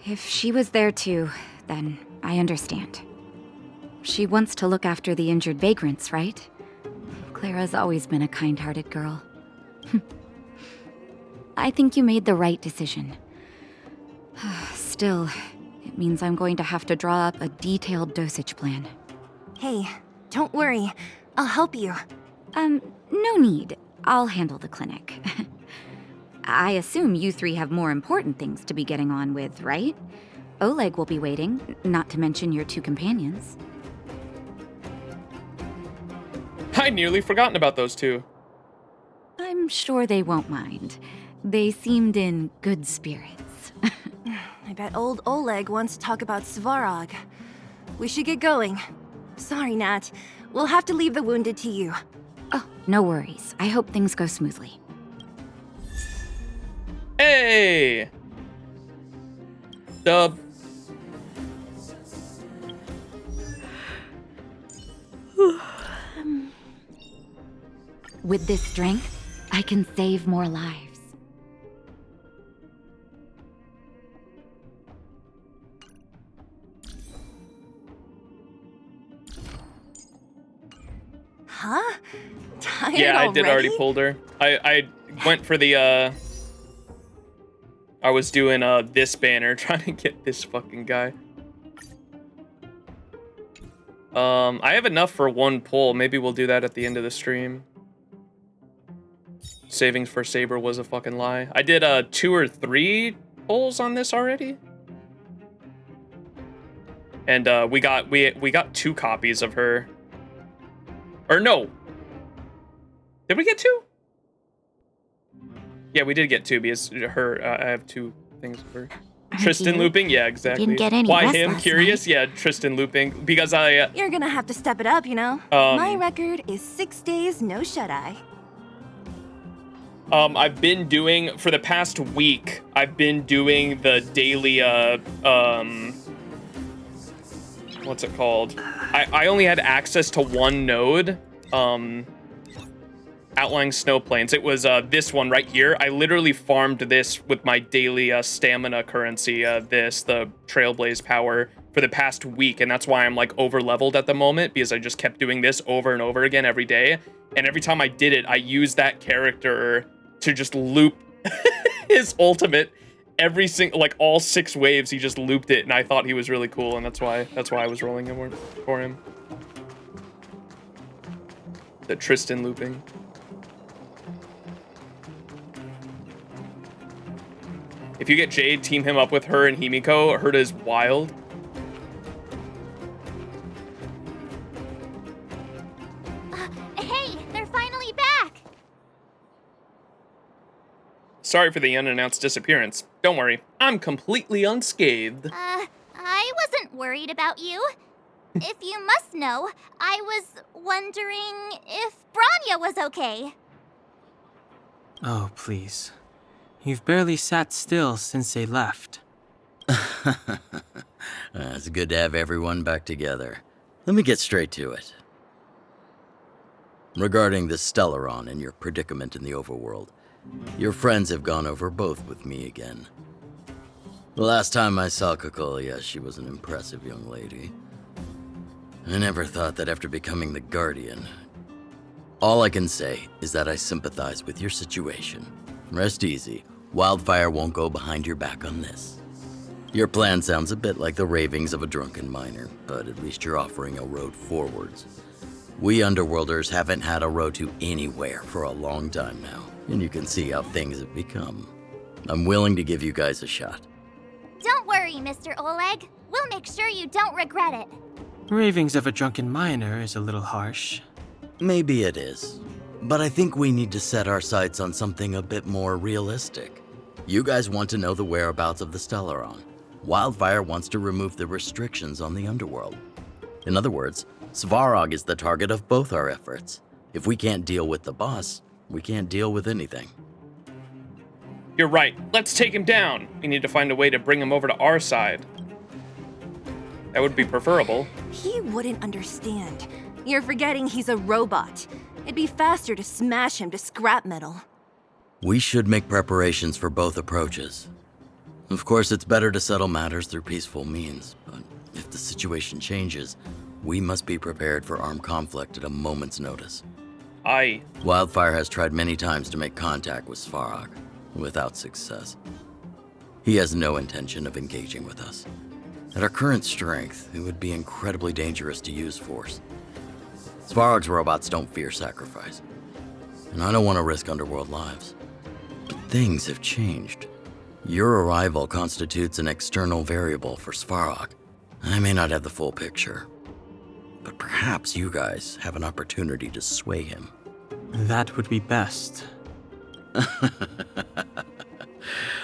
If she was there too, then I understand. She wants to look after the injured vagrants, right? Clara's always been a kind-hearted girl. I think you made the right decision. Still, it means I'm going to have to draw up a detailed dosage plan. Hey, don't worry. I'll help you. No need. I'll handle the clinic. I assume you three have more important things to be getting on with, right? Oleg will be waiting, not to mention your two companions. I'd nearly forgotten about those two. I'm sure they won't mind. They seemed in good spirits. I bet old Oleg wants to talk about Svarog. We should get going. Sorry, Nat. We'll have to leave the wounded to you. Oh, no worries. I hope things go smoothly. Hey! Dub. With this strength, I can save more lives. Huh? Tired Yeah, I already? did already pulled her. I went for the, I was doing, this banner, trying to get this fucking guy. I have enough for one pull. Maybe we'll do that at the end of the stream. Savings for Saber was a fucking lie. I did, 2 or 3 pulls on this already. And, we got 2 copies of her. Or no. Did we get 2? Yeah, we did get 2 because her, I have 2 things of her. Tristan looping? Yeah, exactly. Didn't get any Why rest him? last Curious? Yeah, Tristan looping. Because I... You're gonna have to step it up, you know? My record is 6 days, no shut-eye. I've been doing, for the past week, I've been doing the daily, what's it called? I only had access to one node, Outlying Snow Plains. It was, this one right here. I literally farmed this with my daily, stamina currency, the Trailblaze power for the past week, and that's why I'm, like, over-leveled at the moment, because I just kept doing this over and over again every day, and every time I did it, I used that character to just loop his ultimate every single, like, all 6 waves, he just looped it, and I thought he was really cool, and that's why I was rolling him for him. The Tristan looping. If you get Jade, team him up with her and Himiko. Her is wild. Hey, they're finally back! Sorry for the unannounced disappearance. Don't worry, I'm completely unscathed. I wasn't worried about you. If you must know, I was wondering if Branya was okay. Oh, please. You've barely sat still since they left. It's good to have everyone back together. Let me get straight to it. Regarding the Stellaron and your predicament in the overworld, your friends have gone over both with me again. The last time I saw Kokolia, she was an impressive young lady. I never thought that after becoming the Guardian. All I can say is that I sympathize with your situation. Rest easy. Wildfire won't go behind your back on this. Your plan sounds a bit like the ravings of a drunken miner, but at least you're offering a road forwards. We Underworlders haven't had a road to anywhere for a long time now, and you can see how things have become. I'm willing to give you guys a shot. Don't worry, Mr. Oleg. We'll make sure you don't regret it. Ravings of a drunken miner is a little harsh. Maybe it is, but I think we need to set our sights on something a bit more realistic. You guys want to know the whereabouts of the Stellaron. Wildfire wants to remove the restrictions on the Underworld. In other words, Svarog is the target of both our efforts. If we can't deal with the boss, we can't deal with anything. You're right. Let's take him down. We need to find a way to bring him over to our side. That would be preferable. He wouldn't understand. You're forgetting he's a robot. It'd be faster to smash him to scrap metal. We should make preparations for both approaches. Of course, it's better to settle matters through peaceful means, but if the situation changes, we must be prepared for armed conflict at a moment's notice. Aye. Wildfire has tried many times to make contact with Svarog, without success. He has no intention of engaging with us. At our current strength, it would be incredibly dangerous to use force. Svarog's robots don't fear sacrifice, and I don't want to risk Underworld lives. But things have changed. Your arrival constitutes an external variable for Svarog. I may not have the full picture, but perhaps you guys have an opportunity to sway him. That would be best.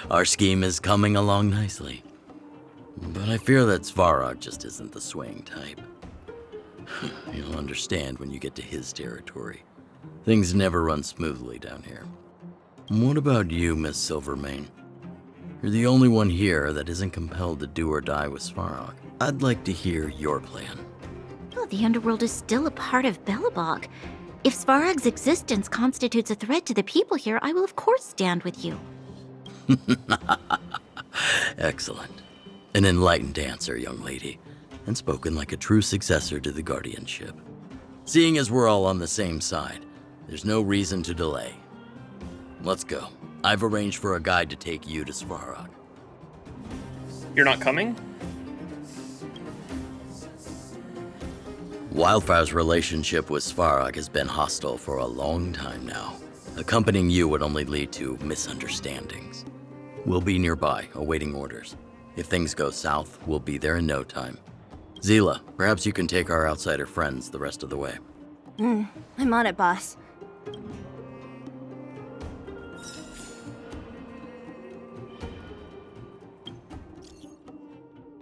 Our scheme is coming along nicely, but I fear that Svarog just isn't the swaying type. You'll understand when you get to his territory. Things never run smoothly down here. What about you, Miss Silvermane? You're the only one here that isn't compelled to do or die with Svarog. I'd like to hear your plan. Well, the Underworld is still a part of Belobog. If Svarog's existence constitutes a threat to the people here, I will of course stand with you. Excellent. An enlightened answer, young lady, and spoken like a true successor to the guardianship. Seeing as we're all on the same side, there's no reason to delay. Let's go. I've arranged for a guide to take you to Svarog. You're not coming? Wildfire's relationship with Svarog has been hostile for a long time now. Accompanying you would only lead to misunderstandings. We'll be nearby, awaiting orders. If things go south, we'll be there in no time. Zila, perhaps you can take our outsider friends the rest of the way. I'm on it, boss.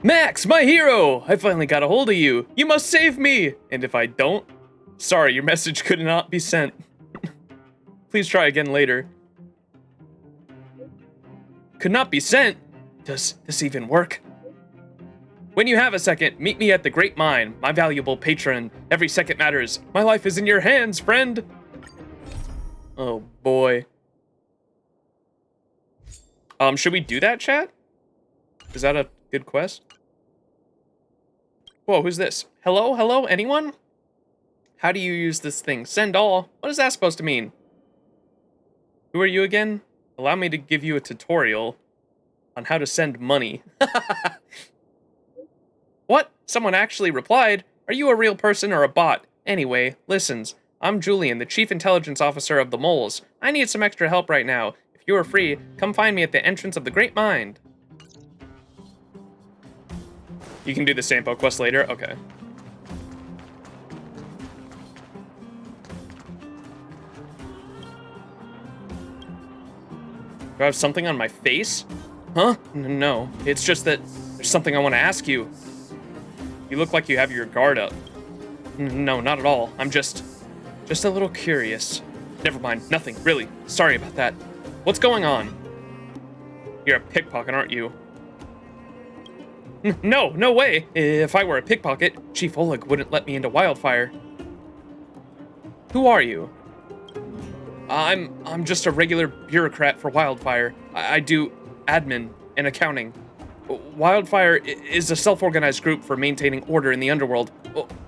Max, my hero! I finally got a hold of you. You must save me! And if I don't, sorry, your message could not be sent. Please try again later. Could not be sent? Does this even work? When you have a second, meet me at the Great Mine, my valuable patron. Every second matters. My life is in your hands, friend. Oh boy. Should we do that, chat? Is that a good quest? Whoa, who's this? Hello, hello, anyone? How do you use this thing? Send all? What is that supposed to mean? Who are you again? Allow me to give you a tutorial on how to send money. What? Someone actually replied. Are you a real person or a bot? Anyway, listens. I'm Julian, the Chief Intelligence Officer of the Moles. I need some extra help right now. If you are free, come find me at the entrance of the Great Mind. You can do the Sampo quest later? Okay. Do I have something on my face? Huh? No, it's just that there's something I want to ask you. You look like you have your guard up. No, not at all. I'm just a little curious. Never mind, nothing, really. Sorry about that. What's going on? You're a pickpocket, aren't you? No way. If I were a pickpocket, Chief Oleg wouldn't let me into Wildfire. Who are you? I'm just a regular bureaucrat for Wildfire. I do admin and accounting. Wildfire is a self-organized group for maintaining order in the underworld.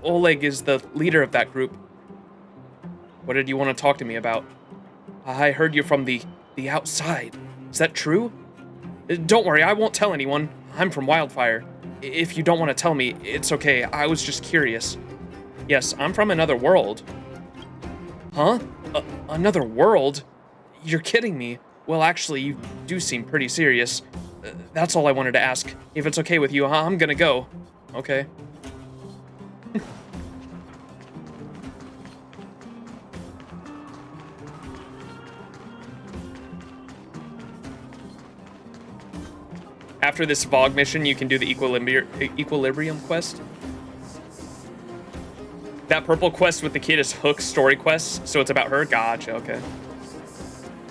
Oleg is the leader of that group. What did you want to talk to me about? I heard you from the outside. Is that true? Don't worry, I won't tell anyone. I'm from Wildfire. If you don't want to tell me, it's okay. I was just curious. Yes, I'm from another world. Huh? Another world? You're kidding me. Well, actually, you do seem pretty serious. That's all I wanted to ask. If it's okay with you, I'm gonna go. Okay. After this VOG mission, you can do the Equilibrium quest. That purple quest with the kid is Hook's story quest, so it's about her? Gotcha, okay.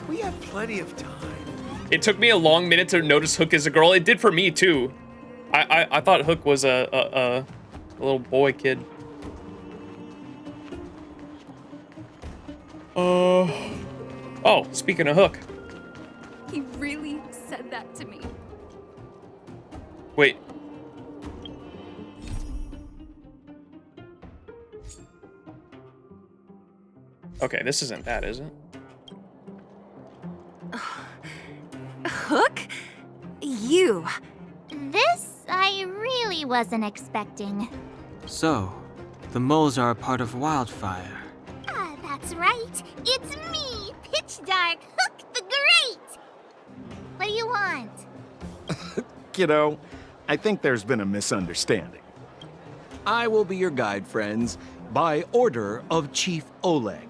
We have plenty of time. It took me a long minute to notice Hook is a girl. It did for me, too. I thought Hook was a little boy kid. Oh, speaking of Hook. He really said that to me. Wait. Okay, this isn't that, is it? Hook? You. This I really wasn't expecting. So, the moles are a part of Wildfire. Ah, that's right. It's me, Pitch Dark Hook the Great. What do you want? Kiddo, I think there's been a misunderstanding. I will be your guide, friends, by order of Chief Oleg.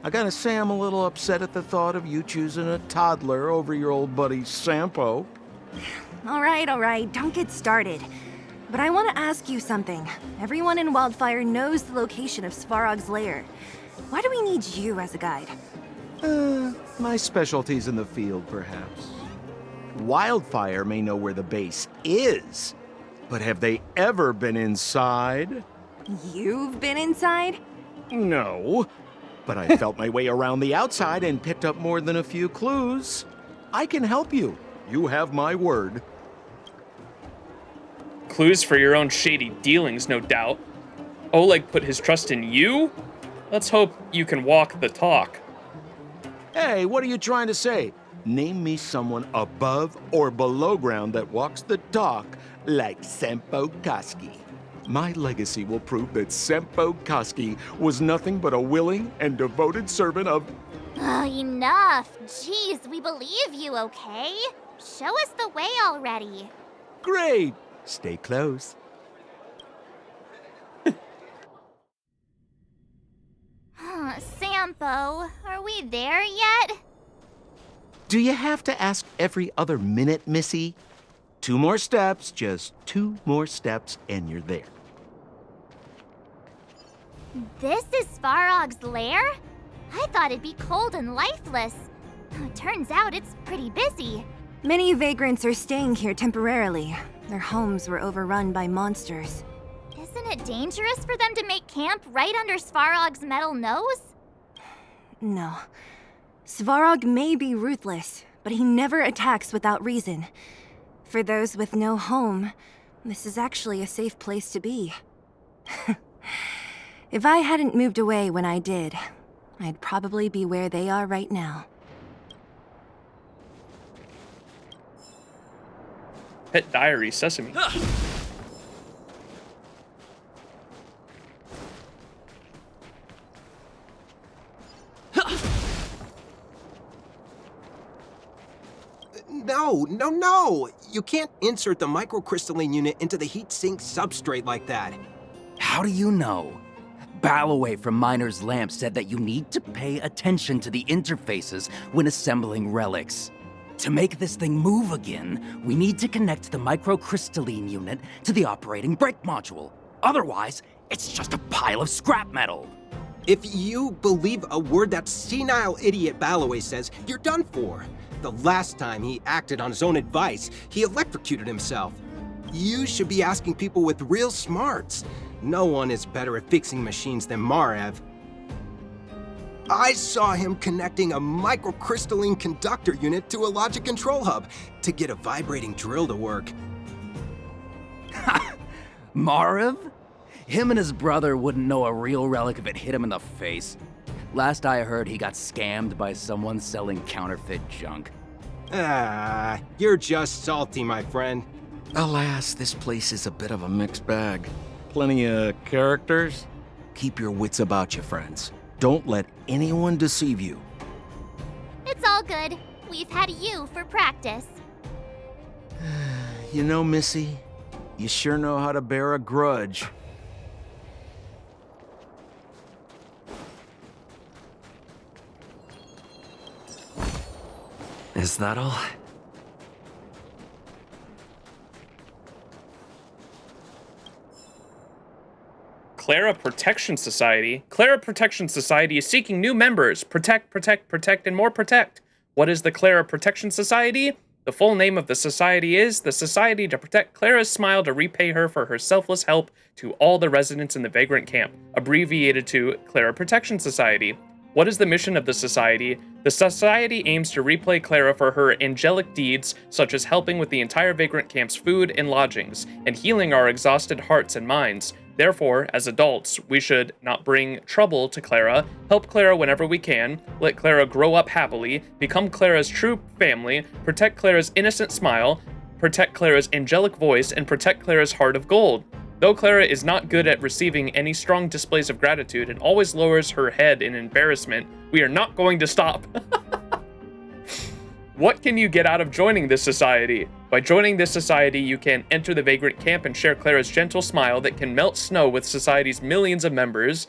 I gotta say I'm a little upset at the thought of you choosing a toddler over your old buddy Sampo. All right, don't get started. But I want to ask you something. Everyone in Wildfire knows the location of Svarog's lair. Why do we need you as a guide? My specialty's in the field, perhaps. Wildfire may know where the base is, but have they ever been inside? You've been inside? No, but I felt my way around the outside and picked up more than a few clues. I can help you. You have my word. Clues for your own shady dealings, no doubt. Oleg put his trust in you? Let's hope you can walk the talk. Hey, what are you trying to say? Name me someone above or below ground that walks the talk like Sempo Koski. My legacy will prove that Sempo Koski was nothing but a willing and devoted servant of... Oh, enough. Jeez, we believe you, okay? Show us the way already. Great! Stay close. Sampo, are we there yet? Do you have to ask every other minute, Missy? 2 more steps, just 2 more steps, and you're there. This is Svarog's lair? I thought it'd be cold and lifeless. Turns out it's pretty busy. Many vagrants are staying here temporarily. Their homes were overrun by monsters. Isn't it dangerous for them to make camp right under Svarog's metal nose? No. Svarog may be ruthless, but he never attacks without reason. For those with no home, this is actually a safe place to be. If I hadn't moved away when I did, I'd probably be where they are right now. Pet Diary, Sesame. No! You can't insert the microcrystalline unit into the heat sink substrate like that. How do you know? Balloway from Miner's Lamp said that you need to pay attention to the interfaces when assembling relics. To make this thing move again, we need to connect the microcrystalline unit to the operating brake module. Otherwise, it's just a pile of scrap metal. If you believe a word that senile idiot Balloway says, you're done for. The last time he acted on his own advice, he electrocuted himself. You should be asking people with real smarts. No one is better at fixing machines than Marev. I saw him connecting a microcrystalline conductor unit to a logic control hub to get a vibrating drill to work. Marev? Him and his brother wouldn't know a real relic if it hit him in the face. Last I heard, he got scammed by someone selling counterfeit junk. Ah, you're just salty, my friend. Alas, this place is a bit of a mixed bag. Plenty of characters. Keep your wits about you, friends. Don't let anyone deceive you. It's all good. We've had you for practice. You know, Missy, you sure know how to bear a grudge. Is that all? Clara Protection Society. Clara Protection Society is seeking new members. Protect, protect, protect, and more protect. What is the Clara Protection Society? The full name of the society is the Society to Protect Clara's Smile to repay her for her selfless help to all the residents in the Vagrant Camp, abbreviated to Clara Protection Society. What is the mission of the society? The society aims to repay Clara for her angelic deeds, such as helping with the entire Vagrant Camp's food and lodgings, and healing our exhausted hearts and minds. Therefore, as adults, we should not bring trouble to Clara, help Clara whenever we can, let Clara grow up happily, become Clara's true family, protect Clara's innocent smile, protect Clara's angelic voice, and protect Clara's heart of gold. Though Clara is not good at receiving any strong displays of gratitude and always lowers her head in embarrassment, we are not going to stop. What can you get out of joining this society? By joining this society, you can enter the Vagrant Camp and share Clara's gentle smile that can melt snow with society's millions of members.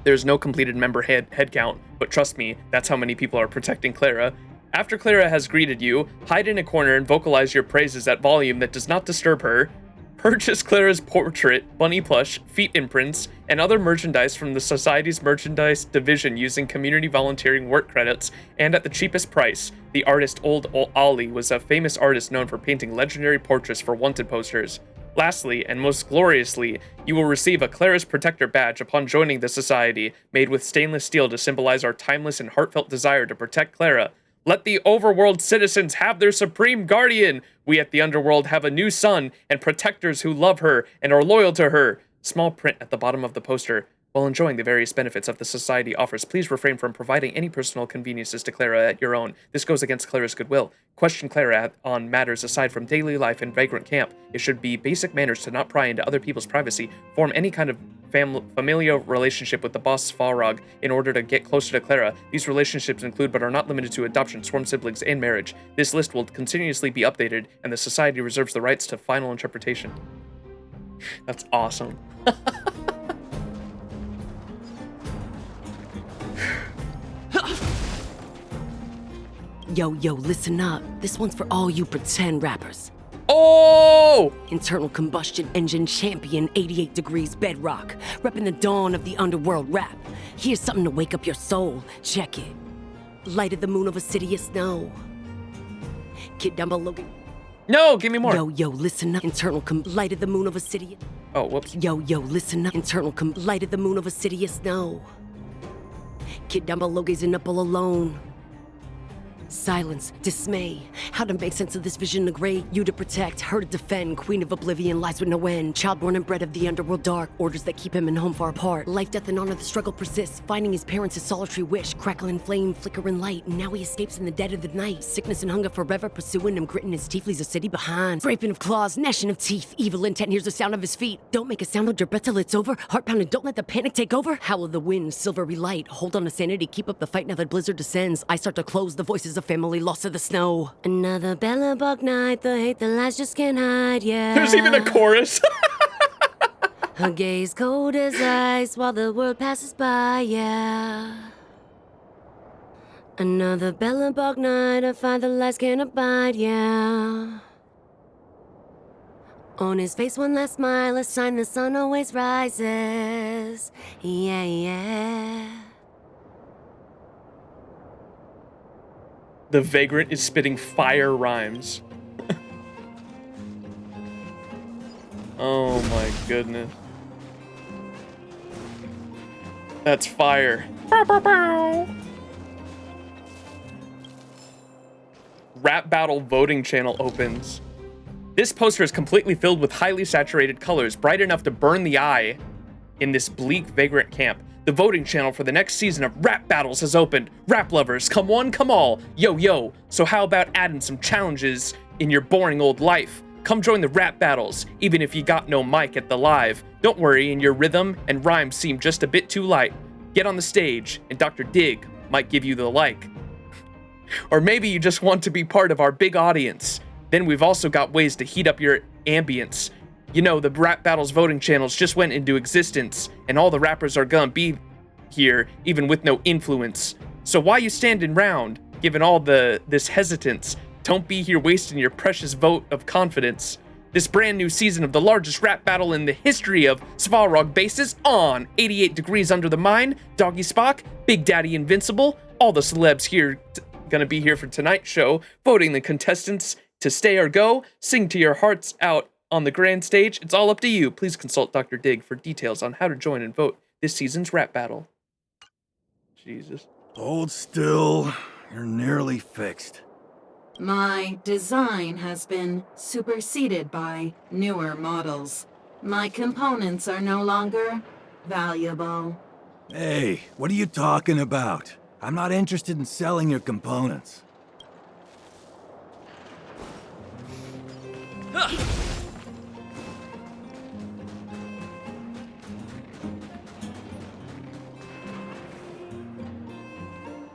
There's no completed member head count, but trust me, that's how many people are protecting Clara. After Clara has greeted you, hide in a corner and vocalize your praises at volume that does not disturb her. Purchase Clara's portrait, bunny plush, feet imprints, and other merchandise from the Society's merchandise division using community volunteering work credits, and at the cheapest price. The artist Old Ollie was a famous artist known for painting legendary portraits for wanted posters. Lastly, and most gloriously, you will receive a Clara's Protector badge upon joining the Society, made with stainless steel to symbolize our timeless and heartfelt desire to protect Clara. Let the overworld citizens have their supreme guardian. We at the underworld have a new son and protectors who love her and are loyal to her. Small print at the bottom of the poster. While enjoying the various benefits of the society offers, please refrain from providing any personal conveniences to Clara at your own. This goes against Clara's goodwill. Question Clara on matters aside from daily life in Vagrant Camp. It should be basic manners to not pry into other people's privacy, form any kind of familial relationship with the boss Svarog in order to get closer to Clara. These relationships include but are not limited to adoption, sworn siblings, and marriage. This list will continuously be updated, and the society reserves the rights to final interpretation. That's awesome. Yo, listen up. This one's for all you pretend rappers. Oh! Internal combustion engine champion, 88 degrees bedrock, repping the dawn of the underworld rap. Here's something to wake up your soul. Check it. Light of the moon of Acidious snow. Kid down below. No, give me more. Yo, listen up. Light of the moon of Acidious. Oh, whoops. Yo, listen up. Light of the moon of Acidious snow. Kid down below gazing up all alone. Silence, dismay. How to make sense of this vision of gray? You to protect, her to defend. Queen of oblivion lies with no end. Child born and bred of the underworld dark. Orders that keep him and home far apart. Life, death, and honor, the struggle persists. Finding his parents, his solitary wish. Crackling flame, flickering light. Now he escapes in the dead of the night. Sickness and hunger forever pursuing him. Gritting his teeth, leaves a city behind. Scraping of claws, gnashing of teeth. Evil intent, hears the sound of his feet. Don't make a sound, hold your breath till it's over. Heart pounding, don't let the panic take over. Howl of the wind, silvery light. Hold on to sanity, keep up the fight now that blizzard descends. I start to close the voices of family lost to the snow. Another Bellabug night, the hate, the lies just can't hide, yeah. There's even a chorus. Her gaze cold as ice while the world passes by, yeah. Another Bellabug night, I find the lies can't abide, yeah. On his face, one last smile, a sign the sun always rises. Yeah, yeah. The Vagrant is spitting fire rhymes. Oh my goodness. That's fire. Rap Battle voting channel opens. This poster is completely filled with highly saturated colors, bright enough to burn the eye in this bleak Vagrant camp. The voting channel for the next season of Rap Battles has opened. Rap lovers, come one, come all. Yo, yo. So how about adding some challenges in your boring old life? Come join the Rap Battles, even if you got no mic at the live. Don't worry, and your rhythm and rhymes seem just a bit too light. Get on the stage, and Dr. Dig might give you the like. Or maybe you just want to be part of our big audience. Then we've also got ways to heat up your ambience. You know, the Rap Battles voting channels just went into existence, and all the rappers are gonna be here, even with no influence. So why you standing round, given all this hesitance? Don't be here wasting your precious vote of confidence. This brand new season of the largest rap battle in the history of Svarog bases on 88 Degrees Under the Mine, Doggy Spock, Big Daddy Invincible, all the celebs here gonna be here for tonight's show, voting the contestants to stay or go, sing to your hearts out on the grand stage. It's all up to you. Please consult Dr. Dig for details on how to join and vote this season's rap battle. Jesus. Hold still. You're nearly fixed. My design has been superseded by newer models. My components are no longer valuable. Hey, what are you talking about? I'm not interested in selling your components.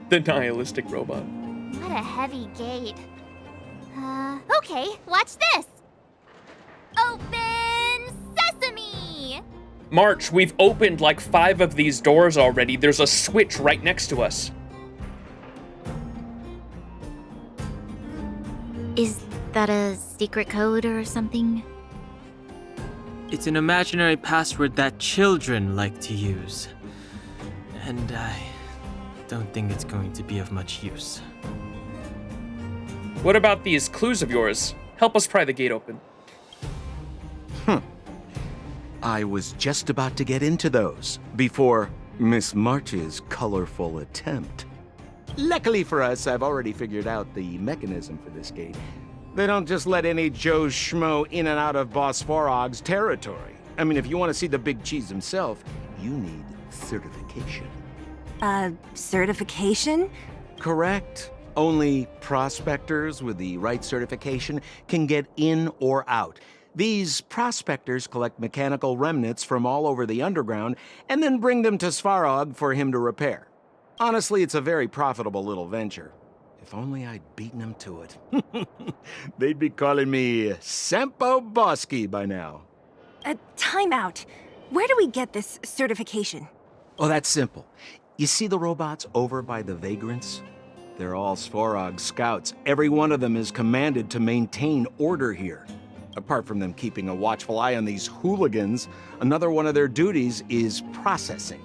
The nihilistic robot. What a heavy gate. Okay, watch this. Open sesame! March, we've opened like 5 of these doors already. There's a switch right next to us. Is that a secret code or something? It's an imaginary password that children like to use. And I don't think it's going to be of much use. What about these clues of yours? Help us pry the gate open. I was just about to get into those before Miss March's colorful attempt. Luckily for us, I've already figured out the mechanism for this gate. They don't just let any Joe Schmo in and out of Boss Farog's territory. I mean, if you want to see the big cheese himself, you need certification. Certification? Correct. Only prospectors with the right certification can get in or out. These prospectors collect mechanical remnants from all over the underground and then bring them to Svarog for him to repair. Honestly, it's a very profitable little venture. If only I'd beaten them to it. They'd be calling me Sampo Bosky by now. Time out. Where do we get this certification? Oh, that's simple. You see the robots over by the Vagrants? They're all Svarog scouts. Every one of them is commanded to maintain order here. Apart from them keeping a watchful eye on these hooligans, another one of their duties is processing.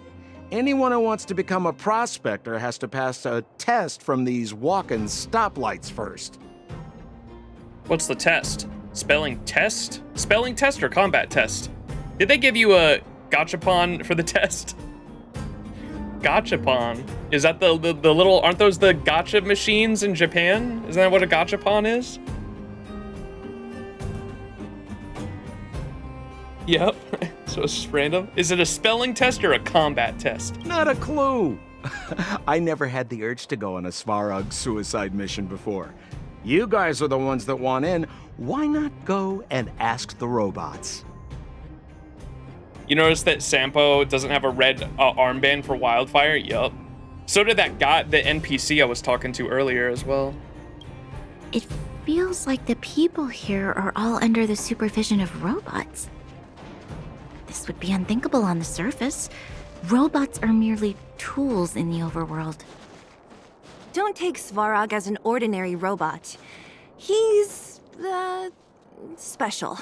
Anyone who wants to become a prospector has to pass a test from these walk-in stoplights first. What's the test? Spelling test? Spelling test or combat test? Did they give you a gachapon for the test? Gachapon? Is that the little, aren't those the gacha machines in Japan? Isn't that what a gachapon is? Yep. So it's just random. Is it a spelling test or a combat test? Not a clue. I never had the urge to go on a Svarog suicide mission before. You guys are the ones that want in. Why not go and ask the robots? You notice that Sampo doesn't have a red armband for Wildfire? Yup. So did that guy, the NPC I was talking to earlier as well. It feels like the people here are all under the supervision of robots. This would be unthinkable on the surface. Robots are merely tools in the overworld. Don't take Svarog as an ordinary robot. He's, special.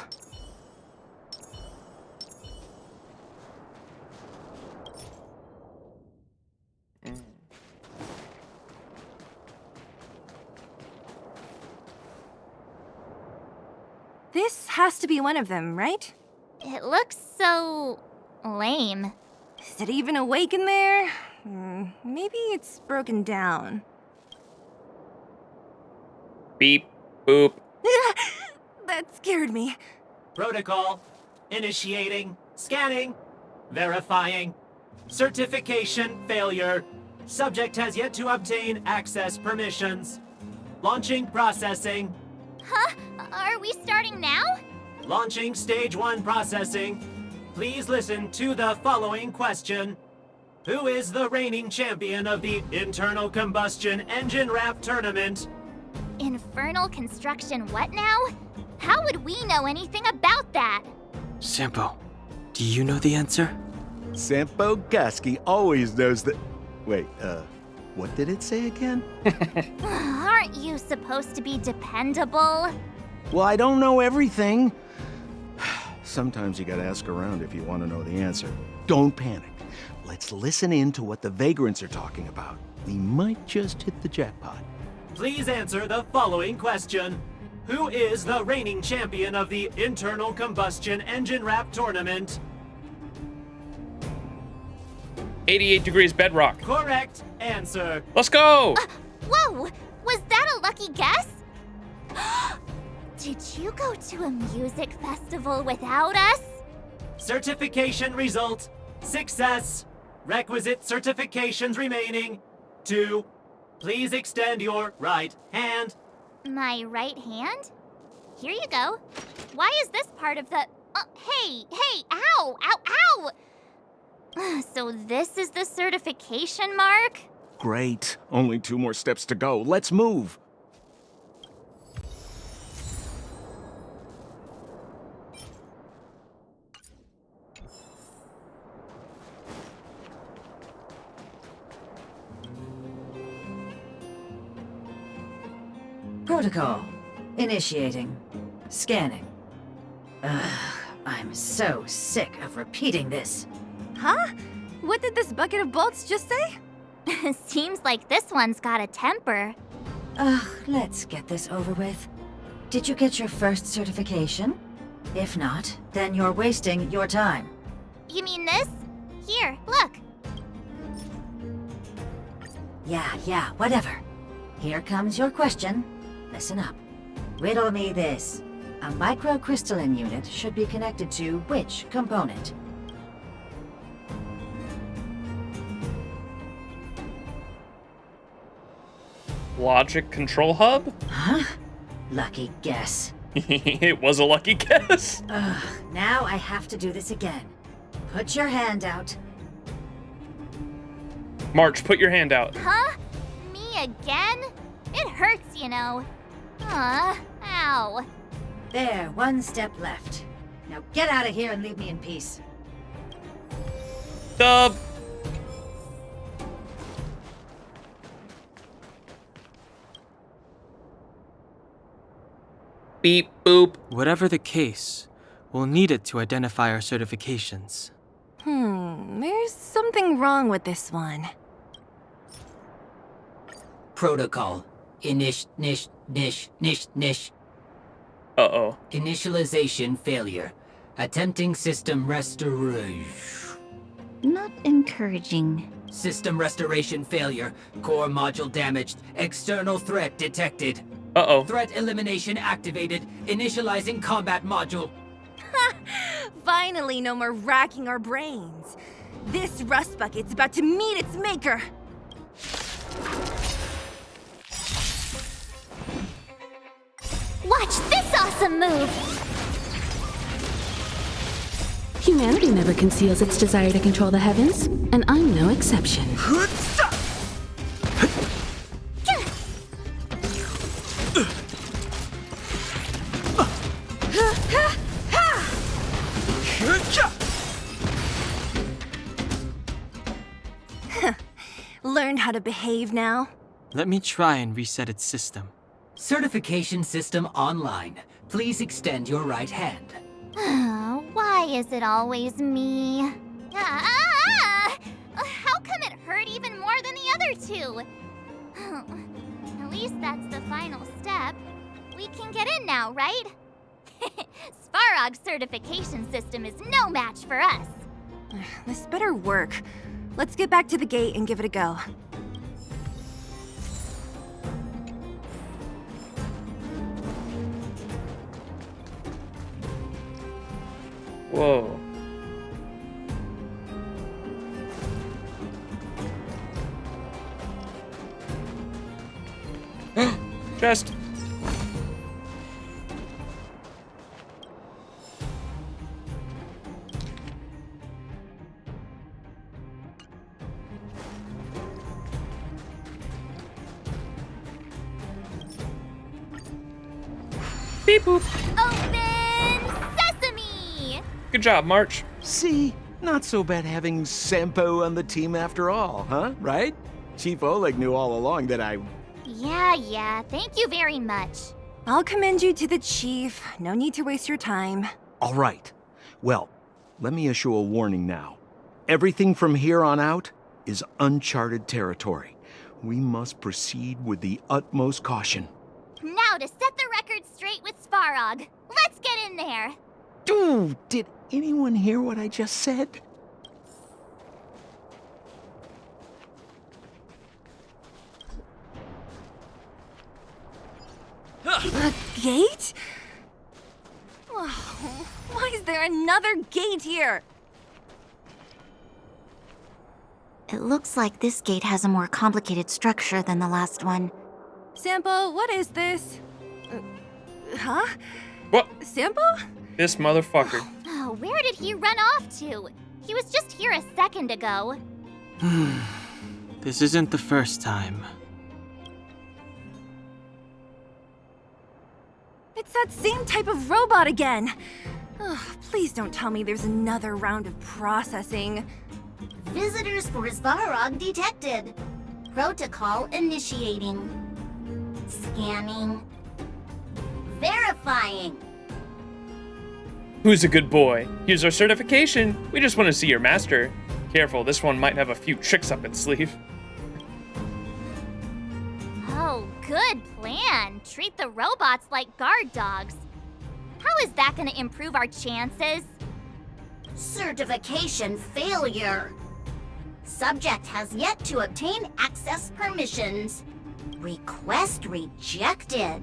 This has to be one of them, right? It looks so lame. Is it even awake in there? Maybe it's broken down. Beep, boop. That scared me. Protocol. Initiating. Scanning. Verifying. Certification failure. Subject has yet to obtain access permissions. Launching processing. Huh? Are we starting now? Launching stage 1 processing. Please listen to the following question. Who is the reigning champion of the Internal Combustion Engine Wrap Tournament? Infernal construction what now? How would we know anything about that? Sampo, do you know the answer? Sampo Gaski always knows that. Wait, what did it say again? Aren't you supposed to be dependable? Well, I don't know everything. Sometimes you gotta ask around if you want to know the answer. Don't panic. Let's listen in to what the vagrants are talking about. We might just hit the jackpot. Please answer the following question. Who is the reigning champion of the Internal Combustion Engine Wrap Tournament? 88 degrees bedrock. Correct answer. Let's go! Whoa! Was that a lucky guess? Did you go to a music festival without us? Certification result. Success. Requisite certifications remaining. 2. Please extend your right hand. My right hand? Here you go. Why is this part of the... hey! Ow! So this is the certification mark? Great. Only 2 more steps to go. Let's move. Protocol. Initiating. Scanning. Ugh, I'm so sick of repeating this. Huh? What did this bucket of bolts just say? Seems like this one's got a temper. Ugh, let's get this over with. Did you get your first certification? If not, then you're wasting your time. You mean this? Here, look. Yeah, whatever. Here comes your question. Listen up. Riddle me this. A microcrystalline unit should be connected to which component? Logic control hub? Huh? Lucky guess. It was a lucky guess. Ugh, now I have to do this again. Put your hand out. March, put your hand out. Huh? Me again? It hurts, you know. Ow. There, 1 step left. Now get out of here and leave me in peace. Dub. Beep, boop. Whatever the case, we'll need it to identify our certifications. There's something wrong with this one. Protocol. Nish. Uh-oh. Initialization failure. Attempting system restoration. Not encouraging. System restoration failure. Core module damaged. External threat detected. Uh-oh. Threat elimination activated. Initializing combat module. Finally, no more racking our brains. This rust bucket's about to meet its maker. Watch this awesome move! Humanity never conceals its desire to control the heavens, and I'm no exception. Learned how to behave now? Let me try and reset its system. Certification system online. Please extend your right hand. Why is it always me? How come it hurt even more than the other 2? At least that's the final step. We can get in now, right? Svarog's certification system is no match for us. This better work. Let's get back to the gate and give it a go. Whoa. Chest. Beep boop. Open sesame! Good job, March. See? Not so bad having Sampo on the team after all, huh? Right? Chief Oleg knew all along that I... Yeah, thank you very much. I'll commend you to the chief. No need to waste your time. All right. Well, let me issue a warning now. Everything from here on out is uncharted territory. We must proceed with the utmost caution. Now to set the record straight with Svarog. Let's get in there. Dude, did anyone hear what I just said? A gate? Oh, why is there another gate here? It looks like this gate has a more complicated structure than the last one. Sampo, what is this? Huh? What? Sampo? This motherfucker. Oh, where did he run off to? He was just here a second ago. This isn't the first time. It's that same type of robot again. Please don't tell me there's another round of processing. Visitors for Svarog detected. Protocol initiating. Scanning. Verifying. Who's a good boy? Here's our certification. We just want to see your master. Careful, this one might have a few tricks up its sleeve. Oh, good plan. Treat the robots like guard dogs. How is that going to improve our chances? Certification failure. Subject has yet to obtain access permissions. Request rejected.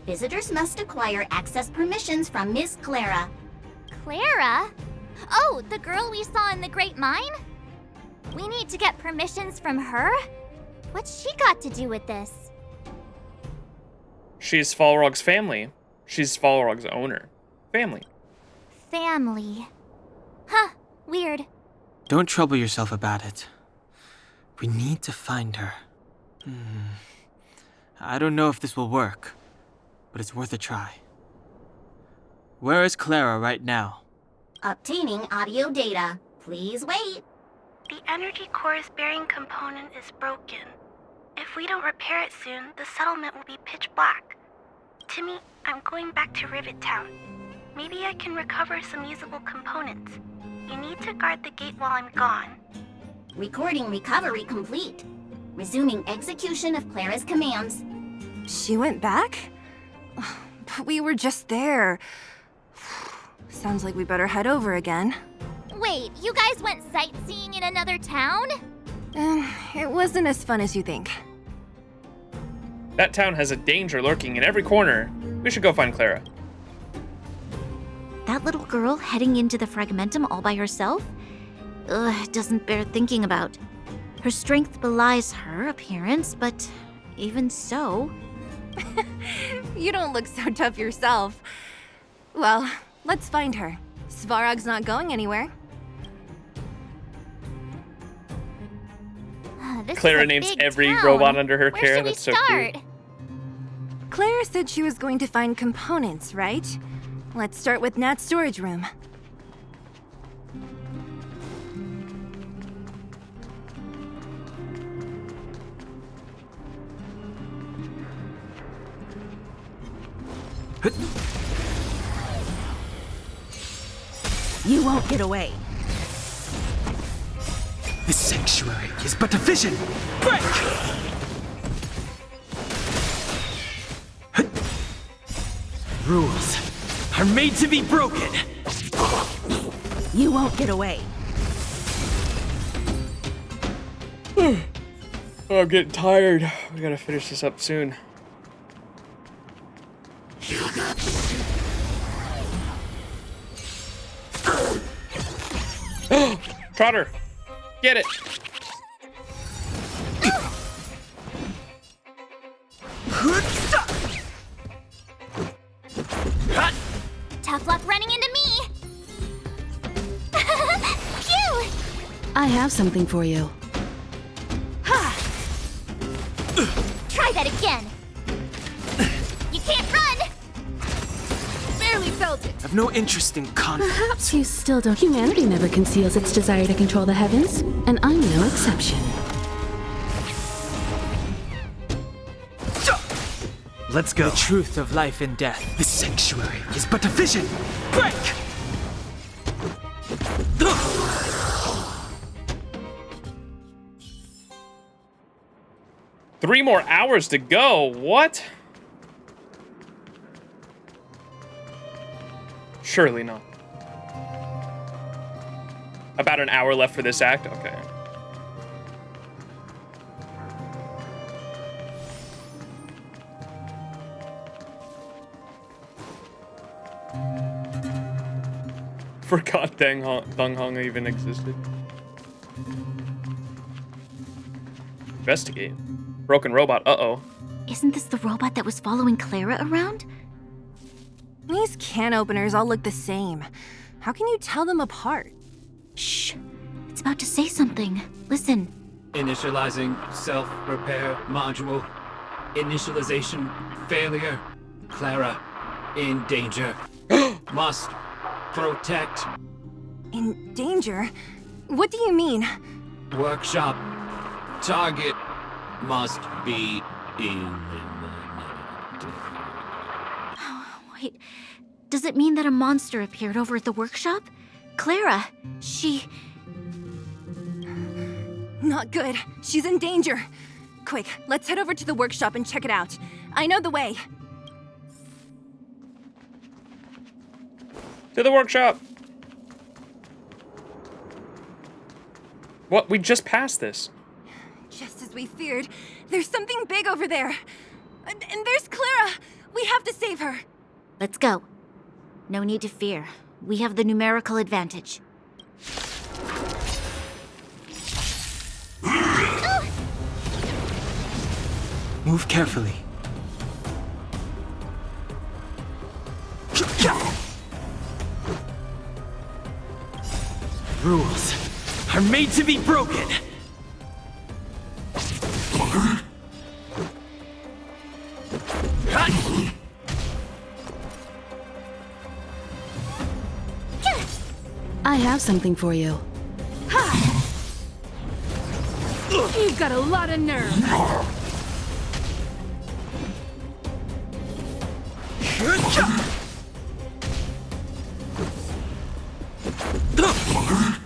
Visitors must acquire access permissions from Miss Clara. Clara? Oh, the girl we saw in the Great Mine? We need to get permissions from her? What's she got to do with this? She's Falrog's family. She's Falrog's owner. Family. Family. Huh, weird. Don't trouble yourself about it. We need to find her. I don't know if this will work, but it's worth a try. Where is Clara right now? Obtaining audio data. Please wait. The energy core's bearing component is broken. If we don't repair it soon, the settlement will be pitch black. Timmy, I'm going back to Rivet Town. Maybe I can recover some usable components. You need to guard the gate while I'm gone. Recording recovery complete. Resuming execution of Clara's commands. She went back? But we were just there. Sounds like we better head over again. Wait, you guys went sightseeing in another town? It wasn't as fun as you think. That town has a danger lurking in every corner. We should go find Clara. That little girl heading into the Fragmentum all by herself? Doesn't bear thinking about. Her strength belies her appearance, but even so... You don't look so tough yourself. Well, let's find her. Svarog's not going anywhere. Clara names every robot under her care. That's so cute. Clara said she was going to find components, right? Let's start with Nat's storage room. You won't get away. This sanctuary is but a vision! Break! Rules are are made to be broken. You won't get away. Oh, I'm getting tired. We gotta finish this up soon. Trotter, get it. Tough luck running into me. Phew! I have something for you. Try that again. You can't run. Barely felt it. I've no interest in conflict. Perhaps you still don't. Humanity never conceals its desire to control the heavens, and I'm no exception. Let's go. The truth of life and death. This sanctuary is but a vision. Break! 3 more hours to go. What? Surely not. About an hour left for this act? Okay. Forgot Thung Hung even existed. Investigate. Broken robot. Uh-oh. Isn't this the robot that was following Clara around? These can openers all look the same. How can you tell them apart? Shh. It's about to say something. Listen. Initializing self-repair module. Initialization failure. Clara in danger. Must protect. In danger? What do you mean? Workshop. Target must be eliminated. Wait, does it mean that a monster appeared over at the workshop? Clara, she... Not good. She's in danger. Quick, let's head over to the workshop and check it out. I know the way. To the workshop. What? We just passed this. Just as we feared, there's something big over there. And there's Clara. We have to save her. Let's go. No need to fear. We have the numerical advantage. Move carefully. Rules are made to be broken. I have something for you. You've got a lot of nerve.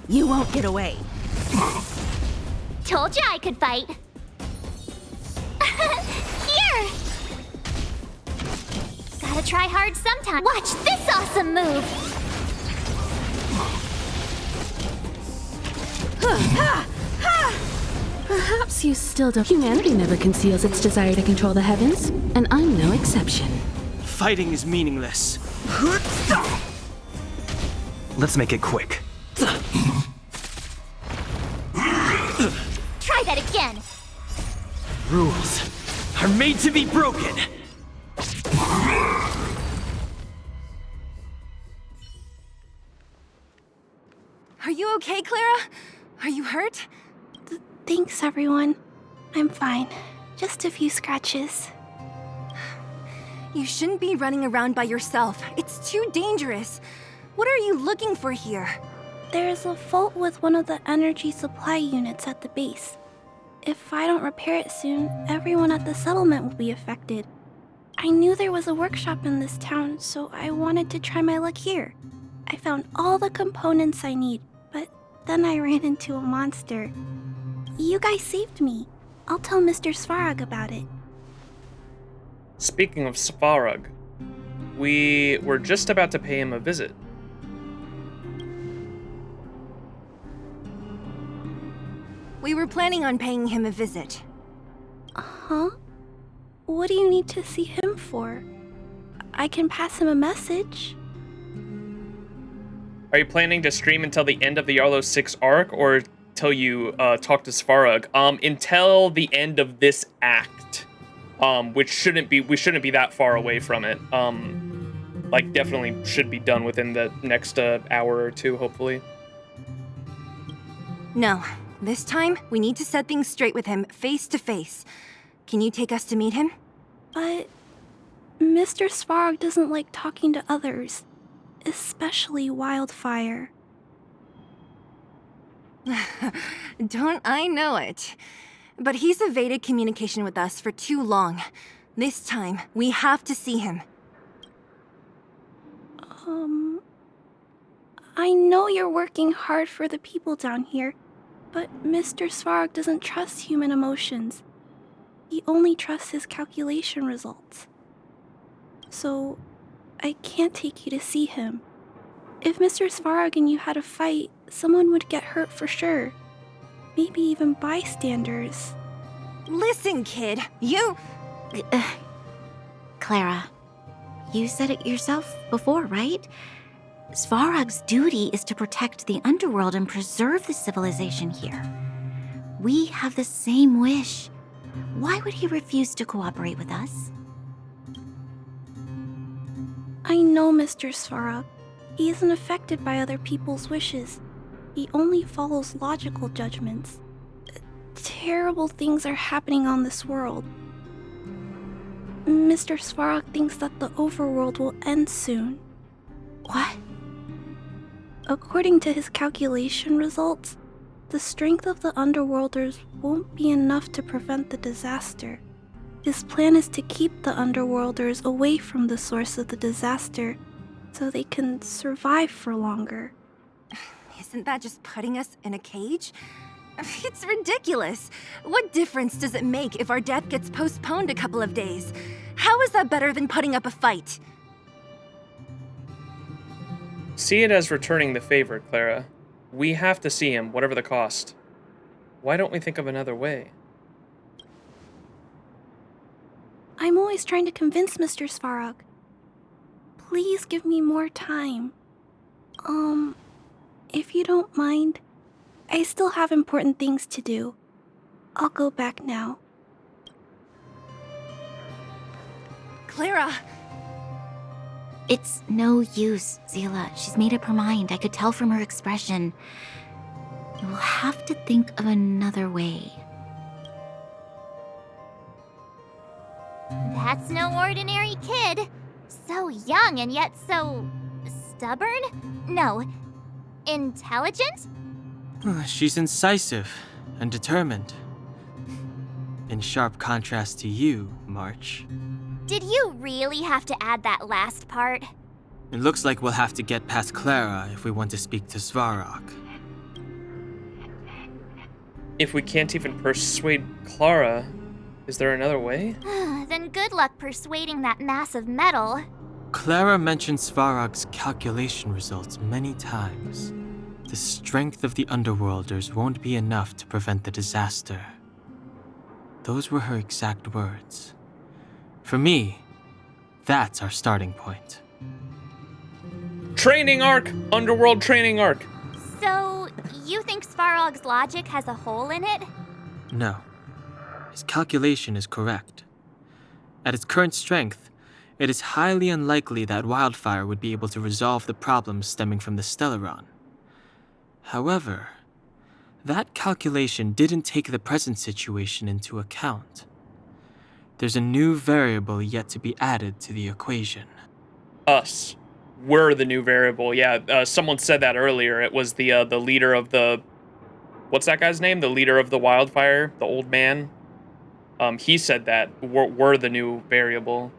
You won't get away. Told you I could fight. Here! Gotta try hard sometime. Watch this awesome move! Perhaps you still don't. Humanity never conceals its desire to control the heavens, and I'm no exception. Fighting is meaningless. Let's make it quick. Try that again. Rules are made to be broken. Are you okay, Clara? Are you hurt? Thanks, everyone. I'm fine. Just a few scratches. You shouldn't be running around by yourself. It's too dangerous. What are you looking for here? There's a fault with one of the energy supply units at the base. If I don't repair it soon, everyone at the settlement will be affected. I knew there was a workshop in this town, so I wanted to try my luck here. I found all the components I need, but then I ran into a monster. You guys saved me. I'll tell Mr. Svarog about it. Speaking of Svarog, We were just about to pay him a visit. We were planning on paying him a visit. Huh? What do you need to see him for? I can pass him a message. Are you planning to stream until the end of the Jarilo-VI arc, or till you talk to Svarog? Until the end of this act, which shouldn't be. We shouldn't be that far away from it. Like definitely should be done within the next hour or two, hopefully. No, this time we need to set things straight with him face to face. Can you take us to meet him? But Mr. Svarog doesn't like talking to others, especially Wildfire. Don't I know it? But he's evaded communication with us for too long. This time, we have to see him. I know you're working hard for the people down here, but Mr. Svarog doesn't trust human emotions. He only trusts his calculation results. So, I can't take you to see him. If Mr. Svarog and you had a fight, someone would get hurt for sure. Maybe even bystanders. Listen, kid, you... Clara, you said it yourself before, right? Svarog's duty is to protect the underworld and preserve the civilization here. We have the same wish. Why would he refuse to cooperate with us? I know Mr. Svarog. He isn't affected by other people's wishes. He only follows logical judgments. Terrible things are happening on this world. Mr. Svarog thinks that the overworld will end soon. What? According to his calculation results, the strength of the Underworlders won't be enough to prevent the disaster. His plan is to keep the Underworlders away from the source of the disaster so they can survive for longer. Isn't that just putting us in a cage? It's ridiculous. What difference does it make if our death gets postponed a couple of days? How is that better than putting up a fight? See it as returning the favor, Clara. We have to see him, whatever the cost. Why don't we think of another way? I'm always trying to convince Mr. Svarog. Please give me more time. If you don't mind, I still have important things to do. I'll go back now. Clara! It's no use, Zila. She's made up her mind. I could tell from her expression. You will have to think of another way. That's no ordinary kid. So young and yet so... stubborn? No. Intelligent? She's incisive and determined. In sharp contrast to you, March. Did you really have to add that last part? It looks like we'll have to get past Clara if we want to speak to Svarog. If we can't even persuade Clara, is there another way? Then good luck persuading that mass of metal. Clara mentioned Svarog's calculation results many times. The strength of the Underworlders won't be enough to prevent the disaster. Those were her exact words. For me, that's our starting point. Training arc! Underworld training arc! So, you think Svarog's logic has a hole in it? No. His calculation is correct. At its current strength, it is highly unlikely that Wildfire would be able to resolve the problems stemming from the Stellaron. However, that calculation didn't take the present situation into account. There's a new variable yet to be added to the equation. Us. We're the new variable. Yeah, someone said that earlier. It was the leader of the... What's that guy's name? The leader of the Wildfire? The old man? He said that. We're the new variable.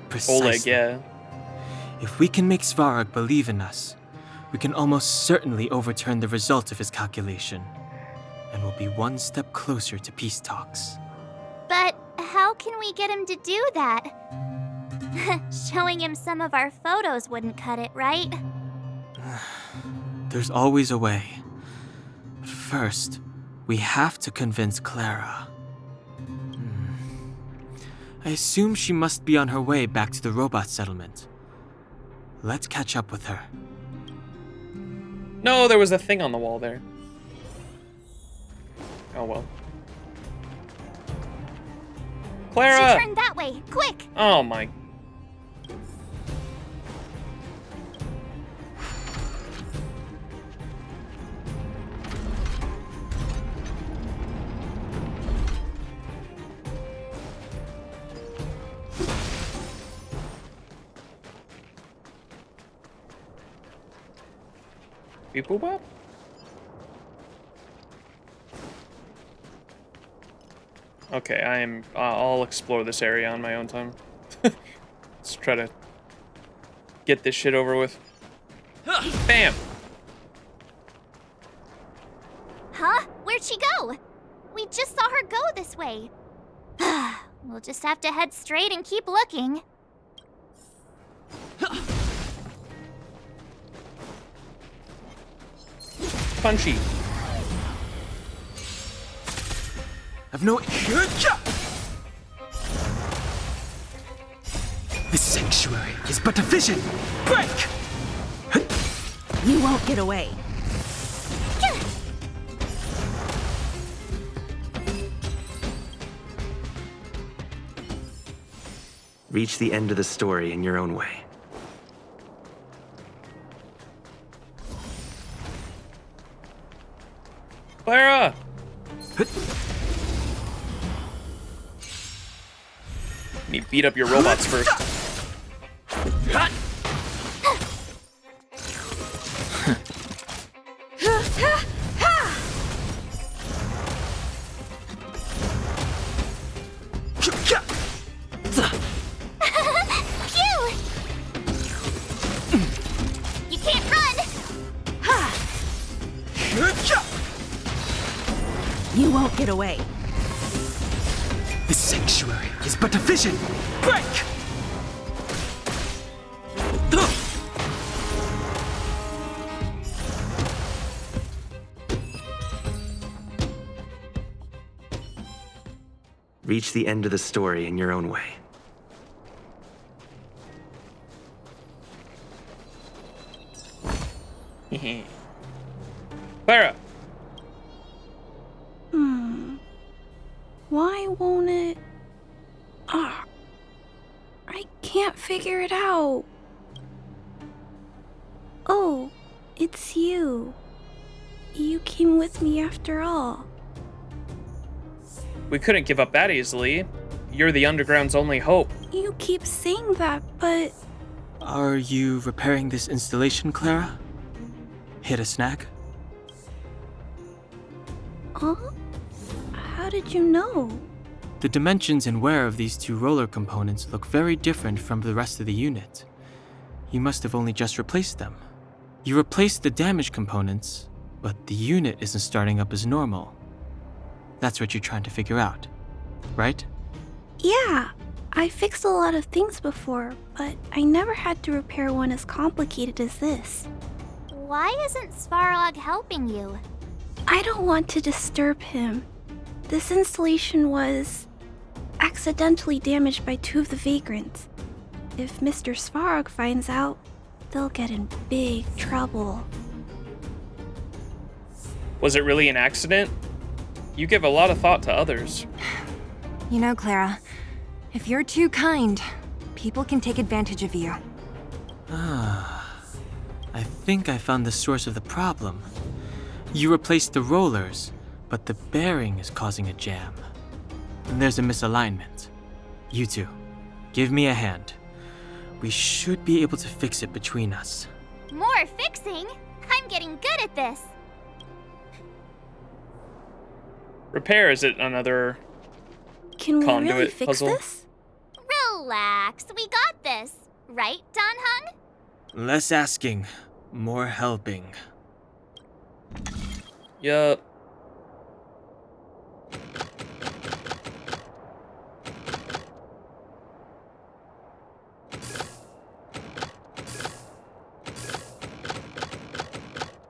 Precisely. Oleg, yeah. If we can make Svarog believe in us, we can almost certainly overturn the result of his calculation, and we'll be one step closer to peace talks. But how can we get him to do that? Showing him some of our photos wouldn't cut it, right? There's always a way. But first, we have to convince Clara. I assume she must be on her way back to the robot settlement. Let's catch up with her. No, there was a thing on the wall there. Oh well. Clara! She turned that way, quick! Oh my. Beep boop bop? Okay, I'll explore this area on my own time. Let's try to get this shit over with. Bam! Huh? Where'd she go? We just saw her go this way. We'll just have to head straight and keep looking. Punchy. I've no. The sanctuary is but a vision. Break! You won't get away. Reach the end of the story in your own way. Clara! You need to beat up your robots first. You can't run! You won't get away. The sanctuary is but a vision. Break! Reach the end of the story in your own way. Clara! Why won't it... Ah, I can't figure it out. Oh, it's you. You came with me after all. We couldn't give up that easily. You're the Underground's only hope. You keep saying that, but... Are you repairing this installation, Clara? Hit a snag? Huh? How did you know? The dimensions and wear of these two roller components look very different from the rest of the unit. You must have only just replaced them. You replaced the damaged components, but the unit isn't starting up as normal. That's what you're trying to figure out, right? Yeah, I fixed a lot of things before, but I never had to repair one as complicated as this. Why isn't Svarog helping you? I don't want to disturb him. This installation was accidentally damaged by two of the vagrants. If Mr. Svarog finds out, they'll get in big trouble. Was it really an accident? You give a lot of thought to others. You know, Clara, if you're too kind, people can take advantage of you. I think I found the source of the problem. You replaced the rollers, but the bearing is causing a jam. And there's a misalignment. You two, give me a hand. We should be able to fix it between us. More fixing? I'm getting good at this. Repair, is it another Can we conduit really fix puzzle? this? Relax, we got this. Right, Dan Hung? Less asking, more helping. Yup.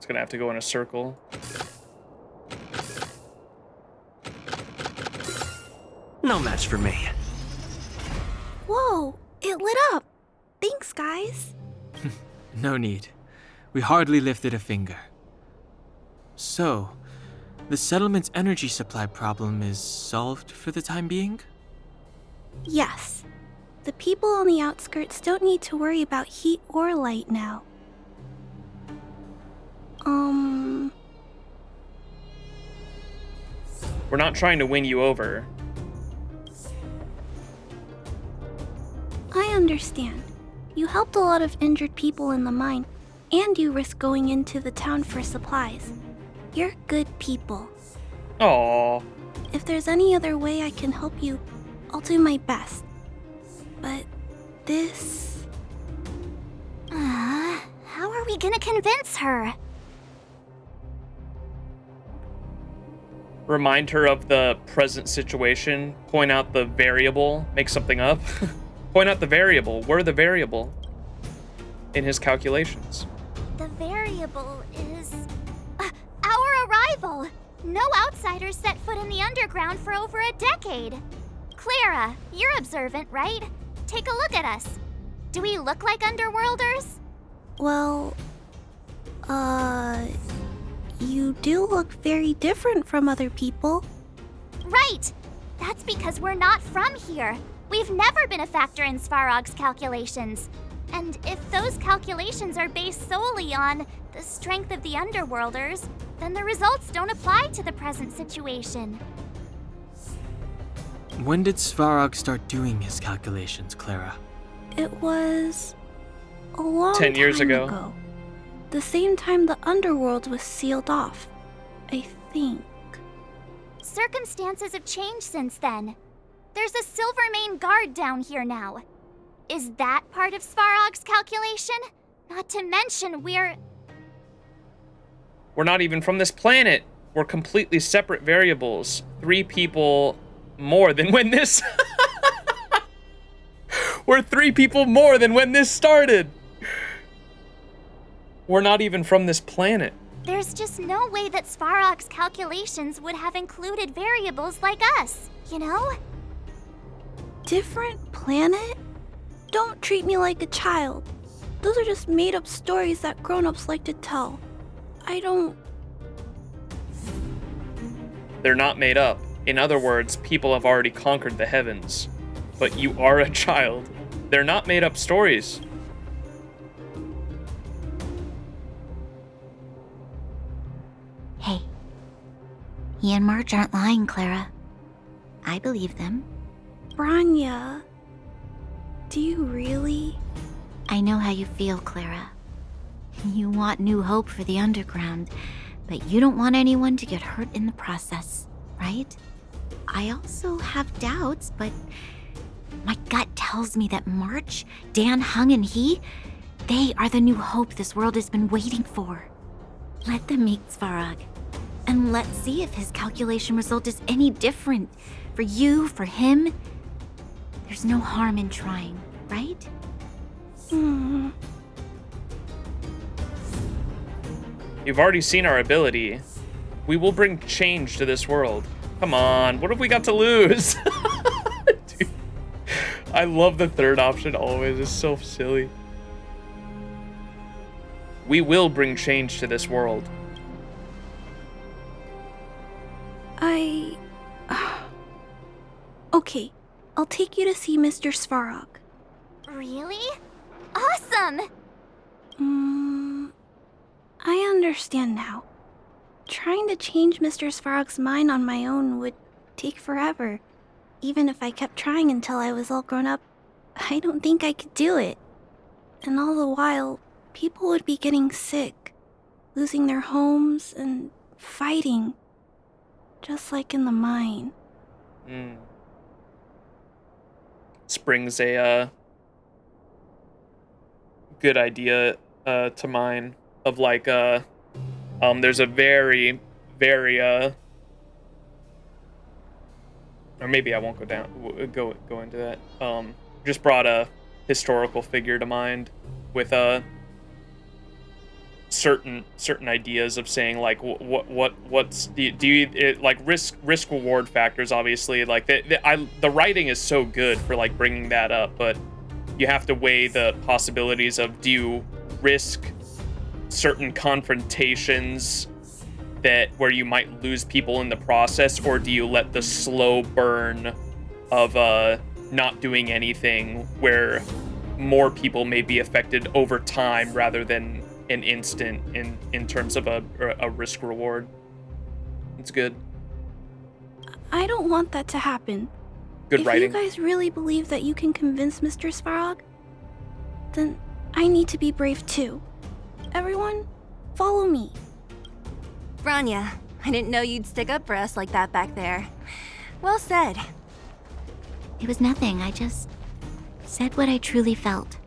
It's gonna have to go in a circle. No match for me. Whoa, it lit up. Thanks, guys. No need. We hardly lifted a finger. So, the settlement's energy supply problem is solved for the time being? Yes. The people on the outskirts don't need to worry about heat or light now. We're not trying to win you over. I understand. You helped a lot of injured people in the mine, and you risked going into the town for supplies. You're good people. Aww. If there's any other way I can help you, I'll do my best. But this... How are we gonna convince her? Remind her of the present situation. Point out the variable. Make something up. Point out the variable. We're the variable in his calculations. The variable is... our arrival! No outsiders set foot in the underground for over a decade. Clara, you're observant, right? Take a look at us. Do we look like underworlders? Well... You do look very different from other people. Right! That's because we're not from here. We've never been a factor in Svarog's calculations. And if those calculations are based solely on the strength of the Underworlders, then the results don't apply to the present situation. When did Svarog start doing his calculations, Clara? It was... a long 10 years time ago. The same time the Underworld was sealed off, I think. Circumstances have changed since then. There's a Silvermane guard down here now. Is that part of Svarog's calculation? Not to mention we're not even from this planet. We're completely separate variables. 3 people more than when this... We're 3 people more than when this started. We're not even from this planet. There's just no way that Svarog's calculations would have included variables like us, you know? Different planet? Don't treat me like a child. Those are just made-up stories that grown-ups like to tell. I don't... They're not made up. In other words, people have already conquered the heavens. But you are a child. They're not made up stories. Hey, he and March aren't lying, Clara. I believe them. Branya, do you really? I know how you feel, Clara. You want new hope for the underground, but you don't want anyone to get hurt in the process, right? I also have doubts, but my gut tells me that March, Dan, Hung, and they are the new hope this world has been waiting for. Let them meet Svarog, and let's see if his calculation result is any different. For you, for him, there's no harm in trying, right? You've already seen our ability. We will bring change to this world. Come on, what have we got to lose? Dude, I love the third option always. It's so silly. We will bring change to this world. Okay, I'll take you to see Mr. Svarog. Really? Awesome! I understand now. Trying to change Mr. Svarog's mind on my own would take forever. Even if I kept trying until I was all grown up, I don't think I could do it. And all the while, people would be getting sick, losing their homes, and fighting. Just like in the mine. Springs a good idea to mind of like there's a very or maybe I won't go into that. Just brought a historical figure to mind with certain ideas of saying like what's do you like risk reward factors. Obviously, like the writing is so good for like bringing that up, but you have to weigh the possibilities of, do you risk certain confrontations that where you might lose people in the process, or do you let the slow burn of not doing anything where more people may be affected over time rather than an instant in terms of a risk reward. It's good. I don't want that to happen. Good writing. If you guys really believe that you can convince Mr. Svarog, then I need to be brave too. Everyone, follow me. Branya, I didn't know you'd stick up for us like that back there. Well said. It was nothing. I just said what I truly felt.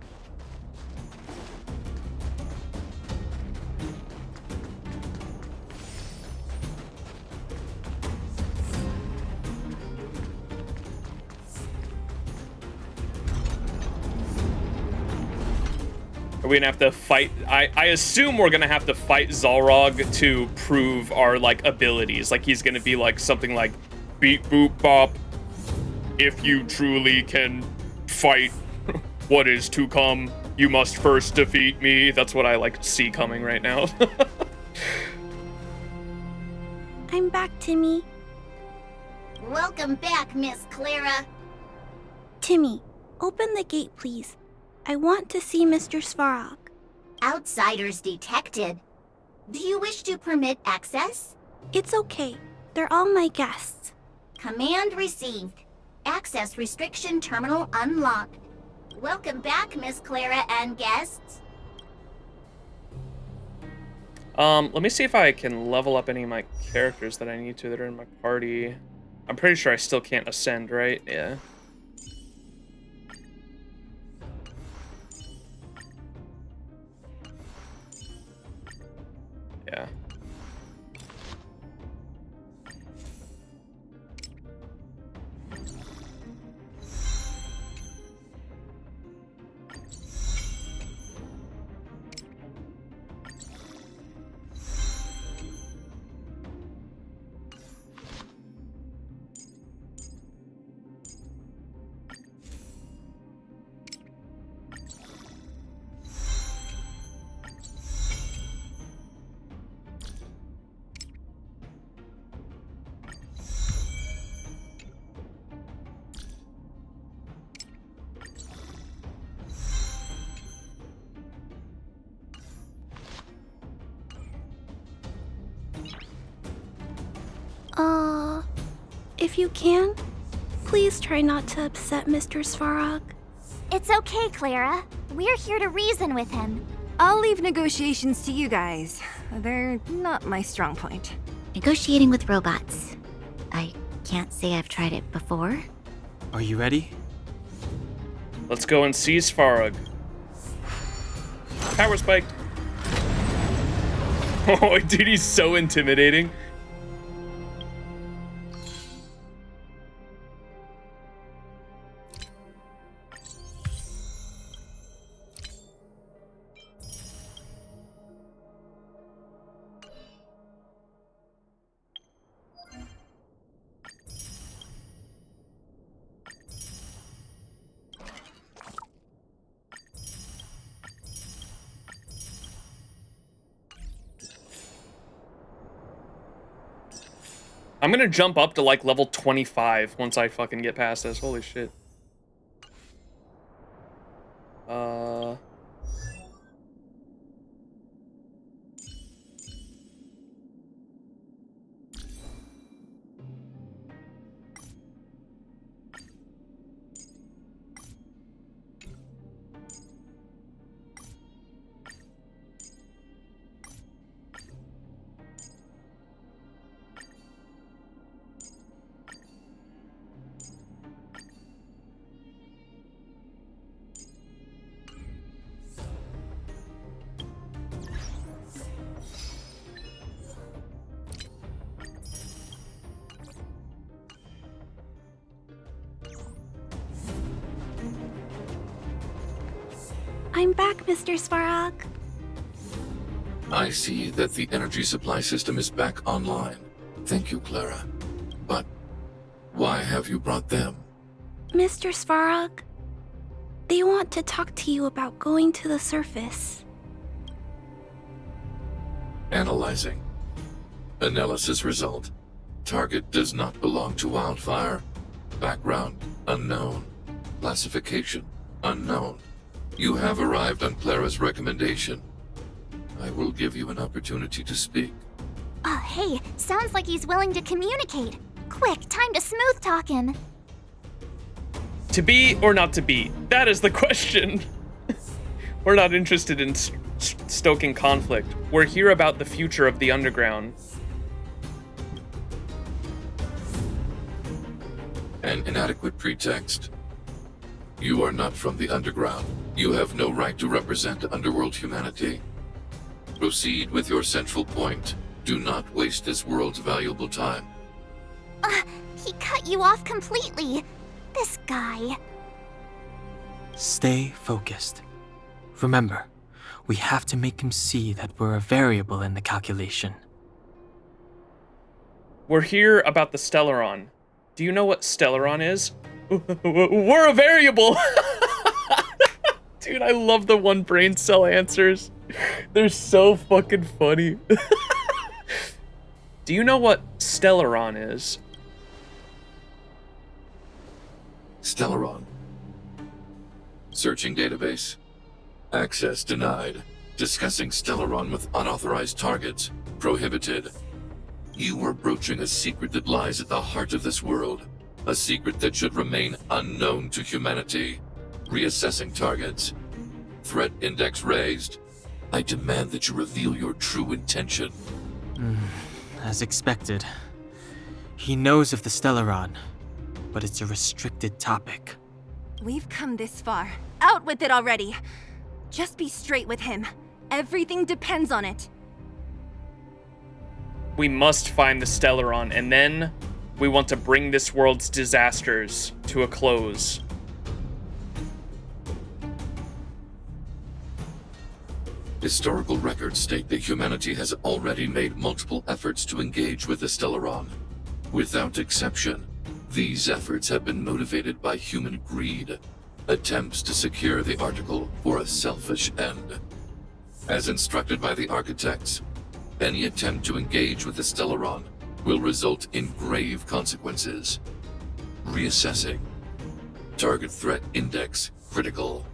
Are we gonna have to fight? I assume we're gonna have to fight Zalrog to prove our like abilities. Like he's gonna be like something like beep boop bop. If you truly can fight what is to come, you must first defeat me. That's what I like see coming right now. I'm back, Timmy. Welcome back, Miss Clara. Timmy, open the gate, please. I want to see Mr. Svarog. Outsiders detected. Do you wish to permit access? It's okay. They're all my guests. Command received. Access restriction terminal unlocked. Welcome back, Miss Clara and guests. Let me see if I can level up any of my characters that I need to that are in my party. I'm pretty sure I still can't ascend, right? Yeah. Yeah. If you can, please try not to upset Mr. Svarog. It's okay, Clara. We're here to reason with him. I'll leave negotiations to you guys. They're not my strong point. Negotiating with robots. I can't say I've tried it before. Are you ready? Let's go and see Svarog. Power spiked. Oh, dude, he's so intimidating. I'm gonna jump up to like level 25 once I fucking get past this. Holy shit. I'm back, Mr. Svarog. I see that the energy supply system is back online. Thank you, Clara. But why have you brought them? Mr. Svarog, they want to talk to you about going to the surface. Analyzing. Analysis result. Target does not belong to Wildfire. Background unknown. Classification unknown. You have arrived on Clara's recommendation. I will give you an opportunity to speak. Oh, hey, sounds like he's willing to communicate. Quick, time to smooth talk him. To be or not to be? That is the question. We're not interested in stoking conflict. We're here about the future of the underground. An inadequate pretext. You are not from the underground. You have no right to represent underworld humanity. Proceed with your central point. Do not waste this world's valuable time. He cut you off completely. This guy. Stay focused. Remember, we have to make him see that we're a variable in the calculation. We're here about the Stellaron. Do you know what Stellaron is? We're a variable! Dude, I love the one brain cell answers. They're so fucking funny. Do you know what Stellaron is? Stellaron. Searching database. Access denied. Discussing Stellaron with unauthorized targets. Prohibited. You are broaching a secret that lies at the heart of this world. A secret that should remain unknown to humanity. Reassessing targets. Threat index raised. I demand that you reveal your true intention. As expected. He knows of the Stellaron, but it's a restricted topic. We've come this far. Out with it already. Just be straight with him. Everything depends on it. We must find the Stellaron, and then we want to bring this world's disasters to a close. Historical records state that humanity has already made multiple efforts to engage with the Stellaron. Without exception, these efforts have been motivated by human greed, attempts to secure the article for a selfish end. As instructed by the architects, any attempt to engage with the Stellaron will result in grave consequences. Reassessing. Target threat index critical.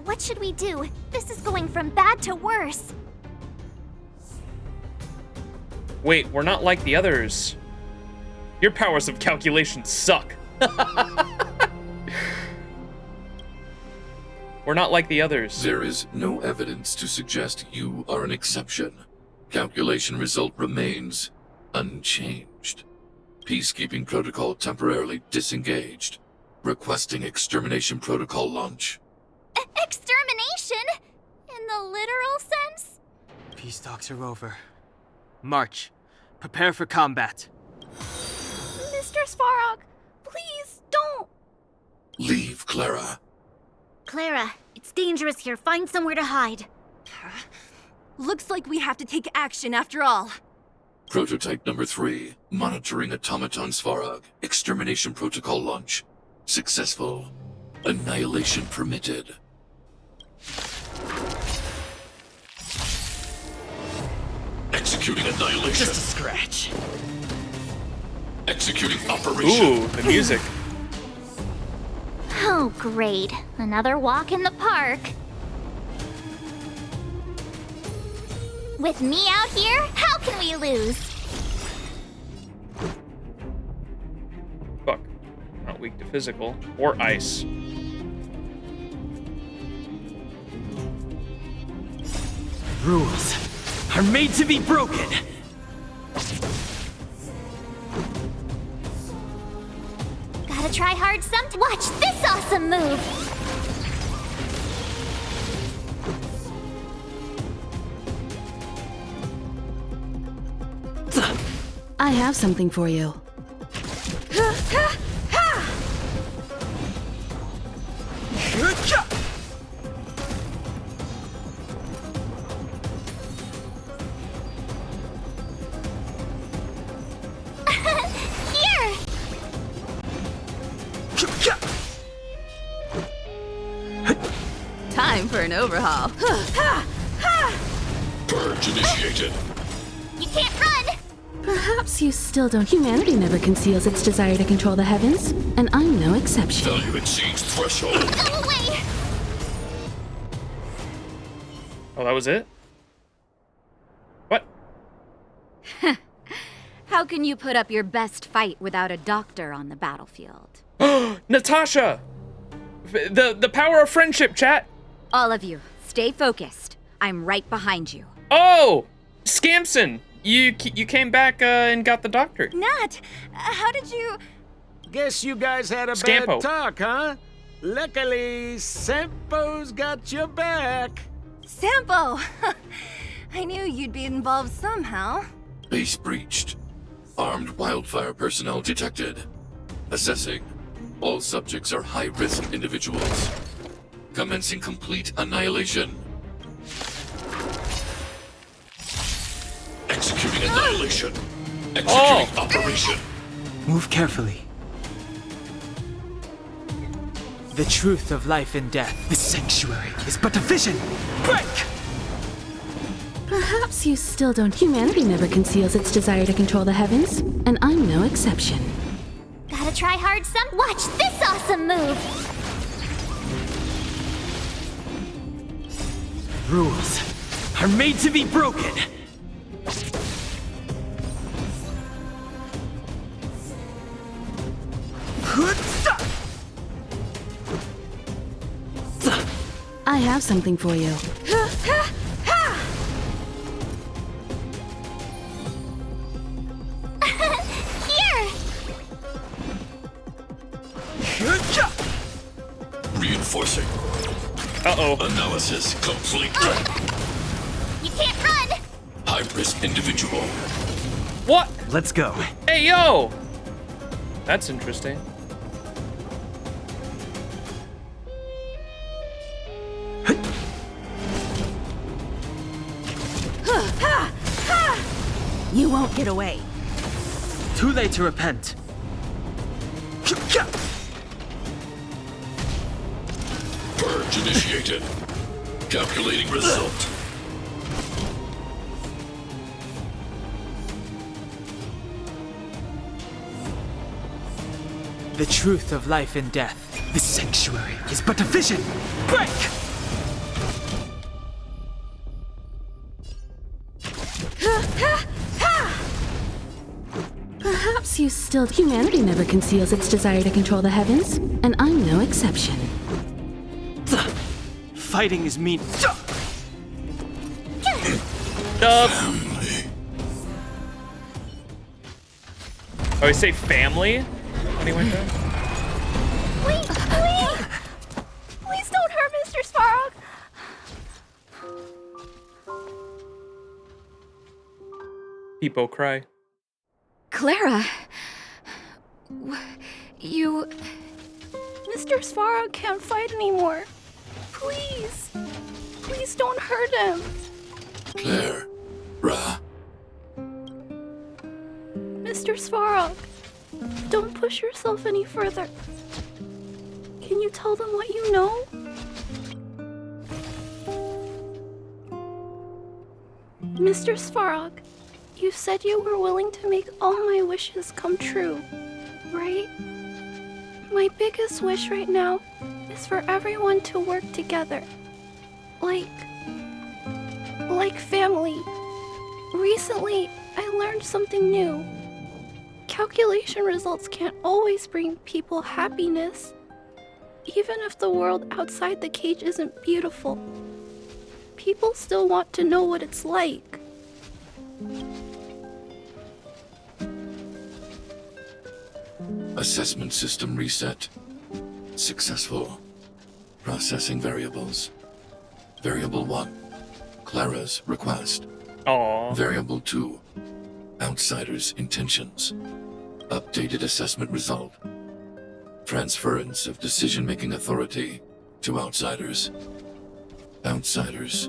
What should we do? This is going from bad to worse. Wait, we're not like the others. Your powers of calculation suck. We're not like the others. There is no evidence to suggest you are an exception. Calculation result remains unchanged. Peacekeeping protocol temporarily disengaged. Requesting extermination protocol launch. Extermination? In the literal sense? Peace talks are over. March. Prepare for combat. Mr. Svarog, please don't. Leave, Clara. Clara, it's dangerous here. Find somewhere to hide. Looks like we have to take action after all. Prototype number 3. Monitoring automaton Svarog. Extermination protocol launch. Successful. Annihilation permitted. Executing annihilation. Just a scratch. Executing operation. Ooh, the music. Oh, great. Another walk in the park. With me out here, how can we lose? Fuck. Not weak to physical. Or ice. Rules are made to be broken. Gotta try hard some. Watch this awesome move! I have something for you. Time for an overhaul. Purge initiated. You can't run! Perhaps you still don't. Humanity never conceals its desire to control the heavens, and I'm no exception. Value exceeds threshold. Go away! Oh, that was it? What? How can you put up your best fight without a doctor on the battlefield? Natasha! The power of friendship, chat! All of you, stay focused. I'm right behind you. Oh! Scamson! You came back and got the doctor. Nat, how did you... Guess you guys had a Scampo. bad talk, huh? Luckily, Sampo's got your back. Sampo! I knew you'd be involved somehow. Base breached. Armed wildfire personnel detected. Assessing. All subjects are high-risk individuals. Commencing complete annihilation. Executing annihilation. Executing operation. Move carefully. The truth of life and death. The sanctuary is but a vision. Break! Perhaps you still don't. Humanity never conceals its desire to control the heavens, and I'm no exception. Gotta try hard some. Watch this awesome move! Rules are made to be broken. I have something for you. Here! Reinforcing. Uh-oh. Analysis complete. You can't run! High-risk individual. What? Let's go. Hey, yo! That's interesting. You won't get away. Too late to repent. Purge initiated. Calculating result. The truth of life and death. The sanctuary is but a vision. Break! Perhaps you still... Humanity never conceals its desire to control the heavens, and I'm no exception. Fighting is mean. Oh, he say family when he went there? Wait, please! Please don't hurt Mr. Svarog! People cry. Clara... You... Mr. Svarog can't fight anymore. Please. Please don't hurt him. Claire. Ra. Mr. Svarog, don't push yourself any further. Can you tell them what you know? Mr. Svarog, you said you were willing to make all my wishes come true, right? My biggest wish right now is for everyone to work together. Like family. Recently, I learned something new. Calculation results can't always bring people happiness. Even if the world outside the cage isn't beautiful, people still want to know what it's like. Assessment system reset. Successful. Processing variables. Variable 1. Clara's request. Aww. Variable 2. Outsider's intentions. Updated assessment result. Transference of decision-making authority to outsiders. Outsiders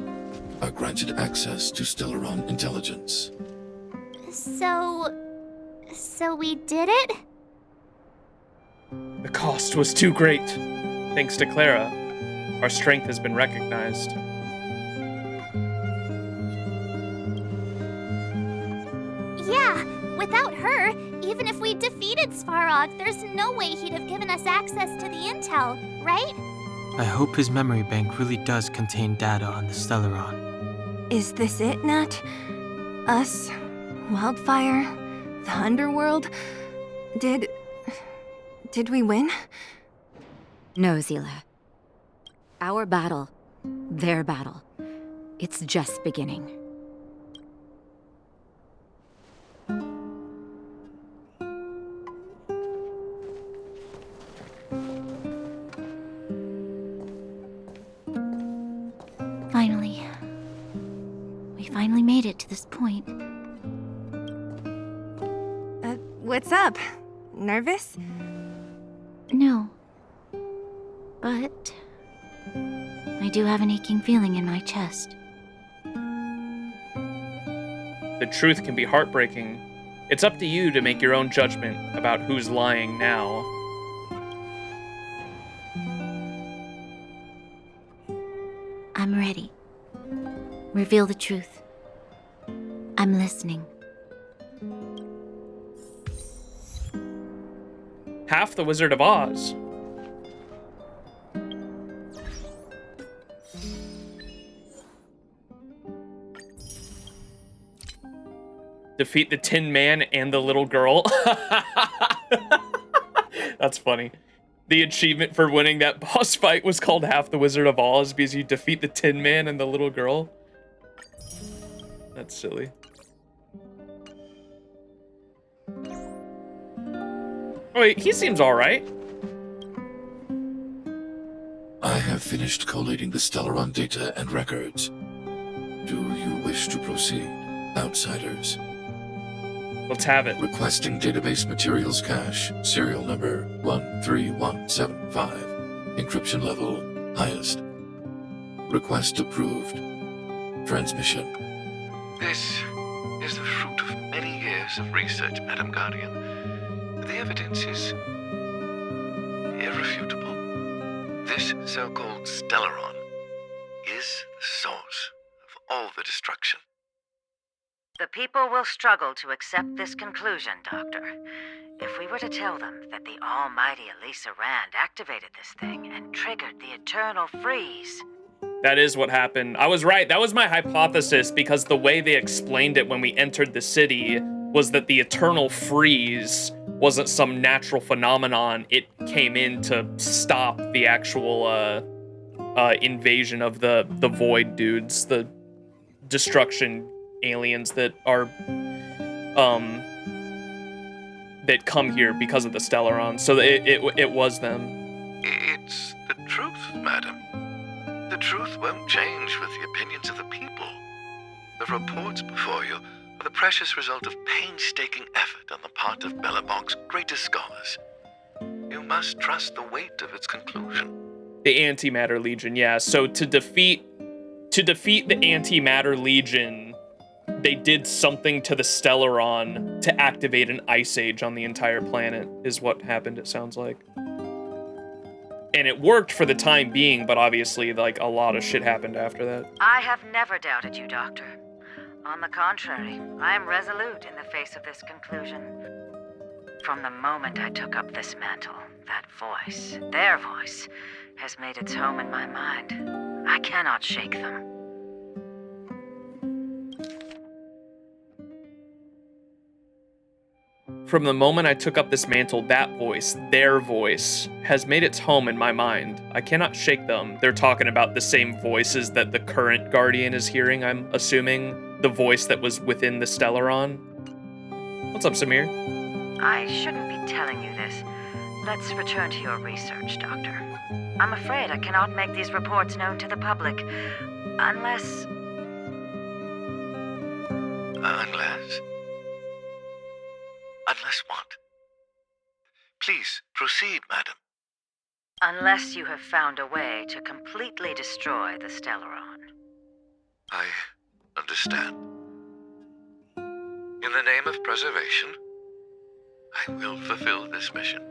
are granted access to Stellaron intelligence. So we did it? The cost was too great. Thanks to Clara, our strength has been recognized. Yeah, without her, even if we defeated Svarog, there's no way he'd have given us access to the intel, right? I hope his memory bank really does contain data on the Stellaron. Is this it, Nat? Us? Wildfire? The Underworld? Did we win? No, Zila. Our battle, their battle, it's just beginning. Finally. We finally made it to this point. What's up? Nervous? No. But I do have an aching feeling in my chest. The truth can be heartbreaking. It's up to you to make your own judgment about who's lying now. I'm ready. Reveal the truth. I'm listening. Half the Wizard of Oz. Defeat the Tin Man and the little girl. That's funny. The achievement for winning that boss fight was called Half the Wizard of Oz because you defeat the Tin Man and the little girl. That's silly. Wait, he seems alright. I have finished collating the Stellaron data and records. Do you wish to proceed, outsiders? Let's have it. Requesting database materials cache, serial number 13175. Encryption level, highest. Request approved. Transmission. This is the fruit of many years of research, Madam Guardian. The evidence is irrefutable. This so-called Stellaron is the source of all the destruction. The people will struggle to accept this conclusion, Doctor. If we were to tell them that the almighty Elisa Rand activated this thing and triggered the eternal freeze. That is what happened. I was right. That was my hypothesis because the way they explained it when we entered the city was that the eternal freeze wasn't some natural phenomenon. It came in to stop the actual invasion of the void dudes, the destruction aliens that are that come here because of the Stellaron. So it was them. It's the truth, madam. The truth won't change with the opinions of the people. The reports before you are the precious result of painstaking effort on the part of Belobog's greatest scholars. You must trust the weight of its conclusion. The Antimatter Legion, yeah. So to defeat the Antimatter Legion, they did something to the Stellaron to activate an ice age on the entire planet, is what happened, it sounds like. And it worked for the time being, but obviously, like, a lot of shit happened after that. I have never doubted you, Doctor. On the contrary, I am resolute in the face of this conclusion. From the moment I took up this mantle, that voice, their voice, has made its home in my mind. I cannot shake them. From the moment I took up this mantle, that voice, their voice, has made its home in my mind. I cannot shake them. They're talking about the same voices that the current Guardian is hearing, I'm assuming. The voice that was within the Stellaron. What's up, Samir? I shouldn't be telling you this. Let's return to your research, Doctor. I'm afraid I cannot make these reports known to the public, unless... Unless? Unless what? Please, proceed, madam. Unless you have found a way to completely destroy the Stellaron. I understand. In the name of preservation, I will fulfill this mission.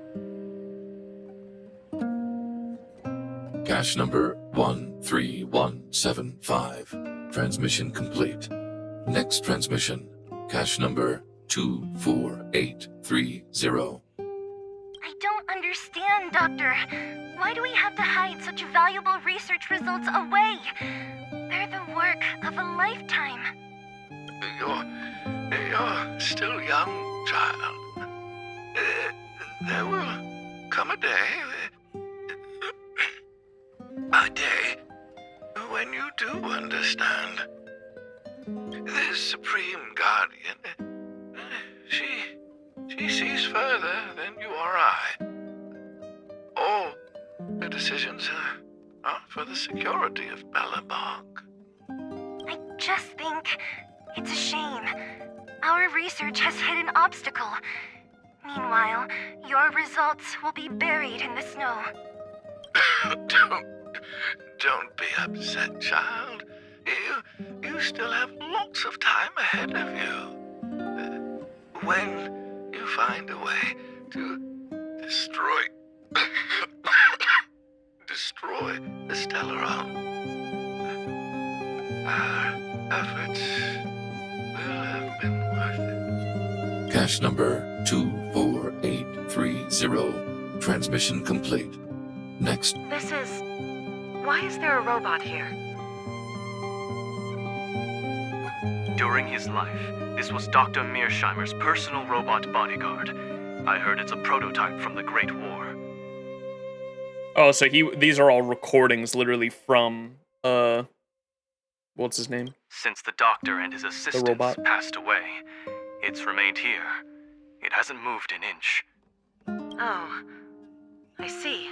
Cache number 13175. Transmission complete. Next transmission. Cache number 24830. I don't understand, Doctor. Why do we have to hide such valuable research results away? They're the work of a lifetime. You're still young, child. There will come a day when you do understand. This Supreme Guardian, she sees further than you or I. All her decisions are for the security of Belobog. I just think it's a shame. Our research has hit an obstacle. Meanwhile, your results will be buried in the snow. Don't be upset, child. You still have lots of time ahead of you. When you find a way to destroy the Stellaron, our efforts will have been worth it. Cache number 24830. Transmission complete. Next. Why is there a robot here? During his life, this was Dr. Mearsheimer's personal robot bodyguard. I heard it's a prototype from the Great War. Oh, so these are all recordings literally from, what's his name? Since the doctor and his assistants passed away, it's remained here. It hasn't moved an inch. Oh, I see.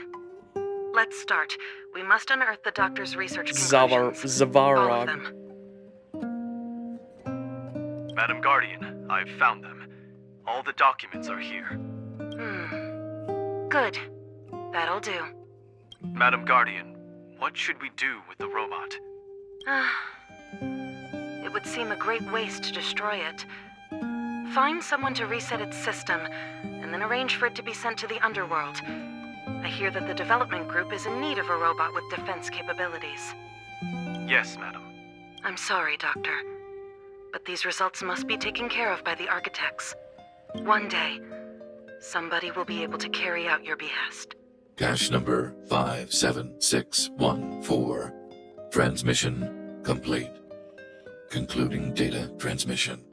Let's start. We must unearth the doctor's research conclusions. Zavarog. All of them. Madam Guardian, I've found them. All the documents are here. Good. That'll do. Madam Guardian, what should we do with the robot? It would seem a great waste to destroy it. Find someone to reset its system, and then arrange for it to be sent to the underworld. I hear that the development group is in need of a robot with defense capabilities. Yes, madam. I'm sorry, Doctor. But these results must be taken care of by the architects. One day, somebody will be able to carry out your behest. Cache number 57614. Transmission complete. Concluding data transmission.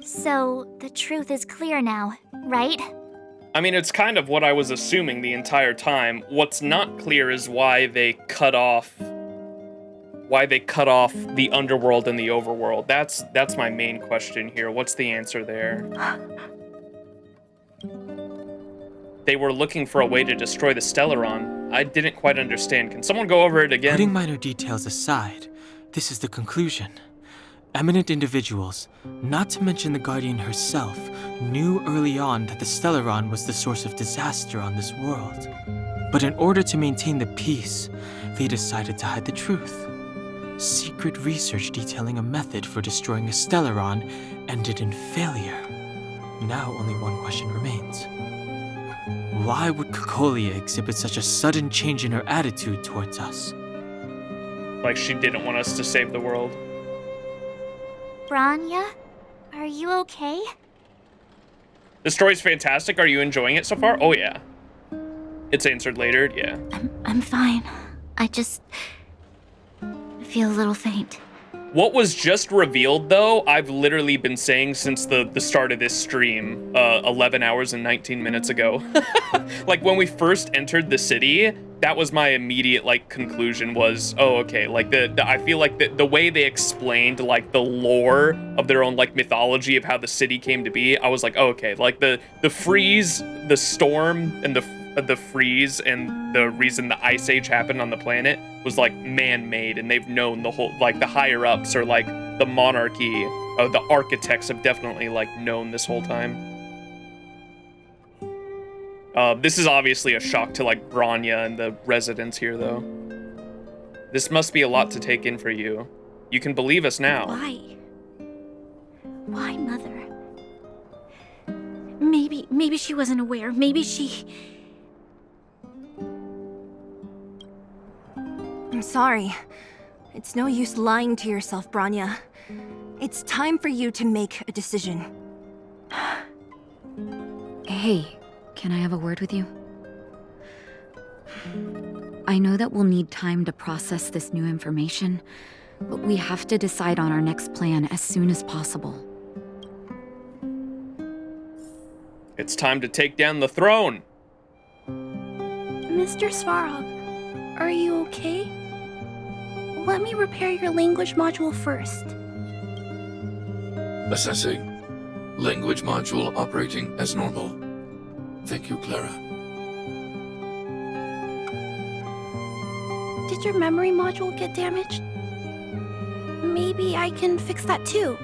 So, the truth is clear now, right? I mean, it's kind of what I was assuming the entire time. What's not clear is why they cut off the underworld and the overworld. That's my main question here. What's the answer there? They were looking for a way to destroy the Stellaron. I didn't quite understand. Can someone go over it again? Putting minor details aside, this is the conclusion. Eminent individuals, not to mention the Guardian herself, knew early on that the Stellaron was the source of disaster on this world. But in order to maintain the peace, they decided to hide the truth. Secret research detailing a method for destroying a Stellaron ended in failure. Now only one question remains. Why would Cocolia exhibit such a sudden change in her attitude towards us? Like she didn't want us to save the world. Branya, are you okay? The story's fantastic. Are you enjoying it so far? Oh yeah. It's answered later, yeah. I'm fine. I just feel a little faint. What was just revealed, though, I've literally been saying since the start of this stream, 11 hours and 19 minutes ago. Like, when we first entered the city, that was my immediate, like, conclusion was, oh, okay, like, I feel like the way they explained, like, the lore of their own, like, mythology of how the city came to be, I was like, oh, okay, like, the freeze, the storm, and the freeze, and the reason the Ice Age happened on the planet was, like, man-made, and they've known the whole, like, the higher-ups or, like, the monarchy, the architects have definitely, like, known this whole time. This is obviously a shock to, like, Branya and the residents here, though. This must be a lot to take in for you. You can believe us now. Why? Why, Mother? Maybe she wasn't aware. Maybe she... I'm sorry. It's no use lying to yourself, Branya. It's time for you to make a decision. Hey, can I have a word with you? I know that we'll need time to process this new information, but we have to decide on our next plan as soon as possible. It's time to take down the throne. Mr. Svarog, are you okay? Let me repair your language module first. Assessing. Language module operating as normal. Thank you, Clara. Did your memory module get damaged? Maybe I can fix that too.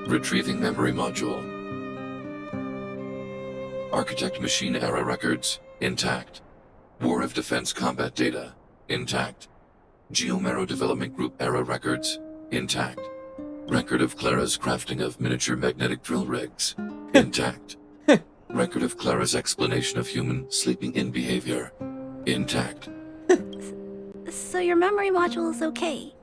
Retrieving memory module. Architect machine era records, intact. War of Defense combat data, intact. Geomero Development Group era records, intact. Record of Clara's crafting of miniature magnetic drill rigs, intact. Record of Clara's explanation of human sleeping in behavior, intact. So your memory module is okay.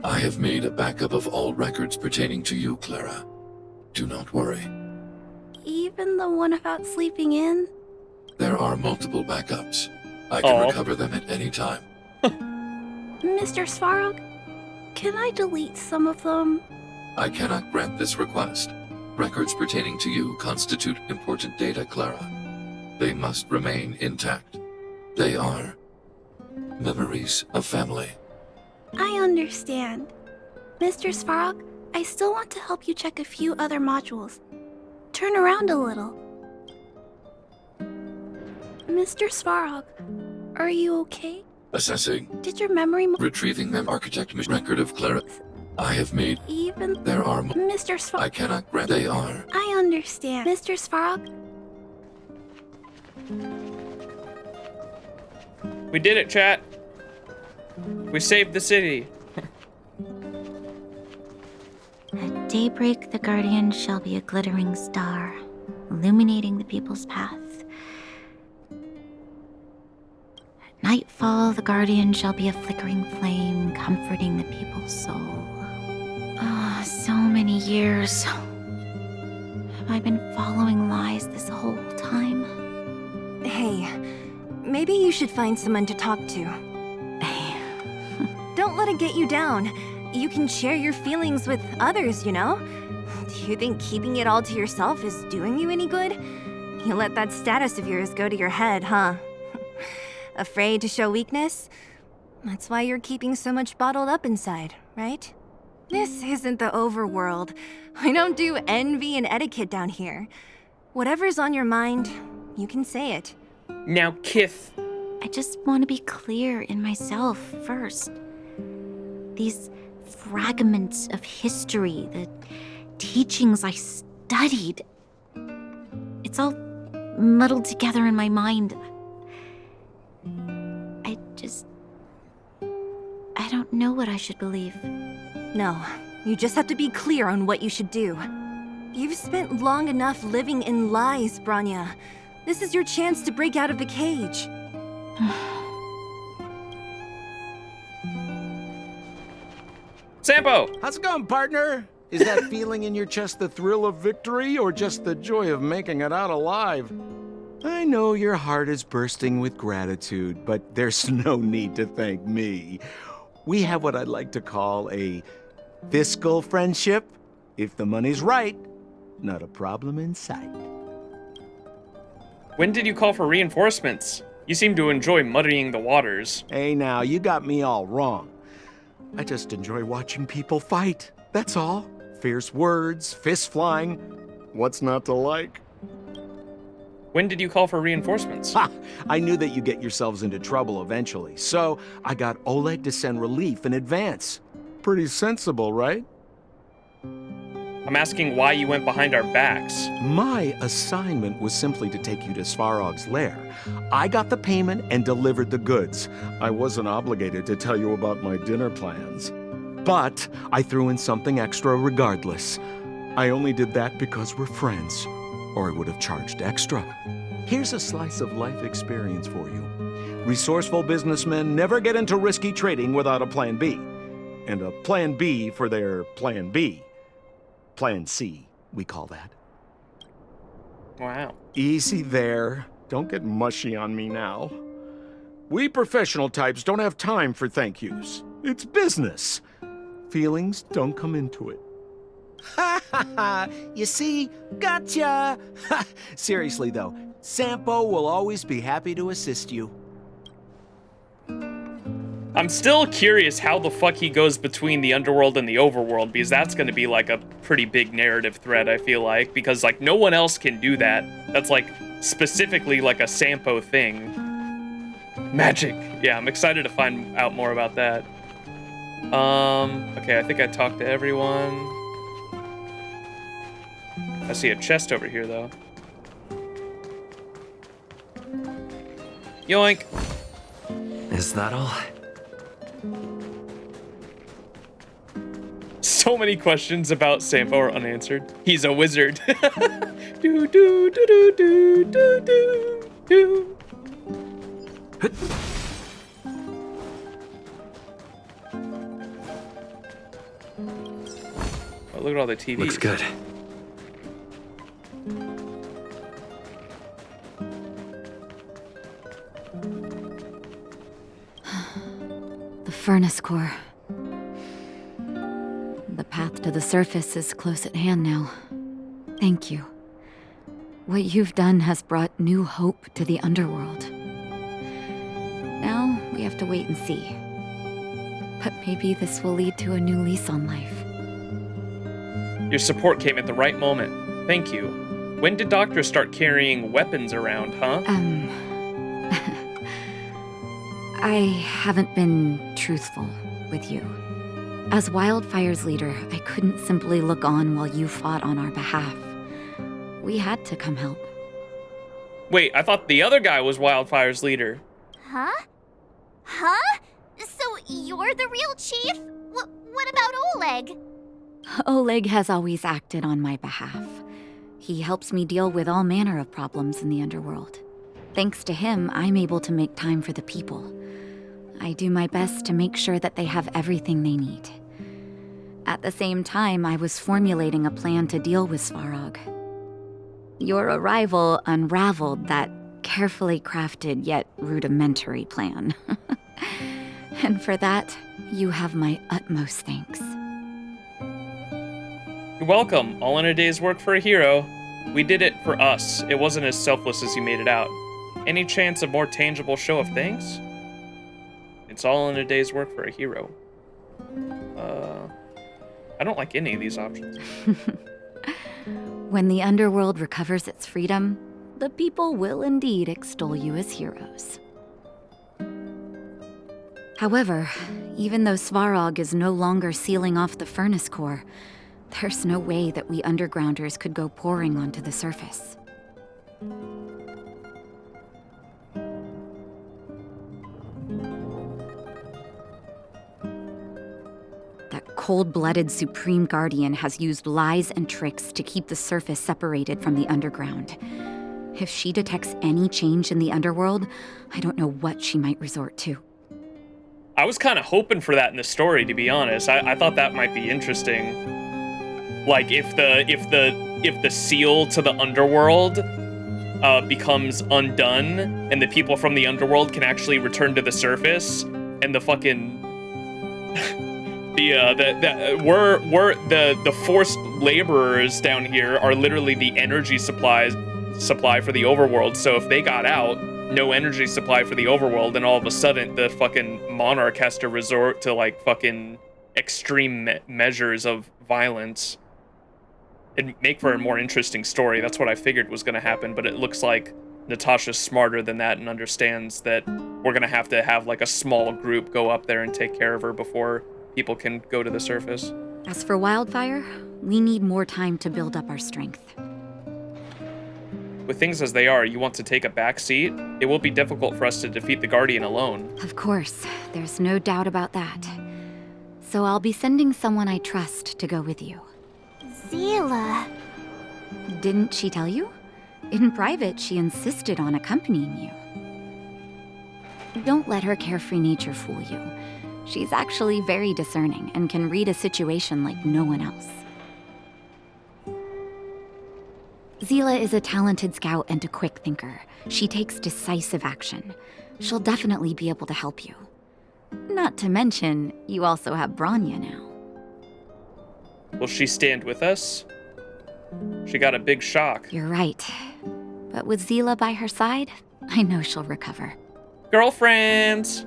I have made a backup of all records pertaining to you, Clara. Do not worry. Even the one about sleeping in? There are multiple backups. I can recover them at any time. Mr. Svarog, can I delete some of them? I cannot grant this request. Records pertaining to you constitute important data, Clara. They must remain intact. They are memories of family. I understand. Mr. Svarog, I still want to help you check a few other modules. Turn around a little. Mr. Svarog, are you okay? Assessing. Did your memory Retrieving architect record of Clara. I have made. Even There are Mr. Svarog. I cannot grant. They are. I understand. Mr. Svarog? We did it, chat. We saved the city. At daybreak, the Guardian shall be a glittering star, illuminating the people's path. At nightfall, the Guardian shall be a flickering flame, comforting the people's soul. Ah, so many years. Have I been following lies this whole time? Hey, maybe you should find someone to talk to. Don't let it get you down. You can share your feelings with others, you know? Do you think keeping it all to yourself is doing you any good? You let that status of yours go to your head, huh? Afraid to show weakness? That's why you're keeping so much bottled up inside, right? This isn't the overworld. I don't do envy and etiquette down here. Whatever's on your mind, you can say it. Now, Kith. I just want to be clear in myself first. These fragments of history, the teachings I studied, it's all muddled together in my mind. I don't know what I should believe. No, you just have to be clear on what you should do. You've spent long enough living in lies, Branya. This is your chance to break out of the cage. Sampo! How's it going, partner? Is that feeling in your chest the thrill of victory or just the joy of making it out alive? I know your heart is bursting with gratitude, but there's no need to thank me. We have what I'd like to call a fiscal friendship. If the money's right, not a problem in sight. When did you call for reinforcements? You seem to enjoy muddying the waters. Hey now, you got me all wrong. I just enjoy watching people fight, that's all. Fierce words, fists flying. What's not to like? When did you call for reinforcements? Ha! I knew that you'd get yourselves into trouble eventually, so I got Oleg to send relief in advance. Pretty sensible, right? I'm asking why you went behind our backs. My assignment was simply to take you to Svarog's lair. I got the payment and delivered the goods. I wasn't obligated to tell you about my dinner plans. But I threw in something extra regardless. I only did that because we're friends, or I would have charged extra. Here's a slice of life experience for you. Resourceful businessmen never get into risky trading without a plan B. And a plan B for their plan B. Plan C, we call that. Wow. Easy there. Don't get mushy on me now. We professional types don't have time for thank yous. It's business. Feelings don't come into it. Ha ha ha! You see? Gotcha! Seriously though, Sampo will always be happy to assist you. I'm still curious how the fuck he goes between the underworld and the overworld, because that's going to be like a pretty big narrative thread, I feel like, because like no one else can do that. That's like specifically like a Sampo thing. Magic. Yeah, I'm excited to find out more about that. Okay, I think I talked to everyone. I see a chest over here though. Yoink. Is that all? So many questions about Sampo are unanswered. He's a wizard. Do do do do do do do do. Oh, look at all the TVs. Looks good. The furnace core. The path to the surface is close at hand now. Thank you. What you've done has brought new hope to the underworld. Now we have to wait and see. But maybe this will lead to a new lease on life. Your support came at the right moment. Thank you. When did doctors start carrying weapons around, huh? I haven't been truthful with you. As Wildfire's leader, I couldn't simply look on while you fought on our behalf. We had to come help. Wait, I thought the other guy was Wildfire's leader. Huh? Huh? So you're the real chief? What about Oleg? Oleg has always acted on my behalf. He helps me deal with all manner of problems in the underworld. Thanks to him, I'm able to make time for the people. I do my best to make sure that they have everything they need. At the same time, I was formulating a plan to deal with Svarog. Your arrival unraveled that carefully crafted yet rudimentary plan. And for that, you have my utmost thanks. You're welcome. All in a day's work for a hero. We did it for us. It wasn't as selfless as you made it out. Any chance of more tangible show of thanks? It's all in a day's work for a hero. I don't like any of these options. When the underworld recovers its freedom, the people will indeed extol you as heroes. However, even though Svarog is no longer sealing off the furnace core, there's no way that we undergrounders could go pouring onto the surface. That cold-blooded Supreme Guardian has used lies and tricks to keep the surface separated from the underground. If she detects any change in the underworld, I don't know what she might resort to. I was kind of hoping for that in the story, to be honest. I thought that might be interesting. Like if the seal to the underworld becomes undone, and the people from the underworld can actually return to the surface, and the fucking the forced laborers down here are literally the energy supply for the overworld. So if they got out, no energy supply for the overworld, and all of a sudden the fucking monarch has to resort to like fucking extreme measures of violence. It'd make for a more interesting story. That's what I figured was going to happen, but it looks like Natasha's smarter than that and understands that we're going to have like a small group go up there and take care of her before people can go to the surface. As for Wildfire, we need more time to build up our strength. With things as they are, you want to take a back seat? It will be difficult for us to defeat the Guardian alone. Of course, there's no doubt about that. So I'll be sending someone I trust to go with you. Zila. Didn't she tell you? In private, she insisted on accompanying you. Don't let her carefree nature fool you. She's actually very discerning and can read a situation like no one else. Zila is a talented scout and a quick thinker. She takes decisive action. She'll definitely be able to help you. Not to mention, you also have Branya now. Will she stand with us? She got a big shock. You're right. But with Zila by her side, I know she'll recover. Girlfriends!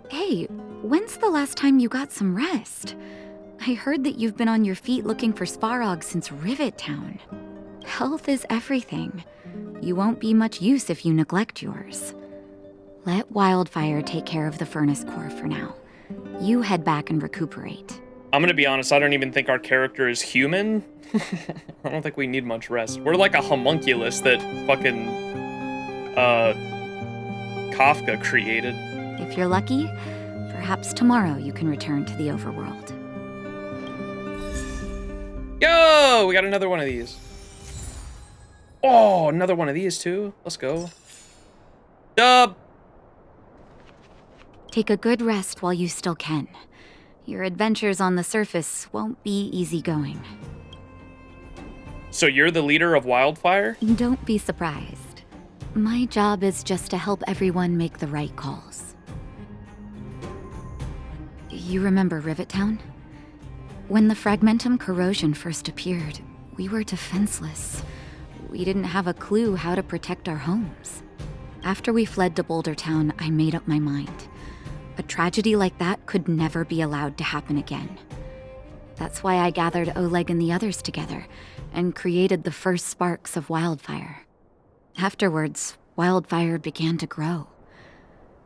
Hey, when's the last time you got some rest? I heard that you've been on your feet looking for Svarog since Rivet Town. Health is everything. You won't be much use if you neglect yours. Let Wildfire take care of the furnace core for now. You head back and recuperate. I'm gonna be honest, I don't even think our character is human. I don't think we need much rest. We're like a homunculus that fucking, Kafka created. If you're lucky, perhaps tomorrow you can return to the overworld. Yo! We got another one of these. Oh, another one of these too. Let's go. Dub! Take a good rest while you still can. Your adventures on the surface won't be easygoing. So you're the leader of Wildfire? Don't be surprised. My job is just to help everyone make the right calls. You remember Rivet Town? When the Fragmentum corrosion first appeared, we were defenseless. We didn't have a clue how to protect our homes. After we fled to Boulder Town, I made up my mind. A tragedy like that could never be allowed to happen again. That's why I gathered Oleg and the others together and created the first sparks of Wildfire. Afterwards, Wildfire began to grow.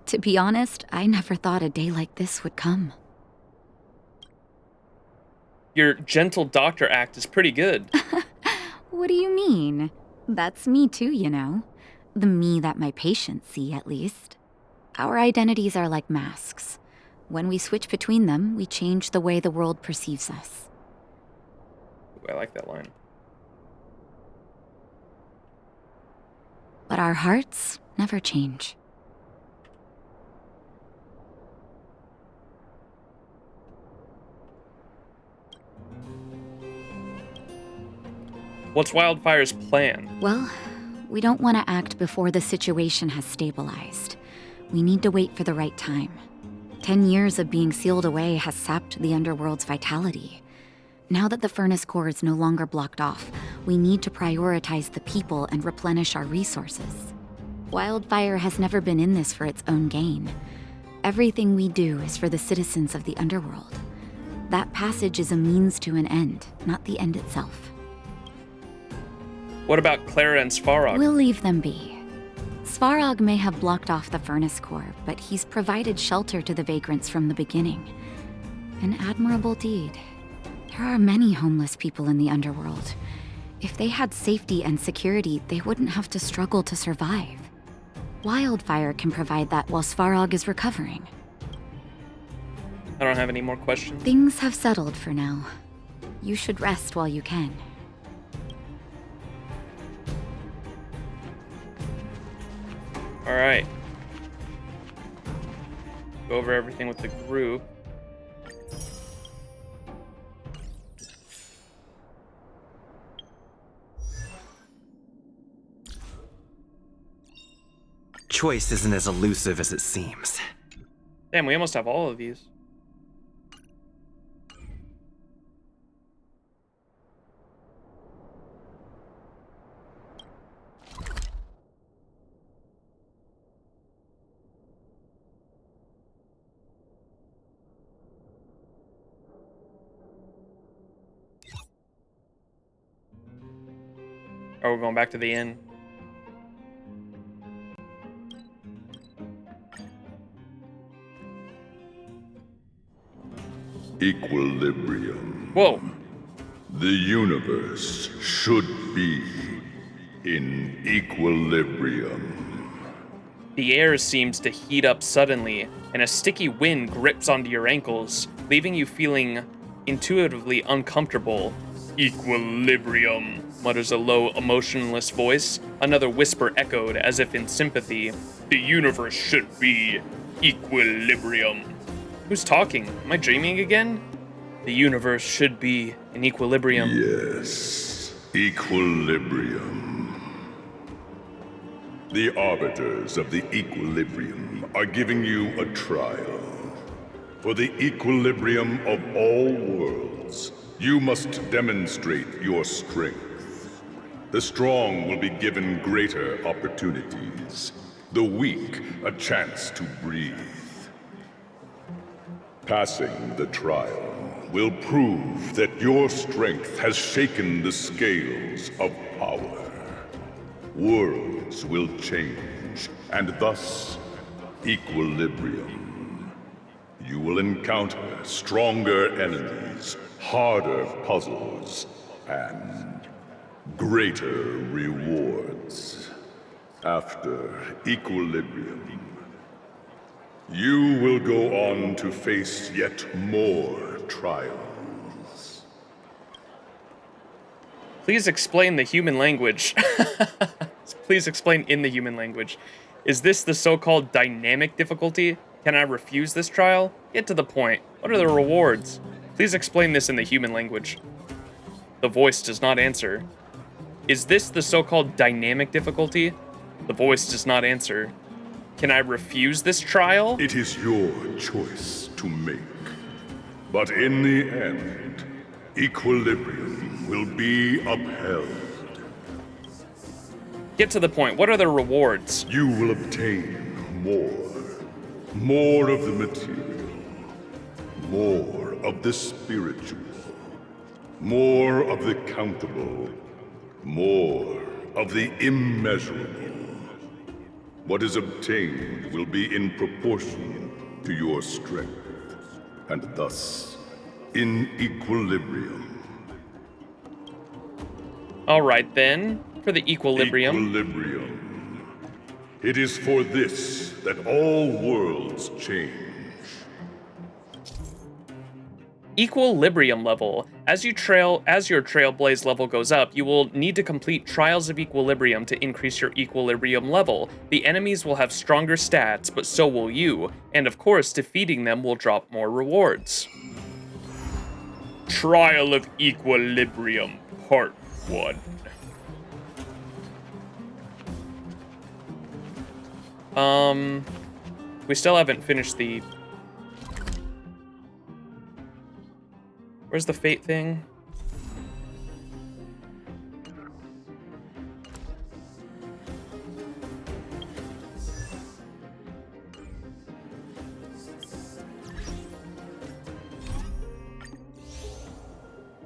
To be honest, I never thought a day like this would come. Your gentle doctor act is pretty good. What do you mean? That's me too, you know. The me that my patients see, at least. Our identities are like masks. When we switch between them, we change the way the world perceives us. Ooh, I like that line. But our hearts never change. What's Wildfire's plan? Well, we don't want to act before the situation has stabilized. We need to wait for the right time. 10 years of being sealed away has sapped the underworld's vitality. Now that the furnace core is no longer blocked off, we need to prioritize the people and replenish our resources. Wildfire has never been in this for its own gain. Everything we do is for the citizens of the underworld. That passage is a means to an end, not the end itself. What about Clara and Svarog? We'll leave them be. Svarog may have blocked off the furnace core, but he's provided shelter to the vagrants from the beginning. An admirable deed. There are many homeless people in the underworld. If they had safety and security, they wouldn't have to struggle to survive. Wildfire can provide that while Svarog is recovering. I don't have any more questions. Things have settled for now. You should rest while you can. All right. Go over everything with the group. Choice isn't as elusive as it seems. Damn, we almost have all of these. Oh, we're going back to the inn. Equilibrium. Whoa. The universe should be in equilibrium. The air seems to heat up suddenly, and a sticky wind grips onto your ankles, leaving you feeling intuitively uncomfortable. Equilibrium, mutters a low, emotionless voice. Another whisper echoed, as if in sympathy. The universe should be equilibrium. Who's talking? Am I dreaming again? The universe should be in equilibrium. Yes, equilibrium. The arbiters of the equilibrium are giving you a trial. For the equilibrium of all worlds, you must demonstrate your strength. The strong will be given greater opportunities. The weak a chance to breathe. Passing the trial will prove that your strength has shaken the scales of power. Worlds will change, and thus equilibrium. You will encounter stronger enemies, harder puzzles, and greater rewards. After equilibrium, you will go on to face yet more trials. Please explain the human language. Please explain in the human language. Is this the so-called dynamic difficulty? Can I refuse this trial? Get to the point. What are the rewards? Please explain this in the human language. The voice does not answer. Is this the so-called dynamic difficulty? The voice does not answer. Can I refuse this trial? It is your choice to make. But in the end, equilibrium will be upheld. Get to the point. What are the rewards? You will obtain more. More of the material. More of the spiritual. More of the countable. More of the immeasurable. What is obtained will be in proportion to your strength, and thus in equilibrium. All right then, for the equilibrium. Equilibrium. It is for this that all worlds change. Equilibrium level. As your Trailblaze level goes up, you will need to complete Trials of Equilibrium to increase your equilibrium level. The enemies will have stronger stats, but so will you. And of course, defeating them will drop more rewards. Trial of Equilibrium, Part 1. We still haven't finished the... Where's the fate thing?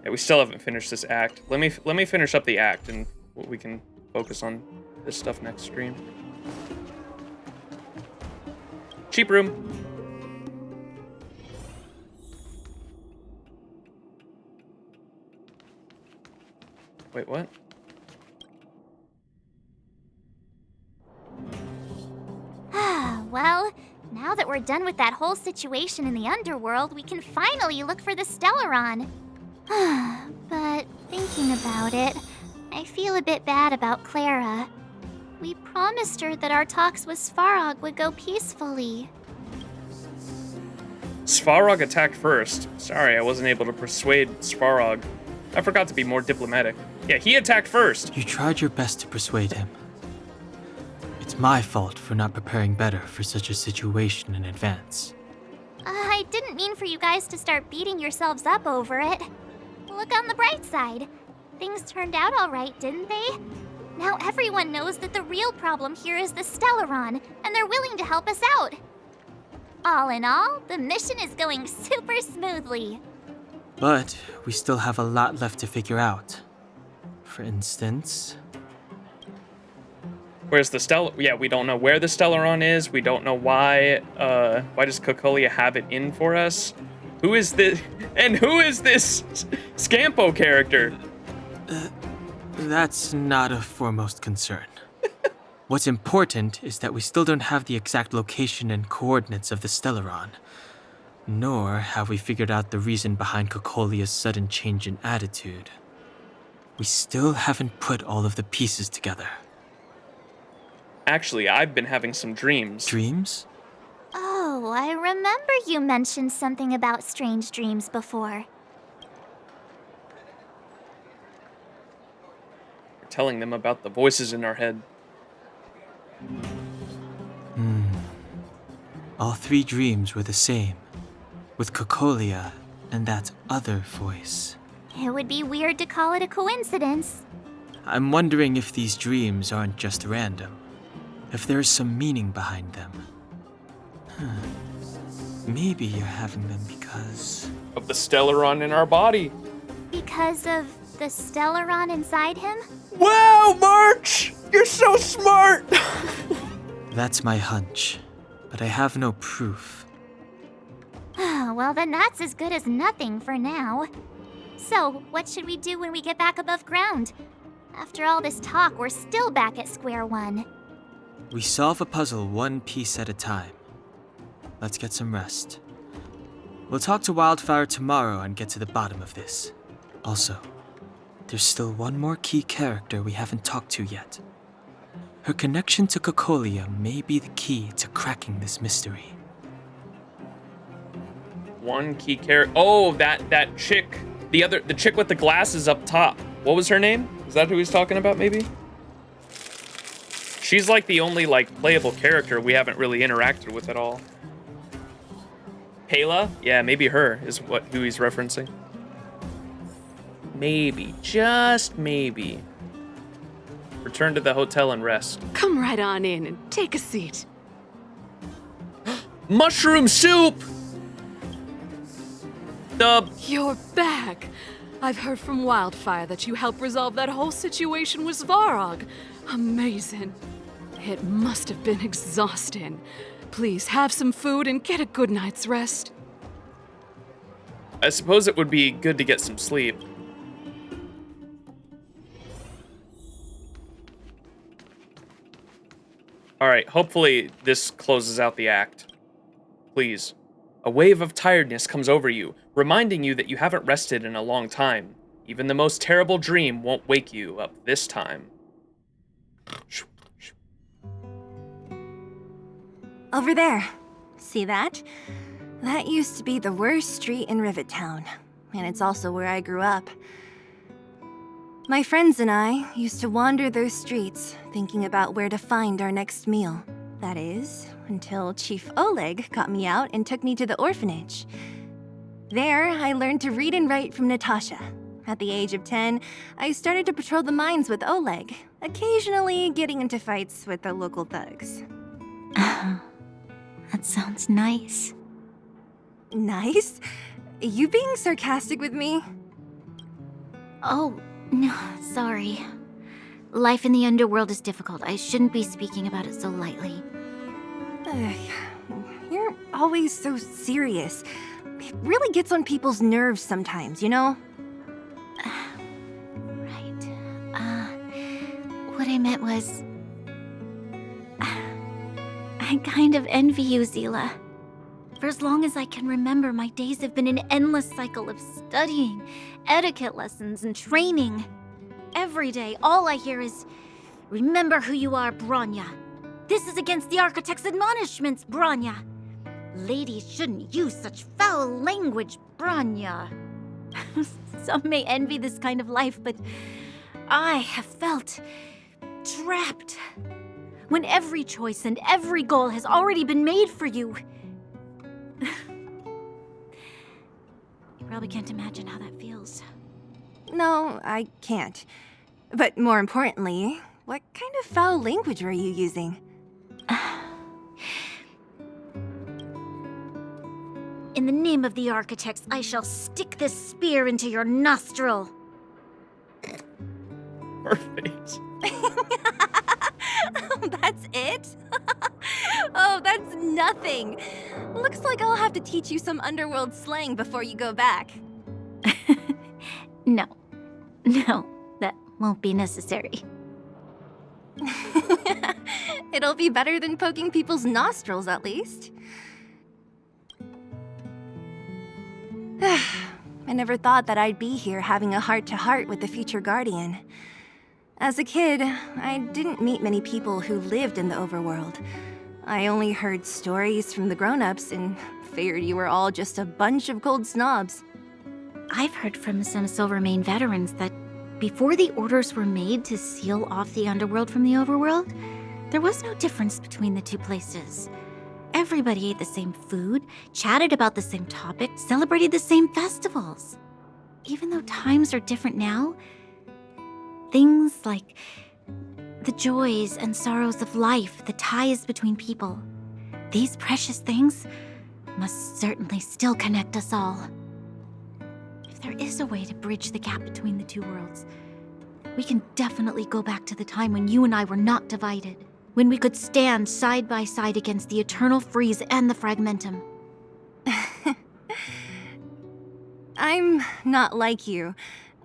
Yeah, we still haven't finished this act. Let me finish up the act, and we can focus on this stuff next stream. Cheap room. Wait, what? Well, now that we're done with that whole situation in the underworld, we can finally look for the Stellaron. But thinking about it, I feel a bit bad about Clara. We promised her that our talks with Svarog would go peacefully. Svarog attacked first. Sorry, I wasn't able to persuade Svarog. I forgot to be more diplomatic. Yeah, he attacked first. You tried your best to persuade him. It's my fault for not preparing better for such a situation in advance. I didn't mean for you guys to start beating yourselves up over it. Look on the bright side. Things turned out all right, didn't they? Now everyone knows that the real problem here is the Stellaron, and they're willing to help us out. All in all, the mission is going super smoothly. But we still have a lot left to figure out. For instance... Where's the Yeah, we don't know where the Stellaron is. We don't know why. Why does Cocolia have it in for us? Who is this? And who is this Scampo character? That's not a foremost concern. What's important is that we still don't have the exact location and coordinates of the Stellaron. Nor have we figured out the reason behind Cocolia's sudden change in attitude. We still haven't put all of the pieces together. Actually, I've been having some dreams. Dreams? Oh, I remember you mentioned something about strange dreams before. We're telling them about the voices in our head. All 3 dreams were the same, with Cocolia and that other voice. It would be weird to call it a coincidence. I'm wondering if these dreams aren't just random, if there's some meaning behind them. Maybe you're having them because... of the Stellaron in our body. Because of the Stellaron inside him? Wow, March! You're so smart! That's my hunch, but I have no proof. Well, then that's as good as nothing for now. So, what should we do when we get back above ground? After all this talk, we're still back at square one. We solve a puzzle 1 piece at a time. Let's get some rest. We'll talk to Wildfire tomorrow and get to the bottom of this. Also, there's still one more key character we haven't talked to yet. Her connection to Cocolia may be the key to cracking this mystery. One key character. Oh, that chick. The chick with the glasses up top. What was her name? Is that who he's talking about, maybe? She's like the only playable character we haven't really interacted with at all. Kayla? Yeah, maybe her is who he's referencing. Maybe, just maybe. Return to the hotel and rest. Come right on in and take a seat. Mushroom soup! You're back. I've heard from Wildfire that you helped resolve that whole situation with Svarog. Amazing. It must have been exhausting. Please have some food and get a good night's rest. I suppose it would be good to get some sleep. Alright, hopefully this closes out the act. Please. A wave of tiredness comes over you, reminding you that you haven't rested in a long time. Even the most terrible dream won't wake you up this time. Over there. See that? That used to be the worst street in Rivet Town, and it's also where I grew up. My friends and I used to wander those streets, thinking about where to find our next meal. That is, until Chief Oleg got me out and took me to the orphanage. There, I learned to read and write from Natasha. At the age of 10, I started to patrol the mines with Oleg, occasionally getting into fights with the local thugs. That sounds nice. Nice? You being sarcastic with me? Oh, no, sorry. Life in the underworld is difficult. I shouldn't be speaking about it so lightly. You're always so serious. It really gets on people's nerves sometimes, you know? Right. What I meant was... I kind of envy you, Zila. For as long as I can remember, my days have been an endless cycle of studying, etiquette lessons, and training. Every day, all I hear is, "Remember who you are, Bronya. This is against the Architect's admonishments, Bronya. Ladies shouldn't use such foul language, Bronya." Some may envy this kind of life, but I have felt trapped. When every choice and every goal has already been made for you. You probably can't imagine how that feels. No, I can't. But more importantly, what kind of foul language were you using? In the name of the Architects, I shall stick this spear into your nostril. Perfect. That's it? Oh, that's nothing. Looks like I'll have to teach you some underworld slang before you go back. No, that won't be necessary. It'll be better than poking people's nostrils, at least. I never thought that I'd be here having a heart-to-heart with the future Guardian. As a kid, I didn't meet many people who lived in the overworld. I only heard stories from the grown-ups and figured you were all just a bunch of cold snobs. I've heard from some Silvermane veterans that before the orders were made to seal off the underworld from the overworld, there was no difference between the two places. Everybody ate the same food, chatted about the same topics, celebrated the same festivals. Even though times are different now, things like the joys and sorrows of life, the ties between people, these precious things must certainly still connect us all. If there is a way to bridge the gap between the two worlds, we can definitely go back to the time when you and I were not divided, when we could stand side by side against the Eternal Freeze and the Fragmentum. I'm not like you.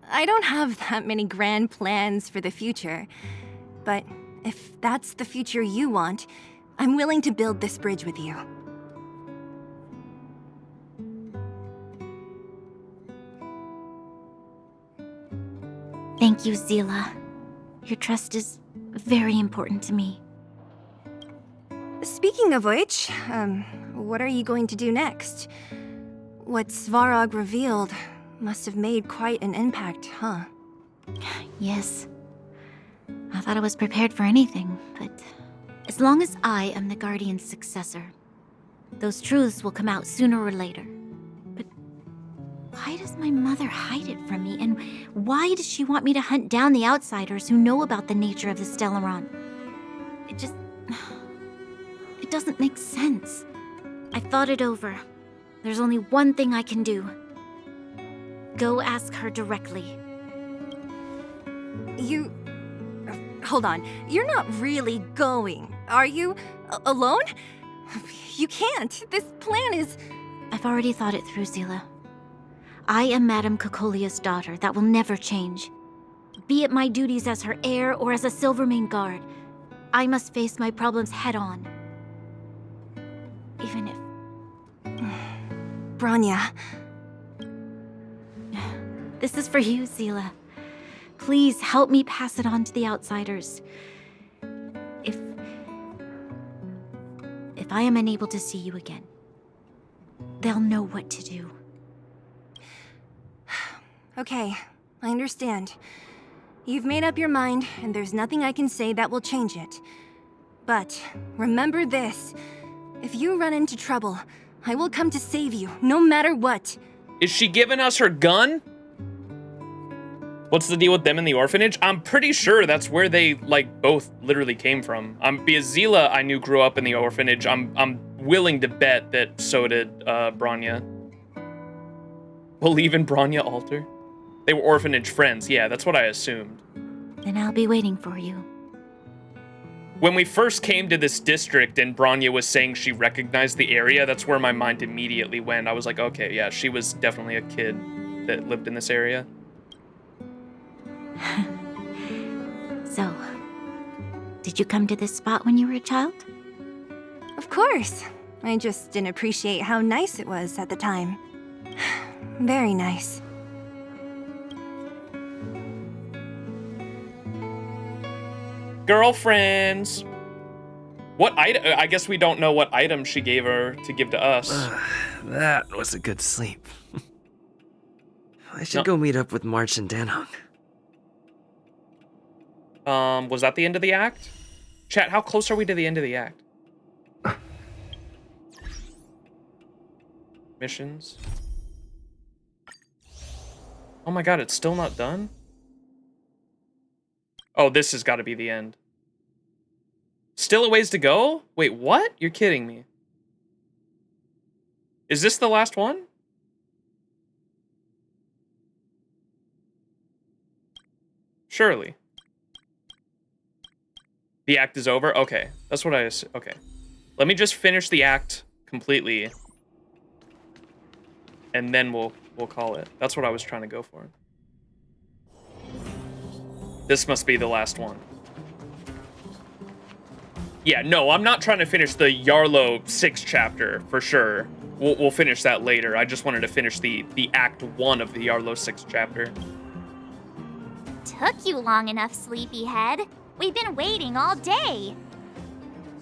I don't have that many grand plans for the future. But if that's the future you want, I'm willing to build this bridge with you. Thank you, Zila. Your trust is very important to me. Speaking of which, what are you going to do next? What Svarog revealed must have made quite an impact, huh? Yes. I thought I was prepared for anything, but as long as I am the Guardian's successor, those truths will come out sooner or later. But why does my mother hide it from me, and why does she want me to hunt down the outsiders who know about the nature of the Stellaron? It doesn't make sense. I thought it over. There's only one thing I can do. Go ask her directly. Hold on. You're not really going, are you? Alone? You can't. This plan is... I've already thought it through, Zila. I am Madame Cocolia's daughter. That will never change. Be it my duties as her heir or as a Silvermane guard, I must face my problems head-on. Even if... Bronya. This is for you, Zila. Please help me pass it on to the outsiders. If I am unable to see you again, they'll know what to do. Okay, I understand. You've made up your mind, and there's nothing I can say that will change it. But remember this. If you run into trouble, I will come to save you, no matter what. Is she giving us her gun? What's the deal with them in the orphanage? I'm pretty sure that's where they, like, both literally came from. Because Zila, I knew, grew up in the orphanage. I'm willing to bet that so did Bronya. Believe in Bronya Alter? They were orphanage friends. Yeah, that's what I assumed. Then I'll be waiting for you. When we first came to this district and Bronya was saying she recognized the area, that's where my mind immediately went. I was like, okay, yeah, she was definitely a kid that lived in this area. So, did you come to this spot when you were a child? Of course. I just didn't appreciate how nice it was at the time. Very nice. Girlfriends. What item? I guess we don't know what item she gave her to give to us. That was a good sleep. I should go meet up with March and Danhong. Was that the end of the act? Chat, how close are we to the end of the act? Missions. Oh my god, it's still not done? Oh, this has got to be the end. Still a ways to go? Wait, what? You're kidding me. Is this the last one? Surely. The act is over? Okay. That's what I assume. Okay. Let me just finish the act completely. And then we'll call it. That's what I was trying to go for. This must be the last one. Yeah, no, I'm not trying to finish the Jarilo-VI chapter, for sure. we'll finish that later. I just wanted to finish the Act 1 of the Jarilo-VI chapter. Took you long enough, sleepyhead. We've been waiting all day.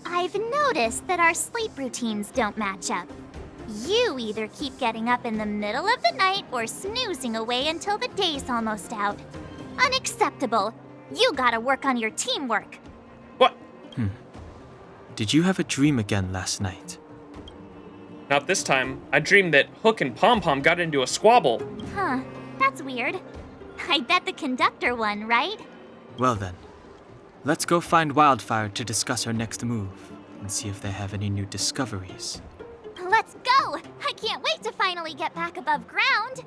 I've noticed that our sleep routines don't match up. You either keep getting up in the middle of the night or snoozing away until the day's almost out. Unacceptable. You gotta work on your teamwork. Did you have a dream again last night? Not this time. I dreamed that Hook and Pom Pom got into a squabble. Huh, that's weird. I bet the conductor won, right? Well then, let's go find Wildfire to discuss her next move and see if they have any new discoveries. Let's go! I can't wait to finally get back above ground.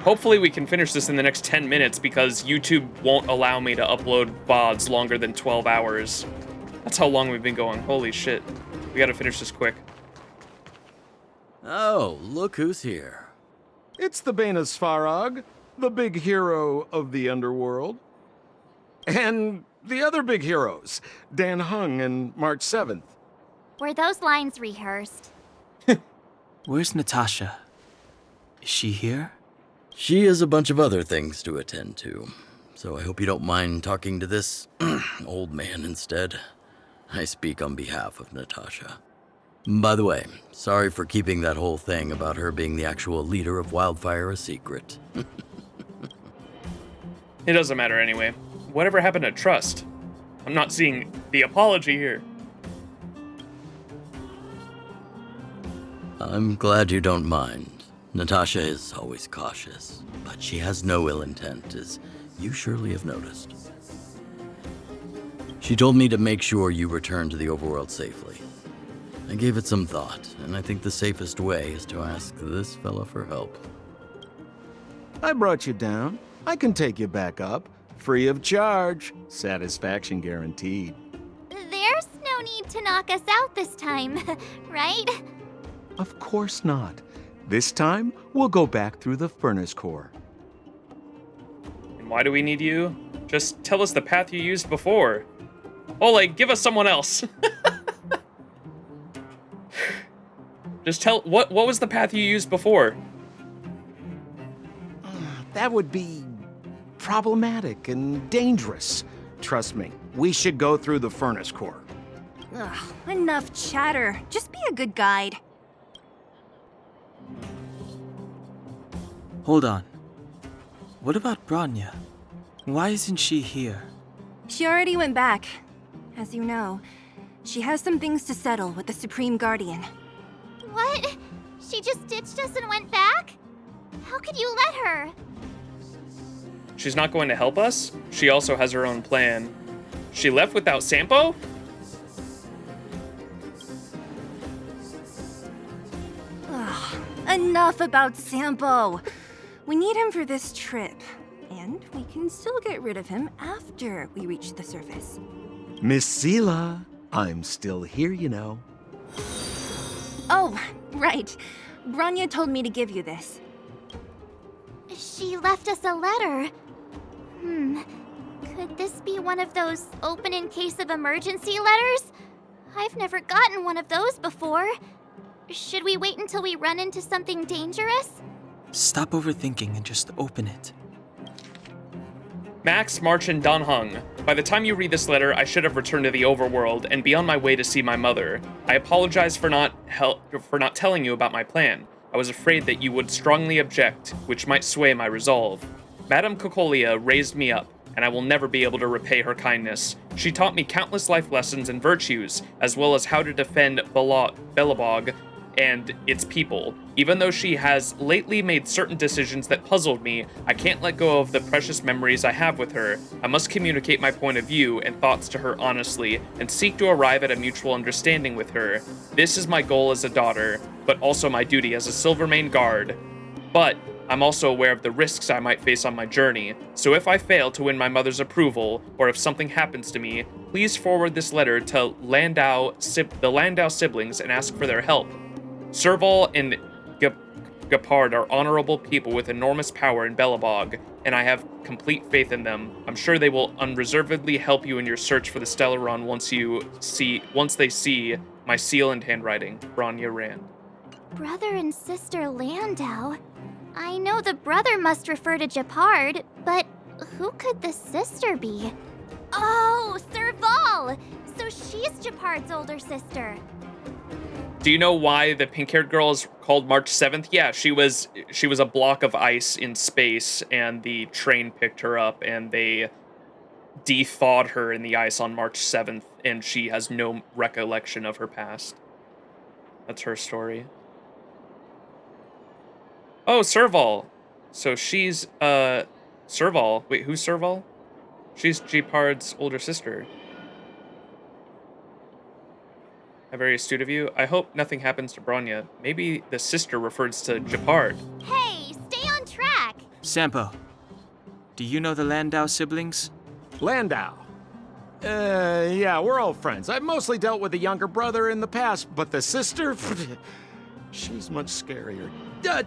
Hopefully we can finish this in the next 10 minutes because YouTube won't allow me to upload VODs longer than 12 hours. That's how long we've been going. Holy shit. We gotta finish this quick. Oh, look who's here. It's the Banus Farag, the big hero of the underworld. And the other big heroes, Dan Hung and March 7th. Were those lines rehearsed? Where's Natasha? Is she here? She has a bunch of other things to attend to, so I hope you don't mind talking to this old man instead. I speak on behalf of Natasha. By the way, sorry for keeping that whole thing about her being the actual leader of Wildfire a secret. It doesn't matter anyway. Whatever happened to trust? I'm not seeing the apology here. I'm glad you don't mind. Natasha is always cautious, but she has no ill intent, as you surely have noticed. She told me to make sure you return to the overworld safely. I gave it some thought, and I think the safest way is to ask this fella for help. I brought you down. I can take you back up. Free of charge. Satisfaction guaranteed. There's no need to knock us out this time, right? Of course not. This time, we'll go back through the furnace core. And why do we need you? Just tell us the path you used before. Oleg, give us someone else. Just tell, what was the path you used before? That would be problematic and dangerous. Trust me, we should go through the furnace core. Ugh, enough chatter. Just be a good guide. Hold on. What about Bronya? Why isn't she here? She already went back. As you know, she has some things to settle with the Supreme Guardian. What? She just ditched us and went back? How could you let her? She's not going to help us? She also has her own plan. She left without Sampo? Ugh, enough about Sampo. We need him for this trip, and we can still get rid of him after we reach the surface. Miss Seela, I'm still here, you know. Oh, right. Bronya told me to give you this. She left us a letter. Could this be one of those open in case of emergency letters? I've never gotten one of those before. Should we wait until we run into something dangerous? Stop overthinking and just open it. Max, March, and Don Hung. By the time you read this letter, I should have returned to the overworld and be on my way to see my mother. I apologize for not telling you about my plan. I was afraid that you would strongly object, which might sway my resolve. Madame Kokolia raised me up, and I will never be able to repay her kindness. She taught me countless life lessons and virtues, as well as how to defend Belobog and its people. Even though she has lately made certain decisions that puzzled me, I can't let go of the precious memories I have with her. I must communicate my point of view and thoughts to her honestly, and seek to arrive at a mutual understanding with her. This is my goal as a daughter, but also my duty as a Silvermane guard. But I'm also aware of the risks I might face on my journey, so if I fail to win my mother's approval, or if something happens to me, please forward this letter to the Landau siblings and ask for their help. Serval and Gepard are honorable people with enormous power in Belobog, and I have complete faith in them. I'm sure they will unreservedly help you in your search for the Stellaron once they see my seal and handwriting. Bronya Rand. Brother and sister Landau? I know the brother must refer to Gepard, but who could the sister be? Oh, Serval! So she's Gepard's older sister. Do you know why the pink-haired girl is called March 7th? Yeah, she was a block of ice in space, and the train picked her up, and they de-thawed her in the ice on March 7th, and she has no recollection of her past. That's her story. Oh, Serval. So she's, Serval. Wait, who's Serval? She's Gepard's older sister. How very astute of you. I hope nothing happens to Bronya. Maybe the sister refers to Gepard. Hey, stay on track! Sampo, do you know the Landau siblings? Landau? Yeah, we're all friends. I've mostly dealt with the younger brother in the past, but the sister? She's much scarier.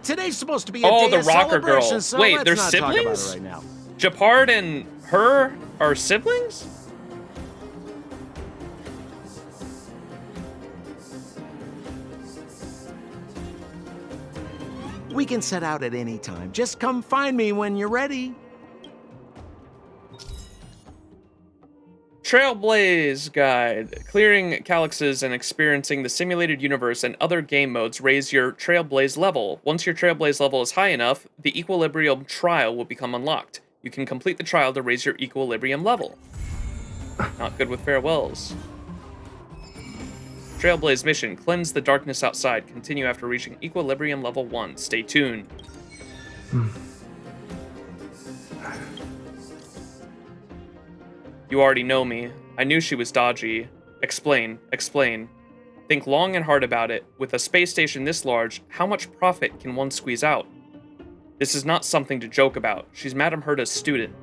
Today's supposed to be a day the of rocker girl. celebration, so Wait, let's they're not siblings? talk about it right now. Gepard and her are siblings? We can set out at any time. Just come find me when you're ready. Trailblaze Guide. Clearing calyxes and experiencing the simulated universe and other game modes raise your Trailblaze level. Once your Trailblaze level is high enough, the Equilibrium Trial will become unlocked. You can complete the trial to raise your Equilibrium level. Not good with farewells. Trailblaze mission. Cleanse the darkness outside. Continue after reaching Equilibrium level 1. Stay tuned. You already know me. I knew she was dodgy. Explain. Think long and hard about it. With a space station this large, how much profit can one squeeze out? This is not something to joke about. She's Madame Herta's student.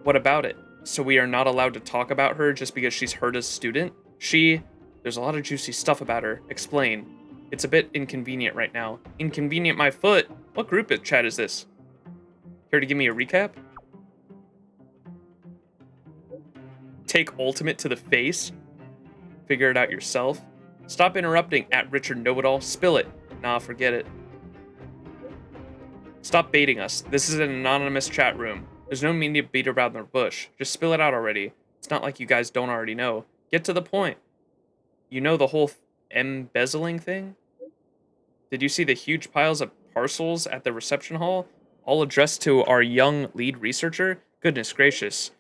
What about it? So we are not allowed to talk about her just because she's Herta's student? There's a lot of juicy stuff about her. Explain. It's a bit inconvenient right now. Inconvenient my foot? What group chat is this? Care to give me a recap? Take ultimate to the face? Figure it out yourself? Stop interrupting at Richard Know-It-All. Spill it. Nah, forget it. Stop baiting us. This is an anonymous chat room. There's no need to beat around the bush. Just spill it out already. It's not like you guys don't already know. Get to the point. You know the whole embezzling thing? Did you see the huge piles of parcels at the reception hall? All addressed to our young lead researcher? Goodness gracious.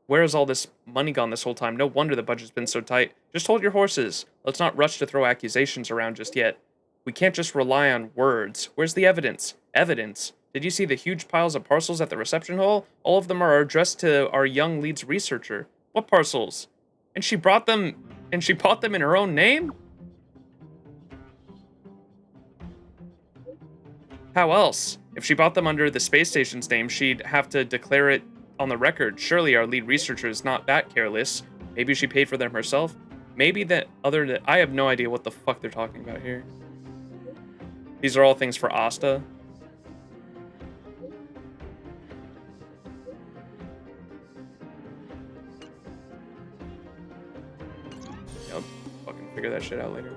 Where has all this money gone this whole time? No wonder the budget's been so tight. Just hold your horses. Let's not rush to throw accusations around just yet. We can't just rely on words. Where's the evidence? Evidence? Did you see the huge piles of parcels at the reception hall? All of them are addressed to our young lead's researcher. What parcels? And she bought them in her own name? How else? If she bought them under the space station's name, she'd have to declare it on the record. Surely our lead researcher is not that careless. Maybe she paid for them herself? Maybe I have no idea what the fuck they're talking about here. These are all things for Asta. I'll fucking figure that shit out later.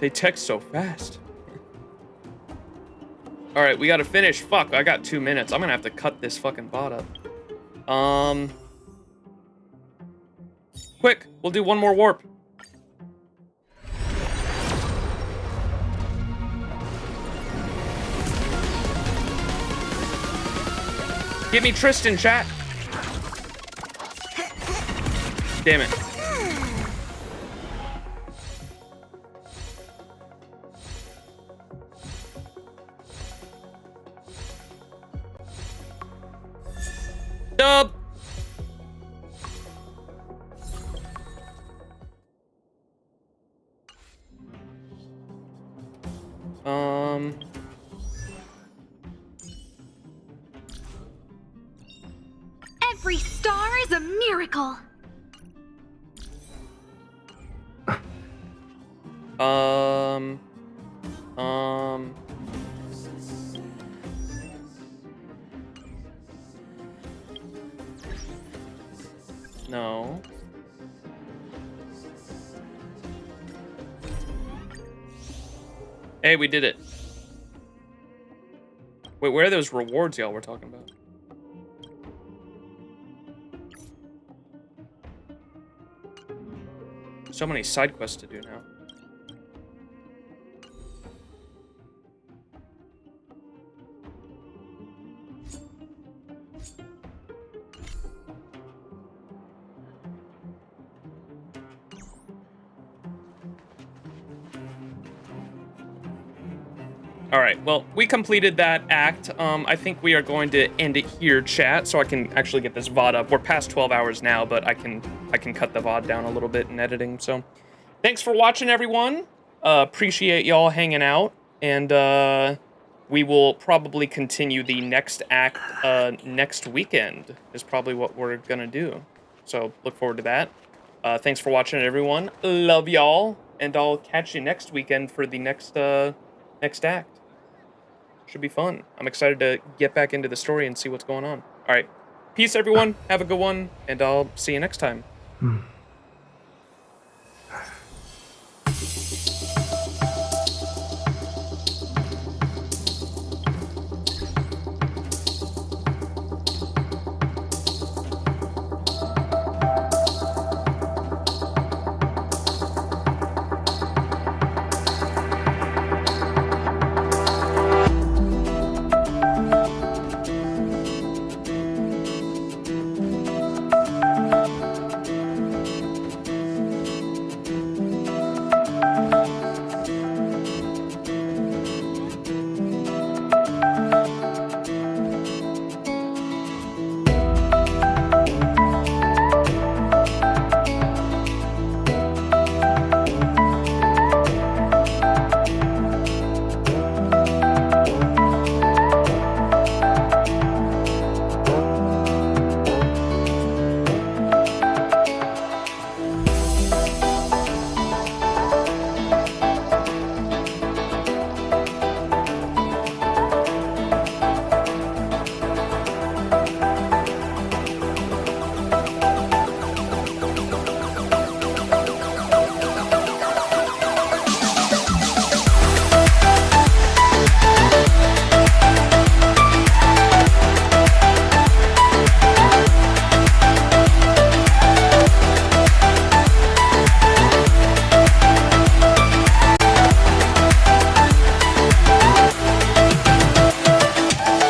They text so fast. Alright, we gotta finish. Fuck, I got 2 minutes. I'm gonna have to cut this fucking bot up. Quick, we'll do one more warp. Give me Tristan, chat. Damn it. Dub. miracle. No. Hey, we did it. Wait, where are those rewards y'all were talking about? So many side quests to do now. All right, well, we completed that act. I think we are going to end it here, chat, so I can actually get this VOD up. We're past 12 hours now, but I can cut the VOD down a little bit in editing. So, thanks for watching, everyone. Appreciate y'all hanging out, and we will probably continue the next act next weekend. Is probably what we're gonna do. So look forward to that. Thanks for watching, everyone. Love y'all, and I'll catch you next weekend for the next act. Should be fun. I'm excited to get back into the story and see what's going on. All right. Peace, everyone. Have a good one, and I'll see you next time.